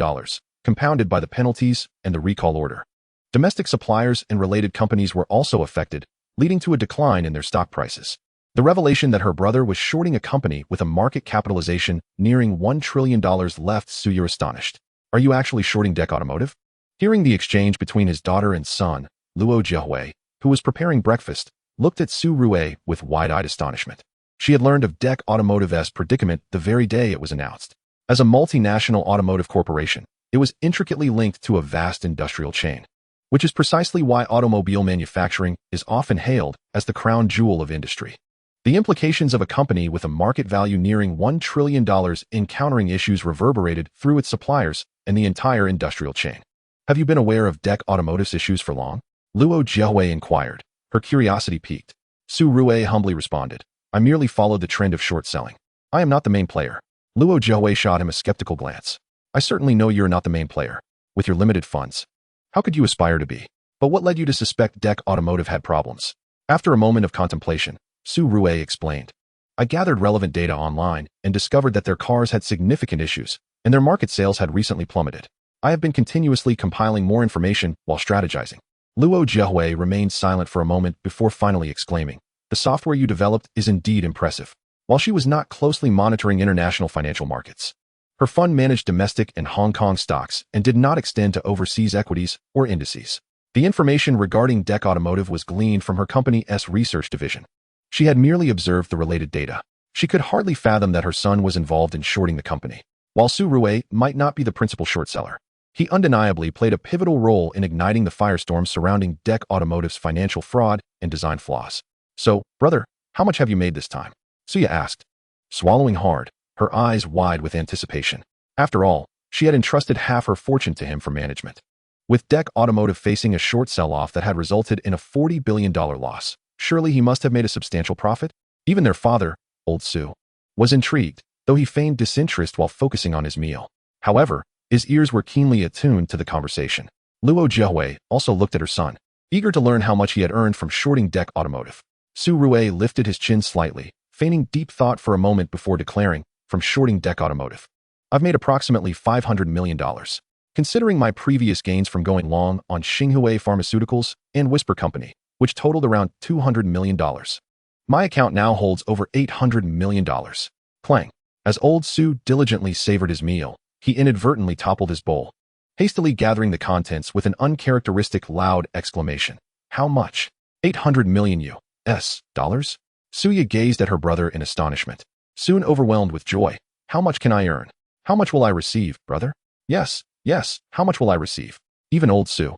compounded by the penalties and the recall order. Domestic suppliers and related companies were also affected, leading to a decline in their stock prices. The revelation that her brother was shorting a company with a market capitalization nearing $1 trillion left Suya astonished. Are you actually shorting Deck Automotive? Hearing the exchange between his daughter and son, Luo Jiahui, who was preparing breakfast, looked at Su Rui with wide-eyed astonishment. She had learned of Deck Automotive's predicament the very day it was announced. As a multinational automotive corporation, it was intricately linked to a vast industrial chain, which is precisely why automobile manufacturing is often hailed as the crown jewel of industry. The implications of a company with a market value nearing $1 trillion encountering issues reverberated through its suppliers and the entire industrial chain. Have you been aware of Deck Automotive's issues for long? Luo Jiahui inquired, her curiosity piqued. Su Rui humbly responded, I merely followed the trend of short selling. I am not the main player. Luo Jiahui shot him a skeptical glance. I certainly know you're not the main player. With your limited funds, how could you aspire to be? But what led you to suspect Deck Automotive had problems? After a moment of contemplation, Su Rui explained. I gathered relevant data online and discovered that their cars had significant issues, and their market sales had recently plummeted. I have been continuously compiling more information while strategizing. Luo Jiahui remained silent for a moment before finally exclaiming, the software you developed is indeed impressive. While she was not closely monitoring international financial markets, her fund managed domestic and Hong Kong stocks and did not extend to overseas equities or indices. The information regarding Deck Automotive was gleaned from her company's research division. She had merely observed the related data. She could hardly fathom that her son was involved in shorting the company. While Su Rui might not be the principal short seller, he undeniably played a pivotal role in igniting the firestorm surrounding Deck Automotive's financial fraud and design flaws. So, brother, how much have you made this time? Suya asked, swallowing hard, her eyes wide with anticipation. After all, she had entrusted half her fortune to him for management. With Deck Automotive facing a short sell-off that had resulted in a $40 billion loss, surely he must have made a substantial profit? Even their father, old Su, was intrigued, though he feigned disinterest while focusing on his meal. However, his ears were keenly attuned to the conversation. Luo Jiahui also looked at her son, eager to learn how much he had earned from shorting Deck Automotive. Su Rui lifted his chin slightly, feigning deep thought for a moment before declaring, from shorting Deck Automotive, I've made approximately $500 million. Considering my previous gains from going long on Xinhui Pharmaceuticals and Whisper Company, which totaled around $200 million. My account now holds over $800 million. Clang. As old Su diligently savored his meal, he inadvertently toppled his bowl, hastily gathering the contents with an uncharacteristic loud exclamation. How much? 800 million US dollars? Suya gazed at her brother in astonishment, soon overwhelmed with joy. How much can I earn? How much will I receive, brother? Yes, how much will I receive? Even old Su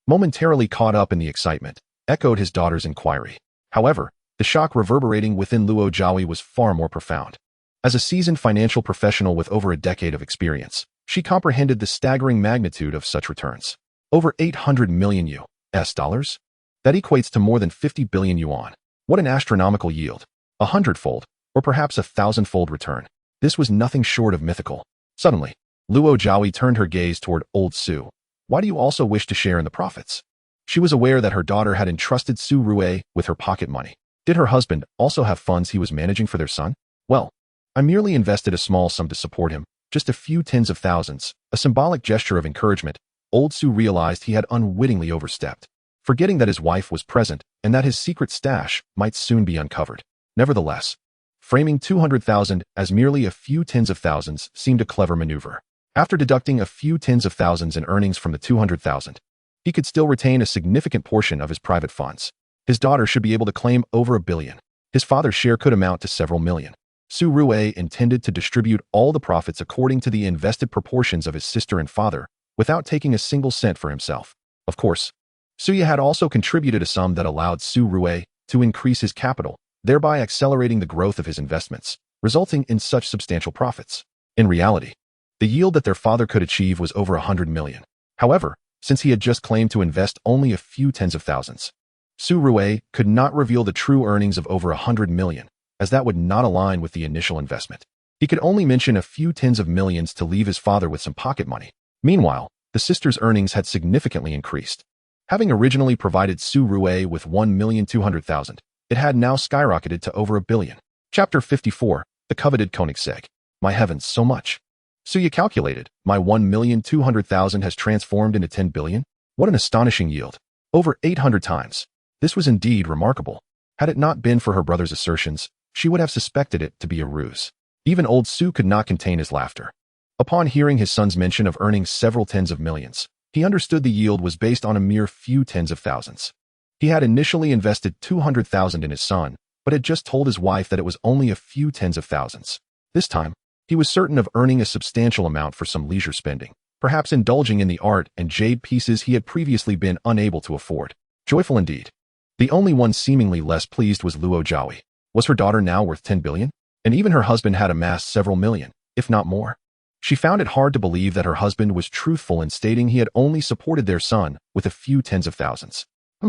momentarily caught up in the excitement, echoed his daughter's inquiry. However, the shock reverberating within Luo Jiahui was far more profound. As a seasoned financial professional with over a decade of experience, she comprehended the staggering magnitude of such returns. Over 800 million US dollars? That equates to more than 50 billion yuan. What an astronomical yield. 100-fold, or perhaps 1,000-fold return. This was nothing short of mythical. Suddenly, Luo Jiahui turned her gaze toward old Su. Why do you also wish to share in the profits? She was aware that her daughter had entrusted Su Rui with her pocket money. Did her husband also have funds he was managing for their son? Well, I merely invested a small sum to support him, just a few tens of thousands, a symbolic gesture of encouragement. Old Su realized he had unwittingly overstepped, forgetting that his wife was present and that his secret stash might soon be uncovered. Nevertheless, framing 200,000 as merely a few tens of thousands seemed a clever maneuver. After deducting a few tens of thousands in earnings from the 200,000, he could still retain a significant portion of his private funds. His daughter should be able to claim over $1 billion. His father's share could amount to several million. Su Rui intended to distribute all the profits according to the invested proportions of his sister and father, without taking a single cent for himself. Of course, Suya had also contributed a sum that allowed Su Rui to increase his capital, thereby accelerating the growth of his investments, resulting in such substantial profits. In reality, the yield that their father could achieve was over 100 million. However, since he had just claimed to invest only a few tens of thousands, Su Rui could not reveal the true earnings of over 100 million, as that would not align with the initial investment. He could only mention a few tens of millions to leave his father with some pocket money. Meanwhile, the sister's earnings had significantly increased. Having originally provided Su Rui with 1,200,000, it had now skyrocketed to over $1 billion. Chapter 54, The Coveted Koenigsegg. My heavens, so much. Suya calculated, my 1,200,000 has transformed into 10 billion? What an astonishing yield. Over 800 times. This was indeed remarkable. Had it not been for her brother's assertions, she would have suspected it to be a ruse. Even old Su could not contain his laughter. Upon hearing his son's mention of earning several tens of millions, he understood the yield was based on a mere few tens of thousands. He had initially invested 200,000 in his son, but had just told his wife that it was only a few tens of thousands. This time, he was certain of earning a substantial amount for some leisure spending, perhaps indulging in the art and jade pieces he had previously been unable to afford. Joyful indeed. The only one seemingly less pleased was Luo Jiahui. Was her daughter now worth 10 billion? And even her husband had amassed several million, if not more. She found it hard to believe that her husband was truthful in stating he had only supported their son with a few tens of thousands.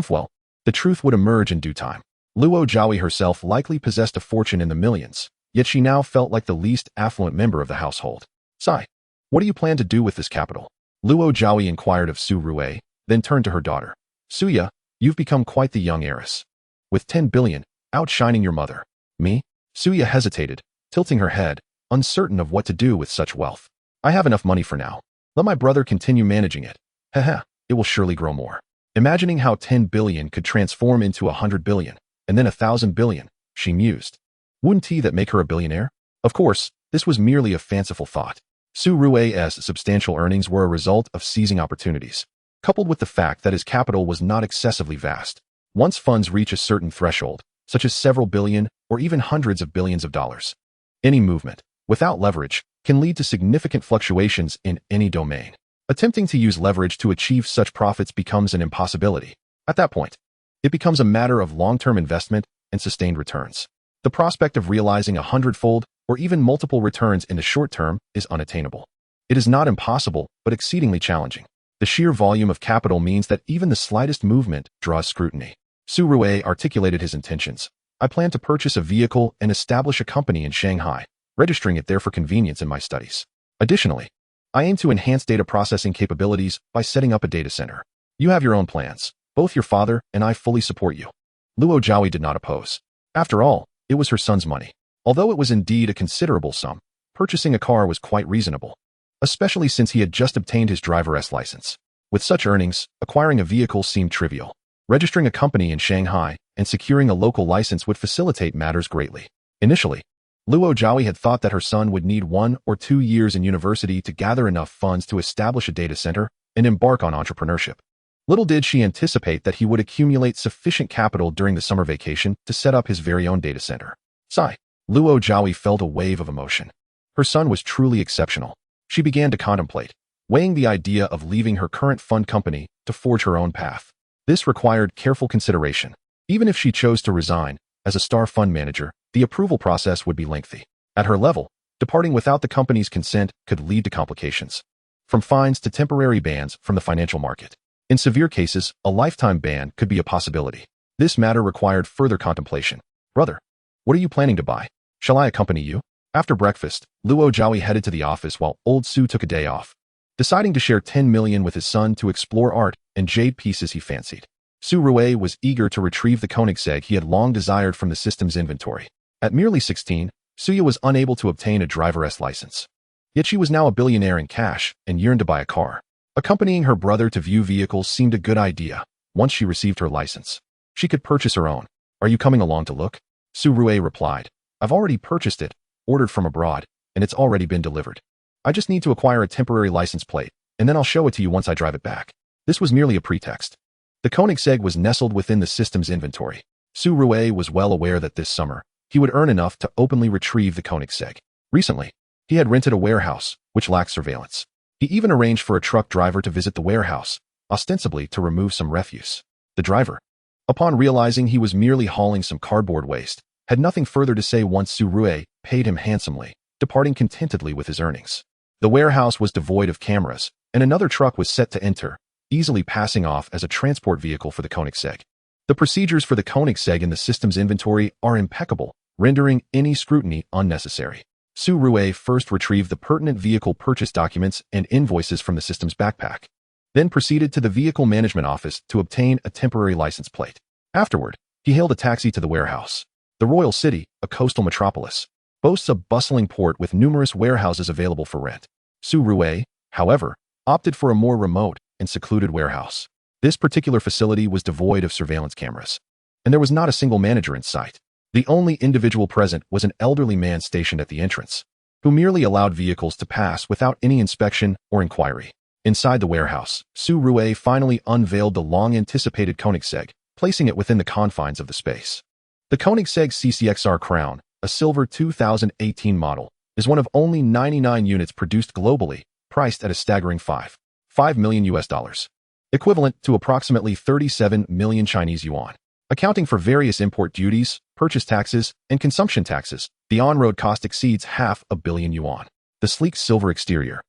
Well, the truth would emerge in due time. Luo Jiahui herself likely possessed a fortune in the millions, yet she now felt like the least affluent member of the household. Sigh. What do you plan to do with this capital? Luo Jiahui inquired of Su Rui, then turned to her daughter. Suya, you've become quite the young heiress. With 10 billion, outshining your mother. Me? Suya hesitated, tilting her head, uncertain of what to do with such wealth. I have enough money for now. Let my brother continue managing it. Haha, it will surely grow more. Imagining how 10 billion could transform into 100 billion, and then 1,000 billion, she mused. Wouldn't that make her a billionaire? Of course, this was merely a fanciful thought. Su Rui's substantial earnings were a result of seizing opportunities, coupled with the fact that his capital was not excessively vast. Once funds reach a certain threshold, such as several billion or even hundreds of billions of dollars, any movement, without leverage, can lead to significant fluctuations in any domain. Attempting to use leverage to achieve such profits becomes an impossibility. At that point, it becomes a matter of long-term investment and sustained returns. The prospect of realizing 100-fold or even multiple returns in the short term is unattainable. It is not impossible, but exceedingly challenging. The sheer volume of capital means that even the slightest movement draws scrutiny. Su Rui articulated his intentions. I plan to purchase a vehicle and establish a company in Shanghai, registering it there for convenience in my studies. Additionally, I aim to enhance data processing capabilities by setting up a data center. You have your own plans. Both your father and I fully support you. Luo Jiahui did not oppose. After all, it was her son's money. Although it was indeed a considerable sum, purchasing a car was quite reasonable, especially since he had just obtained his driver's license. With such earnings, acquiring a vehicle seemed trivial. Registering a company in Shanghai and securing a local license would facilitate matters greatly. Initially, Luo Jiahui had thought that her son would need 1 or 2 years in university to gather enough funds to establish a data center and embark on entrepreneurship. Little did she anticipate that he would accumulate sufficient capital during the summer vacation to set up his very own data center. Sigh. Luo Jiahui felt a wave of emotion. Her son was truly exceptional. She began to contemplate, weighing the idea of leaving her current fund company to forge her own path. This required careful consideration. Even if she chose to resign, as a star fund manager, the approval process would be lengthy. At her level, departing without the company's consent could lead to complications, from fines to temporary bans from the financial market. In severe cases, a lifetime ban could be a possibility. This matter required further contemplation. Brother, what are you planning to buy? Shall I accompany you? After breakfast, Luo Zhaoyi headed to the office while old Su took a day off, deciding to share 10 million with his son to explore art and jade pieces he fancied. Su Rui was eager to retrieve the Koenigsegg he had long desired from the system's inventory. At merely 16, Suya was unable to obtain a driver's license. Yet she was now a billionaire in cash and yearned to buy a car. Accompanying her brother to view vehicles seemed a good idea. Once she received her license, she could purchase her own. Are you coming along to look? Su Rui replied. I've already purchased it, ordered from abroad, and it's already been delivered. I just need to acquire a temporary license plate, and then I'll show it to you once I drive it back. This was merely a pretext. The Koenigsegg was nestled within the system's inventory. Su Rui was well aware that this summer, he would earn enough to openly retrieve the Koenigsegg. Recently, he had rented a warehouse, which lacked surveillance. He even arranged for a truck driver to visit the warehouse, ostensibly to remove some refuse. The driver, upon realizing he was merely hauling some cardboard waste, had nothing further to say once Su Rui paid him handsomely, departing contentedly with his earnings. The warehouse was devoid of cameras, and another truck was set to enter, easily passing off as a transport vehicle for the Koenigsegg. The procedures for the Koenigsegg in the system's inventory are impeccable, rendering any scrutiny unnecessary. Su Rui first retrieved the pertinent vehicle purchase documents and invoices from the system's backpack, then proceeded to the vehicle management office to obtain a temporary license plate. Afterward, he hailed a taxi to the warehouse. The Royal City, a coastal metropolis, boasts a bustling port with numerous warehouses available for rent. Su Rui, however, opted for a more remote and secluded warehouse. This particular facility was devoid of surveillance cameras, and there was not a single manager in sight. The only individual present was an elderly man stationed at the entrance, who merely allowed vehicles to pass without any inspection or inquiry. Inside the warehouse, Su Rui finally unveiled the long-anticipated Koenigsegg, placing it within the confines of the space. The Koenigsegg CCXR Crown, a silver 2018 model, is one of only 99 units produced globally, priced at a staggering $5 million, equivalent to approximately 37 million Chinese yuan. Accounting for various import duties, purchase taxes, and consumption taxes, the on-road cost exceeds $500 million. The sleek silver exterior,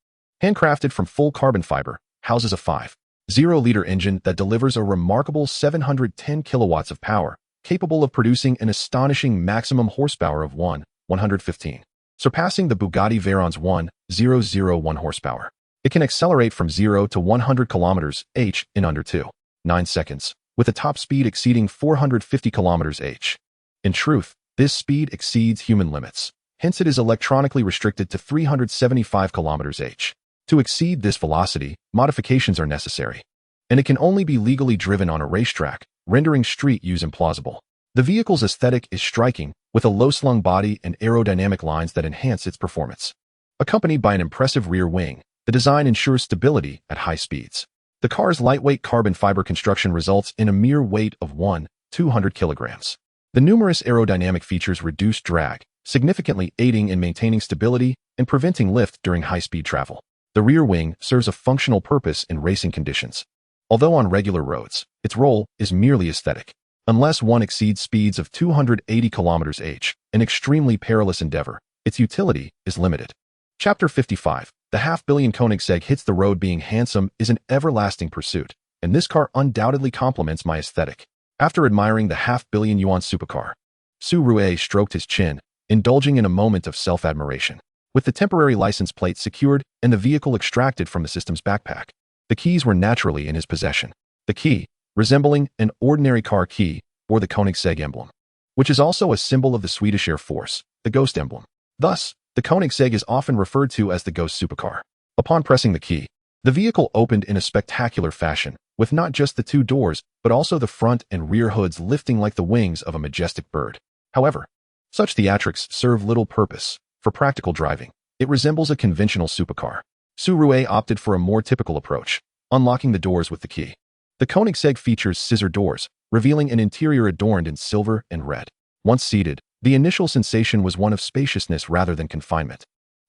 handcrafted from full carbon fiber, houses a 5.0-liter engine that delivers a remarkable 710 kilowatts of power, capable of producing an astonishing maximum horsepower of 115, surpassing the Bugatti Veyron's 1,001 horsepower. It can accelerate from 0 to 100 km/h in under 2.9 seconds, with a top speed exceeding 450 km/h. In truth, this speed exceeds human limits, hence it is electronically restricted to 375 km/h. To exceed this velocity, modifications are necessary, and it can only be legally driven on a racetrack, rendering street use implausible. The vehicle's aesthetic is striking, with a low-slung body and aerodynamic lines that enhance its performance. Accompanied by an impressive rear wing, the design ensures stability at high speeds. The car's lightweight carbon fiber construction results in a mere weight of 200 kilograms. The numerous aerodynamic features reduce drag, significantly aiding in maintaining stability and preventing lift during high-speed travel. The rear wing serves a functional purpose in racing conditions. Although on regular roads, its role is merely aesthetic. Unless one exceeds speeds of 280 km/h, an extremely perilous endeavor, its utility is limited. Chapter 55. The half-billion Koenigsegg hits the road. Being handsome is an everlasting pursuit, and this car undoubtedly complements my aesthetic. After admiring the half-billion yuan supercar, Su Rui stroked his chin, indulging in a moment of self-admiration. With the temporary license plate secured and the vehicle extracted from the system's backpack, the keys were naturally in his possession. The key, resembling an ordinary car key, bore the Koenigsegg emblem, which is also a symbol of the Swedish Air Force, the Ghost emblem. Thus, the Koenigsegg is often referred to as the Ghost Supercar. Upon pressing the key, the vehicle opened in a spectacular fashion, with not just the two doors, but also the front and rear hoods lifting like the wings of a majestic bird. However, such theatrics serve little purpose. For practical driving, it resembles a conventional supercar. Su Rui opted for a more typical approach, unlocking the doors with the key. The Koenigsegg features scissor doors, revealing an interior adorned in silver and red. Once seated, the initial sensation was one of spaciousness rather than confinement.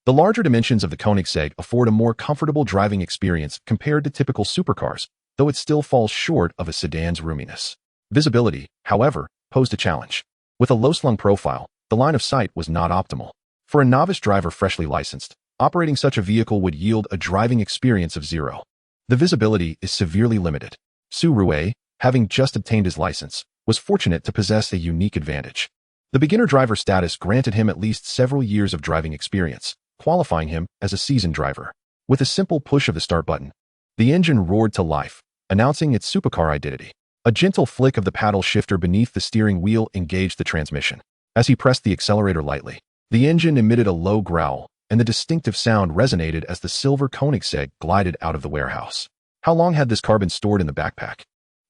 The larger dimensions of the Koenigsegg afford a more comfortable driving experience compared to typical supercars, though it still falls short of a sedan's roominess. Visibility, however, posed a challenge. With a low-slung profile, the line of sight was not optimal. For a novice driver freshly licensed, operating such a vehicle would yield a driving experience of zero. The visibility is severely limited. Su Rui, having just obtained his license, was fortunate to possess a unique advantage. The beginner driver status granted him at least several years of driving experience, qualifying him as a seasoned driver. With a simple push of the start button, the engine roared to life, announcing its supercar identity. A gentle flick of the paddle shifter beneath the steering wheel engaged the transmission. As he pressed the accelerator lightly, the engine emitted a low growl, and the distinctive sound resonated as the silver Koenigsegg glided out of the warehouse. How long had this car been stored in the backpack?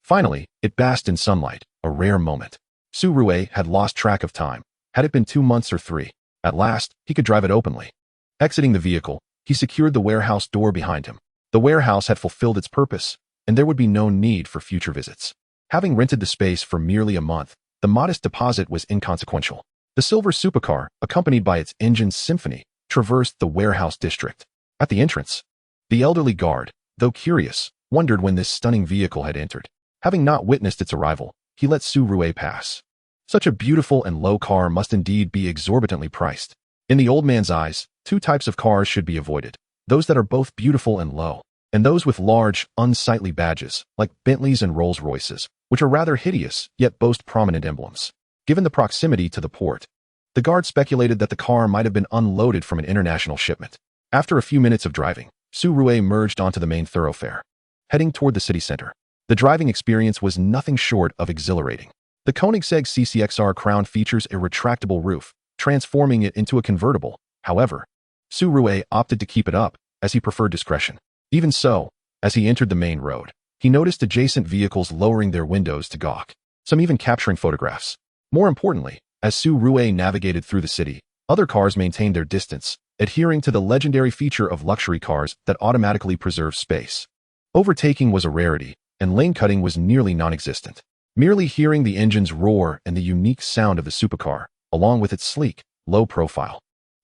Finally, it basked in sunlight, a rare moment. Su Rui had lost track of time. Had it been 2 months or 3? At last, he could drive it openly. Exiting the vehicle, he secured the warehouse door behind him. The warehouse had fulfilled its purpose, and there would be no need for future visits. Having rented the space for merely a month, the modest deposit was inconsequential. The silver supercar, accompanied by its engine's symphony, traversed the warehouse district. At the entrance, the elderly guard, though curious, wondered when this stunning vehicle had entered. Having not witnessed its arrival, he let Su Rui pass. Such a beautiful and low car must indeed be exorbitantly priced. In the old man's eyes, 2 types of cars should be avoided: those that are both beautiful and low, and those with large, unsightly badges, like Bentleys and Rolls-Royces, which are rather hideous, yet boast prominent emblems. Given the proximity to the port, the guard speculated that the car might have been unloaded from an international shipment. After a few minutes of driving, Su Rui merged onto the main thoroughfare, heading toward the city center. The driving experience was nothing short of exhilarating. The Koenigsegg CCXR Crown features a retractable roof, transforming it into a convertible. However, Su Rui opted to keep it up, as he preferred discretion. Even so, as he entered the main road, he noticed adjacent vehicles lowering their windows to gawk, some even capturing photographs. More importantly, as Su Rui navigated through the city, other cars maintained their distance, adhering to the legendary feature of luxury cars that automatically preserve space. Overtaking was a rarity, and lane cutting was nearly non-existent. Merely hearing the engine's roar and the unique sound of the supercar, along with its sleek, low profile,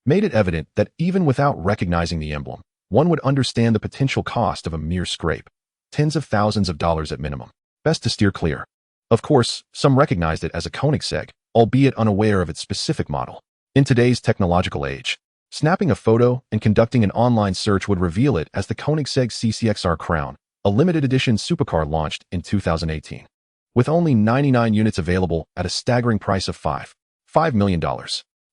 made it evident that even without recognizing the emblem, one would understand the potential cost of a mere scrape. Tens of thousands of dollars at minimum. Best to steer clear. Of course, some recognized it as a Koenigsegg, albeit unaware of its specific model. In today's technological age, snapping a photo and conducting an online search would reveal it as the Koenigsegg CCXR Crown, a limited edition supercar launched in 2018. With only 99 units available at a staggering price of $5 million.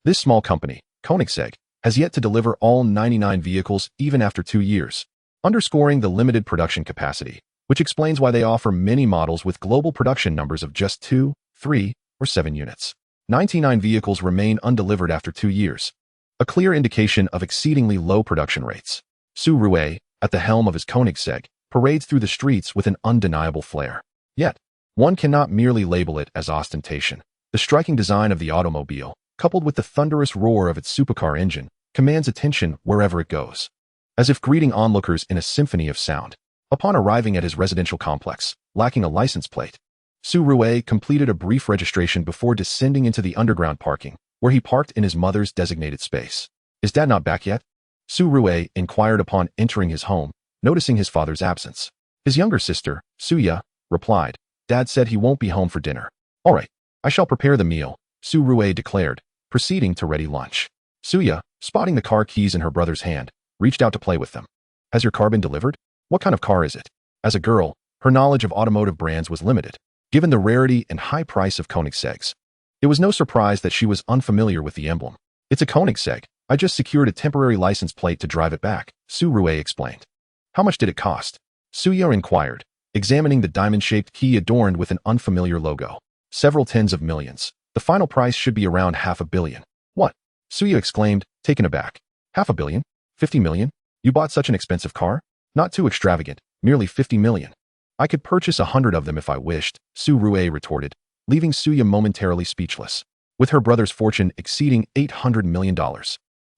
This small company, Koenigsegg, has yet to deliver all 99 vehicles even after 2 years, underscoring the limited production capacity, which explains why they offer many models with global production numbers of just 2, 3, or 7 units. 99 vehicles remain undelivered after 2 years, a clear indication of exceedingly low production rates. Su Rui, at the helm of his Koenigsegg, parades through the streets with an undeniable flair. Yet, one cannot merely label it as ostentation. The striking design of the automobile, coupled with the thunderous roar of its supercar engine, commands attention wherever it goes, as if greeting onlookers in a symphony of sound. Upon arriving at his residential complex, lacking a license plate, Su Rui completed a brief registration before descending into the underground parking, where he parked in his mother's designated space. "Is Dad not back yet?" Su Rui inquired upon entering his home, noticing his father's absence. His younger sister, Suya, replied, "Dad said he won't be home for dinner." "All right, I shall prepare the meal," Su Rui declared, proceeding to ready lunch. Suya, spotting the car keys in her brother's hand, reached out to play with them. "Has your car been delivered? What kind of car is it?" As a girl, her knowledge of automotive brands was limited, given the rarity and high price of Koenigsegg's. It was no surprise that she was unfamiliar with the emblem. "It's a Koenigsegg. I just secured a temporary license plate to drive it back," Su Rui explained. "How much did it cost?" Suya inquired, examining the diamond-shaped key adorned with an unfamiliar logo. "Several tens of millions. The final price should be around $500 million. "What?" Suya exclaimed, taken aback. $500 million? 50 million? You bought such an expensive car? Not too extravagant, merely 50 million. "I could purchase 100 of them if I wished," Su Rui retorted, leaving Suya momentarily speechless. With her brother's fortune exceeding $800 million,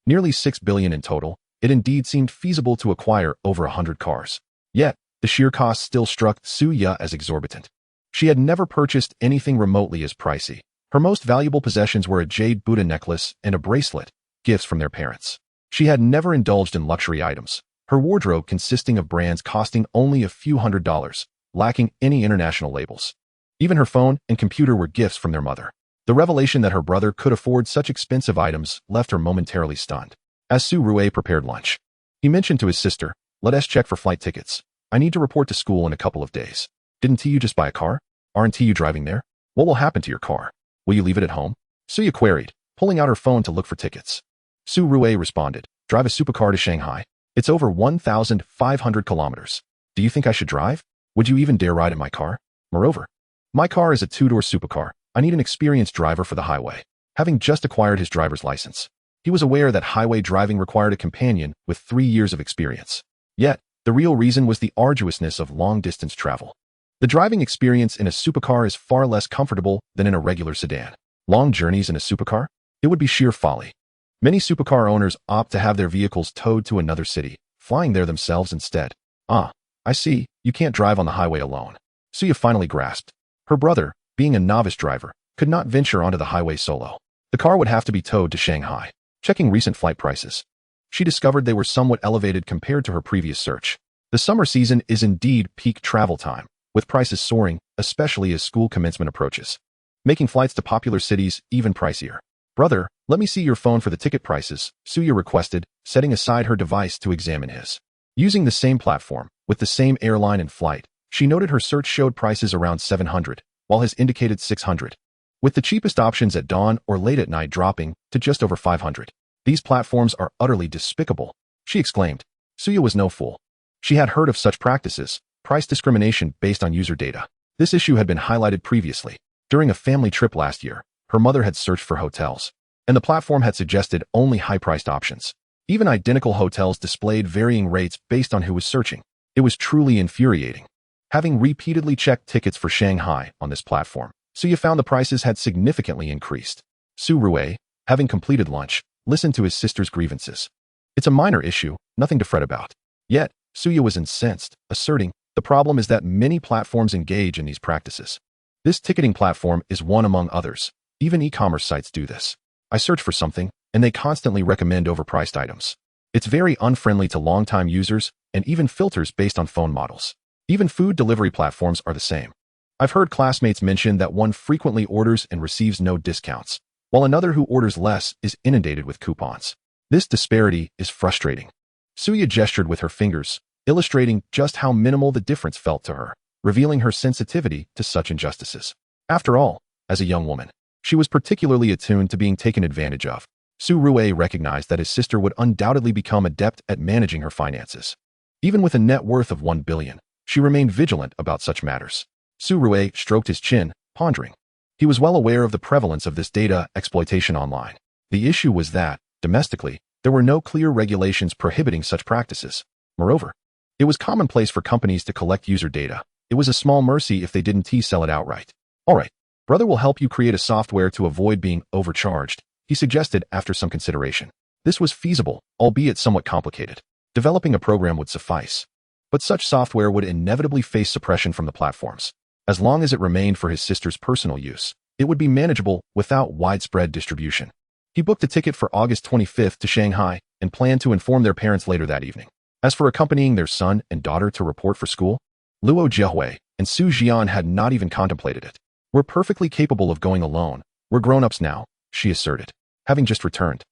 nearly $6 billion in total, it indeed seemed feasible to acquire over 100 cars. Yet, the sheer cost still struck Suya as exorbitant. She had never purchased anything remotely as pricey. Her most valuable possessions were a jade Buddha necklace and a bracelet, gifts from their parents. She had never indulged in luxury items, her wardrobe consisting of brands costing only a few $100s, lacking any international labels. Even her phone and computer were gifts from their mother. The revelation that her brother could afford such expensive items left her momentarily stunned. As Su Rui prepared lunch, he mentioned to his sister, "Let us check for flight tickets. I need to report to school in a couple of days." "Didn't you just buy a car? Aren't you driving there? What will happen to your car? Will you leave it at home?" Suya queried, pulling out her phone to look for tickets. Su Rui responded, "Drive a supercar to Shanghai. It's over 1,500 kilometers. Do you think I should drive? Would you even dare ride in my car? Moreover, my car is a two-door supercar. I need an experienced driver for the highway." Having just acquired his driver's license, he was aware that highway driving required a companion with 3 years of experience. Yet, the real reason was the arduousness of long-distance travel. The driving experience in a supercar is far less comfortable than in a regular sedan. Long journeys in a supercar? It would be sheer folly. Many supercar owners opt to have their vehicles towed to another city, flying there themselves instead. "Ah, I see, you can't drive on the highway alone." Suya finally grasped. Her brother, being a novice driver, could not venture onto the highway solo. The car would have to be towed to Shanghai. Checking recent flight prices, she discovered they were somewhat elevated compared to her previous search. The summer season is indeed peak travel time, with prices soaring, especially as school commencement approaches, making flights to popular cities even pricier. "Brother, let me see your phone for the ticket prices," Suya requested, setting aside her device to examine his. Using the same platform, with the same airline and flight, she noted her search showed prices around 700, while his indicated 600, with the cheapest options at dawn or late at night dropping to just over 500. "These platforms are utterly despicable," she exclaimed. Suya was no fool. She had heard of such practices, price discrimination based on user data. This issue had been highlighted previously. During a family trip last year, her mother had searched for hotels, and the platform had suggested only high-priced options. Even identical hotels displayed varying rates based on who was searching. It was truly infuriating. Having repeatedly checked tickets for Shanghai on this platform, Suya found the prices had significantly increased. Su Rui, having completed lunch, listened to his sister's grievances. "It's a minor issue, nothing to fret about." Yet, Suya was incensed, asserting, "The problem is that many platforms engage in these practices. This ticketing platform is one among others. Even e-commerce sites do this. I search for something, and they constantly recommend overpriced items. It's very unfriendly to long-time users and even filters based on phone models. Even food delivery platforms are the same. I've heard classmates mention that one frequently orders and receives no discounts, while another who orders less is inundated with coupons. This disparity is frustrating." Suya gestured with her fingers, illustrating just how minimal the difference felt to her, revealing her sensitivity to such injustices. After all, as a young woman, she was particularly attuned to being taken advantage of. Su Rui recognized that his sister would undoubtedly become adept at managing her finances. Even with a net worth of 1 billion, she remained vigilant about such matters. Su Rui stroked his chin, pondering. He was well aware of the prevalence of this data exploitation online. The issue was that, domestically, there were no clear regulations prohibiting such practices. Moreover, it was commonplace for companies to collect user data. It was a small mercy if they didn't sell it outright. "All right, brother will help you create a software to avoid being overcharged," he suggested after some consideration. This was feasible, albeit somewhat complicated. Developing a program would suffice. But such software would inevitably face suppression from the platforms. As long as it remained for his sister's personal use, it would be manageable without widespread distribution. He booked a ticket for August 25th to Shanghai and planned to inform their parents later that evening. As for accompanying their son and daughter to report for school, Luo Jiehui and Su Jian had not even contemplated it. "We're perfectly capable of going alone. We're grown-ups now," she asserted, having just returned.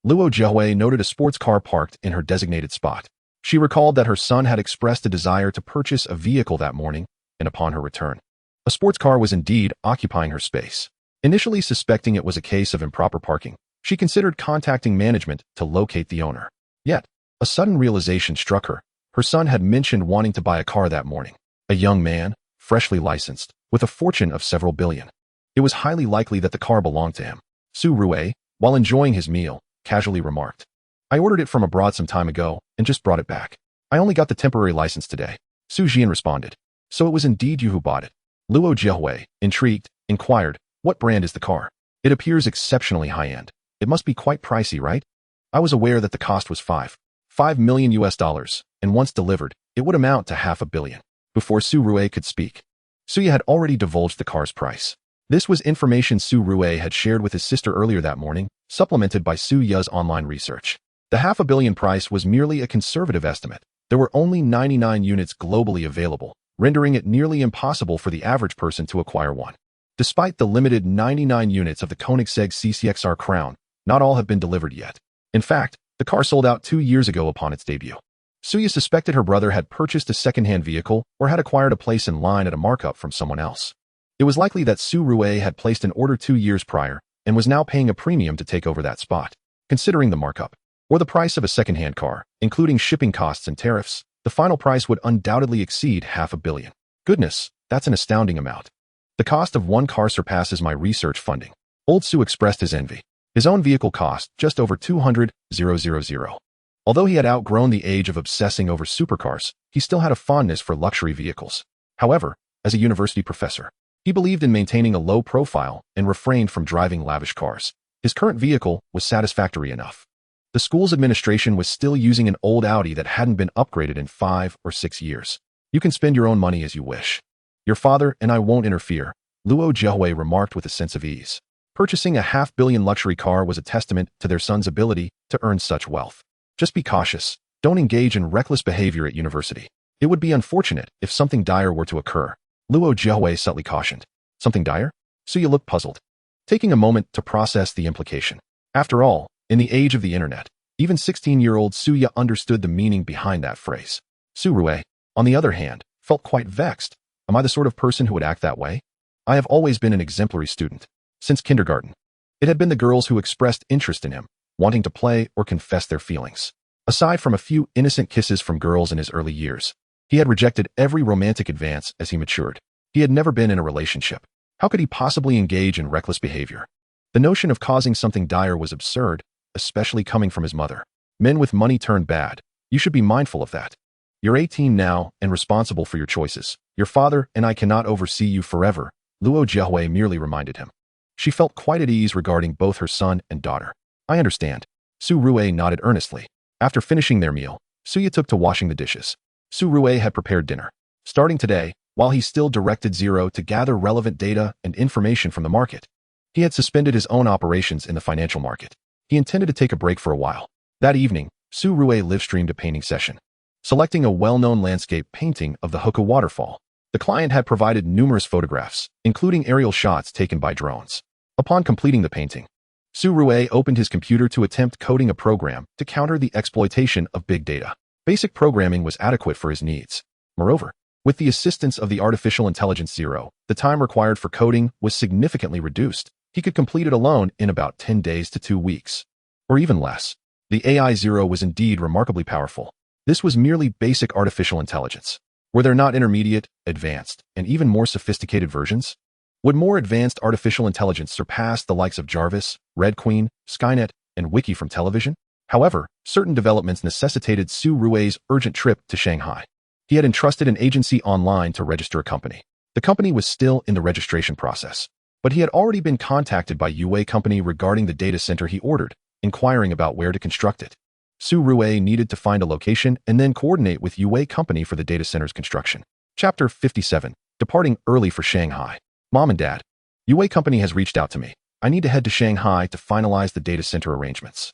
Luo Jiehui noted a sports car parked in her designated spot. She recalled that her son had expressed a desire to purchase a vehicle that morning, and upon her return, a sports car was indeed occupying her space. Initially suspecting it was a case of improper parking, she considered contacting management to locate the owner. Yet, a sudden realization struck her. Her son had mentioned wanting to buy a car that morning. A young man, freshly licensed, with a fortune of several billion. It was highly likely that the car belonged to him. Su Rui, while enjoying his meal, casually remarked, "I ordered it from abroad some time ago and just brought it back. I only got the temporary license today." Su Jian responded, "So it was indeed you who bought it?" Luo Jiehui, intrigued, inquired, "What brand is the car? It appears exceptionally high-end. It must be quite pricey, right?" "I was aware that the cost was $5 million US, and once delivered, it would amount to $500 million. Before Su Rui could speak, Suya had already divulged the car's price. This was information Su Rui had shared with his sister earlier that morning, supplemented by Su Ya's online research. The $500 million price was merely a conservative estimate. There were only 99 units globally available, rendering it nearly impossible for the average person to acquire one. Despite the limited 99 units of the Koenigsegg CCXR Crown, not all have been delivered yet. In fact, the car sold out 2 years ago upon its debut. Suya suspected her brother had purchased a second-hand vehicle or had acquired a place in line at a markup from someone else. It was likely that Su Rui had placed an order 2 years prior and was now paying a premium to take over that spot. Considering the markup, or the price of a second-hand car, including shipping costs and tariffs, the final price would undoubtedly exceed $500 million. Goodness, that's an astounding amount. The cost of one car surpasses my research funding. Old Su expressed his envy. His own vehicle cost just over $200,000. Although he had outgrown the age of obsessing over supercars, he still had a fondness for luxury vehicles. However, as a university professor, he believed in maintaining a low profile and refrained from driving lavish cars. His current vehicle was satisfactory enough. The school's administration was still using an old Audi that hadn't been upgraded in 5 or 6 years. You can spend your own money as you wish. Your father and I won't interfere, Luo Jiahui remarked with a sense of ease. Purchasing a $500 million luxury car was a testament to their son's ability to earn such wealth. Just be cautious. Don't engage in reckless behavior at university. It would be unfortunate if something dire were to occur, Luo Jiahui subtly cautioned. Something dire? Suya looked puzzled, taking a moment to process the implication. After all, in the age of the internet, even 16-year-old Suya understood the meaning behind that phrase. Su Rui, on the other hand, felt quite vexed. Am I the sort of person who would act that way? I have always been an exemplary student. Since kindergarten, it had been the girls who expressed interest in him, wanting to play or confess their feelings. Aside from a few innocent kisses from girls in his early years, he had rejected every romantic advance as he matured. He had never been in a relationship. How could he possibly engage in reckless behavior? The notion of causing something dire was absurd, especially coming from his mother. Men with money turn bad. You should be mindful of that. You're 18 now and responsible for your choices. Your father and I cannot oversee you forever, Luo Jiahui merely reminded him. She felt quite at ease regarding both her son and daughter. I understand. Su Rui nodded earnestly. After finishing their meal, Suya took to washing the dishes. Su Rui had prepared dinner. Starting today, while he still directed Zero to gather relevant data and information from the market, he had suspended his own operations in the financial market. He intended to take a break for a while. That evening, Su Rui live-streamed a painting session. Selecting a well-known landscape painting of the Hoku waterfall, the client had provided numerous photographs, including aerial shots taken by drones. Upon completing the painting, Su Rui opened his computer to attempt coding a program to counter the exploitation of big data. Basic programming was adequate for his needs. Moreover, with the assistance of the artificial intelligence Zero, the time required for coding was significantly reduced. He could complete it alone in about 10 days to 2 weeks, or even less. The AI Zero was indeed remarkably powerful. This was merely basic artificial intelligence. Were there not intermediate, advanced, and even more sophisticated versions? Would more advanced artificial intelligence surpass the likes of Jarvis, Red Queen, Skynet, and Wiki from television? However, certain developments necessitated Su Rui's urgent trip to Shanghai. He had entrusted an agency online to register a company. The company was still in the registration process, but he had already been contacted by Yue Company regarding the data center he ordered, inquiring about where to construct it. Su Rui needed to find a location and then coordinate with Yue Company for the data center's construction. Chapter 57. Departing early for Shanghai. Mom and Dad, Yue Company has reached out to me. I need to head to Shanghai to finalize the data center arrangements.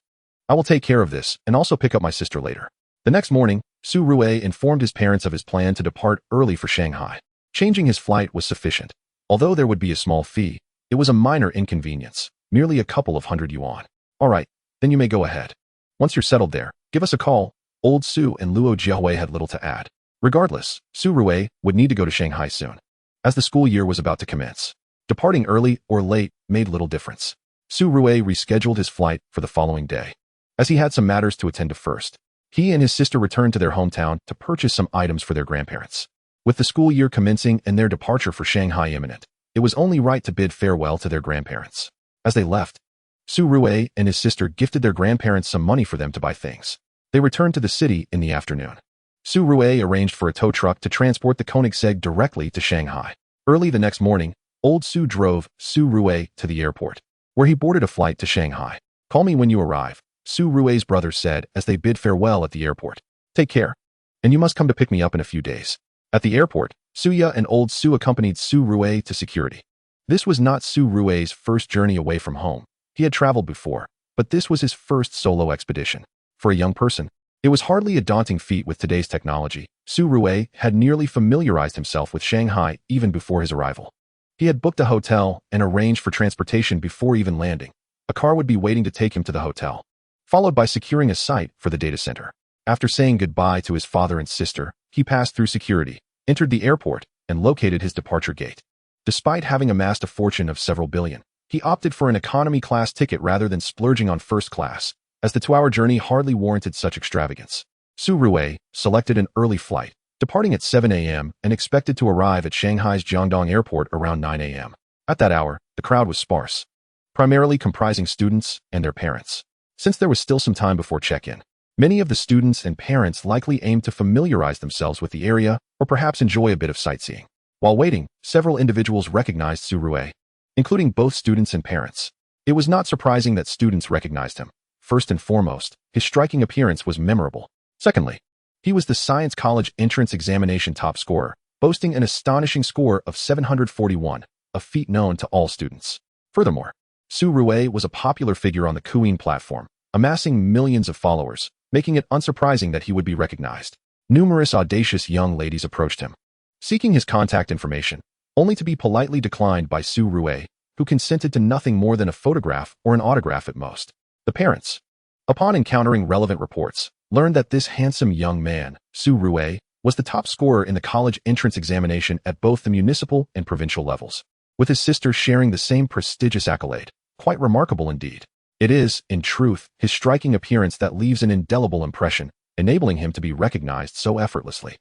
I will take care of this and also pick up my sister later. The next morning, Su Rui informed his parents of his plan to depart early for Shanghai. Changing his flight was sufficient. Although there would be a small fee, it was a minor inconvenience, merely a couple of hundred yuan. All right, then you may go ahead. Once you're settled there, give us a call. Old Su and Luo Jiahui had little to add. Regardless, Su Rui would need to go to Shanghai soon, as the school year was about to commence. Departing early or late made little difference. Su Rui rescheduled his flight for the following day, as he had some matters to attend to first. He and his sister returned to their hometown to purchase some items for their grandparents. With the school year commencing and their departure for Shanghai imminent, it was only right to bid farewell to their grandparents. As they left, Su Rui and his sister gifted their grandparents some money for them to buy things. They returned to the city in the afternoon. Su Rui arranged for a tow truck to transport the Koenigsegg directly to Shanghai. Early the next morning, Old Su drove Su Rui to the airport, where he boarded a flight to Shanghai. Call me when you arrive, Su Rui's brother said as they bid farewell at the airport. Take care, and you must come to pick me up in a few days. At the airport, Suya and Old Su accompanied Su Rui to security. This was not Su Rui's first journey away from home. He had traveled before, but this was his first solo expedition. For a young person, It was hardly a daunting feat with today's technology. Su Rui had nearly familiarized himself with Shanghai even before his arrival. He had booked a hotel and arranged for transportation before even landing. A car would be waiting to take him to the hotel, followed by securing a site for the data center. After saying goodbye to his father and sister, he passed through security, entered the airport, and located his departure gate. Despite having amassed a fortune of several billion, he opted for an economy-class ticket rather than splurging on first class, as the 2-hour journey hardly warranted such extravagance. Su Rui selected an early flight, departing at 7 a.m. and expected to arrive at Shanghai's Jiangdong Airport around 9 a.m. At that hour, the crowd was sparse, primarily comprising students and their parents. Since there was still some time before check-in, many of the students and parents likely aimed to familiarize themselves with the area or perhaps enjoy a bit of sightseeing. While waiting, several individuals recognized Su Rui, including both students and parents. It was not surprising that students recognized him. First and foremost, his striking appearance was memorable. Secondly, he was the Science College entrance examination top scorer, boasting an astonishing score of 741, a feat known to all students. Furthermore, Su Rui was a popular figure on the Douyin platform, amassing millions of followers, making it unsurprising that he would be recognized. Numerous audacious young ladies approached him, seeking his contact information, only to be politely declined by Su Rui, who consented to nothing more than a photograph or an autograph at most. The parents, upon encountering relevant reports, learned that this handsome young man, Su Rui, was the top scorer in the college entrance examination at both the municipal and provincial levels, with his sister sharing the same prestigious accolade. Quite remarkable indeed. It is, in truth, his striking appearance that leaves an indelible impression, enabling him to be recognized so effortlessly.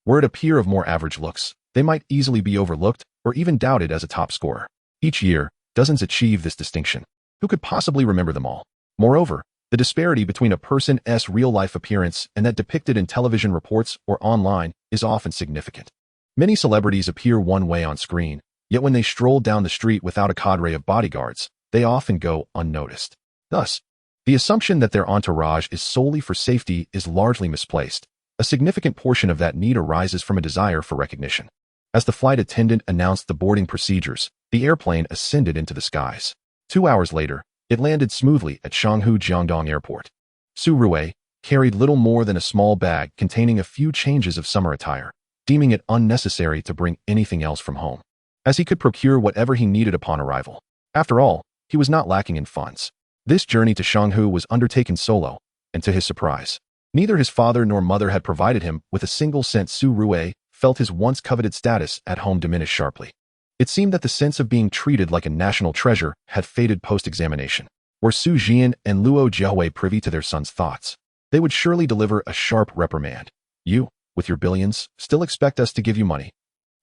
Were it a peer of more average looks, they might easily be overlooked or even doubted as a top scorer. Each year, dozens achieve this distinction. Who could possibly remember them all? Moreover, the disparity between a person's real-life appearance and that depicted in television reports or online is often significant. Many celebrities appear one way on screen, yet when they stroll down the street without a cadre of bodyguards, they often go unnoticed. Thus, the assumption that their entourage is solely for safety is largely misplaced. A significant portion of that need arises from a desire for recognition. As the flight attendant announced the boarding procedures, the airplane ascended into the skies. 2 hours later, it landed smoothly at Shanghai Jiangdong Airport. Su Rui carried little more than a small bag containing a few changes of summer attire, deeming it unnecessary to bring anything else from home, as he could procure whatever he needed upon arrival. After all, he was not lacking in funds. This journey to Shanghai was undertaken solo, and to his surprise, neither his father nor mother had provided him with a single cent. Su Rui felt his once coveted status at home diminish sharply. It seemed that the sense of being treated like a national treasure had faded post-examination. Were Su Jian and Luo Jiahui privy to their son's thoughts, they would surely deliver a sharp reprimand. You, with your billions, still expect us to give you money?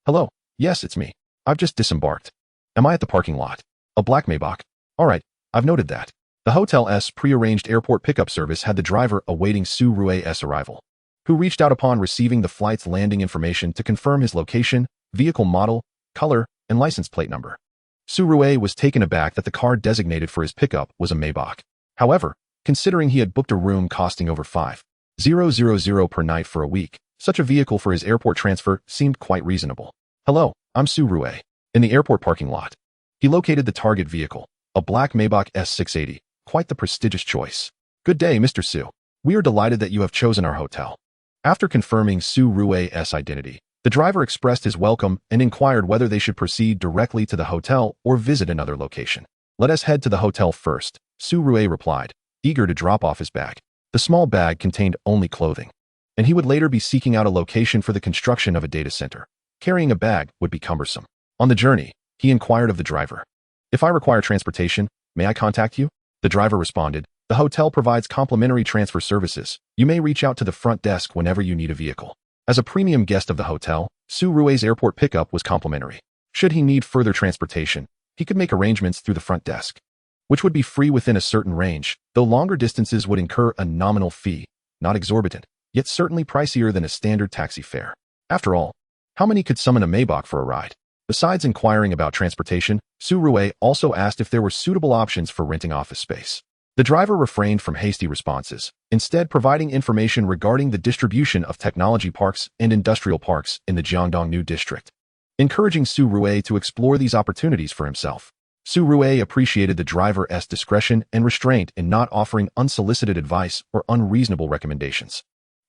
Hello, yes, it's me. I've just disembarked. Am I at the parking lot? A black Maybach? All right, I've noted that. The hotel's pre-arranged airport pickup service had the driver awaiting Su Rui's arrival, who reached out upon receiving the flight's landing information to confirm his location, vehicle model, color, and license plate number. Su Rui was taken aback that the car designated for his pickup was a Maybach. However, considering he had booked a room costing over $5,000 per night for a week, such a vehicle for his airport transfer seemed quite reasonable. Hello, I'm Su Rui. In the airport parking lot, he located the target vehicle, a black Maybach S680, quite the prestigious choice. Good day, Mr. Su. We are delighted that you have chosen our hotel. After confirming Su Rui's identity, the driver expressed his welcome and inquired whether they should proceed directly to the hotel or visit another location. Let us head to the hotel first, Su Rui replied, eager to drop off his bag. The small bag contained only clothing, and he would later be seeking out a location for the construction of a data center. Carrying a bag would be cumbersome. On the journey, he inquired of the driver, "If I require transportation, may I contact you?" The driver responded, "The hotel provides complimentary transfer services. You may reach out to the front desk whenever you need a vehicle." As a premium guest of the hotel, Su Rui's airport pickup was complimentary. Should he need further transportation, he could make arrangements through the front desk, which would be free within a certain range, though longer distances would incur a nominal fee, not exorbitant, yet certainly pricier than a standard taxi fare. After all, how many could summon a Maybach for a ride? Besides inquiring about transportation, Su Rui also asked if there were suitable options for renting office space. The driver refrained from hasty responses, instead providing information regarding the distribution of technology parks and industrial parks in the Jiangdong New District, encouraging Su Rui to explore these opportunities for himself. Su Rui appreciated the driver's discretion and restraint in not offering unsolicited advice or unreasonable recommendations.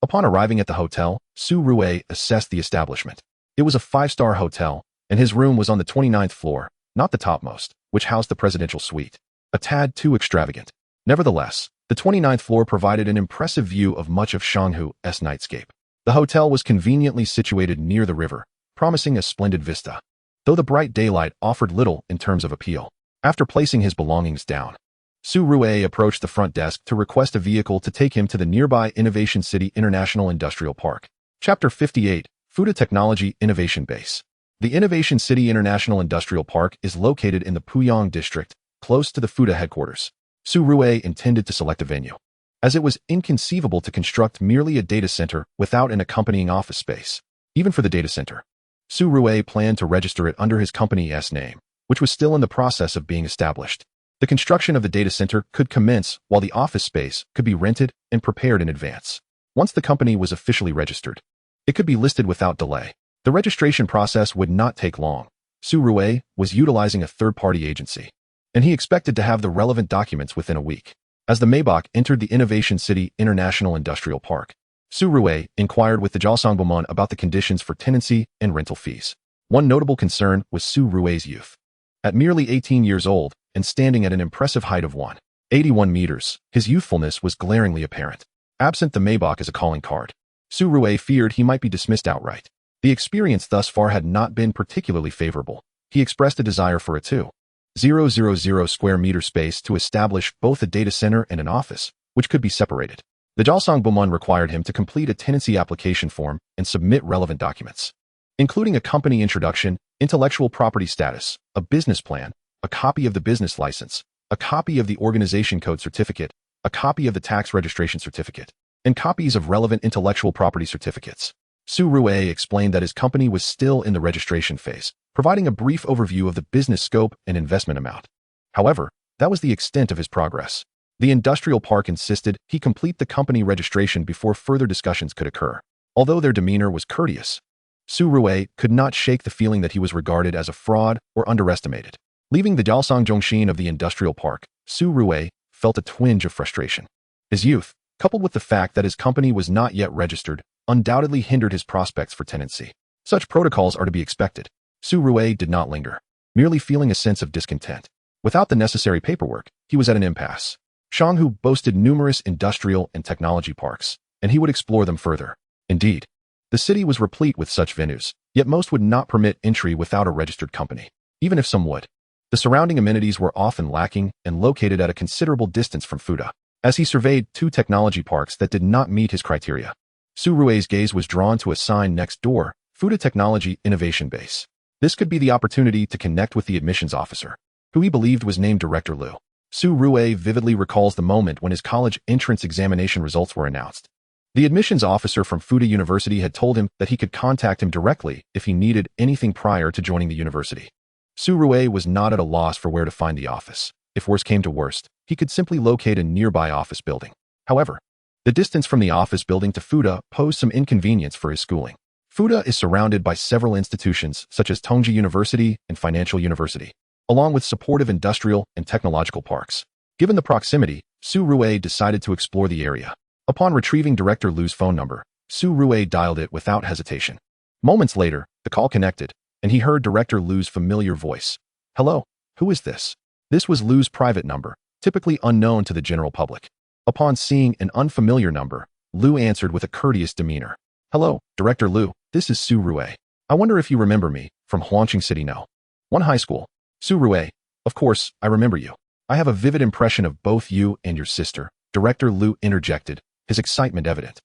Upon arriving at the hotel, Su Rui assessed the establishment. It was a 5-star hotel, and his room was on the 29th floor, not the topmost, which housed the presidential suite. A tad too extravagant. Nevertheless, the 29th floor provided an impressive view of much of Shanghu's nightscape. The hotel was conveniently situated near the river, promising a splendid vista, though the bright daylight offered little in terms of appeal. After placing his belongings down, Su Rui approached the front desk to request a vehicle to take him to the nearby Innovation City International Industrial Park. Chapter 58, Fuda Technology Innovation Base. The Innovation City International Industrial Park is located in the Puyang district, close to the Fuda headquarters. Su Rui intended to select a venue, as it was inconceivable to construct merely a data center without an accompanying office space. Even for the data center, Su Rui planned to register it under his company's name, which was still in the process of being established. The construction of the data center could commence while the office space could be rented and prepared in advance. Once the company was officially registered, it could be listed without delay. The registration process would not take long. Su Rui was utilizing a third-party agency, and he expected to have the relevant documents within a week. As the Maybach entered the Innovation City International Industrial Park, Su Rui inquired with the Jalsangbomon about the conditions for tenancy and rental fees. One notable concern was Su Rui's youth. At merely 18 years old, and standing at an impressive height of 181 meters, his youthfulness was glaringly apparent. Absent the Maybach as a calling card, Su Rui feared he might be dismissed outright. The experience thus far had not been particularly favorable. He expressed a desire for a 2,000 square meter space to establish both a data center and an office, which could be separated. The Jalsangbomon required him to complete a tenancy application form and submit relevant documents, including a company introduction, intellectual property status, a business plan, a copy of the business license, a copy of the organization code certificate, a copy of the tax registration certificate, and copies of relevant intellectual property certificates. Su Rui explained that his company was still in the registration phase, providing a brief overview of the business scope and investment amount. However, that was the extent of his progress. The industrial park insisted he complete the company registration before further discussions could occur. Although their demeanor was courteous, Su Rui could not shake the feeling that he was regarded as a fraud or underestimated. Leaving the Jalsangjongshin of the industrial park, Su Rui felt a twinge of frustration. His youth, coupled with the fact that his company was not yet registered, undoubtedly hindered his prospects for tenancy. Such protocols are to be expected. Su Rui did not linger, merely feeling a sense of discontent. Without the necessary paperwork, he was at an impasse. Shanghu boasted numerous industrial and technology parks, and he would explore them further. Indeed, the city was replete with such venues, yet most would not permit entry without a registered company, even if some would. The surrounding amenities were often lacking and located at a considerable distance from Fuda. As he surveyed 2 technology parks that did not meet his criteria, Su Rui's gaze was drawn to a sign next door, Fuda Technology Innovation Base. This could be the opportunity to connect with the admissions officer, who he believed was named Director Liu. Su Rui vividly recalls the moment when his college entrance examination results were announced. The admissions officer from Fuda University had told him that he could contact him directly if he needed anything prior to joining the university. Su Rui was not at a loss for where to find the office. If worse came to worst, he could simply locate a nearby office building. However, the distance from the office building to Fuda posed some inconvenience for his schooling. Fuda is surrounded by several institutions such as Tongji University and Financial University, along with supportive industrial and technological parks. Given the proximity, Su Rui decided to explore the area. Upon retrieving Director Liu's phone number, Su Rui dialed it without hesitation. Moments later, the call connected, and he heard Director Liu's familiar voice. "Hello, who is this?" This was Liu's private number, typically unknown to the general public. Upon seeing an unfamiliar number, Liu answered with a courteous demeanor. "Hello, Director Liu, this is Su Rui. I wonder if you remember me, from Huangqing City No. 1 High School." Su Rui, "Of course, I remember you. I have a vivid impression of both you and your sister," Director Liu interjected, his excitement evident,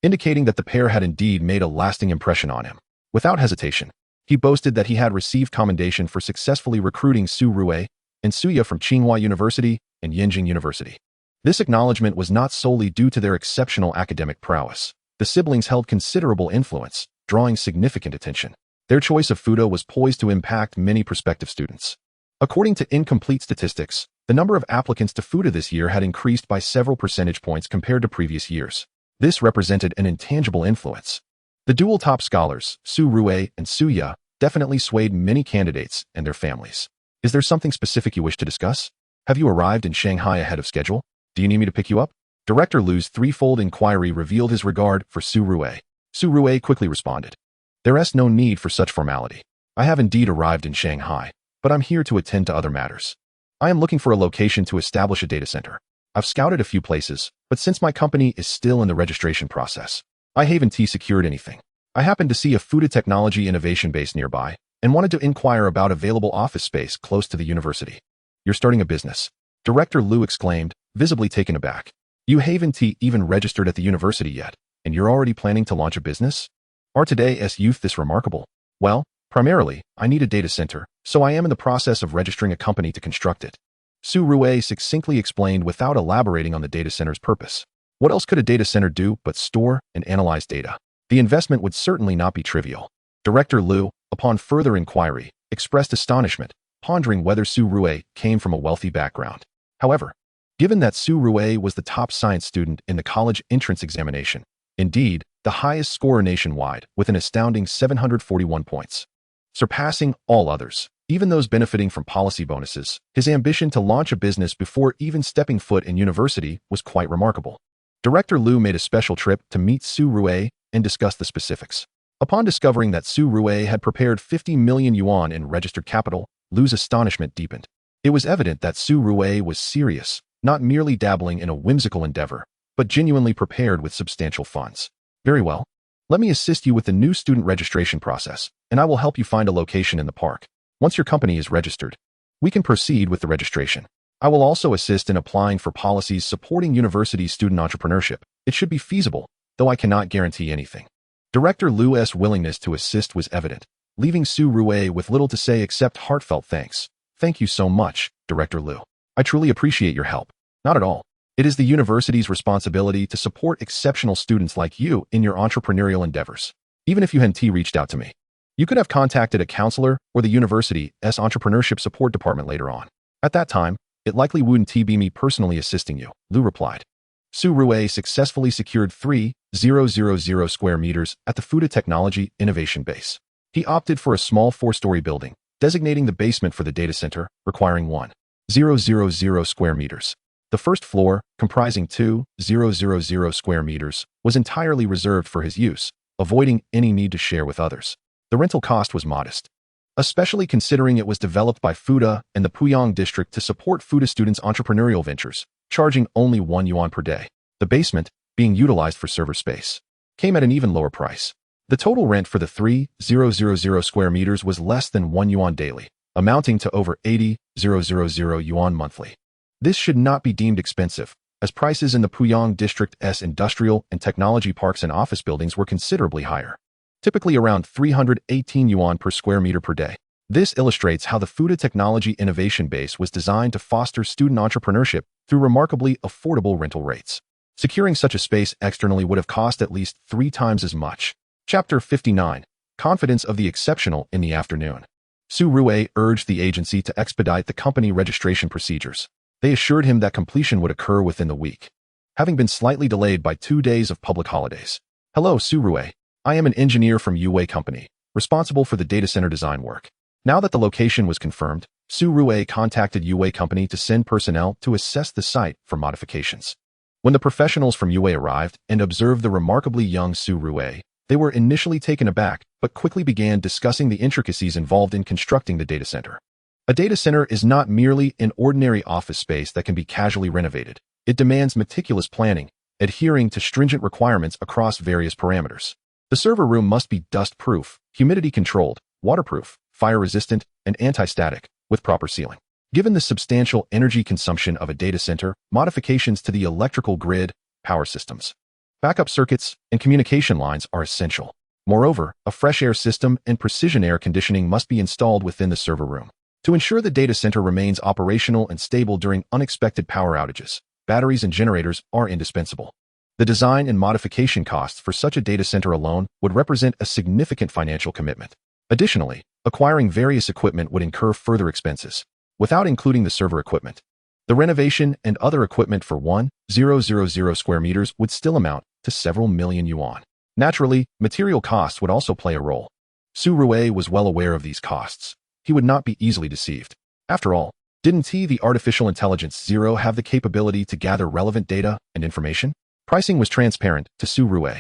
indicating that the pair had indeed made a lasting impression on him. Without hesitation, he boasted that he had received commendation for successfully recruiting Su Rui and Suya from Tsinghua University and Yenjing University. This acknowledgement was not solely due to their exceptional academic prowess. The siblings held considerable influence, drawing significant attention. Their choice of Fuda was poised to impact many prospective students. According to incomplete statistics, the number of applicants to Fuda this year had increased by several percentage points compared to previous years. This represented an intangible influence. The dual top scholars, Su Rui and Suya, definitely swayed many candidates and their families. Is there something specific you wish to discuss? Have you arrived in Shanghai ahead of schedule? Do you need me to pick you up? Director Lu's threefold inquiry revealed his regard for Su Rue. Su Rue quickly responded, "There's no need for such formality. I have indeed arrived in Shanghai, but I'm here to attend to other matters. I am looking for a location to establish a data center. I've scouted a few places, but since my company is still in the registration process, I haven't secured anything. I happened to see a food technology innovation base nearby and wanted to inquire about available office space close to the university." "You're starting a business," Director Lu exclaimed, visibly taken aback. "You haven't even registered at the university yet, and you're already planning to launch a business? Are today's youth this remarkable?" "Well, primarily, I need a data center, so I am in the process of registering a company to construct it," Su Rue succinctly explained without elaborating on the data center's purpose. What else could a data center do but store and analyze data? The investment would certainly not be trivial. Director Lu, upon further inquiry, expressed astonishment, pondering whether Su Rue came from a wealthy background. However, given that Su Rue was the top science student in the college entrance examination, indeed, the highest scorer nationwide with an astounding 741 points, surpassing all others, even those benefiting from policy bonuses, his ambition to launch a business before even stepping foot in university was quite remarkable. Director Lu made a special trip to meet Su Rue and discuss the specifics. Upon discovering that Su Rue had prepared 50 million yuan in registered capital, Lu's astonishment deepened. It was evident that Su Rue was serious, not merely dabbling in a whimsical endeavor, but genuinely prepared with substantial funds. "Very well. Let me assist you with the new student registration process, and I will help you find a location in the park. Once your company is registered, we can proceed with the registration. I will also assist in applying for policies supporting university student entrepreneurship. It should be feasible, though I cannot guarantee anything." Director Lu's willingness to assist was evident, leaving Su Rue with little to say except heartfelt thanks. "Thank you so much, Director Lu. I truly appreciate your help." "Not at all. It is the university's responsibility to support exceptional students like you in your entrepreneurial endeavors. Even if you hadn't reached out to me, you could have contacted a counselor or the university's entrepreneurship support department later on. At that time, it likely wouldn't be me personally assisting you," Lu replied. Su Rue successfully secured 3,000 square meters at the Food Technology Innovation Base. He opted for a small 4-story building, designating the basement for the data center, requiring 1,000 square meters. The first floor, comprising 2,000 square meters, was entirely reserved for his use, avoiding any need to share with others. The rental cost was modest, especially considering it was developed by Fuda and the Puyang district to support Fuda students' entrepreneurial ventures, charging only 1 yuan per day. The basement, being utilized for server space, came at an even lower price. The total rent for the 3,000 square meters was less than 1 yuan daily, amounting to over 80,000 yuan monthly. This should not be deemed expensive, as prices in the Puyang district's industrial and technology parks and office buildings were considerably higher, typically around 318 yuan per square meter per day. This illustrates how the Food Technology Innovation Base was designed to foster student entrepreneurship through remarkably affordable rental rates. Securing such a space externally would have cost at least 3 times as much. Chapter 59. Confidence of the Exceptional in the Afternoon. Su Rue urged the agency to expedite the company registration procedures. They assured him that completion would occur within the week, having been slightly delayed by 2 days of public holidays. "Hello, Su Rue. I am an engineer from Yue Company, responsible for the data center design work." Now that the location was confirmed, Su Rue contacted Yue Company to send personnel to assess the site for modifications. When the professionals from Yue arrived and observed the remarkably young Su Rue, they were initially taken aback, but quickly began discussing the intricacies involved in constructing the data center. A data center is not merely an ordinary office space that can be casually renovated. It demands meticulous planning, adhering to stringent requirements across various parameters. The server room must be dust-proof, humidity-controlled, waterproof, fire-resistant, and anti-static, with proper sealing. Given the substantial energy consumption of a data center, modifications to the electrical grid, power systems, backup circuits, and communication lines are essential. Moreover, a fresh air system and precision air conditioning must be installed within the server room. To ensure the data center remains operational and stable during unexpected power outages, batteries and generators are indispensable. The design and modification costs for such a data center alone would represent a significant financial commitment. Additionally, acquiring various equipment would incur further expenses, without including the server equipment. The renovation and other equipment for 1,000 square meters would still amount to several million yuan. Naturally, material costs would also play a role. Su Rue was well aware of these costs. He would not be easily deceived. After all, Didn't the artificial intelligence Zero have the capability to gather relevant data and information? Pricing was transparent to Su Rue.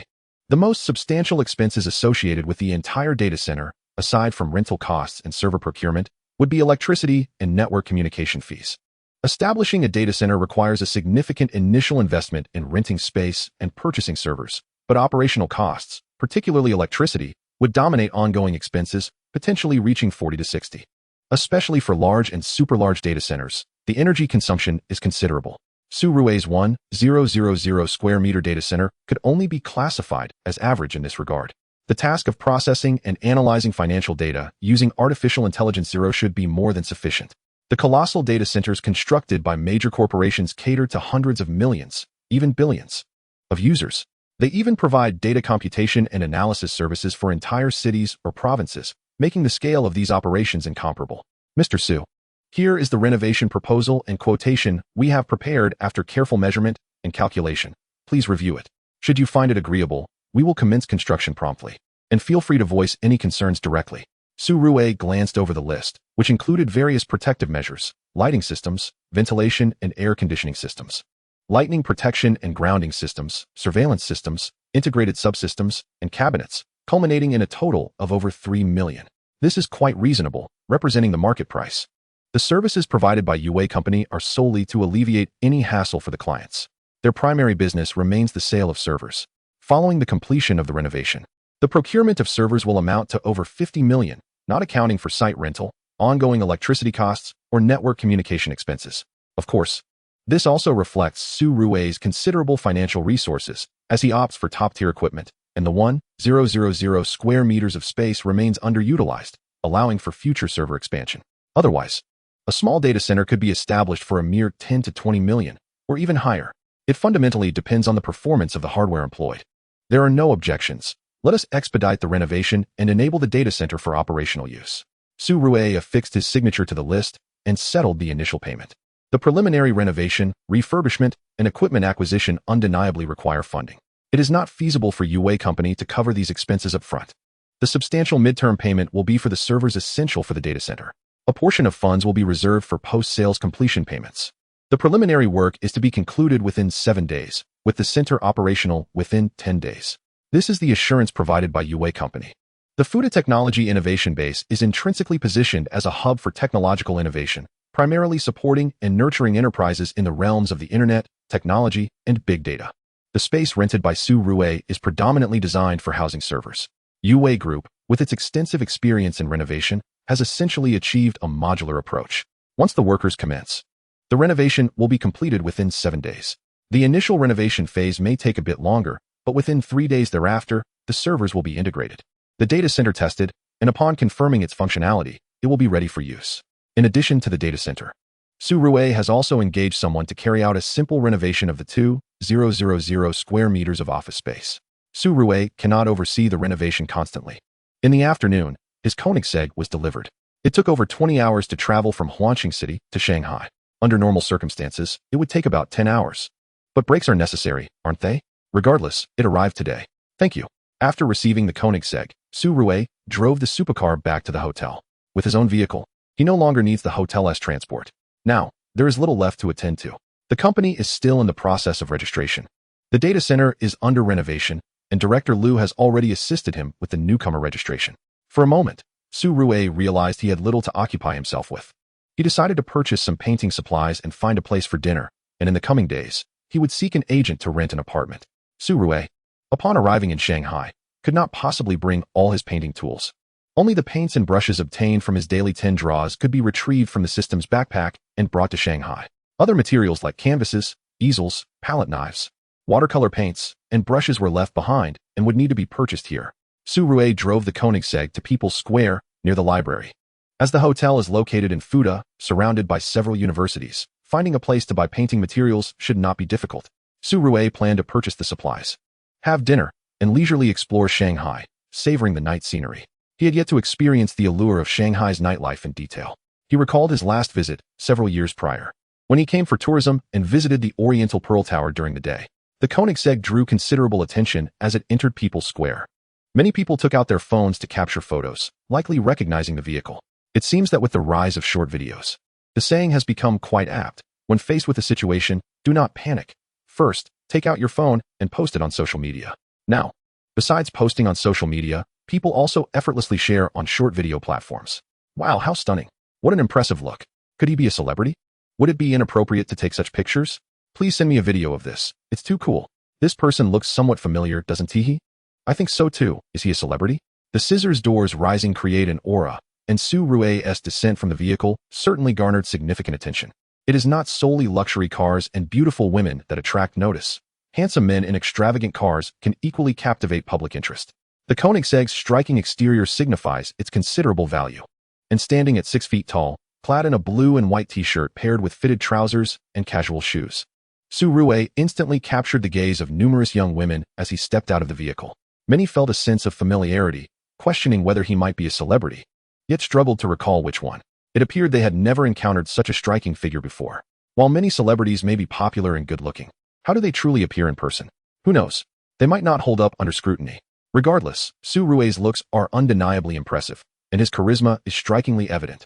The most substantial expenses associated with the entire data center, aside from rental costs and server procurement, would be electricity and network communication fees. Establishing a data center requires a significant initial investment in renting space and purchasing servers, but operational costs, particularly electricity, would dominate ongoing expenses, potentially reaching 40 to 60. Especially for large and super large data centers, the energy consumption is considerable. Su Rue's 1,000 square meter data center could only be classified as average in this regard. The task of processing and analyzing financial data using artificial intelligence Zero should be more than sufficient. The colossal data centers constructed by major corporations cater to hundreds of millions, even billions, of users. They even provide data computation and analysis services for entire cities or provinces, making the scale of these operations incomparable. Mr. Su, here is the renovation proposal and quotation we have prepared after careful measurement and calculation. Please review it. Should you find it agreeable, we will commence construction promptly. And feel free to voice any concerns directly. Su Rue glanced over the list, which included various protective measures, lighting systems, ventilation and air conditioning systems, lightning protection and grounding systems, surveillance systems, integrated subsystems, and cabinets, culminating in a total of over 3 million. This is quite reasonable, representing the market price. The services provided by UA Company are solely to alleviate any hassle for the clients. Their primary business remains the sale of servers. Following the completion of the renovation, the procurement of servers will amount to over 50 million, not accounting for site rental, ongoing electricity costs, or network communication expenses. Of course, this also reflects Su Rue's considerable financial resources as he opts for top-tier equipment, and the 1,000 square meters of space remains underutilized, allowing for future server expansion. Otherwise, a small data center could be established for a mere 10 to 20 million, or even higher. It fundamentally depends on the performance of the hardware employed. There are no objections. Let us expedite the renovation and enable the data center for operational use. Su Rue affixed his signature to the list and settled the initial payment. The preliminary renovation, refurbishment, and equipment acquisition undeniably require funding. It is not feasible for UA Company to cover these expenses up front. The substantial midterm payment will be for the servers essential for the data center. A portion of funds will be reserved for post-sales completion payments. The preliminary work is to be concluded within 7 days, with the center operational within 10 days. This is the assurance provided by UA Company. The Fuda Technology Innovation Base is intrinsically positioned as a hub for technological innovation, primarily supporting and nurturing enterprises in the realms of the internet, technology, and big data. The space rented by Su Rue is predominantly designed for housing servers. UA Group, with its extensive experience in renovation, has essentially achieved a modular approach. Once the workers commence, the renovation will be completed within 7 days. The initial renovation phase may take a bit longer, but within 3 days thereafter, the servers will be integrated. The data center tested, and upon confirming its functionality, it will be ready for use. In addition to the data center, Su Rue has also engaged someone to carry out a simple renovation of the 2,000 square meters of office space. Su Rue cannot oversee the renovation constantly. In the afternoon, his Koenigsegg was delivered. It took over 20 hours to travel from Huanqing City to Shanghai. Under normal circumstances, it would take about 10 hours. But breaks are necessary, aren't they? Regardless, it arrived today. Thank you. After receiving the Koenigsegg, Su Rue drove the supercar back to the hotel. With his own vehicle, he no longer needs the hotel's transport. Now, there is little left to attend to. The company is still in the process of registration. The data center is under renovation, and Director Liu has already assisted him with the newcomer registration. For a moment, Su Rue realized he had little to occupy himself with. He decided to purchase some painting supplies and find a place for dinner, and in the coming days, he would seek an agent to rent an apartment. Su Rue, upon arriving in Shanghai, could not possibly bring all his painting tools. Only the paints and brushes obtained from his daily 10 draws could be retrieved from the system's backpack and brought to Shanghai. Other materials like canvases, easels, palette knives, watercolor paints, and brushes were left behind and would need to be purchased here. Su Rue drove the Koenigsegg to People's Square near the library. As the hotel is located in Fuda, surrounded by several universities, finding a place to buy painting materials should not be difficult. Su Rue planned to purchase the supplies, have dinner, and leisurely explore Shanghai, savoring the night scenery. He had yet to experience the allure of Shanghai's nightlife in detail. He recalled his last visit, several years prior, when he came for tourism and visited the Oriental Pearl Tower during the day. The Koenigsegg drew considerable attention as it entered People's Square. Many people took out their phones to capture photos, likely recognizing the vehicle. It seems that with the rise of short videos, The saying has become quite apt. When faced with a situation, do not panic. First, take out your phone and post it on social media. Now, besides posting on social media, people also effortlessly share on short video platforms. Wow, how stunning. What an impressive look. Could he be a celebrity? Would it be inappropriate to take such pictures? Please send me a video of this. It's too cool. This person looks somewhat familiar, doesn't he? I think so too. Is he a celebrity? The scissors doors rising create an aura, and Su Rue's descent from the vehicle certainly garnered significant attention. It is not solely luxury cars and beautiful women that attract notice. Handsome men in extravagant cars can equally captivate public interest. The Koenigsegg's striking exterior signifies its considerable value. And standing at 6 feet tall, clad in a blue and white t-shirt paired with fitted trousers and casual shoes, Su Rue instantly captured the gaze of numerous young women as he stepped out of the vehicle. Many felt a sense of familiarity, questioning whether he might be a celebrity, yet struggled to recall which one. It appeared they had never encountered such a striking figure before. While many celebrities may be popular and good-looking, how do they truly appear in person? Who knows? They might not hold up under scrutiny. Regardless, Su Rue's looks are undeniably impressive, and his charisma is strikingly evident.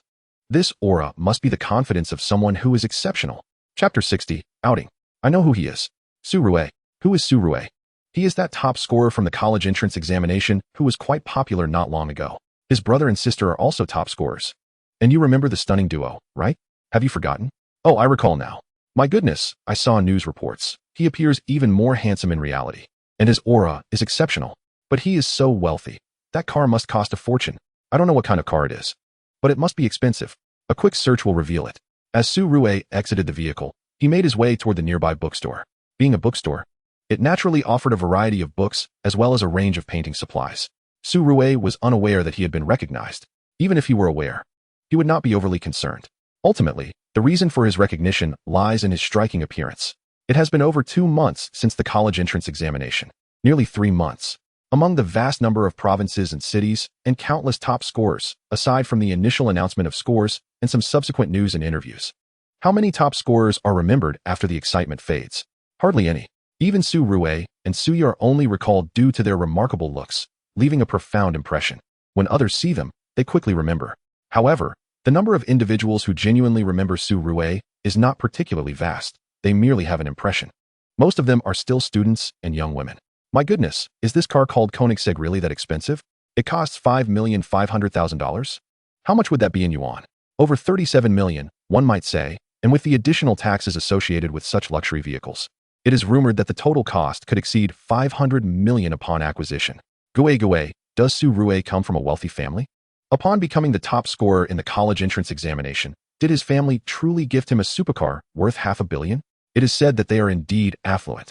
This aura must be the confidence of someone who is exceptional. Chapter 60, Outing. I know who he is. Su Rue. Who is Su Rue? He is that top scorer from the college entrance examination who was quite popular not long ago. His brother and sister are also top scorers. And you remember the stunning duo, right? Have you forgotten? Oh, I recall now. My goodness, I saw news reports. He appears even more handsome in reality. And his aura is exceptional. But he is so wealthy. That car must cost a fortune. I don't know what kind of car it is. But it must be expensive. A quick search will reveal it. As Su Rue exited the vehicle, he made his way toward the nearby bookstore. Being a bookstore, it naturally offered a variety of books as well as a range of painting supplies. Su Rue was unaware that he had been recognized. Even if he were aware, he would not be overly concerned. Ultimately, the reason for his recognition lies in his striking appearance. It has been over 2 months since the college entrance examination. Nearly 3 months. Among the vast number of provinces and cities, and countless top scorers, aside from the initial announcement of scores and some subsequent news and interviews. How many top scorers are remembered after the excitement fades? Hardly any. Even Su Rue and Su Yi are only recalled due to their remarkable looks, leaving a profound impression. When others see them, they quickly remember. However, the number of individuals who genuinely remember Su Rue is not particularly vast. They merely have an impression. Most of them are still students and young women. My goodness, is this car called Koenigsegg really that expensive? It costs $5,500,000? How much would that be in yuan? Over 37 million, one might say, and with the additional taxes associated with such luxury vehicles. It is rumored that the total cost could exceed 500 million upon acquisition. Gue, does Su Rue come from a wealthy family? Upon becoming the top scorer in the college entrance examination, did his family truly gift him a supercar worth $500 million? It is said that they are indeed affluent.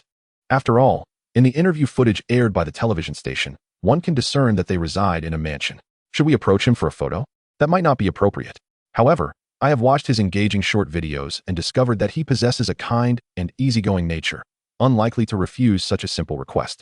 After all, in the interview footage aired by the television station, one can discern that they reside in a mansion. Should we approach him for a photo? That might not be appropriate. However, I have watched his engaging short videos and discovered that he possesses a kind and easygoing nature, unlikely to refuse such a simple request.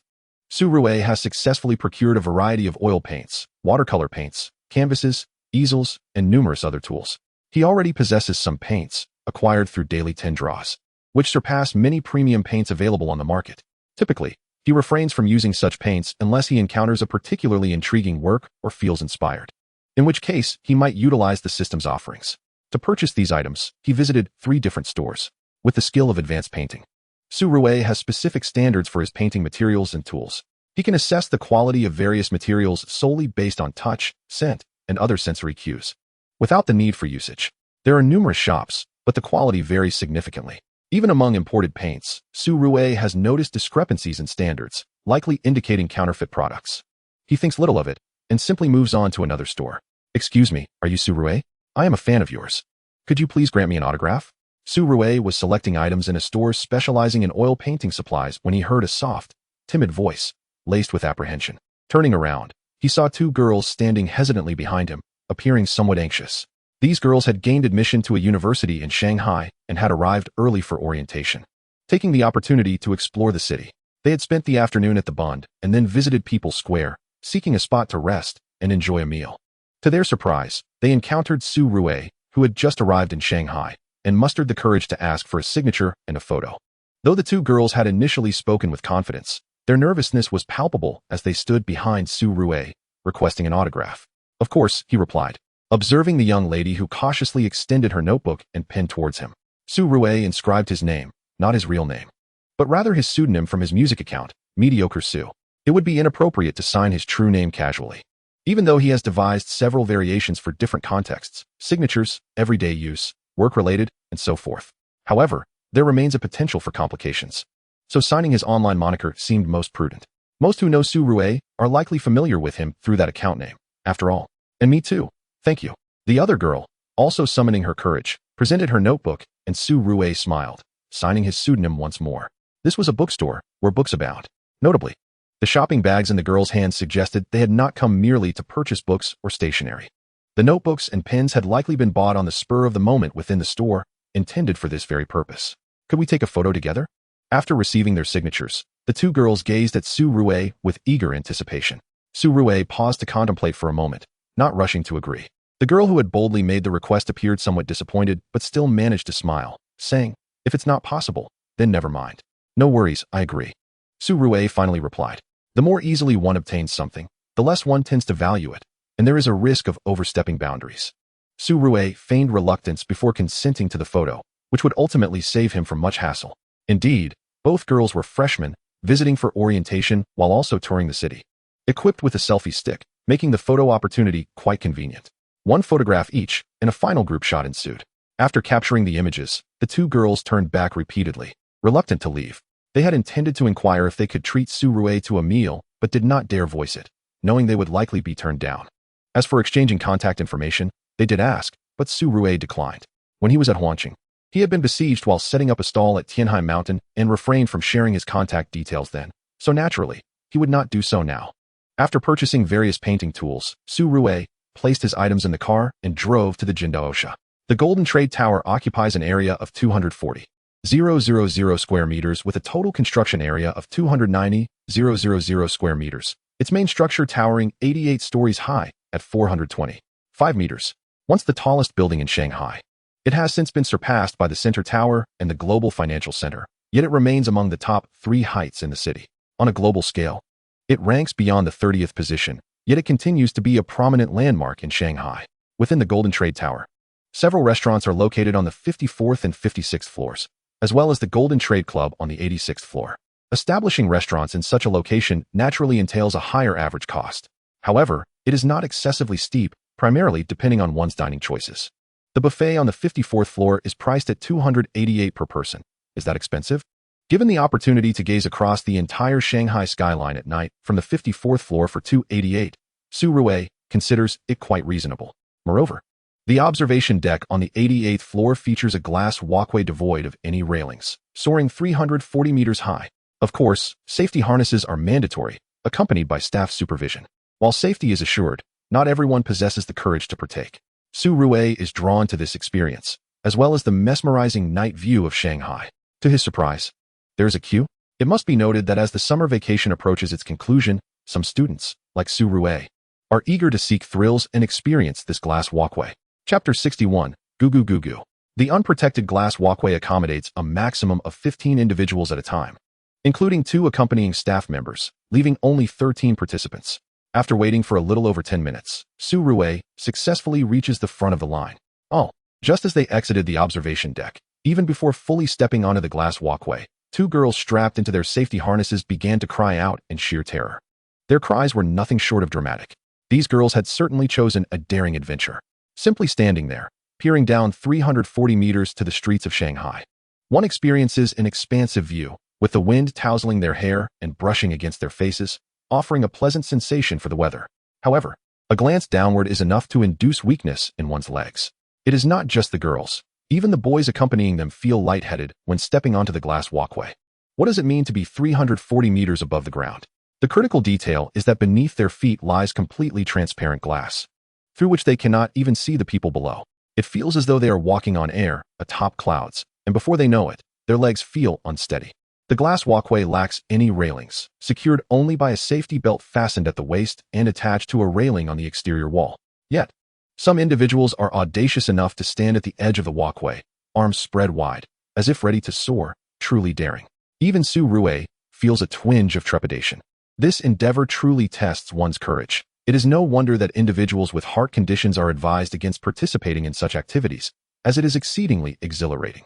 Su Rue has successfully procured a variety of oil paints, watercolor paints, canvases, easels, and numerous other tools. He already possesses some paints, acquired through daily 10 draws, which surpass many premium paints available on the market. Typically, he refrains from using such paints unless he encounters a particularly intriguing work or feels inspired, in which case he might utilize the system's offerings. To purchase these items, he visited 3 different stores. With the skill of advanced painting, Su Rue has specific standards for his painting materials and tools. He can assess the quality of various materials solely based on touch, scent, and other sensory cues, without the need for usage. There are numerous shops, but the quality varies significantly. Even among imported paints, Su Rue has noticed discrepancies in standards, likely indicating counterfeit products. He thinks little of it, and simply moves on to another store. Excuse me, are you Su Rue? I am a fan of yours. Could you please grant me an autograph? Su Rue was selecting items in a store specializing in oil painting supplies when he heard a soft, timid voice, laced with apprehension. Turning around, he saw 2 girls standing hesitantly behind him, appearing somewhat anxious. These girls had gained admission to a university in Shanghai and had arrived early for orientation, taking the opportunity to explore the city. They had spent the afternoon at the Bund and then visited People's Square, seeking a spot to rest and enjoy a meal. To their surprise, they encountered Su Rue, who had just arrived in Shanghai, and mustered the courage to ask for a signature and a photo. Though the 2 girls had initially spoken with confidence, their nervousness was palpable as they stood behind Su Rue, requesting an autograph. Of course, he replied. observing the young lady who cautiously extended her notebook and pen towards him. Su Rue inscribed his name, not his real name, but rather his pseudonym from his music account, Mediocre Su. It would be inappropriate to sign his true name casually. Even though he has devised several variations for different contexts, signatures, everyday use, work-related, and so forth. However, there remains a potential for complications. So signing his online moniker seemed most prudent. Most who know Su Rue are likely familiar with him through that account name, after all. And me too. Thank you. The other girl, also summoning her courage, presented her notebook, and Su Rue smiled, signing his pseudonym once more. This was a bookstore where books abound. Notably, the shopping bags in the girl's hands suggested they had not come merely to purchase books or stationery. The notebooks and pens had likely been bought on the spur of the moment within the store, intended for this very purpose. Could we take a photo together? After receiving their signatures, the two girls gazed at Su Rue with eager anticipation. Su Rue paused to contemplate for a moment, not rushing to agree. The girl who had boldly made the request appeared somewhat disappointed, but still managed to smile, saying, "If it's not possible, then never mind." "No worries, I agree." Su Rue finally replied. The more easily one obtains something, the less one tends to value it, and there is a risk of overstepping boundaries. Su Rue feigned reluctance before consenting to the photo, which would ultimately save him from much hassle. Indeed, both girls were freshmen, visiting for orientation while also touring the city. Equipped with a selfie stick, making the photo opportunity quite convenient. One photograph each, and a final group shot ensued. After capturing the images, the two girls turned back repeatedly, reluctant to leave. They had intended to inquire if they could treat Su Rue to a meal, but did not dare voice it, knowing they would likely be turned down. As for exchanging contact information, they did ask, but Su Rue declined. When he was at Huanqing, he had been besieged while setting up a stall at Tianhai Mountain and refrained from sharing his contact details then, so naturally, he would not do so now. After purchasing various painting tools, Su Rue placed his items in the car and drove to the Jindaosha. The Golden Trade Tower occupies an area of 240,000 square meters with a total construction area of 290,000 square meters. Its main structure towering 88 stories high at 425 meters, once the tallest building in Shanghai. It has since been surpassed by the Center Tower and the Global Financial Center, yet it remains among the top 3 heights in the city. On a global scale, it ranks beyond the 30th position, yet it continues to be a prominent landmark in Shanghai. Within the Golden Trade Tower, several restaurants are located on the 54th and 56th floors, as well as the Golden Trade Club on the 86th floor. Establishing restaurants in such a location naturally entails a higher average cost. However, it is not excessively steep, primarily depending on one's dining choices. The buffet on the 54th floor is priced at $288 per person. Is that expensive? Given the opportunity to gaze across the entire Shanghai skyline at night from the 54th floor for $288, Su Rue considers it quite reasonable. Moreover, the observation deck on the 88th floor features a glass walkway devoid of any railings, soaring 340 meters high. Of course, safety harnesses are mandatory, accompanied by staff supervision. While safety is assured, not everyone possesses the courage to partake. Su Rue is drawn to this experience, as well as the mesmerizing night view of Shanghai. To his surprise, there is a queue. It must be noted that as the summer vacation approaches its conclusion, some students, like Su Rue, are eager to seek thrills and experience this glass walkway. Chapter 61, Gugu Gugu. The unprotected glass walkway accommodates a maximum of 15 individuals at a time, including 2 accompanying staff members, leaving only 13 participants. After waiting for a little over 10 minutes, Su Rue successfully reaches the front of the line. Oh, just as they exited the observation deck, even before fully stepping onto the glass walkway, 2 girls strapped into their safety harnesses began to cry out in sheer terror. Their cries were nothing short of dramatic. These girls had certainly chosen a daring adventure. Simply standing there, peering down 340 meters to the streets of Shanghai, one experiences an expansive view, with the wind tousling their hair and brushing against their faces, offering a pleasant sensation for the weather. However, a glance downward is enough to induce weakness in one's legs. It is not just the girls. Even the boys accompanying them feel lightheaded when stepping onto the glass walkway. What does it mean to be 340 meters above the ground? The critical detail is that beneath their feet lies completely transparent glass, through which they cannot even see the people below. It feels as though they are walking on air, atop clouds, and before they know it, their legs feel unsteady. The glass walkway lacks any railings, secured only by a safety belt fastened at the waist and attached to a railing on the exterior wall. Yet, some individuals are audacious enough to stand at the edge of the walkway, arms spread wide, as if ready to soar, truly daring. Even Su Rue feels a twinge of trepidation. This endeavor truly tests one's courage. It is no wonder that individuals with heart conditions are advised against participating in such activities, as it is exceedingly exhilarating.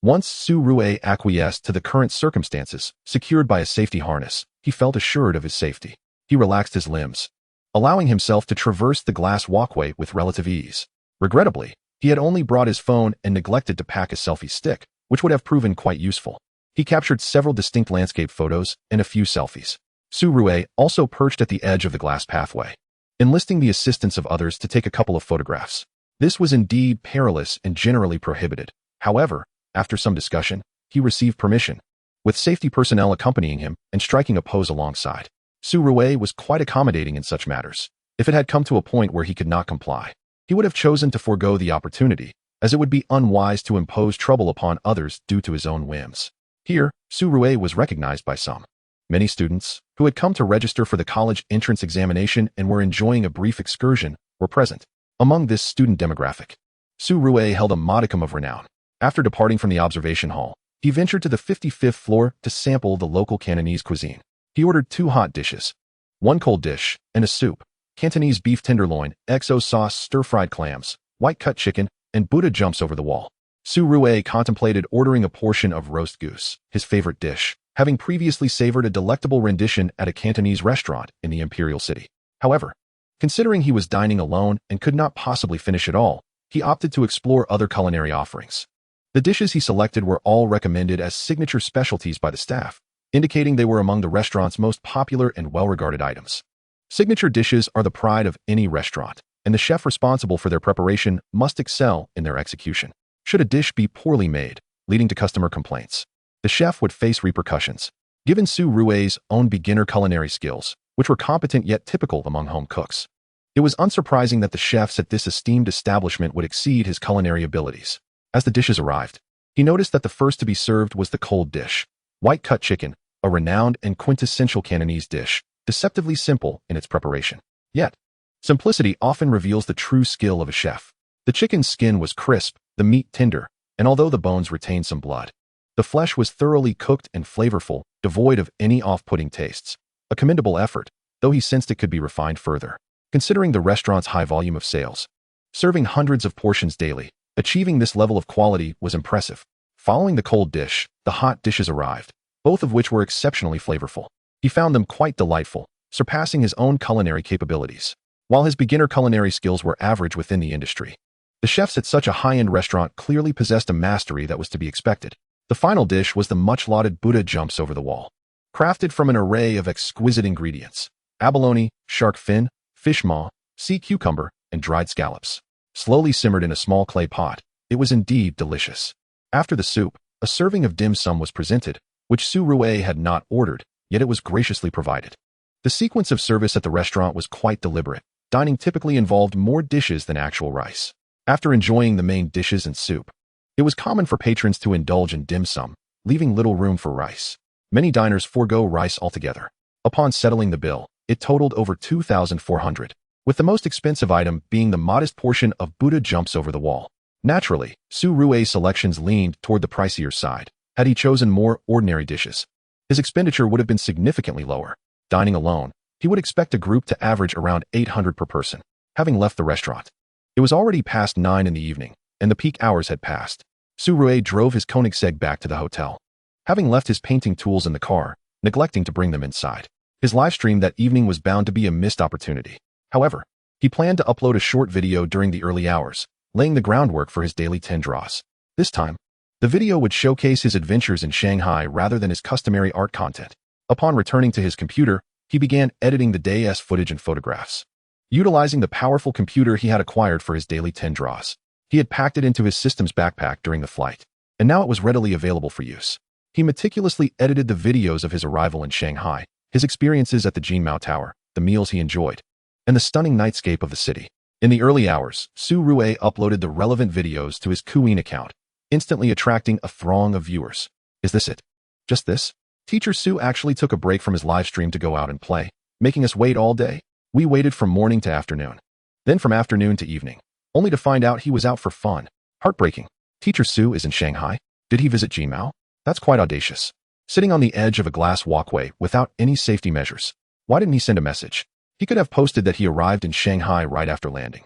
Once Su Rue acquiesced to the current circumstances, secured by a safety harness, he felt assured of his safety. He relaxed his limbs, allowing himself to traverse the glass walkway with relative ease. Regrettably, he had only brought his phone and neglected to pack a selfie stick, which would have proven quite useful. He captured several distinct landscape photos and a few selfies. Su Rue also perched at the edge of the glass pathway, enlisting the assistance of others to take a couple of photographs. This was indeed perilous and generally prohibited. However, after some discussion, he received permission, with safety personnel accompanying him and striking a pose alongside. Su Rue was quite accommodating in such matters. If it had come to a point where he could not comply, he would have chosen to forego the opportunity, as it would be unwise to impose trouble upon others due to his own whims. Here, Su Rue was recognized by some. Many students, who had come to register for the college entrance examination and were enjoying a brief excursion, were present. Among this student demographic, Su Rue held a modicum of renown. After departing from the observation hall, he ventured to the 55th floor to sample the local Cantonese cuisine. He ordered 2 hot dishes, 1 cold dish, and a soup: Cantonese beef tenderloin, XO sauce, stir-fried clams, white-cut chicken, and Buddha jumps over the wall. Su Rue contemplated ordering a portion of roast goose, his favorite dish, having previously savored a delectable rendition at a Cantonese restaurant in the Imperial City. However, considering he was dining alone and could not possibly finish it all, he opted to explore other culinary offerings. The dishes he selected were all recommended as signature specialties by the staff, indicating they were among the restaurant's most popular and well-regarded items. Signature dishes are the pride of any restaurant, and the chef responsible for their preparation must excel in their execution. Should a dish be poorly made, leading to customer complaints, the chef would face repercussions. Given Su Rue's own beginner culinary skills, which were competent yet typical among home cooks, it was unsurprising that the chefs at this esteemed establishment would exceed his culinary abilities. As the dishes arrived, he noticed that the first to be served was the cold dish, white-cut chicken, a renowned and quintessential Cantonese dish, deceptively simple in its preparation. Yet, simplicity often reveals the true skill of a chef. The chicken's skin was crisp, the meat tender, and although the bones retained some blood, the flesh was thoroughly cooked and flavorful, devoid of any off-putting tastes. A commendable effort, though he sensed it could be refined further. Considering the restaurant's high volume of sales, serving hundreds of portions daily, achieving this level of quality was impressive. Following the cold dish, the hot dishes arrived, both of which were exceptionally flavorful. He found them quite delightful, surpassing his own culinary capabilities. While his beginner culinary skills were average within the industry, the chefs at such a high-end restaurant clearly possessed a mastery that was to be expected. The final dish was the much-lauded Buddha jumps over the wall. Crafted from an array of exquisite ingredients: abalone, shark fin, fish maw, sea cucumber, and dried scallops. Slowly simmered in a small clay pot, it was indeed delicious. After the soup, a serving of dim sum was presented, which Su Rue had not ordered, yet it was graciously provided. The sequence of service at the restaurant was quite deliberate. Dining typically involved more dishes than actual rice. After enjoying the main dishes and soup, it was common for patrons to indulge in dim sum, leaving little room for rice. Many diners forego rice altogether. Upon settling the bill, it totaled over 2,400, with the most expensive item being the modest portion of Buddha jumps over the wall. Naturally, Su Rue's selections leaned toward the pricier side. Had he chosen more ordinary dishes, his expenditure would have been significantly lower. Dining alone, he would expect a group to average around 800 per person. Having left the restaurant, it was already past 9 in the evening, and the peak hours had passed. Su Rue drove his Koenigsegg back to the hotel, having left his painting tools in the car, neglecting to bring them inside. His live stream that evening was bound to be a missed opportunity. However, he planned to upload a short video during the early hours, laying the groundwork for his daily 10 draws. This time, the video would showcase his adventures in Shanghai rather than his customary art content. Upon returning to his computer, he began editing the day's footage and photographs. Utilizing the powerful computer he had acquired for his daily 10 draws, he had packed it into his system's backpack during the flight, and now it was readily available for use. He meticulously edited the videos of his arrival in Shanghai, his experiences at the Jinmao Tower, the meals he enjoyed, and the stunning nightscape of the city. In the early hours, Su Rue uploaded the relevant videos to his Douyin account, instantly attracting a throng of viewers. Is this it? Just this? Teacher Su actually took a break from his live stream to go out and play, making us wait all day. We waited from morning to afternoon, then from afternoon to evening, only to find out he was out for fun. Heartbreaking. Teacher Su is in Shanghai? Did he visit Jinmao? That's quite audacious. Sitting on the edge of a glass walkway without any safety measures. Why didn't he send a message? He could have posted that he arrived in Shanghai right after landing.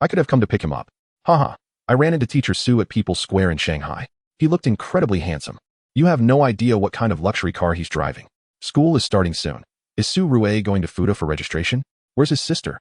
I could have come to pick him up. Haha. I ran into teacher Su at People's Square in Shanghai. He looked incredibly handsome. You have no idea what kind of luxury car he's driving. School is starting soon. Is Su Rue going to Fuda for registration? Where's his sister?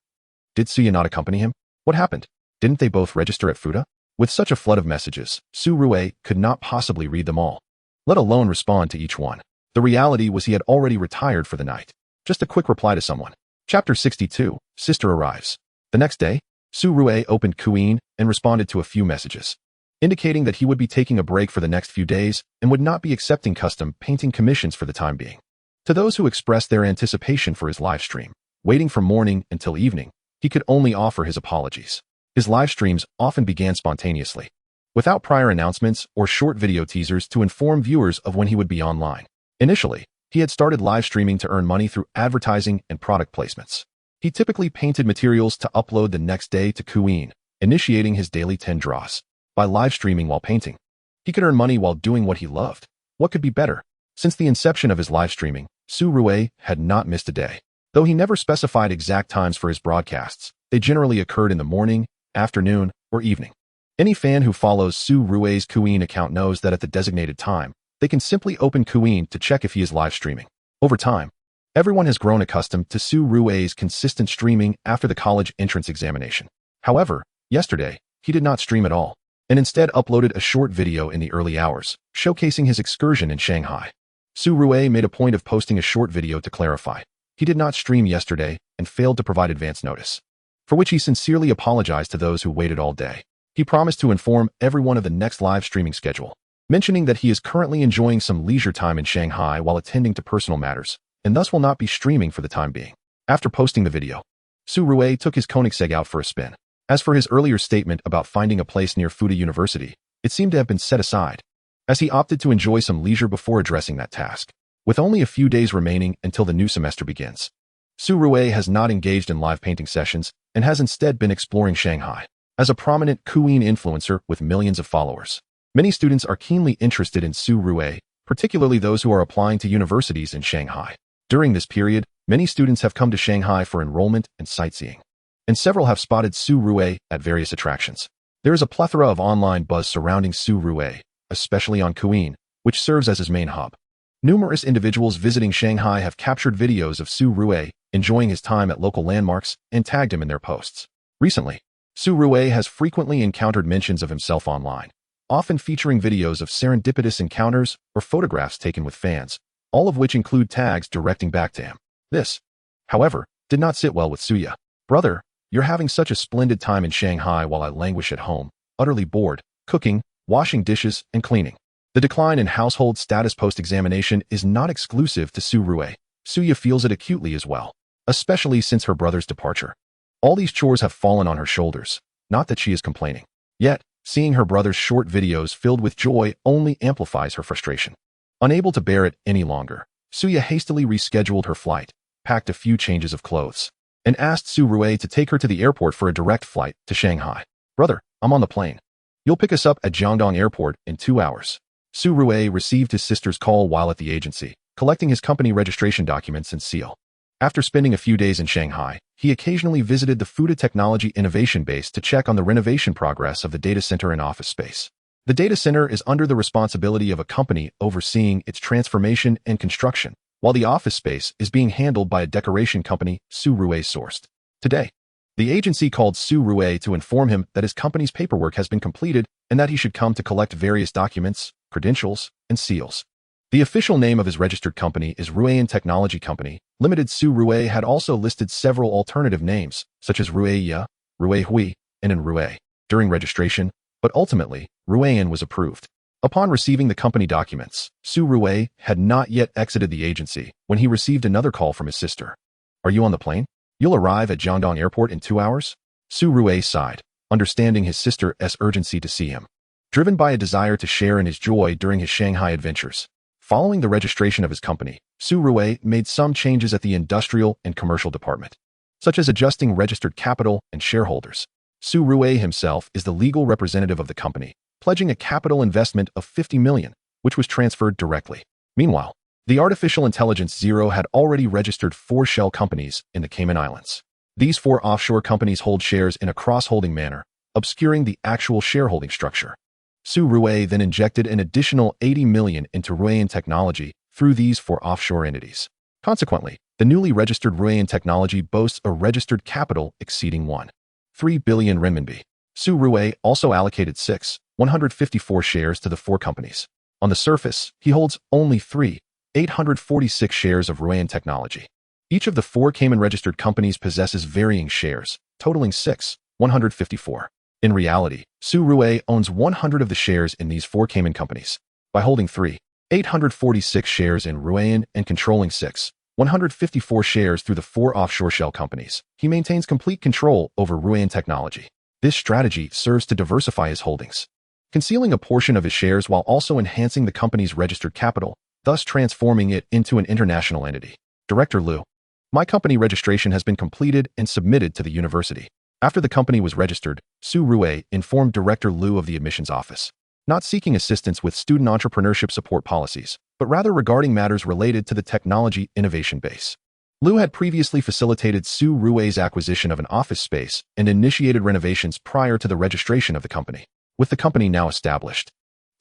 Did Suya not accompany him? What happened? Didn't they both register at Fuda? With such a flood of messages, Su Rue could not possibly read them all, let alone respond to each one. The reality was he had already retired for the night. Just a quick reply to someone. Chapter 62, Sister Arrives. The next day, Su Rue opened Kuin and responded to a few messages, indicating that he would be taking a break for the next few days and would not be accepting custom painting commissions for the time being. To those who expressed their anticipation for his live stream, waiting from morning until evening, he could only offer his apologies. His live streams often began spontaneously, without prior announcements or short video teasers to inform viewers of when he would be online. Initially, he had started live streaming to earn money through advertising and product placements. He typically painted materials to upload the next day to Kuin, initiating his daily 10 draws. By live streaming while painting, he could earn money while doing what he loved. What could be better? Since the inception of his live streaming, Su Rue had not missed a day. Though he never specified exact times for his broadcasts, they generally occurred in the morning, afternoon, or evening. Any fan who follows Su Rue's Kuin account knows that at the designated time, they can simply open Kuin to check if he is live streaming. Over time, everyone has grown accustomed to Su Rue's consistent streaming after the college entrance examination. However, yesterday, he did not stream at all, and instead uploaded a short video in the early hours, showcasing his excursion in Shanghai. Su Rue made a point of posting a short video to clarify. He did not stream yesterday and failed to provide advance notice, for which he sincerely apologized to those who waited all day. He promised to inform everyone of the next live streaming schedule, mentioning that he is currently enjoying some leisure time in Shanghai while attending to personal matters, and thus will not be streaming for the time being. After posting the video, Su Rue took his Koenigsegg out for a spin. As for his earlier statement about finding a place near Fuda University, it seemed to have been set aside, as he opted to enjoy some leisure before addressing that task. With only a few days remaining until the new semester begins, Su Rue has not engaged in live painting sessions and has instead been exploring Shanghai. As a prominent Kuin influencer with millions of followers, many students are keenly interested in Su Rue, particularly those who are applying to universities in Shanghai. During this period, many students have come to Shanghai for enrollment and sightseeing, and several have spotted Su Rue at various attractions. There is a plethora of online buzz surrounding Su Rue, especially on Kuin, which serves as his main hub. Numerous individuals visiting Shanghai have captured videos of Su Rue enjoying his time at local landmarks and tagged him in their posts. Recently, Su Rue has frequently encountered mentions of himself online, often featuring videos of serendipitous encounters or photographs taken with fans, all of which include tags directing back to him. This, however, did not sit well with Suya. Brother, you're having such a splendid time in Shanghai while I languish at home, utterly bored, cooking, washing dishes, and cleaning. The decline in household status post-examination is not exclusive to Su Rue. Suya feels it acutely as well, especially since her brother's departure. All these chores have fallen on her shoulders, not that she is complaining. Yet, seeing her brother's short videos filled with joy only amplifies her frustration. Unable to bear it any longer, Suya hastily rescheduled her flight, packed a few changes of clothes, and asked Su Rue to take her to the airport for a direct flight to Shanghai. Brother, I'm on the plane. You'll pick us up at Jiangdong Airport in 2 hours. Su Rue received his sister's call while at the agency, collecting his company registration documents and seal. After spending a few days in Shanghai, he occasionally visited the Fuda Technology Innovation Base to check on the renovation progress of the data center and office space. The data center is under the responsibility of a company overseeing its transformation and construction, while the office space is being handled by a decoration company Su Rue sourced. Today, the agency called Su Rue to inform him that his company's paperwork has been completed and that he should come to collect various documents, credentials, and seals. The official name of his registered company is Ruean Technology Company Limited. Su Rue had also listed several alternative names, such as Rueya, Rue Hui, and Rue, during registration, but ultimately, Ruean was approved. Upon receiving the company documents, Su Rue had not yet exited the agency when he received another call from his sister. Are you on the plane? You'll arrive at Jiangdong Airport in 2 hours? Su Rue sighed, understanding his sister's urgency to see him. Driven by a desire to share in his joy during his Shanghai adventures, following the registration of his company, Su Rue made some changes at the industrial and commercial department, such as adjusting registered capital and shareholders. Su Rue himself is the legal representative of the company, pledging a capital investment of $50 million, which was transferred directly. Meanwhile, The artificial intelligence Zero had already registered 4 shell companies in the Cayman Islands. These 4 offshore companies hold shares in a cross-holding manner, obscuring the actual shareholding structure. Su Rui then injected an additional 80 million into Ruian Technology through these 4 offshore entities. Consequently, the newly registered Ruian Technology boasts a registered capital exceeding 1.3 billion renminbi. Su Rui also allocated 154 shares to the 4 companies. On the surface, he holds only 846 shares of Ruian Technology. Each of the 4 Cayman-registered companies possesses varying shares, totaling 154. In reality, Su Rui owns 100 of the shares in these 4 Cayman companies. By holding 846 shares in Ruian and controlling 154 shares through the 4 offshore shell companies, he maintains complete control over Ruian Technology. This strategy serves to diversify his holdings, concealing a portion of his shares while also enhancing the company's registered capital, thus transforming it into an international entity. Director Liu. My company registration has been completed and submitted to the university. After the company was registered, Su Rui informed Director Liu of the admissions office, not seeking assistance with student entrepreneurship support policies, but rather regarding matters related to the technology innovation base. Liu had previously facilitated Su Rui's acquisition of an office space and initiated renovations prior to the registration of the company. With the company now established,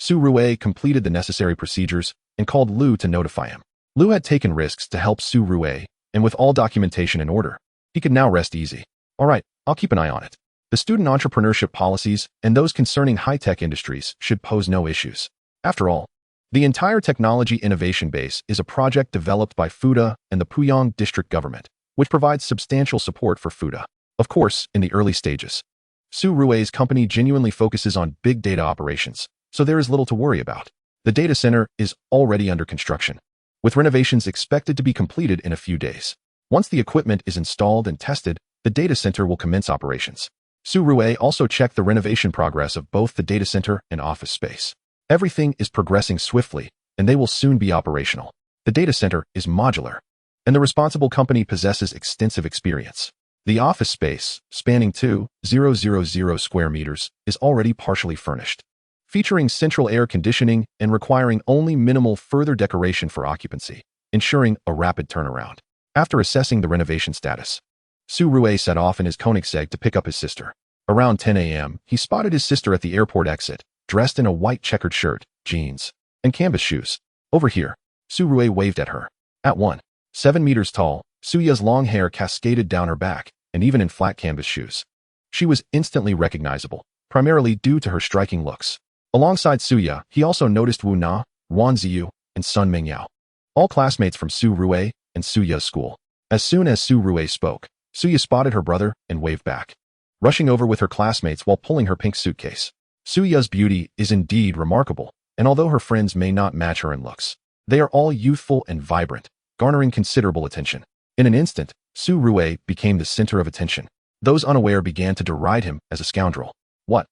Su Rui completed the necessary procedures and called Liu to notify him. Liu had taken risks to help Su Rui, and with all documentation in order, he could now rest easy. All right, I'll keep an eye on it. The student entrepreneurship policies and those concerning high-tech industries should pose no issues. After all, the entire technology innovation base is a project developed by FUDA and the Puyang district government, which provides substantial support for FUDA. Of course, in the early stages, Su Rui's company genuinely focuses on big data operations, so there is little to worry about. The data center is already under construction, with renovations expected to be completed in a few days. Once the equipment is installed and tested, the data center will commence operations. Su Rui also checked the renovation progress of both the data center and office space. Everything is progressing swiftly, and they will soon be operational. The data center is modular, and the responsible company possesses extensive experience. The office space, spanning 2,000 square meters, is already partially furnished, featuring central air conditioning and requiring only minimal further decoration for occupancy, ensuring a rapid turnaround. After assessing the renovation status, Su Rui set off in his Koenigsegg to pick up his sister. Around 10 a.m., he spotted his sister at the airport exit, dressed in a white checkered shirt, jeans, and canvas shoes. Over here, Su Rui waved at her. At 1.7 meters tall, Suya's long hair cascaded down her back, and even in flat canvas shoes. She was instantly recognizable, primarily due to her striking looks. Alongside Suya, he also noticed Wu Na, Wan Ziyu, and Sun Mingyao, all classmates from Su Rui and Suya's school. As soon as Su Rui spoke, Suya spotted her brother and waved back, rushing over with her classmates while pulling her pink suitcase. Suya's beauty is indeed remarkable, and although her friends may not match her in looks, they are all youthful and vibrant, garnering considerable attention. In an instant, Su Rui became the center of attention. Those unaware began to deride him as a scoundrel. What?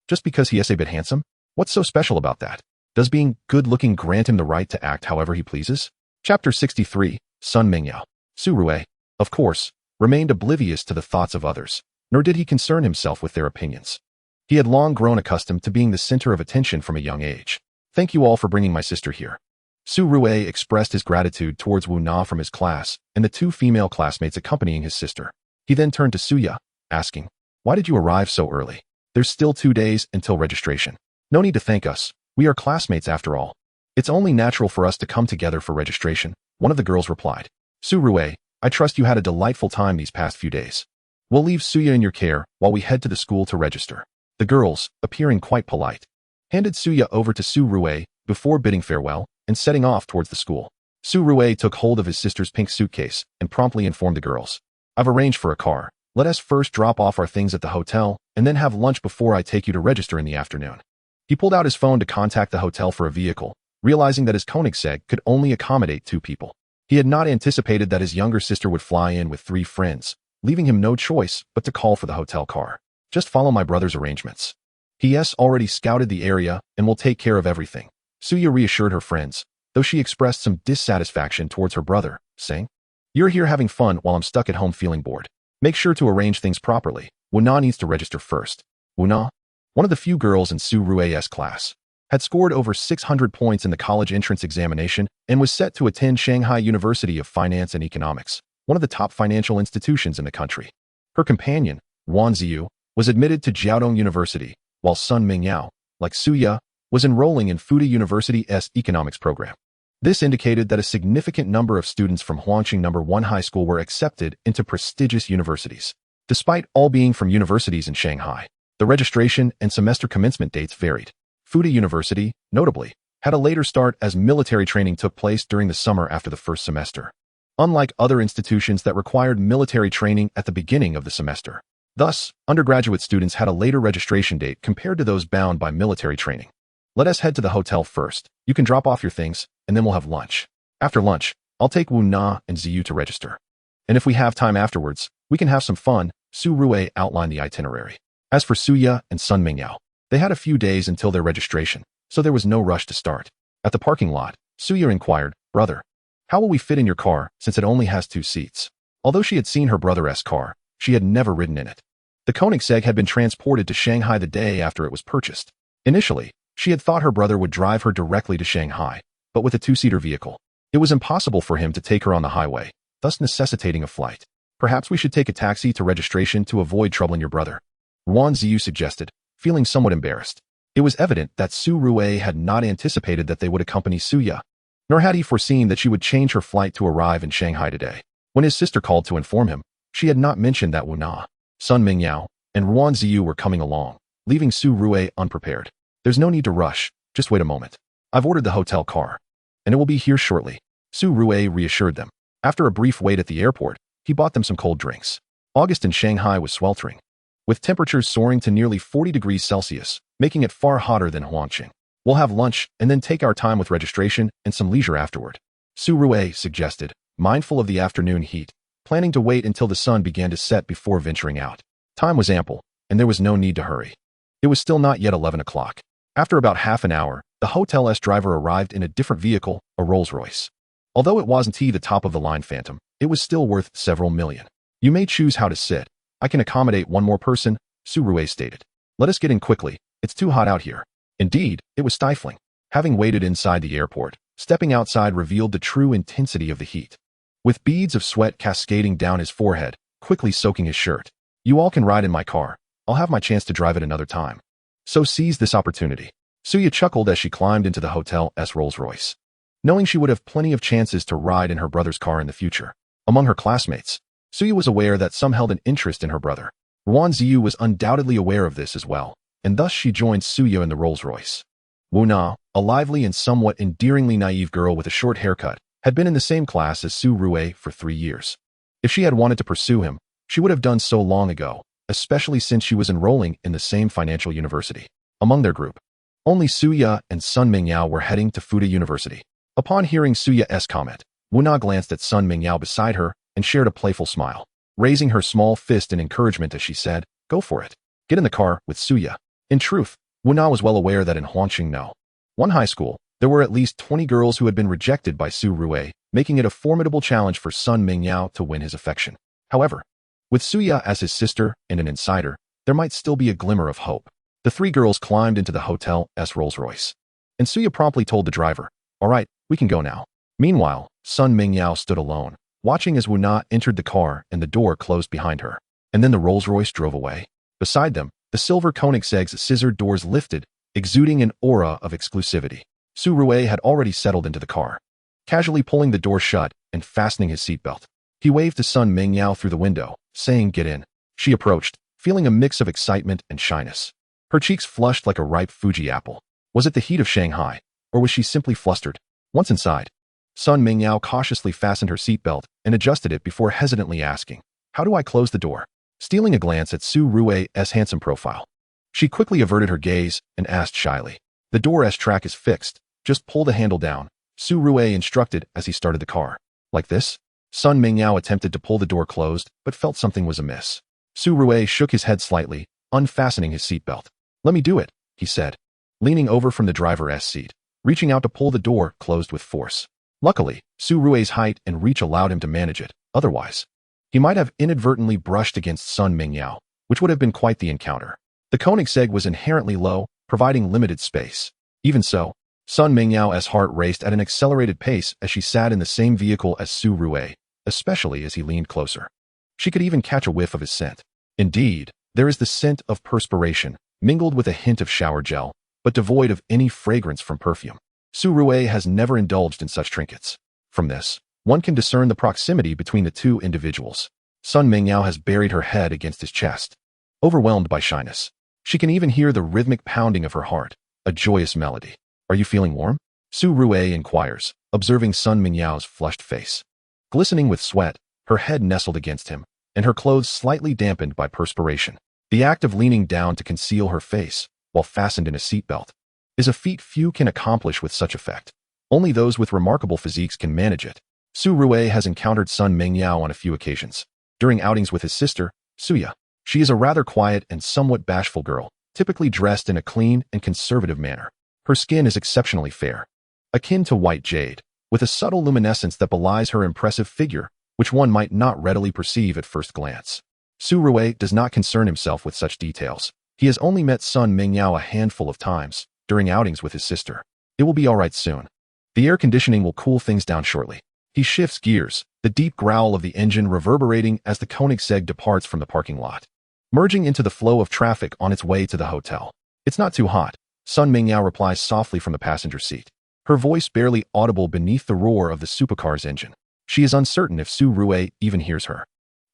Just because he is a bit handsome? What's so special about that? Does being good-looking grant him the right to act however he pleases? Chapter 63, Sun Mingyao. Su Rui, of course, remained oblivious to the thoughts of others, nor did he concern himself with their opinions. He had long grown accustomed to being the center of attention from a young age. Thank you all for bringing my sister here. Su Rui expressed his gratitude towards Wu Na from his class and the 2 female classmates accompanying his sister. He then turned to Suya, asking, "Why did you arrive so early? There's still 2 days until registration." "No need to thank us. We are classmates after all. It's only natural for us to come together for registration," one of the girls replied. "Su Rui, I trust you had a delightful time these past few days. We'll leave Suya in your care while we head to the school to register." The girls, appearing quite polite, handed Suya over to Su Rui before bidding farewell and setting off towards the school. Su Rui took hold of his sister's pink suitcase and promptly informed the girls, "I've arranged for a car. Let us first drop off our things at the hotel and then have lunch before I take you to register in the afternoon." He pulled out his phone to contact the hotel for a vehicle, realizing that his Koenigsegg could only accommodate 2 people. He had not anticipated that his younger sister would fly in with 3 friends, leaving him no choice but to call for the hotel car. "Just follow my brother's arrangements. He has already scouted the area and will take care of everything." Suya reassured her friends, though she expressed some dissatisfaction towards her brother, saying, "You're here having fun while I'm stuck at home feeling bored. Make sure to arrange things properly. Wu Na needs to register first." Wu Na, one of the few girls in Su Rui's class, had scored over 600 points in the college entrance examination and was set to attend Shanghai University of Finance and Economics, one of the top financial institutions in the country. Her companion, Wan Ziyu, was admitted to Jiaodong University, while Sun Mingyao, like Suya, was enrolling in Fuda University's economics program. This indicated that a significant number of students from Huangqing No. 1 High School were accepted into prestigious universities. Despite all being from universities in Shanghai, the registration and semester commencement dates varied. Fuda University, notably, had a later start as military training took place during the summer after the first semester, unlike other institutions that required military training at the beginning of the semester. Thus, undergraduate students had a later registration date compared to those bound by military training. Let us head to the hotel first. You can drop off your things, and then we'll have lunch. After lunch, I'll take Wu Na and Ziyu to register. And if we have time afterwards, we can have some fun. Su Rui outlined the itinerary. As for Suya and Sun Mingyao, they had a few days until their registration, so there was no rush to start. At the parking lot, Suya inquired, "Brother, how will we fit in your car since it only has 2 seats?" Although she had seen her brother's car, she had never ridden in it. The Koenigsegg had been transported to Shanghai the day after it was purchased. Initially, she had thought her brother would drive her directly to Shanghai, but with a 2-seater vehicle, it was impossible for him to take her on the highway, thus necessitating a flight. "Perhaps we should take a taxi to registration to avoid troubling your brother," Wan Ziyu suggested, feeling somewhat embarrassed. It was evident that Su Rui had not anticipated that they would accompany Suya, nor had he foreseen that she would change her flight to arrive in Shanghai today. When his sister called to inform him, she had not mentioned that Wu Na, Sun Mingyao, and Wan Ziyu were coming along, leaving Su Rui unprepared. "There's no need to rush, just wait a moment. I've ordered the hotel car, and it will be here shortly," Su Rui reassured them. After a brief wait at the airport, he bought them some cold drinks. August in Shanghai was sweltering, with temperatures soaring to nearly 40 degrees Celsius, making it far hotter than Huangqing. "We'll have lunch and then take our time with registration and some leisure afterward," Su Rui suggested, mindful of the afternoon heat, planning to wait until the sun began to set before venturing out. Time was ample, and there was no need to hurry. It was still not yet 11 o'clock. After about half an hour, the hotel's driver arrived in a different vehicle, a Rolls-Royce. Although it wasn't the top-of-the-line Phantom, it was still worth several million. "You may choose how to sit. I can accommodate one more person," Su Rui stated. "Let us get in quickly. It's too hot out here." Indeed, it was stifling. Having waited inside the airport, stepping outside revealed the true intensity of the heat, with beads of sweat cascading down his forehead, quickly soaking his shirt. "You all can ride in my car. I'll have my chance to drive it another time. So seize this opportunity." Suya chuckled as she climbed into the hotel's Rolls-Royce, knowing she would have plenty of chances to ride in her brother's car in the future. Among her classmates, Suya was aware that some held an interest in her brother. Wan Ziyu was undoubtedly aware of this as well, and thus she joined Suya in the Rolls-Royce. Wu Na, a lively and somewhat endearingly naive girl with a short haircut, had been in the same class as Su Rui for 3 years. If she had wanted to pursue him, she would have done so long ago, especially since she was enrolling in the same financial university. Among their group, only Suya and Sun Mingyao were heading to Fuda University. Upon hearing Suya's comment, Wu Na glanced at Sun Mingyao beside her and shared a playful smile, raising her small fist in encouragement as she said, "Go for it. Get in the car with Suya." In truth, Wu Na was well aware that in Huangqing No. 1 High School, there were at least 20 girls who had been rejected by Su Rui, making it a formidable challenge for Sun Mingyao to win his affection. However, with Suya as his sister and an insider, there might still be a glimmer of hope. The 3 girls climbed into the hotel's Rolls-Royce, and Suya promptly told the driver, "All right, we can go now." Meanwhile, Sun Mingyao stood alone, watching as Wu Na entered the car and the door closed behind her, and then the Rolls-Royce drove away. Beside them, the silver Koenigsegg's scissored doors lifted, exuding an aura of exclusivity. Su Rui had already settled into the car, casually pulling the door shut and fastening his seatbelt. He waved to Sun Mingyao through the window, saying, "Get in." She approached, feeling a mix of excitement and shyness. Her cheeks flushed like a ripe Fuji apple. Was it the heat of Shanghai, or was she simply flustered? Once inside, Sun Mingyao cautiously fastened her seatbelt and adjusted it before hesitantly asking, "How do I close the door?" Stealing a glance at Su Rui's handsome profile, she quickly averted her gaze and asked shyly, "The door's track is fixed. Just pull the handle down," Su Rui instructed as he started the car. "Like this?" Sun Mingyao attempted to pull the door closed, but felt something was amiss. Su Rui shook his head slightly, unfastening his seatbelt. "Let me do it," he said, leaning over from the driver's seat, reaching out to pull the door closed with force. Luckily, Su Rui's height and reach allowed him to manage it. Otherwise, he might have inadvertently brushed against Sun Mingyao, which would have been quite the encounter. The Koenigsegg was inherently low, providing limited space. Even so, Sun Mingyao's heart raced at an accelerated pace as she sat in the same vehicle as Su Rui, especially as he leaned closer. She could even catch a whiff of his scent. Indeed, there is the scent of perspiration, mingled with a hint of shower gel, but devoid of any fragrance from perfume. Su Rui has never indulged in such trinkets. From this, one can discern the proximity between the two individuals. Sun Mingyao has buried her head against his chest, overwhelmed by shyness. She can even hear the rhythmic pounding of her heart, a joyous melody. Are you feeling warm? Su Rui inquires, observing Sun Mingyao's flushed face. Glistening with sweat, her head nestled against him, and her clothes slightly dampened by perspiration. The act of leaning down to conceal her face, while fastened in a seatbelt, is a feat few can accomplish with such effect. Only those with remarkable physiques can manage it. Su Rui has encountered Sun Mingyao on a few occasions. During outings with his sister, Suya. She is a rather quiet and somewhat bashful girl, typically dressed in a clean and conservative manner. Her skin is exceptionally fair, akin to white jade, with a subtle luminescence that belies her impressive figure, which one might not readily perceive at first glance. Su Rui does not concern himself with such details. He has only met Sun Mingyao a handful of times, during outings with his sister. It will be all right soon. The air conditioning will cool things down shortly. He shifts gears, the deep growl of the engine reverberating as the Koenigsegg departs from the parking lot, merging into the flow of traffic on its way to the hotel. It's not too hot, Sun Mingyao replies softly from the passenger seat, her voice barely audible beneath the roar of the supercar's engine. She is uncertain if Su Rui even hears her.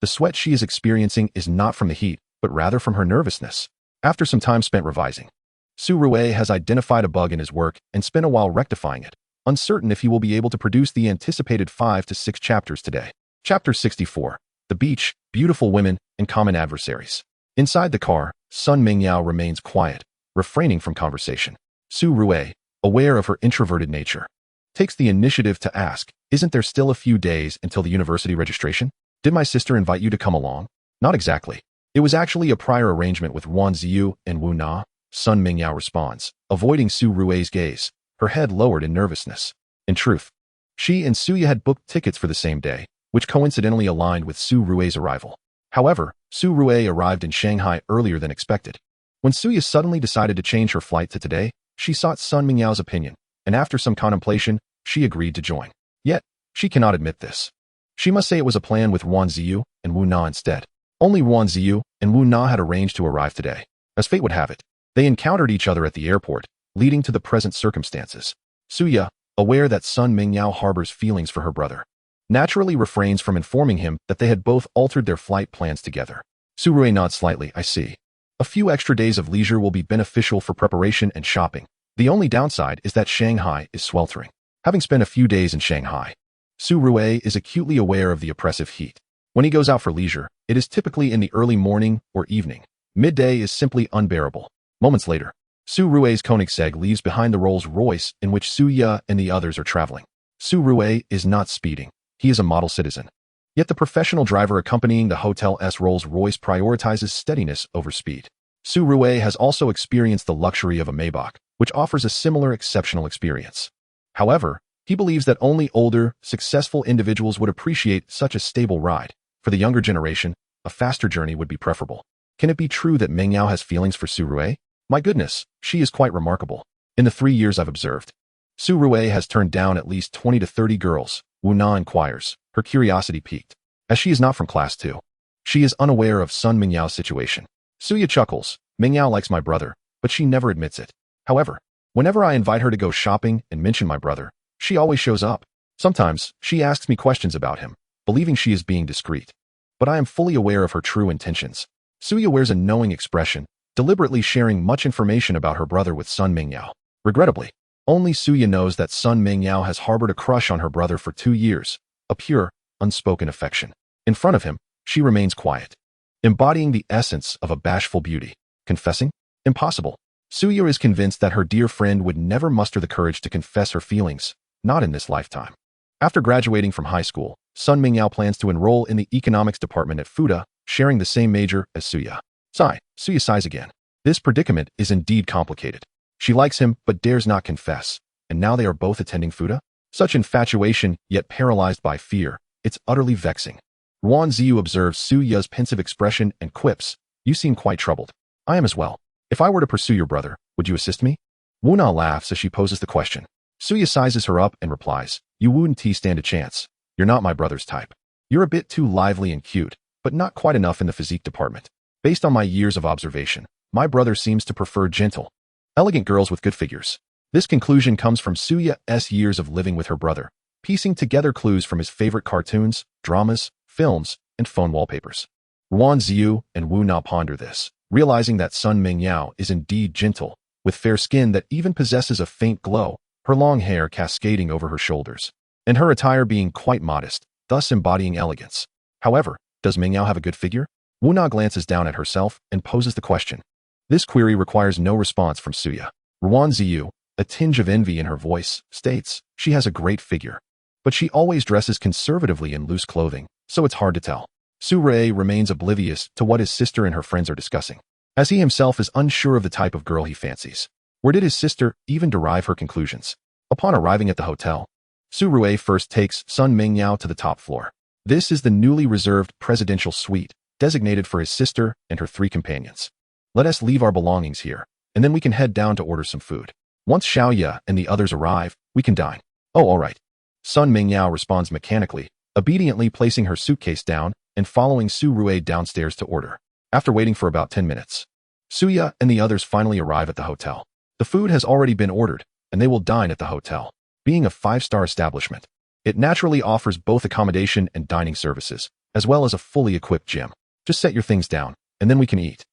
The sweat she is experiencing is not from the heat, but rather from her nervousness. After some time spent revising, Su Rui has identified a bug in his work and spent a while rectifying it, uncertain if he will be able to produce the anticipated 5 to 6 chapters today. Chapter 64. The Beach, Beautiful Women, and Common Adversaries. Inside the car, Sun Mingyao remains quiet, refraining from conversation. Su Rui, aware of her introverted nature, takes the initiative to ask, "Isn't there still a few days until the university registration? Did my sister invite you to come along?" "Not exactly. It was actually a prior arrangement with Wan Ziyu and Wu Na," Sun Mingyao responds, avoiding Su Rui's gaze, her head lowered in nervousness. In truth, she and Suya had booked tickets for the same day, which coincidentally aligned with Su Rui's arrival. However, Su Rui arrived in Shanghai earlier than expected. When Suya suddenly decided to change her flight to today, she sought Sun Mingyao's opinion, and after some contemplation, she agreed to join. Yet, she cannot admit this. She must say it was a plan with Wan Ziyu and Wu Na instead. Only Wan Ziyu and Wu Na had arranged to arrive today. As fate would have it, they encountered each other at the airport, leading to the present circumstances. Suya, aware that Sun Mingyao harbors feelings for her brother, naturally refrains from informing him that they had both altered their flight plans together. Su Rui nods slightly. "I see. A few extra days of leisure will be beneficial for preparation and shopping. The only downside is that Shanghai is sweltering." Having spent a few days in Shanghai, Su Rui is acutely aware of the oppressive heat. When he goes out for leisure, it is typically in the early morning or evening. Midday is simply unbearable. Moments later, Su Rui's Koenigsegg leaves behind the Rolls-Royce in which Suya and the others are traveling. Su Rui is not speeding. He is a model citizen. Yet the professional driver accompanying the Hotel's Rolls-Royce prioritizes steadiness over speed. Su Rui has also experienced the luxury of a Maybach, which offers a similar exceptional experience. However, he believes that only older, successful individuals would appreciate such a stable ride. For the younger generation, a faster journey would be preferable. Can it be true that Mingyao has feelings for Su Rui? My goodness, she is quite remarkable. In the 3 years I've observed, Su Rui has turned down at least 20 to 30 girls. Wu Na inquires, her curiosity piqued. As she is not from class 2, she is unaware of Sun Mingyao's situation. Suya chuckles. "Mingyao likes my brother, but she never admits it. However, whenever I invite her to go shopping and mention my brother, she always shows up. Sometimes, she asks me questions about him, believing she is being discreet. But I am fully aware of her true intentions." Suya wears a knowing expression, deliberately sharing much information about her brother with Sun Mingyao. Regrettably, only Suya knows that Sun Mingyao has harbored a crush on her brother for 2 years, a pure, unspoken affection. In front of him, she remains quiet, embodying the essence of a bashful beauty. Confessing? Impossible. Suya is convinced that her dear friend would never muster the courage to confess her feelings, not in this lifetime. After graduating from high school, Sun Mingyao plans to enroll in the economics department at Fuda, sharing the same major as Suya. Suya sighs again. This predicament is indeed complicated. She likes him but dares not confess, and now they are both attending Fuda? Such infatuation, yet paralyzed by fear, it's utterly vexing. Wan Ziyu observes Suya's pensive expression and quips, "You seem quite troubled." "I am as well. If I were to pursue your brother, would you assist me?" Wu-na laughs as she poses the question. Suya sizes her up and replies, "You wouldn't stand a chance. You're not my brother's type. You're a bit too lively and cute, but not quite enough in the physique department. Based on my years of observation, my brother seems to prefer gentle, elegant girls with good figures." This conclusion comes from Suya's years of living with her brother, piecing together clues from his favorite cartoons, dramas, films, and phone wallpapers. Ruan Ziyu and Wu Na ponder this, realizing that Sun Mingyao is indeed gentle, with fair skin that even possesses a faint glow, her long hair cascading over her shoulders, and her attire being quite modest, thus embodying elegance. However, does Mingyao have a good figure? Wu Na glances down at herself and poses the question. This query requires no response from Suya. Ruan Ziyu, a tinge of envy in her voice, states, she has a great figure. But she always dresses conservatively in loose clothing, so it's hard to tell. Su Rui remains oblivious to what his sister and her friends are discussing, as he himself is unsure of the type of girl he fancies. Where did his sister even derive her conclusions? Upon arriving at the hotel, Su Rui first takes Sun Mingyao to the top floor. This is the newly reserved presidential suite, designated for his sister and her 3 companions. Let us leave our belongings here, and then we can head down to order some food. Once Xiaoya and the others arrive, we can dine. Oh, all right. Sun Mingyao responds mechanically, obediently placing her suitcase down and following Su Rui downstairs to order. After waiting for about 10 minutes, Suya and the others finally arrive at the hotel. The food has already been ordered, and they will dine at the hotel. Being a 5-star establishment, it naturally offers both accommodation and dining services, as well as a fully equipped gym. Just set your things down, and then we can eat.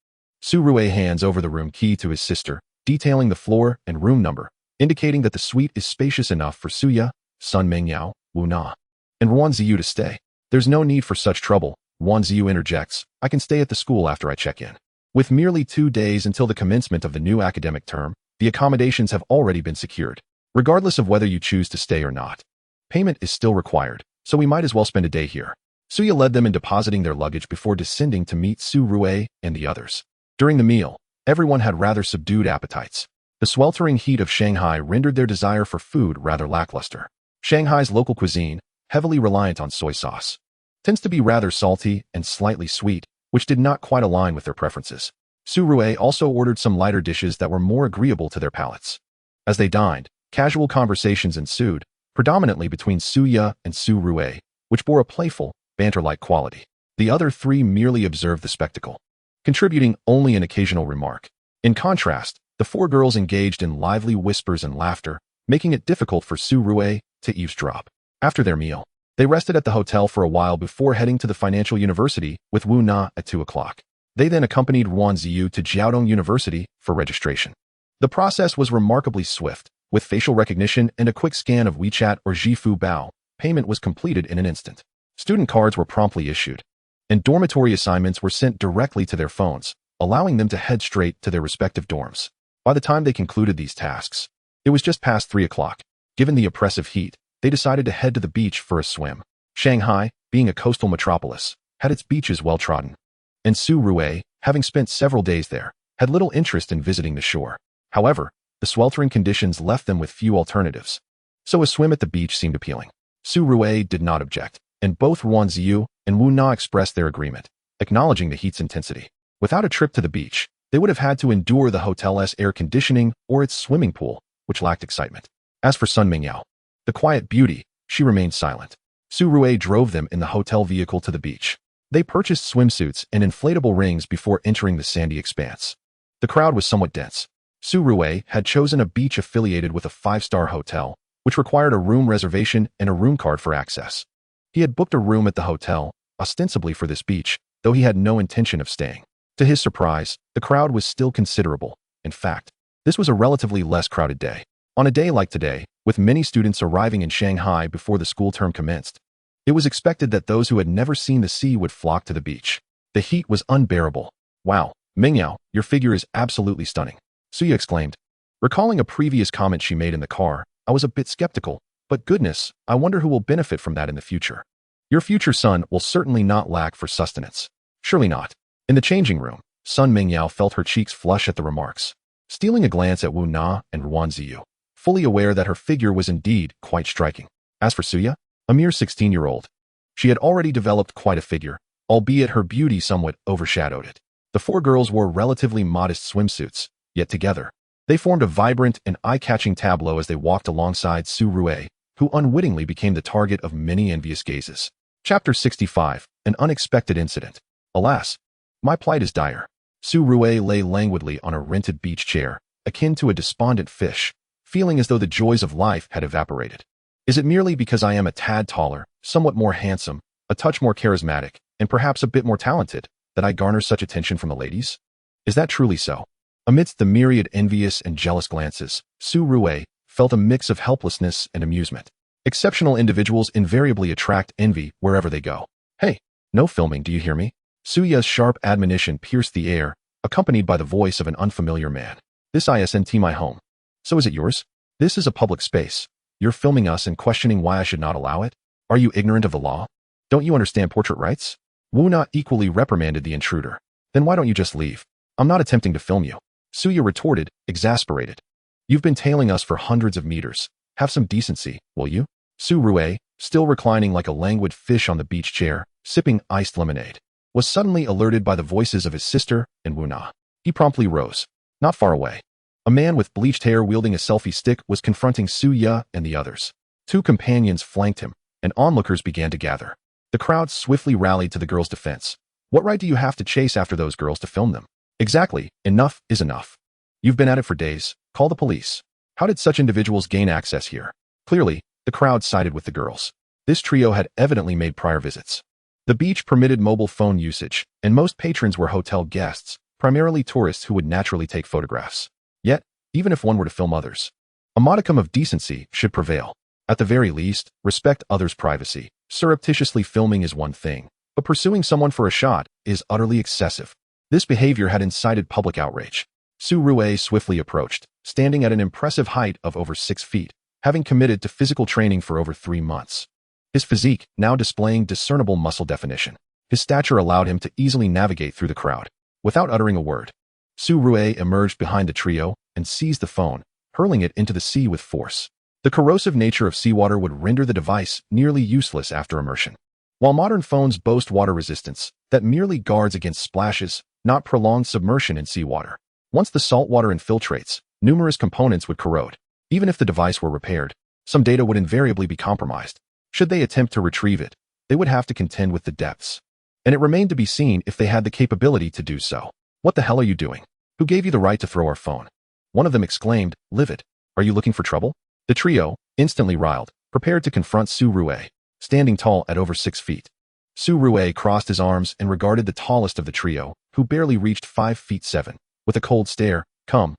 Su Rui hands over the room key to his sister, detailing the floor and room number, indicating that the suite is spacious enough for Suya, Sun Mingyao, Wu Na, and Ruan Ziyu to stay. There's no need for such trouble, Ruan Ziyu interjects. I can stay at the school after I check in. With merely 2 days until the commencement of the new academic term, the accommodations have already been secured. Regardless of whether you choose to stay or not, payment is still required, so we might as well spend a day here. Suya led them in depositing their luggage before descending to meet Su Rui and the others. During the meal, everyone had rather subdued appetites. The sweltering heat of Shanghai rendered their desire for food rather lackluster. Shanghai's local cuisine, heavily reliant on soy sauce, tends to be rather salty and slightly sweet, which did not quite align with their preferences. Su Rui also ordered some lighter dishes that were more agreeable to their palates. As they dined, casual conversations ensued, predominantly between Suya and Su Rui, which bore a playful, banter-like quality. The other 3 merely observed the spectacle, contributing only an occasional remark. In contrast, the 4 girls engaged in lively whispers and laughter, making it difficult for Su Rui to eavesdrop. After their meal, they rested at the hotel for a while before heading to the financial university with Wu Na at 2 o'clock. They then accompanied Ruan Ziyu to Jiaodong University for registration. The process was remarkably swift. With facial recognition and a quick scan of WeChat or Zhifu Bao, payment was completed in an instant. Student cards were promptly issued, and dormitory assignments were sent directly to their phones, allowing them to head straight to their respective dorms. By the time they concluded these tasks, it was just past 3 o'clock. Given the oppressive heat, they decided to head to the beach for a swim. Shanghai, being a coastal metropolis, had its beaches well trodden, and Su Rui, having spent several days there, had little interest in visiting the shore. However, the sweltering conditions left them with few alternatives, so a swim at the beach seemed appealing. Su Rui did not object, and both Ruan Ziyu and Wu Na expressed their agreement, acknowledging the heat's intensity. Without a trip to the beach, they would have had to endure the hotel's air conditioning or its swimming pool, which lacked excitement. As for Sun Mingyao, the quiet beauty, she remained silent. Su Rui drove them in the hotel vehicle to the beach. They purchased swimsuits and inflatable rings before entering the sandy expanse. The crowd was somewhat dense. Su Rui had chosen a beach affiliated with a 5-star hotel, which required a room reservation and a room card for access. He had booked a room at the hotel, ostensibly for this beach, though he had no intention of staying. To his surprise, the crowd was still considerable. In fact, this was a relatively less crowded day. On a day like today, with many students arriving in Shanghai before the school term commenced, it was expected that those who had never seen the sea would flock to the beach. The heat was unbearable. Wow, Mingyao, your figure is absolutely stunning, Suya exclaimed. Recalling a previous comment she made in the car, I was a bit skeptical, but goodness, I wonder who will benefit from that in the future. Your future son will certainly not lack for sustenance. Surely not. In the changing room, Sun Mingyao felt her cheeks flush at the remarks, stealing a glance at Wu Na and Ruan Ziyu, fully aware that her figure was indeed quite striking. As for Suya, a mere 16-year-old, she had already developed quite a figure, albeit her beauty somewhat overshadowed it. The 4 girls wore relatively modest swimsuits, yet together, They formed a vibrant and eye-catching tableau as they walked alongside Su Rue, who unwittingly became the target of many envious gazes. Chapter 65. An Unexpected Incident. Alas, my plight is dire. Su Rue lay languidly on a rented beach chair, akin to a despondent fish, feeling as though the joys of life had evaporated. Is it merely because I am a tad taller, somewhat more handsome, a touch more charismatic, and perhaps a bit more talented, that I garner such attention from the ladies? Is that truly so? Amidst the myriad envious and jealous glances, Su Rue felt a mix of helplessness and amusement. Exceptional individuals invariably attract envy wherever they go. Hey, no filming, do you hear me? Suya's sharp admonition pierced the air, accompanied by the voice of an unfamiliar man. This isn't my home. So is it yours? This is a public space. You're filming us and questioning why I should not allow it? Are you ignorant of the law? Don't you understand portrait rights? Wu Na equally reprimanded the intruder. Then why don't you just leave? I'm not attempting to film you. Suya retorted, exasperated. You've been tailing us for hundreds of meters. Have some decency, will you? Su Rue, still reclining like a languid fish on the beach chair, sipping iced lemonade, was suddenly alerted by the voices of his sister and Wu Na. He promptly rose. Not far away, a man with bleached hair wielding a selfie stick was confronting Suya and the others. Two companions flanked him, and onlookers began to gather. The crowd swiftly rallied to the girls' defense. What right do you have to chase after those girls to film them? Exactly, enough is enough. You've been at it for days. Call the police. How did such individuals gain access here? Clearly, the crowd sided with the girls. This trio had evidently made prior visits. The beach permitted mobile phone usage, and most patrons were hotel guests, primarily tourists who would naturally take photographs. Yet, even if one were to film others, a modicum of decency should prevail. At the very least, respect others' privacy. Surreptitiously filming is one thing, but pursuing someone for a shot is utterly excessive. This behavior had incited public outrage. Su Rue swiftly approached, standing at an impressive height of over 6 feet, having committed to physical training for over 3 months. His physique now displaying discernible muscle definition. His stature allowed him to easily navigate through the crowd. Without uttering a word, Su Rue emerged behind the trio and seized the phone, hurling it into the sea with force. The corrosive nature of seawater would render the device nearly useless after immersion. While modern phones boast water resistance that merely guards against splashes, not prolonged submersion in seawater. Once the salt water infiltrates, numerous components would corrode. Even if the device were repaired, some data would invariably be compromised. Should they attempt to retrieve it, they would have to contend with the depths. And it remained to be seen if they had the capability to do so. What the hell are you doing? Who gave you the right to throw our phone? One of them exclaimed, livid. Are you looking for trouble? The trio, instantly riled, prepared to confront Su Rue, standing tall at over 6 feet. Su Rue crossed his arms and regarded the tallest of the trio, who barely reached 5 feet 7, with a cold stare. Come.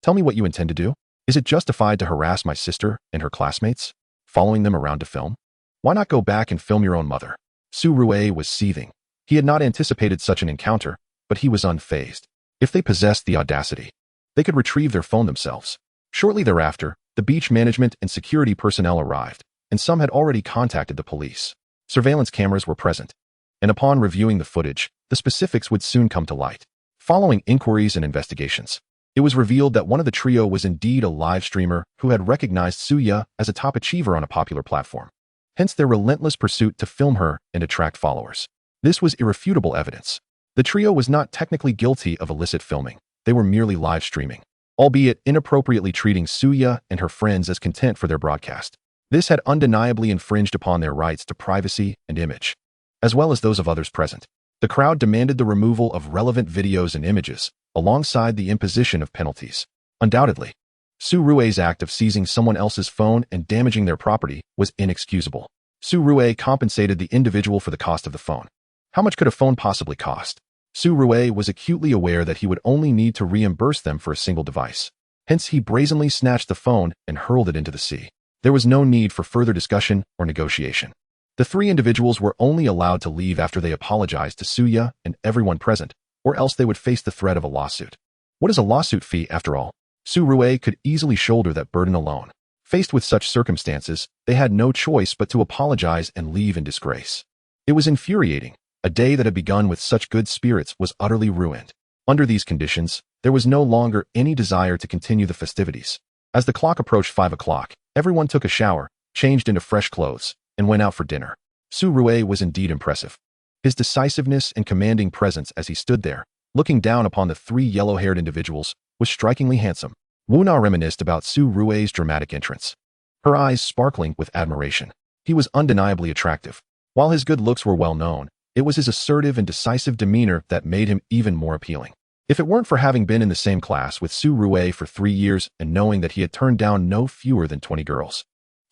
Tell me what you intend to do. Is it justified to harass my sister and her classmates, following them around to film? Why not go back and film your own mother? Su Rue was seething. He had not anticipated such an encounter, but he was unfazed. If they possessed the audacity, they could retrieve their phone themselves. Shortly thereafter, the beach management and security personnel arrived, and some had already contacted the police. Surveillance cameras were present, and upon reviewing the footage, the specifics would soon come to light. Following inquiries and investigations, it was revealed that one of the trio was indeed a live streamer who had recognized Suya as a top achiever on a popular platform. Hence their relentless pursuit to film her and attract followers. This was irrefutable evidence. The trio was not technically guilty of illicit filming. They were merely live streaming, albeit inappropriately treating Suya and her friends as content for their broadcast. This had undeniably infringed upon their rights to privacy and image, as well as those of others present. The crowd demanded the removal of relevant videos and images, alongside the imposition of penalties. Undoubtedly, Su Rue's act of seizing someone else's phone and damaging their property was inexcusable. Su Rue compensated the individual for the cost of the phone. How much could a phone possibly cost? Su Rue was acutely aware that he would only need to reimburse them for a single device. Hence, he brazenly snatched the phone and hurled it into the sea. There was no need for further discussion or negotiation. The 3 individuals were only allowed to leave after they apologized to Suya and everyone present, or else they would face the threat of a lawsuit. What is a lawsuit fee, after all? Su Rue could easily shoulder that burden alone. Faced with such circumstances, they had no choice but to apologize and leave in disgrace. It was infuriating. A day that had begun with such good spirits was utterly ruined. Under these conditions, there was no longer any desire to continue the festivities. As the clock approached 5 o'clock, everyone took a shower, changed into fresh clothes, and went out for dinner. Su Rue was indeed impressive. His decisiveness and commanding presence as he stood there, looking down upon the 3 yellow-haired individuals, was strikingly handsome. Wu Na reminisced about Su Rui's dramatic entrance, her eyes sparkling with admiration. He was undeniably attractive. While his good looks were well known, it was his assertive and decisive demeanor that made him even more appealing. If it weren't for having been in the same class with Su Rui for 3 years and knowing that he had turned down no fewer than 20 girls,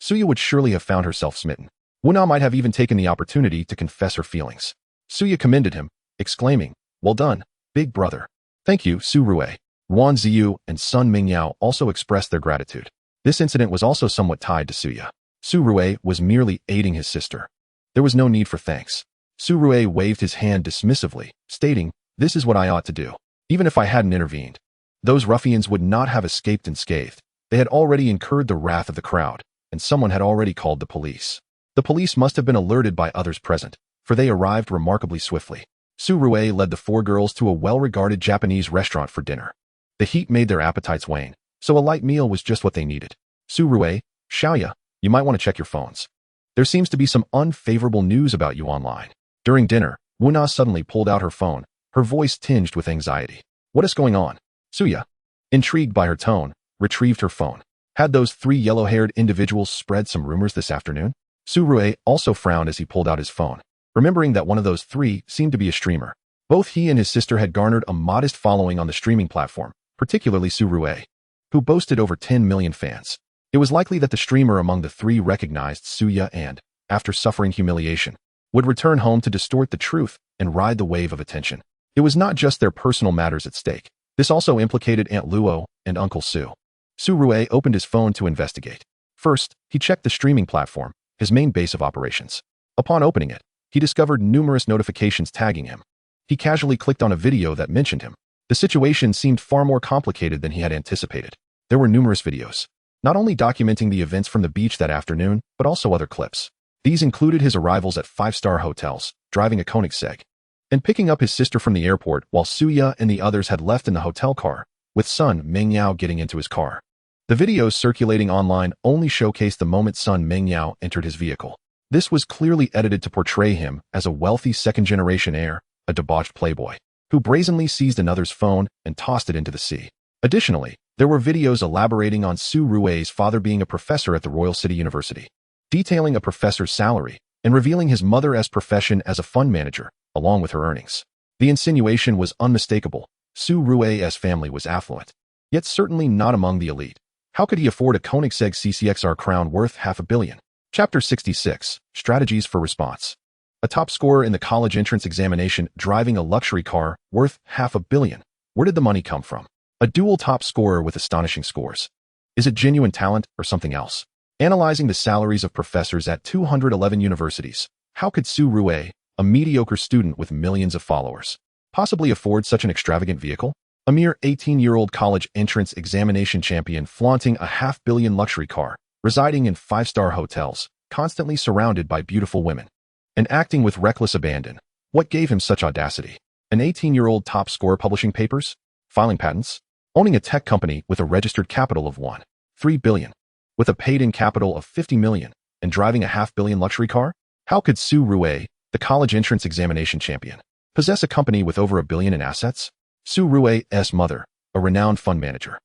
Suya would surely have found herself smitten. Wu Na might have even taken the opportunity to confess her feelings. Suya commended him, exclaiming, "Well done, big brother." "Thank you, Su Rui." Wan Ziyu and Sun Mingyao also expressed their gratitude. This incident was also somewhat tied to Suya. Su Rui was merely aiding his sister. There was no need for thanks. Su Rui waved his hand dismissively, stating, "This is what I ought to do. Even if I hadn't intervened, those ruffians would not have escaped unscathed. They had already incurred the wrath of the crowd, and someone had already called the police. The police must have been alerted by others present, for they arrived remarkably swiftly." Su Rui led the 4 girls to a well-regarded Japanese restaurant for dinner. The heat made their appetites wane, so a light meal was just what they needed. "Su Rui, Xiaoya, you might want to check your phones. There seems to be some unfavorable news about you online." During dinner, Wu Na suddenly pulled out her phone, her voice tinged with anxiety. "What is going on?" Suya, intrigued by her tone, retrieved her phone. Had those 3 yellow-haired individuals spread some rumors this afternoon? Su Rui also frowned as he pulled out his phone, remembering that one of those 3 seemed to be a streamer. Both he and his sister had garnered a modest following on the streaming platform, particularly Su Rui, who boasted over 10 million fans. It was likely that the streamer among the 3 recognized Suya and, after suffering humiliation, would return home to distort the truth and ride the wave of attention. It was not just their personal matters at stake. This also implicated Aunt Luo and Uncle Su. Su Rui opened his phone to investigate. First, he checked the streaming platform, his main base of operations. Upon opening it, he discovered numerous notifications tagging him. He casually clicked on a video that mentioned him. The situation seemed far more complicated than he had anticipated. There were numerous videos, not only documenting the events from the beach that afternoon, but also other clips. These included his arrivals at 5-star hotels, driving a Koenigsegg, and picking up his sister from the airport while Suya and the others had left in the hotel car, with Sun Mingyao getting into his car. The videos circulating online only showcased the moment Sun Mingyao entered his vehicle. This was clearly edited to portray him as a wealthy second-generation heir, a debauched playboy, who brazenly seized another's phone and tossed it into the sea. Additionally, there were videos elaborating on Su Rui's father being a professor at the Royal City University, detailing a professor's salary, and revealing his mother's profession as a fund manager, along with her earnings. The insinuation was unmistakable. Su Rui's family was affluent, yet certainly not among the elite. How could he afford a Koenigsegg CCXR crown worth $500 million? Chapter 66, Strategies for Response. A top scorer in the college entrance examination driving a luxury car worth $500 million. Where did the money come from? A dual top scorer with astonishing scores. Is it genuine talent or something else? Analyzing the salaries of professors at 211 universities, how could Su Rui, a mediocre student with millions of followers, possibly afford such an extravagant vehicle? A mere 18-year-old college entrance examination champion flaunting a $500 million luxury car, residing in 5-star hotels, constantly surrounded by beautiful women, and acting with reckless abandon. What gave him such audacity? An 18-year-old top scorer publishing papers, filing patents, owning a tech company with a registered capital of $1.3 billion, with a paid-in capital of $50 million, and driving a $500 million luxury car? How could Su Rui, the college entrance examination champion, possess a company with over $1 billion in assets? Su Rui's mother, a renowned fund manager,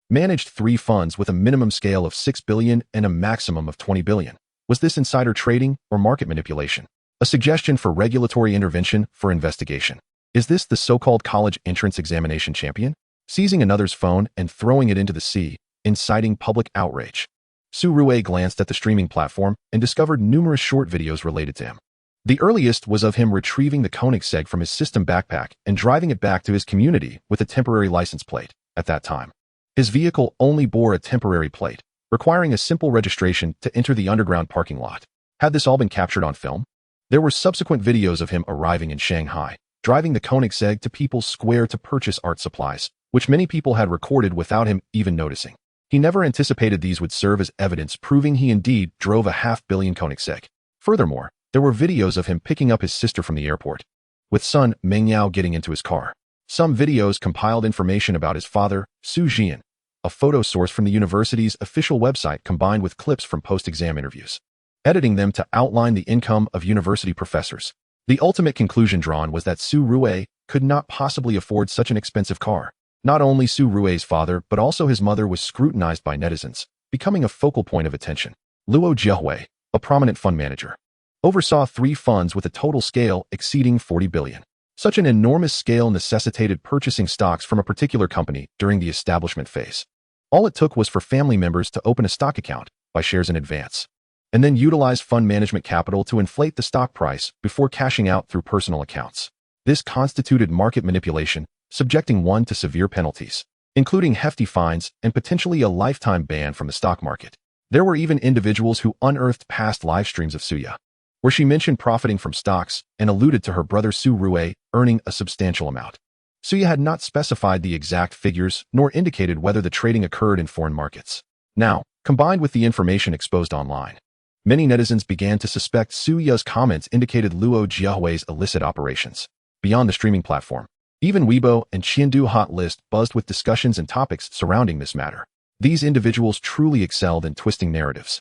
managed 3 funds with a minimum scale of $6 billion and a maximum of $20 billion. Was this insider trading or market manipulation? A suggestion for regulatory intervention for investigation. Is this the so-called college entrance examination champion, seizing another's phone and throwing it into the sea, inciting public outrage? Su Rui glanced at the streaming platform and discovered numerous short videos related to him. The earliest was of him retrieving the Koenigsegg from his system backpack and driving it back to his community with a temporary license plate. At that time, his vehicle only bore a temporary plate, requiring a simple registration to enter the underground parking lot. Had this all been captured on film? There were subsequent videos of him arriving in Shanghai, driving the Koenigsegg to People's Square to purchase art supplies, which many people had recorded without him even noticing. He never anticipated these would serve as evidence proving he indeed drove a $500 million Koenigsegg. Furthermore, there were videos of him picking up his sister from the airport, with Sun Mingyao getting into his car. Some videos compiled information about his father, Su Jian, a photo source from the university's official website combined with clips from post-exam interviews, editing them to outline the income of university professors. The ultimate conclusion drawn was that Su Rui could not possibly afford such an expensive car. Not only Su Rui's father, but also his mother was scrutinized by netizens, becoming a focal point of attention. Luo Jiahui, a prominent fund manager, oversaw 3 funds with a total scale exceeding 40 billion. Such an enormous scale necessitated purchasing stocks from a particular company during the establishment phase. All it took was for family members to open a stock account, buy shares in advance, and then utilize fund management capital to inflate the stock price before cashing out through personal accounts. This constituted market manipulation, subjecting one to severe penalties, including hefty fines and potentially a lifetime ban from the stock market. There were even individuals who unearthed past live streams of Suya, where she mentioned profiting from stocks and alluded to her brother Su Rui earning a substantial amount. Suya had not specified the exact figures nor indicated whether the trading occurred in foreign markets. Now, combined with the information exposed online, many netizens began to suspect Suya's comments indicated Luo Jiahui's illicit operations. Beyond the streaming platform, even Weibo and Qiandu Hot List buzzed with discussions and topics surrounding this matter. These individuals truly excelled in twisting narratives.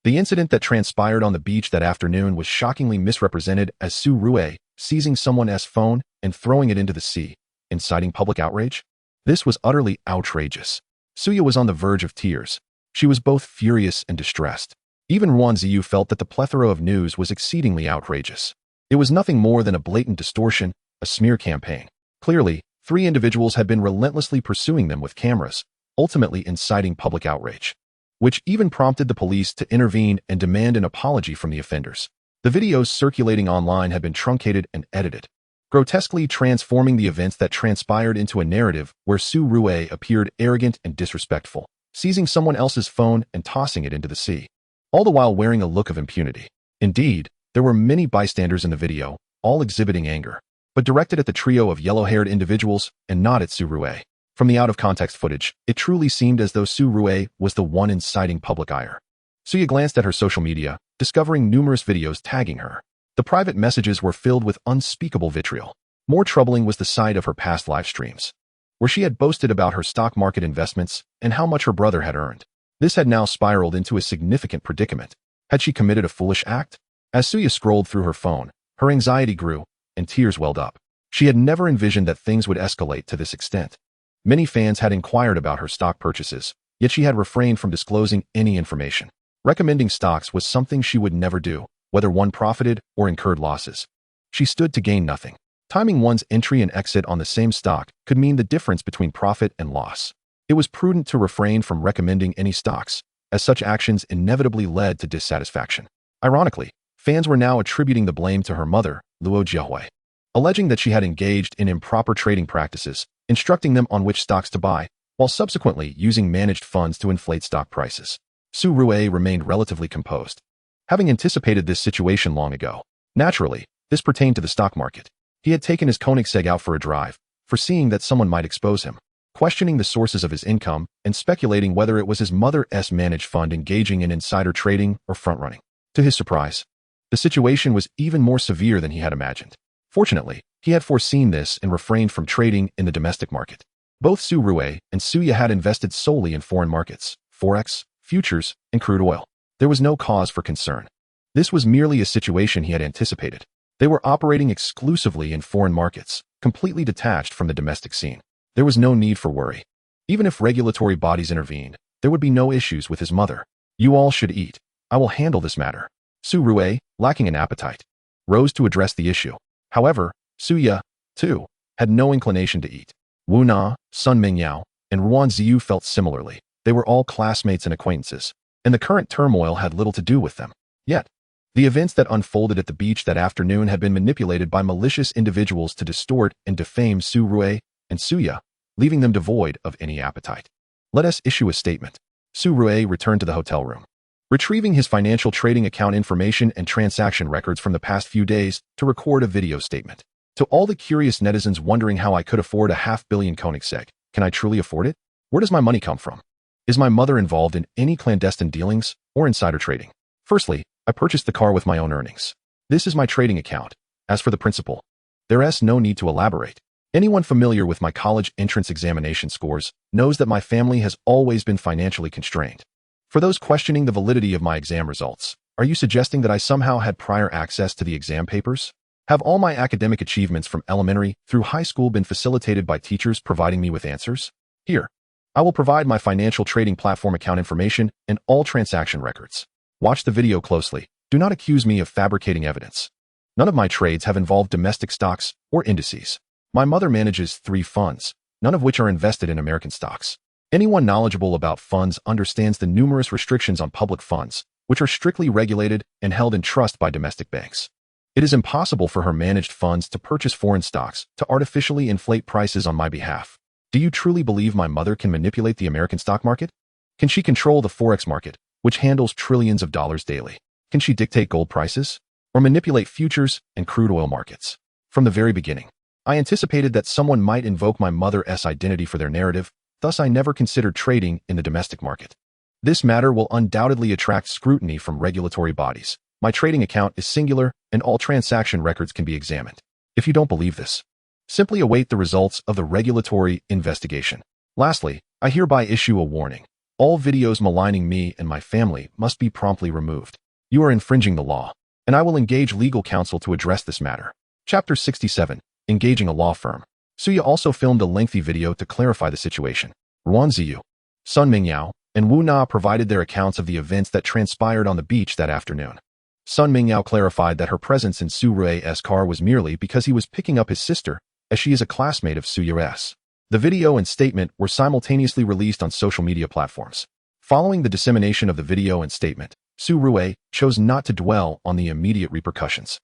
The incident that transpired on the beach that afternoon was shockingly misrepresented as Su Rui seizing someone's phone and throwing it into the sea, inciting public outrage. This was utterly outrageous. Suya was on the verge of tears. She was both furious and distressed. Even Ruan Ziyu felt that the plethora of news was exceedingly outrageous. It was nothing more than a blatant distortion, a smear campaign. Clearly, 3 individuals had been relentlessly pursuing them with cameras, ultimately inciting public outrage, which even prompted the police to intervene and demand an apology from the offenders. The videos circulating online had been truncated and edited, grotesquely transforming the events that transpired into a narrative where Su Rui appeared arrogant and disrespectful, seizing someone else's phone and tossing it into the sea, all the while wearing a look of impunity. Indeed, there were many bystanders in the video, all exhibiting anger, but directed at the trio of yellow-haired individuals and not at Su Rui. From the out-of-context footage, it truly seemed as though Su Rui was the one inciting public ire. Suya glanced at her social media, discovering numerous videos tagging her. The private messages were filled with unspeakable vitriol. More troubling was the sight of her past live streams, where she had boasted about her stock market investments and how much her brother had earned. This had now spiraled into a significant predicament. Had she committed a foolish act? As Suya scrolled through her phone, her anxiety grew, and tears welled up. She had never envisioned that things would escalate to this extent. Many fans had inquired about her stock purchases, yet she had refrained from disclosing any information. Recommending stocks was something she would never do, whether one profited or incurred losses. She stood to gain nothing. Timing one's entry and exit on the same stock could mean the difference between profit and loss. It was prudent to refrain from recommending any stocks, as such actions inevitably led to dissatisfaction. Ironically, fans were now attributing the blame to her mother, Luo Jiahui, alleging that she had engaged in improper trading practices, instructing them on which stocks to buy, while subsequently using managed funds to inflate stock prices. Su Rui remained relatively composed, having anticipated this situation long ago. Naturally, this pertained to the stock market. He had taken his Koenigsegg out for a drive, foreseeing that someone might expose him, questioning the sources of his income and speculating whether it was his mother's managed fund engaging in insider trading or front-running. To his surprise, the situation was even more severe than he had imagined. Fortunately, he had foreseen this and refrained from trading in the domestic market. Both Su Rui and Suya had invested solely in foreign markets, forex, futures, and crude oil. There was no cause for concern. This was merely a situation he had anticipated. They were operating exclusively in foreign markets, completely detached from the domestic scene. There was no need for worry. Even if regulatory bodies intervened, there would be no issues with his mother. You all should eat. I will handle this matter. Su Rui, lacking an appetite, rose to address the issue. However, Suya, too, had no inclination to eat. Wu Na, Sun Mingyao, and Ruan Ziyu felt similarly. They were all classmates and acquaintances, and the current turmoil had little to do with them. Yet, the events that unfolded at the beach that afternoon had been manipulated by malicious individuals to distort and defame Su Rui and Suya, leaving them devoid of any appetite. Let us issue a statement. Su Rui returned to the hotel room, retrieving his financial trading account information and transaction records from the past few days to record a video statement. To all the curious netizens wondering how I could afford a $500 million Koenigsegg, can I truly afford it? Where does my money come from? Is my mother involved in any clandestine dealings or insider trading? Firstly, I purchased the car with my own earnings. This is my trading account. As for the principal, there's no need to elaborate. Anyone familiar with my college entrance examination scores knows that my family has always been financially constrained. For those questioning the validity of my exam results, are you suggesting that I somehow had prior access to the exam papers? Have all my academic achievements from elementary through high school been facilitated by teachers providing me with answers? Here, I will provide my financial trading platform account information and all transaction records. Watch the video closely. Do not accuse me of fabricating evidence. None of my trades have involved domestic stocks or indices. My mother manages 3 funds, none of which are invested in American stocks. Anyone knowledgeable about funds understands the numerous restrictions on public funds, which are strictly regulated and held in trust by domestic banks. It is impossible for her managed funds to purchase foreign stocks to artificially inflate prices on my behalf. Do you truly believe my mother can manipulate the American stock market? Can she control the forex market, which handles trillions of dollars daily? Can she dictate gold prices? Or manipulate futures and crude oil markets? From the very beginning, I anticipated that someone might invoke my mother's identity for their narrative, thus I never considered trading in the domestic market. This matter will undoubtedly attract scrutiny from regulatory bodies. My trading account is singular, and all transaction records can be examined. If you don't believe this, simply await the results of the regulatory investigation. Lastly, I hereby issue a warning. All videos maligning me and my family must be promptly removed. You are infringing the law, and I will engage legal counsel to address this matter. Chapter 67. Engaging a law firm. Suya also filmed a lengthy video to clarify the situation. Ruan Ziyu, Sun Mingyao, and Wu Na provided their accounts of the events that transpired on the beach that afternoon. Sun Mingyao clarified that her presence in Su Rui's car was merely because he was picking up his sister, as she is a classmate of Su Yu's. The video and statement were simultaneously released on social media platforms. Following the dissemination of the video and statement, Su Rui chose not to dwell on the immediate repercussions.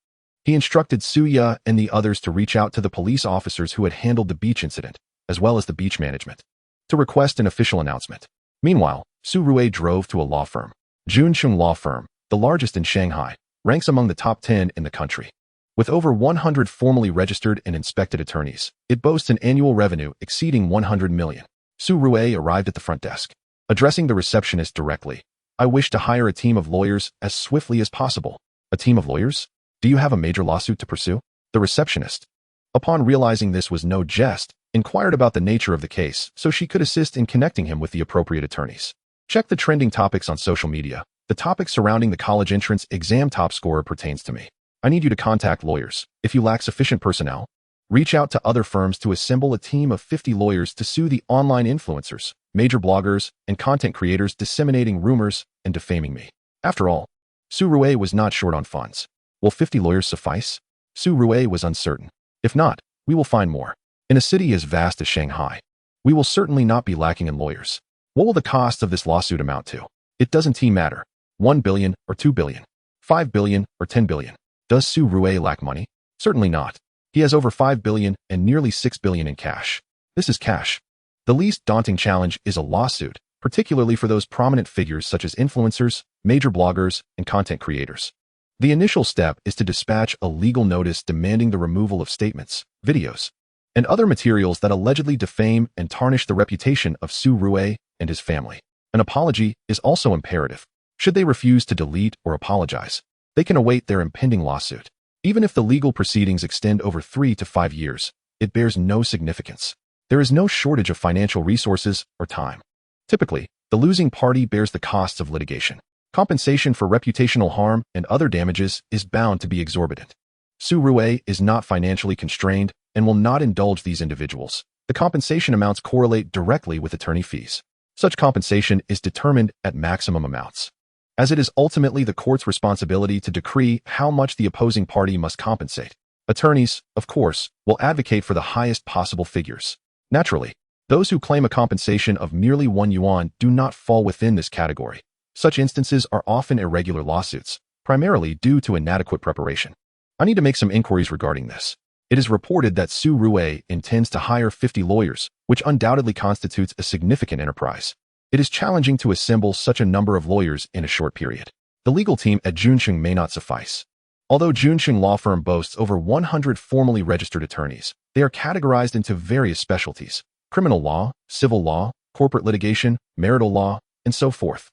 He instructed Su Yu and the others to reach out to the police officers who had handled the beach incident, as well as the beach management, to request an official announcement. Meanwhile, Su Rui drove to a law firm. Juncheng Law Firm, the largest in Shanghai, ranks among the top 10 in the country. With over 100 formally registered and inspected attorneys, it boasts an annual revenue exceeding 100 million. Su Rui arrived at the front desk. Addressing the receptionist directly, I wish to hire a team of lawyers as swiftly as possible. A team of lawyers? Do you have a major lawsuit to pursue? The receptionist, upon realizing this was no jest, inquired about the nature of the case so she could assist in connecting him with the appropriate attorneys. Check the trending topics on social media. The topic surrounding the college entrance exam top scorer pertains to me. I need you to contact lawyers. If you lack sufficient personnel, reach out to other firms to assemble a team of 50 lawyers to sue the online influencers, major bloggers, and content creators disseminating rumors and defaming me. After all, Su Rui was not short on funds. Will 50 lawyers suffice? Su Rui was uncertain. If not, we will find more. In a city as vast as Shanghai, we will certainly not be lacking in lawyers. What will the cost of this lawsuit amount to? It doesn't matter. 1 billion or 2 billion, 5 billion or 10 billion. Does Su Rui lack money? Certainly not. He has over 5 billion and nearly 6 billion in cash. This is cash. The least daunting challenge is a lawsuit, particularly for those prominent figures such as influencers, major bloggers, and content creators. The initial step is to dispatch a legal notice demanding the removal of statements, videos, and other materials that allegedly defame and tarnish the reputation of Su Rui and his family. An apology is also imperative. Should they refuse to delete or apologize, they can await their impending lawsuit. Even if the legal proceedings extend over 3 to 5 years, it bears no significance. There is no shortage of financial resources or time. Typically, the losing party bears the costs of litigation. Compensation for reputational harm and other damages is bound to be exorbitant. Su Rui is not financially constrained and will not indulge these individuals. The compensation amounts correlate directly with attorney fees. Such compensation is determined at maximum amounts, as it is ultimately the court's responsibility to decree how much the opposing party must compensate. Attorneys, of course, will advocate for the highest possible figures. Naturally, those who claim a compensation of merely 1 yuan do not fall within this category. Such instances are often irregular lawsuits, primarily due to inadequate preparation. I need to make some inquiries regarding this. It is reported that Su Rui intends to hire 50 lawyers, which undoubtedly constitutes a significant enterprise. It is challenging to assemble such a number of lawyers in a short period. The legal team at Juncheng may not suffice. Although Juncheng Law Firm boasts over 100 formally registered attorneys, they are categorized into various specialties: criminal law, civil law, corporate litigation, marital law, and so forth.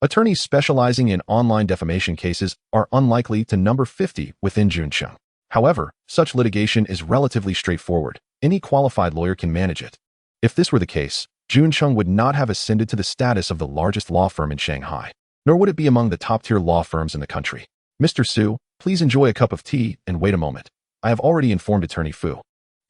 Attorneys specializing in online defamation cases are unlikely to number 50 within Juncheng. However, such litigation is relatively straightforward. Any qualified lawyer can manage it. If this were the case, Juncheng would not have ascended to the status of the largest law firm in Shanghai, nor would it be among the top-tier law firms in the country. Mr. Su, please enjoy a cup of tea and wait a moment. I have already informed Attorney Fu.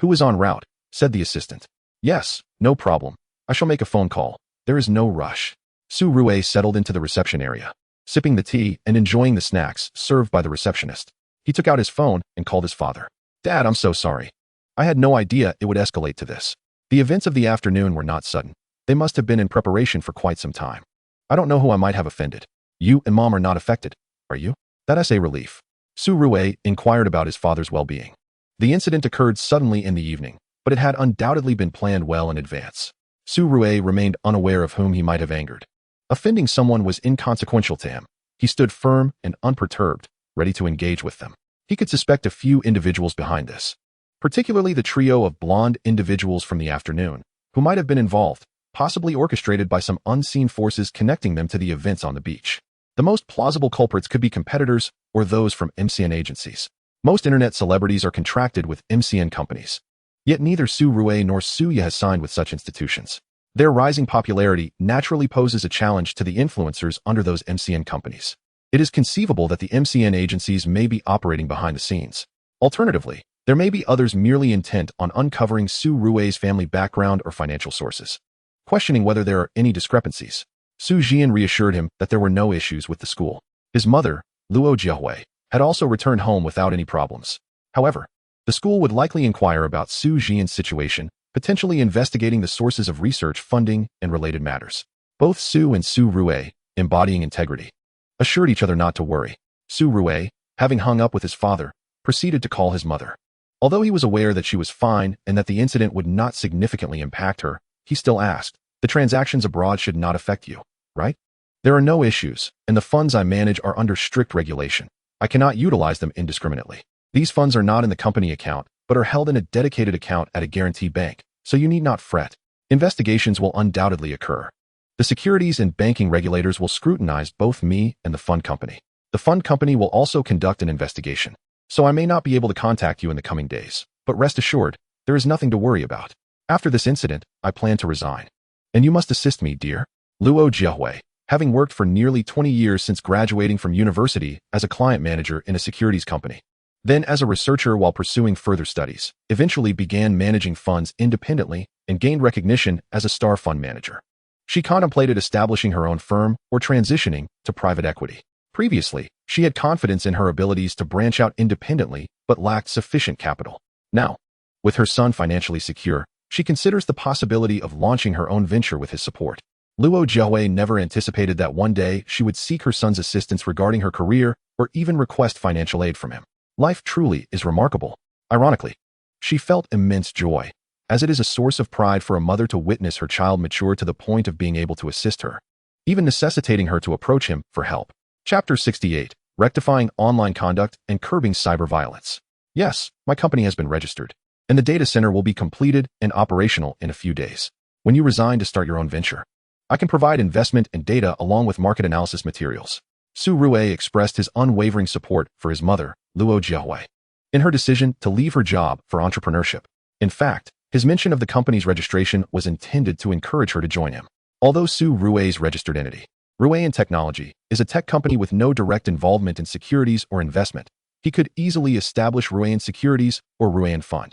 Who is en route, said the assistant. Yes, no problem. I shall make a phone call. There is no rush. Su Rui settled into the reception area, sipping the tea and enjoying the snacks served by the receptionist. He took out his phone and called his father. Dad, I'm so sorry. I had no idea it would escalate to this. The events of the afternoon were not sudden. They must have been in preparation for quite some time. I don't know who I might have offended. You and Mom are not affected, are you? That's a relief. Su Rui inquired about his father's well-being. The incident occurred suddenly in the evening, but it had undoubtedly been planned well in advance. Su Rui remained unaware of whom he might have angered. Offending someone was inconsequential to him. He stood firm and unperturbed, ready to engage with them. He could suspect a few individuals behind this, particularly the trio of blonde individuals from the afternoon, who might have been involved, possibly orchestrated by some unseen forces connecting them to the events on the beach. The most plausible culprits could be competitors or those from MCN agencies. Most internet celebrities are contracted with MCN companies. Yet neither Su Rui nor Suya has signed with such institutions. Their rising popularity naturally poses a challenge to the influencers under those MCN companies. It is conceivable that the MCN agencies may be operating behind the scenes. Alternatively, there may be others merely intent on uncovering Su Rui's family background or financial sources. Questioning whether there are any discrepancies, Su Jian reassured him that there were no issues with the school. His mother, Luo Jiahui, had also returned home without any problems. However, the school would likely inquire about Su Jian's situation, potentially investigating the sources of research funding and related matters. Both Su and Su Rui, embodying integrity, assured each other not to worry. Su Rui, having hung up with his father, proceeded to call his mother. Although he was aware that she was fine and that the incident would not significantly impact her, he still asked, "The transactions abroad should not affect you, right? There are no issues, and the funds I manage are under strict regulation. I cannot utilize them indiscriminately. These funds are not in the company account, but are held in a dedicated account at a guarantee bank, so you need not fret. Investigations will undoubtedly occur. The securities and banking regulators will scrutinize both me and the fund company. The fund company will also conduct an investigation, so I may not be able to contact you in the coming days, but rest assured, there is nothing to worry about. After this incident, I plan to resign. And you must assist me, dear." Luo Jiahui, having worked for nearly 20 years since graduating from university as a client manager in a securities company, then as a researcher while pursuing further studies, eventually began managing funds independently and gained recognition as a star fund manager. She contemplated establishing her own firm or transitioning to private equity. Previously, she had confidence in her abilities to branch out independently but lacked sufficient capital. Now, with her son financially secure, she considers the possibility of launching her own venture with his support. Luo Jiahui never anticipated that one day she would seek her son's assistance regarding her career or even request financial aid from him. Life truly is remarkable. Ironically, she felt immense joy, as it is a source of pride for a mother to witness her child mature to the point of being able to assist her, even necessitating her to approach him for help. Chapter 68, Rectifying Online Conduct and Curbing Cyber Violence. Yes, my company has been registered, and the data center will be completed and operational in a few days. When you resign to start your own venture, I can provide investment and data along with market analysis materials. Su Rui expressed his unwavering support for his mother, Luo Jiahui, in her decision to leave her job for entrepreneurship. In fact, his mention of the company's registration was intended to encourage her to join him. Although Su Rui's registered entity, Ruian Technology, is a tech company with no direct involvement in securities or investment, he could easily establish Ruian Securities or Ruian Fund.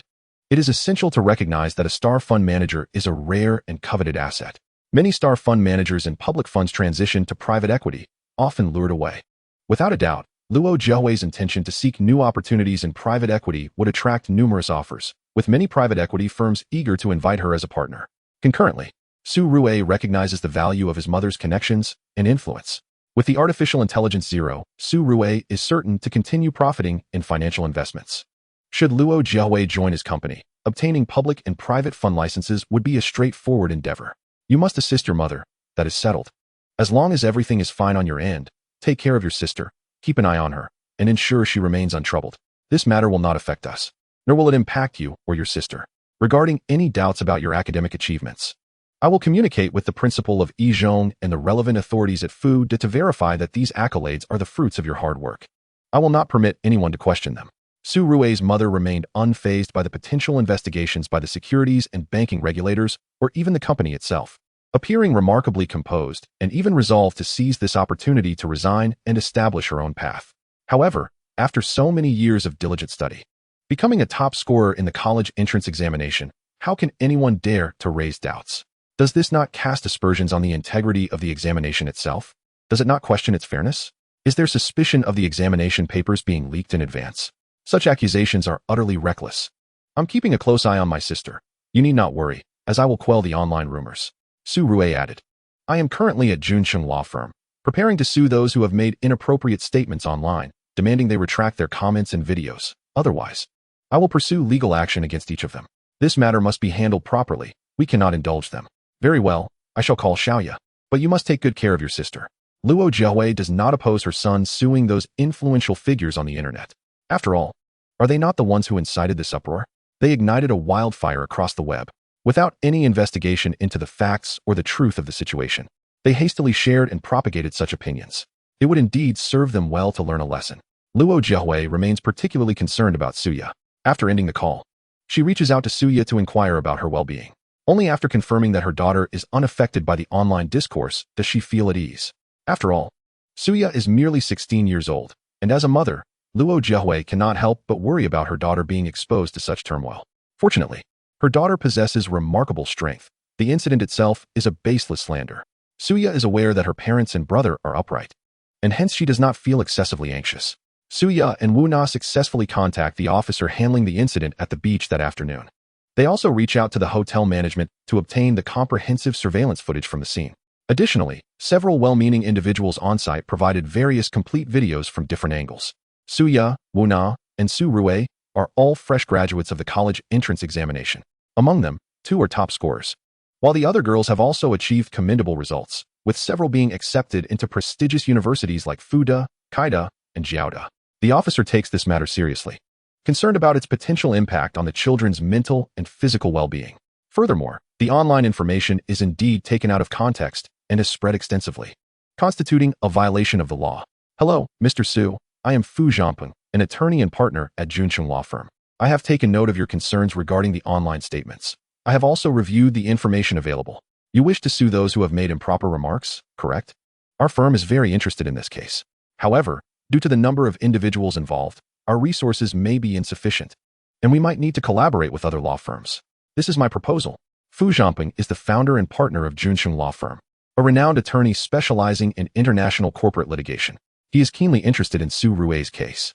It is essential to recognize that a star fund manager is a rare and coveted asset. Many star fund managers and public funds transition to private equity, often lured away. Without a doubt, Luo Jiahui's intention to seek new opportunities in private equity would attract numerous offers, with many private equity firms eager to invite her as a partner. Concurrently, Su Rui recognizes the value of his mother's connections and influence. With the artificial intelligence zero, Su Rui is certain to continue profiting in financial investments. Should Luo Jiahui join his company, obtaining public and private fund licenses would be a straightforward endeavor. You must assist your mother, that is settled. As long as everything is fine on your end, take care of your sister, keep an eye on her, and ensure she remains untroubled. This matter will not affect us, nor will it impact you or your sister. Regarding any doubts about your academic achievements, I will communicate with the principal of Yizhong and the relevant authorities at Fu to verify that these accolades are the fruits of your hard work. I will not permit anyone to question them. Su Rui's mother remained unfazed by the potential investigations by the securities and banking regulators or even the company itself, appearing remarkably composed and even resolved to seize this opportunity to resign and establish her own path. However, after so many years of diligent study, Becoming a top scorer in the college entrance examination, how can anyone dare to raise doubts? Does this not cast aspersions on the integrity of the examination itself? Does it not question its fairness? Is there suspicion of the examination papers being leaked in advance? Such accusations are utterly reckless. I'm keeping a close eye on my sister. You need not worry, as I will quell the online rumors. Su Rui added. I am currently at Junsheng Law Firm, preparing to sue those who have made inappropriate statements online, demanding they retract their comments and videos. Otherwise, I will pursue legal action against each of them. This matter must be handled properly. We cannot indulge them. Very well, I shall call Xiaoya. But you must take good care of your sister. Luo Jiahui does not oppose her son suing those influential figures on the internet. After all, are they not the ones who incited this uproar? They ignited a wildfire across the web. Without any investigation into the facts or the truth of the situation, they hastily shared and propagated such opinions. It would indeed serve them well to learn a lesson. Luo Jiahui remains particularly concerned about Suya. After ending the call, she reaches out to Suya to inquire about her well-being. Only after confirming that her daughter is unaffected by the online discourse does she feel at ease. After all, Suya is merely 16 years old, and as a mother, Luo Jiahui cannot help but worry about her daughter being exposed to such turmoil. Fortunately, her daughter possesses remarkable strength. The incident itself is a baseless slander. Suya is aware that her parents and brother are upright, and hence she does not feel excessively anxious. Suya and Wu Na successfully contact the officer handling the incident at the beach that afternoon. They also reach out to the hotel management to obtain the comprehensive surveillance footage from the scene. Additionally, several well-meaning individuals on-site provided various complete videos from different angles. Suya, Wu Na, and Su Rui are all fresh graduates of the college entrance examination. Among them, 2 are top scorers, while the other girls have also achieved commendable results, with several being accepted into prestigious universities like Fuda, Kaida, and Jiaoda. The officer takes this matter seriously, concerned about its potential impact on the children's mental and physical well-being. Furthermore, the online information is indeed taken out of context and is spread extensively, constituting a violation of the law. Hello, Mr. Su. I am Fu Zhangpeng, an attorney and partner at Junsheng Law Firm. I have taken note of your concerns regarding the online statements. I have also reviewed the information available. You wish to sue those who have made improper remarks, correct? Our firm is very interested in this case. However, due to the number of individuals involved, our resources may be insufficient, and we might need to collaborate with other law firms. This is my proposal. Fu Zhangpeng is the founder and partner of Junsheng Law Firm, a renowned attorney specializing in international corporate litigation. He is keenly interested in Su Rui's case.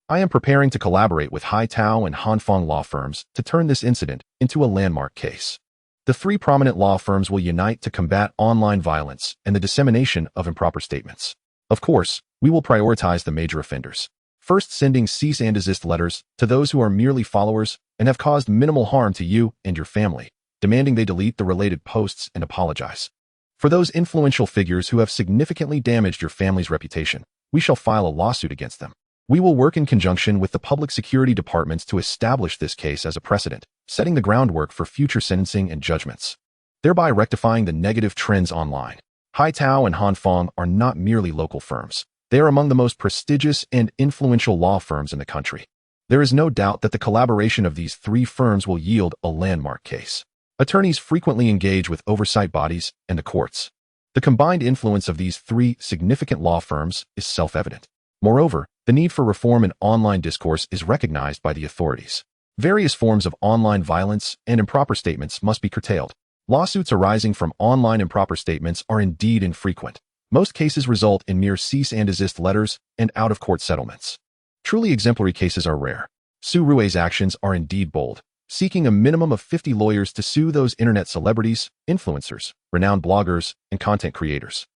I am preparing to collaborate with Haitao and Hanfang law firms to turn this incident into a landmark case. The 3 prominent law firms will unite to combat online violence and the dissemination of improper statements. Of course, we will prioritize the major offenders, first sending cease and desist letters to those who are merely followers and have caused minimal harm to you and your family, demanding they delete the related posts and apologize. For those influential figures who have significantly damaged your family's reputation, we shall file a lawsuit against them. We will work in conjunction with the public security departments to establish this case as a precedent, setting the groundwork for future sentencing and judgments, thereby rectifying the negative trends online. Haitao and Hanfang are not merely local firms. They are among the most prestigious and influential law firms in the country. There is no doubt that the collaboration of these 3 firms will yield a landmark case. Attorneys frequently engage with oversight bodies and the courts. The combined influence of these 3 significant law firms is self-evident. Moreover, the need for reform in online discourse is recognized by the authorities. Various forms of online violence and improper statements must be curtailed. Lawsuits arising from online improper statements are indeed infrequent. Most cases result in mere cease and desist letters and out-of-court settlements. Truly exemplary cases are rare. Su Rui's actions are indeed bold, seeking a minimum of 50 lawyers to sue those internet celebrities, influencers, renowned bloggers, and content creators.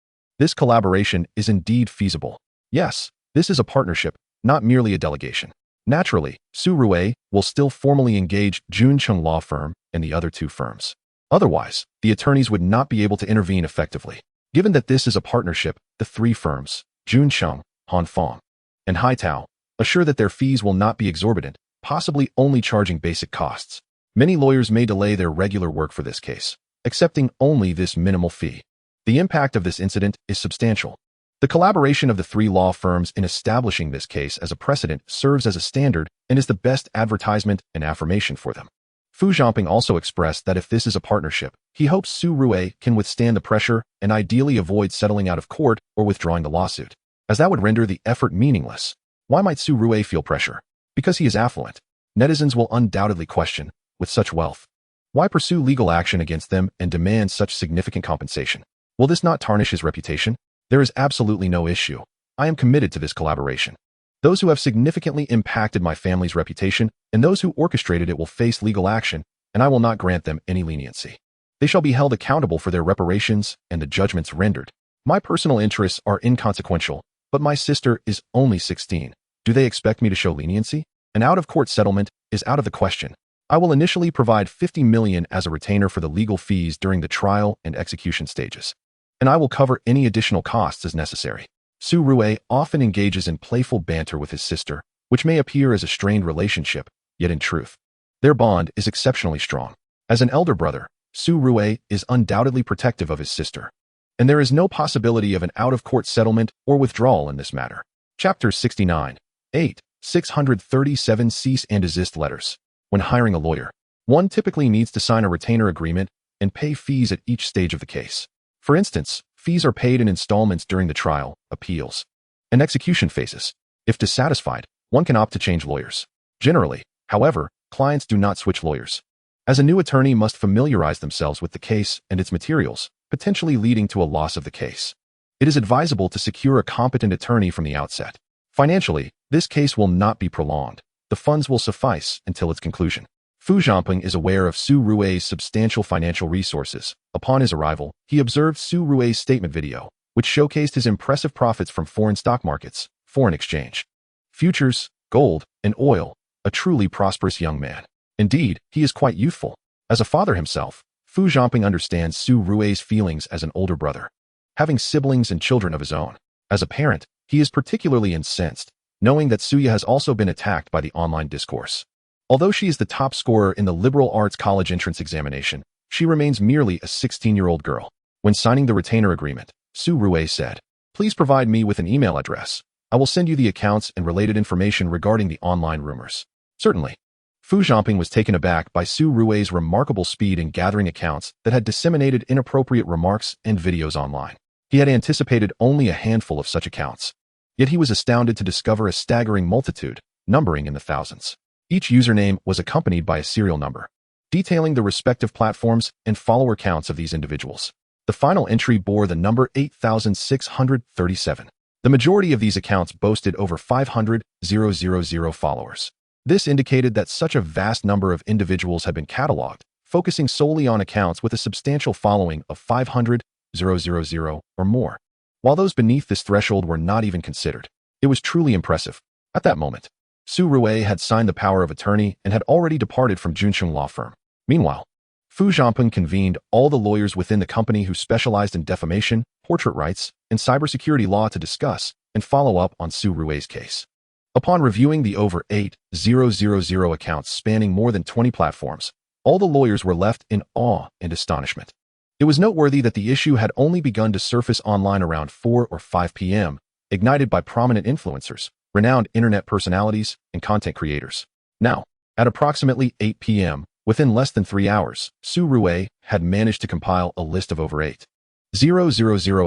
This collaboration is indeed feasible. Yes, this is a partnership, not merely a delegation. Naturally, Su Rui will still formally engage Junsheng Law Firm and the other 2 firms. Otherwise, the attorneys would not be able to intervene effectively. Given that this is a partnership, the 3 firms, Junsheng, Hanfang, and Haitao, assure that their fees will not be exorbitant, possibly only charging basic costs. Many lawyers may delay their regular work for this case, accepting only this minimal fee. The impact of this incident is substantial. The collaboration of the 3 law firms in establishing this case as a precedent serves as a standard and is the best advertisement and affirmation for them. Fu Zhangpeng also expressed that if this is a partnership, he hopes Su Rui can withstand the pressure and ideally avoid settling out of court or withdrawing the lawsuit, as that would render the effort meaningless. Why might Su Rui feel pressure? Because he is affluent. Netizens will undoubtedly question, with such wealth, why pursue legal action against them and demand such significant compensation? Will this not tarnish his reputation? There is absolutely no issue. I am committed to this collaboration. Those who have significantly impacted my family's reputation and those who orchestrated it will face legal action, and I will not grant them any leniency. They shall be held accountable for their reparations and the judgments rendered. My personal interests are inconsequential, but my sister is only 16. Do they expect me to show leniency? An out-of-court settlement is out of the question. I will initially provide $50 million as a retainer for the legal fees during the trial and execution stages, and I will cover any additional costs as necessary. Su Rue often engages in playful banter with his sister, which may appear as a strained relationship, yet in truth, their bond is exceptionally strong. As an elder brother, Su Rue is undoubtedly protective of his sister, and there is no possibility of an out-of-court settlement or withdrawal in this matter. Chapter 69. 8. 637 Cease and desist letters. When hiring a lawyer, one typically needs to sign a retainer agreement and pay fees at each stage of the case. For instance, fees are paid in installments during the trial, appeals, and execution phases. If dissatisfied, one can opt to change lawyers. Generally, however, clients do not switch lawyers, as a new attorney must familiarize themselves with the case and its materials, potentially leading to a loss of the case. It is advisable to secure a competent attorney from the outset. Financially, this case will not be prolonged. The funds will suffice until its conclusion. Fu Zhangping is aware of Su Rue's substantial financial resources. Upon his arrival, he observed Su Rue's statement video, which showcased his impressive profits from foreign stock markets, foreign exchange, futures, gold, and oil, a truly prosperous young man. Indeed, he is quite youthful. As a father himself, Fu Zhangping understands Su Rue's feelings as an older brother, having siblings and children of his own. As a parent, he is particularly incensed, knowing that Suya has also been attacked by the online discourse. Although she is the top scorer in the liberal arts college entrance examination, she remains merely a 16-year-old girl. When signing the retainer agreement, Su Rue said, "Please provide me with an email address. I will send you the accounts and related information regarding the online rumors." Certainly. Fu Zhangping was taken aback by Su Rue's remarkable speed in gathering accounts that had disseminated inappropriate remarks and videos online. He had anticipated only a handful of such accounts, yet he was astounded to discover a staggering multitude, numbering in the thousands. Each username was accompanied by a serial number, detailing the respective platforms and follower counts of these individuals. The final entry bore the number 8,637. The majority of these accounts boasted over 500,000 followers. This indicated that such a vast number of individuals had been cataloged, focusing solely on accounts with a substantial following of 500,000 or more. While those beneath this threshold were not even considered, it was truly impressive. At that moment, Su Rue had signed the power of attorney and had already departed from Junsheng law firm. Meanwhile, Fu Zhangping convened all the lawyers within the company who specialized in defamation, portrait rights, and cybersecurity law to discuss and follow up on Su Rue's case. Upon reviewing the over 8,000 accounts spanning more than 20 platforms, all the lawyers were left in awe and astonishment. It was noteworthy that the issue had only begun to surface online around 4 or 5 p.m., ignited by prominent influencers, renowned internet personalities, and content creators. Now, at approximately 8 p.m., within less than 3 hours, Su Rue had managed to compile a list of over 8,000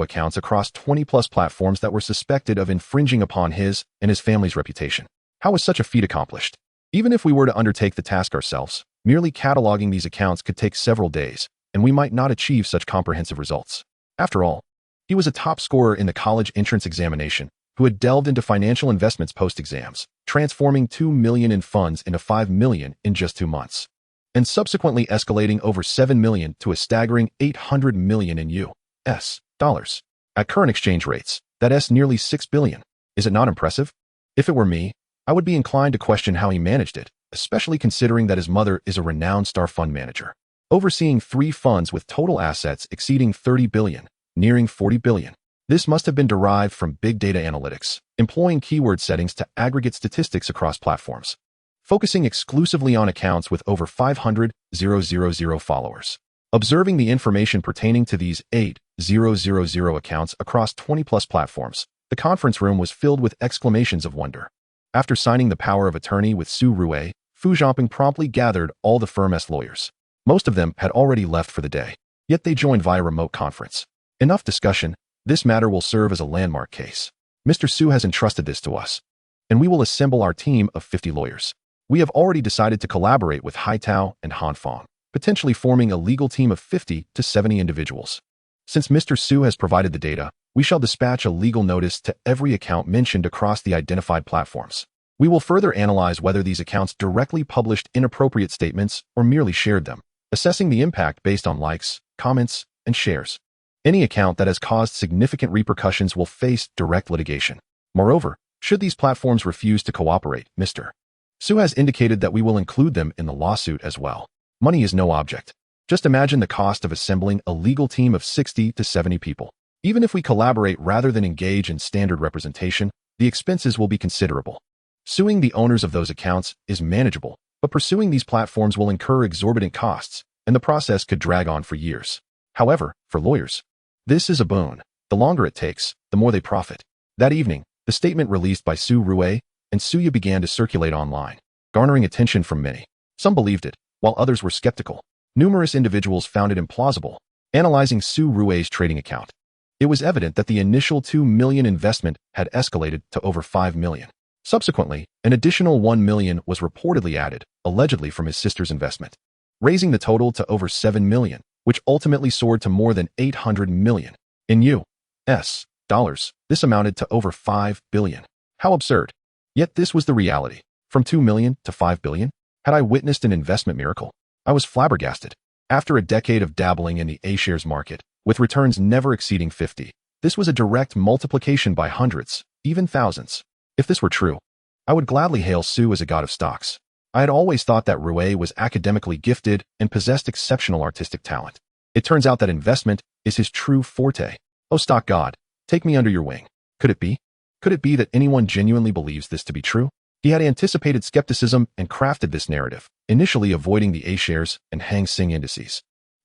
accounts across 20-plus platforms that were suspected of infringing upon his and his family's reputation. How was such a feat accomplished? Even if we were to undertake the task ourselves, merely cataloging these accounts could take several days, and we might not achieve such comprehensive results. After all, he was a top scorer in the college entrance examination who had delved into financial investments post-exams, transforming $2 million in funds into $5 million in just 2 months, and subsequently escalating over $7 million to a staggering $800 million in U.S. dollars. At current exchange rates, that's nearly $6 billion. Is it not impressive? If it were me, I would be inclined to question how he managed it, especially considering that his mother is a renowned star fund manager, overseeing 3 funds with total assets exceeding $30 billion, nearing $40 billion. This must have been derived from big data analytics, employing keyword settings to aggregate statistics across platforms, focusing exclusively on accounts with over 500,000 followers. Observing the information pertaining to these 8,000 accounts across 20-plus platforms, the conference room was filled with exclamations of wonder. After signing the power of attorney with Su Rue, Fu Zhangping promptly gathered all the firm's lawyers. Most of them had already left for the day, yet they joined via remote conference. Enough discussion. This matter will serve as a landmark case. Mr. Su has entrusted this to us, and we will assemble our team of 50 lawyers. We have already decided to collaborate with Haitao and Hanfang, potentially forming a legal team of 50 to 70 individuals. Since Mr. Su has provided the data, we shall dispatch a legal notice to every account mentioned across the identified platforms. We will further analyze whether these accounts directly published inappropriate statements or merely shared them, assessing the impact based on likes, comments, and shares. Any account that has caused significant repercussions will face direct litigation. Moreover, should these platforms refuse to cooperate, Mr. Su has indicated that we will include them in the lawsuit as well. Money is no object. Just imagine the cost of assembling a legal team of 60 to 70 people. Even if we collaborate rather than engage in standard representation, the expenses will be considerable. Suing the owners of those accounts is manageable, but pursuing these platforms will incur exorbitant costs, and the process could drag on for years. However, for lawyers, this is a boon. The longer it takes, the more they profit. That evening, the statement released by Su Rue and Suya began to circulate online, garnering attention from many. Some believed it, while others were skeptical. Numerous individuals found it implausible. Analyzing Su Rue's trading account, it was evident that the initial 2 million investment had escalated to over 5 million. Subsequently, an additional 1 million was reportedly added, allegedly from his sister's investment, raising the total to over 7 million, which ultimately soared to more than 800 million. In U.S. dollars, this amounted to over 5 billion. How absurd. Yet this was the reality. From 2 million to 5 billion? Had I witnessed an investment miracle? I was flabbergasted. After a decade of dabbling in the A-shares market, with returns never exceeding 50, this was a direct multiplication by hundreds, even thousands. If this were true, I would gladly hail Su as a god of stocks. I had always thought that Rue was academically gifted and possessed exceptional artistic talent. It turns out that investment is his true forte. Oh, stock god, take me under your wing. Could it be? Could it be that anyone genuinely believes this to be true? He had anticipated skepticism and crafted this narrative, initially avoiding the A-shares and Hang Seng indices,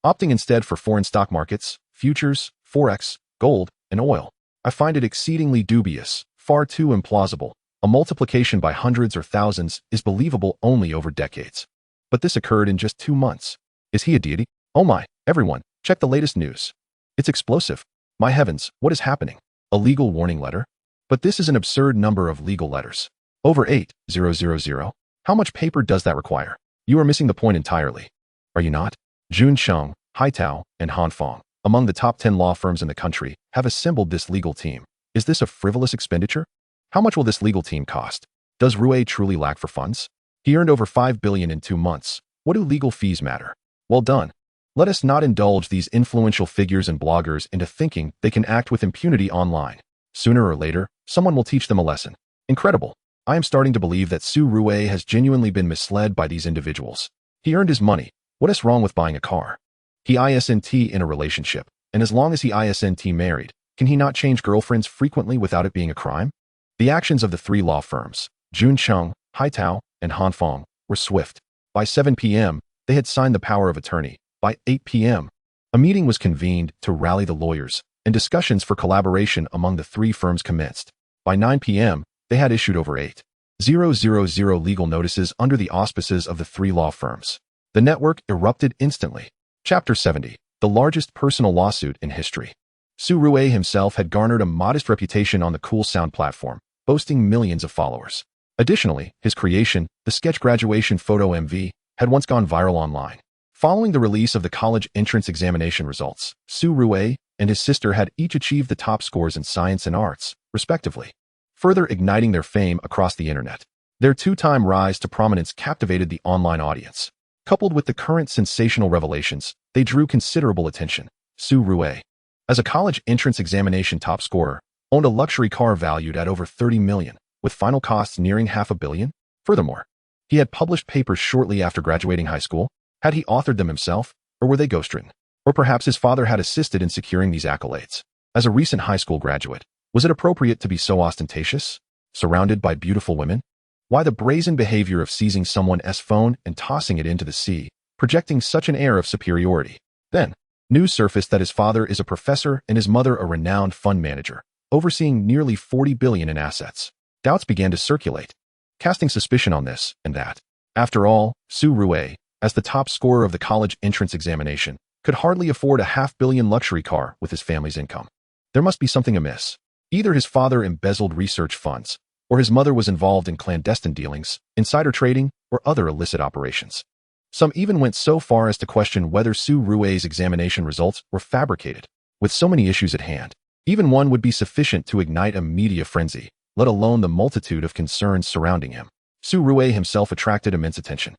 opting instead for foreign stock markets, futures, forex, gold, and oil. I find it exceedingly dubious, far too implausible. A multiplication by hundreds or thousands is believable only over decades. But this occurred in just 2 months. Is he a deity? Oh my, everyone, check the latest news. It's explosive. My heavens, what is happening? A legal warning letter? But this is an absurd number of legal letters. Over 8,000. How much paper does that require? You are missing the point entirely. Are you not? Jun Cheng, Haitao, and Hanfang, among the top 10 law firms in the country, have assembled this legal team. Is this a frivolous expenditure? How much will this legal team cost? Does Rue truly lack for funds? He earned over 5 billion in 2 months. What do legal fees matter? Well done. Let us not indulge these influential figures and bloggers into thinking they can act with impunity online. Sooner or later, someone will teach them a lesson. Incredible. I am starting to believe that Su Rue has genuinely been misled by these individuals. He earned his money. What is wrong with buying a car? He isn't in a relationship, and as long as he isn't married, can he not change girlfriends frequently without it being a crime? The actions of the 3 law firms, Jun Cheng, Haitao, and Hanfang, were swift. By 7 p.m., they had signed the power of attorney. By 8 p.m., a meeting was convened to rally the lawyers, and discussions for collaboration among the 3 firms commenced. By 9 p.m., they had issued over 8,000 legal notices under the auspices of the 3 law firms. The network erupted instantly. Chapter 70, the largest personal lawsuit in history. Su Rue himself had garnered a modest reputation on the Cool Sound platform, boasting millions of followers. Additionally, his creation, the sketch graduation photo MV, had once gone viral online. Following the release of the college entrance examination results, Su Rue and his sister had each achieved the top scores in science and arts, respectively, further igniting their fame across the internet. Their 2-time rise to prominence captivated the online audience. Coupled with the current sensational revelations, they drew considerable attention. Su Rue, as a college entrance examination top scorer, owned a luxury car valued at over 30 million, with final costs nearing $500 million. Furthermore, he had published papers shortly after graduating high school. Had he authored them himself, or were they ghostwritten? Or perhaps his father had assisted in securing these accolades. As a recent high school graduate, was it appropriate to be so ostentatious, surrounded by beautiful women? Why the brazen behavior of seizing someone's phone and tossing it into the sea, projecting such an air of superiority? Then, news surfaced that his father is a professor and his mother a renowned fund manager, overseeing nearly 40 billion in assets. Doubts began to circulate, casting suspicion on this and that. After all, Su Rue, as the top scorer of the college entrance examination, could hardly afford a $500 million luxury car with his family's income. There must be something amiss. Either his father embezzled research funds, or his mother was involved in clandestine dealings, insider trading, or other illicit operations. Some even went so far as to question whether Su Rui's examination results were fabricated. With so many issues at hand, even one would be sufficient to ignite a media frenzy, let alone the multitude of concerns surrounding him. Su Rui himself attracted immense attention.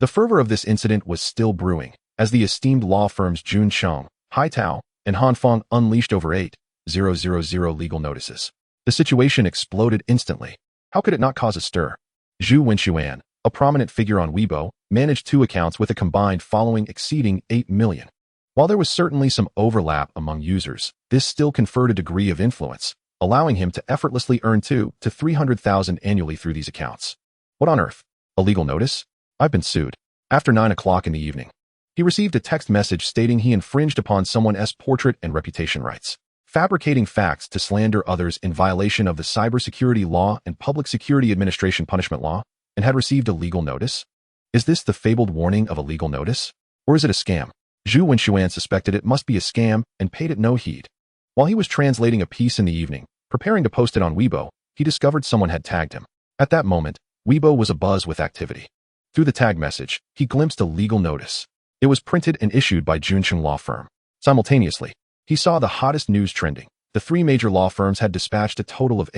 The fervor of this incident was still brewing, as the esteemed law firms Jun Cheng, Hai Tao, and Han Feng unleashed over 8,000 legal notices. The situation exploded instantly. How could it not cause a stir? Zhu Wenxuan, a prominent figure on Weibo, managed 2 accounts with a combined following exceeding 8 million. While there was certainly some overlap among users, this still conferred a degree of influence, allowing him to effortlessly earn 200,000 to 300,000 annually through these accounts. What on earth? A legal notice? I've been sued. After 9 o'clock in the evening, he received a text message stating he infringed upon someone's portrait and reputation rights, fabricating facts to slander others in violation of the Cybersecurity Law and Public Security Administration Punishment Law, and had received a legal notice? Is this the fabled warning of a legal notice? Or is it a scam? Zhu Wenxuan suspected it must be a scam and paid it no heed. While he was translating a piece in the evening, preparing to post it on Weibo, he discovered someone had tagged him. At that moment, Weibo was abuzz with activity. Through the tag message, he glimpsed a legal notice. It was printed and issued by Juncheng Law Firm. Simultaneously, he saw the hottest news trending. The 3 major law firms had dispatched a total of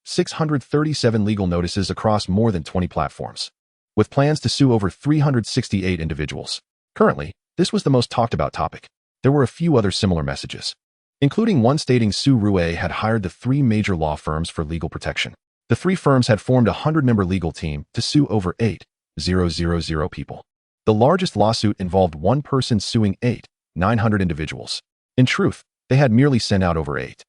637 legal notices across more than 20 platforms, with plans to sue over 368 individuals. Currently, this was the most talked about topic. There were a few other similar messages, including one stating Su Rui had hired the 3 major law firms for legal protection. The 3 firms had formed a 100-member legal team to sue over 8,000 people. The largest lawsuit involved one person suing 8,900 individuals. In truth, they had merely sent out over 8,000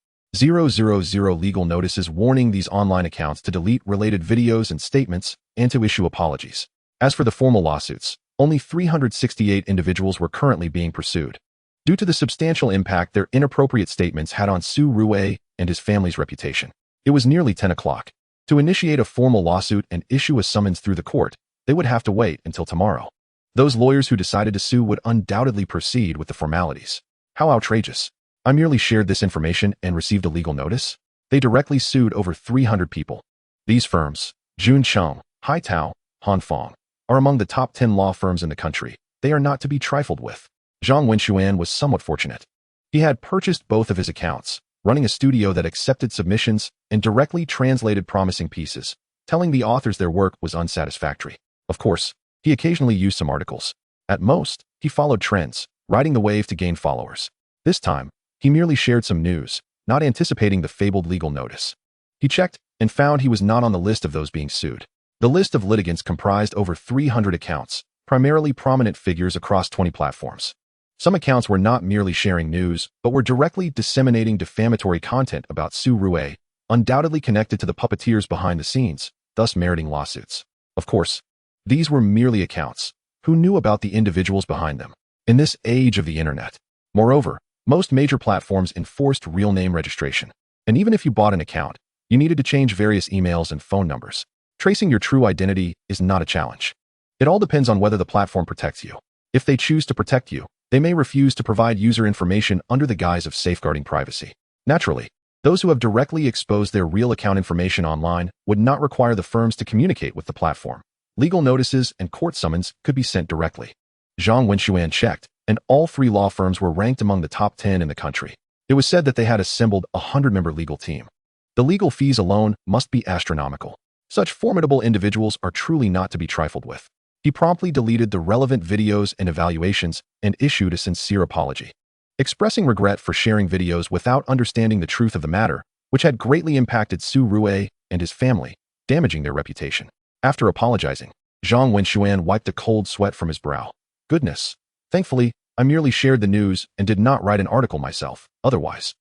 legal notices warning these online accounts to delete related videos and statements and to issue apologies. As for the formal lawsuits, only 368 individuals were currently being pursued, due to the substantial impact their inappropriate statements had on Su Rui and his family's reputation. It was nearly 10 o'clock. To initiate a formal lawsuit and issue a summons through the court, they would have to wait until tomorrow. Those lawyers who decided to sue would undoubtedly proceed with the formalities. How outrageous. I merely shared this information and received a legal notice? They directly sued over 300 people. These firms, Jun Cheng, Hai Tao, Han Feng, are among the top 10 law firms in the country. They are not to be trifled with. Zhang Wenxuan was somewhat fortunate. He had purchased both of his accounts, running a studio that accepted submissions and directly translated promising pieces, telling the authors their work was unsatisfactory. Of course, he occasionally used some articles. At most, he followed trends, riding the wave to gain followers. This time, he merely shared some news, not anticipating the fabled legal notice. He checked and found he was not on the list of those being sued. The list of litigants comprised over 300 accounts, primarily prominent figures across 20 platforms. Some accounts were not merely sharing news, but were directly disseminating defamatory content about Su Rui, undoubtedly connected to the puppeteers behind the scenes, thus meriting lawsuits. Of course, these were merely accounts. Who knew about the individuals behind them? In this age of the internet. Moreover, most major platforms enforced real name registration. And even if you bought an account, you needed to change various emails and phone numbers. Tracing your true identity is not a challenge. It all depends on whether the platform protects you. If they choose to protect you, they may refuse to provide user information under the guise of safeguarding privacy. Naturally, those who have directly exposed their real account information online would not require the firms to communicate with the platform. Legal notices and court summons could be sent directly. Zhang Wenxuan checked, and all 3 law firms were ranked among the top 10 in the country. It was said that they had assembled a 100-member legal team. The legal fees alone must be astronomical. Such formidable individuals are truly not to be trifled with. He promptly deleted the relevant videos and evaluations and issued a sincere apology, expressing regret for sharing videos without understanding the truth of the matter, which had greatly impacted Su Rui and his family, damaging their reputation. After apologizing, Zhang Wenxuan wiped a cold sweat from his brow. Goodness. Thankfully, I merely shared the news and did not write an article myself. Otherwise,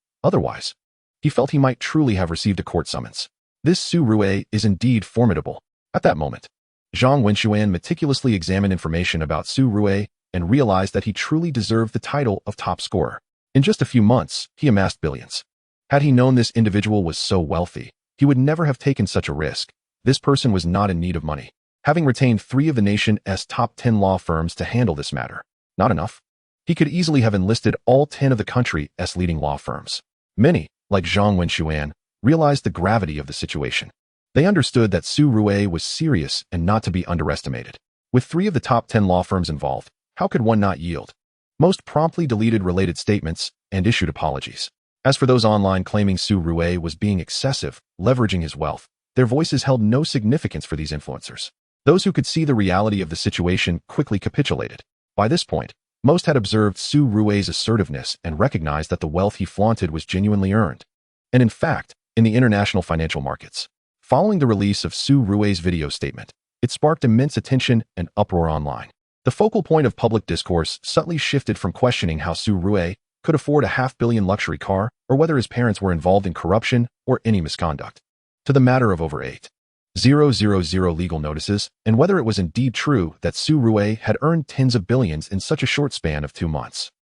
he felt he might truly have received a court summons. This Su Rui is indeed formidable. At that moment, Zhang Wenxuan meticulously examined information about Su Rui and realized that he truly deserved the title of top scorer. In just a few months, he amassed billions. Had he known this individual was so wealthy, he would never have taken such a risk. This person was not in need of money, having retained 3 of the nation's top 10 law firms to handle this matter. Not enough. He could easily have enlisted all 10 of the country's leading law firms. Many, like Zhang Wenxuan, realized the gravity of the situation. They understood that Su Rui was serious and not to be underestimated. With 3 of the top 10 law firms involved, how could one not yield? Most promptly deleted related statements and issued apologies. As for those online claiming Su Rue was being excessive, leveraging his wealth, their voices held no significance for these influencers. Those who could see the reality of the situation quickly capitulated. By this point, most had observed Su Rue's assertiveness and recognized that the wealth he flaunted was genuinely earned. And in fact, in the international financial markets, following the release of Su Rue's video statement, it sparked immense attention and uproar online. The focal point of public discourse subtly shifted from questioning how Su Rue could afford a $500 million luxury car or whether his parents were involved in corruption or any misconduct, to the matter of over 8,000 legal notices and whether it was indeed true that Su Rue had earned tens of billions in such a short span of 2 months.